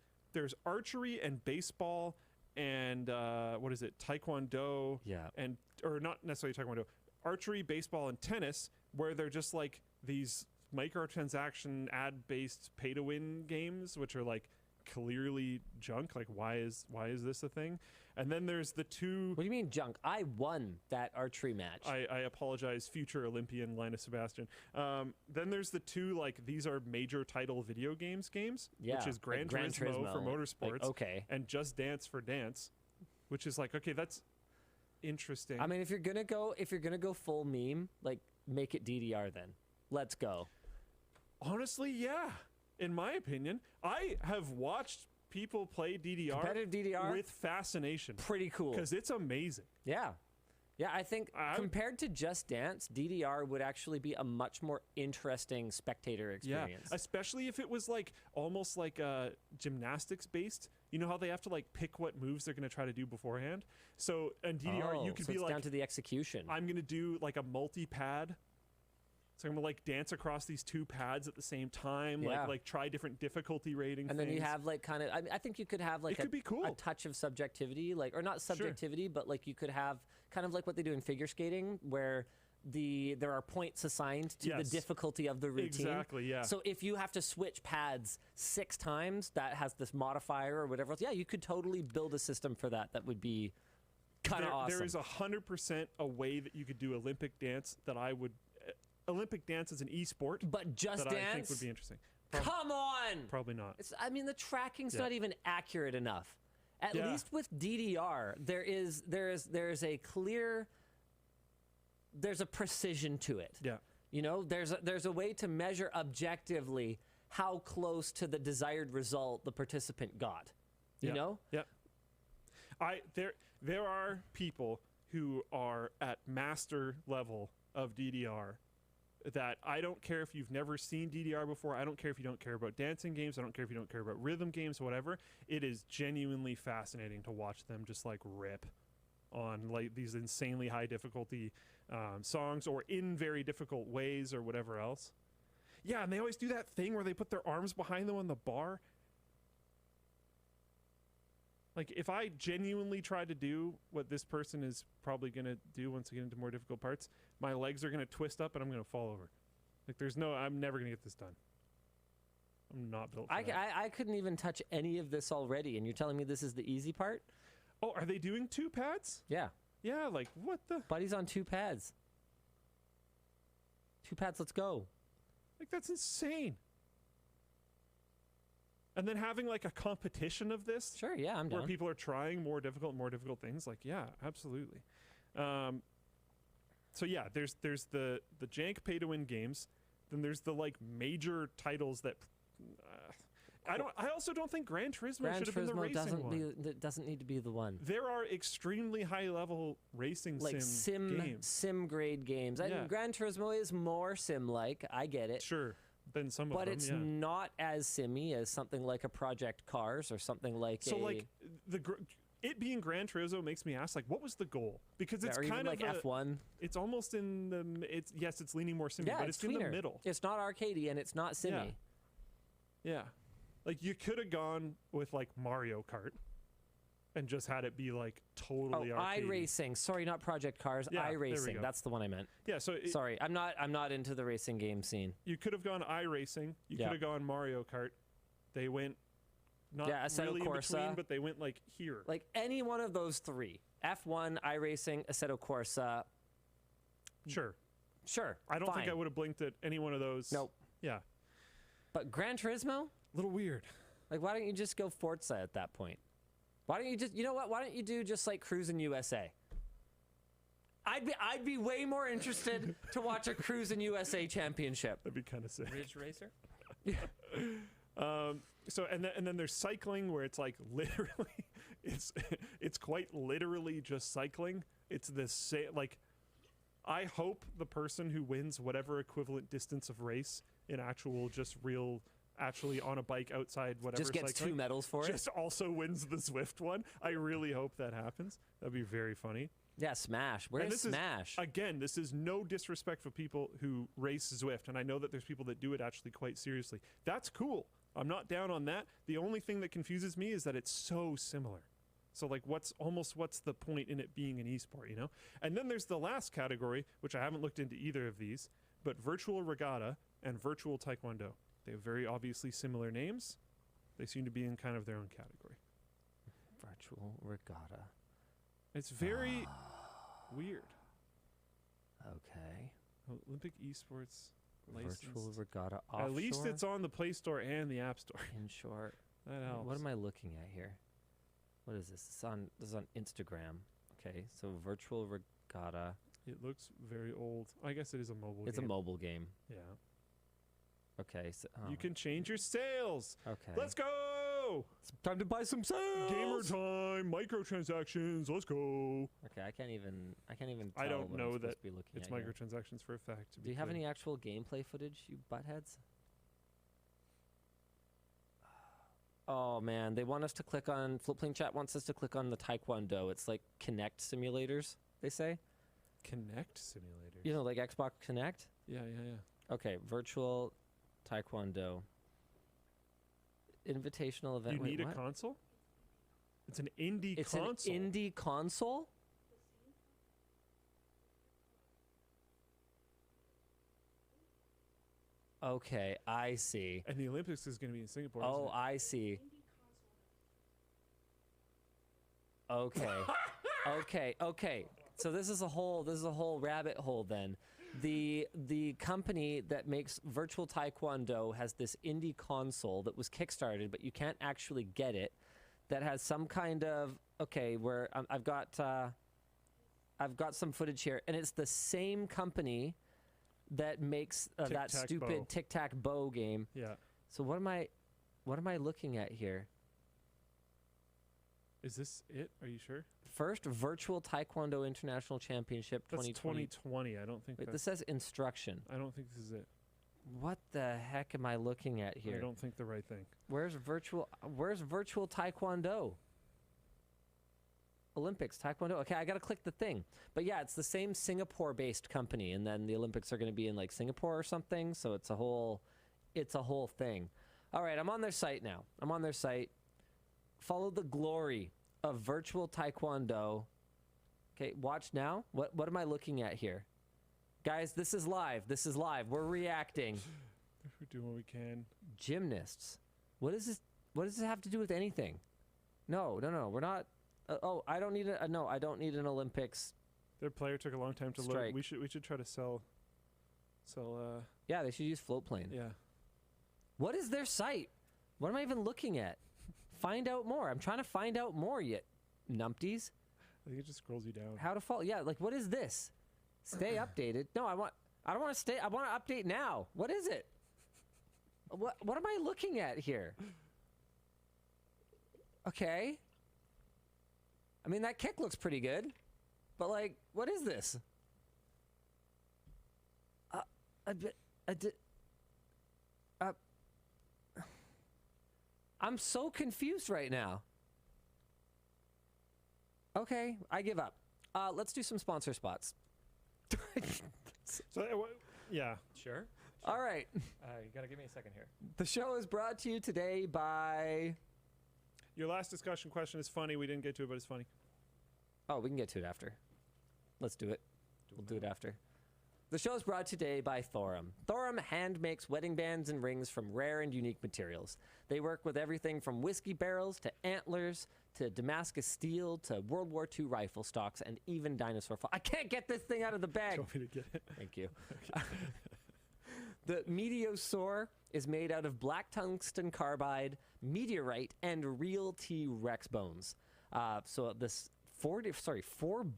archery and baseball and what is it, Taekwondo? Yeah. And or not necessarily Taekwondo, archery, baseball, and tennis, where they're just like these microtransaction ad-based pay-to-win games, which are like clearly junk. Like why is this a thing? And then there's the two. What do you mean junk? I won that archery match. I apologize, future Olympian Linus Sebastian. Then there's the two, like, these are major title video games, yeah, which is Gran like Turismo for motorsports, like, okay, and Just Dance for dance, which is like, okay, that's interesting. I mean, if you're gonna go full meme, like, make it DDR then. Let's go. Honestly, yeah. In my opinion, I have watched people play DDR, competitive DDR, with fascination. Pretty cool, because it's amazing. Yeah. I think compared to Just Dance, DDR would actually be a much more interesting spectator experience. Yeah, especially if it was like almost like gymnastics based. You know how they have to like pick what moves they're going to try to do beforehand. So in DDR, you could so be it's like down to the execution. I'm going to do like a multi-pad. So I'm gonna like dance across these two pads at the same time, like try different difficulty rating. And then you have like kind of, I think you could have like a touch of subjectivity, like, or not subjectivity, but like you could have kind of like what they do in figure skating, where there are points assigned to the difficulty of the routine. Exactly, yeah. So if you have to switch pads 6 times, that has this modifier or whatever else. Yeah, you could totally build a system for that. That would be kind of awesome. There is 100% a way that you could do Olympic dance that I would. Olympic dance is an e-sport, but Just that Dance I think would be interesting. Come on, probably not. I mean, the tracking's not even accurate enough. At least with DDR, there is a clear there's a precision to it. Yeah. You know, there's a way to measure objectively how close to the desired result the participant got. You know? Yeah. There are people who are at master level of DDR that I don't care if you've never seen DDR before. I don't care if you don't care about dancing games. I don't care if you don't care about rhythm games, whatever. It is genuinely fascinating to watch them just like rip on like these insanely high difficulty songs, or in very difficult ways, or whatever else. Yeah, and they always do that thing where they put their arms behind them on the bar. Like, if I genuinely try to do what this person is probably going to do once we get into more difficult parts, my legs are going to twist up and I'm going to fall over. Like, I'm never going to get this done. I'm not built for that. I couldn't even touch any of this already, and you're telling me this is the easy part? Oh, are they doing 2 pads? Yeah. Yeah, like, what the? Buddy's on 2 pads. 2 pads, let's go. Like, that's insane. And then having like a competition of this. Sure, yeah, I'm where down. people are trying more difficult things. Like, yeah, absolutely. So yeah, there's the jank pay to win games. Then there's the like major titles that I also don't think Gran Turismo should have been the racing one. Doesn't need to be the one. There are extremely high level racing like games. sim grade games. Yeah. And Gran Turismo is more sim like. I get it. Sure. Than some of them, but it's not as simmy as something like a Project Cars or something like it being Gran Turismo makes me ask, like, what was the goal? Because it's kind of like F1. It's almost in the it's leaning more simmy, but it's in the middle. It's not arcadey and it's not simmy. Yeah. Like, you could have gone with like Mario Kart and just had it be like totally arcade. iRacing. Sorry, not Project Cars. Yeah, iRacing. That's the one I meant. Yeah. So sorry, I'm not into the racing game scene. You could have gone iRacing. You could have gone Mario Kart. They went not really in between, but they went like here. Like any one of those 3: F1, iRacing, Assetto Corsa. Sure. I don't think I would have blinked at any one of those. Nope. Yeah. But Gran Turismo? A little weird. Like, why don't you just go Forza at that point? Why don't you just, you know what? Why don't you do just like Cruisin' USA? I'd be way more interested to watch a Cruisin' USA championship. That'd be kind of sick. Ridge Racer? So and then there's cycling, where it's like literally it's quite literally just cycling. It's this like, I hope the person who wins whatever equivalent distance of race in actually on a bike outside whatever just gets cycling, 2 medals for it. just also wins the Zwift one. I really hope that happens. That'd be very funny. Yeah, Smash. Where's Smash? Again, this is no disrespect for people who race Zwift, and I know that there's people that do it actually quite seriously. That's cool. I'm not down on that. The only thing that confuses me is that it's so similar. So like, what's the point in it being an esport, you know? And then there's the last category, which I haven't looked into either of these, but virtual regatta and virtual taekwondo. They have very obviously similar names. They seem to be in kind of their own category. Virtual regatta. It's very weird. Okay. Olympic esports license. Virtual regatta offshore. At least it's on the Play Store and the App Store. In short. That helps. What am I looking at here? What is this? This is on Instagram. Okay, so virtual regatta. It looks very old. I guess it is a mobile game. It's a mobile game. Yeah. Okay, so you can change your sails. Okay. Let's go. It's time to buy some sails. Gamer time. Microtransactions. Let's go. Okay, I can't even tell I don't what know I'm that to be looking it's at here. microtransactions for a fact. Do you have any actual gameplay footage, you buttheads? Oh man, they want us to click on Floatplane Chat wants us to click on the Taekwondo. It's like Kinect simulators, they say. Kinect simulators. You know, like Xbox Kinect? Yeah. Okay, virtual Taekwondo. Invitational event. You need a console? It's an indie console. It's an indie console? Okay, I see. And the Olympics is going to be in Singapore. Oh, I see. Okay. Okay. So this is a whole rabbit hole then. The company that makes virtual taekwondo has this indie console that was kickstarted, but you can't actually get it. That has some kind of where I've got I've got some footage here, and it's the same company that makes that Tic-tac-bow. stupid tic-tac-bow game. Yeah. So what am I looking at here? Is this it? Are you sure? First Virtual Taekwondo International Championship That's 2020. 2020. I don't think. Wait, this says instruction. I don't think this is it. What the heck am I looking at here? I don't think the right thing. Where's virtual Taekwondo? Olympics, Taekwondo. Okay, I got to click the thing. But yeah, it's the same Singapore-based company, and then the Olympics are going to be in like Singapore or something, so it's a whole thing. All right, I'm on their site now. I'm on their site. Follow the glory of virtual Taekwondo. Okay, watch now. What am I looking at here? Guys, this is live. This is live. We're reacting. We're doing what we can. Gymnasts. What is this? What does this have to do with anything? No. We're not. I don't need I don't need an Olympics. Their player took a long time to strike. load. We should try to sell. Yeah, they should use float plane. Yeah. What is their site? What am I even looking at? Find out more. I'm trying to find out more yet. Numpties. I think it just scrolls you down. How to follow? Yeah, like what is this? Stay updated. No, I don't want to stay. I want to update now. What is it? What am I looking at here? Okay. I mean, that kick looks pretty good, but like, what is this? I'm so confused right now. Okay, I give up. Let's do some sponsor spots. Yeah. Sure. All right. You gotta give me a second here. The show is brought to you today by... Your last discussion question is funny. We didn't get to it, but it's funny. Oh, we can get to it after. Let's do it. We'll do it after. The show is brought today by Thorum. Thorum hand makes wedding bands and rings from rare and unique materials. They work with everything from whiskey barrels to antlers to Damascus steel to World War II rifle stocks and even dinosaur I can't get this thing out of the bag. Do you want me to get it? Thank you. The Meteosaur is made out of black tungsten carbide, meteorite, and real T-Rex bones. So this 4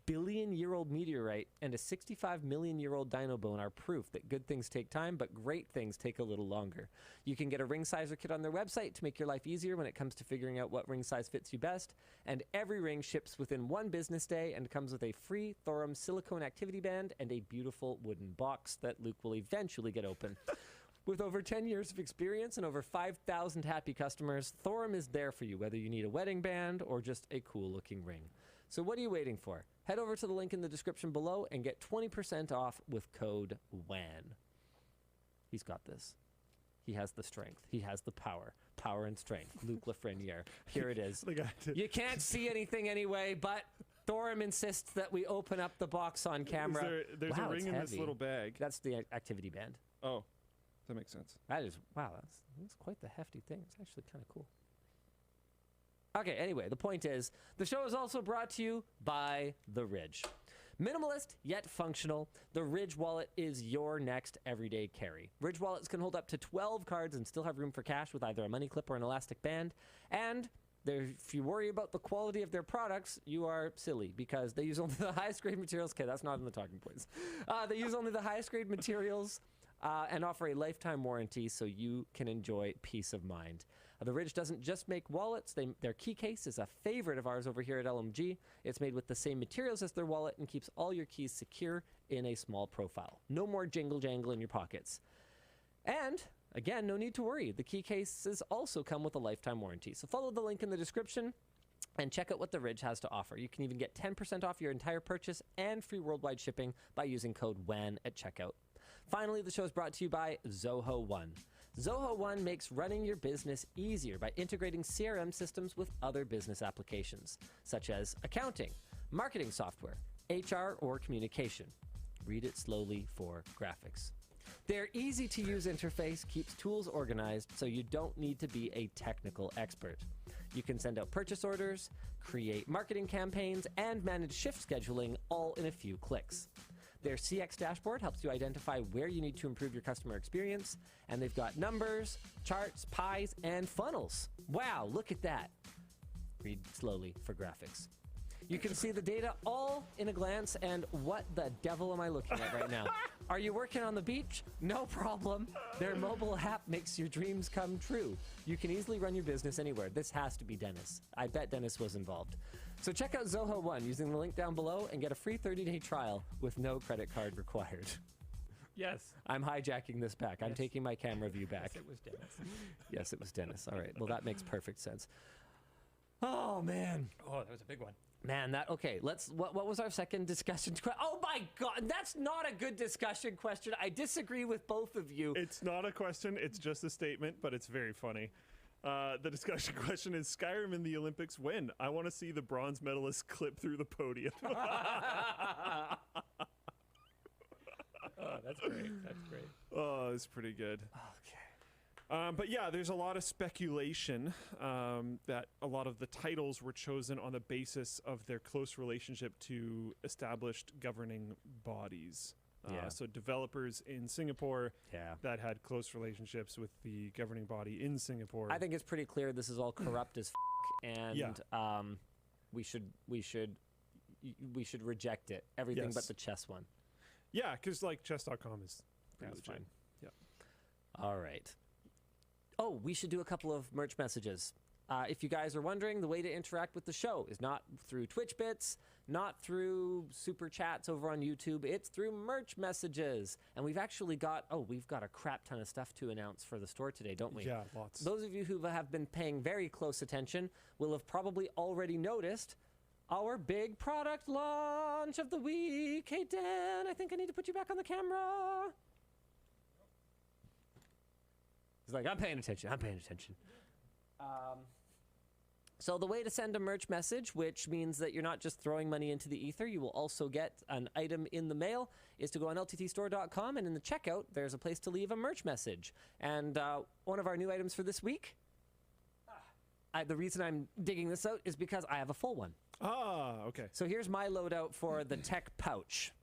billion-year-old meteorite and a 65 million-year-old dino bone are proof that good things take time, but great things take a little longer. You can get a ring sizer kit on their website to make your life easier when it comes to figuring out what ring size fits you best, and every ring ships within 1 business day and comes with a free Thorum silicone activity band and a beautiful wooden box that Luke will eventually get open. With over 10 years of experience and over 5,000 happy customers, Thorum is there for you, whether you need a wedding band or just a cool-looking ring. So what are you waiting for? Head over to the link in the description below and get 20% off with code WAN. He's got this. He has the strength. He has the power. Power and strength. Luke Lafreniere. Here it is. You can't see anything anyway, but Thorum insists that we open up the box on camera. There's wow, a ring it's in heavy. this little bag. That's the activity band. Oh, that makes sense. That is, wow, that's quite the hefty thing. It's actually kind of cool. Okay, anyway, the point is, the show is also brought to you by The Ridge. Minimalist, yet functional, the Ridge wallet is your next everyday carry. Ridge wallets can hold up to 12 cards and still have room for cash with either a money clip or an elastic band. And if you worry about the quality of their products, you are silly because they use only the highest grade materials. Okay, that's not in the talking points. They use only the highest grade materials and offer a lifetime warranty so you can enjoy peace of mind. The Ridge doesn't just make wallets. Their key case is a favorite of ours over here at LMG. It's made with the same materials as their wallet and keeps all your keys secure in a small profile. No more jingle jangle in your pockets. And, again, no need to worry. The key cases also come with a lifetime warranty. So follow the link in the description and check out what the Ridge has to offer. You can even get 10% off your entire purchase and free worldwide shipping by using code WAN at checkout. Finally, the show is brought to you by Zoho One. Zoho One makes running your business easier by integrating CRM systems with other business applications, such as accounting, marketing software, HR, or communication. Read it slowly for graphics. Their easy-to-use interface keeps tools organized so you don't need to be a technical expert. You can send out purchase orders, create marketing campaigns, and manage shift scheduling all in a few clicks. Their CX dashboard helps you identify where you need to improve your customer experience, and they've got numbers, charts, pies, and funnels. Wow, look at that. Read slowly for graphics. You can see the data all in a glance, and what the devil am I looking at right now? Are you working on the beach? No problem. Their mobile app makes your dreams come true. You can easily run your business anywhere. This has to be Dennis. I bet Dennis was involved. So check out Zoho One using the link down below and get a free 30-day trial with no credit card required. Yes. I'm hijacking this back. I'm taking my camera view back. Yes, it was Dennis. Yes, it was Dennis. All right. Well, that makes perfect sense. Oh, man. Oh, that was a big one. Man, okay, what was our second discussion? Oh my God, that's not a good discussion question. I disagree with both of you. It's not a question, it's just a statement, but it's very funny. The discussion question is Skyrim in the Olympics when? I want to see the bronze medalists clip through the podium. Oh, that's great. That's great. Oh, it's pretty good. Okay. But yeah, there's a lot of speculation that a lot of the titles were chosen on the basis of their close relationship to established governing bodies. So developers in Singapore that had close relationships with the governing body in Singapore. I think it's pretty clear this is all corrupt as and we should reject it. Everything but the chess one. Yeah, because like chess.com is That's fine. Yeah. All right. Oh, we should do a couple of merch messages. If you guys are wondering, the way to interact with the show is not through Twitch bits, not through super chats over on YouTube. It's through merch messages. And we've actually got, we've got a crap ton of stuff to announce for the store today, don't we? Yeah, lots. Those of you who have been paying very close attention will have probably already noticed our big product launch of the week. Hey, Dan, I think I need to put you back on the camera. He's like, I'm paying attention. I'm paying attention. So the way to send a merch message, which means that you're not just throwing money into the ether, you will also get an item in the mail, is to go on lttstore.com, and in the checkout, there's a place to leave a merch message. And one of our new items for this week, the reason I'm digging this out is because I have a full one. Ah, okay. So here's my loadout for the tech pouch.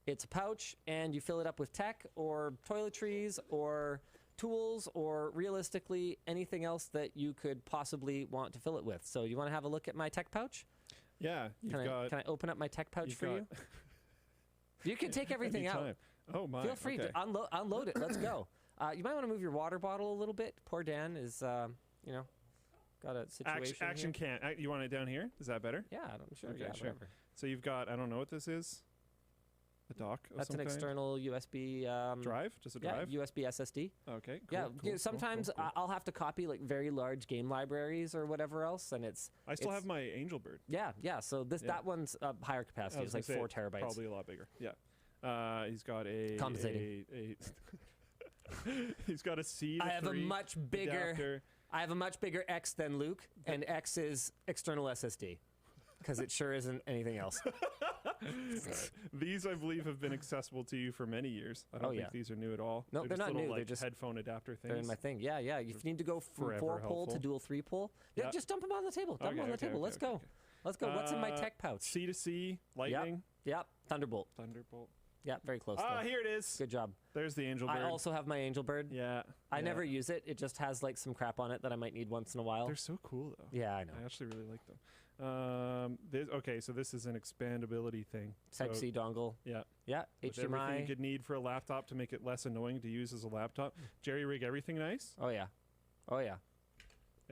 It's a pouch, and you fill it up with tech or toiletries or tools or realistically anything else that you could possibly want to fill it with. So you want to have a look at my tech pouch? Yeah. Can I open up my tech pouch for you? You can take everything out. Oh my. Feel free to unload it. Let's go. You might want to move your water bottle a little bit. Poor Dan is, got a situation. Action here. can. You want it down here? Is that better? Yeah, I'm sure. Okay, Yeah, sure. whatever. So you've got, I don't know what this is. A dock of That's some an kind? external USB drive. Just a drive. Yeah, USB SSD. Okay. Cool, sometimes I'll have to copy like very large game libraries or whatever else, and I still have my Angel Bird. Yeah. So that one's higher capacity. It's like 4 terabytes. Probably a lot bigger. Yeah. He's got Compensating. He's got a C. I have a much bigger X than Luke, and X is external SSD. Because it sure isn't anything else. These, I believe, have been accessible to you for many years. I don't think these are new at all. No, they're not little, new. Like, they're just headphone adapter things. They're in my thing. Yeah. If you need to go from 4-pole to dual 3-pole, just dump them on the table. Dump them on the table. Let's go. Let's go. What's in my tech pouch? C to C, lightning. Yep. Thunderbolt. Yeah, very close. Here it is. Good job. There's the Angel Bird. I also have my Angel Bird. Yeah. I never use it. It just has like some crap on it that I might need once in a while. They're so cool though. Yeah, I know. I actually really like them. So this is an expandability thing. Type-C dongle. Yeah. Yeah. With HDMI. everything you could need for a laptop to make it less annoying to use as a laptop. Jerry rig everything nice. Oh yeah. I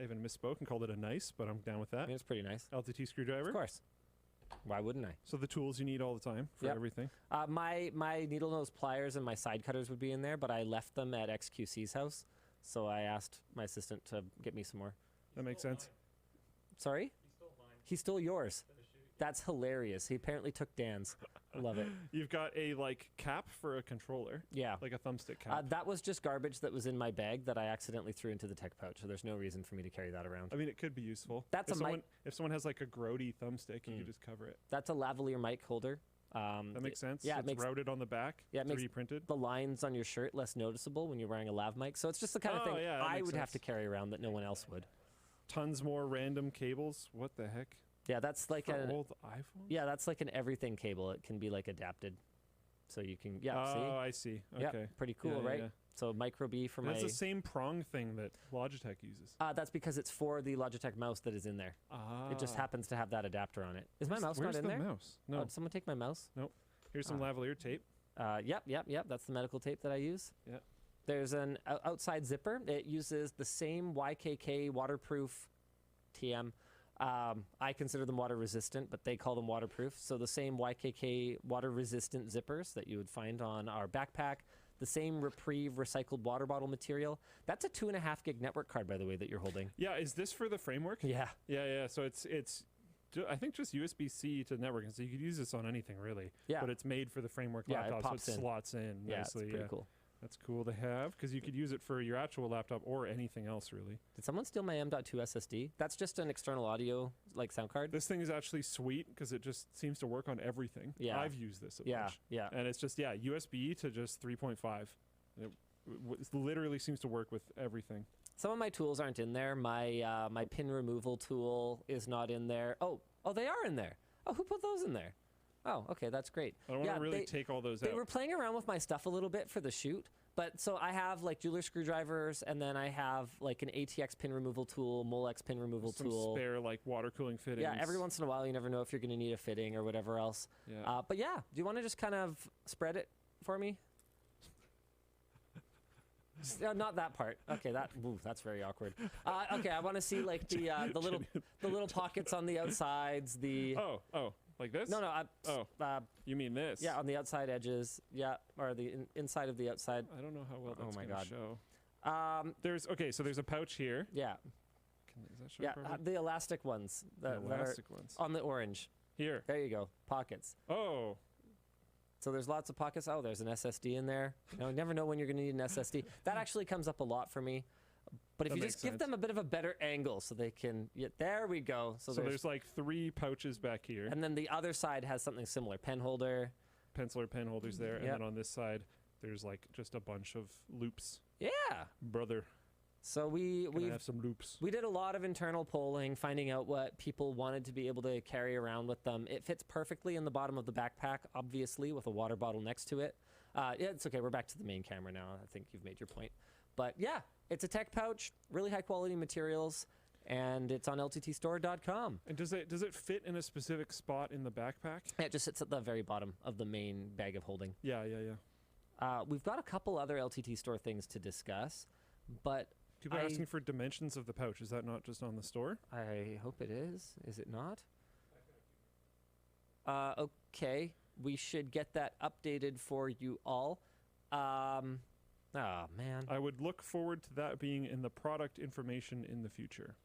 even misspoke and called it a nice, but I'm down with that. It's pretty nice. LTT screwdriver. Of course. Why wouldn't I? So the tools you need all the time for everything. My needle nose pliers and my side cutters would be in there, but I left them at XQC's house, so I asked my assistant to get me some more. That makes sense. Sorry? He stole yours. That's hilarious. He apparently took Dan's. I love it. You've got a cap for a controller. Yeah. Like a thumbstick cap. That was just garbage that was in my bag that I accidentally threw into the tech pouch, so there's no reason for me to carry that around. I mean, it could be useful. If someone has like a grody thumbstick, you could just cover it. That's a lavalier mic holder. That makes sense. Yeah, it's routed on the back. Yeah, it 3D makes printed. the lines on your shirt less noticeable when you're wearing a lav mic. So it's just the kind of thing I would have to carry around that no one else would. Tons more random cables. What the heck? Yeah, that's like an old iPhone. Yeah, that's like an everything cable. It can be like adapted, so you can. Oh, I see. Okay. Yep, pretty cool, right? So micro B for That's my. the same prong thing that Logitech uses. That's because it's for the Logitech mouse that is in there. It just happens to have that adapter on it. Is my mouse not in there? Where's the mouse? No. Oh, did someone take my mouse? Nope. Here's some lavalier tape. Yep. That's the medical tape that I use. Yeah. There's an outside zipper. It uses the same YKK waterproof TM. I consider them water resistant, but they call them waterproof. So the same YKK water resistant zippers that you would find on our backpack, the same Reprieve recycled water bottle material. That's a 2.5 gig network card, by the way, that you're holding. Yeah, is this for the framework? Yeah. Yeah. So it's I think just USB-C to networking, so you could use this on anything really. Yeah. But it's made for the framework Yeah, it laptop, pops so it in. slots in Yeah, nicely. it's pretty cool. That's cool to have because you could use it for your actual laptop or anything else really. Did someone steal my M.2 SSD? That's just an external audio like sound card. This thing is actually sweet because it just seems to work on everything. Yeah. I've used this a Yeah, bunch. yeah. And it's just USB to just 3.5. It literally seems to work with everything. Some of my tools aren't in there. My my pin removal tool is not in there. Oh, they are in there. Oh, who put those in there? Oh, okay, that's great. I don't want to really take all those out. They were playing around with my stuff a little bit for the shoot, but so I have like jeweler screwdrivers, and then I have like an ATX pin removal tool, Molex pin removal Some tool. spare like water cooling fittings. Yeah, every once in a while, you never know if you're going to need a fitting or whatever else. Yeah. But yeah, do you want to just kind of spread it for me? Not that part. Okay, that's very awkward. Okay, I want to see like the little pockets on the outsides. Oh, like this? No. You mean this? Yeah, on the outside edges. Yeah, or the inside of the outside. I don't know how well that's my gonna God. show. So there's a pouch here. Yeah. Is that show Yeah, properly? the elastic ones. The that elastic are ones. on the orange. Here. There you go. Pockets. Oh. So there's lots of pockets. Oh, there's an SSD in there. You never know when you're going to need an SSD. That actually comes up a lot for me. But if That you makes just give sense. them a bit of a better angle so they can... Yeah, there we go. So there's like 3 pouches back here. And then the other side has something similar. Pen holder. Penciler pen holders there. And Yep. then on this side, there's like just a bunch of loops. Yeah. Brother. So we have some loops. We did a lot of internal polling, finding out what people wanted to be able to carry around with them. It fits perfectly in the bottom of the backpack, obviously, with a water bottle next to it. Yeah, it's okay. We're back to the main camera now. I think you've made your point. But yeah, it's a tech pouch, really high quality materials, and it's on lttstore.com. And does it fit in a specific spot in the backpack? Yeah, it just sits at the very bottom of the main bag of holding. Yeah. We've got a couple other LTT store things to discuss, but People are asking for dimensions of the pouch. Is that not just on the store? I hope it is. Is it not? Okay. We should get that updated for you all. Oh, man. I would look forward to that being in the product information in the future.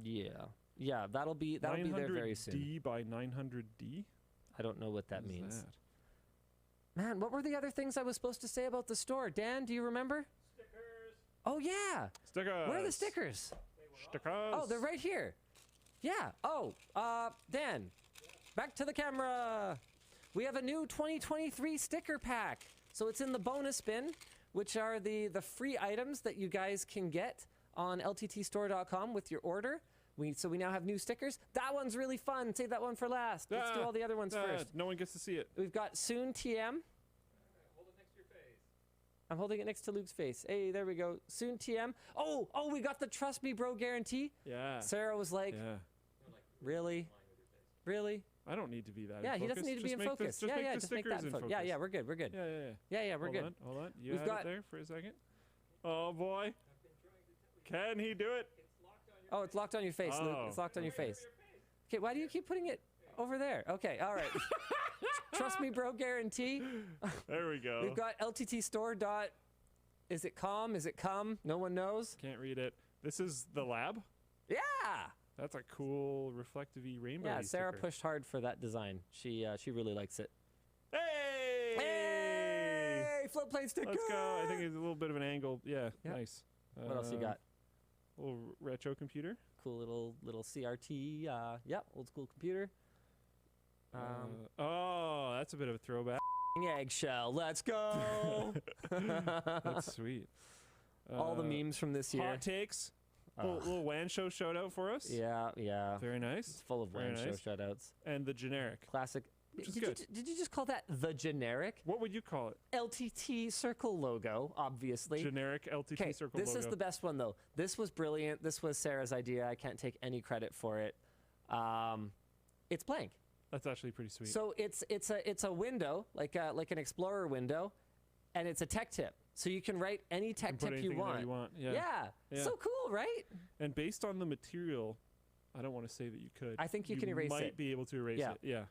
Yeah, that'll be there very soon. 900D by 900D? I don't know what that What is means. that? Man, what were the other things I was supposed to say about the store? Dan, do you remember? Oh, yeah. Stickers. Where are the stickers? Stickers. Oh, they're right here. Yeah. Oh, Dan, back to the camera. We have a new 2023 sticker pack. So it's in the bonus bin, which are the free items that you guys can get on lttstore.com with your order. So we now have new stickers. That one's really fun. Save that one for last. Let's do all the other ones first. No one gets to see it. We've got Soon TM. I'm holding it next to Luke's face. Hey, there we go. Soon TM. Oh, we got the Trust Me Bro guarantee. Yeah. Sarah was like, really? Really? I don't need to be that Yeah, in he focus. doesn't need to be in focus. Just make the just make stickers that in focus. focus. Yeah, we're good. Yeah, we're good. Hold on. You We've had got- it there for a second. Oh, boy. Can he do it? Oh, it's locked on your face, Luke. It's locked on your face. Okay, why do you keep putting it over there? Okay, all right. Trust Me Bro guarantee. There we go. We've got LTT store. Is it com? Is it cum? No one knows. Can't read it. This is the lab? Yeah. That's a cool reflective-y rainbow. Yeah, Sarah pushed hard for that design. She really likes it. Hey! Float plane sticker. Let's go. I think it's a little bit of an angle. Yeah, Yep. nice. What else you got? Little retro computer. Cool little CRT. Yep, old school computer. Oh, that's a bit of a throwback. Eggshell. Let's go. That's sweet. All the memes from this year. Hot takes. Little WAN show shout out for us. Yeah. Very nice. It's full of Very WAN show nice. shoutouts. And the generic. Classic. Did you just call that the generic? What would you call it? LTT circle logo, obviously. Generic LTT circle logo. This is the best one, though. This was brilliant. This was Sarah's idea. I can't take any credit for it. It's blank. That's actually pretty sweet. So it's a window, like an Explorer window, and it's a tech tip. So you can write any tech tip you want. Yeah. So cool, right? And based on the material, I don't want to say that you could. I think you can erase it. You might be able to erase Yeah. it. Yeah.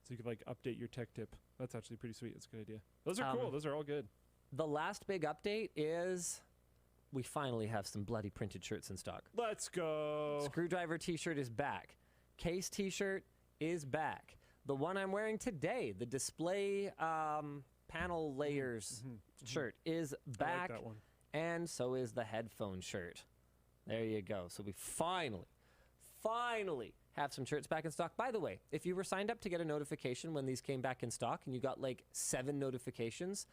So you could like update your tech tip. That's actually pretty sweet. That's a good idea. Those are cool. Those are all good. The last big update is we finally have some bloody printed shirts in stock. Let's go. Screwdriver t-shirt is back. Case t-shirt is back. The one I'm wearing today, the display panel layers shirt is back. I like that one. And so is the headphone shirt. There you go. So we finally have some shirts back in stock. By the way, if you were signed up to get a notification when these came back in stock and you got like 7 notifications,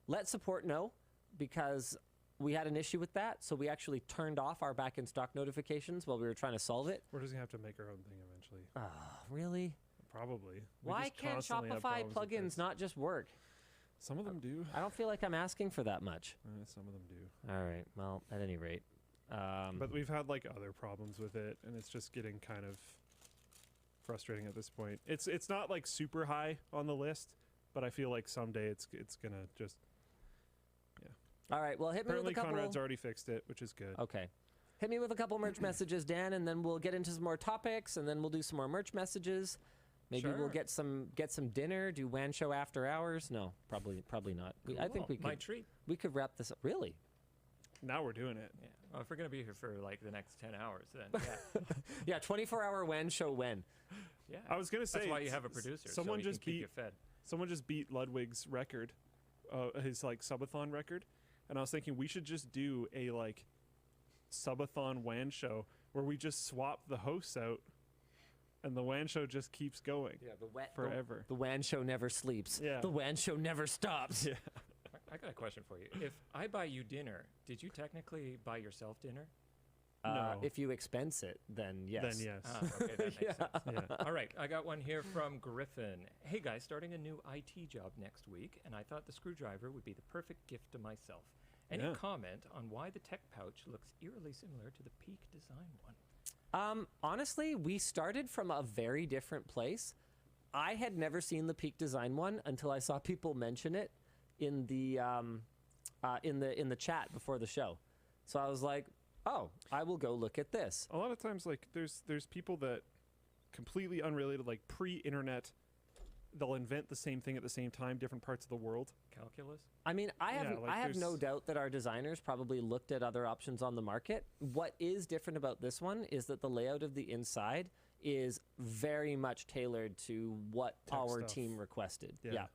let support know, because we had an issue with that. So we actually turned off our back in stock notifications while we were trying to solve it. We're just going to have to make our own thing eventually. Really? Probably. Why can't Shopify plugins not just work? Some of them do. I don't feel like I'm asking for that much. Some of them do. All right. Well, at any rate. But we've had like other problems with it, and it's just getting kind of frustrating at this point. It's not like super high on the list, but I feel like someday it's gonna just All right. Well, hit me with a couple. Conrad's already fixed it, which is good. Okay. Hit me with a couple merch messages, Dan, and then we'll get into some more topics, and then we'll do some more merch messages. Maybe we'll get some dinner, do WAN show after hours. No, probably not. I think we could. My treat. We could wrap this up. Really? Now we're doing it. Yeah. Well, if we're gonna be here for like the next 10 hours, then Yeah, 24-hour WAN show when. Yeah. I was gonna say that's why you have a producer. Someone so he just can keep beat you fed. Someone just beat Ludwig's record, his like subathon record, and I was thinking we should just do a like subathon WAN show where we just swap the hosts out, and the WAN show just keeps going. Yeah, forever. The WAN show never sleeps. Yeah. The WAN show never stops. Yeah. I got a question for you. If I buy you dinner, did you technically buy yourself dinner? No. If you expense it, then yes. Then yes. Ah, okay, that makes Yeah. sense. Yeah. All right, I got one here from Griffin. Hey guys, starting a new IT job next week, and I thought the screwdriver would be the perfect gift to myself. Any Yeah. comment on why the tech pouch looks eerily similar to the Peak design one? Honestly, we started from a very different place. I had never seen the Peak design one until I saw people mention it in the chat before the show. So I was like, oh, I will go look at this. A lot of times, like there's people that completely unrelated, like pre-internet, they'll invent the same thing at the same time, different parts of the world. Calculus? I mean, I have no there's- doubt that our designers probably looked at other options on the market. What is different about this one is that the layout of the inside is very much tailored to what Tech our stuff. team requested. Yeah.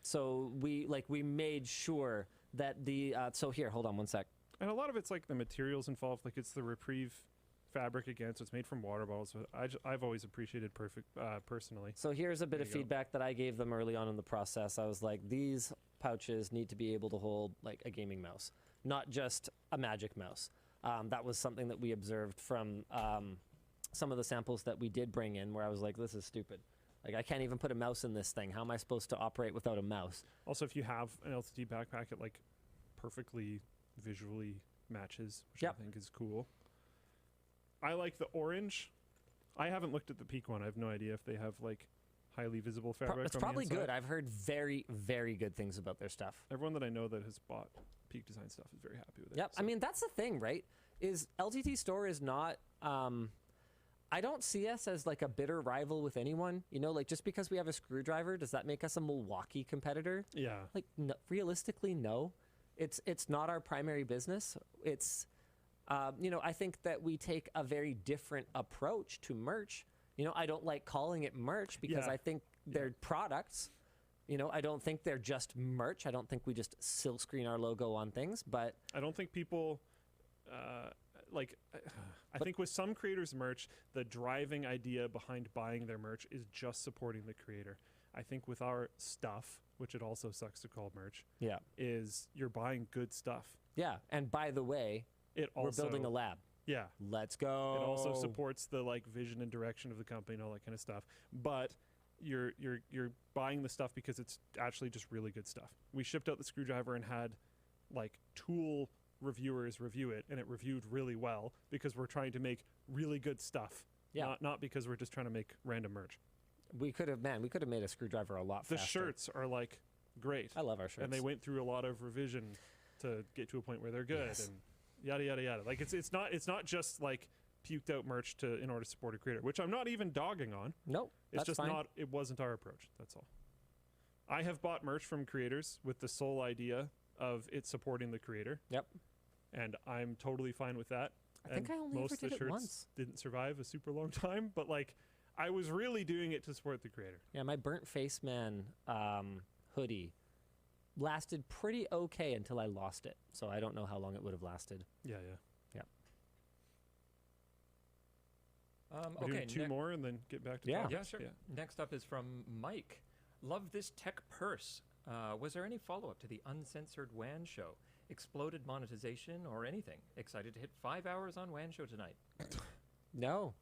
So we made sure that the so here, hold on one sec. And a lot of it's like the materials involved, like it's the Reprieve fabric again, so it's made from water bottles. So I've always appreciated personally. So here's a bit There of you go. feedback that I gave them early on in the process. I was like, these pouches need to be able to hold like a gaming mouse, not just a Magic mouse. That was something that we observed from some of the samples that we did bring in, where I was like, this is stupid. Like, I can't even put a mouse in this thing. How am I supposed to operate without a mouse? Also, if you have an LTT backpack, it like perfectly visually matches, which I think is cool. I like the orange. I haven't looked at the Peak one. I have no idea if they have like highly visible fabric. It's on probably the inside. good. I've heard very, very good things about their stuff. Everyone that I know that has bought Peak Design stuff is very happy with it. Yep. I mean, that's the thing, right? Is LTT Store is not. I don't see us as like a bitter rival with anyone. You know, like just because we have a screwdriver, does that make us a Milwaukee competitor? Yeah. Like no, realistically, no. It's not our primary business. It's you know, I think that we take a very different approach to merch. You know, I don't like calling it merch because I think they're products. You know, I don't think they're just merch. I don't think we just silkscreen our logo on things, but I don't think people I think with some creators' merch, the driving idea behind buying their merch is just supporting the creator. I think with our stuff, which it also sucks to call merch, is you're buying good stuff. Yeah, and by the way, we're building a lab. Yeah. Let's go. It also supports the like vision and direction of the company and all that kind of stuff. But you're buying the stuff because it's actually just really good stuff. We shipped out the screwdriver and had like tool reviewers review it, and it reviewed really well because we're trying to make really good stuff. Yeah. Not because we're just trying to make random merch. We could have made a screwdriver a lot The faster. shirts are like great. I love our shirts. And they went through a lot of revision to get to a point where they're good. Yes. And yada yada yada. Like it's not just like puked out merch in order to support a creator, which I'm not even dogging on. Nope, it's that's just fine. not. It wasn't our approach. That's all. I have bought merch from creators with the sole idea of it supporting the creator. Yep. And I'm totally fine with that. I think I only most ever of the did it shirts once. didn't survive a super long time, but like I was really doing it to support the creator. Yeah, my Burnt Face Man hoodie lasted pretty okay until I lost it. So I don't know how long it would have lasted. Yeah. We're Okay, doing two more and then get back to Yeah, topics. sure. Next up is from Mike. Love this tech purse. Was there any follow-up to the uncensored WAN show? Exploded monetization or anything? Excited to hit 5 hours on WAN show tonight. No,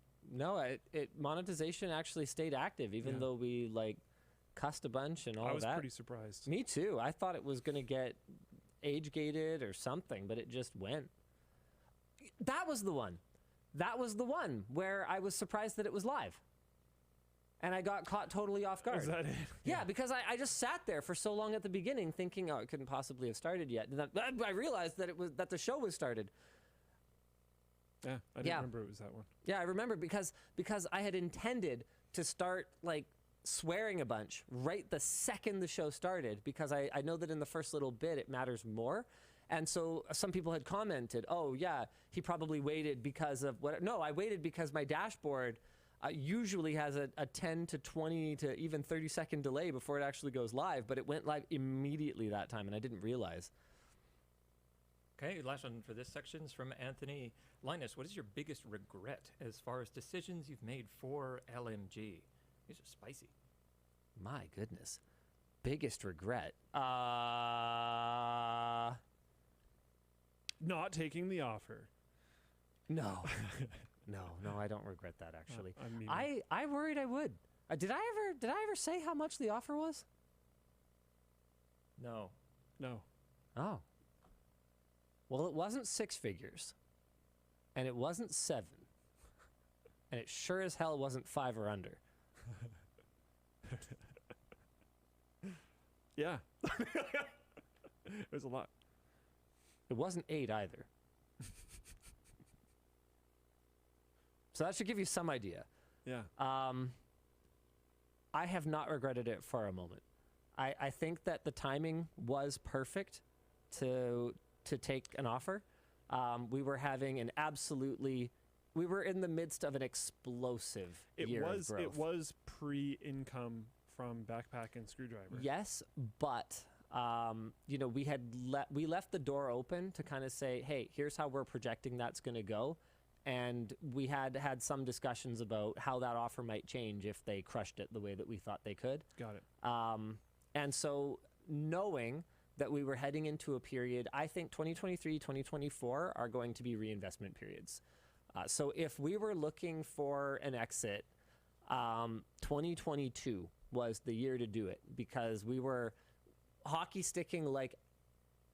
it monetization actually stayed active, even though we like cussed a bunch and all I of was that. pretty surprised. Me too. I thought it was going to get age gated or something, but it just went. That was the one. That was the one where I was surprised that it was live. And I got caught totally off guard. Is that it? Yeah, because I just sat there for so long at the beginning thinking, oh, it couldn't possibly have started yet. And then I realized that the show was started. Yeah, I didn't remember it was that one. Yeah, I remember because I had intended to start like swearing a bunch right the second the show started, because I know that in the first little bit it matters more. And so some people had commented, oh yeah, he probably waited because of what? No, I waited because my dashboard usually has a 10 to 20 to even 30-second delay before it actually goes live, but it went live immediately that time, and I didn't realize. Okay, last one for this section is from Anthony. Linus, what is your biggest regret as far as decisions you've made for LMG? These are spicy. My goodness. Biggest regret? Not taking the offer. No. No, I don't regret that actually. I mean, I worried I would. Did I ever say how much the offer was? No. Oh. Well, it wasn't 6 figures. And it wasn't 7. And it sure as hell wasn't 5 or under. Yeah. There's a lot. It wasn't 8 either. So that should give you some idea. Yeah. I have not regretted it for a moment. I think that the timing was perfect to take an offer. We were having we were in the midst of an explosive year of growth. It was pre-income from Backpack and Screwdriver. Yes, but we left the door open to kind of say, hey, here's how we're projecting that's going to go. And we had some discussions about how that offer might change if they crushed it the way that we thought they could. Got it. And so knowing that we were heading into a period, I think 2023, 2024 are going to be reinvestment periods. So if we were looking for an exit, 2022 was the year to do it, because we were hockey sticking like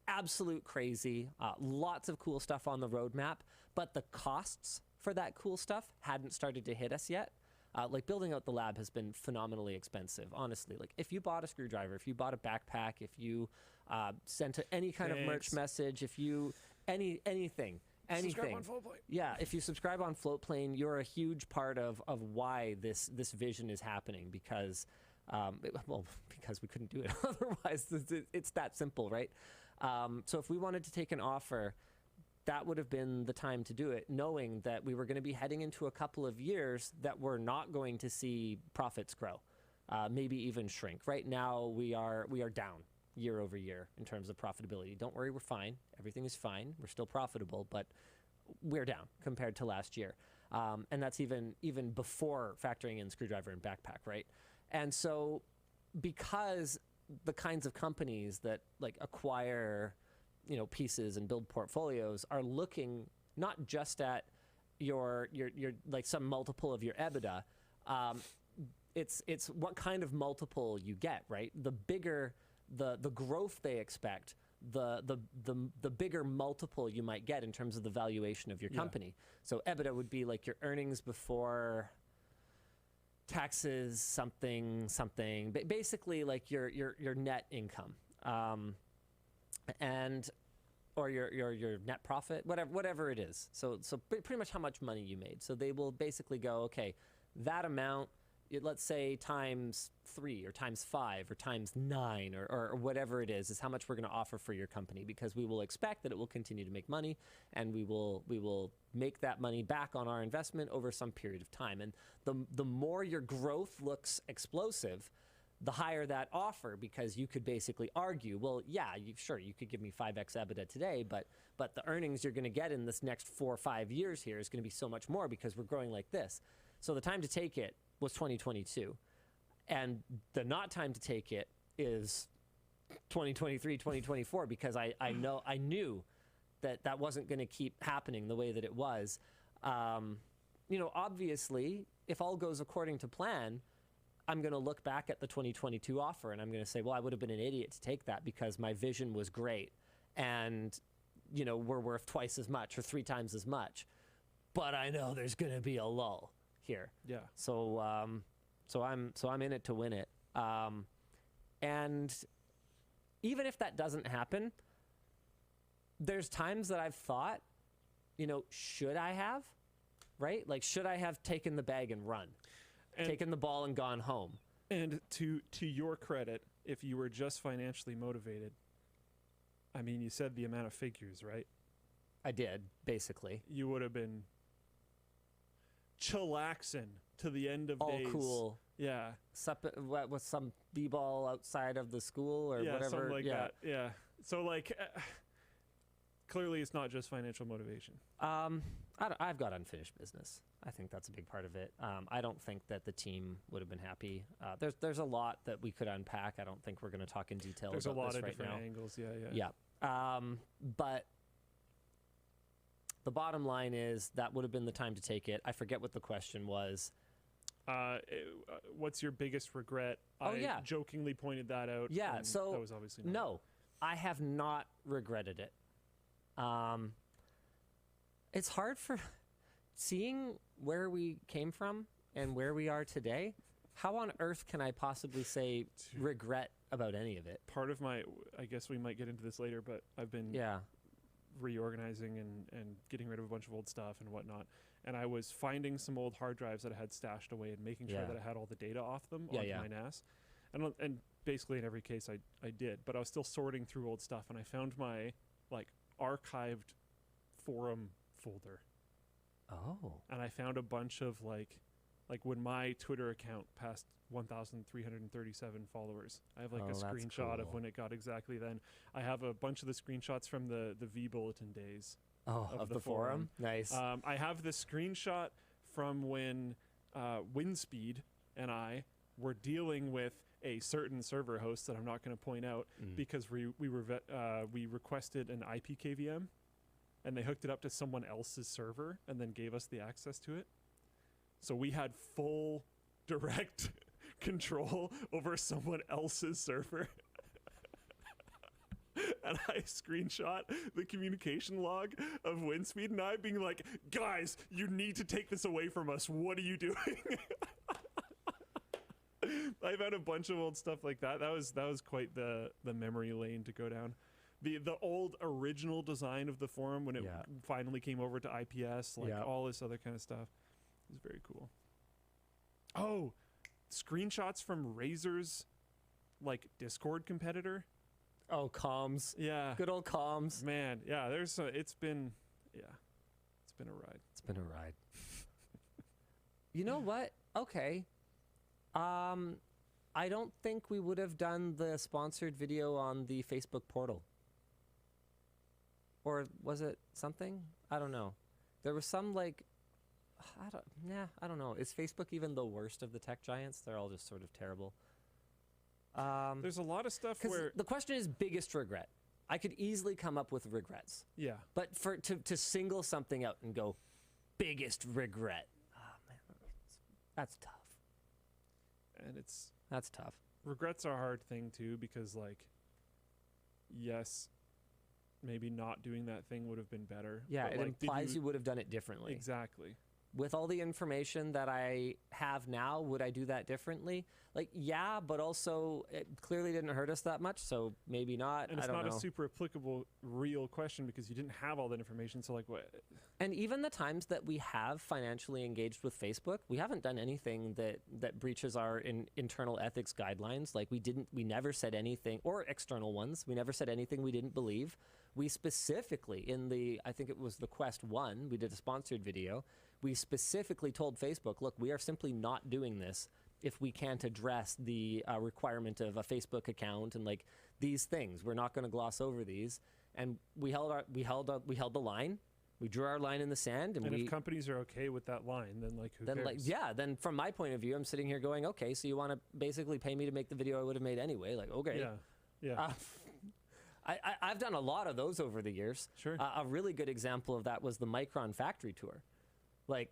absolute crazy, lots of cool stuff on the roadmap, but the costs for that cool stuff hadn't started to hit us yet. Like building out the lab has been phenomenally expensive, honestly. Like if you bought a screwdriver, if you bought a backpack, if you sent any kind of merch message, if you anything. Subscribe on Floatplane. Yeah, if you subscribe on Floatplane, you're a huge part of why this vision is happening, because because we couldn't do it otherwise. It's that simple, right? So if we wanted to take an offer, that would have been the time to do it, knowing that we were going to be heading into a couple of years that we're not going to see profits grow, maybe even shrink. Right now, we are down year over year in terms of profitability. Don't worry, we're fine. Everything is fine. We're still profitable, but we're down compared to last year. And that's even before factoring in Screwdriver and Backpack, right? And so because the kinds of companies that like acquire pieces and build portfolios are looking not just at your like some multiple of your EBITDA. It's what kind of multiple you get, right? The bigger the growth they expect, the bigger multiple you might get in terms of the valuation of your company. So EBITDA would be like your earnings before taxes, something, basically like your net income, and or your net profit, whatever it is. So pretty much how much money you made. So they will basically go, okay, that amount, let's say times 3 or times 5 or times 9 or whatever it is how much we're going to offer for your company, because we will expect that it will continue to make money, and we will make that money back on our investment over some period of time. And the more your growth looks explosive, the higher that offer, because you could basically argue, well, yeah, sure, you could give me 5x EBITDA today, but the earnings you're going to get in this next 4 or 5 years here is going to be so much more because we're growing like this. So the time to take it was 2022. And the not time to take it is 2023, 2024, because I knew that wasn't going to keep happening the way that it was. Obviously, if all goes according to plan, I'm going to look back at the 2022 offer and I'm going to say, well, I would have been an idiot to take that because my vision was great. And, we're worth twice as much or 3 times as much. But I know there's going to be a lull here. Yeah. So I'm in it to win it. And even if that doesn't happen, there's times that I've thought, should I have, right? Like, should I have taken the bag and run, taken the ball and gone home? And to your credit, if you were just financially motivated, I mean, you said the amount of figures, right? I did, basically. You would have been chillaxing to the end of days. Oh, cool. Yeah. What was some b-ball outside of the school or whatever? Something like that. Yeah. So clearly it's not just financial motivation. I've got unfinished business. I think that's a big part of it. I don't think that the team would have been happy. There's a lot that we could unpack. I don't think we're going to talk in detail There's about a lot this of right different now. angles. Yeah. Yeah. But the bottom line is that would have been the time to take it. I forget what the question was. What's your biggest regret? Yeah. Jokingly pointed that out. Yeah, so that was obviously not. No, I have not regretted it. It's hard for seeing where we came from and where we are today. How on earth can I possibly say regret about any of it? Part of I guess we might get into this later, but I've been reorganizing and getting rid of a bunch of old stuff and whatnot. And I was finding some old hard drives that I had stashed away and making sure that I had all the data off them onto my NAS. And basically in every case I did, but I was still sorting through old stuff, and I found my archived forum folder. Oh. And I found a bunch of like when my Twitter account passed 1,337 followers. I have a screenshot of when it got exactly then. I have a bunch of the screenshots from the V Bulletin days. Oh, of the forum? Nice. I have the screenshot from when Windspeed and I were dealing with a certain server host that I'm not going to point out because we requested an IP KVM, and they hooked it up to someone else's server and then gave us the access to it. So we had full direct control over someone else's server. And I screenshot the communication log of Windspeed and I being like, guys, you need to take this away from us. What are you doing? I've had a bunch of old stuff like that. That was quite the memory lane to go down. The old original design of the forum when it finally came over to IPS, all this other kind of stuff. It was very cool. Oh, screenshots from Razer's Discord competitor. Oh, comms. Yeah. Good old comms. Man, yeah, it's been a ride. It's been a ride. You know what? Okay. I don't think we would have done the sponsored video on the Facebook portal. Or was it something? I don't know. There was some I don't know. Is Facebook even the worst of the tech giants? They're all just sort of terrible. There's a lot of stuff where the question is biggest regret. I could easily come up with regrets. Yeah. But to single something out and go, biggest regret. Oh man, that's tough. And that's tough. Regrets are a hard thing too, because like, yes, maybe not doing that thing would have been better. Yeah, but, it like, implies you would have done it differently. Exactly. With all the information that I have now, would I do that differently? Like, yeah, but also it clearly didn't hurt us that much, so maybe not. And it's I don't not know. a super applicable real question because you didn't have all that information. So like, what? And even the times that we have financially engaged with Facebook, we haven't done anything that breaches our internal ethics guidelines. Like we never said anything, or external ones. We never said anything we didn't believe. We specifically I think it was the Quest 1, we did a sponsored video. We specifically told Facebook, look, we are simply not doing this if we can't address the requirement of a Facebook account and like these things. We're not going to gloss over these. And we held the line. We drew our line in the sand, and if companies are okay with that line, then like who cares? Then from my point of view, I'm sitting here going, okay, so you want to basically pay me to make the video I would have made anyway? Like, okay, yeah. I've done a lot of those over the years. Sure. A really good example of that was the Micron factory tour. Like,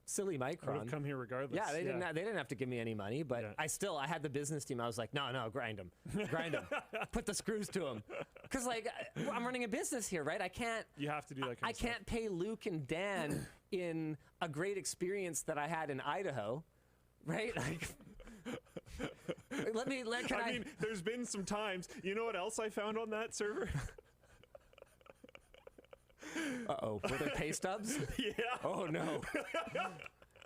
silly Micron. I would have come here regardless. Yeah, they didn't have to give me any money, but I had the business team. I was like, no, grind them, put the screws to them, because like I'm running a business here, right? I can't. You have to do that. I can't pay Luke and Dan in a great experience that I had in Idaho, right? Like. I mean, there's been some times. You know what else I found on that server? Uh-oh. Were there pay stubs? Yeah. Oh, no.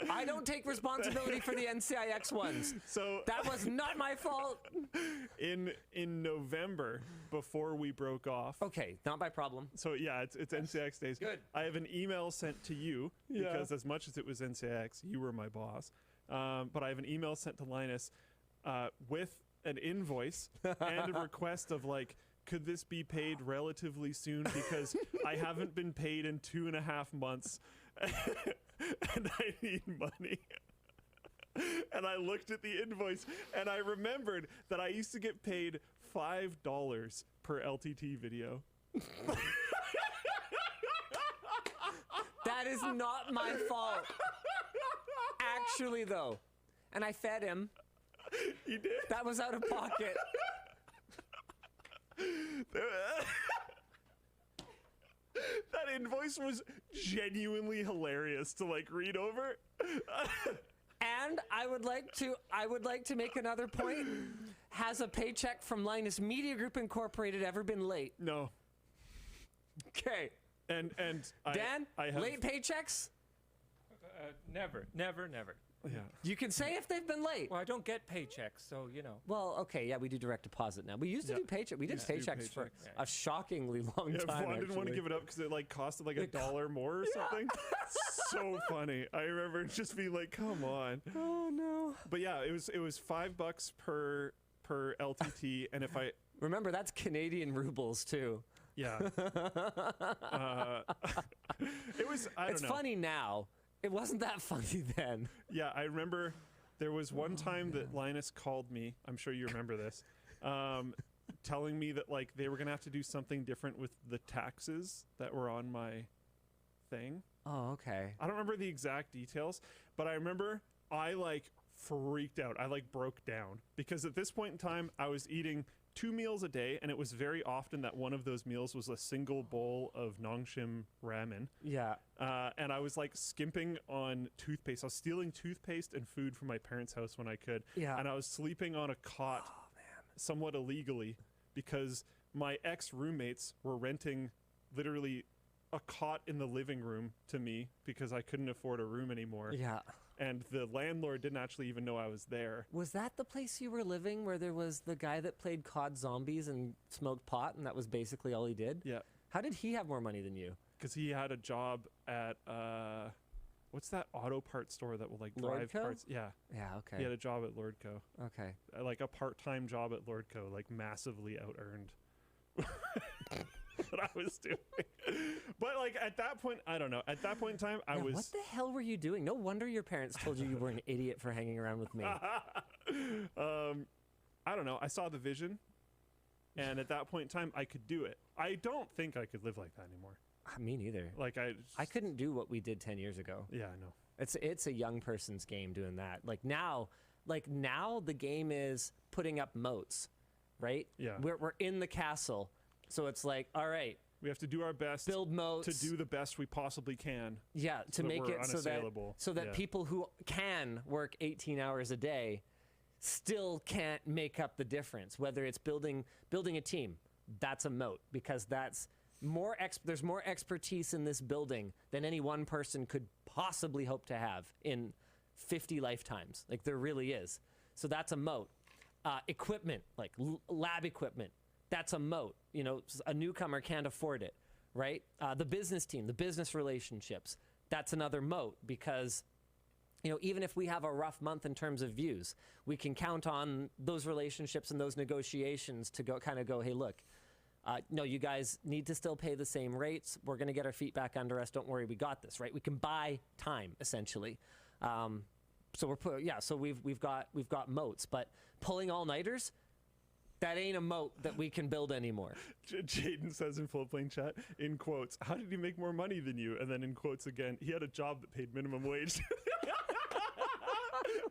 I don't take responsibility for the NCIX ones. So that was not my fault. In November, before we broke off. Okay, not my problem. So yeah, it's NCIX days. Good. I have an email sent to you because as much as it was NCIX, you were my boss. But I have an email sent to Linus with an invoice and a request of like, could this be paid relatively soon because I haven't been paid in 2.5 months and I need money. And I looked at the invoice and I remembered that I used to get paid $5 per LTT video. That is not my fault. Actually, though. And I fed him. You did? That was out of pocket. That invoice was genuinely hilarious to like read over. And I would like to make another point. Has a paycheck from Linus Media Group Incorporated ever been late? No. Okay. And Dan, I have late paychecks? Never. Yeah. You can say if they've been late. Well, I don't get paychecks, so you know. Well, okay, yeah, we do direct deposit now. We used to do paycheck. We did paychecks for a shockingly long time. Vaughn didn't want to give it up because it like costed like $1 more or something. So funny. I remember just being like, "Come on." Oh no. But yeah, it was $5 per LTT, and if I remember, that's Canadian rubles too. Yeah. It was. I don't know. It's funny now. It wasn't that funny then. Yeah, I remember there was one time that Linus called me. I'm sure you remember this, telling me that like they were gonna have to do something different with the taxes that were on my thing. Oh, okay. I don't remember the exact details, but I remember I like freaked out. I like broke down because at this point in time I was eating 2 meals a day, and it was very often that one of those meals was a single bowl of Nongshim ramen. Yeah. And I was like skimping on toothpaste. I was stealing toothpaste and food from my parents' house when I could. Yeah. And I was sleeping on a cot somewhat illegally because my ex-roommates were renting literally a cot in the living room to me because I couldn't afford a room anymore. Yeah. And the landlord didn't actually even know I was there. Was that the place you were living where there was the guy that played COD Zombies and smoked pot, and that was basically all he did? Yeah. How did he have more money than you? Because he had a job at, what's that auto parts store that will like drive Lordco? parts? Yeah. Yeah, okay. He had a job at Lordco. Okay. Like a part-time job at Lordco, like massively out-earned what I was doing. But like at that point, I don't know. At that point in time, I was... What the hell were you doing? No wonder your parents told you were an idiot for hanging around with me. I don't know. I saw the vision. And at that point in time, I could do it. I don't think I could live like that anymore. Me neither. Like I couldn't do what we did 10 years ago. Yeah, I know. It's a young person's game doing that. Like now the game is putting up moats, right? Yeah. We're in the castle, so it's like, all right, we have to do our best, build moats to do the best we possibly can. Yeah, to that make we're it unassailable. so that Yeah. people who can work 18 hours a day still can't make up the difference. Whether it's building a team, that's a moat, because that's there's more expertise in this building than any one person could possibly hope to have in 50 lifetimes. Like, there really is. So that's a moat. Equipment, like lab equipment, that's a moat. You know, a newcomer can't afford it, right? The business team, the business relationships, that's another moat, because, you know, even if we have a rough month in terms of views, we can count on those relationships and those negotiations to go, hey, look, no, you guys need to still pay the same rates. We're going to get our feet back under us. Don't worry, we got this, right? We can buy time, essentially. So we've got moats, but pulling all-nighters, that ain't a moat that we can build anymore. Jaden says in Floatplane chat, in quotes, how did he make more money than you? And then in quotes again, he had a job that paid minimum wage.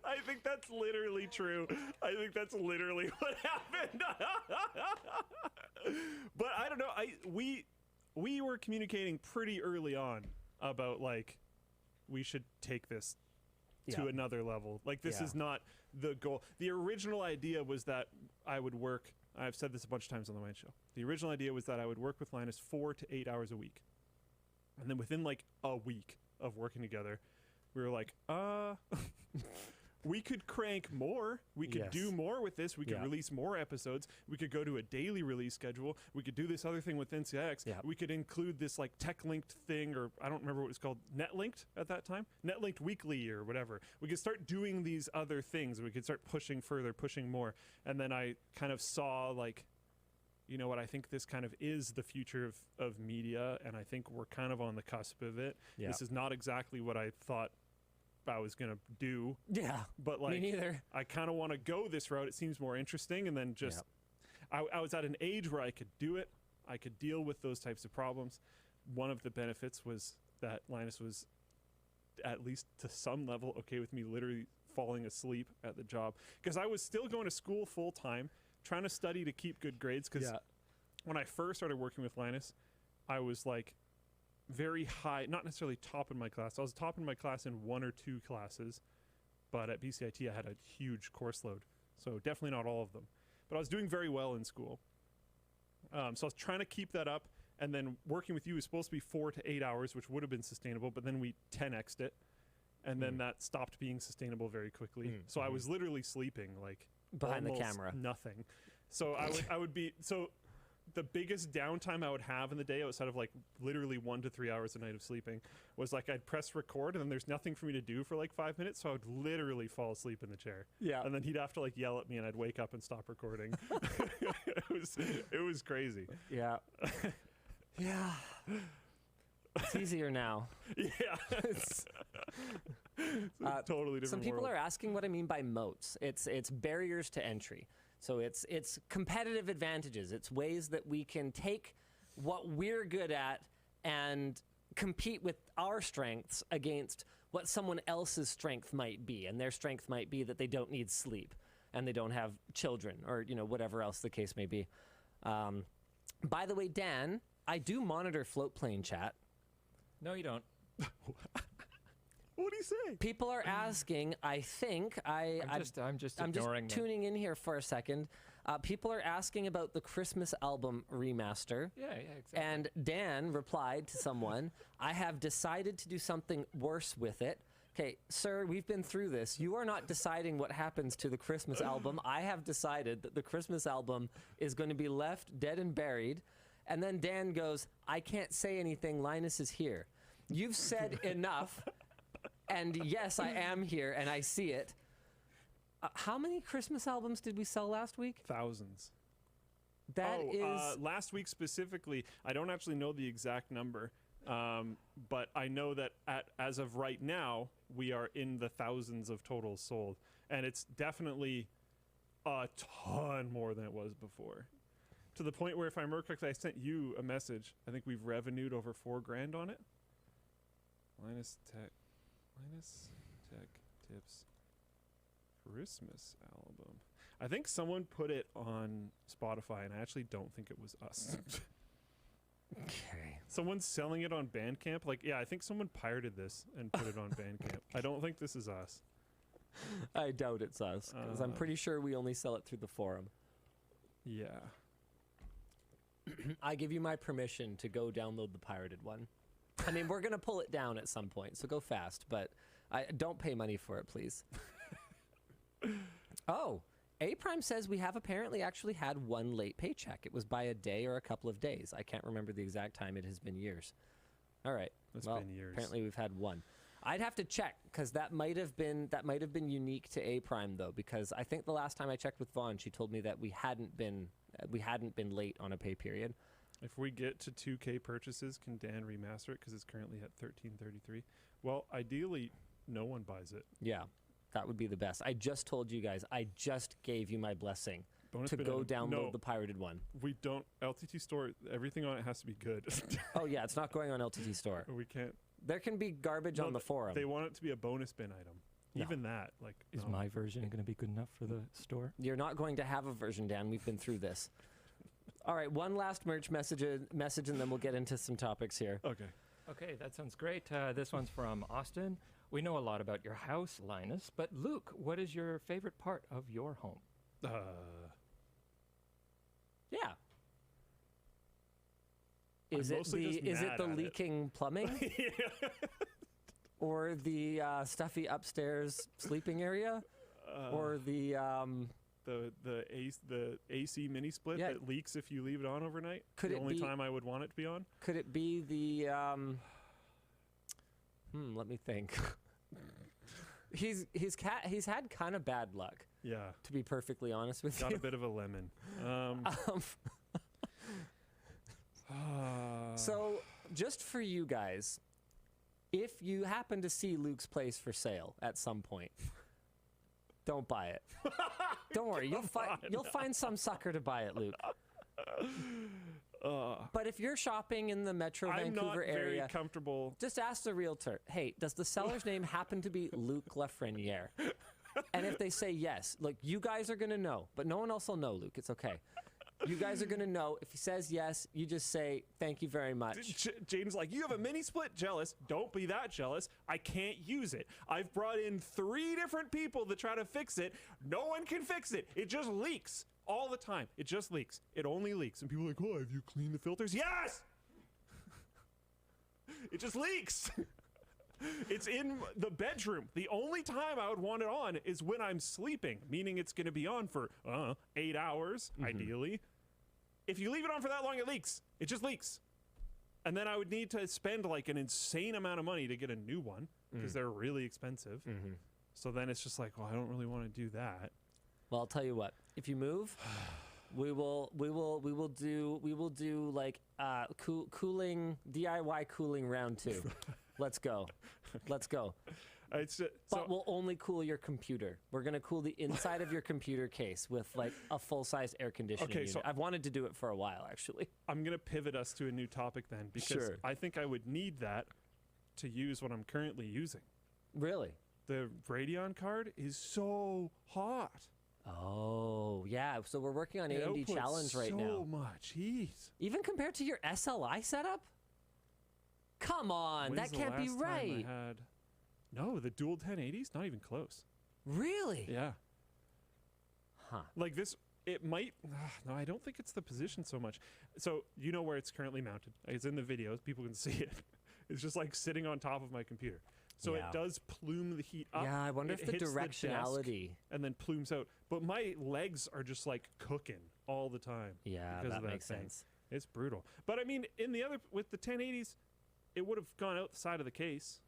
I think that's literally true. I think that's literally what happened. But I don't know. We were communicating pretty early on about, like, we should take this to another level. Like, this is not the goal. The original idea was that I would work, I've said this a bunch of times on the Wayne Show. The original idea was that I would work with Linus 4 to 8 hours a week. And then within like a week of working together, we were like, we could crank more. We could do more with this. We could release more episodes. We could go to a daily release schedule. We could do this other thing with NCIX. We could include this like tech-linked thing, or I don't remember what it was called, net-linked at that time? Net-linked weekly or whatever. We could start doing these other things. We could start pushing further, pushing more. And then I kind of saw, like, you know what, I think this kind of is the future of media, and I think we're kind of on the cusp of it. This is not exactly what I thought I was gonna do, but like, me neither. I kind of want to go this route. It seems more interesting, and then just I was at an age where I could do it. I could deal with those types of problems. One of the benefits was that Linus was, at least to some level, okay with me literally falling asleep at the job, because I was still going to school full time, trying to study to keep good grades, because when I first started working with Linus, I was like very high, not necessarily top in my class. I was top in my class in 1 or 2 classes, but at BCIT I had a huge course load, so definitely not all of them. But I was doing very well in school. So I was trying to keep that up, and then working with you was supposed to be 4 to 8 hours, which would have been sustainable, but then we 10x'd it, and then that stopped being sustainable very quickly. So I was literally sleeping like behind the almost camera. Nothing. So I would be the biggest downtime I would have in the day, outside of like literally 1 to 3 hours a night of sleeping, was like I'd press record and then there's nothing for me to do for like 5 minutes, so I would literally fall asleep in the chair. And then he'd have to like yell at me and I'd wake up and stop recording. It was crazy. Yeah. It's easier now. It's a totally different Some people world. are asking what I mean by moats. It's barriers to entry. So it's competitive advantages. It's ways that we can take what we're good at and compete with our strengths against what someone else's strength might be. And their strength might be that they don't need sleep and they don't have children, or, you know, whatever else the case may be. By the way, Dan, I do monitor Floatplane chat. No, you don't. What do you say? People are asking, I think, I'm just ignoring them. tuning in here for a second. People are asking about the Christmas album remaster. Yeah, exactly. And Dan replied to someone, I have decided to do something worse with it. Okay, sir, we've been through this. You are not deciding what happens to the Christmas album. I have decided that the Christmas album is going to be left dead and buried. And then Dan goes, I can't say anything. Linus is here. You've said enough. And yes, I am here and I see it. How many Christmas albums did we sell last week? Thousands. That is last week specifically. I don't actually know the exact number, but I know that as of right now, we are in the thousands of totals sold, and it's definitely a ton more than it was before. To the point where, if I remember correctly, I sent you a message. I think we've revenued over $4,000 on it. Linus Tech Tips Christmas album. I think someone put it on Spotify, and I actually don't think it was us. Okay. Someone's selling it on Bandcamp. Like, yeah, I think someone pirated this and put it on Bandcamp. I don't think this is us. I doubt it's us, because I'm pretty sure we only sell it through the forum. Yeah. I give you my permission to go download the pirated one. I mean, we're going to pull it down at some point, so go fast, but don't pay money for it, please. Oh, A Prime says we have apparently actually had one late paycheck. It was by a day or a couple of days. I can't remember the exact time. It has been years. All right. It's well, been years. Apparently we've had one. I'd have to check, because that might have been unique to A Prime, though, because I think the last time I checked with Vaughn, she told me that we hadn't been late on a pay period. If we get to 2K purchases, can Dan remaster it? Because it's currently at $13.33. Well, ideally, no one buys it. Yeah, that would be the best. I just told you guys. I just gave you my blessing to go download the pirated one. We don't. LTT Store, everything on it has to be good. Oh, yeah, it's not going on LTT Store. We can't. There can be garbage on the forum. They want it to be a bonus bin item. No. Even that, like, is my version going to be good enough for the store? You're not going to have a version, Dan. We've been through this. All right, one last merch message, and then we'll get into some topics here. Okay. Okay, that sounds great. This one's from Austin. We know a lot about your house, Linus, but Luke, what is your favorite part of your home? Yeah. Is it the leaking plumbing? Yeah. Or the stuffy upstairs sleeping area? Or the AC mini split that leaks if you leave it on overnight? Could the it only be, time I would want it to be on? Could it be the let me think. He's had kind of bad luck. Yeah. To be perfectly honest with you. Got a bit of a lemon. So, just for you guys, if you happen to see Luke's place for sale at some point, don't buy it. Don't worry, you'll find some sucker to buy it, Luke. But if you're shopping in the Metro Vancouver area, very comfortable. Just ask the realtor, hey, does the seller's name happen to be Luke Lafreniere? And if they say yes, look, you guys are going to know, but no one else will know, Luke. It's okay. You guys are going to know. If he says yes, you just say, thank you very much. James like, you have a mini split? Jealous. Don't be that jealous. I can't use it. I've brought in 3 different people to try to fix it. No one can fix it. It just leaks all the time. It just leaks. It only leaks. And people are like, oh, have you cleaned the filters? Yes! It just leaks. It's in the bedroom. The only time I would want it on is when I'm sleeping, meaning it's going to be on for 8 hours, ideally. If you leave it on for that long, it leaks. It just leaks. And then I would need to spend like an insane amount of money to get a new one because they're really expensive. So then it's just like, well, I don't really want to do that. Well, I'll tell you what. If you move, we will do like cooling DIY cooling round 2. Let's go. Let's go. But we'll only cool your computer. We're going to cool the inside of your computer case with like a full-size air conditioning unit. So I've wanted to do it for a while, actually. I'm going to pivot us to a new topic then because I think I would need that to use what I'm currently using. Really? The Radeon card is so hot. Oh, yeah. So we're working on AMD Challenge right now. So much heat. Even compared to your SLI setup? Come on, that can't be right. No, the dual 1080s, not even close. Really? Yeah. Huh. Like this, it might. No, I don't think it's the position so much. So you know where it's currently mounted. It's in the videos. People can see it. It's just like sitting on top of my computer. So it does plume the heat up. Yeah, I wonder if the directionality. And then plumes out. But my legs are just like cooking all the time. Yeah, that makes sense. It's brutal. But I mean, with the 1080s, it would have gone out the side of the case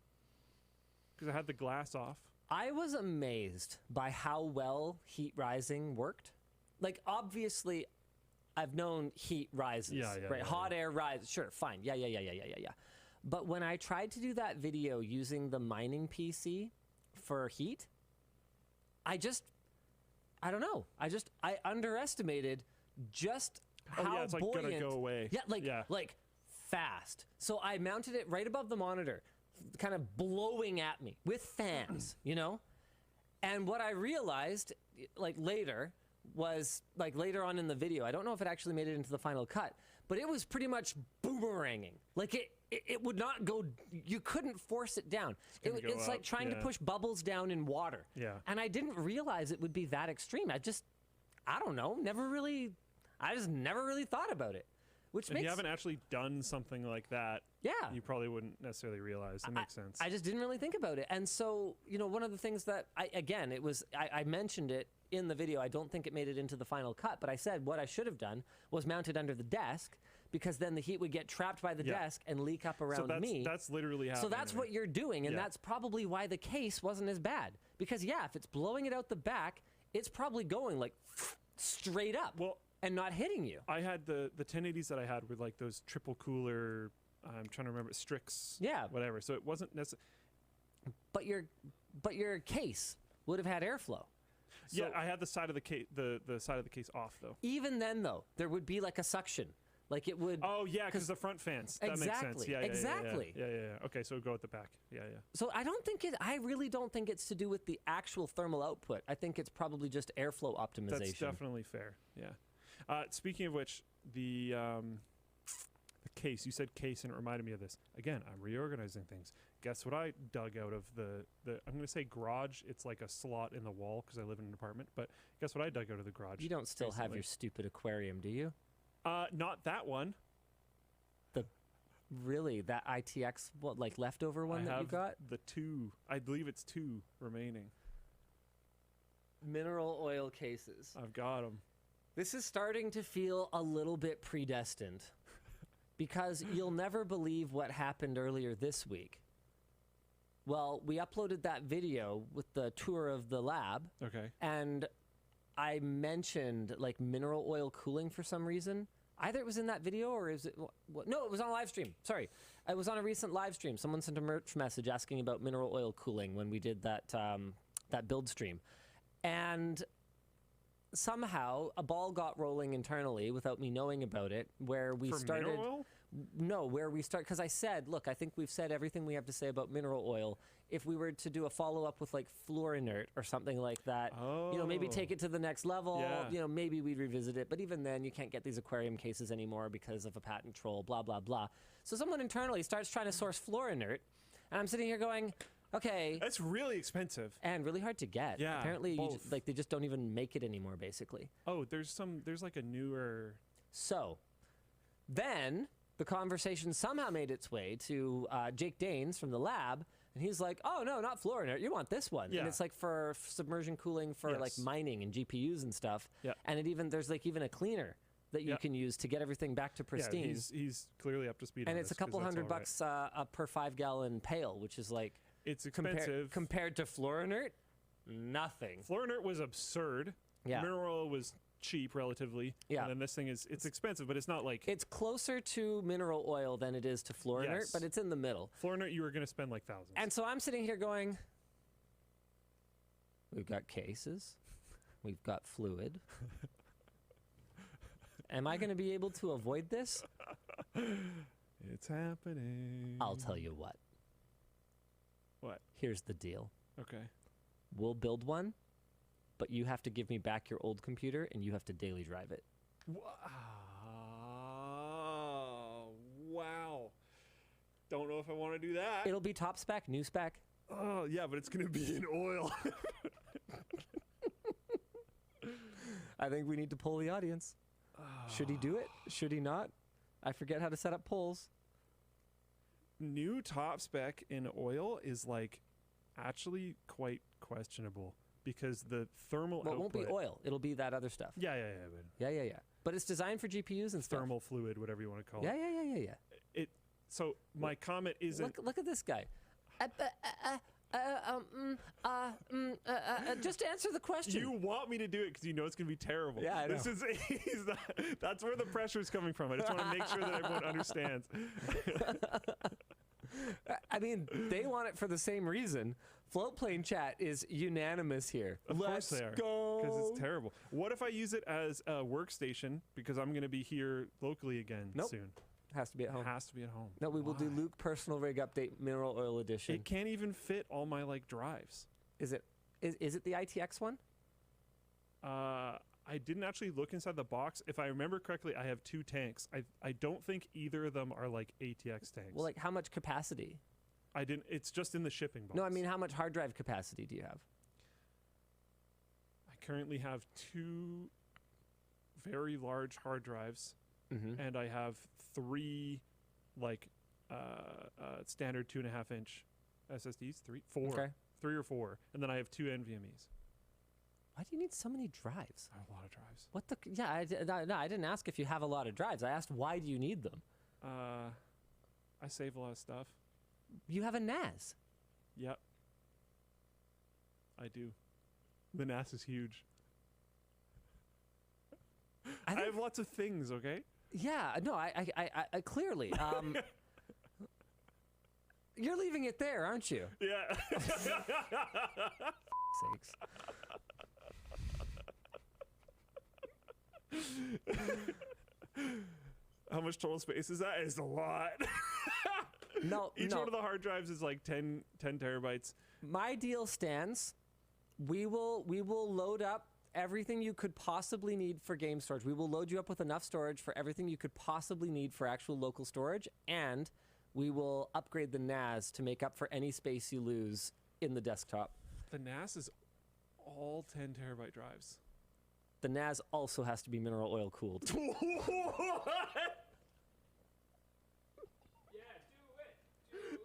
because I had the glass off. I was amazed by how well heat rising worked. Like, obviously, I've known heat rises, right? Hot air rises. Sure, fine. Yeah. But when I tried to do that video using the mining PC for heat, I don't know. I underestimated just Oh, how yeah, it's like buoyant, gonna go away. Yeah, like fast. So I mounted it right above the monitor, kind of blowing at me with fans, you know? And what I realized, like later, was like later on in the video, I don't know if it actually made it into the final cut, but it was pretty much boomeranging. Like it would not go, you couldn't force it down. It's like trying to push bubbles down in water. Yeah. And I didn't realize it would be that extreme. I don't know, I just never really thought about it. Which If you haven't actually done something like that, yeah, you probably wouldn't necessarily realize. It makes sense. I just didn't really think about it. And so, you know, one of the things that I mentioned it in the video. I don't think it made it into the final cut, but I said what I should have done was mount it under the desk, because then the heat would get trapped by the desk and leak up around me. That's literally happening. So that's what you're doing, and that's probably why the case wasn't as bad. Because if it's blowing it out the back, it's probably going like straight up. Well, and not hitting you. I had the 1080s that I had with like those triple cooler, I'm trying to remember, Strix, whatever. So it wasn't necessarily. But your case would have had airflow. So yeah, I had the side of the case, the side of the case off though. Even then though, there would be like a suction, like it would. Oh yeah, because the front fans. That makes sense. Yeah, exactly. Yeah. Okay, so go at the back. Yeah. So I really don't think it's to do with the actual thermal output. I think it's probably just airflow optimization. That's definitely fair. Yeah. Speaking of which, the case, you said case, and it reminded me of this. Again, I'm reorganizing things. Guess what I dug out of the I'm going to say garage. It's like a slot in the wall because I live in an apartment. But guess what I dug out of the garage? You don't still have your stupid aquarium, do you? Not that one. That ITX, leftover one that you got? The two. I believe it's two remaining. Mineral oil cases. I've got them. This is starting to feel a little bit predestined, because you'll never believe what happened earlier this week. Well, we uploaded that video with the tour of the lab. Okay. And I mentioned like mineral oil cooling for some reason. Either it was in that video or is it? No, it was on a live stream. Sorry. It was on a recent live stream. Someone sent a merch message asking about mineral oil cooling when we did that build stream. And somehow a ball got rolling internally without me knowing about it, where we started. Mineral oil? No, where we start, because I said, look, I think we've said everything we have to say about mineral oil. If we were to do a follow-up with like Fluorinert or something like that, maybe take it to the next level, maybe we'd revisit it. But even then, you can't get these aquarium cases anymore because of a patent troll, blah, blah, blah. So someone internally starts trying to source Fluorinert, and I'm sitting here going, okay. That's really expensive. And really hard to get. Yeah, apparently, they just don't even make it anymore, basically. Oh, there's like a newer. So, then the conversation somehow made its way to Jake Danes from the lab, and he's like, "Oh no, not Fluorinert. You want this one?" Yeah. And it's like for submersion cooling for like mining and GPUs and stuff. Yeah. And there's even a cleaner that you can use to get everything back to pristine. Yeah, he's clearly up to speed. And on it's this, a couple 'cause that's $100 all right. per 5-gallon pail, which is like it's expensive compared to Fluorinert. Nothing. Fluorinert was absurd. Yeah. Mineral oil was cheap relatively. Yeah. And then this thing it's expensive, but it's not like it's closer to mineral oil than it is to Fluorinert, but it's in the middle. Fluorinert, you were going to spend like thousands. And so I'm sitting here going, we've got cases, we've got fluid. Am I going to be able to avoid this? It's happening. I'll tell you what. What? Here's the deal. Okay. We'll build one, but you have to give me back your old computer and you have to daily drive it. Wow. Don't know if I want to do that. It'll be top spec, new spec. Oh, yeah, but it's going to be in oil. I think we need to poll the audience. Should he do it? Should he not? I forget how to set up polls. New top spec in oil is like actually quite questionable because the thermal Well, it won't output, be oil. It'll be that other stuff. Yeah. Yeah. But it's designed for GPUs and stuff. Thermal fluid, whatever you want to call Yeah. it. So my comment isn't. Look at this guy. Just answer the question. You want me to do it because you know it's going to be terrible. Yeah, I know. That's where the pressure is coming from. I just want to make sure that everyone understands. I mean, they want it for the same reason, Float plane chat is unanimous here. Of Let's course they are. go. Because it's terrible. What if I use it as a workstation because I'm going to be here locally again soon? Has to be at home. Has to be at home. No, we will do Luke Personal Rig Update Mineral Oil Edition. It can't even fit all my like drives. Is it the ITX one? I didn't actually look inside the box. If I remember correctly, I have 2 tanks. I don't think either of them are like ATX tanks. Well, like how much capacity? I didn't. It's just in the shipping box. No, I mean how much hard drive capacity do you have? I currently have 2 very large hard drives, and I have 3 like standard 2.5-inch SSDs. 4. Okay. 3 or 4, and then I have 2 NVMe's. Why do you need so many drives? I have a lot of drives. What the? Yeah, no, I didn't ask if you have a lot of drives. I asked why do you need them? I save a lot of stuff. You have a NAS. Yep. I do. The NAS is huge. I have lots of things, okay? Yeah, no, I clearly. You're leaving it there, aren't you? Yeah. Sakes. How much total space is that? It's a lot. No, Each one of the hard drives is like 10 terabytes. My deal stands. We will load up everything you could possibly need for game storage. We will load you up with enough storage for everything you could possibly need for actual local storage, and we will upgrade the NAS to make up for any space you lose in the desktop. The NAS is all 10 terabyte drives. The NAS also has to be mineral oil cooled.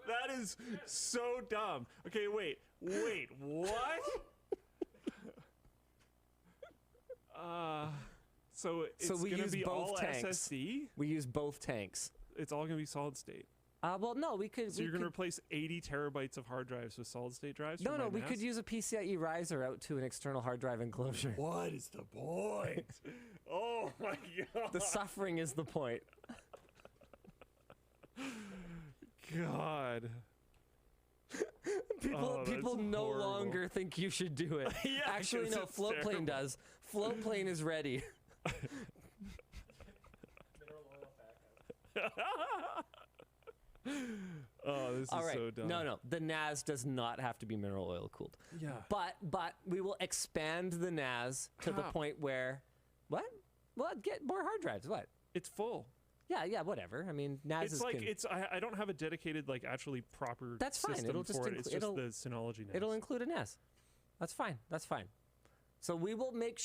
That is so dumb. Okay, wait, what? So it's we gonna use be both all tanks. SSD? We use both tanks. It's all gonna be solid state. Well, no, we could. So you're gonna replace 80 terabytes of hard drives with solid state drives? No, for no, my we NAS? could use a PCIe riser out to an external hard drive enclosure. What is the point? Oh my god. The suffering is the point. God. People no longer think you should do it. Yeah, actually, 'cause no. it's Floatplane terrible. does. Floatplane is ready. Oh, this All is right. so dumb. No. The NAS does not have to be mineral oil cooled. Yeah. But we will expand the NAS to the point where, what? Well, get more hard drives. What? It's full. Yeah, whatever. I mean, NAS It's like I don't have a dedicated like actually proper That's fine. system It'll just for it. It's just it'll- the Synology NAS. It'll include a NAS. That's fine. So we will make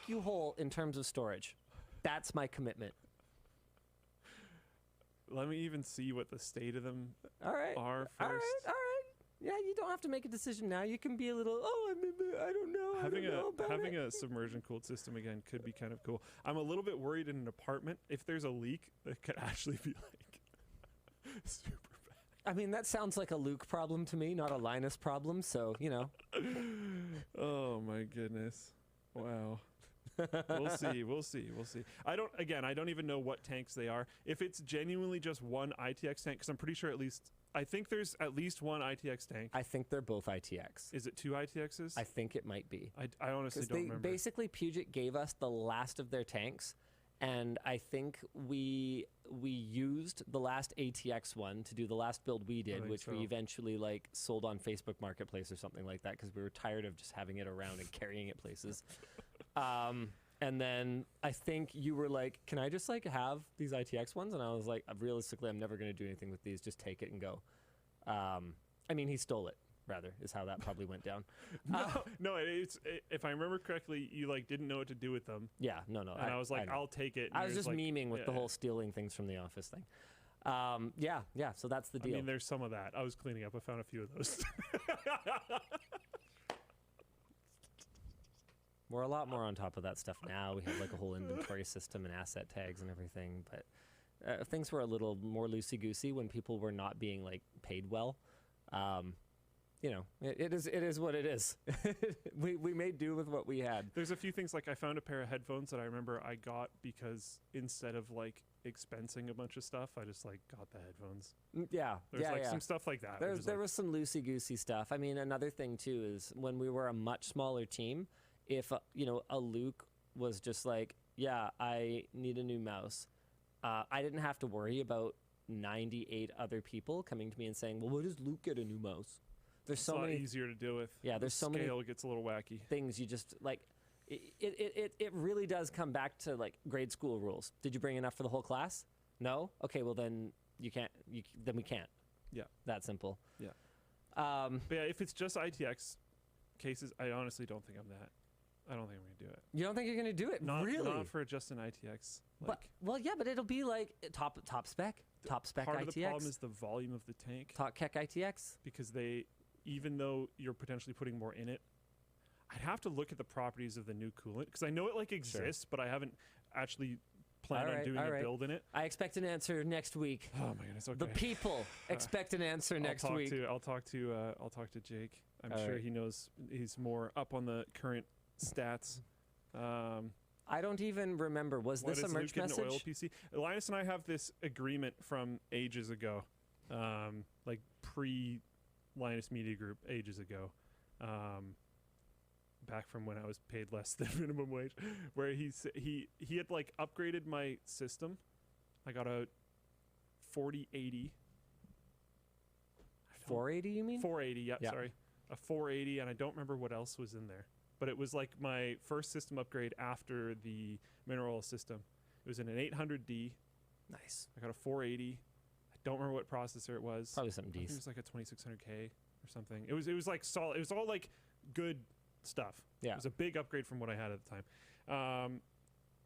you whole in terms of storage. That's my commitment. Let me even see what the state of them All right. are first. All right. Yeah, you don't have to make a decision now. You can be a little. Oh, I don't know. Having a submersion cooled system again could be kind of cool. I'm a little bit worried in an apartment if there's a leak that could actually be like super bad. I mean, that sounds like a Luke problem to me, not a Linus problem. So Oh my goodness! Wow. We'll see. I don't even know what tanks they are. If it's genuinely just one ITX tank, because I'm pretty sure I think there's at least one ITX tank. I think they're both ITX. Is it 2 ITXs? I think it might be. I honestly don't remember. Basically, Puget gave us the last of their tanks, and I think we used the last ATX one to do the last build we did, which we eventually like sold on Facebook Marketplace or something like that because we were tired of just having it around and carrying it places. And then I think you were like, can I just like have these ITX ones? And I was like, realistically, I'm never going to do anything with these. Just take it and go. I mean, he stole it, rather, is how that probably went down. No, if I remember correctly, you like didn't know what to do with them. Yeah, no. And I was like, I'll take it. I was just memeing with the whole stealing things from the office thing. Yeah, so that's the deal. I mean, there's some of that. I was cleaning up. I found a few of those. We're a lot more on top of that stuff now. We have like a whole inventory system and asset tags and everything. But things were a little more loosey-goosey when people were not being like paid well. It is what it is. we made do with what we had. There's a few things like I found a pair of headphones that I remember I got because instead of like expensing a bunch of stuff, I just like got the headphones. Yeah, There's yeah, like yeah. some stuff like that. There was some loosey goosey stuff. I mean, another thing too is when we were a much smaller team, if a Luke was just like, yeah, I need a new mouse, I didn't have to worry about 98 other people coming to me and saying, well, why does Luke get a new mouse? There's It's so a lot many easier to deal with. Yeah, there's The so many scale gets a little wacky. things you just like. It really does come back to like grade school rules. Did you bring enough for the whole class? No. Okay, well then you can't. Then we can't. Yeah. That simple. Yeah. But yeah, if it's just ITX cases, I honestly don't think I'm that. I don't think I'm gonna do it. You don't think you're gonna do it? Not, really? Not for just an ITX. Like, Well, yeah, but it'll be like top spec part ITX. of the problem is the volume of the tank. Top Keck ITX. Because even though you're potentially putting more in it, I'd have to look at the properties of the new coolant because I know it like exists, but I haven't actually planned on doing a build in it. I expect an answer next week. Oh my goodness! Okay. The people expect an answer next week. I'll talk to Jake. I'm All sure right. he knows. He's more up on the current stats. I don't even remember. Was this a merch Luke get an oil message? PC? Linus and I have this agreement from ages ago, like pre Linus Media Group ages ago, back from when I was paid less than minimum wage, where he had like upgraded my system. I got a 4080. 480, you mean? 480, yeah, Yeah. sorry. A 480, and I don't remember what else was in there. But it was like my first system upgrade after the mineral oil system. It was in an 800D. Nice. I got a 480. I don't remember what processor it was. Probably something I think decent. it was like a 2600K or something. It was like solid. It was all like good stuff. Yeah. It was a big upgrade from what I had at the time.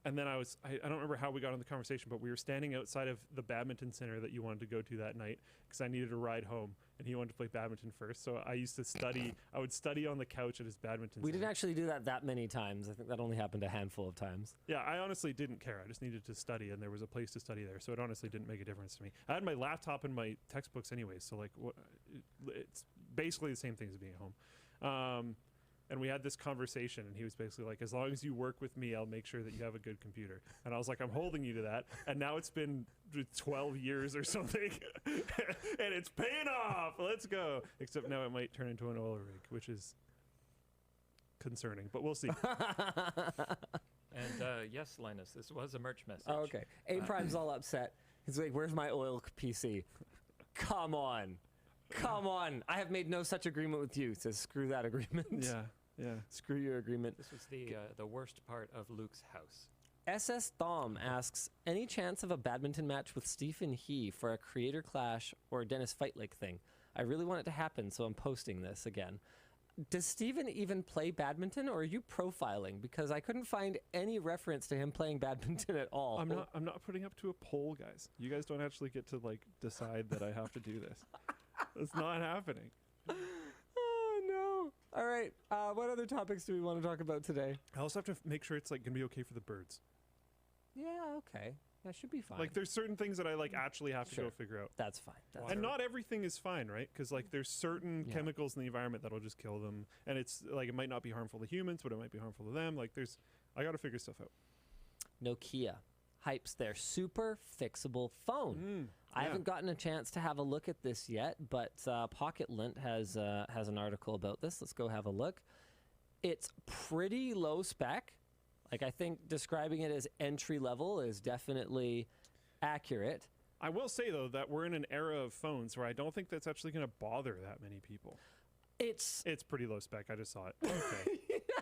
And then I don't remember how we got on the conversation, but we were standing outside of the badminton center that you wanted to go to that night because I needed a ride home and he wanted to play badminton first. So I used to study. I would study on the couch at his badminton We center. didn't actually do that many times. I think that only happened a handful of times. Yeah, I honestly didn't care. I just needed to study, and there was a place to study there, so it honestly didn't make a difference to me. I had my laptop and my textbooks anyway, so like, it's basically the same thing as being at home. And we had this conversation, and he was basically like, as long as you work with me, I'll make sure that you have a good computer. And I was like, I'm holding you to that. And now it's been 12 years or something, and it's paying off. Let's go. Except now it might turn into an oil rig, which is concerning, but we'll see. And yes, Linus, this was a merch message. Oh, okay. A Prime's all upset. He's like, where's my oil PC? Come on. Come on. I have made no such agreement with you. He says, screw that agreement. Yeah. Screw your agreement. This was the worst part of Luke's house. SS Thom asks, any chance of a badminton match with Stephen He for a creator clash or Dennis Fight Lake thing? I really want it to happen, so I'm posting this again. Does Stephen even play badminton, or are you profiling? Because I couldn't find any reference to him playing badminton at all. I'm not putting up to a poll, guys. You guys don't actually get to like decide that I have to do this. It's not happening. Oh no! All right. What other topics do we want to talk about today? I also have to make sure it's like gonna be okay for the birds. Yeah. Okay. That should be fine. Like there's certain things that I like actually have to go figure out. That's fine. And not everything is fine, right? Because like there's certain chemicals in the environment that'll just kill them, and it's like it might not be harmful to humans, but it might be harmful to them. Like I got to figure stuff out. Nokia hypes their super fixable phone. I haven't gotten a chance to have a look at this yet, but Pocket Lint has an article about this. Let's go have a look. It's pretty low spec. Like, I think describing it as entry level is definitely accurate. I will say though that we're in an era of phones where I don't think that's actually going to bother that many people. It's pretty low spec. I just saw it. Okay.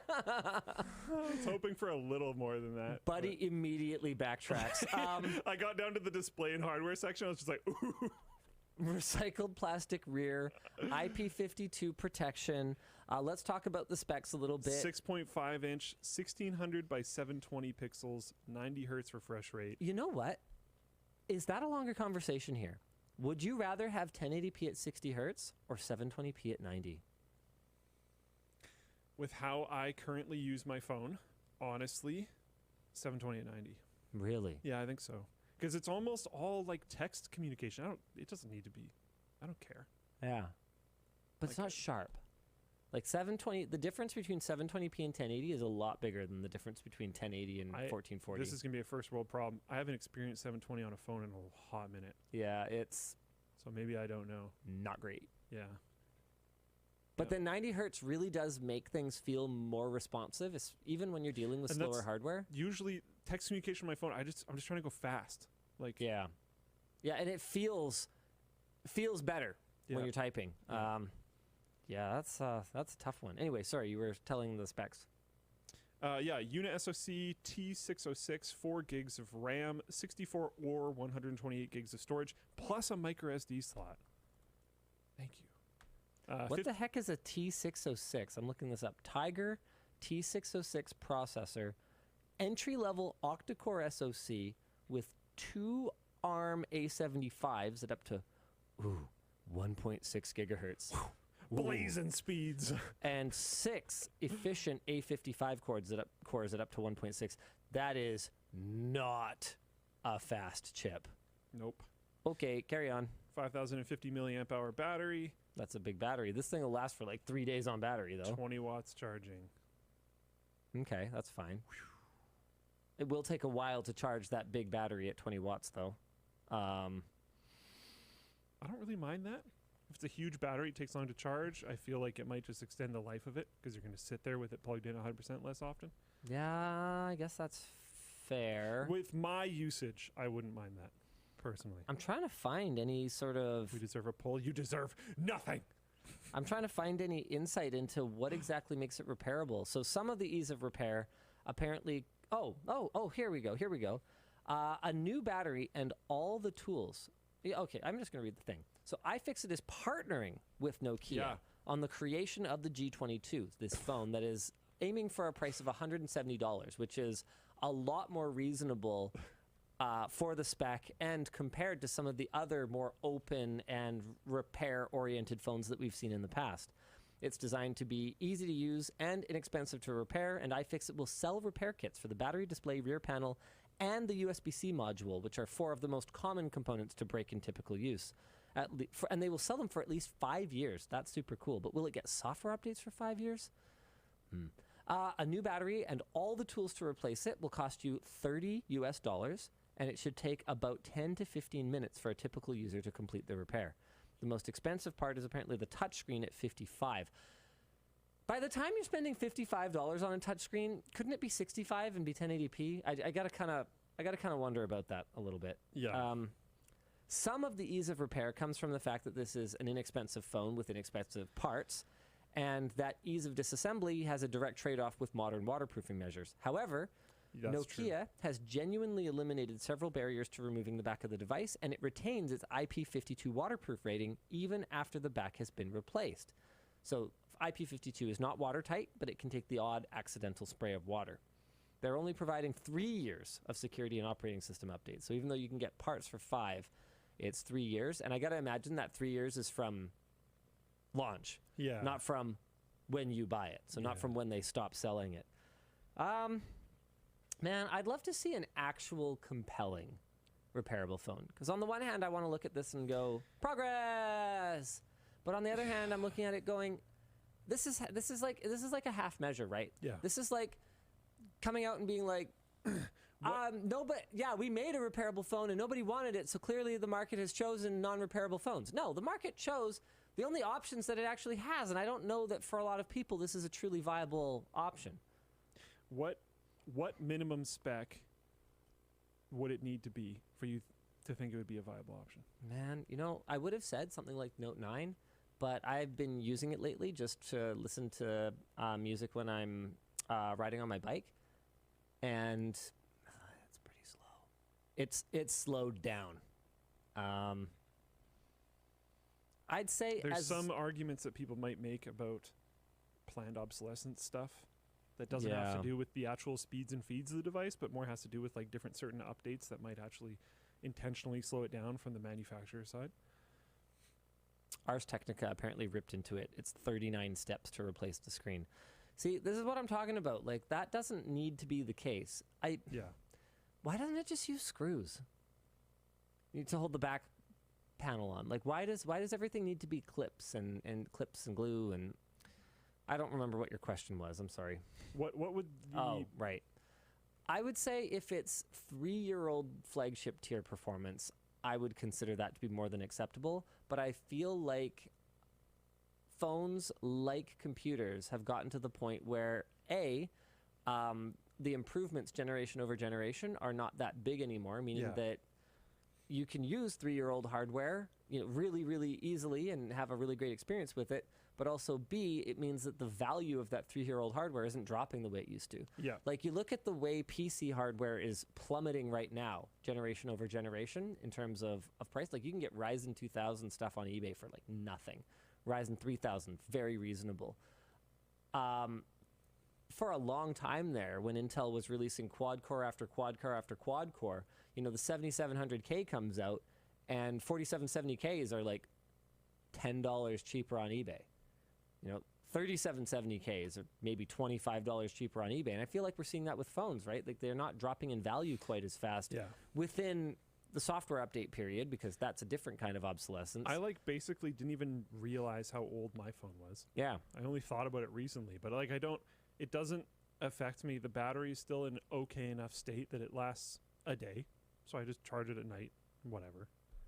I was hoping for a little more than that. Buddy immediately backtracks. I got down to the display and hardware section. I was just like, ooh. Recycled plastic rear, IP52 protection. Let's talk about the specs a little bit. 6.5 inch, 1600 by 720 pixels, 90 hertz refresh rate. You know what? Is that a longer conversation here? Would you rather have 1080p at 60 hertz or 720p at 90? With how I currently use my phone, honestly, 720 at 90. Really? Yeah, I think so. Because it's almost all like text communication. It doesn't need to be. I don't care. Yeah. But it's not sharp. Like 720, the difference between 720p and 1080 is a lot bigger than the difference between 1080 and 1440. This is gonna be a first world problem. I haven't experienced 720 on a phone in a hot minute. Yeah, it's so maybe I don't know. Not great. Yeah. But then 90 hertz really does make things feel more responsive, even when you're dealing with And slower that's hardware. Usually, text communication on my phone, I'm just trying to go fast. Like yeah, and it feels better when Yeah. you're typing. Yeah, that's a tough one. Anyway, sorry, you were telling the specs. Unit SoC T606, 4 gigs of RAM, 64 or 128 gigs of storage, plus a micro SD slot. Thank you. What the heck is a T606? I'm looking this up. Tiger T606 processor, entry-level octa-core SoC with 2 ARM A75s at up to 1.6 gigahertz. Blazing speeds. And 6 efficient A55 cores at up to 1.6. That is not a fast chip. Nope. Okay, carry on. 5,050 milliamp hour battery. That's a big battery. This thing will last for like 3 days on battery, though. 20 watts charging. Okay, that's fine. It will take a while to charge that big battery at 20 watts, though. I don't really mind that. If it's a huge battery, it takes long to charge. I feel like it might just extend the life of it because you're going to sit there with it plugged in 100% less often. Yeah, I guess that's fair. With my usage, I wouldn't mind that, personally. I'm trying to find any sort of... We deserve a poll. You deserve nothing. I'm trying to find any insight into what exactly makes it repairable. So some of the ease of repair apparently... Oh, here we go. A new battery and all the tools. Yeah, okay, I'm just going to read the thing. So iFixit is partnering with Nokia on the creation of the G22, this phone that is aiming for a price of $170, which is a lot more reasonable for the spec and compared to some of the other more open and repair-oriented phones that we've seen in the past. It's designed to be easy to use and inexpensive to repair, and iFixit will sell repair kits for the battery, display, rear panel, and the USB-C module, which are 4 of the most common components to break in typical use. And they will sell them for at least 5 years. That's super cool. But will it get software updates for 5 years? A new battery and all the tools to replace it will cost you $30 US, and it should take about 10 to 15 minutes for a typical user to complete the repair. The most expensive part is apparently the touchscreen at $55. By the time you're spending $55 on a touchscreen, couldn't it be $65 and be 1080p? I gotta kind of wonder about that a little bit. Yeah. Some of the ease of repair comes from the fact that this is an inexpensive phone with inexpensive parts, and that ease of disassembly has a direct trade-off with modern waterproofing measures. However, Nokia has genuinely eliminated several barriers to removing the back of the device, and it retains its IP52 waterproof rating even after the back has been replaced. So IP52 is not watertight, but it can take the odd accidental spray of water. They're only providing 3 years of security and operating system updates. So even though you can get parts for 5, it's 3 years. And I got to imagine that 3 years is from launch, not from when you buy it. So not from when they stop selling it. Man, I'd love to see an actual compelling repairable phone. Because on the one hand, I want to look at this and go, progress! But on the other hand, I'm looking at it going, this is like a half measure, right? Yeah. This is like coming out and being like, we made a repairable phone and nobody wanted it, so clearly the market has chosen non-repairable phones. No, the market chose the only options that it actually has, and I don't know that for a lot of people this is a truly viable option. What minimum spec would it need to be for you to think it would be a viable option? Man, I would have said something like Note 9, but I've been using it lately just to listen to music when I'm riding on my bike, and it's pretty slow. It's slowed down. I'd say there's some arguments that people might make about planned obsolescence stuff that doesn't have to do with the actual speeds and feeds of the device, but more has to do with like different certain updates that might actually intentionally slow it down from the manufacturer side. Ars Technica apparently ripped into it. It's 39 steps to replace the screen. See, this is what I'm talking about. Like, that doesn't need to be the case. Why doesn't it just use screws? You need to hold the back panel on. Like, why does everything need to be clips and glue? And I don't remember what your question was. I'm sorry. What would the Oh, right. I would say if it's 3-year-old flagship tier performance, I would consider that to be more than acceptable. But I feel like phones, like computers, have gotten to the point where the improvements generation over generation are not that big anymore, meaning that you can use 3-year-old hardware, really, really easily and have a really great experience with it. But also B, it means that the value of that 3-year-old hardware isn't dropping the way it used to. Yeah. Like you look at the way PC hardware is plummeting right now, generation over generation, in terms of price. Like you can get Ryzen 2000 stuff on eBay for like nothing. Ryzen 3000, very reasonable. For a long time there, when Intel was releasing quad core after quad core after quad core, the 7700K comes out and 4770Ks are like $10 cheaper on eBay. 3770Ks are maybe $25 cheaper on eBay. And I feel like we're seeing that with phones, right? Like they're not dropping in value quite as fast within the software update period, because that's a different kind of obsolescence. I basically didn't even realize how old my phone was. Yeah. I only thought about it recently, but it doesn't affect me. The battery is still in okay enough state that it lasts a day. So I just charge it at night, whatever.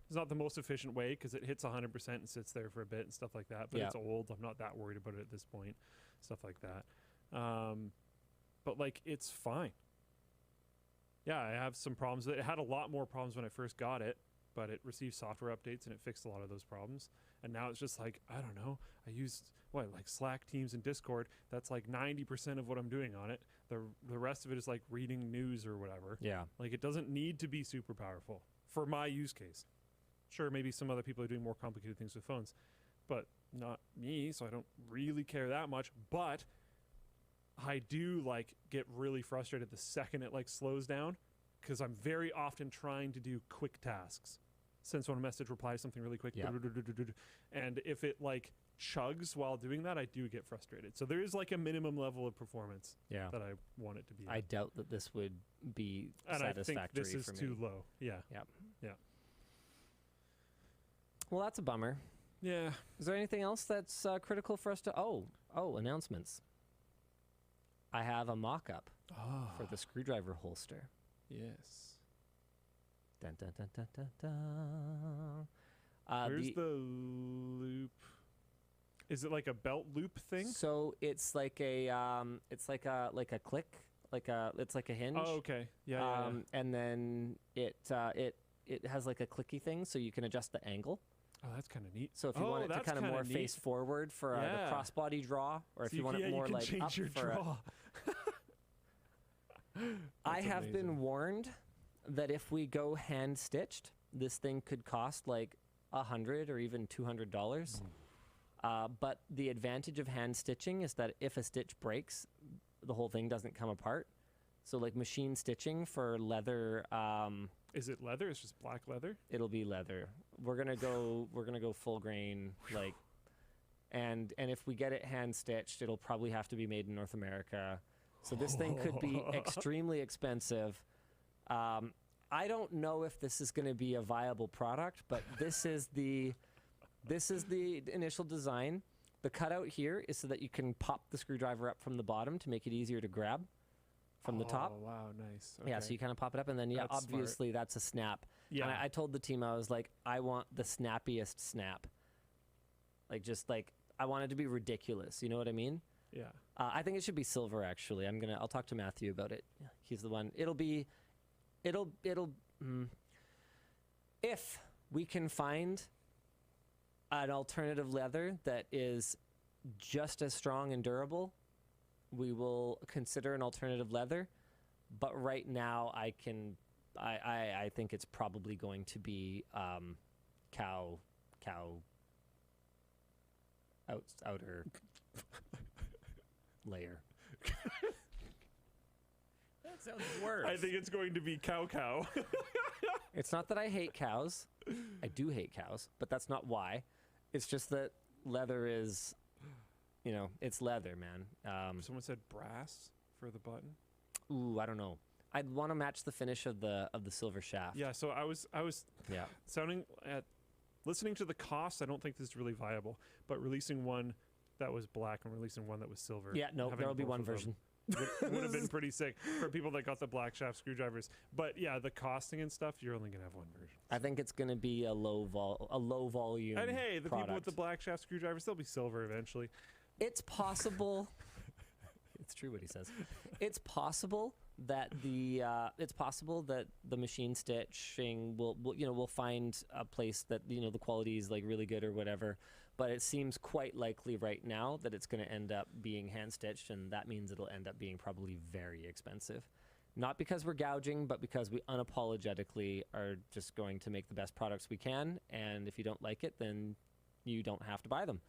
It's not the most efficient way because it hits 100% and sits there for a bit and stuff like that. But it's old. I'm not that worried about it at this point. Stuff like that. But it's fine. Yeah, I have some problems. It had a lot more problems when I first got it, but it received software updates and it fixed a lot of those problems. And now it's just I don't know. I use Slack, Teams, and Discord. That's 90% of what I'm doing on it. The rest of it is reading news or whatever. Yeah. It doesn't need to be super powerful for my use case. Sure, maybe some other people are doing more complicated things with phones, but not me, so I don't really care that much. But I do get really frustrated the second it slows down, because I'm very often trying to do quick tasks. Send someone a message, reply to something really quick. Yep. And if it chugs while doing that, I do get frustrated. So there is a minimum level of performance that I want it to be. I doubt that this would be and satisfactory. I think this is for too me. low. Yeah. Yep. Yeah. Well, that's a bummer. Yeah. Is there anything else that's critical for us to... Oh, announcements. I have a mock-up for the screwdriver holster. Yes. Dun, dun, dun, dun, dun, dun. Where's the loop? Is it like a belt loop thing? So it's like a click, it's like a hinge. Oh, okay. Yeah. And then it has a clicky thing, so you can adjust the angle. Oh, that's kind of neat. So if you want it to kind of more face forward for the crossbody draw, or if you want it more you can up change your for draw. I have been warned that if we go hand stitched, this thing could cost $100 or even $200. But the advantage of hand stitching is that if a stitch breaks, the whole thing doesn't come apart. So machine stitching for leather. Is it leather? It's just black leather? It'll be leather. We're gonna go full grain, and if we get it hand stitched, it'll probably have to be made in North America. So this thing could be extremely expensive. I don't know if this is going to be a viable product, but this is the initial design. The cutout here is so that you can pop the screwdriver up from the bottom to make it easier to grab from the top. Oh, wow, nice. Okay. Yeah, so you kind of pop it up, and then That's obviously smart. that's a snap. Yeah. And I told the team, I was like, I want the snappiest snap. I want it to be ridiculous. You know what I mean? Yeah. I think it should be silver. Actually, I'll talk to Matthew about it. He's the one. If we can find an alternative leather that is just as strong and durable, we will consider an alternative leather. But right now, I think it's probably going to be cow outer layer. That sounds worse. I think it's going to be cow. It's not that I hate cows. I do hate cows, but that's not why. It's just that leather is, it's leather, man. Someone said brass for the button. Ooh, I don't know. I'd want to match the finish of the silver shaft. Yeah, so I was listening to the cost, I don't think this is really viable, but releasing one that was black and releasing one that was silver. Yeah, no, Having there'll be both one of them version. would have been pretty sick for people that got the black shaft screwdrivers. But yeah, the costing and stuff, you're only gonna have one version. I think it's going to be a low volume. And hey, the product. people with the black shaft screwdrivers, they'll be silver eventually. It's possible. It's true what he says. It's possible that the machine stitching will find a place that the quality is like really good or whatever. But it seems quite likely right now that it's going to end up being hand stitched, and that means it'll end up being probably very expensive. Not because we're gouging, but because we unapologetically are just going to make the best products we can. And if you don't like it, then you don't have to buy them.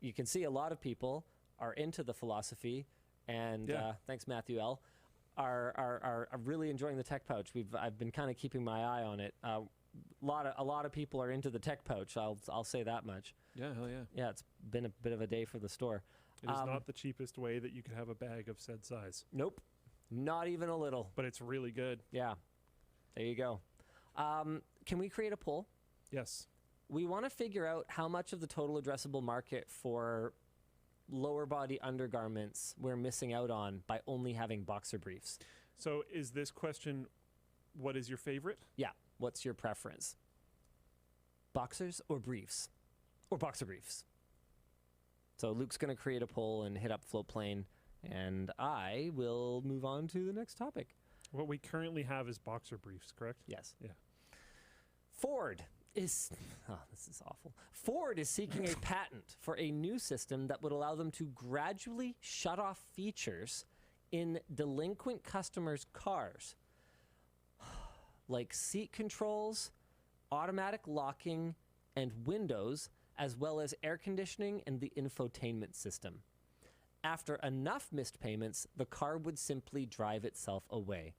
You can see a lot of people are into the philosophy, and thanks Matthew L. Are really enjoying the tech pouch. I've been kind of keeping my eye on it. A lot of people are into the tech pouch. I'll say that much. Yeah, hell yeah. Yeah, it's been a bit of a day for the store. It is not the cheapest way that you could have a bag of said size. Nope, not even a little. But it's really good. Yeah, there you go. Can we create a poll? Yes. We want to figure out how much of the total addressable market for lower body undergarments we're missing out on by only having boxer briefs. So is this question, what is your favorite? Yeah. What's your preference? Boxers or briefs? Or boxer briefs? So Luke's going to create a poll and hit up Floatplane, and I will move on to the next topic. What we currently have is boxer briefs, correct? Yes. Yeah. Ford is... Oh, this is awful. Ford is seeking a patent for a new system that would allow them to gradually shut off features in delinquent customers' cars, like seat controls, automatic locking, and windows, as well as air conditioning and the infotainment system. After enough missed payments, the car would simply drive itself away.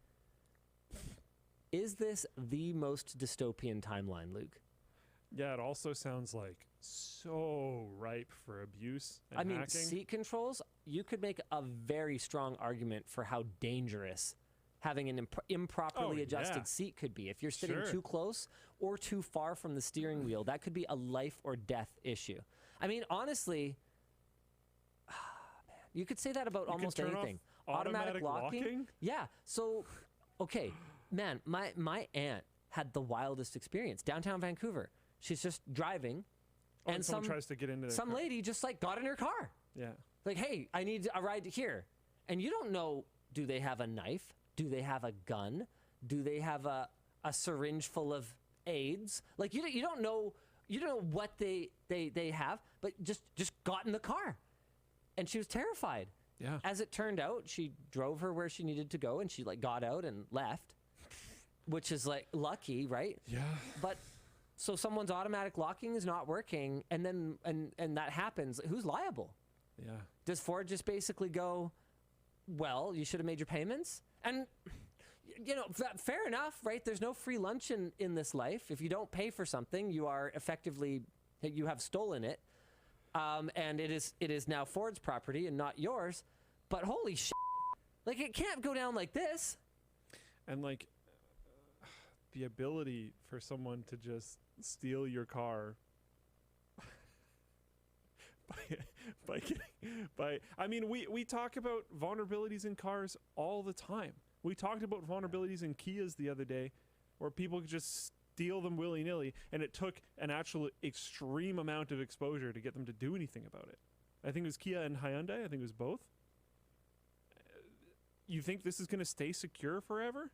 Is this the most dystopian timeline, Luke? Yeah, it also sounds like so ripe for abuse and I mean, hacking. seat controls, you could make a very strong argument for how dangerous having an improperly adjusted seat could be. If you're sitting too close or too far from the steering wheel, that could be a life or death issue. I mean, honestly, you could say that about almost anything. Automatic locking? Yeah. So, okay, man, my aunt had the wildest experience. Downtown Vancouver. She's just driving, and someone tries to get into their some car. lady just like got in her car. Yeah. Like, hey, I need a ride here. And you don't know, do they have a knife? Do they have a gun? Do they have a syringe full of AIDS? Like, you don't know what they have, but just got in the car. And she was terrified. Yeah. As it turned out, she drove her where she needed to go, and she like got out and left, which is like lucky, right? Yeah. But so someone's automatic locking is not working, and then and that happens. Who's liable? Yeah. Does Ford just basically go, well, you should have made your payments? And, fair enough, right? There's no free lunch in this life. If you don't pay for something, you are effectively, you have stolen it. And it is now Ford's property and not yours. But holy shit, like, it can't go down like this. And, like, the ability for someone to just steal your car I mean, we talk about vulnerabilities in cars all the time. We talked about vulnerabilities in Kias the other day where people could just steal them willy-nilly, and it took an actual extreme amount of exposure to get them to do anything about it. I think it was Kia and Hyundai. I think it was both. You think this is going to stay secure forever?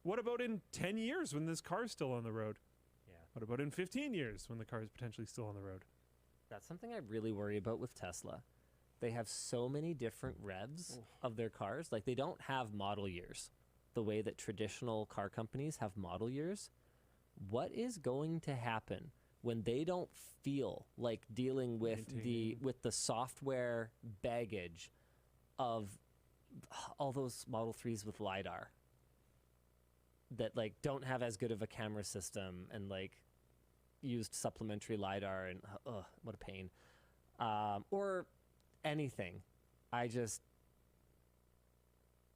What about in 10 years when this car is still on the road? Yeah. What about in 15 years when the car is potentially still on the road? That's something I really worry about with Tesla. They have so many different revs of their cars. Like, they don't have model years the way that traditional car companies have model years. What is going to happen when they don't feel like dealing with the software baggage of all those Model 3s with LiDAR that like don't have as good of a camera system and like used supplementary LiDAR, and what a pain. Or anything. I just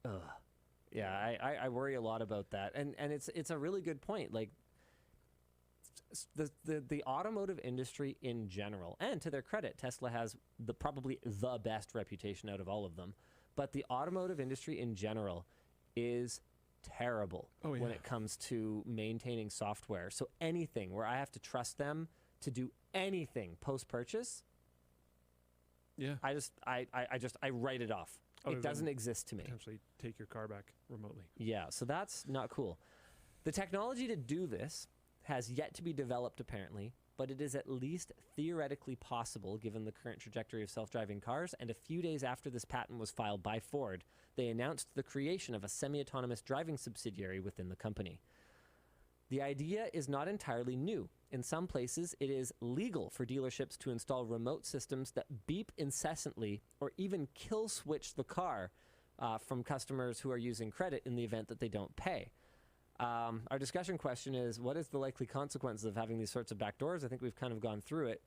I worry a lot about that. And it's a really good point. Like, the automotive industry in general, and to their credit, Tesla has probably the best reputation out of all of them, but the automotive industry in general is terrible when it comes to maintaining software. So anything where I have to trust them to do anything post-purchase, I write it off. It doesn't exist to me. Potentially take your car back remotely. Yeah, so that's not cool. The technology to do this has yet to be developed, apparently, but it is at least theoretically possible given the current trajectory of self-driving cars. And a few days after this patent was filed by Ford, they announced the creation of a semi-autonomous driving subsidiary within the company. The idea is not entirely new. In some places, it is legal for dealerships to install remote systems that beep incessantly or even kill switch the car from customers who are using credit in the event that they don't pay. Our discussion question is, what is the likely consequences of having these sorts of backdoors? I think we've kind of gone through it.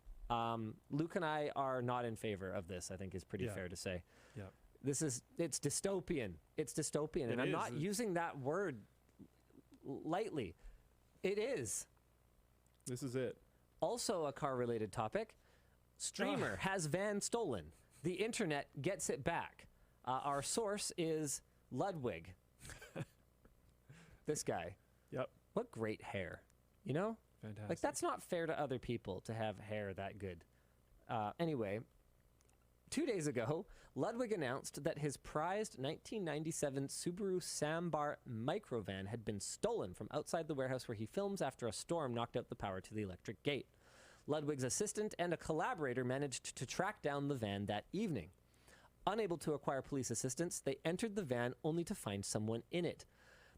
Luke and I are not in favor of this, I think is pretty fair to say. Yeah. It's dystopian. It's dystopian. And I'm not using that word lightly. It is. This is it. Also a car-related topic. Streamer has van stolen. The internet gets it back. Our source is Ludwig. This guy. Yep. What great hair. You know? Fantastic. Like, that's not fair to other people to have hair that good. Anyway, 2 days ago, Ludwig announced that his prized 1997 Subaru Sambar microvan had been stolen from outside the warehouse where he films after a storm knocked out the power to the electric gate. Ludwig's assistant and a collaborator managed to track down the van that evening. Unable to acquire police assistance, they entered the van only to find someone in it.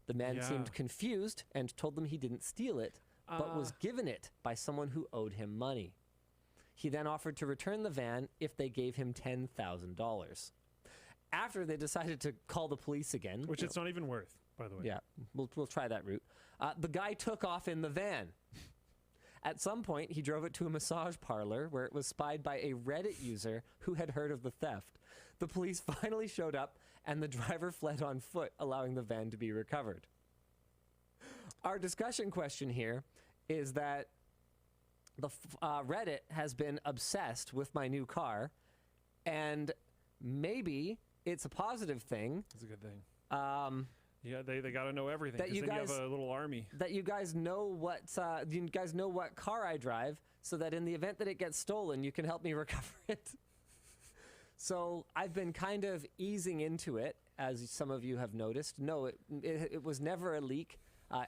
The man seemed confused and told them he didn't steal it, but was given it by someone who owed him money. He then offered to return the van if they gave him $10,000. After they decided to call the police again... Which it's not even worth, by the way. Yeah, we'll try that route. The guy took off in the van. At some point, he drove it to a massage parlor where it was spied by a Reddit user who had heard of the theft. The police finally showed up, and the driver fled on foot, allowing the van to be recovered. Our discussion question here is that the Reddit has been obsessed with my new car, and maybe it's a positive thing. It's a good thing. Yeah, they got to know everything. That you then guys you have a little army. That you guys know what car I drive, so that in the event that it gets stolen, you can help me recover it. So I've been kind of easing into it, as some of you have noticed. No, it was never a leak.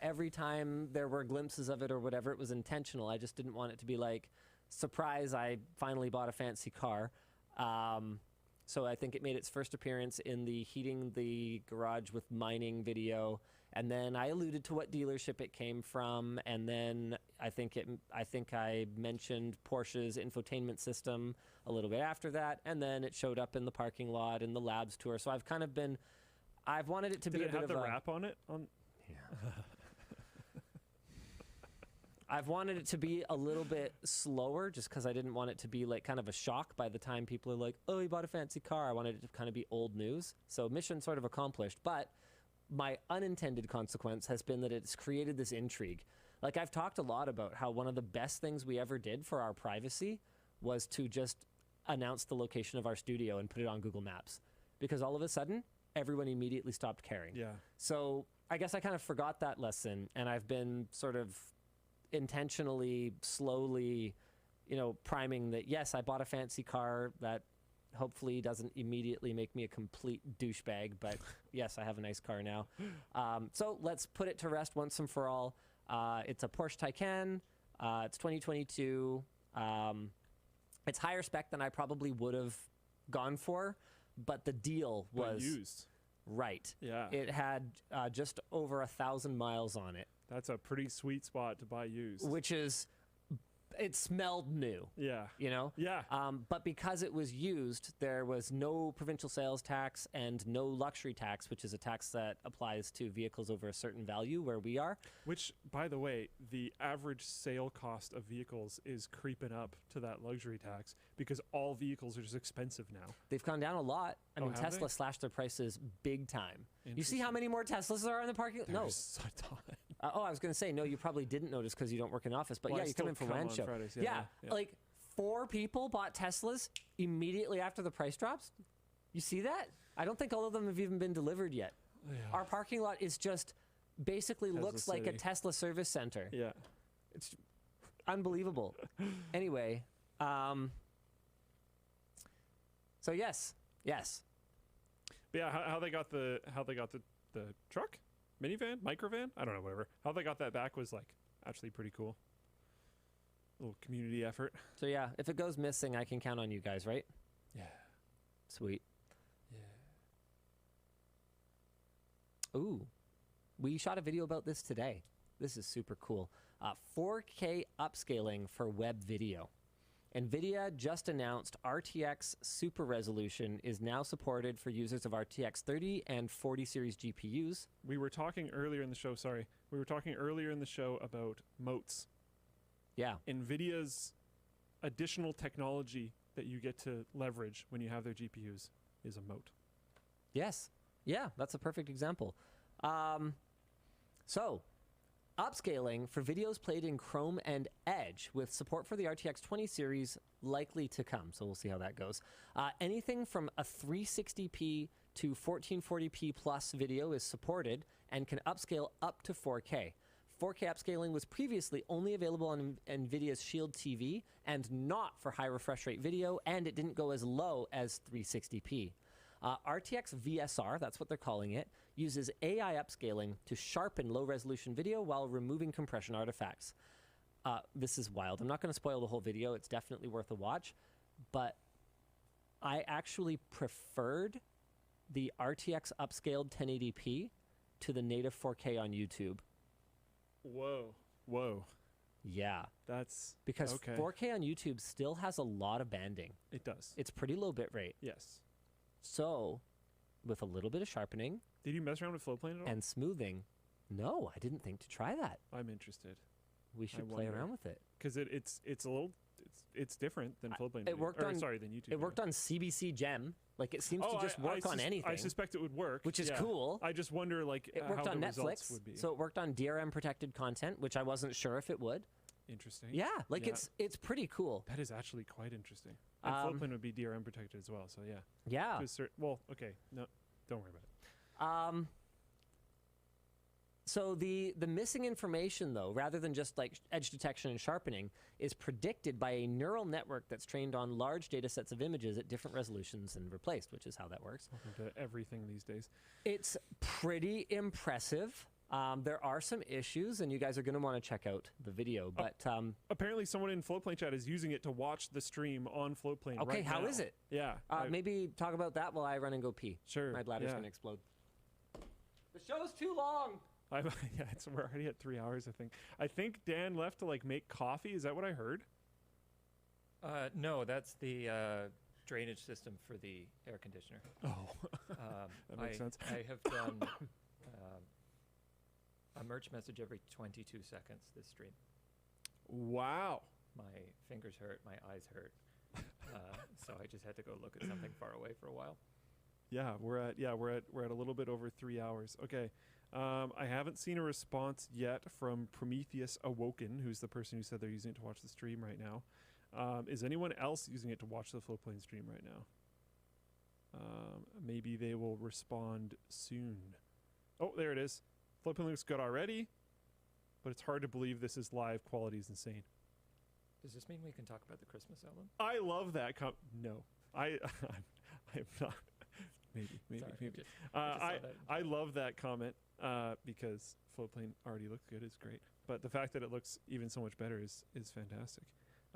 Every time there were glimpses of it or whatever, it was intentional. I just didn't want it to be like, surprise, I finally bought a fancy car. So I think it made its first appearance in the heating the garage with mining video, and then I alluded to what dealership it came from, and then I think I mentioned Porsche's infotainment system a little bit after that, and then it showed up in the parking lot in the labs tour. So I've kind of been, I've wanted it to be a bit of a... Did it have the wrap on it? Yeah. I've wanted it to be a little bit slower just because I didn't want it to be like kind of a shock by the time people are like, oh, you bought a fancy car. I wanted it to kind of be old news. So mission sort of accomplished. But my unintended consequence has been that it's created this intrigue. Like, I've talked a lot about how one of the best things we ever did for our privacy was to just announce the location of our studio and put it on Google Maps. Because all of a sudden, everyone immediately stopped caring. Yeah. So I guess I kind of forgot that lesson, and I've been sort of intentionally, slowly, priming that, yes, I bought a fancy car that hopefully doesn't immediately make me a complete douchebag, but yes, I have a nice car now. So let's put it to rest once and for all. It's a Porsche Taycan. It's 2022. It's higher spec than I probably would have gone for, but the deal was used. Right. Yeah. It had just over 1,000 miles on it. That's a pretty sweet spot to buy used. Which is, it smelled new. Yeah. Yeah. But because it was used, there was no provincial sales tax and no luxury tax, which is a tax that applies to vehicles over a certain value where we are. Which, by the way, the average sale cost of vehicles is creeping up to that luxury tax because all vehicles are just expensive now. They've gone down a lot. I mean, have Tesla they? slashed their prices big time. You see how many more Teslas there are in the parking lot? No. There's a ton. Oh, I was going to say, no, you probably didn't notice because you don't work in the office. But Well, I yeah, you come in for still come WAN on show. Fridays, yeah, yeah. like 4 people bought Teslas immediately after the price drops. You see that? I don't think all of them have even been delivered yet. Yeah. Our parking lot is just basically Tesla looks like a City. Tesla service center. Yeah. It's unbelievable. Anyway, so yes. But yeah, how they got the truck, minivan, microvan, I don't know, whatever. How they got that back was like actually pretty cool. Little community effort. So yeah, if it goes missing, I can count on you guys, right? Yeah. Sweet. Yeah. Ooh, we shot a video about this today. This is super cool. 4K upscaling for web video. NVIDIA just announced RTX Super Resolution is now supported for users of RTX 30 and 40 series GPUs. We were talking earlier in the show, about moats. Yeah. NVIDIA's additional technology that you get to leverage when you have their GPUs is a moat. Yes. Yeah, that's a perfect example. So, upscaling for videos played in Chrome and Edge with support for the RTX 20 series likely to come. So we'll see how that goes. Anything from a 360p to 1440p plus video is supported and can upscale up to 4K. 4K upscaling was previously only available on NVIDIA's Shield TV and not for high refresh rate video, and it didn't go as low as 360p. RTX VSR, that's what they're calling it, uses AI upscaling to sharpen low-resolution video while removing compression artifacts. This is wild. I'm not going to spoil the whole video. It's definitely worth a watch. But I actually preferred the RTX upscaled 1080p to the native 4K on YouTube. Whoa. Yeah. That's because okay. 4K on YouTube still has a lot of banding. It does. It's pretty low bit rate. Yes. So, with a little bit of sharpening. Did you mess around with FlowPlane at all? And smoothing. No, I didn't think to try that. I'm interested. We should play around with it. Because it's a little it's different than FlowPlane. It worked on than YouTube. It worked on CBC Gem. Like it seems to just work on anything. I suspect it would work, which is cool. I just wonder like it worked how on the Netflix, results would be. so it worked on DRM protected content, which I wasn't sure if it would. Interesting. Yeah, like it's pretty cool. That is actually quite interesting. And FlowPlane would be DRM protected as well, so yeah. Yeah. Well, okay, no, don't worry about it. So the missing information, though, rather than just like edge detection and sharpening, is predicted by a neural network that's trained on large data sets of images at different resolutions and replaced, which is how that works. Welcome to everything these days. It's pretty impressive. There are some issues, and you guys are going to want to check out the video. But apparently, someone in FlowPlane chat is using it to watch the stream on FlowPlane. Okay, right how now. is it? Yeah. Maybe talk about that while I run and go pee. Sure. My bladder's going to explode. The show's too long. We're already at 3 hours, I think. I think Dan left to like make coffee. Is that what I heard? No, that's the drainage system for the air conditioner. Oh, that makes sense. I have done a merch message every 22 seconds this stream. Wow. My fingers hurt, my eyes hurt, so I just had to go look at something far away for a while. Yeah, we're at a little bit over 3 hours. Okay. I haven't seen a response yet from Prometheus Awoken, who's the person who said they're using it to watch the stream right now. Is anyone else using it to watch the FlowPlane stream right now? Maybe they will respond soon. Oh, there it is. FlowPlane looks good already, but it's hard to believe this is live. Quality is insane. Does this mean we can talk about the Christmas album? I love that. No, I'm not. Maybe. Sorry, I love that comment because FlowPlane already looks good. It's great, but the fact that it looks even so much better is fantastic.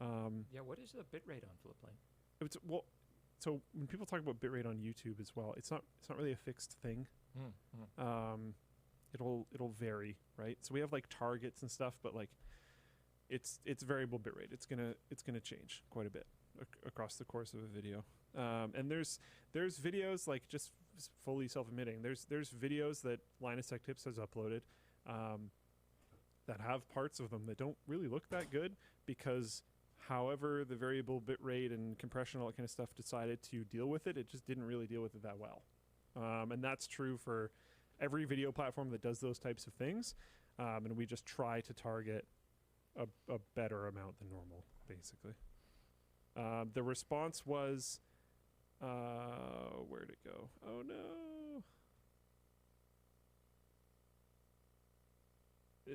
Yeah, what is the bitrate on FlowPlane? So when people talk about bitrate on YouTube as well, it's not really a fixed thing. It'll vary, right? So we have like targets and stuff, but like it's variable bitrate. It's gonna change quite a bit across the course of a video. And there's videos like just fully self-admitting. There's videos that Linus Tech Tips has uploaded that have parts of them that don't really look that good because however the variable bitrate and compression, all that kind of stuff decided to deal with it, it just didn't really deal with it that well. And that's true for every video platform that does those types of things. and we just try to target a better amount than normal, basically. The response was, where'd it go? Oh no.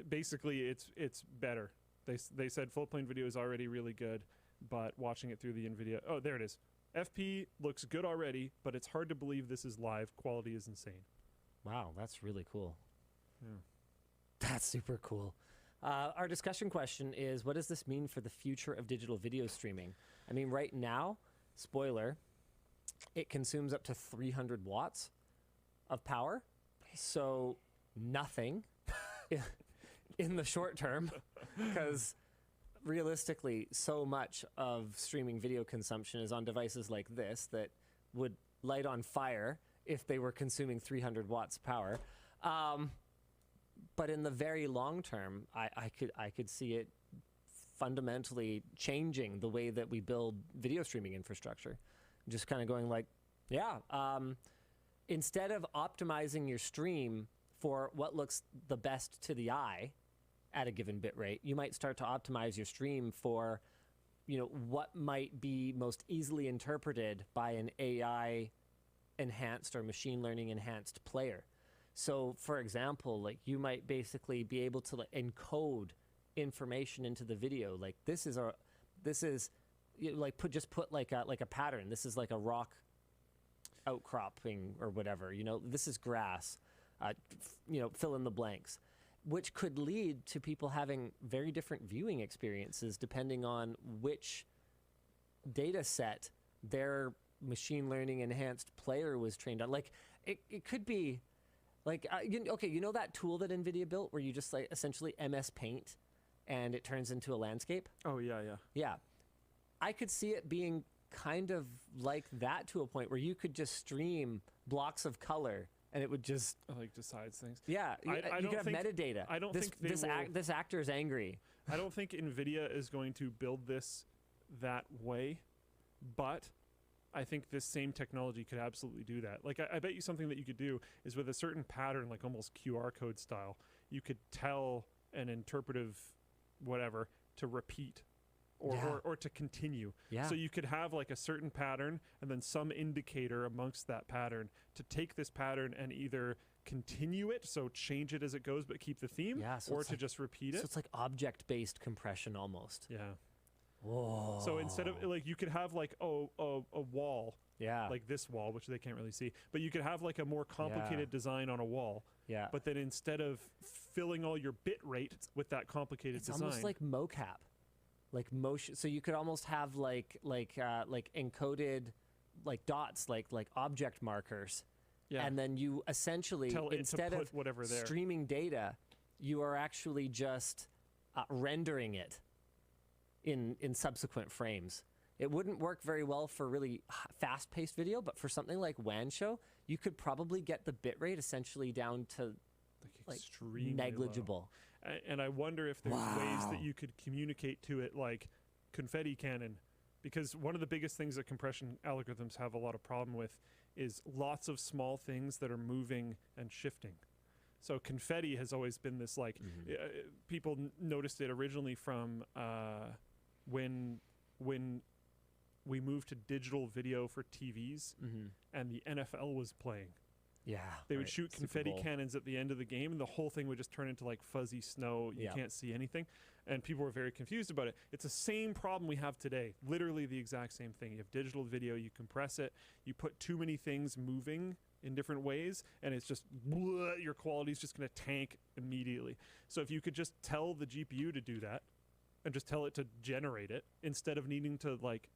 Basically, it's better. They said full plane video is already really good, but watching it through the NVIDIA, oh, there it is. FP looks good already, but it's hard to believe this is live. Quality is insane. Wow, that's really cool. Yeah. That's super cool. Our discussion question is, what does this mean for the future of digital video streaming? I mean, right now, spoiler, it consumes up to 300 watts of power. So nothing in the short term, because realistically, so much of streaming video consumption is on devices like this that would light on fire if they were consuming 300 watts of power. But in the very long term, I could see it fundamentally changing the way that we build video streaming infrastructure. Just kind of going like, yeah, instead of optimizing your stream for what looks the best to the eye at a given bit rate, you might start to optimize your stream for, you know, what might be most easily interpreted by an AI enhanced or machine learning enhanced player. So for example, like you might basically be able to encode information into the video. Like this is you know, like put like a pattern. This is like a rock outcropping or whatever, you know, this is grass, you know, fill in the blanks, which could lead to people having very different viewing experiences depending on which data set their machine learning enhanced player was trained on. Like it could be like, you know that tool that NVIDIA built where you just like essentially MS Paint and it turns into a landscape? Oh, yeah. Yeah. I could see it being kind of like that to a point where you could just stream blocks of color and it would just like decides things. Yeah, I you don't could have think, metadata. I don't think they this actor is angry. I don't think NVIDIA is going to build this that way, but I think this same technology could absolutely do that. Like, I bet you something that you could do is with a certain pattern, like almost QR code style, you could tell an interpretive whatever to repeat or to continue. Yeah. So you could have like a certain pattern and then some indicator amongst that pattern to take this pattern and either continue it, so change it as it goes but keep the theme, or to just repeat it. So it's like object-based compression almost. Yeah. Whoa. So instead of like, you could have like a wall, like this wall, which they can't really see, but you could have like a more complicated design on a wall. Yeah. But then instead of filling all your bit rate with that complicated design, it's almost like mocap, like motion. So you could almost have like encoded like dots, like object markers. Yeah. And then you essentially, tell it instead to put of whatever there. streaming data, you are actually just rendering it in subsequent frames. It wouldn't work very well for really fast-paced video, but for something like WAN show, you could probably get the bitrate essentially down to like extremely negligible. low. And I wonder if there's ways that you could communicate to it like confetti cannon, because one of the biggest things that compression algorithms have a lot of problem with is lots of small things that are moving and shifting. So confetti has always been this like, people noticed it originally from when we moved to digital video for TVs and the NFL was playing. Yeah. They would shoot confetti cannons at the end of the game and the whole thing would just turn into like fuzzy snow. You can't see anything. And people were very confused about it. It's the same problem we have today. Literally the exact same thing. You have digital video, you compress it, you put too many things moving in different ways, and it's just, your quality's just going to tank immediately. So if you could just tell the GPU to do that and just tell it to generate it instead of needing to like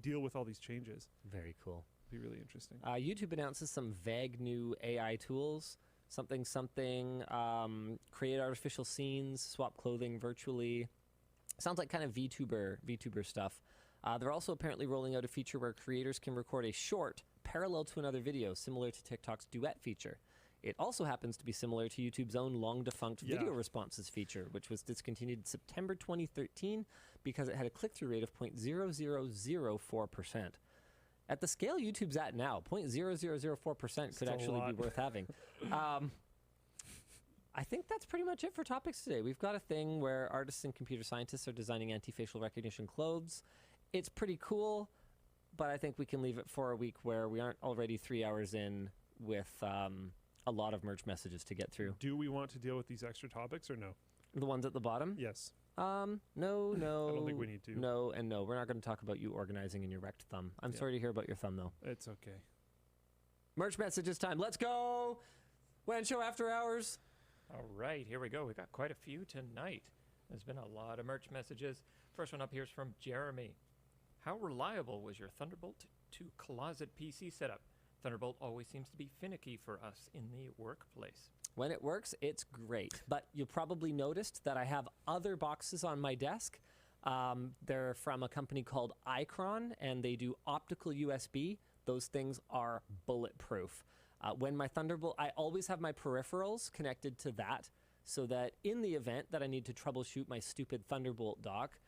deal with all these changes. Very cool. Be really interesting. YouTube announces some vague new AI tools. Something, create artificial scenes, swap clothing virtually. Sounds like kind of VTuber stuff. They're also apparently rolling out a feature where creators can record a short parallel to another video, similar to TikTok's duet feature. It also happens to be similar to YouTube's own long-defunct video responses feature, which was discontinued in September 2013 because it had a click-through rate of 0.0004%. At the scale YouTube's at now, 0.0004% could actually be worth having. I think that's pretty much it for topics today. We've got a thing where artists and computer scientists are designing anti-facial recognition clothes. It's pretty cool, but I think we can leave it for a week where we aren't already 3 hours in with a lot of merch messages to get through. Do we want to deal with these extra topics or no? The ones at the bottom? Yes. No. I don't think we need to. No, and no. We're not going to talk about you organizing in your wrecked thumb. I'm sorry to hear about your thumb, though. It's okay. Merch messages time. Let's go! WAN Show After Hours. All right, here we go. We got quite a few tonight. There's been a lot of merch messages. First one up here is from Jeremy. How reliable was your Thunderbolt to closet PC setup? Thunderbolt always seems to be finicky for us in the workplace. When it works, it's great. But you probably noticed that I have other boxes on my desk. They're from a company called Icron, and they do optical USB. Those things are bulletproof. When my Thunderbolt, I always have my peripherals connected to that, so that in the event that I need to troubleshoot my stupid Thunderbolt dock,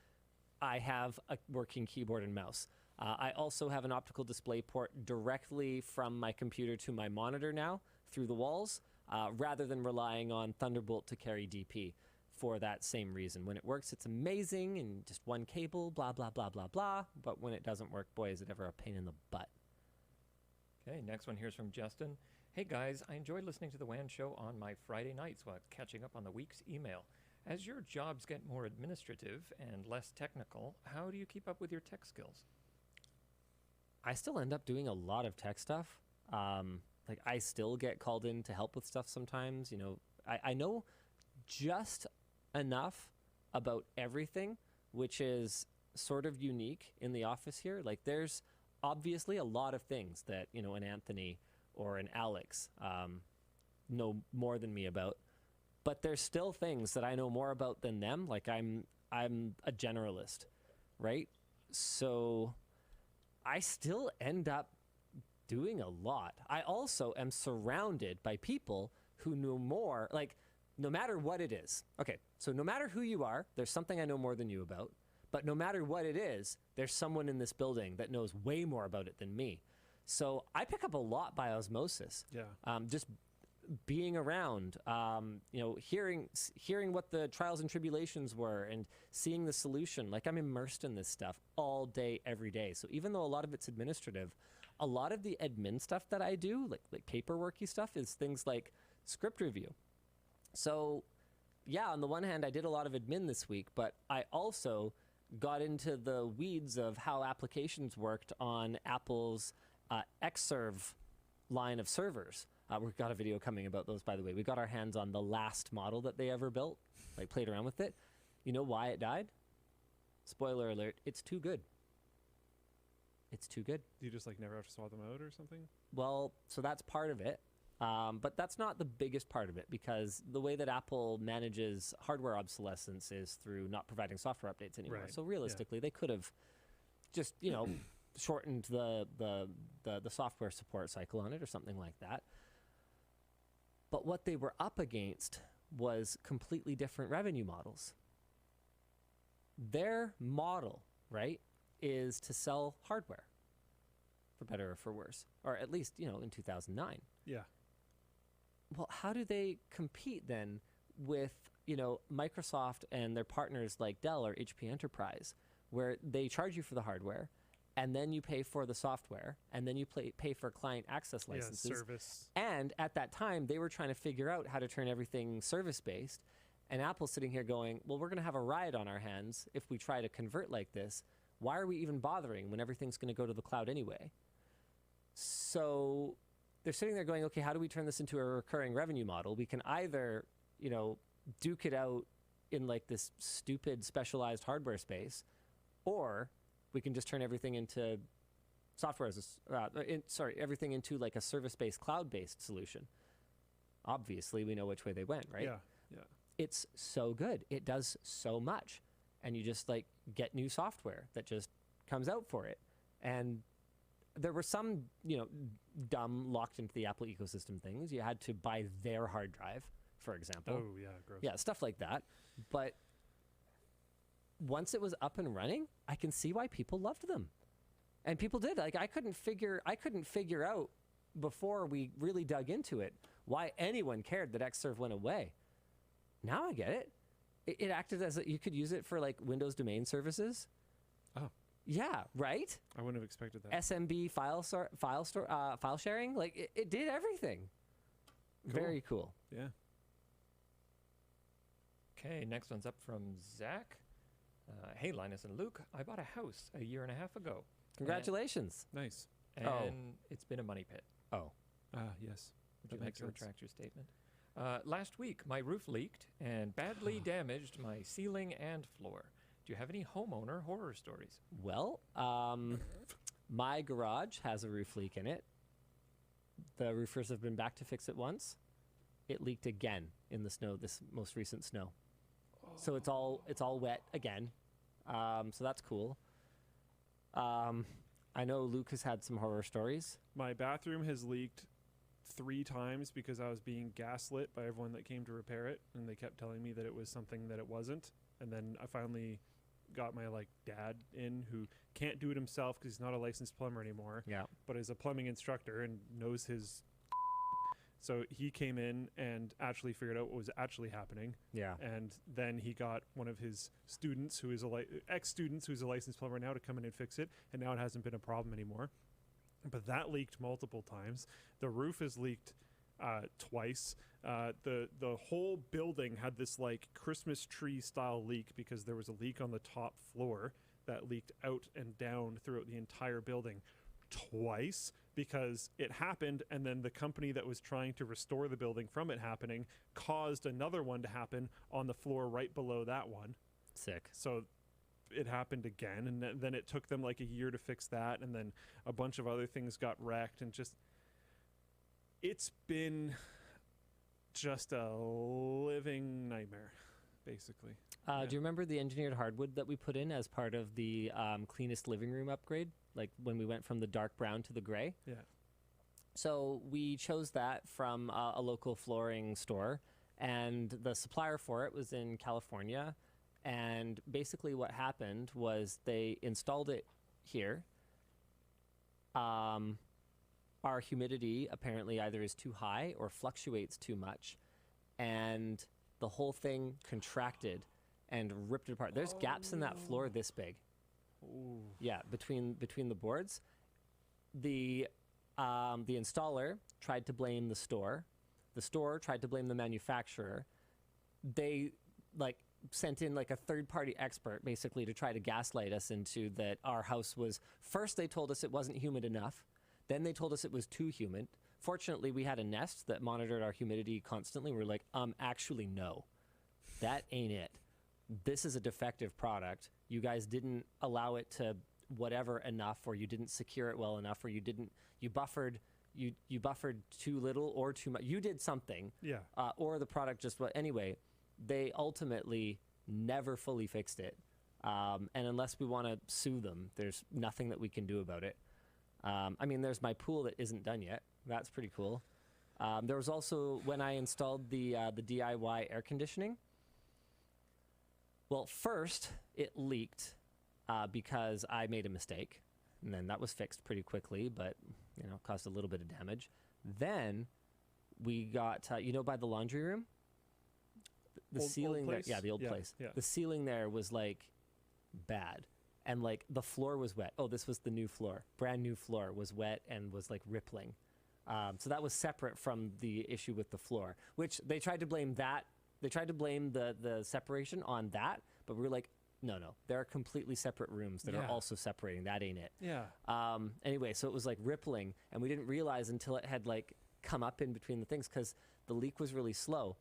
I have a working keyboard and mouse. I also have an optical display port directly from my computer to my monitor now through the walls, rather than relying on Thunderbolt to carry DP for that same reason. When it works, it's amazing, and just one cable, blah, blah, blah, blah, blah. But when it doesn't work, boy, is it ever a pain in the butt. Okay, next one here's from Justin. Hey guys, I enjoyed listening to the WAN show on my Friday nights while catching up on the week's email. As your jobs get more administrative and less technical, how do you keep up with your tech skills? I still end up doing a lot of tech stuff. Like, I still get called in to help with stuff sometimes. You know, I know just enough about everything, which is sort of unique in the office here. Like, there's obviously a lot of things that, you know, an Anthony or an Alex know more than me about. But there's still things that I know more about than them. Like, I'm a generalist, right? So I still end up doing a lot. I also am surrounded by people who know more, like, no matter what it is. Okay, so no matter who you are, there's something I know more than you about. But no matter what it is, there's someone in this building that knows way more about it than me. So I pick up a lot by osmosis. Yeah. Just being around, you know, hearing what the trials and tribulations were and seeing the solution. Like, I'm immersed in this stuff all day, every day. So even though a lot of it's administrative, a lot of the admin stuff that I do, like paperworky stuff, is things like script review. So yeah, on the one hand, I did a lot of admin this week, but I also got into the weeds of how applications worked on Apple's Xserve line of servers. We've got a video coming about those, by the way. We got our hands on the last model that they ever built, like played around with it. You know why it died? Spoiler alert, it's too good. It's too good. You just like never have to swap them out or something? Well, so that's part of it. But that's not the biggest part of it, because the way that Apple manages hardware obsolescence is through not providing software updates anymore. Right. So realistically, they could have just, you know, shortened the software support cycle on it or something like that. But what they were up against was completely different revenue models. Their model, right, is to sell hardware, for better or for worse, or at least, you know, in 2009. Yeah. Well, how do they compete then with, you know, Microsoft and their partners like Dell or HP Enterprise, where they charge you for the hardware, and then you pay for the software, and then you pay for client access licenses. Yeah, service. And at that time, they were trying to figure out how to turn everything service-based, and Apple's sitting here going, well, we're going to have a riot on our hands if we try to convert like this. Why are we even bothering when everything's going to go to the cloud anyway? So they're sitting there going, okay, how do we turn this into a recurring revenue model? We can either, you know, duke it out in like this stupid specialized hardware space, or we can just turn everything into software as everything into like a service-based, cloud-based solution. Obviously, we know which way they went, right? Yeah, yeah. It's so good. It does so much. And you just like get new software that just comes out for it. And there were some, you know, dumb locked into the Apple ecosystem things. You had to buy their hard drive, for example. Oh, yeah, gross. Yeah, stuff like that. But once it was up and running, I can see why people loved them. And people did. Like, I couldn't figure out before we really dug into it why anyone cared that Xserve went away. Now I get it. It acted as you could use it for like Windows domain services. Oh. Yeah, right? I wouldn't have expected that. SMB file sharing, like it did everything. Cool. Very cool. Yeah. Okay, next one's up from Zach. Hey, Linus and Luke, I bought a house a year and a half ago. Congratulations. Nice. And it's been a money pit. Oh. Would Yes. you That like makes to sense. retract your statement? Last week, my roof leaked and badly damaged my ceiling and floor. Do you have any homeowner horror stories? Well, my garage has a roof leak in it. The roofers have been back to fix it once. It leaked again in the snow, this most recent snow. So it's all wet again. So that's cool. I know Luke has had some horror stories. My bathroom has leaked 3 times because I was being gaslit by everyone that came to repair it, and they kept telling me that it was something that it wasn't. And then I finally got my dad in, who can't do it himself because he's not a licensed plumber anymore. Yeah. But is a plumbing instructor and knows his. So he came in and actually figured out what was actually happening. Yeah. And then he got one of his students, who is ex-students, who's a licensed plumber now, to come in and fix it. And now it hasn't been a problem anymore. But that leaked multiple times. The roof has leaked twice. The whole building had this Christmas tree style leak because there was a leak on the top floor that leaked out and down throughout the entire building twice, because it happened, and then the company that was trying to restore the building from it happening caused another one to happen on the floor right below that one. Sick. So it happened again, and then it took them a year to fix that, and then a bunch of other things got wrecked, and it's been just a living nightmare, basically. Do you remember the engineered hardwood that we put in as part of the cleanest living room upgrade? Like when we went from the dark brown to the gray? Yeah. So we chose that from a local flooring store, and the supplier for it was in California. And basically what happened was they installed it here. Our humidity apparently either is too high or fluctuates too much, and the whole thing contracted and ripped it apart. There's gaps in that floor this big. Ooh. Yeah, between the boards. The installer tried to blame the store. The store tried to blame the manufacturer. They sent in a third-party expert basically to try to gaslight us into that our house was. First they told us it wasn't humid enough. Then they told us it was too humid. Fortunately, we had a Nest that monitored our humidity constantly. We're like, actually no, that ain't it. This is a defective product. You guys didn't allow it to whatever enough, or you didn't secure it well enough, or you buffered too little or too much. You did something. Yeah. Or the product just anyway, they ultimately never fully fixed it. And unless we want to sue them, there's nothing that we can do about it. I mean, there's my pool that isn't done yet. That's pretty cool. There was also when I installed the DIY air conditioning. Well, first it leaked because I made a mistake, and then that was fixed pretty quickly, but caused a little bit of damage. Then we got by the laundry room, the ceiling there, the old place. Yeah. The ceiling there was bad, and the floor was wet. Oh, this was the new floor, brand new floor was wet and was rippling. So that was separate from the issue with the floor, which they tried to blame that. They tried to blame the separation on that, but we were like, no, there are completely separate rooms that are also separating. That ain't it. Yeah. Anyway, so it was rippling, and we didn't realize until it had come up in between the things because the leak was really slow.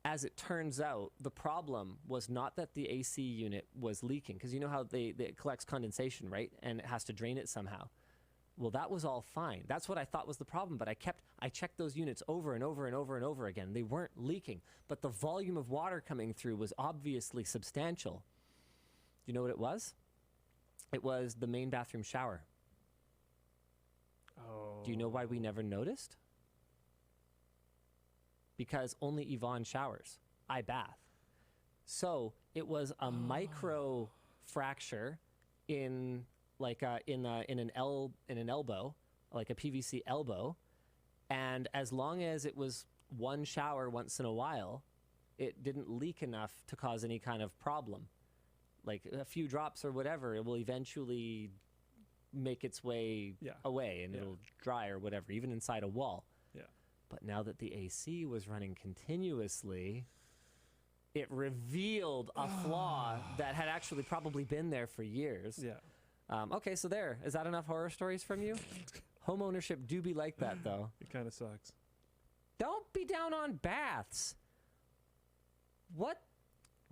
As it turns out, the problem was not that the AC unit was leaking, because you know how it collects condensation, right? And it has to drain it somehow. Well, that was all fine. That's what I thought was the problem, but I checked those units over and over and over and over again. They weren't leaking, but the volume of water coming through was obviously substantial. Do you know what it was? It was the main bathroom shower. Oh. Do you know why we never noticed? Because only Yvonne showers. I bath. So it was a micro fracture in an elbow, like a PVC elbow, and as long as it was one shower once in a while, it didn't leak enough to cause any kind of problem. Like a few drops or whatever, it will eventually make its way away and it'll dry or whatever, even inside a wall. Yeah. But now that the AC was running continuously, it revealed a flaw that had actually probably been there for years. Yeah. Okay, so there. Is that enough horror stories from you? Home ownership do be like that, though. It kind of sucks. Don't be down on baths. What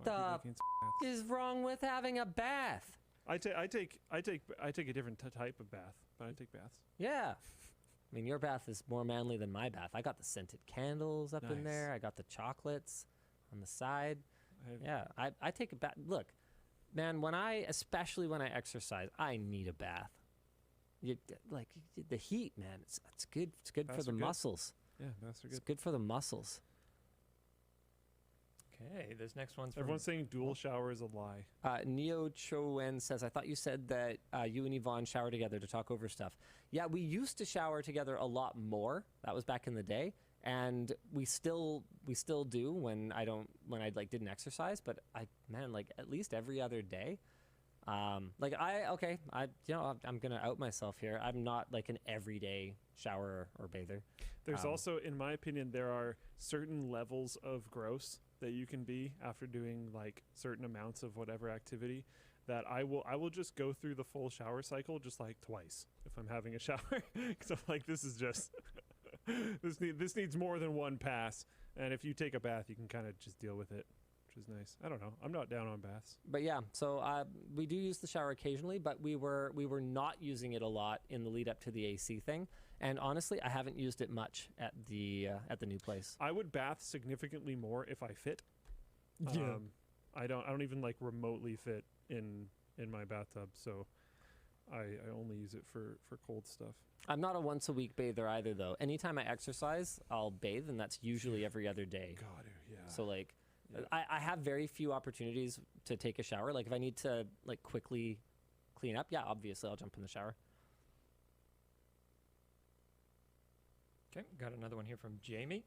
the is wrong with having a bath? I take a different type of bath, but I take baths. Yeah. I mean, your bath is more manly than my bath. I got the scented candles up in there. I got the chocolates on the side. I take a bath. Look, man, especially when I exercise, I need a bath. Like the heat, man. It's good. It's good for the muscles. Yeah, baths are good. It's good for the muscles. Okay, this next one's from... Everyone's saying dual shower is a lie. Neo Chowen says, I thought you said that you and Yvonne shower together to talk over stuff. Yeah, we used to shower together a lot more. That was back in the day. And we still do when I didn't exercise, but like at least every other day. I'm gonna out myself here. I'm not like an everyday shower or bather. There's also, in my opinion, there are certain levels of gross that you can be after doing like certain amounts of whatever activity, that I will just go through the full shower cycle just like twice if I'm having a shower, because I'm like, this is just this needs more than one pass. And if you take a bath, you can kind of just deal with it, which is nice. I don't know, I'm not down on baths. But yeah, so we do use the shower occasionally, but we were not using it a lot in the lead up to the AC thing. And honestly, I haven't used it much at the new place. I would bath significantly more if I fit. I don't even like remotely fit in my bathtub, so I only use it for cold stuff. I'm not a once a week bather either, though. Anytime I exercise, I'll bathe, and that's usually every other day. God, yeah. So like, I have very few opportunities to take a shower. Like if I need to like quickly clean up, yeah, obviously I'll jump in the shower. Okay, got another one here from Jamie.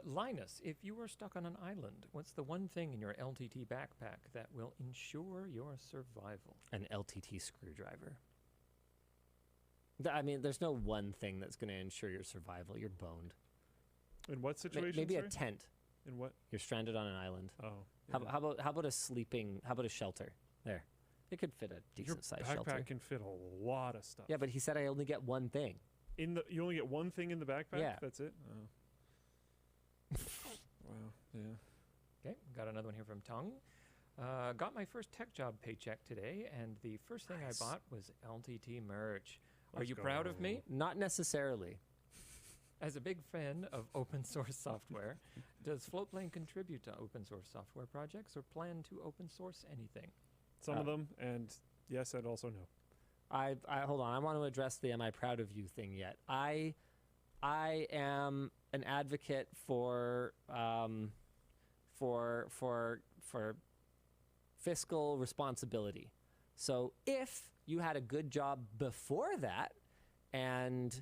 Linus, if you were stuck on an island, what's the one thing in your LTT backpack that will ensure your survival? An LTT screwdriver. I mean, there's no one thing that's going to ensure your survival. You're boned. In what situation? Maybe a tent. In what? You're stranded on an island. Oh. Yeah. How about a shelter? There. It could fit a decent sized shelter. Your backpack can fit a lot of stuff. Yeah, but he said I only get one thing. You only get one thing in the backpack? Yeah. That's it? Oh. Wow, yeah. Okay, got another one here from Tung. Got my first tech job paycheck today, and the first thing I bought was LTT merch. Are you proud of me? Not necessarily. As a big fan of open source software, does Floatplane contribute to open source software projects or plan to open source anything? Some of them, and yes, and also no. I hold on. I want to address the "Am I proud of you" thing yet. I am an advocate for fiscal responsibility. So if you had a good job before that, and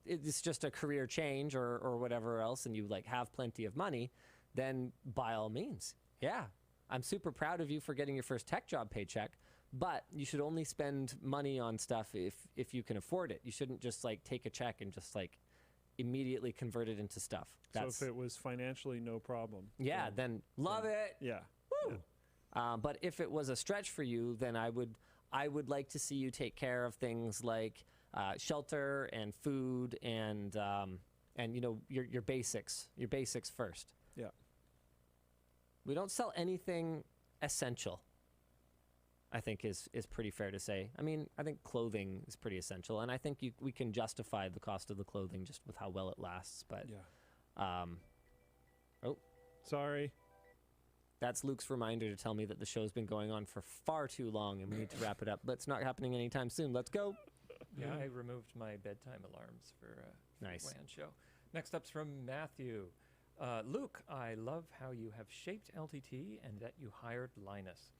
it's just a career change or whatever else, and you like have plenty of money, then by all means, yeah, I'm super proud of you for getting your first tech job paycheck. But you should only spend money on stuff if you can afford it. You shouldn't just like take a check and just like immediately convert it into stuff. So if it was financially no problem. Yeah, then love it. Yeah. Woo. Yeah. But if it was a stretch for you, then I would like to see you take care of things like shelter and food and your basics first. Yeah. We don't sell anything essential, I think is pretty fair to say. I mean, I think clothing is pretty essential, and I think we can justify the cost of the clothing just with how well it lasts. But yeah. Sorry. That's Luke's reminder to tell me that the show's been going on for far too long, and we need to wrap it up. But it's not happening anytime soon. Let's go. Yeah, I removed my bedtime alarms for nice the WAN show. Next up's from Matthew. Luke, I love how you have shaped LTT and that you hired Linus.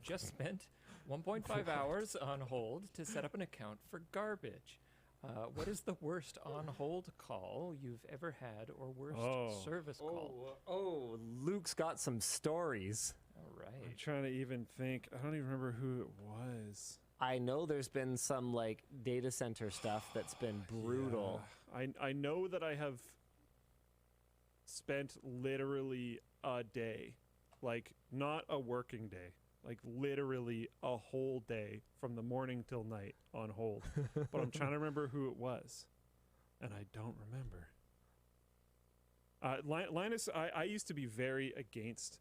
Just spent 1.5 hours on hold to set up an account for garbage. What is the worst on-hold call you've ever had, or worst service call? Oh, Luke's got some stories. All right. I'm trying to even think. I don't even remember who it was. I know there's been some like data center stuff that's been brutal. Yeah. I know that I have spent literally a day, like not a working day, like literally a whole day from the morning till night on hold. But I'm trying to remember who it was, and I don't remember. Linus, I used to be very against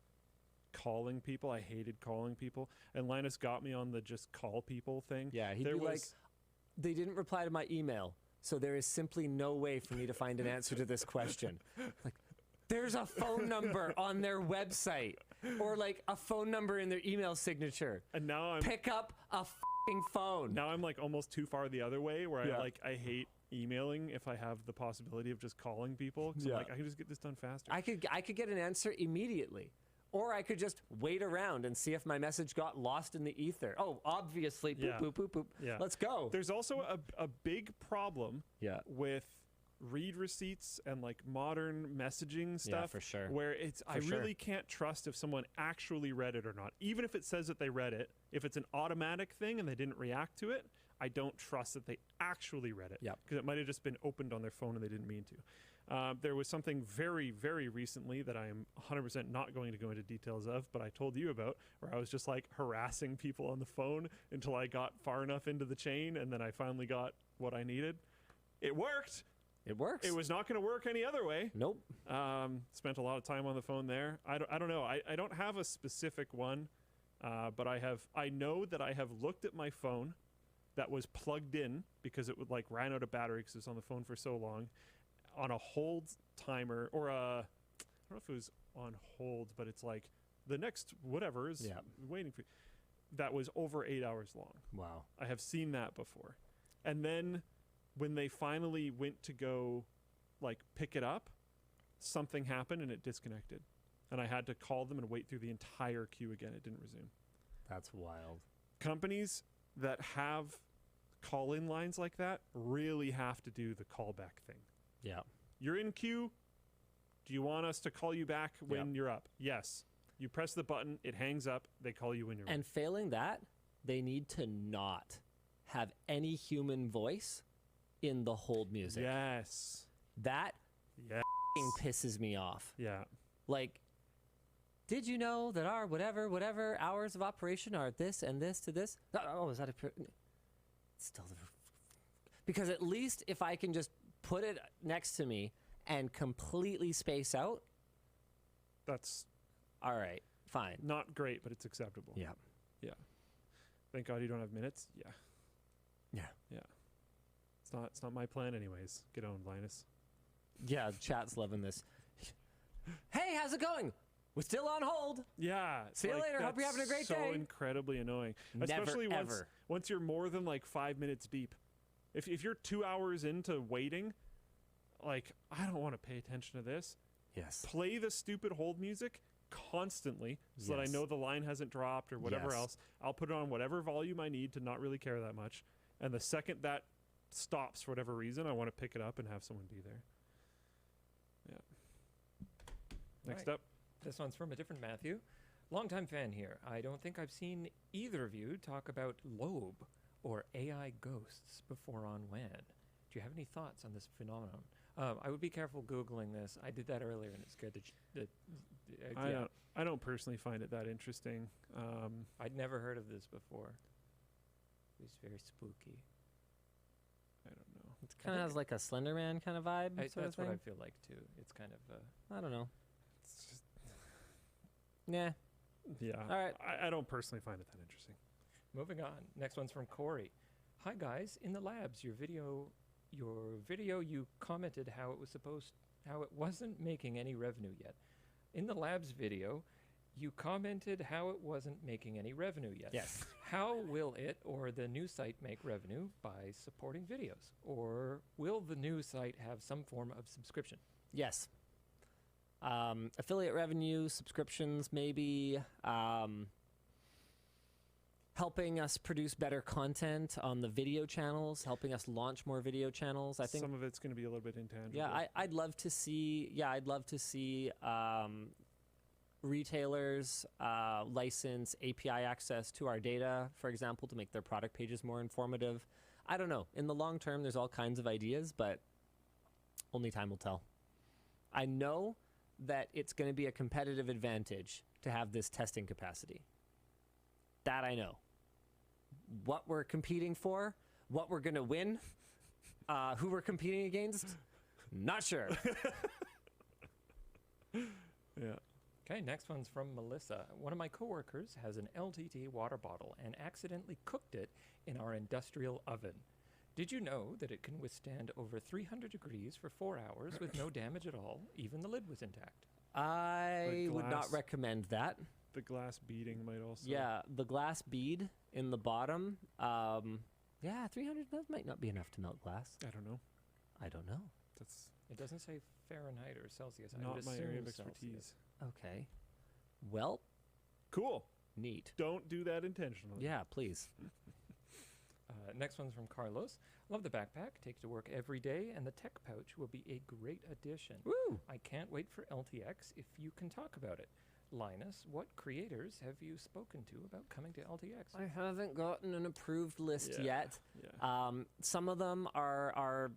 calling people. I hated calling people, and Linus got me on the just call people thing. Yeah, he'd be like, they didn't reply to my email, so there is simply no way for me to find an answer to this question. Like, there's a phone number on their website, or like a phone number in their email signature. And now I'm pick up a f***ing phone. Now I'm like almost too far the other way, where I hate emailing if I have the possibility of just calling people. 'Cause I'm like, I can just get this done faster. I could get an answer immediately. Or I could just wait around and see if my message got lost in the ether. Oh, obviously, boop, boop, boop, boop. Yeah. Let's go. There's also a big problem with read receipts and like modern messaging stuff. for sure. Where I really can't trust if someone actually read it or not. Even if it says that they read it, if it's an automatic thing and they didn't react to it, I don't trust that they actually read it. Because it might have just been opened on their phone and they didn't mean to. There was something very, very recently that I am 100% not going to go into details of, but I told you about, where I was just like harassing people on the phone until I got far enough into the chain, and then I finally got what I needed. It worked. It works. It was not going to work any other way. Nope. Spent a lot of time on the phone there. I don't know. I don't have a specific one, but I know that I have looked at my phone that was plugged in because it would like ran out of battery because it was on the phone for so long, on a hold timer, or I don't know if it was on hold, but it's like the next whatever is waiting for you. That was over 8 hours long. Wow. I have seen that before. And then when they finally went to go like pick it up, something happened and it disconnected. And I had to call them and wait through the entire queue again. It didn't resume. That's wild. Companies that have call-in lines like that really have to do the callback thing. Yeah. You're in queue. Do you want us to call you back when you're up? Yes. You press the button, it hangs up, they call you when you're up. And failing that, they need to not have any human voice in the hold music. Yes. That f***ing pisses me off. Yeah. Like, did you know that our whatever hours of operation are this and this to this? Oh, is that still the... Because at least if I can just put it next to me and completely space out, that's all right, fine. Not great, but it's acceptable. Yeah. Yeah. Thank God you don't have minutes. Yeah. Yeah. Yeah. It's not my plan anyways. Get owned, Linus. Yeah, chat's loving this. Hey, how's it going? We're still on hold. Yeah. See you later. Hope you're having a great day. So incredibly annoying. Never, Especially ever. once you're more than like 5 minutes deep. If you're 2 hours into waiting, like, I don't want to pay attention to this. Yes. Play the stupid hold music constantly so that I know the line hasn't dropped or whatever else. I'll put it on whatever volume I need to not really care that much. And the second that stops for whatever reason, I want to pick it up and have someone be there. Yeah. Next up. This one's from a different Matthew. Longtime fan here. I don't think I've seen either of you talk about Loeb or AI ghosts before on WAN. Do you have any thoughts on this phenomenon? I would be careful Googling this. I did that earlier, and it's good that I don't personally find it that interesting. I'd never heard of this before. It was very spooky. I don't know. It kind of has like a Slender Man kind of vibe. That's what I feel like too. It's kind of. I don't know. It's just. Yeah. Yeah. All right. I don't personally find it that interesting. Moving on. Next one's from Corey. Hi guys, in the labs, your video you commented how it wasn't making any revenue yet. In the labs video, you commented how it wasn't making any revenue yet. Yes. How will it or the new site make revenue by supporting videos? Or will the new site have some form of subscription? Yes. Affiliate revenue, subscriptions, maybe. helping us produce better content on the video channels, helping us launch more video channels. I think some of it's going to be a little bit intangible. Yeah, I'd love to see. Yeah, I'd love to see retailers license API access to our data, for example, to make their product pages more informative. I don't know. In the long term, there's all kinds of ideas, but only time will tell. I know that it's going to be a competitive advantage to have this testing capacity. That I know. What we're competing for, what we're going to win, who we're competing against, not sure. Yeah. Okay, next one's from Melissa. One of my coworkers has an LTT water bottle and accidentally cooked it in our industrial oven. Did you know that it can withstand over 300 degrees for 4 hours with no damage at all? Even the lid was intact. I would not recommend that. The glass beading might also. Yeah, the glass bead in the bottom. Yeah, 300 that might not be enough to melt glass. I don't know. I don't know. That's It doesn't say Fahrenheit or Celsius. I not would my area of assume expertise. Celsius. Okay. Well. Cool. Neat. Don't do that intentionally. Yeah, please. Next one's from Carlos. Love the backpack. Take it to work every day, and the tech pouch will be a great addition. Woo! I can't wait for LTX if you can talk about it. Linus, what creators have you spoken to about coming to LTX? I haven't gotten an approved list yet. Yeah. Some of them are,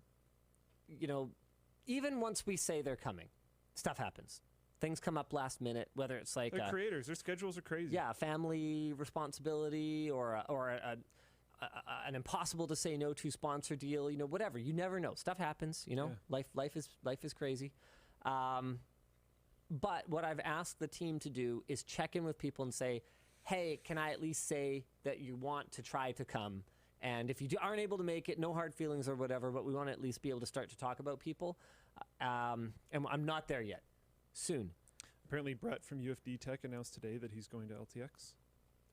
even once we say they're coming, stuff happens. Things come up last minute, whether it's like They're creators. Their schedules are crazy. Yeah, family responsibility or an impossible to say no to sponsor deal. Whatever. You never know. Stuff happens. Life is crazy. But what I've asked the team to do is check in with people and say, hey, can I at least say that you want to try to come? And if you aren't able to make it, no hard feelings or whatever, but we want to at least be able to start to talk about people. And I'm not there yet. Soon. Apparently, Brett from UFD Tech announced today that he's going to LTX.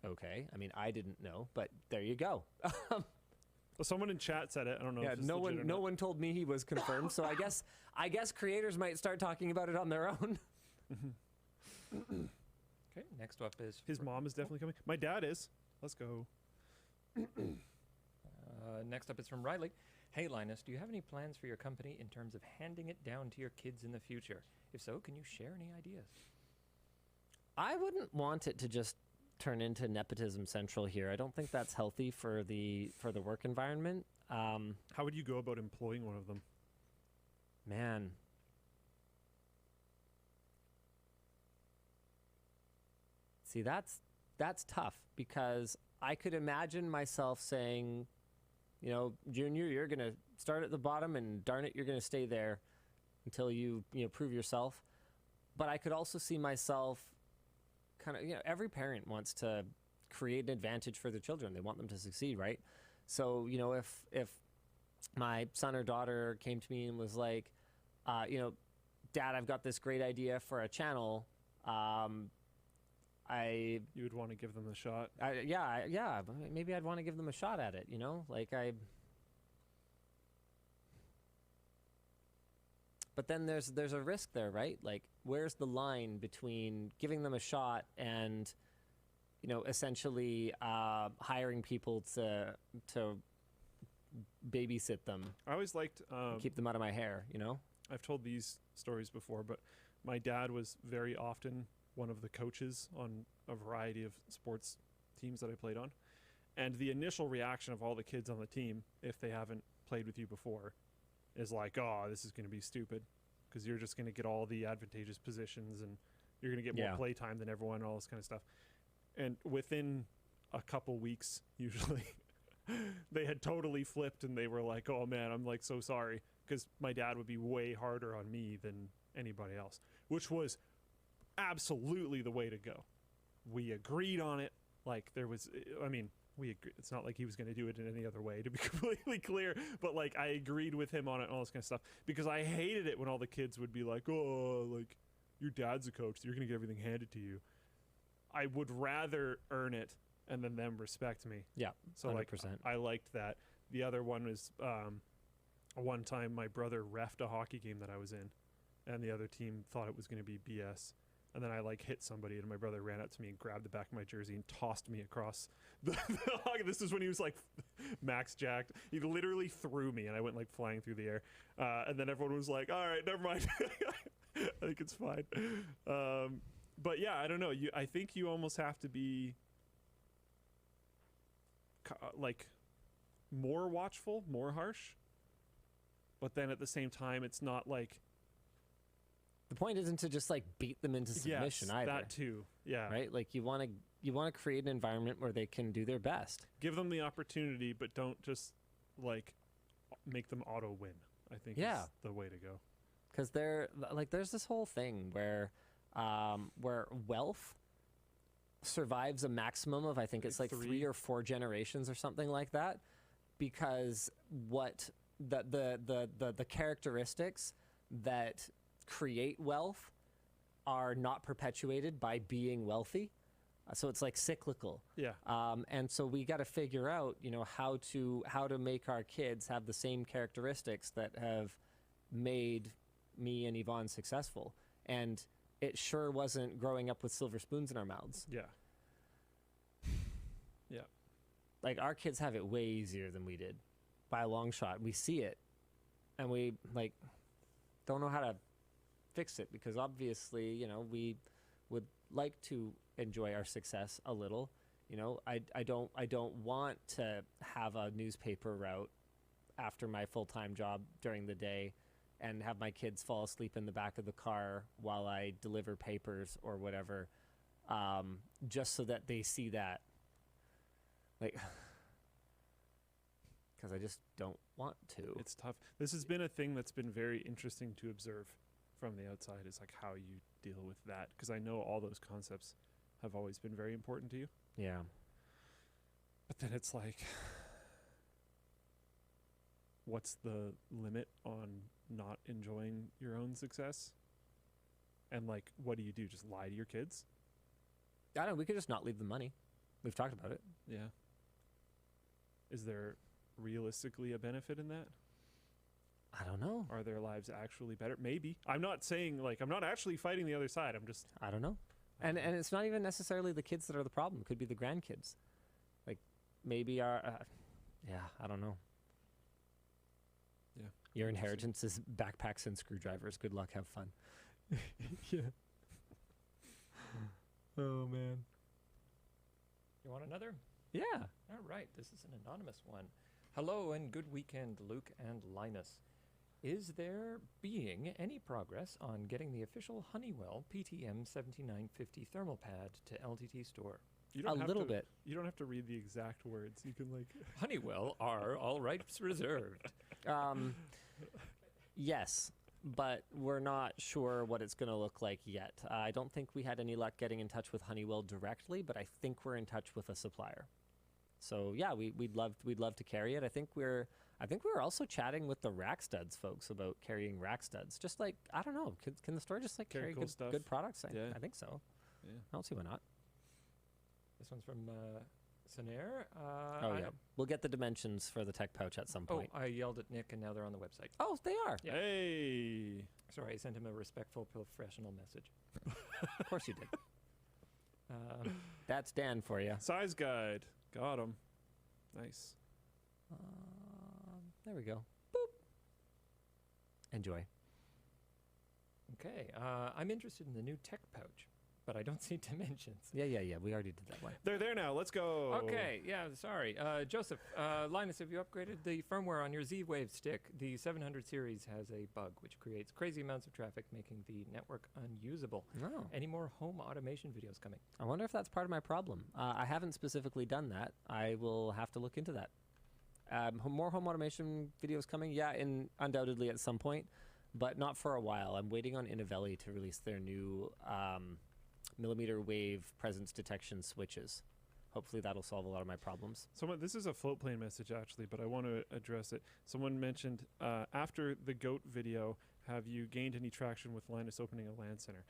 Okay. I mean, I didn't know, but there you go. Well, someone in chat said it. I don't know. Yeah, if it's no legit or one not. told me he was confirmed. So I guess creators might start talking about it on their own. Okay, next up is... His mom is definitely coming. My dad is. Let's go. Next up is from Riley. Hey, Linus, do you have any plans for your company in terms of handing it down to your kids in the future? If so, can you share any ideas? I wouldn't want it to just turn into nepotism central here. I don't think that's healthy for the work environment. How would you go about employing one of them? Man. See, that's tough because I could imagine myself saying, Junior, you're going to start at the bottom and darn it, you're going to stay there until you prove yourself. But I could also see myself kind of, every parent wants to create an advantage for their children. They want them to succeed, right? So, if my son or daughter came to me and was like, Dad, I've got this great idea for a channel. You would want to give them a shot. Yeah. Maybe I'd want to give them a shot at it. But then there's a risk there, right? Like, where's the line between giving them a shot and, essentially hiring people to babysit them? I always liked keep them out of my hair. I've told these stories before, but my dad was very often one of the coaches on a variety of sports teams that I played on. And the initial reaction of all the kids on the team, if they haven't played with you before, is like, oh, this is going to be stupid because you're just going to get all the advantageous positions and you're going to get more play time than everyone and all this kind of stuff. And within a couple weeks, usually, they had totally flipped and they were like, oh man, I'm like so sorry, because my dad would be way harder on me than anybody else, which was absolutely the way to go. We agreed on it. Like, there was, we agreed. It's not like he was going to do it in any other way, to be completely clear, but like I agreed with him on it and all this kind of stuff, because I hated it when all the kids would be like, oh, like, your dad's a coach, so you're going to get everything handed to you. I would rather earn it and then them respect me. Yeah, so 100%. Like, I liked that. The other one was one time my brother reffed a hockey game that I was in, and the other team thought it was going to be BS. and then I like hit somebody, and my brother ran up to me and grabbed the back of my jersey and tossed me across the hog. This is when he was like max jacked. He literally threw me, and I went like flying through the air. And then everyone was like, "All right, never mind." I think it's fine. But yeah, I don't know. I think you almost have to be like more watchful, more harsh. But then at the same time, it's not like. The point isn't to just like beat them into submission either. That too. Yeah. Right? Like you want to create an environment where they can do their best. Give them the opportunity, but don't just like make them auto win. I think is the way to go. Because there's this whole thing where wealth survives a maximum of, I think it's like 3 or 4 generations or something like that, because what the characteristics that create wealth are not perpetuated by being wealthy. So it's like cyclical. Yeah. And so we got to figure out, how to make our kids have the same characteristics that have made me and Yvonne successful. And it sure wasn't growing up with silver spoons in our mouths. Yeah. Yeah. Like our kids have it way easier than we did by a long shot. We see it and we like don't know how to fix it because obviously, we would like to enjoy our success a little. I don't want to have a newspaper route after my full-time job during the day and have my kids fall asleep in the back of the car while I deliver papers or whatever, just so that they see that. Like, because I just don't want to. It's tough. This has been a thing that's been very interesting to observe from the outside, is like how you deal with that. Because I know all those concepts have always been very important to you. Yeah. But then it's like, what's the limit on not enjoying your own success? And like, what do you do? Just lie to your kids? I don't know. We could just not leave them money. We've talked about it. Yeah. Is there realistically a benefit in that? I don't know. Are their lives actually better? Maybe. I'm not saying I'm not actually fighting the other side. I'm just. I don't know. And it's not even necessarily the kids that are the problem. It could be the grandkids. Like maybe our, I don't know. Yeah. Your inheritance is backpacks and screwdrivers. Good luck. Have fun. Yeah. Oh man. You want another? Yeah. All right. This is an anonymous one. Hello and good weekend, Luke and Linus. Is there being any progress on getting the official Honeywell PTM 7950 thermal pad to LTT store? You don't a have little to, bit. You don't have to read the exact words. You can like. Honeywell are all rights reserved. Yes, but we're not sure what it's going to look like yet. I don't think we had any luck getting in touch with Honeywell directly, but I think we're in touch with a supplier. So yeah, we'd love to carry it. I think we were also chatting with the rack studs folks about carrying rack studs. Just like, I don't know, can the store just like carry cool stuff. good products? Yeah. I think so. Yeah. I don't see why not. This one's from Sonair. Yeah, we'll get the dimensions for the tech pouch at some point. Oh, I yelled at Nick and now they're on the website. Oh, they are. Yeah. Hey. Sorry, I sent him a respectful, professional message. Of course you did. That's Dan for you. Size guide. Got him. Nice. There we go. Boop. Enjoy. Okay. I'm interested in the new tech pouch, but I don't see dimensions. Yeah. We already did that one. They're there now. Let's go. Okay. Yeah. Sorry. Joseph, Linus, have you upgraded the firmware on your Z-Wave stick? The 700 series has a bug which creates crazy amounts of traffic, making the network unusable. Oh. Any more home automation videos coming? I wonder if that's part of my problem. I haven't specifically done that. I will have to look into that. More home automation videos coming? Yeah, undoubtedly at some point, but not for a while. I'm waiting on Innovelli to release their new millimeter wave presence detection switches. Hopefully that'll solve a lot of my problems. This is a float plane message actually, but I want to address it. Someone mentioned after the GOAT video, have you gained any traction with Linus opening a LAN center?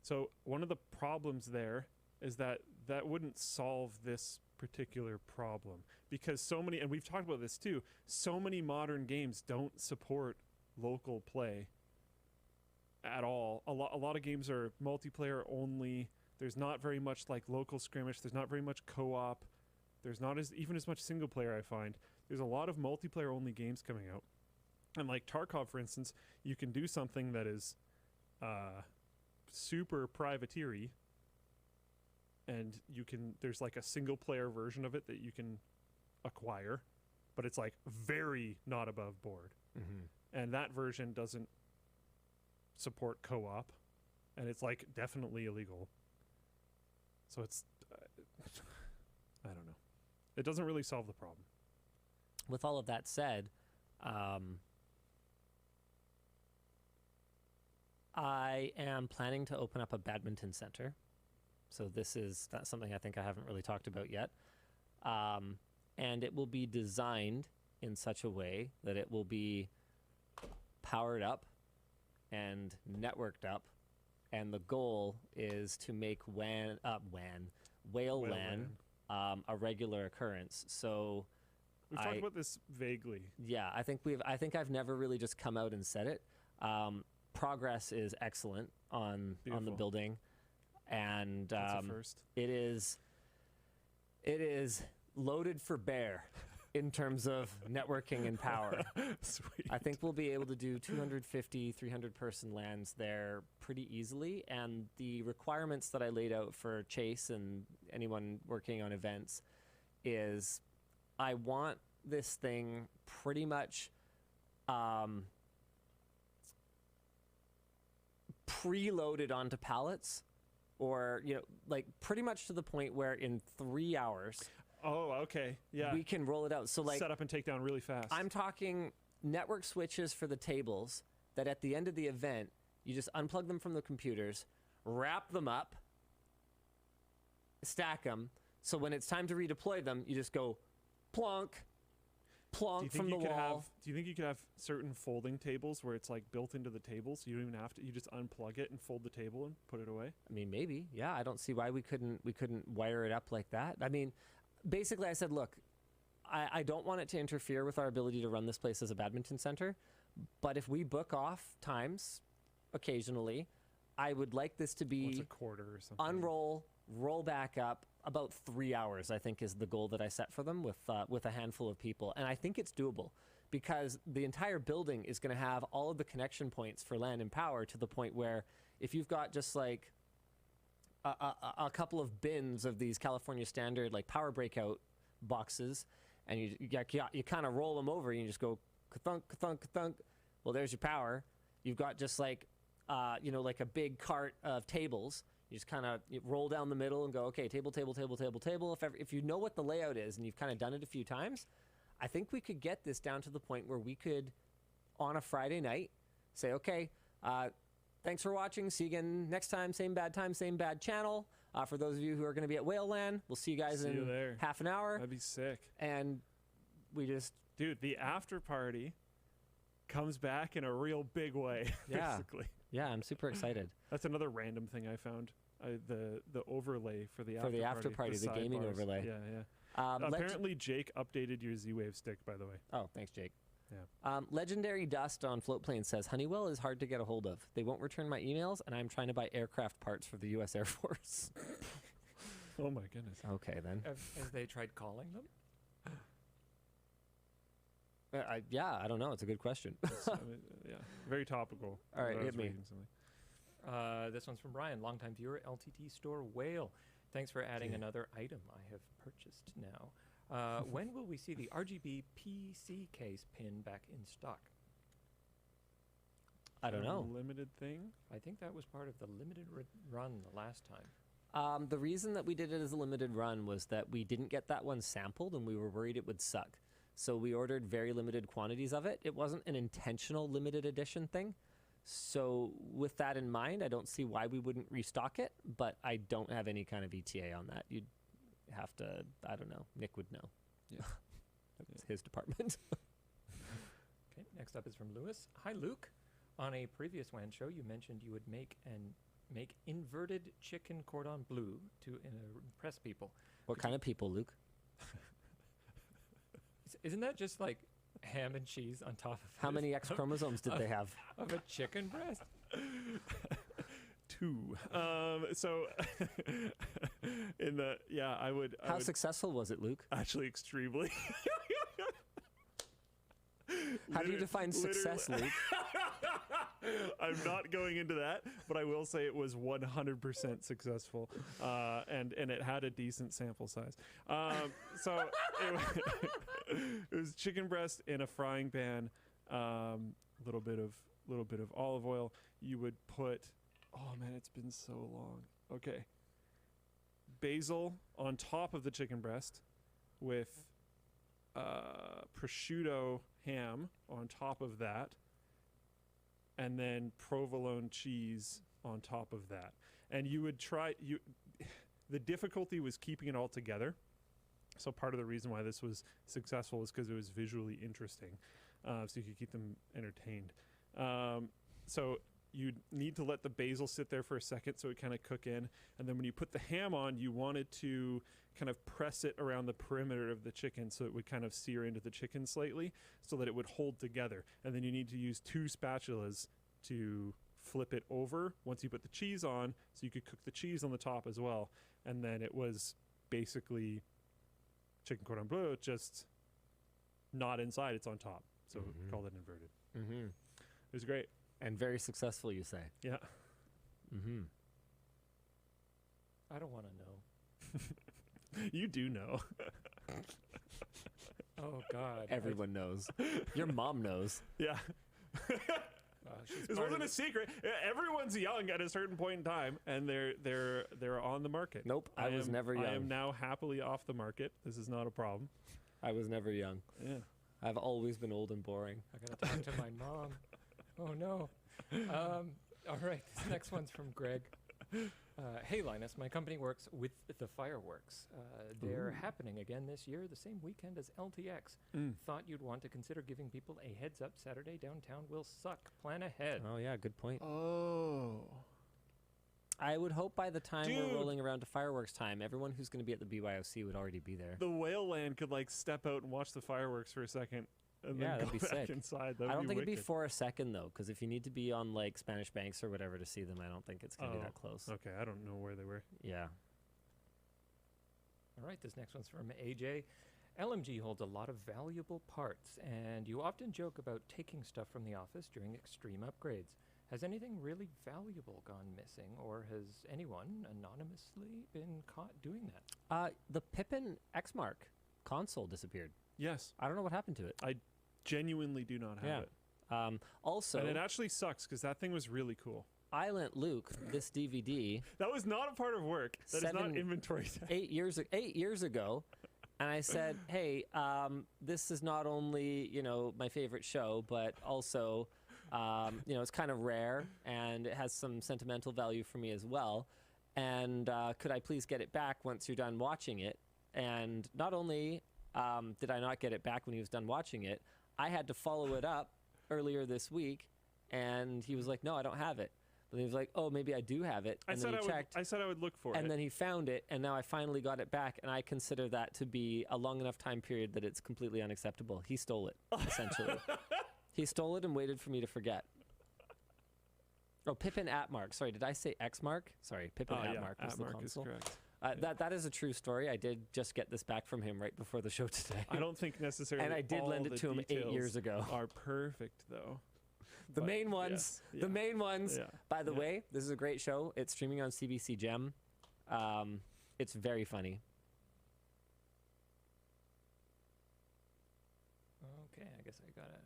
So one of the problems there is that wouldn't solve this particular problem, because so many, and we've talked about this too, so many modern games don't support local play. at all. A lot of games are multiplayer only. There's not very much like local skirmish. There's not very much co-op. There's not even as much single player, I find. There's a lot of multiplayer only games coming out. And like Tarkov, for instance, you can do something that is super privateer-y, and there's like a single player version of it that you can acquire, but it's like very not above board. And that version doesn't support co-op, and it's like definitely illegal. So it's I don't know. It doesn't really solve the problem. With all of that said, I am planning to open up a badminton center. So that's something I think I haven't really talked about yet. And it will be designed in such a way that it will be powered up and networked up. And the goal is to make Whale LAN a regular occurrence. So we've talked about this vaguely. Yeah, I think I've never really just come out and said it. Progress is excellent on the building, and That's a first. it is loaded for bear in terms of networking and power. Sweet. I think we'll be able to do 250, 300 person LANs there pretty easily, and the requirements that I laid out for Chase and anyone working on events is I want this thing pretty much preloaded onto pallets, or like pretty much to the point where in 3 hours we can roll it out. So like set up and take down really fast. I'm talking network switches for the tables that at the end of the event you just unplug them from the computers, wrap them up, stack them, so when it's time to redeploy them you just go plonk from the wall. Do you think you could have certain folding tables where it's like built into the table, so you don't even have to? You just unplug it and fold the table and put it away. I mean, maybe. Yeah, I don't see why we couldn't wire it up like that. I mean, basically, I said, look, I don't want it to interfere with our ability to run this place as a badminton center, but if we book off times occasionally, I would like this to be Once a quarter or something. Unroll, roll back up. About 3 hours, I think, is the goal that I set for them with a handful of people. And I think it's doable because the entire building is going to have all of the connection points for land and power, to the point where if you've got just like a couple of bins of these California standard like power breakout boxes, and you kind of roll them over and you just go ka-thunk, ka-thunk, ka-thunk. Well, there's your power. You've got just like, like a big cart of tables. You just kind of roll down the middle and go, okay, table, table, table, table, table. If you know what the layout is and you've kind of done it a few times, I think we could get this down to the point where we could, on a Friday night, say, okay, thanks for watching. See you again next time. Same bad channel. For those of you who are going to be at Whale LAN, we'll see you guys in half an hour. That'd be sick. And we just... Dude, the after party comes back in a real big way, Yeah. basically. Yeah, I'm super excited. That's another random thing I found. The overlay for the after party, the gaming sidebars. overlay. Yeah. Apparently, Jake updated your Z-Wave stick, by the way. Oh, thanks, Jake. Yeah. Legendary Dust on Floatplane says, Honeywell is hard to get a hold of. They won't return my emails, and I'm trying to buy aircraft parts for the U.S. Air Force. Oh, my goodness. Okay, then. Have they tried calling them? I don't know. It's a good question. Yeah, very topical. All right, hit me. This one's from Brian, longtime viewer, LTT store Whale. Thanks for adding another item I have purchased now. When will we see the RGB PC case pin back in stock? I don't know. Limited thing? I think that was part of the limited run the last time. The reason that we did it as a limited run was that we didn't get that one sampled and we were worried it would suck. So we ordered very limited quantities of it. It wasn't an intentional limited edition thing. So with that in mind, I don't see why we wouldn't restock it, but I don't have any kind of ETA on that. You'd have to, I don't know, Nick would know. Yeah. That's his department. Okay, next up is from Lewis. Hi, Luke. On a previous WAN show, you mentioned you would make inverted chicken cordon bleu to impress people. What kind of people, Luke? Isn't that just like ham and cheese on top of How many X chromosomes did they have? Of a chicken breast? 2. So in the I would. How successful was it, Luke? Actually, extremely. How do you define success, Luke? I'm not going into that, but I will say it was 100% successful, and it had a decent sample size. So it was chicken breast in a frying pan, little bit of olive oil. You would put, oh man, it's been so long. Okay, basil on top of the chicken breast, with prosciutto ham on top of that, and then provolone cheese on top of that. And you would the difficulty was keeping it all together. So part of the reason why this was successful was because it was visually interesting, so you could keep them entertained. So you need to let the basil sit there for a second so it kind of cook in, and then when you put the ham on, you wanted to kind of press it around the perimeter of the chicken so it would kind of sear into the chicken slightly so that it would hold together. And then you need to use 2 spatulas to flip it over once you put the cheese on, so you could cook the cheese on the top as well. And then it was basically chicken cordon bleu, just not inside, it's on top. So we called it inverted. Mm-hmm. It was great. And very successful, you say? Yeah. Mm-hmm. I don't want to know. You do know. Oh, God. Everyone knows. Your mom knows. Yeah. This wasn't a secret. Everyone's young at a certain point in time, and they're on the market. Nope, I was never young. I am now happily off the market. This is not a problem. I was never young. Yeah. I've always been old and boring. I gotta talk to my mom. Oh no. All right, this next one's from Greg. Hey Linus, my company works with the fireworks. They're happening again this year, the same weekend as LTX. Thought you'd want to consider giving people a heads up. Saturday downtown will suck. Plan ahead. Oh yeah, good point. Oh. I would hope by the time we're rolling around to fireworks time, everyone who's going to be at the BYOC would already be there. The whale land could like step out and watch the fireworks for a second. And Yeah, then that'd go be back sick. inside. I don't think it'd be wicked. for a second though, because if you need to be on like Spanish Banks or whatever to see them, I don't think it's going to be that close. Okay, I don't know where they were. Yeah. All right, this next one's from AJ. LMG holds a lot of valuable parts, and you often joke about taking stuff from the office during extreme upgrades. Has anything really valuable gone missing, or has anyone anonymously been caught doing that? The Pippin X-Mark console disappeared. Yes. I don't know what happened to it. I genuinely do not have it. Also, and it actually sucks because that thing was really cool. I lent Luke this DVD. That was not a part of work. That is not inventory. 8 years ago, and I said, "Hey, this is not only my favorite show, but also it's kind of rare and it has some sentimental value for me as well. And could I please get it back once you're done watching it?" And not only did I not get it back when he was done watching it, I had to follow it up earlier this week, and he was like, "No, I don't have it." But he was like, "Oh, maybe I do have it." And then he checked. I said I would look for it. And then he found it, and now I finally got it back, and I consider that to be a long enough time period that it's completely unacceptable. He stole it, essentially. He stole it and waited for me to forget. Oh, Pippin Atmark. Sorry, did I say X-Mark? Sorry, Pippin Atmark was the Atmark console. is correct. That is a true story. I did just get this back from him right before the show today. I don't think necessarily. And I did all lend it the to him 8 details years ago. Are perfect though. The But main ones. yes, The main ones. yeah, By the yeah. way, this is a great show. It's streaming on CBC Gem. It's very funny. Okay, I guess I got it.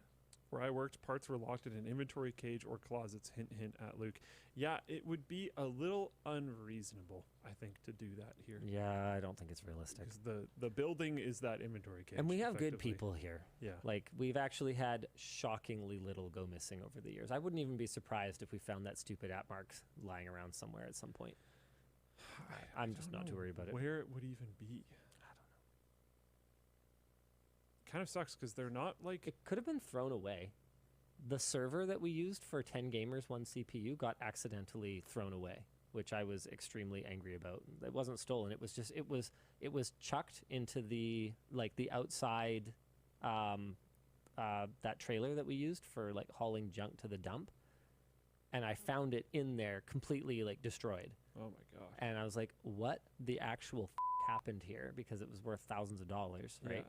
Where I worked, parts were locked in an inventory cage or closets. Hint, hint at Luke. Yeah, it would be a little unreasonable, I think, to do that here. Yeah, I don't think it's realistic. Because the building is that inventory cage. And we have good effectively. people here. Yeah. Like, we've actually had shockingly little go missing over the years. I wouldn't even be surprised if we found that stupid app mark lying around somewhere at some point. I'm just not too worried about it. Where it would even be. Kind of sucks because they're not like. It could have been thrown away. The server that we used for 10 gamers, 1 CPU got accidentally thrown away, which I was extremely angry about. It wasn't stolen. It was just it was chucked into the outside that trailer that we used for like hauling junk to the dump. and I found it in there completely like destroyed. Oh my god. And I was like, what the actual happened here? Because it was worth thousands of dollars, right?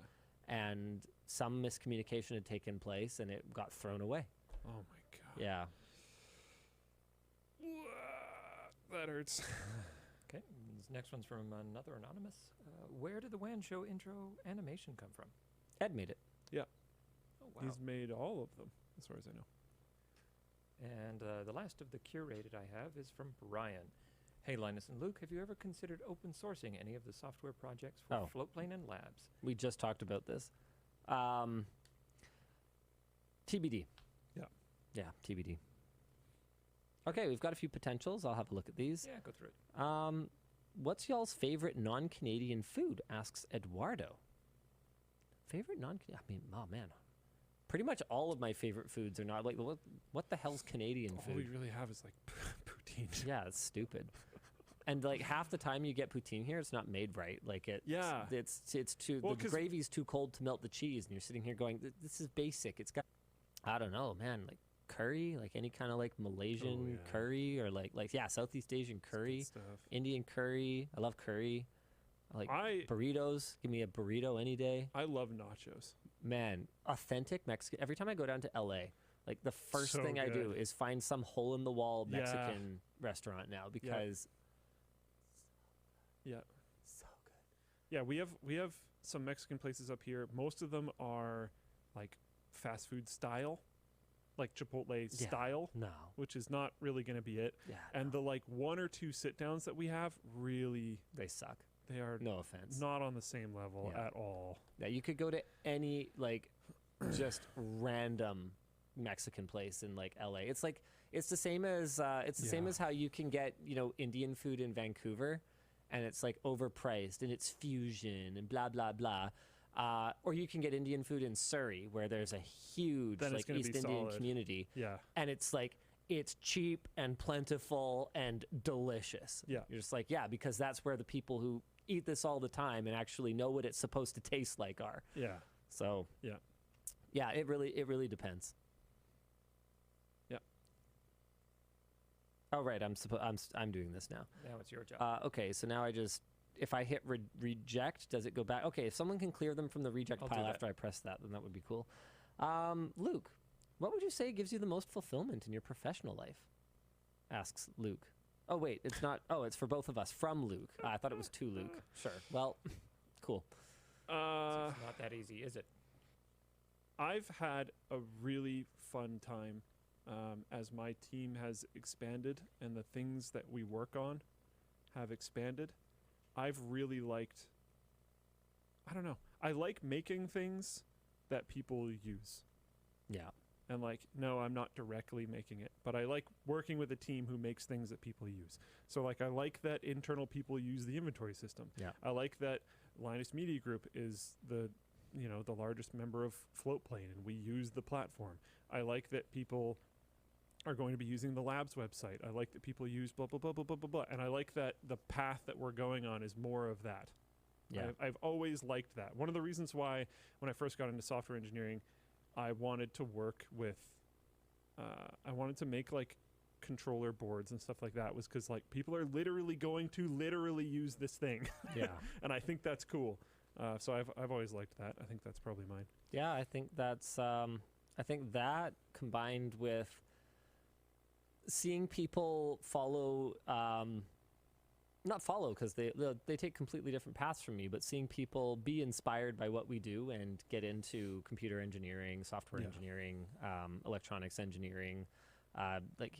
And some miscommunication had taken place and it got thrown away. Oh my god. Yeah. That hurts. Okay, this next one's from another anonymous. Where did the WAN show intro animation come from? Ed made it. Yeah. Oh, wow. He's made all of them, as far as I know. And the last of the curated I have is from Brian. Hey, Linus and Luke, have you ever considered open sourcing any of the software projects for Floatplane and Labs? We just talked about this. TBD. Yeah. Yeah, TBD. Okay, we've got a few potentials. I'll have a look at these. Yeah, go through it. What's y'all's favorite non-Canadian food? Asks Eduardo. Favorite non-Canadian? I mean, oh man. Pretty much all of my favorite foods are not like, what the hell's Canadian food? All we really have is like poutine. Yeah, it's stupid. And like half the time you get poutine here, it's not made right. Like it's too the gravy's too cold to melt the cheese, and you're sitting here going, "This is basic." It's got, I don't know, man, like curry, like any kind of like Malaysian curry or like Southeast Asian curry, Indian curry. I love curry. I like burritos. Give me a burrito any day. I love nachos. Man, authentic Mexican. Every time I go down to LA, like the first thing I do is find some hole in the wall Mexican restaurant now because. Yeah. So good. Yeah, we have some Mexican places up here. Most of them are like fast food style, like Chipotle style. No. Which is not really going to be it. Yeah. And the like one or two sit downs that we have really they suck. They are no offense. Not on the same level at all. Yeah, you could go to any like just random Mexican place in like LA. It's like it's the same as same as how you can get, Indian food in Vancouver. And it's like overpriced and it's fusion and blah, blah, blah. Or you can get Indian food in Surrey where there's a huge like East Indian community. Yeah. And it's like, it's cheap and plentiful and delicious. Yeah. You're just like, yeah, because that's where the people who eat this all the time and actually know what it's supposed to taste like are. Yeah. So. Yeah. Yeah, it really depends. Oh right, I'm doing this now. Now it's your job. Okay, so now if I hit reject, does it go back? Okay, if someone can clear them from the reject pile after I press that, then that would be cool. Luke, what would you say gives you the most fulfillment in your professional life? Asks Luke. Oh wait, it's not. Oh, it's for both of us. From Luke. I thought it was to Luke. Sure. Well, cool. It's not that easy, is it? I've had a really fun time. As my team has expanded and the things that we work on have expanded, I've really liked, I don't know, I like making things that people use. Yeah. And like, no, I'm not directly making it, but I like working with a team who makes things that people use. So like, I like that internal people use the inventory system. Yeah. I like that Linus Media Group is the largest member of Floatplane and we use the platform. I like that people are going to be using the labs website. I like that people use blah, blah, blah, blah, blah, blah, blah. And I like that the path that we're going on is more of that. Yeah. I've always liked that. One of the reasons why, when I first got into software engineering, I wanted to work with, I wanted to make like controller boards and stuff like that was because like people are literally going to literally use this thing. Yeah. And I think that's cool. So I've always liked that. I think that's probably mine. Yeah, I think that's, I think that combined with seeing people follow, not follow because they take completely different paths from me, but seeing people be inspired by what we do and get into computer engineering, software engineering, electronics engineering, like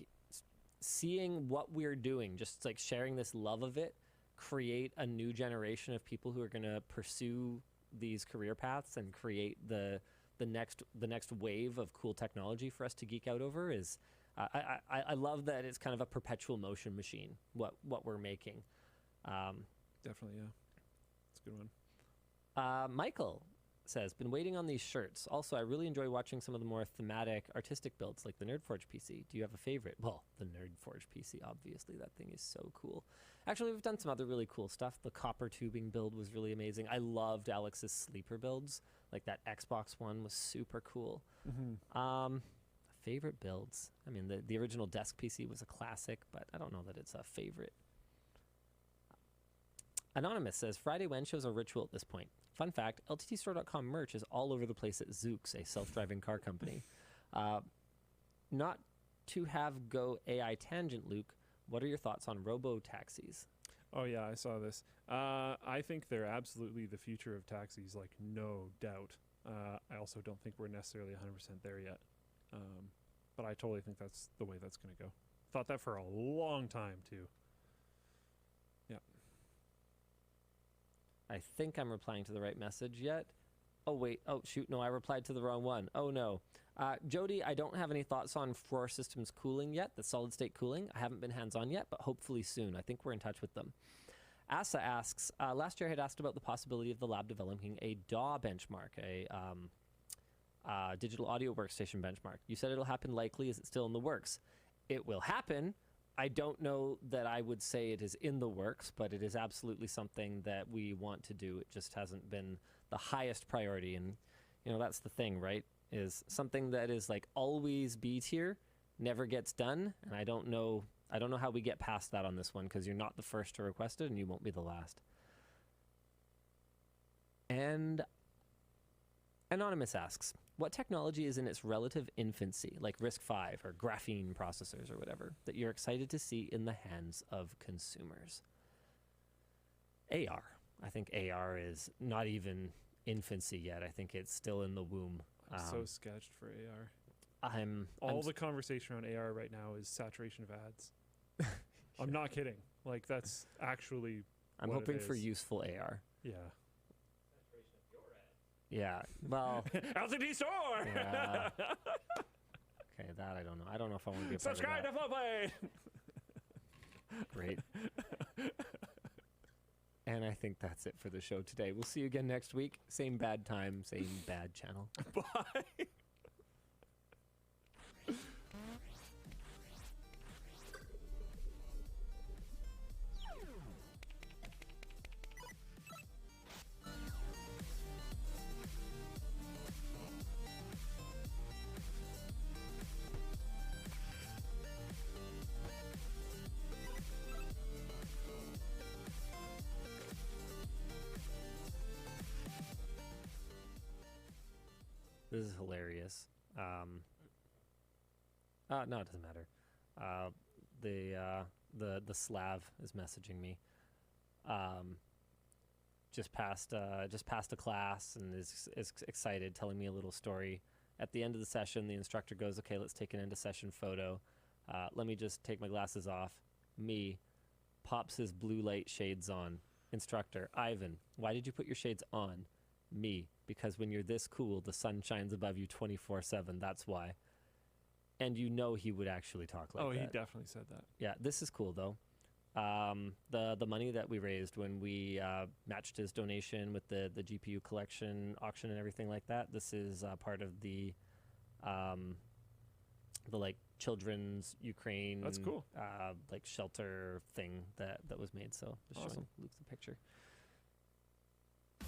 seeing what we're doing, just like sharing this love of it, create a new generation of people who are going to pursue these career paths and create the next wave of cool technology for us to geek out over is. I love that it's kind of a perpetual motion machine, what we're making. Definitely, yeah. It's a good one. Michael says, been waiting on these shirts. Also, I really enjoy watching some of the more thematic artistic builds like the Nerdforge PC. Do you have a favorite? Well, the Nerdforge PC, obviously. That thing is so cool. Actually, we've done some other really cool stuff. The copper tubing build was really amazing. I loved Alex's sleeper builds. Like that Xbox one was super cool. Mm-hmm. Favorite builds. I mean, the original desk PC was a classic, but I don't know that it's a favorite. Anonymous says, Friday WAN shows are ritual at this point. Fun fact, LTTstore.com merch is all over the place at Zoox, a self-driving car company. Not to have go AI tangent, Luke, what are your thoughts on robo-taxis? Oh, yeah, I saw this. I think they're absolutely the future of taxis, like, no doubt. I also don't think we're necessarily 100% there yet. But I totally think that's the way that's going to go. Thought that for a long time, too. Yeah. I think I'm replying to the right message yet. Oh, wait. Oh, shoot. No, I replied to the wrong one. Oh, no. Jody, I don't have any thoughts on Furore Systems cooling yet, the solid-state cooling. I haven't been hands-on yet, but hopefully soon. I think we're in touch with them. Asa asks, last year I had asked about the possibility of the lab developing a DAW benchmark, a digital audio workstation benchmark. You said it'll happen likely. Is it still in the works? It will happen. I don't know that I would say it is in the works, but it is absolutely something that we want to do. It just hasn't been the highest priority. And, you know, that's the thing, right? Is something that is like always B tier never gets done. And I don't know how we get past that on this one, because you're not the first to request it and you won't be the last. And Anonymous asks, what technology is in its relative infancy, like RISC-V or graphene processors or whatever, that you're excited to see in the hands of consumers? AR. I think AR is not even infancy yet. I think it's still in the womb. I'm so sketched for AR. I'm the conversation around AR right now is saturation of ads. I'm not kidding. Like, that's actually I'm what hoping it for is. useful AR. Yeah. Yeah, well... LCD store! Yeah. Okay, that I don't know. I don't know if I want to be a part Subscribe of to that. FlowPlay! Great. And I think that's it for the show today. We'll see you again next week. Same bad time, same bad channel. Bye! This is hilarious. No, it doesn't matter. The Slav is messaging me. Just passed a class and is excited, telling me a little story. At the end of the session, the instructor goes, "Okay, let's take an end of session photo. Let me just take my glasses off." Me pops his blue light shades on. Instructor, Ivan, why did you put your shades on? Me, because when you're this cool, the sun shines above you 24/7. That's why. And you know he would actually talk like that. Oh, he definitely said that. Yeah, this is cool though. The money that we raised when we matched his donation with the GPU collection auction and everything like that. This is part of the like children's Ukraine. That's cool. Like shelter thing that was made. So just Awesome. showing Luke the picture.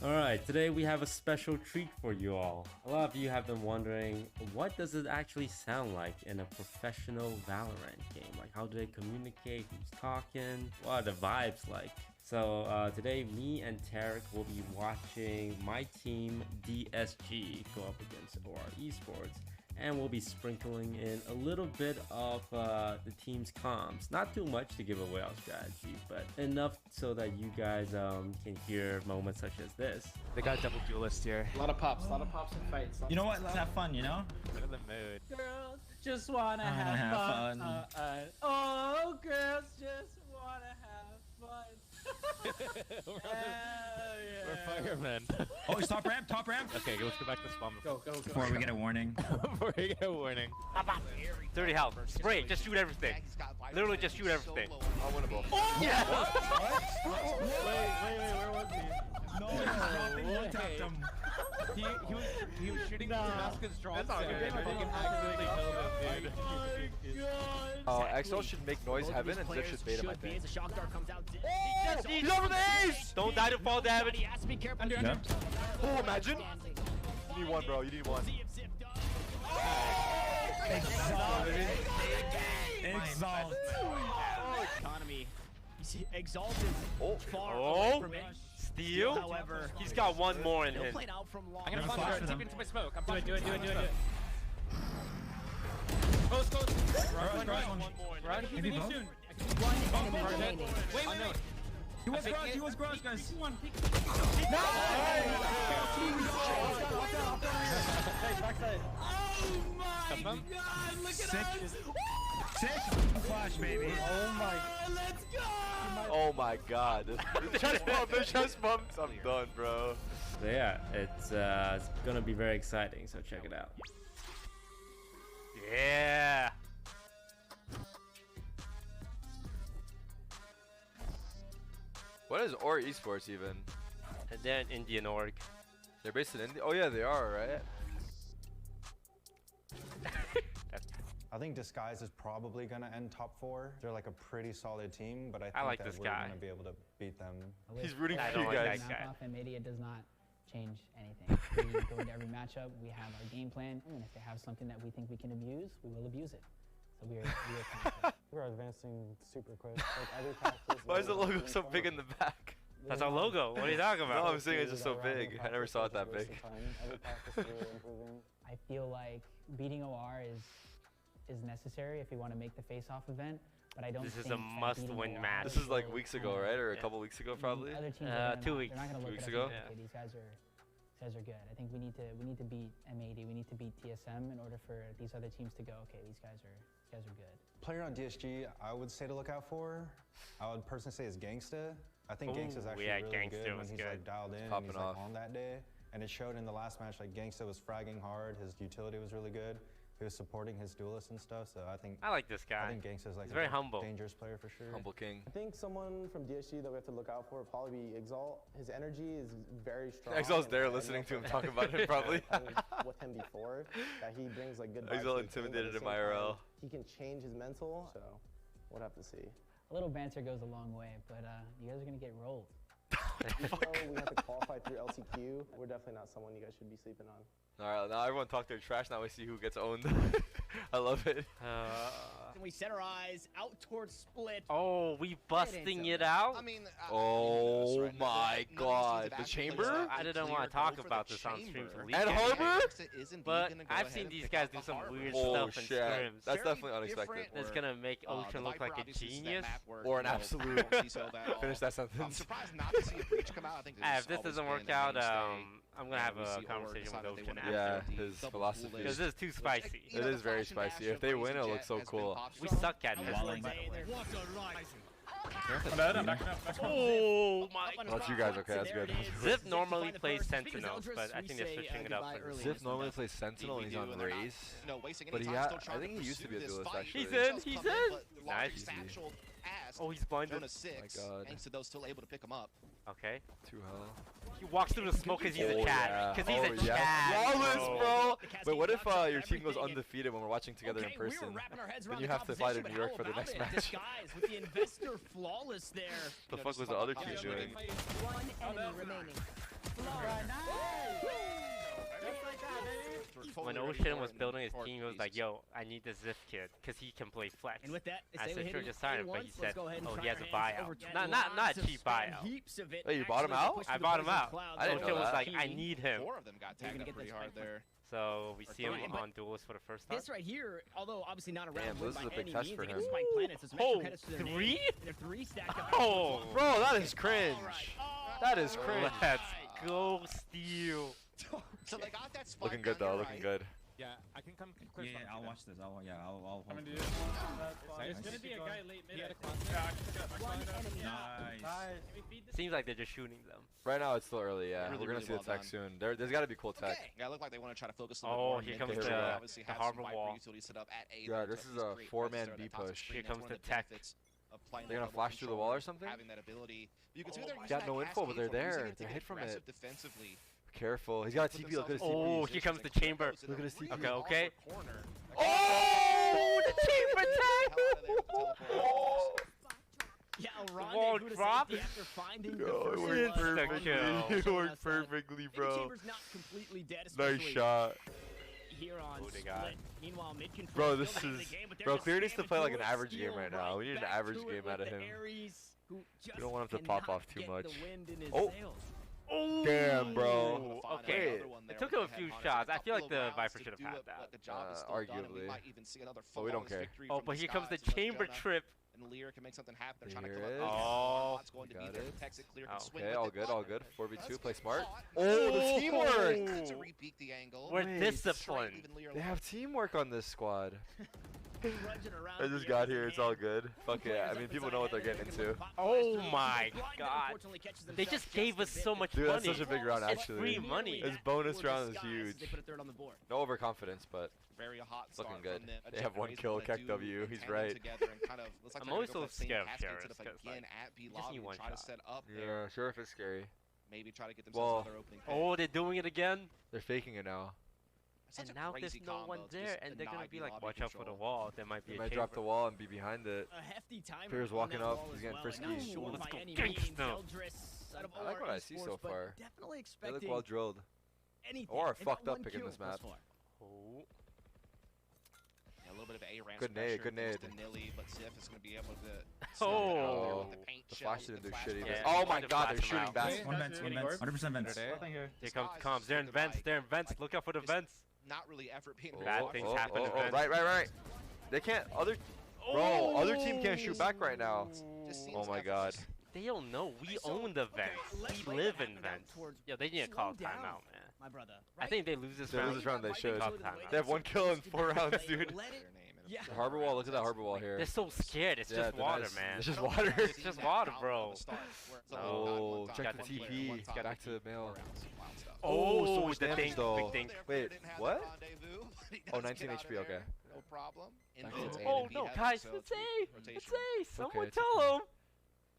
Alright, today we have a special treat for you all. A lot of you have been wondering, what does it actually sound like in a professional Valorant game? Like, how do they communicate? Who's talking? What are the vibes like? So today, me and Tarek will be watching my team DSG go up against OR Esports. And we'll be sprinkling in a little bit of the team's comms. Not too much to give away our strategy, but enough so that you guys can hear moments such as this. They got double duelist here. A lot of pops and fights. You know what? Let's have fun, you know? Look at the mood. Girls just wanna have fun. Oh, girls just wanna have fun. We're firemen. Oh, it's top ramp, top ramp. Okay, let's go back to spawn. Go. Before we get a warning. Before we get a warning. 30 health. Spray, just shoot everything. Literally just shoot everything. Unwinnable. Oh! Yeah! Wait, where was he? No, dropping one tapped him. He was shooting Damascus strong. That's not good. Oh, XL should make noise heaven and Ziv should bait him, I think. Oh, he's over the ace! Don't die to fall damage. Yeah. Oh, imagine. You need one, bro. You need one. Exalt. Economy. Exalt is far away from it. Steal? However, He's got one more in he'll him. play it out from long. I'm gonna flash deep into my smoke. I'm Do it. Close. Rush. Run. Maybe Maybe both? soon. One enemy remaining. Wait. He was garage, guys. No! Oh my god, look at us! Sick flash, baby. Oh my. Let's go! Oh my god. The chest bumps. I'm done, bro. So yeah, it's gonna be very exciting. So check it out. Yeah. What is Or Esports even? They're an Indian org. They're based in India? Oh yeah, they are, right? I think Disguise is probably going to end top 4. They're like a pretty solid team, but I think like that this we're guy. going to be able to beat them. He's rooting I for you don't like guys. that guy. Knockoff and media does not change anything. We go into every matchup, we have our game plan, and if they have something that we think we can abuse, we will abuse it. So we are confident. We're advancing super quick. Like every practice. Why is the logo so big in the back? That's our logo. What are you talking about? No, I'm saying it's just so big. I never saw it that big. Every practice we're improving. I feel like beating OR is necessary if we want to make the face-off event, but I don't This is think a that must-win beating match. This is like weeks ago, right? Or a couple weeks ago, probably? Other teams are gonna 2 not- weeks. They're not going to 2 look weeks at ago? us and say, okay, these guys are good. I think we need to beat M80. We need to beat TSM in order for these other teams to go, okay, these guys are good. Player on DSG, I would say to look out for. I would personally say is Gangsta. I think Gangsta's actually yeah, really Gangsta good when was he's good. like dialed in and Popping he's like off. on that day. And it showed in the last match, like Gangsta was fragging hard. His utility was really good. He was supporting his duelists and stuff. So I think I like this guy. I think Gangsta's like He's very a humble. dangerous player for sure. Humble King. I think someone from DSG that we have to look out for would probably be Exalt. His energy is very strong. Exalt's there and I listening know to him for a talk fact about it, probably. with him before, that he brings like good vibes Exalt to the team, but intimidated at the him same IRL. time, He can change his mental, so we'll have to see. A little banter goes a long way, but you guys are going to get rolled. Even though we have to qualify through LCQ, we're definitely not someone you guys should be sleeping on. Alright, now everyone talk their trash. Now we see who gets owned. I love it. And we set our eyes out towards Split. Oh, we busting it out? I mean, Oh my god. The chamber? I didn't want to talk about this on stream for And Harbor? but I've seen these guys do some weird Oh stuff in shit. scrims. That's definitely unexpected. That's gonna make Ultron look like a genius. Or an absolute. Finish that sentence. I'm surprised not to see a breach come out. I think If this doesn't work out, I'm gonna have a conversation with Ultron after. Yeah, his philosophy. Because this is too spicy. It is very spicy. If they win, it'll look so cool. We suck at this. Oh my god. That's you guys, okay, that's good. Zip normally plays Sentinels, but I think they're switching it up. Zip normally plays Sentinel and he's on Raze. But I think he used to be a duelist actually. He's in! Nice. Oh, he's blinded. My god. Thanks to those still able to pick him up. Okay. 2 hell. He walks through the smoke because he's a cat. Because he's a cat. Flawless, bro! Wait, what if your team goes undefeated when we're watching together in person? Then you have to fly to New York for the next match. With the investor flawless there. The fuck was the other team doing? One enemy remaining. When Ocean was building his team, he was like, yo, I need this Ziff kid, because he can play flex. And with that, I said, sure, just sign him, but he said, oh, he has a buyout. buyout. Not a cheap buyout. Wait, you bought him out? I bought him out. I didn't know Ocean was that. like, I need him. 4 of them got tagged up pretty hard there. So we see him on duelist for the first time. This right here, although obviously not a round Damn, win this is by a big any test means for against him. Spike Planets, as Oh, Metro credits to their name. 3? They're 3 stacked up. Oh, bro, that is cringe. That is cringe. Let's go, Steel. So they got that spike Looking good though, looking good. Yeah, I can come clear. Yeah, I'll watch this. I'll Come and do it. it. There's gonna be a guy late mid. Nice. Seems like they're just shooting them. Right now it's still early, yeah. Really, We're gonna really see well the tech done. soon. There's gotta be cool tech. Yeah, look like they want to try to focus a little bit more. Oh, on here mid comes because the they obviously have some harbor Viper wall. utility set up at A. Yeah, this is a 4-man B push. Here comes the tech. They're gonna flash through the wall or something? Having that ability. You can see they're using Got that no info, but cascade they're from using there. it to They're get hit from aggressive it. Defensively. Careful. He's got a TP. Look at his TP. Oh, here comes the chamber. Look at his TP. Okay, okay. Oh, the chamber attack! Yeah, The wall dropped. after finding the Yo, it first worked blood. perfectly. It worked perfectly, The bro. chamber's not completely dead, Nice especially shot. here on they got? Split. Meanwhile, mid control Bro, still this ahead of is the game, but bro. there's a Clear needs to spam play like an into it. average game right now. We need an Back average to it game out with of the him. Aries, who We just don't want him to pop cannot off too get much. the wind in his Oh. sails. Oh, Damn, bro. Okay, it took him a few shots. I feel like the Viper should have had that. Arguably. But we don't care. Oh, but here comes the chamber trip. And Lear can make something happen. They're trying to Here come it up. is. Oh, going to be got there. it. Protects it. Clear can swing Okay, with all it. good, all good. 4v2, That's play good smart. shot. Oh, the teamwork! Good to repeat the angle. We're Wait, disciplined. Even Lear They have teamwork on this squad. Trudging around I just got here, it's all good. Fuck it, I mean, people know what they're getting into. Oh my god. They just gave us so much Dude, money. that's such a big round, It's actually. free money. His bonus round is huge. They put a third on the board. No overconfidence, but Very hot it's looking start good. from them. They have one kill, Keck W, he's right. I'm always a little scared of Sheriff, Setup because, again like, at B just lobby need one and try to shot. set up Yeah, there. Sheriff is scary. Maybe try to get themselves another opening. Oh, they're doing it again? They're faking it now. And now there's no one there, and they're gonna be like, watch out for the wall. There might be They a might chamber. drop the wall and be behind it. A hefty timer Fear's on walking that up, wall he's as getting well, frisky. and not sure Let's by go any gangsta. means. Eldris out of I like what I OR see Esports, so but far. Definitely They expecting look well drilled. anything. Or They fucked got up one picking kill this thus map. far. Oh. Yeah, a little bit of A-Ram's Good nade, pressure good nade. to Nilly, but Ziff is going to be able to Oh. The flash didn't do shit either. Yeah, Oh tried my to god, flash they're him shooting out. back. One vents, 100% vents. Here comes the comms. They're in vents. They're in vents. Look out for the vents. Not really effort being Bad things happen in vents. Right. They can't, bro, other team can't shoot back right now. Oh my god. They don't know. We own the vents. We live in vents. Yo, they need to call timeout, man. My brother. I think they lose this They round. lose this round, they should. Call timeout. They have one kill in 4 rounds, dude. Yeah. The harbor wall, look at that harbor wall here. They're so scared. It's Yeah, just they're water, nice. man. It's just water. It's just water, bro. Oh, check Got the the TP. Back to the mail. Oh, so much the damage thing, though. big thing. Wait, what? Oh, 19 HP, okay. No problem. Oh no, guys, it's A. It's A. Someone tell him.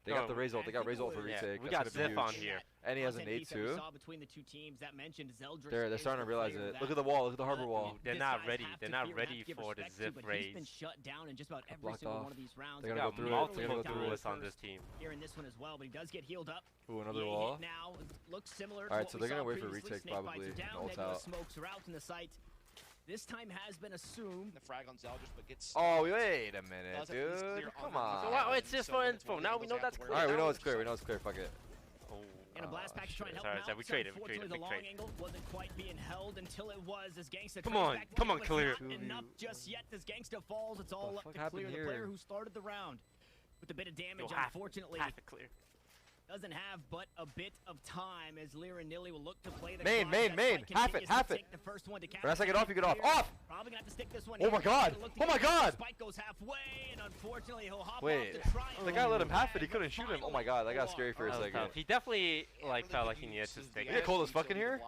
They got the Razor. They got Razor for Yeah, retake. we That's got gonna be Ziff on huge. here. And he has an Content 8 piece that we too. saw between the two teams that mentioned Zeldris They're is starting to the realize player it. that Look at the wall. Look at the harbor wall. They're this not side ready. have They're to not fear and ready have to give for the respect to, Zip but raise. He's been shut down in just about every Blocked single off. one of these rounds. They're We gonna got go through it. multiple They're gonna go through it. duelists on this team. Here in this one as well, but he does get healed up. Ooh, another He wall. hit now. Looks similar to Alright, what so we they're gonna saw wait for previously. retake Snake bites probably. are down, Ult Nebula out. smokes are out in the sight. This time has been assumed. The frag on Zeldris, but gets. Oh, wait a minute, Does at least clear dude. on Come the on. So wow, it's just for info. Now we know that's clear. Alright, we know it's clear. We know it's clear. Fuck it. Oh. And a blast pack to try and help Sorry, him sorry, out. we traded, we Unfortunately, traded, the big long trade. angle wasn't quite being held until it was as Gangsta Come tries on, back come on, but Clear. not enough just yet as Gangsta falls. It's all up fuck to Clear, happened the player here? who started the round. With a bit of damage, You'll have unfortunately, to clear. doesn't have but a bit of time as Lear and Nilly will look to play the Main, clock. main, That main. fight Half it, continues to half it. take the first one to When I say get off, you get off. Clear. Off! Probably gonna have to stick this one Oh my in. god. Look to Oh get my it. god. Spike goes halfway, and unfortunately he'll hop Wait, off to try the and guy let him win half it. He but couldn't shoot him. Oh my god, that got scary for a That was second. tough. He definitely like felt like he needed to stick. You get cold as fuck in here?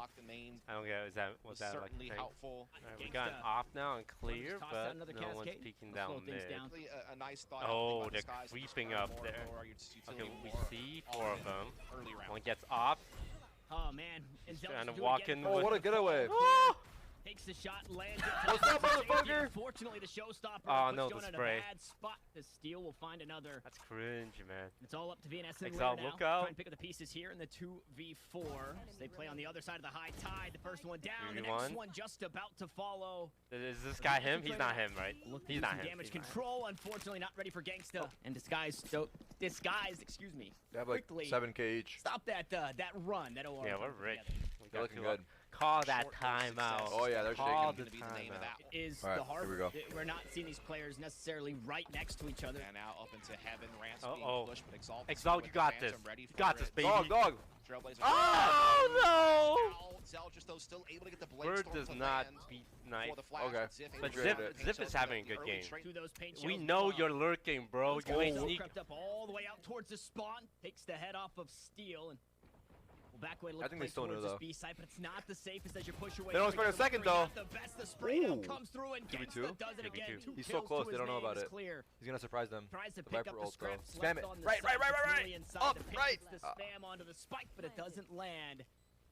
I don't get. Was that like a certainly thing? helpful. Alright, we got off now and clear, Toss out but another no one's cascade. peeking Slow down things mid. down. A nice thought. Oh, they're creeping up there. Okay, we see 4 of them. One gets off. Oh man, and Zeldris Trying to do it walk again. in Oh, with. what a getaway. Takes the shot, lands it. What's up, motherfucker? Unfortunately, the showstopper Oh, puts no, Jonah the in a spray. bad spot. The steal will find another. That's cringe, man. It's all up to VNS and Exile, Lear now. look out. Try and pick up the pieces here in the 2v4. As they play on the other side of the high tide. The first one down, the 3v1. next one just about to follow. Is this guy him? He's not him, right? He's not him. Damage He's not him. control, unfortunately not ready for Gangsta. And disguised, excuse me. They have like quickly 7k each. Stop that run, that OR. Yeah, we're run rich. together. We They're got looking two up. good. Call that timeout. Oh yeah, they're Call shaking. the timeout. Is All right, the here harbor. we go. We're not seeing these players necessarily right next to each other. And now up into heaven. Rance Uh-oh. being pushed, but Exalt. Exalt, you got this. You got this, baby. Dog. Trailblazer. Oh Zeldris though still able to get the no! blade Bird storm does to not land beat Knife. for the flash. Okay. Ziff able But to Zip, get the Zip paint is shell having a for good early game. trade. To those paint We shells know as you're well. lurking, bro. You ain't Still sneak. crept up all the way out towards the spawn. Takes the head off of Steel and will back away. I think they still knew, towards though. this B side, but it's not the safest as you push away. They don't expect a second, though. The best, the spray down Ooh. comes through and 2v2? Gangsta does it again. 2v2. He's so kills close, to they his don't know name about is it. Clear. He's gonna surprise them. Tries to The pick Viper up the ult, though. scraps Spam left it. on the Right. side. It's really inside Up, the paint. right. It's the spam onto the spike, but it doesn't land.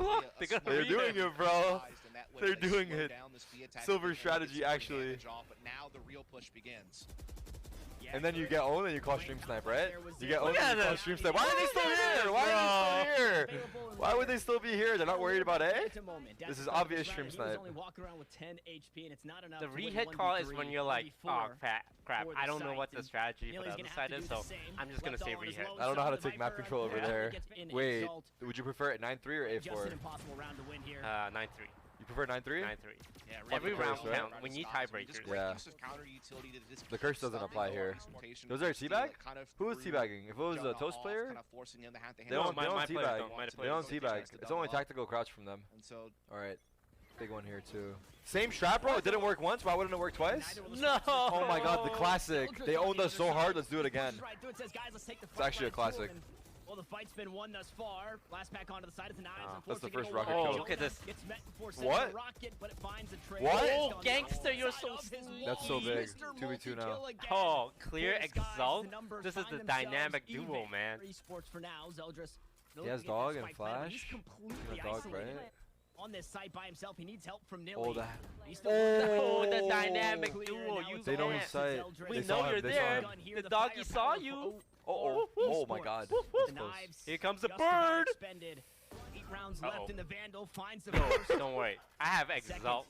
Look, they're doing it, bro. They're doing it. Silver strategy, actually. But now the real push begins. Yeah, And then you get owned and you call stream snipe, right? You get owned Look and you at call this. stream snipe. Why are they still here? Why are they still here? Why would they still be here? They're not worried about A? This is obvious stream snipe. The re-hit call is when you're like, oh crap, I don't know what the strategy for the other side is, so I'm just gonna say re-hit. I don't know how to take map control over there. Wait, would you prefer it 9-3 or 8-4? 9-3. You prefer 9-3? 9-3. Yeah, Every curse, round right? count. We need tiebreakers. Yeah. The curse doesn't apply here. Was there a teabag? Who was teabagging? If it was a toast player, they don't teabag. They don't teabag. It's only tactical crouch from them. Alright. Big one here too. Same strat, bro? It didn't work once? Why wouldn't it work twice? No! Oh my god, the classic. They owned us so hard, let's do it again. It's actually a classic. Well, the fight's been won thus far. Last pack onto the side is an Knives. That's the first rocket kill. kill. Look at this. What? Rocket, but it finds a trade. What? Oh, gangster, you're so sneaky. That's so big. 2v2 now. Oh, clear exalt. This is the dynamic duo, man. Esports for now. Zeldris. He has dog and flash. He has dog, right? On this site by himself, he needs help from Nilly. Oh, the the dynamic duo. They know his sight. We know you're there. The doggy saw you. Oh my god. Here comes the bird. 8 rounds left, and the Vandal finds the No, first. don't worry. I have exalt.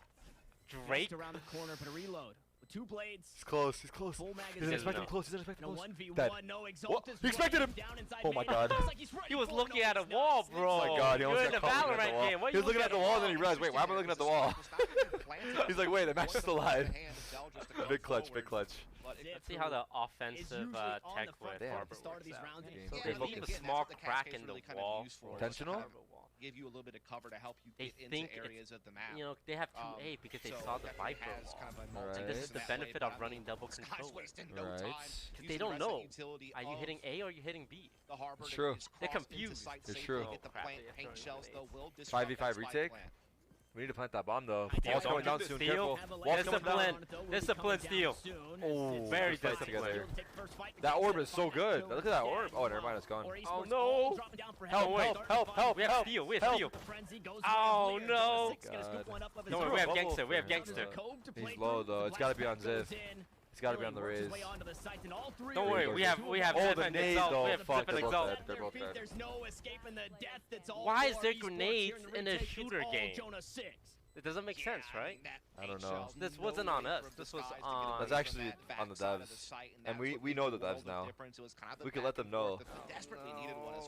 Drake. Around the corner, but a reload. With 2 blades. He's close. He's close. Full He magazine. didn't expect him close. He didn't expect him And a close. 1v1, Dead. no What? exalt is He expected him. down inside Oh my main. god. Looks like he's ready He was for it. looking No, at a he's wall, not. bro. Oh my god, he You're almost in the got caught looking at Valorant the wall. game. What He was looking at the wall and then he you realized, wait, why am I looking at the wall? He's like, wait, the match is still live. Big clutch, big clutch. Let's see how the offensive tech with Harbor works out. They leave a small crack in the wall. Intentional? Give you a little bit of cover to help you They get think into areas of the map. You know, they have 2A because they saw the Viper wall. And this is the benefit of running double control. Right. They don't know. Are you hitting A or are you hitting B? It's true. They're confused. It's true. Oh, crap. 5v5 retake. We need to plant that bomb though. Wall's going down soon. Careful. Wall's coming down. Discipline steal. Oh, very fight disciplined. together. That orb is so good. Look at that orb. Oh, never mind. It's gone. Oh no! Help! We have steal. We have steal. Oh no! Don't worry, we have gangster. We have gangster. He's low though. It's gotta be on Ziv. It's gotta be on the raise. Don't worry, we have Oh, Zip the and nades Exalt. though. We have Fuck, Zip and they're both Exalt. dead. They're both dead. There's no escaping the death that's all. Why is there for esports grenades here in a retake. It's shooter all game? Jonah 6. It doesn't make sense, right? I don't know. This wasn't on us. This was on. That's actually on the devs. And we know the devs now. We could let them know.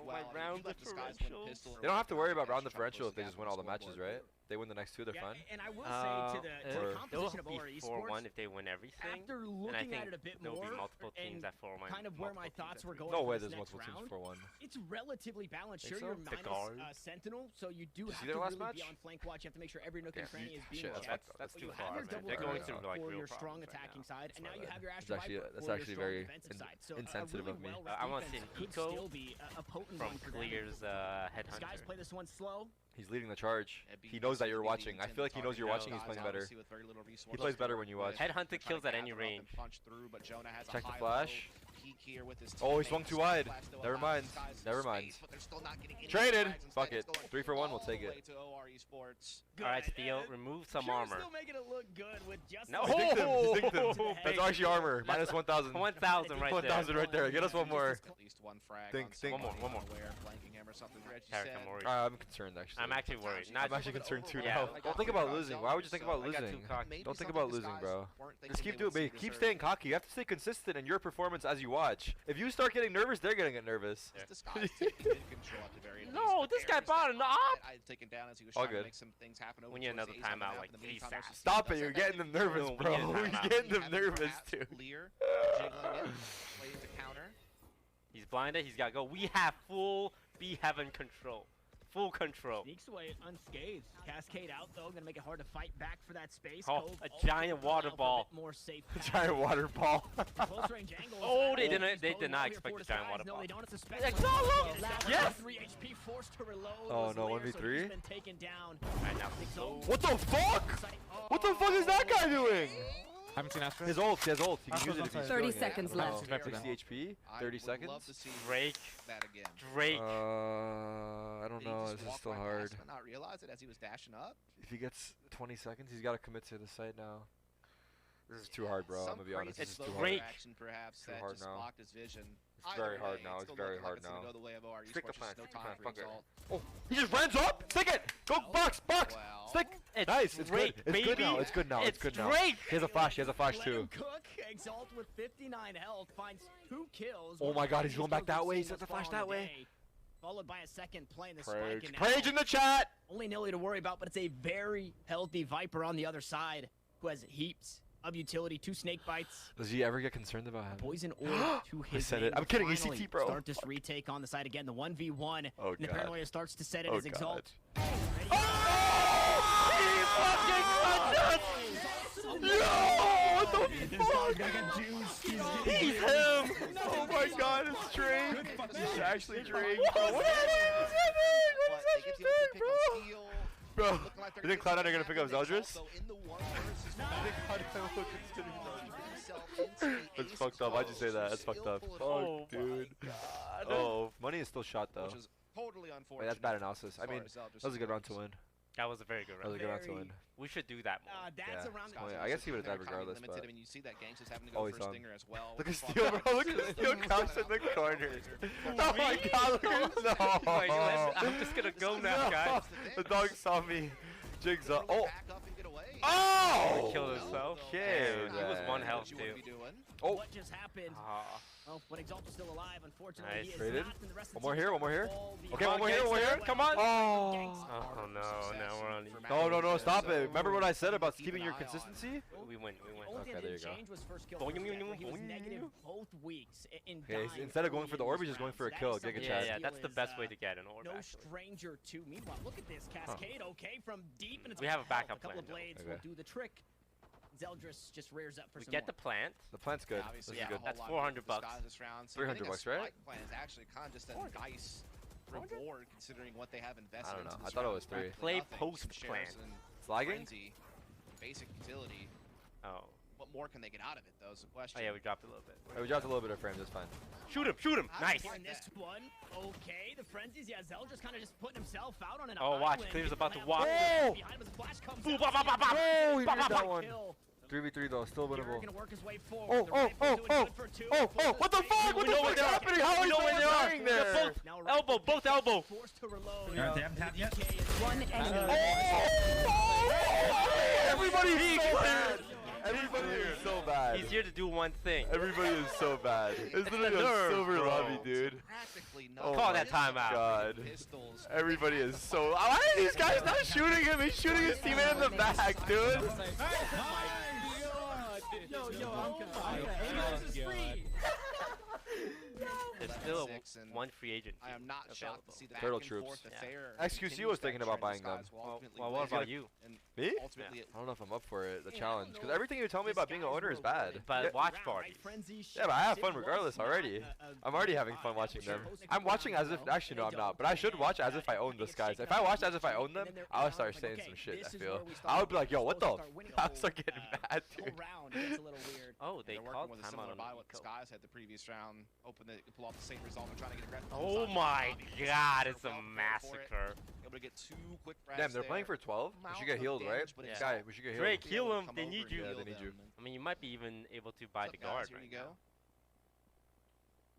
My round differential. They don't have to worry about round differential if they just win all the matches, right? They win the next 2, they're fine. And I will say to the composition of It'll our be esports, 4-1 if they win everything. after And I looking think at it a bit there'll more, be multiple teams and at 4-1. kind of where my thoughts were going. No for way this there's next multiple teams round, for 1. It's relatively balanced. Think Sure, you're so? minus guard. Sentinel, so you do Did you have see to their last really match? be on flank watch. You have to make sure every nook and cranny is being Shit, checked. That's But too you far, have your man. double They're going guard through like for real your strong problems right attacking now. side, and now you have your That's Astro actually Viper that's for your actually strong very defensive side. So insensitive really of me. I want to see an could eco still be a potent from one for them. Clear's Skies Headhunter. play this one slow. He's leading the charge. He knows that you're watching. I feel like he knows you're watching. He's playing better. He plays better when you watch. Headhunter kills at any range. Check the flash. Oh, he swung too wide. Never mind. Never mind. Traded. Fuck it. 3 for 1. We'll take it. Alright, Steel, remove some armor. Still making it look good with just No. He dinked him. That's actually armor. Minus 1,000. 1,000 right there. 1,000 right there. Get us one more. At least one frag. Think. One more. Flanking him or something. Tarek, I'm worried. I'm concerned actually. I'm actually worried. I'm actually concerned too Yeah. now. Don't think about losing. Why would you think about I got losing? too cocky. Don't think about losing, bro. Just keep doing it. Keep staying cocky. You have to stay consistent in your performance as you watch. If you start getting nervous, they're gonna get nervous. No, this guy bought an op. All good. We need another timeout like ASAP. Stop it. You're getting them nervous, No, we bro. need a You're timeout. getting them nervous, too. He's blinded. He's got to go. We have full B Heaven control. Full control. Sneaks away unscathed. Cascade out though, gonna make it hard to fight back for that space. Oh, Cove a also giant gonna allow water for a ball. bit more safe Giant water ball. Close range angles. Oh, they These did bode not well expect here the for giant Skies. water No, ball. they don't suspect Exalt! one. Yes! 3 HP forced to reload. Oh, was no, Lear, so 1v3? he's been taken down. Right now. What the fuck? What the fuck is that guy doing? Haven't seen Astro. His ult. He has ult. He can use it if he's 30 doing it. seconds I don't left. know. 60 HP. 30 seconds. Drake. That again. Drake. I don't know. This is still hard. Not realize it as he was dashing up. If he gets 20 seconds, he's got to commit to the site now. This is too hard, bro. I'm gonna be honest. This is too hard. Action, perhaps, too that hard just now. blocked his vision. It's very hard now. It's very hard It's gonna now. go the way of OR Stick the Esports, plant. no Stick time the for plant. Exalt. Oh, he just runs up. Stick it. Go box. Stick. Nice. It's good. It's good now. It's good now. It's good now. He has a flash. He has a flash Let too. him cook. Exalt with 59 health finds 2 kills. Oh my God, he's going back that way. He sets the flash that way. Followed by a second play in the Prage. spike. And Prage in the chat. Only Nilly to worry about, but it's a very healthy Viper on the other side who has heaps of utility, 2 snake bites. Does he ever get concerned about him? Poison orb to his I said name it. I'm to kidding. finally ECT, bro. Start this retake on the side again. The 1v1. Oh, and the God. paranoia starts to set it Oh, as Exalt. God. Yo! What the fuck? He's him! Oh my God, it's Drake! It's actually Drake, bro. What is happening, bro? You think Cloud9 are gonna pick up Zeldris? That's fucked up. Why'd you say that? That's fucked up. Oh, dude. Oh, money is still shot though. Totally unfortunate. Wait, that's bad analysis. I mean, that was a good round to win. That was a very good round. That was a good round to win. We should do that more. That's Yeah. a round Oh, yeah, I guess he would have died regardless, but I mean, you see that Gangsta's having to go always for a on. stinger as well. Look at Steel, bro. Look at Steel crouched in the corner. Oh my God, look at him. No. Wait, I'm just gonna go now, guys. The dog saw me. Jigsaw. Oh. Oh! He killed himself. Okay. He was 1 health too. Oh. What just happened? Oh, when Exalt is still alive, unfortunately, Nice. he is Traded. not, and the rest of One the more team here. One more here. fall Okay, behind. one more here. Come on. Oh. Oh no, now we're on. No, stop it. Remember what I said about keeping your consistency? We win. Only thing Okay, that there you didn't go. change was first kill first kill. He was negative both weeks in Okay, dying instead of going early for the in orb, those he's just going rounds. for a That kill. is something Giga Yeah, chat. yeah, that's the is, best way to get an orb. No Actually. stranger to. Meanwhile, look at this cascade. Okay, from deep and it's We have a health. backup A couple of plan, blades though. will Okay. do the trick. Zeldris just rears up for We some get more. the plant. The plant's good. Obviously, This is yeah, good. a whole That's lot 400 of bucks. disguise this round. So 300 getting a bucks, right? spike plan is actually kind of just a nice reward considering what they have invested I don't know. into I this thought it round. was 3. Play Nothing, post some shares plan. and It's lagging? frenzy, basic utility. Oh. What more can they get out of it, though, is the question. Oh yeah, we dropped a little bit. We dropped a little bit of frames. That's fine. Shoot him. Nice. In this one, okay, the frenzies. Yeah, Zeldris kind of just putting himself out on an Oh, watch. island. Clear's about to Behind walk. him as the flash comes Boom, out. bop, bop, bop, bop. Oh, he Bop, did bop, that Bop, one. kill. 3v3 though, still You're winnable. gonna work his way Oh, forward. The rifle doing good for 2. What the fuck? What the fuck's happening? How are We you know where they are. dying They're there? both elbow, both elbow. Forced to reload. They haven't tapped yet? One enemy. Everybody's so bad. Everybody is so bad. He's here to do one thing. Everybody is so bad. It's the literally a nerve, silver bro. lobby, dude. Practically Oh Call my that timeout. God. pistols. Everybody is so. Why are these guys not shooting him? He's shooting his teammate in the back, dude. There's still Six and one free agent. I am not shocked to see the Turtle back and troops. forth affair. XQC continues was that thinking about trend. buying them. Skies will ultimately Well, what win. about you? And Me? ultimately, it I don't know if I'm up for it. The challenge, because everything you tell me about being an owner is bad. But Yeah. watch parties. Yeah, but I have fun regardless already. I'm already having fun watching them. I'm watching as if, actually no I'm not, but I should watch as if I own this guys. If I watched as if I own them, I would start saying some shit, I feel. I would be like, yo, what the I would start getting mad, dude. round gets a little weird. Oh, they they're called working with a timeout similar on buy what the Nico. Skies had the previous round. Open the pull off the same result. They're trying to get aggressive. Oh my God, it's a massacre. Able to get 2 quick frags Damn, they're playing there. for 12? We Amount should get of healed, right? damage, but it's Guy, we should get healed. Drake, heal them. Come They over need and you. heal Yeah, they need them. you. I mean, you might be even able to buy What's the up, guard guys? Here right you now. go.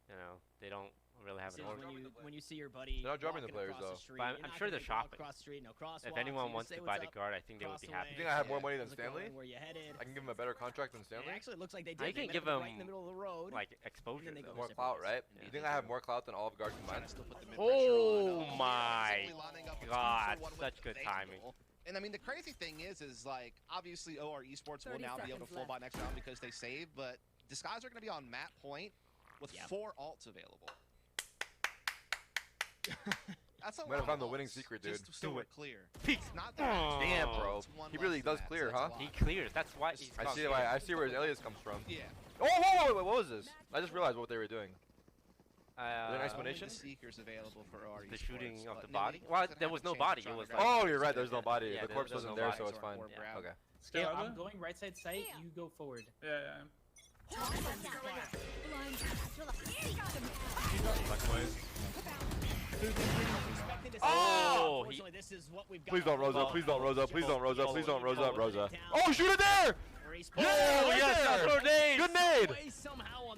You know, they don't really have This an is order. when you see your buddy. They're not dropping the walking players, across though. the street, But I'm you're not sure gonna they're make him walk shopping. Across the street, no crosswalks. If anyone You wants say to what's buy the up, guard, I think they would cross be happy. You think I have more money than How's it going? Stanley? Where you headed? I can give him a better contract than It Stanley? actually looks like they I did. They can met give up him right in the middle of the road. like exposure. they go though. More separate clout, ways. right? Yeah. You think I have more clout than all of Guard combined? Still put the mid Oh pressure on. my Simply lining up a 2-for-1 God, with such good timing. Vandal. And I mean, the crazy thing is like, obviously OR Esports will 30 now be able to seconds full buy left. next round because they save, but Disguise are going to be on map point with 4 alts available. That's a Might lot have found the of winning alts, secret, dude. just so Do we're it. clear. Peek. It's not that Damn, much. bro. It's one He less really than does that, clear, so that's huh? a lot. He clears. That's why he's I see crossing. why. I see where his alias comes from. Yeah. Oh, whoa, what was this? I just realized what they were doing. Is there an Only explanation? the Seekers available for OR The Esports, shooting of but the Nilly body? doesn't Well, have there to was no change body. the It was genre. Oh, you're right. There's no body. Yeah, The there- corpse there's wasn't no there, body. so it's So fine. we're Yeah. out. Okay. Yeah, I'm going right side site. You go forward. Yeah. Oh, Unfortunately, this is what we've got. Please don't rose up. Please don't rose up. Please don't rose up. Please don't rose up. Rosa. Oh, shoot it there! Yeah, yes, good nade.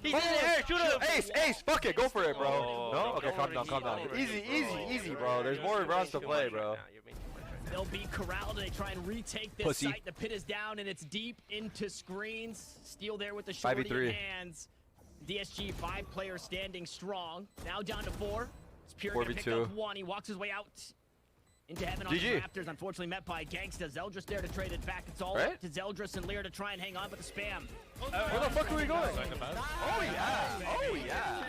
He's in the air, shoot him. Ace, fuck it, go for it, bro. No? Okay, calm down. Easy, bro. There's more rounds to play, bro. They'll be corralled. They try and retake this site. The pit is down, and it's deep into screens. Steal there with the shorty in hands. DSG 5 players standing strong. Now down to 4. It's Pure gonna pick up 1. He walks his way out into heaven on the Raptors. Unfortunately met by Gangsta. Zeldris there to trade it back. It's all up to Zeldris and Lear to try and hang on, but the spam. Where the fuck are we going? Oh yeah.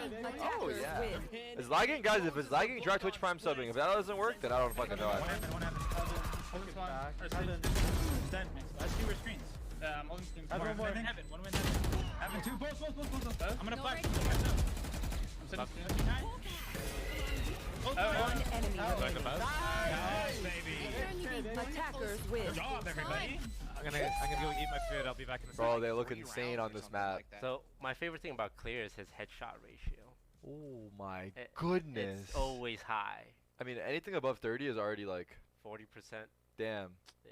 It's lagging, guys. If it's lagging, try Twitch Prime subbing. If that doesn't work, then I don't fucking know it. Let's see where screens. I'm holding screens. One win heaven. Heaven 2. Both. I'm gonna flash. I'm setting screen. One enemy remaining. Nice, baby. Attackers win. Good job, everybody. I'm gonna go eat my food. I'll be back in a second. Bro, they look insane on this map. So my favorite thing about Clear is his headshot ratio. Oh my goodness. It's always high. I mean, anything above 30 is already like 40%. Damn. Yeah.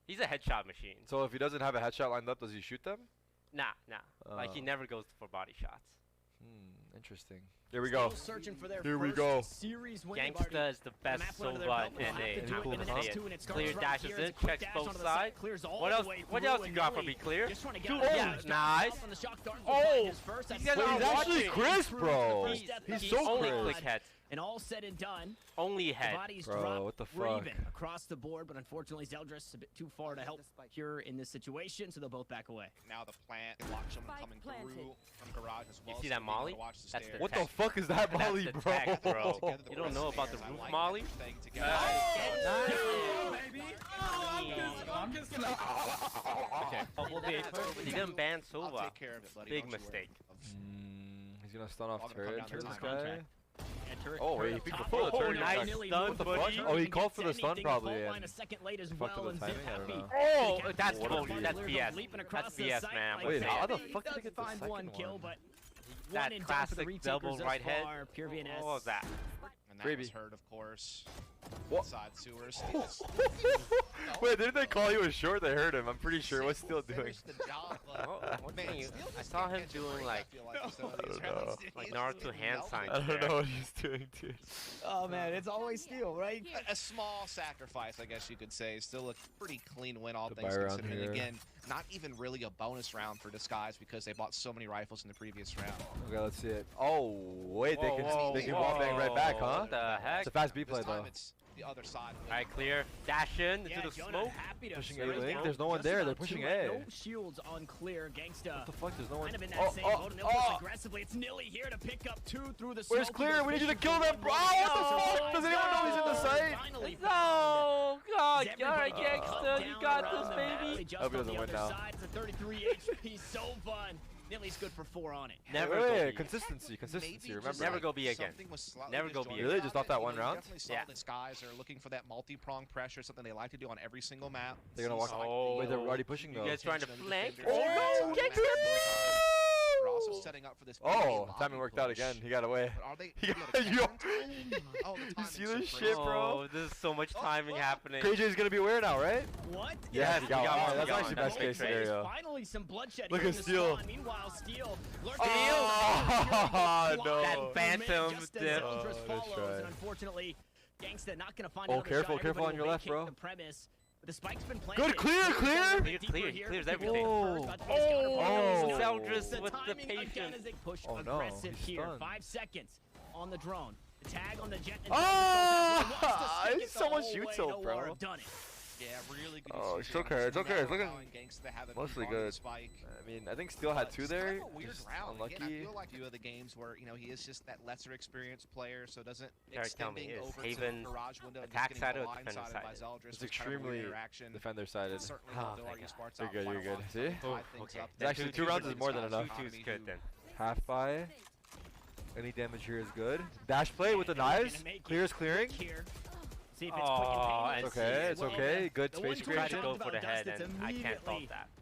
He's a headshot machine. So if he doesn't have a headshot lined up, does he shoot them? Nah. Like he never goes for body shots. Interesting. Here we go. Here we go. Gangsta is the best Sova in NA. Clear dashes in, checks both sides. What else you got for me, Clear? Nice. Oh, he's actually crisp, bro. He's so crisp. And all said and done, only head. Bodies bro, drop. What the fuck? We're even across the board, but unfortunately Zeldris a bit too far to help Pure in this situation, so they'll both back away. Now the plant, watch someone coming through from garage as well. You see that molly? That's the what the fuck is that molly, bro? Tech, bro? You don't know about the roof molly? I'm just gonna. Okay. He didn't ban Sova. Big mistake. He's gonna stun off turret to this guy. Oh, wait, he picked before the turret. Nice stun, buddy. Oh, he called for the stun probably. A second late as well, and Zip happy. Oh, that's BS. That's BS, man. Wait, how the fuck did he get the second one? But that classic double right head. What was that? And that was heard, of course. What? Side sewers. Wait, didn't they call you a short? They heard him. I'm pretty sure. What's still doing? I saw him doing like Naruto hand signs. I don't know what he's doing, dude. Oh man, it's always Steel, right? A small sacrifice, I guess you could say. Still a pretty clean win, all things considered. And again, not even really a bonus round for Disguise because they bought so many rifles in the previous round. Okay, let's see it. Oh, wait, they can wall bang right back, huh? What the heck? It's a fast B play though. It's the other side. Alright, Clear. Dash in into the smoke. Pushing A link. There's no one there. They're pushing A. No shields on Clear. Gangsta. What the fuck? There's no one. Kind of in that same boat, and they'll push aggressively. It's Nilly here to pick up 2 through the smoke. Where's Clear? We need you to kill them, bro. What the fuck? Does anyone know he's in the site? No, God, alright, Gangsta, you got this, baby. I hope he doesn't win now. It's a 33 HP. So fun. Nilly's good for 4 on it. Never go B. Consistency. Remember, never go B again. Never go B. Really, just off that one round? Yeah. The Skies are looking for that multi-prong pressure, something they like to do on every single map. They're gonna walk. Wait, they're already pushing though. You guys trying to flank? Oh, Gangsta! We're also setting up for this. Timing worked out again. He got away. Are they? You see this shit, bro? Oh, there's so much timing happening. KJ's gonna be aware now, right? What? Yeah, he got one. That's actually best case scenario. Finally, some bloodshed. Look at Steel. Meanwhile, Steel. Oh no! That phantom dip. Unfortunately, Gangsta not gonna find. Oh, careful on your left, bro. The premise. The spike's been planted. Good, clears everything. Oh, Zeldris with the patience. Oh no, he's stunned. 5 seconds on the drone. The tag on the jet. Oh, it's so much util, bro. Yeah, really good. Oh, it's okay. It's looking mostly good. I mean, I think Steel had 2 there. Just unlucky. Again, I feel like a few of the games where he is just that lesser experienced player, so doesn't extending over to the garage window. Attack side or defender side? It's extremely defender sided. You're good. You're good. See? Okay. Actually, 2 rounds is more than enough. 2 is good then. Half buy. Any damage here is good. Dash play with the knives. Clears clearing. See if it's quick and painless. It's okay. Good space creation. Go for the head, and I can't fault that.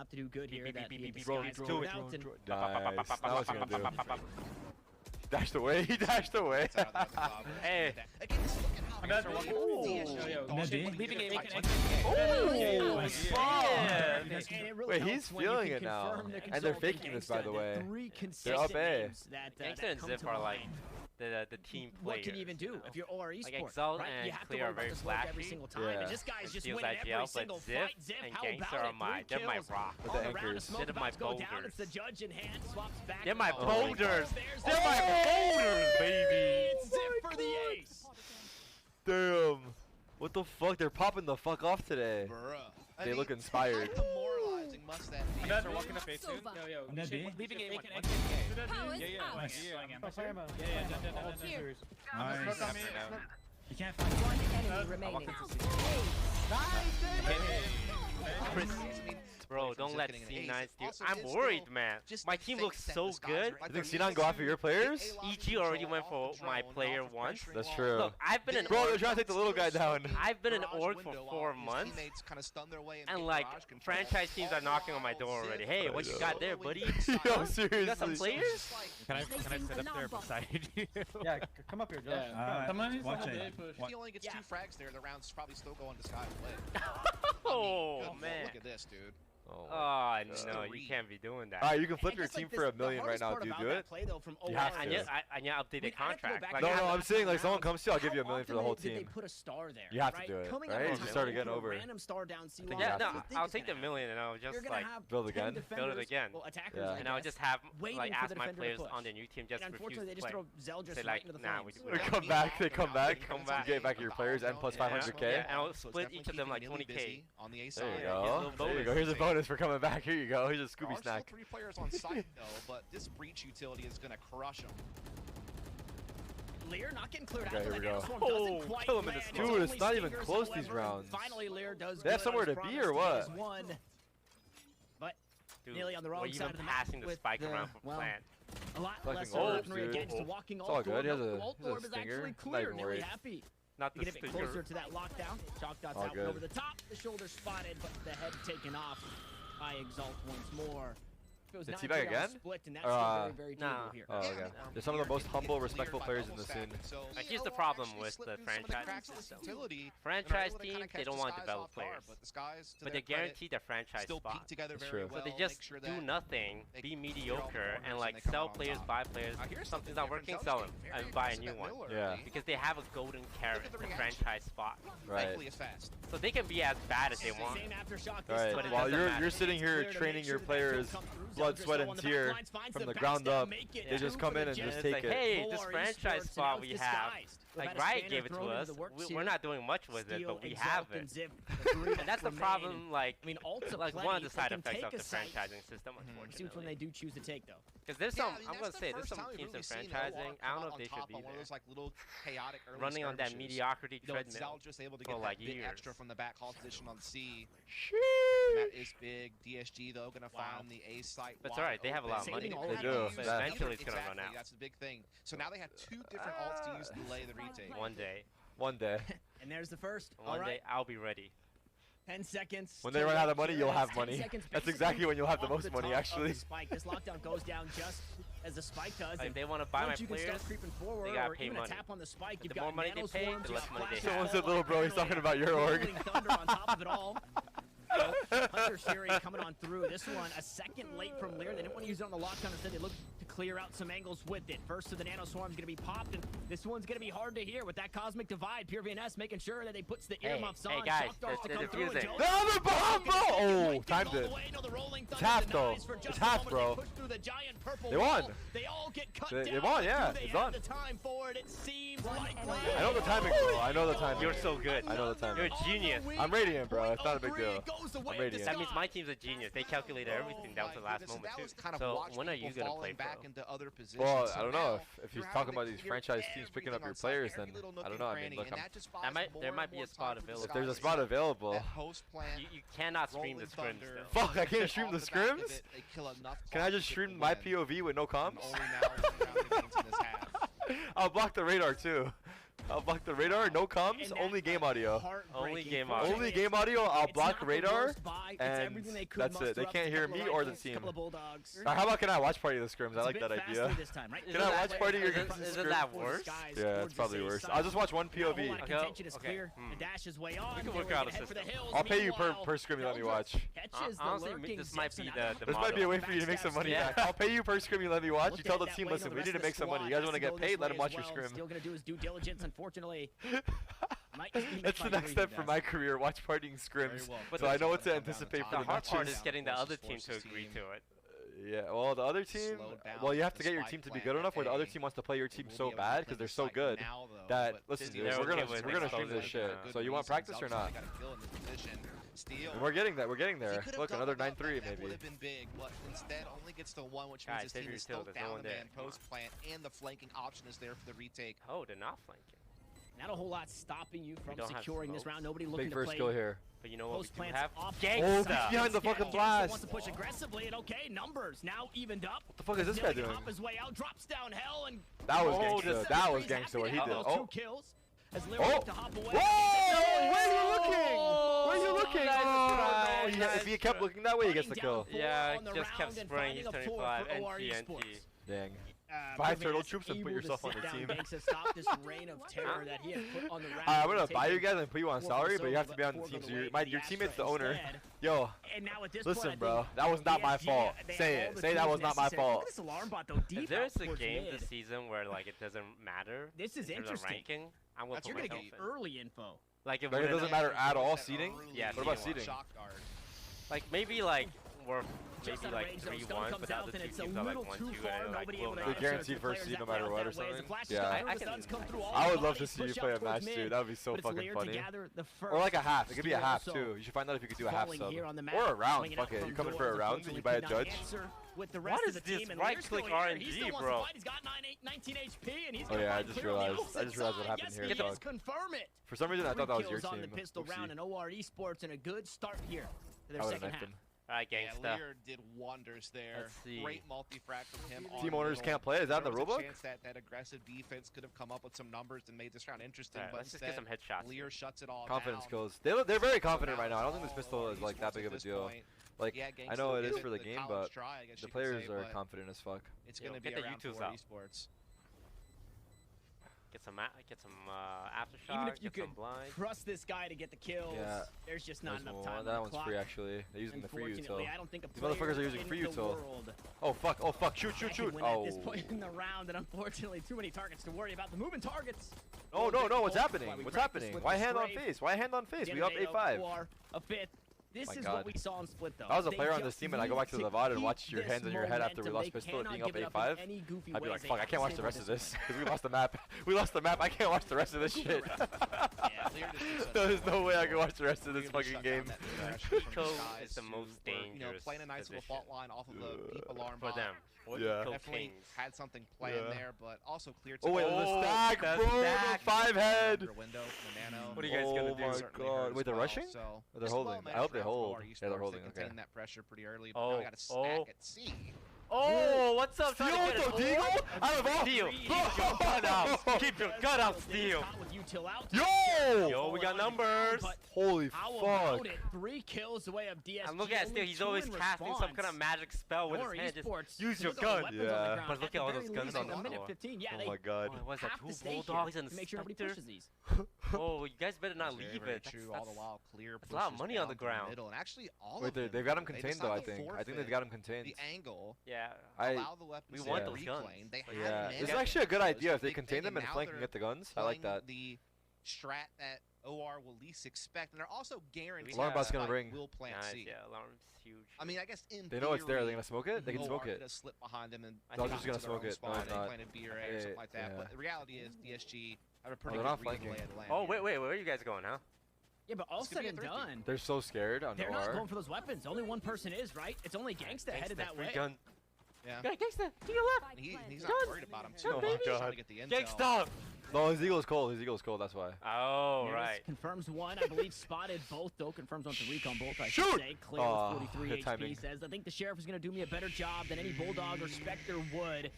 have to do good here. That the Nice. out Now what's he gonna do? Dashed away. He dashed away. Hey. Wait, he's feeling it now. And they're faking this, by the way. They're up A. Gangsta and Zip are like the team players. What can you even do if you're OR Esports? Like Exalt right? and You have Clear to are very flashy. every single time. And this guy's just winning every single fight. Zip, and how Gangsta about are my, they're my rock. The anchors. They're my boulders. It's the judge in hand, swaps back. They're my boulders. There's They're my boulders, baby. It's Zip for the ace. Damn. What the fuck? They're popping the fuck off today. Bruh. They look inspired. How demoralizing must that be? They're walking up A soon. Yo, I'm dead, B. leaving A1. Nice. Yeah. Nice. Nice. You can't find One enemy remaining. Chris, bro, don't let C9 steal. I'm worried, man. My team looks so good. You think C9 go after your players? EG already went for my player once. That's true. Look, I've been an Bro, org. they're trying to take the little guy down. I've been an org for 4 months, and like franchise teams are knocking on my door already. Hey, what you got there, buddy? Yo, seriously. You got some players? Can I sit up there beside you? Yeah, come up here, Josh. watch it. If he only gets 2 frags there, the round's probably still going to Sky Play. Oh, man. Look at this, dude. Oh, no, you can't be doing that. Alright, you can flip your team for $1 million right now. Do you do it? You have to. I need to update the contract. No, I'm saying like someone comes to you, I'll give you $1 million for the whole team. They put a star there. You have to do it, right? You start again over. Random star down C Yeah, no, I'll take the $1 million and I'll just like build again. Build it again. Yeah. And I'll just have like ask my players on their new team just refuse to play. Say like, nah, we come back. They come back. You get back your players and plus 500k. Yeah, and I'll split each of them like 20k. On the A There you go. There you go. Here's a bonus for coming back. Here you go. Here's a Scooby snack. Still 3 players on site though, but this breach utility is gonna crush them. Lear not getting cleared out. Okay, here we go. Oh, kill him in the scoop. Dude, it's not even close these rounds. Finally, Lear does. They have somewhere to be or what? But Dude, nearly on the wrong side of the map. Passing the spike around for plant. A lot less orbs, weaponry dude. against the walking It's all good. He has a orb is actually clear. Nearly happy. Not to the get a bit closer to that lockdown. Chalk dots out over the top. The shoulder spotted, but the head taken off by Exalt once more. Is T-Bag again? Very nah. here. Oh, okay. They're some of the most humble, respectful players in the scene. Here's the problem with the franchise system. Franchise teams, they don't want to develop players. But they're guaranteed a franchise spot. That's true. So they just do nothing, be mediocre, and like sell players, buy players. Something's not working, sell them, and buy a new one. Yeah. Because they have a golden carrot, the franchise spot. Right. So they can be as bad as they want. Right. But While you're sitting here training your players, blood, sweat, and tear from the ground up, they just come in and just take it. Hey, this franchise spot we have, like Riot gave it to us. We're not doing much with it, but we have it. And that's the problem. Like one of the side effects of the franchising system, unfortunately. See which one they do choose to take though. Because there's some, I'm gonna say, there's some teams in franchising. I don't know if they should be there. Running on that mediocrity treadmill for like years. Extra from the back call position on C. That is big. DSG though gonna find the A site. That's alright. They have a lot of money. They do. But eventually it's gonna run out. That's the big thing. So now they have 2 different alts to use to delay the retake. One day. One day. And there's the first. One day I'll be ready. 10 seconds. When they run out of money, you'll have money. That's exactly when you'll have the most money, actually. This lockdown goes down just as the spike does. If they want to buy my players, they gotta pay money. Tap on the spike, the more money they pay, the less money they have. Someone said, little bro, he's talking about your org. Thunder on top of it all. Hunter Fury coming on through. This one, a second late from Lear. They didn't want to use it on the lockdown. Instead, they looked to clear out some angles with it. First to the Nano Swarm's going to be popped, and this one's going to be hard to hear with that Cosmic Divide. Pure VNS making sure that they puts the earmuffs on. Hey guys, they're defusing. The other bomb, bro! Oh, timed it. It's half, though. It's half, bro. They won. They all get cut They won, yeah. It's done. I know the timing, bro. I know the timing. You're so good. I know the timing. You're a genius. I'm radiant, bro. It's not a big deal. I'm radiant. That means my team's a genius. They calculated everything down to the last moment too. So when are you gonna play pro? Well, I don't know. If you're talking about these franchise teams picking up your players, then I don't know. I mean, look, there might be a spot available. If there's a spot available, you cannot stream the scrims though. Fuck, I can't stream the scrims? Can I just stream my POV with no comms? I'll block the radar too. I'll block the radar, no comms, only game audio. Only game audio. Only game audio, I'll block radar, and that's it. They can't hear me or the team. How about can I watch party the scrims? I like that idea. Can I watch party your scrims? Isn't that worse? Yeah, it's probably worse. I'll just watch one POV. Okay. We can work out a system. I'll pay you per scrim you let me watch. Honestly, this might be the This might be a way for you to make some money back. I'll pay you per scrim you let me watch. You tell the team, listen, we need to make some money. You guys want to get paid? Let them watch your scrim. Still gonna do his due diligence, unfortunately. That's the next step for my career, watch partying scrims. So I know what to anticipate for the hard part is matches. getting the other team to agree to it. Yeah, well, the other team, well, you have to get your team to be good enough where the other team wants to play your team so bad because they're so good that, listen, dude, we're gonna stream this shit. So you want practice or not? And we're getting that. We're getting there. Look, another 9-3 maybe. Would have been big, but instead only gets to 1, which means his team is still down the man post plant, and the flanking option is there for the retake. Oh, they're not flanking. Not a whole lot stopping you from securing this round. Nobody looking big to first play. kill here. But you know what we do plants have? Oh, behind the fucking blast. Wants to push aggressively, and okay, numbers now evened up. What the fuck is this guy doing? Hop his way out, drops down hell, and that was gangster. That was gangster what he did. Oh, 2 kills. As Lyric to hop away. Whoa! Where are you looking? Where are you looking? Oh, if he kept looking that way, he gets the kill. Yeah, he just kept spraying. He's 25. NT. Dang. 5 turtle troops and put yourself on the team. Stop this reign of terror that he had put on the round. I'm gonna buy you guys and put you on salary, but you have to be on the team. So your teammate's the owner. Yo, listen, bro, that was not my fault. Say it. Say that was not my fault. If there's a game this season where like it doesn't matter, this is interesting. Ranking, I'm gonna you're gonna get early info. Like if it doesn't matter at all. Seeding? Yeah. What about seeding? Like maybe like we're maybe like 3-1, but the other 2 teams are like 1-2 and like will not. They're guaranteed first seed no matter what or something. Yeah, I would love to see you play a match, dude. That would be so fucking funny. Or like a half. It could be a half too. You should find out if you could do a half sub. Or a round. Fuck it. You come in for a round and you buy a judge. What is this right-click RNG, bro? He's got 19 HP and he's oh yeah, I just realized what happened here. Confirm it. For some reason, I thought that was your team. On the pistol round, and OR Esports in a good start here for their second half. Alright, gangsta. Yeah, Lear did wonders there. Great multi-frac from him. Team owners can't play? Is that in the rulebook? Chance that aggressive defense could have come up with some numbers and made this round interesting. Right, but let's just get some headshots. Lear shuts it all Confidence down. kills. They're very confident right now. I don't think this pistol is like that big of a deal. Like, I know it is for the game, but the players are confident as fuck. It's going to be around for esports. Get some aftershock. Even if you get could some blind. trust this guy to get the kills, there's just not enough time. That on one's the free actually. They're using the free util. I don't think These motherfuckers are using free util. Oh fuck! Oh fuck! Shoot! Shoot! Shoot! Oh. At this point in the round, and unfortunately, too many targets to worry about. The moving targets. No! What's happening? What's happening? Why hand on face? Why hand on face? We up 8-5. A fifth. This is what we saw in Split, though. If I was a player on this team and I go back to the VOD and watch your hands on your head after we lost pistol and being up 8-5, I'd be like, fuck, I can't watch the rest of this because we lost the map. We lost the map. I can't watch the rest of this shit. There's no way I can watch the rest of this fucking game. Eco is the most dangerous. You know, playing a nice little fault line off of the peep alarm for them. Yeah. Definitely had something planned there, but also cleared. Oh wait, the stack, bro! The 5-head. What are you guys gonna do? Oh my god! Wait, they're rushing? They're holding. I hope they hold. Yeah, they're holding. Okay. Contain that pressure pretty early. But now I got to stack at C. Oh, what's up? Steel Deagle? Out of all. Steel. Keep your gun out. Keep your gun out, Steel. Yo, we got numbers. Holy fuck. 3 kills away of DSG. And look at Steel. He's always casting some kind of magic spell with his hand. Just use your gun. Yeah. But look at all those guns on the floor. Oh my god. What's that? 2 bulldogs and a specter? Oh, you guys better not leave it. All the while clear. That's a lot of money on the ground. And actually, all wait, they've got him contained though. I think they've got him contained. The angle. Yeah. Allow the weapons. We want those guns. Yeah. This is actually a good idea if they contain them and flank and get the guns. I like that. The strat that OR will least expect, and they're also guaranteed. Alarm bot's gonna ring. Will plant C. Yeah, alarm's huge. I mean, I guess in they know it's there. They're gonna smoke it. They can smoke it. Slip behind them and they're just gonna smoke it. No, it's not. Planted B or A or something like that. But the reality is, DSG have a pretty good read lay of the land. Oh wait, where are you guys going, huh? Yeah, but all said and done, they're so scared on they're not going for those weapons. Only one person is, right? It's only Gangsta headed that way. Gun. Yeah. Gangsta, to your left. He's not worried about him too. Oh my god. Gangsta. No, his eagle's cold. His eagle's cold. That's why. Oh, right. Confirms one. I believe spotted both, though. Confirms one to recon both, I should say. Clear with 43 HP says, I think the Sheriff is going to do me a better job than any Bulldog or Spectre would.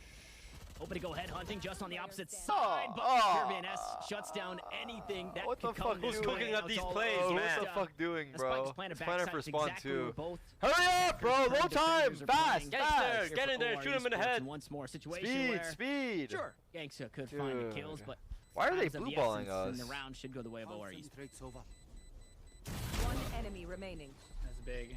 Hoping to go head hunting just on the opposite side, but Kirby S shuts down anything that could come Who's cooking up these plays, man? What the fuck doing, bro? Planner for spawn too. Hurry up, bro! Low time! Fast! Gangster, get in there, shoot him in the head. Once more, situation Speed! Sure, Gangsta could find the kills, but why are they blue balling us? The round should go the way of OR East. One enemy remaining. That's big.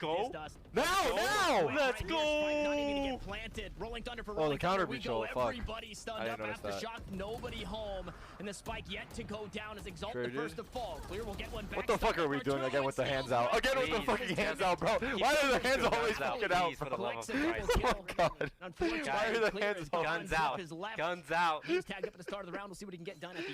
go. Now! Let's go! Not even get planted. Rolling Thunder for Oh, the counter breach. Oh, fuck. Everybody stunned up after shock. Nobody home. And the spike yet to go down as Exalt the first to fall. Clear will get one back. What the fuck are we doing again with the hands out? Again with the fucking hands out, bro. Why are the hands always fucking out, bro? Oh, God. Why are the hands out? Guns out. Guns out. He's tagged up at the start of the round. We'll see what he can get done at the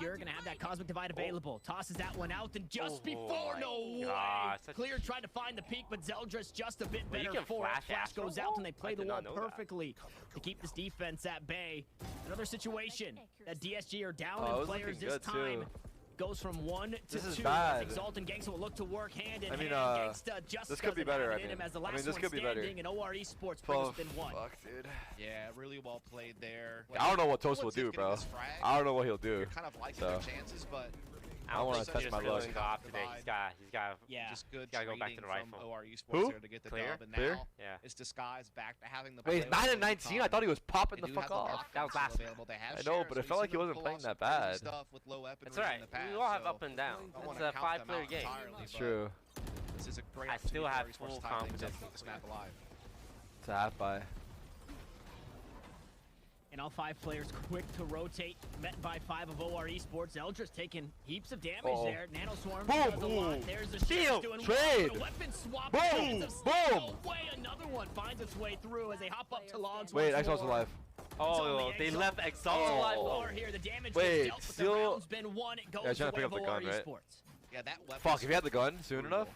You're gonna have that Cosmic Divide available. Tosses that one out, and just before, no way! Clear tried to find the peak, but Zeldris just a bit better for it. Flash goes out, and they play the wall perfectly to keep this defense at bay. Another situation that DSG are down in players this time. goes from 1 to 2. This is bad. Exalt and Gangsta will look to work hand in hand. Gangsta just this could be better. As the last this could be better. And OR Esports brings spin 1. Fuck, dude. Yeah, really well played there. I don't know what Toast will do, bro. I don't know what he'll do. You're kind of liking their chances, but I want to test my luck. Today. He's got just good gotta go back to the rifle. OR Esports Who? there to get the Clear? dub, and Clear? now Yeah. it's disguised back to having the. Wait, 9 and 19. I thought he was popping the They do fuck have the off. lockdown That was still last available. They have I know, shares, but so it felt you've like he seen them wasn't pull playing off that some crazy bad. stuff with low weaponry That's alright. in the past, We all have so up and down. I don't It's wanna a count them 5-player out game. entirely, It's but true. This is a great I still opportunity have for OR Esports full to tie things up, confidence. keep this map alive. It's a half by. And all 5 players quick to rotate, met by 5 of OR Esports. Eldritch taking heaps of damage there. Nano Swarm does a lot. There's the shield doing trade. well. Weapon swap. Boom, boom. No way, another one finds its way through as they hop up to logs. Wait, once Exalt's more. alive. Oh, they left Exalt alive. Or here, the damage Wait, was dealt, but the still. round's been won. It goes Yeah, trying to pick away up the of OR gun, right? Esports. Yeah, that weapon. Fuck, if he had the gun soon enough.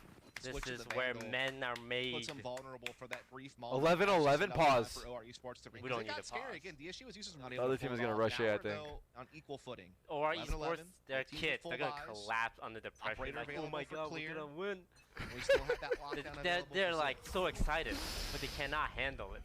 This switches is the where Vandal, men are made. puts him vulnerable for that brief moment. 11-11, pause. For OR Esports to We don't it need got to scary pause. again. The issue is using The other team is gonna rush it, I think. On equal footing. Or 11-11, Esports, they're teams with kids. full They're gonna buys. collapse under the pressure. Operator Like, oh available my for god, clear. we're gonna win. We still have that lockdown available They're for like Zip. so excited, but they cannot handle it.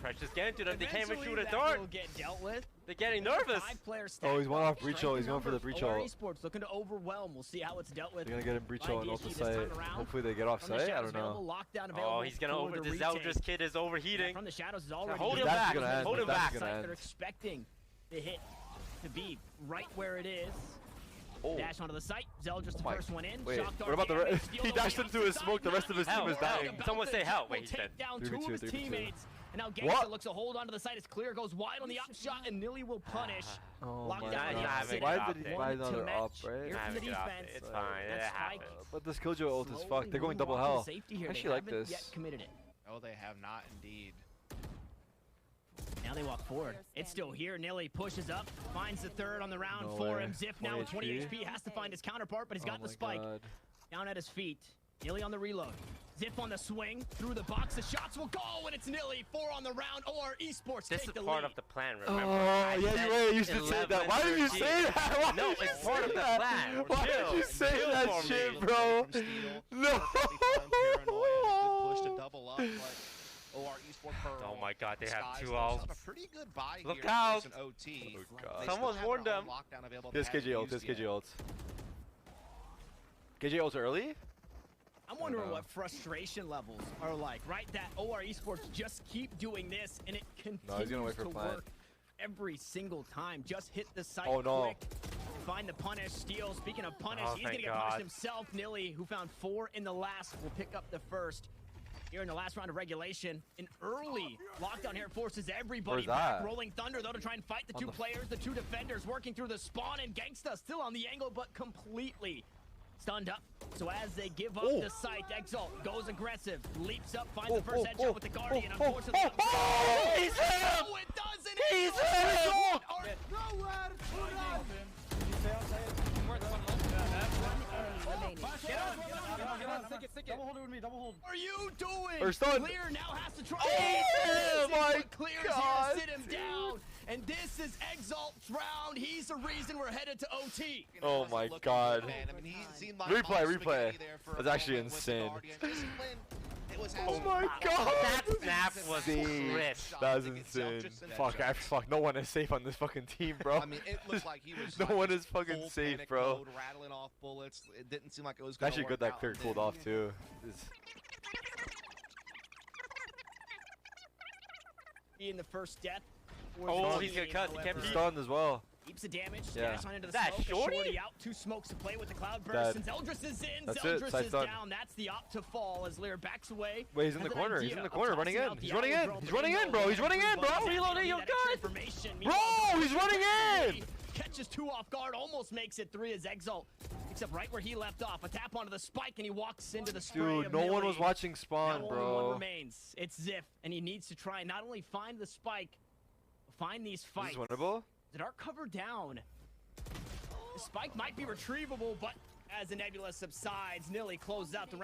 Pressure's getting to them. They can't even shoot a Eventually, that dart. will get dealt with. They're getting nervous. 5-player Oh, he's one off stack. breach hole. He's going for the Numbers. breach OR hole. Esports looking to overwhelm. We'll see how it's dealt with. They're gonna get him breach by hole and DSG off the this time site. around. Hopefully they get off From the site. I shadows don't know. available, lockdown available Oh, he's gonna for over. the This retake. Eldritch kid is overheating. From the shadows is already Hold him That's back. gonna end. Hold him That's back. gonna They're end. expecting the hit to be right where it is. Oh. Dash onto the site. Zeldra's the my- first one in. Wait, Shock what dart about the damage, rest? steal He the dashed way into out his to smoke. The rest of his team Help, is help. dying. Someone say help. Will Wait, he said. take down 3v2, 2 of his 3v2. teammates. And now Gangsta What? looks to hold onto the site. It's clear, goes wide on the up shot, and Nilly will punish. Oh Lockdown my He's not on the having opposite. it Why up did he there. buy One to another match. up, Here right? from the Having it up. defense. It's fine. It That's happens. But this Killjoy ult is Slowly fucked. They're going moving double on to hell. safety here. I They actually like haven't this. yet committed it. Oh, they have not indeed. Now they walk forward. It's still here. Nilly pushes up, finds the third on the round No for way. him. Ziff now with 20 20 HP, has to find his counterpart, but he's got Oh the my spike. God. Down at his feet. Nilly on the reload. Ziff on the swing, through the box. The shots will go, and it's Nilly. 4 on the round. OR Esports This take is the part lead. of the plan, remember? Oh, I yeah, said you were. You should say that. Why did you 11-13. say that? Why No, did you it's part say of the that? plan. Why did you say Chill that for shit, me. bro? From Steel. No. Perfectly fine paranoia. Good push to double up, but OR Esports Pearl. Oh my god, they have Skies 2 themselves ults. have a pretty good buy Look here out. versus OT. Oh, God. They Someone still have warned their own them. lockdown available. Here's They haven't KJ ult. used Here's KJ yet. ult. KJ ult's early? I'm wondering what frustration levels are like, right? That OR Esports just keep doing this, and it continues gonna wait for to plant. work every single time. Just hit the site Oh, no. quick. Find the punish. Steal. Speaking of punish, Oh, he's going to thank get punished God. himself. Nilly, who found 4 in the last, will pick up the first. Here in the last round of regulation, an early lockdown here forces everybody Where's back. that? Rolling Thunder, though, to try and fight the On 2 the players, the 2 defenders, working through the spawn, and Gangsta still on the angle, but completely stunned up. So as they give up the site, Exalt goes aggressive, leaps up, finds the first headshot with the Guardian. Unfortunately, He's him! no, it doesn't. He's him! Double hold it with me, double hold. What are you doing? Or stun. Clear now has to try. Oh my but Clear's God. here to sit him down. And this is Exalt's round. He's the reason we're headed to OT. Oh my God. Man, I mean, he's seen my Replay, mom's replay. spaghetti there for a That's actually moment with the insane. Guardian. Discipline, it was Oh my absolutely- God. That snap was Insane. crisp. That was insane. Fuck, no one is safe on this fucking team, bro. I mean, it looked like he was No like, one is fucking full safe, panic bro. mode, rattling off bullets. It didn't seem like it was It's gonna actually work good that out, clear and cooled then- off too. It's- In the first death. Oh, he's gonna cut. He can't He's beat. stunned as well. Keeps the damage. Yeah. Dash on into the That smoke. shorty? A shorty out. 2 smokes to play with the cloud burst. Dead. Since Eldris is in, That's it. Zeldris Site's is done. down. That's the op to fall as Lear backs away. Wait, he's in the Has an corner. He's idea in the of corner, running tossing in. out the He's running in. arrow He's drone, running but in, bro. He's running in, bro. Reloading your that gun. extra information. Bro, Meanwhile, he's running in. Catches 2 off guard, almost makes it 3 as Exalt picks up right where he left off. A tap onto the spike, and he walks into the spray. Dude, of no one Millie. was watching spawn, Now only one bro. remains. It's Ziff, and he needs to try and not only find the spike, but find these Is fights this winnable? that are covered down. The spike might be retrievable, but as the nebula subsides, Nilly closes out the round.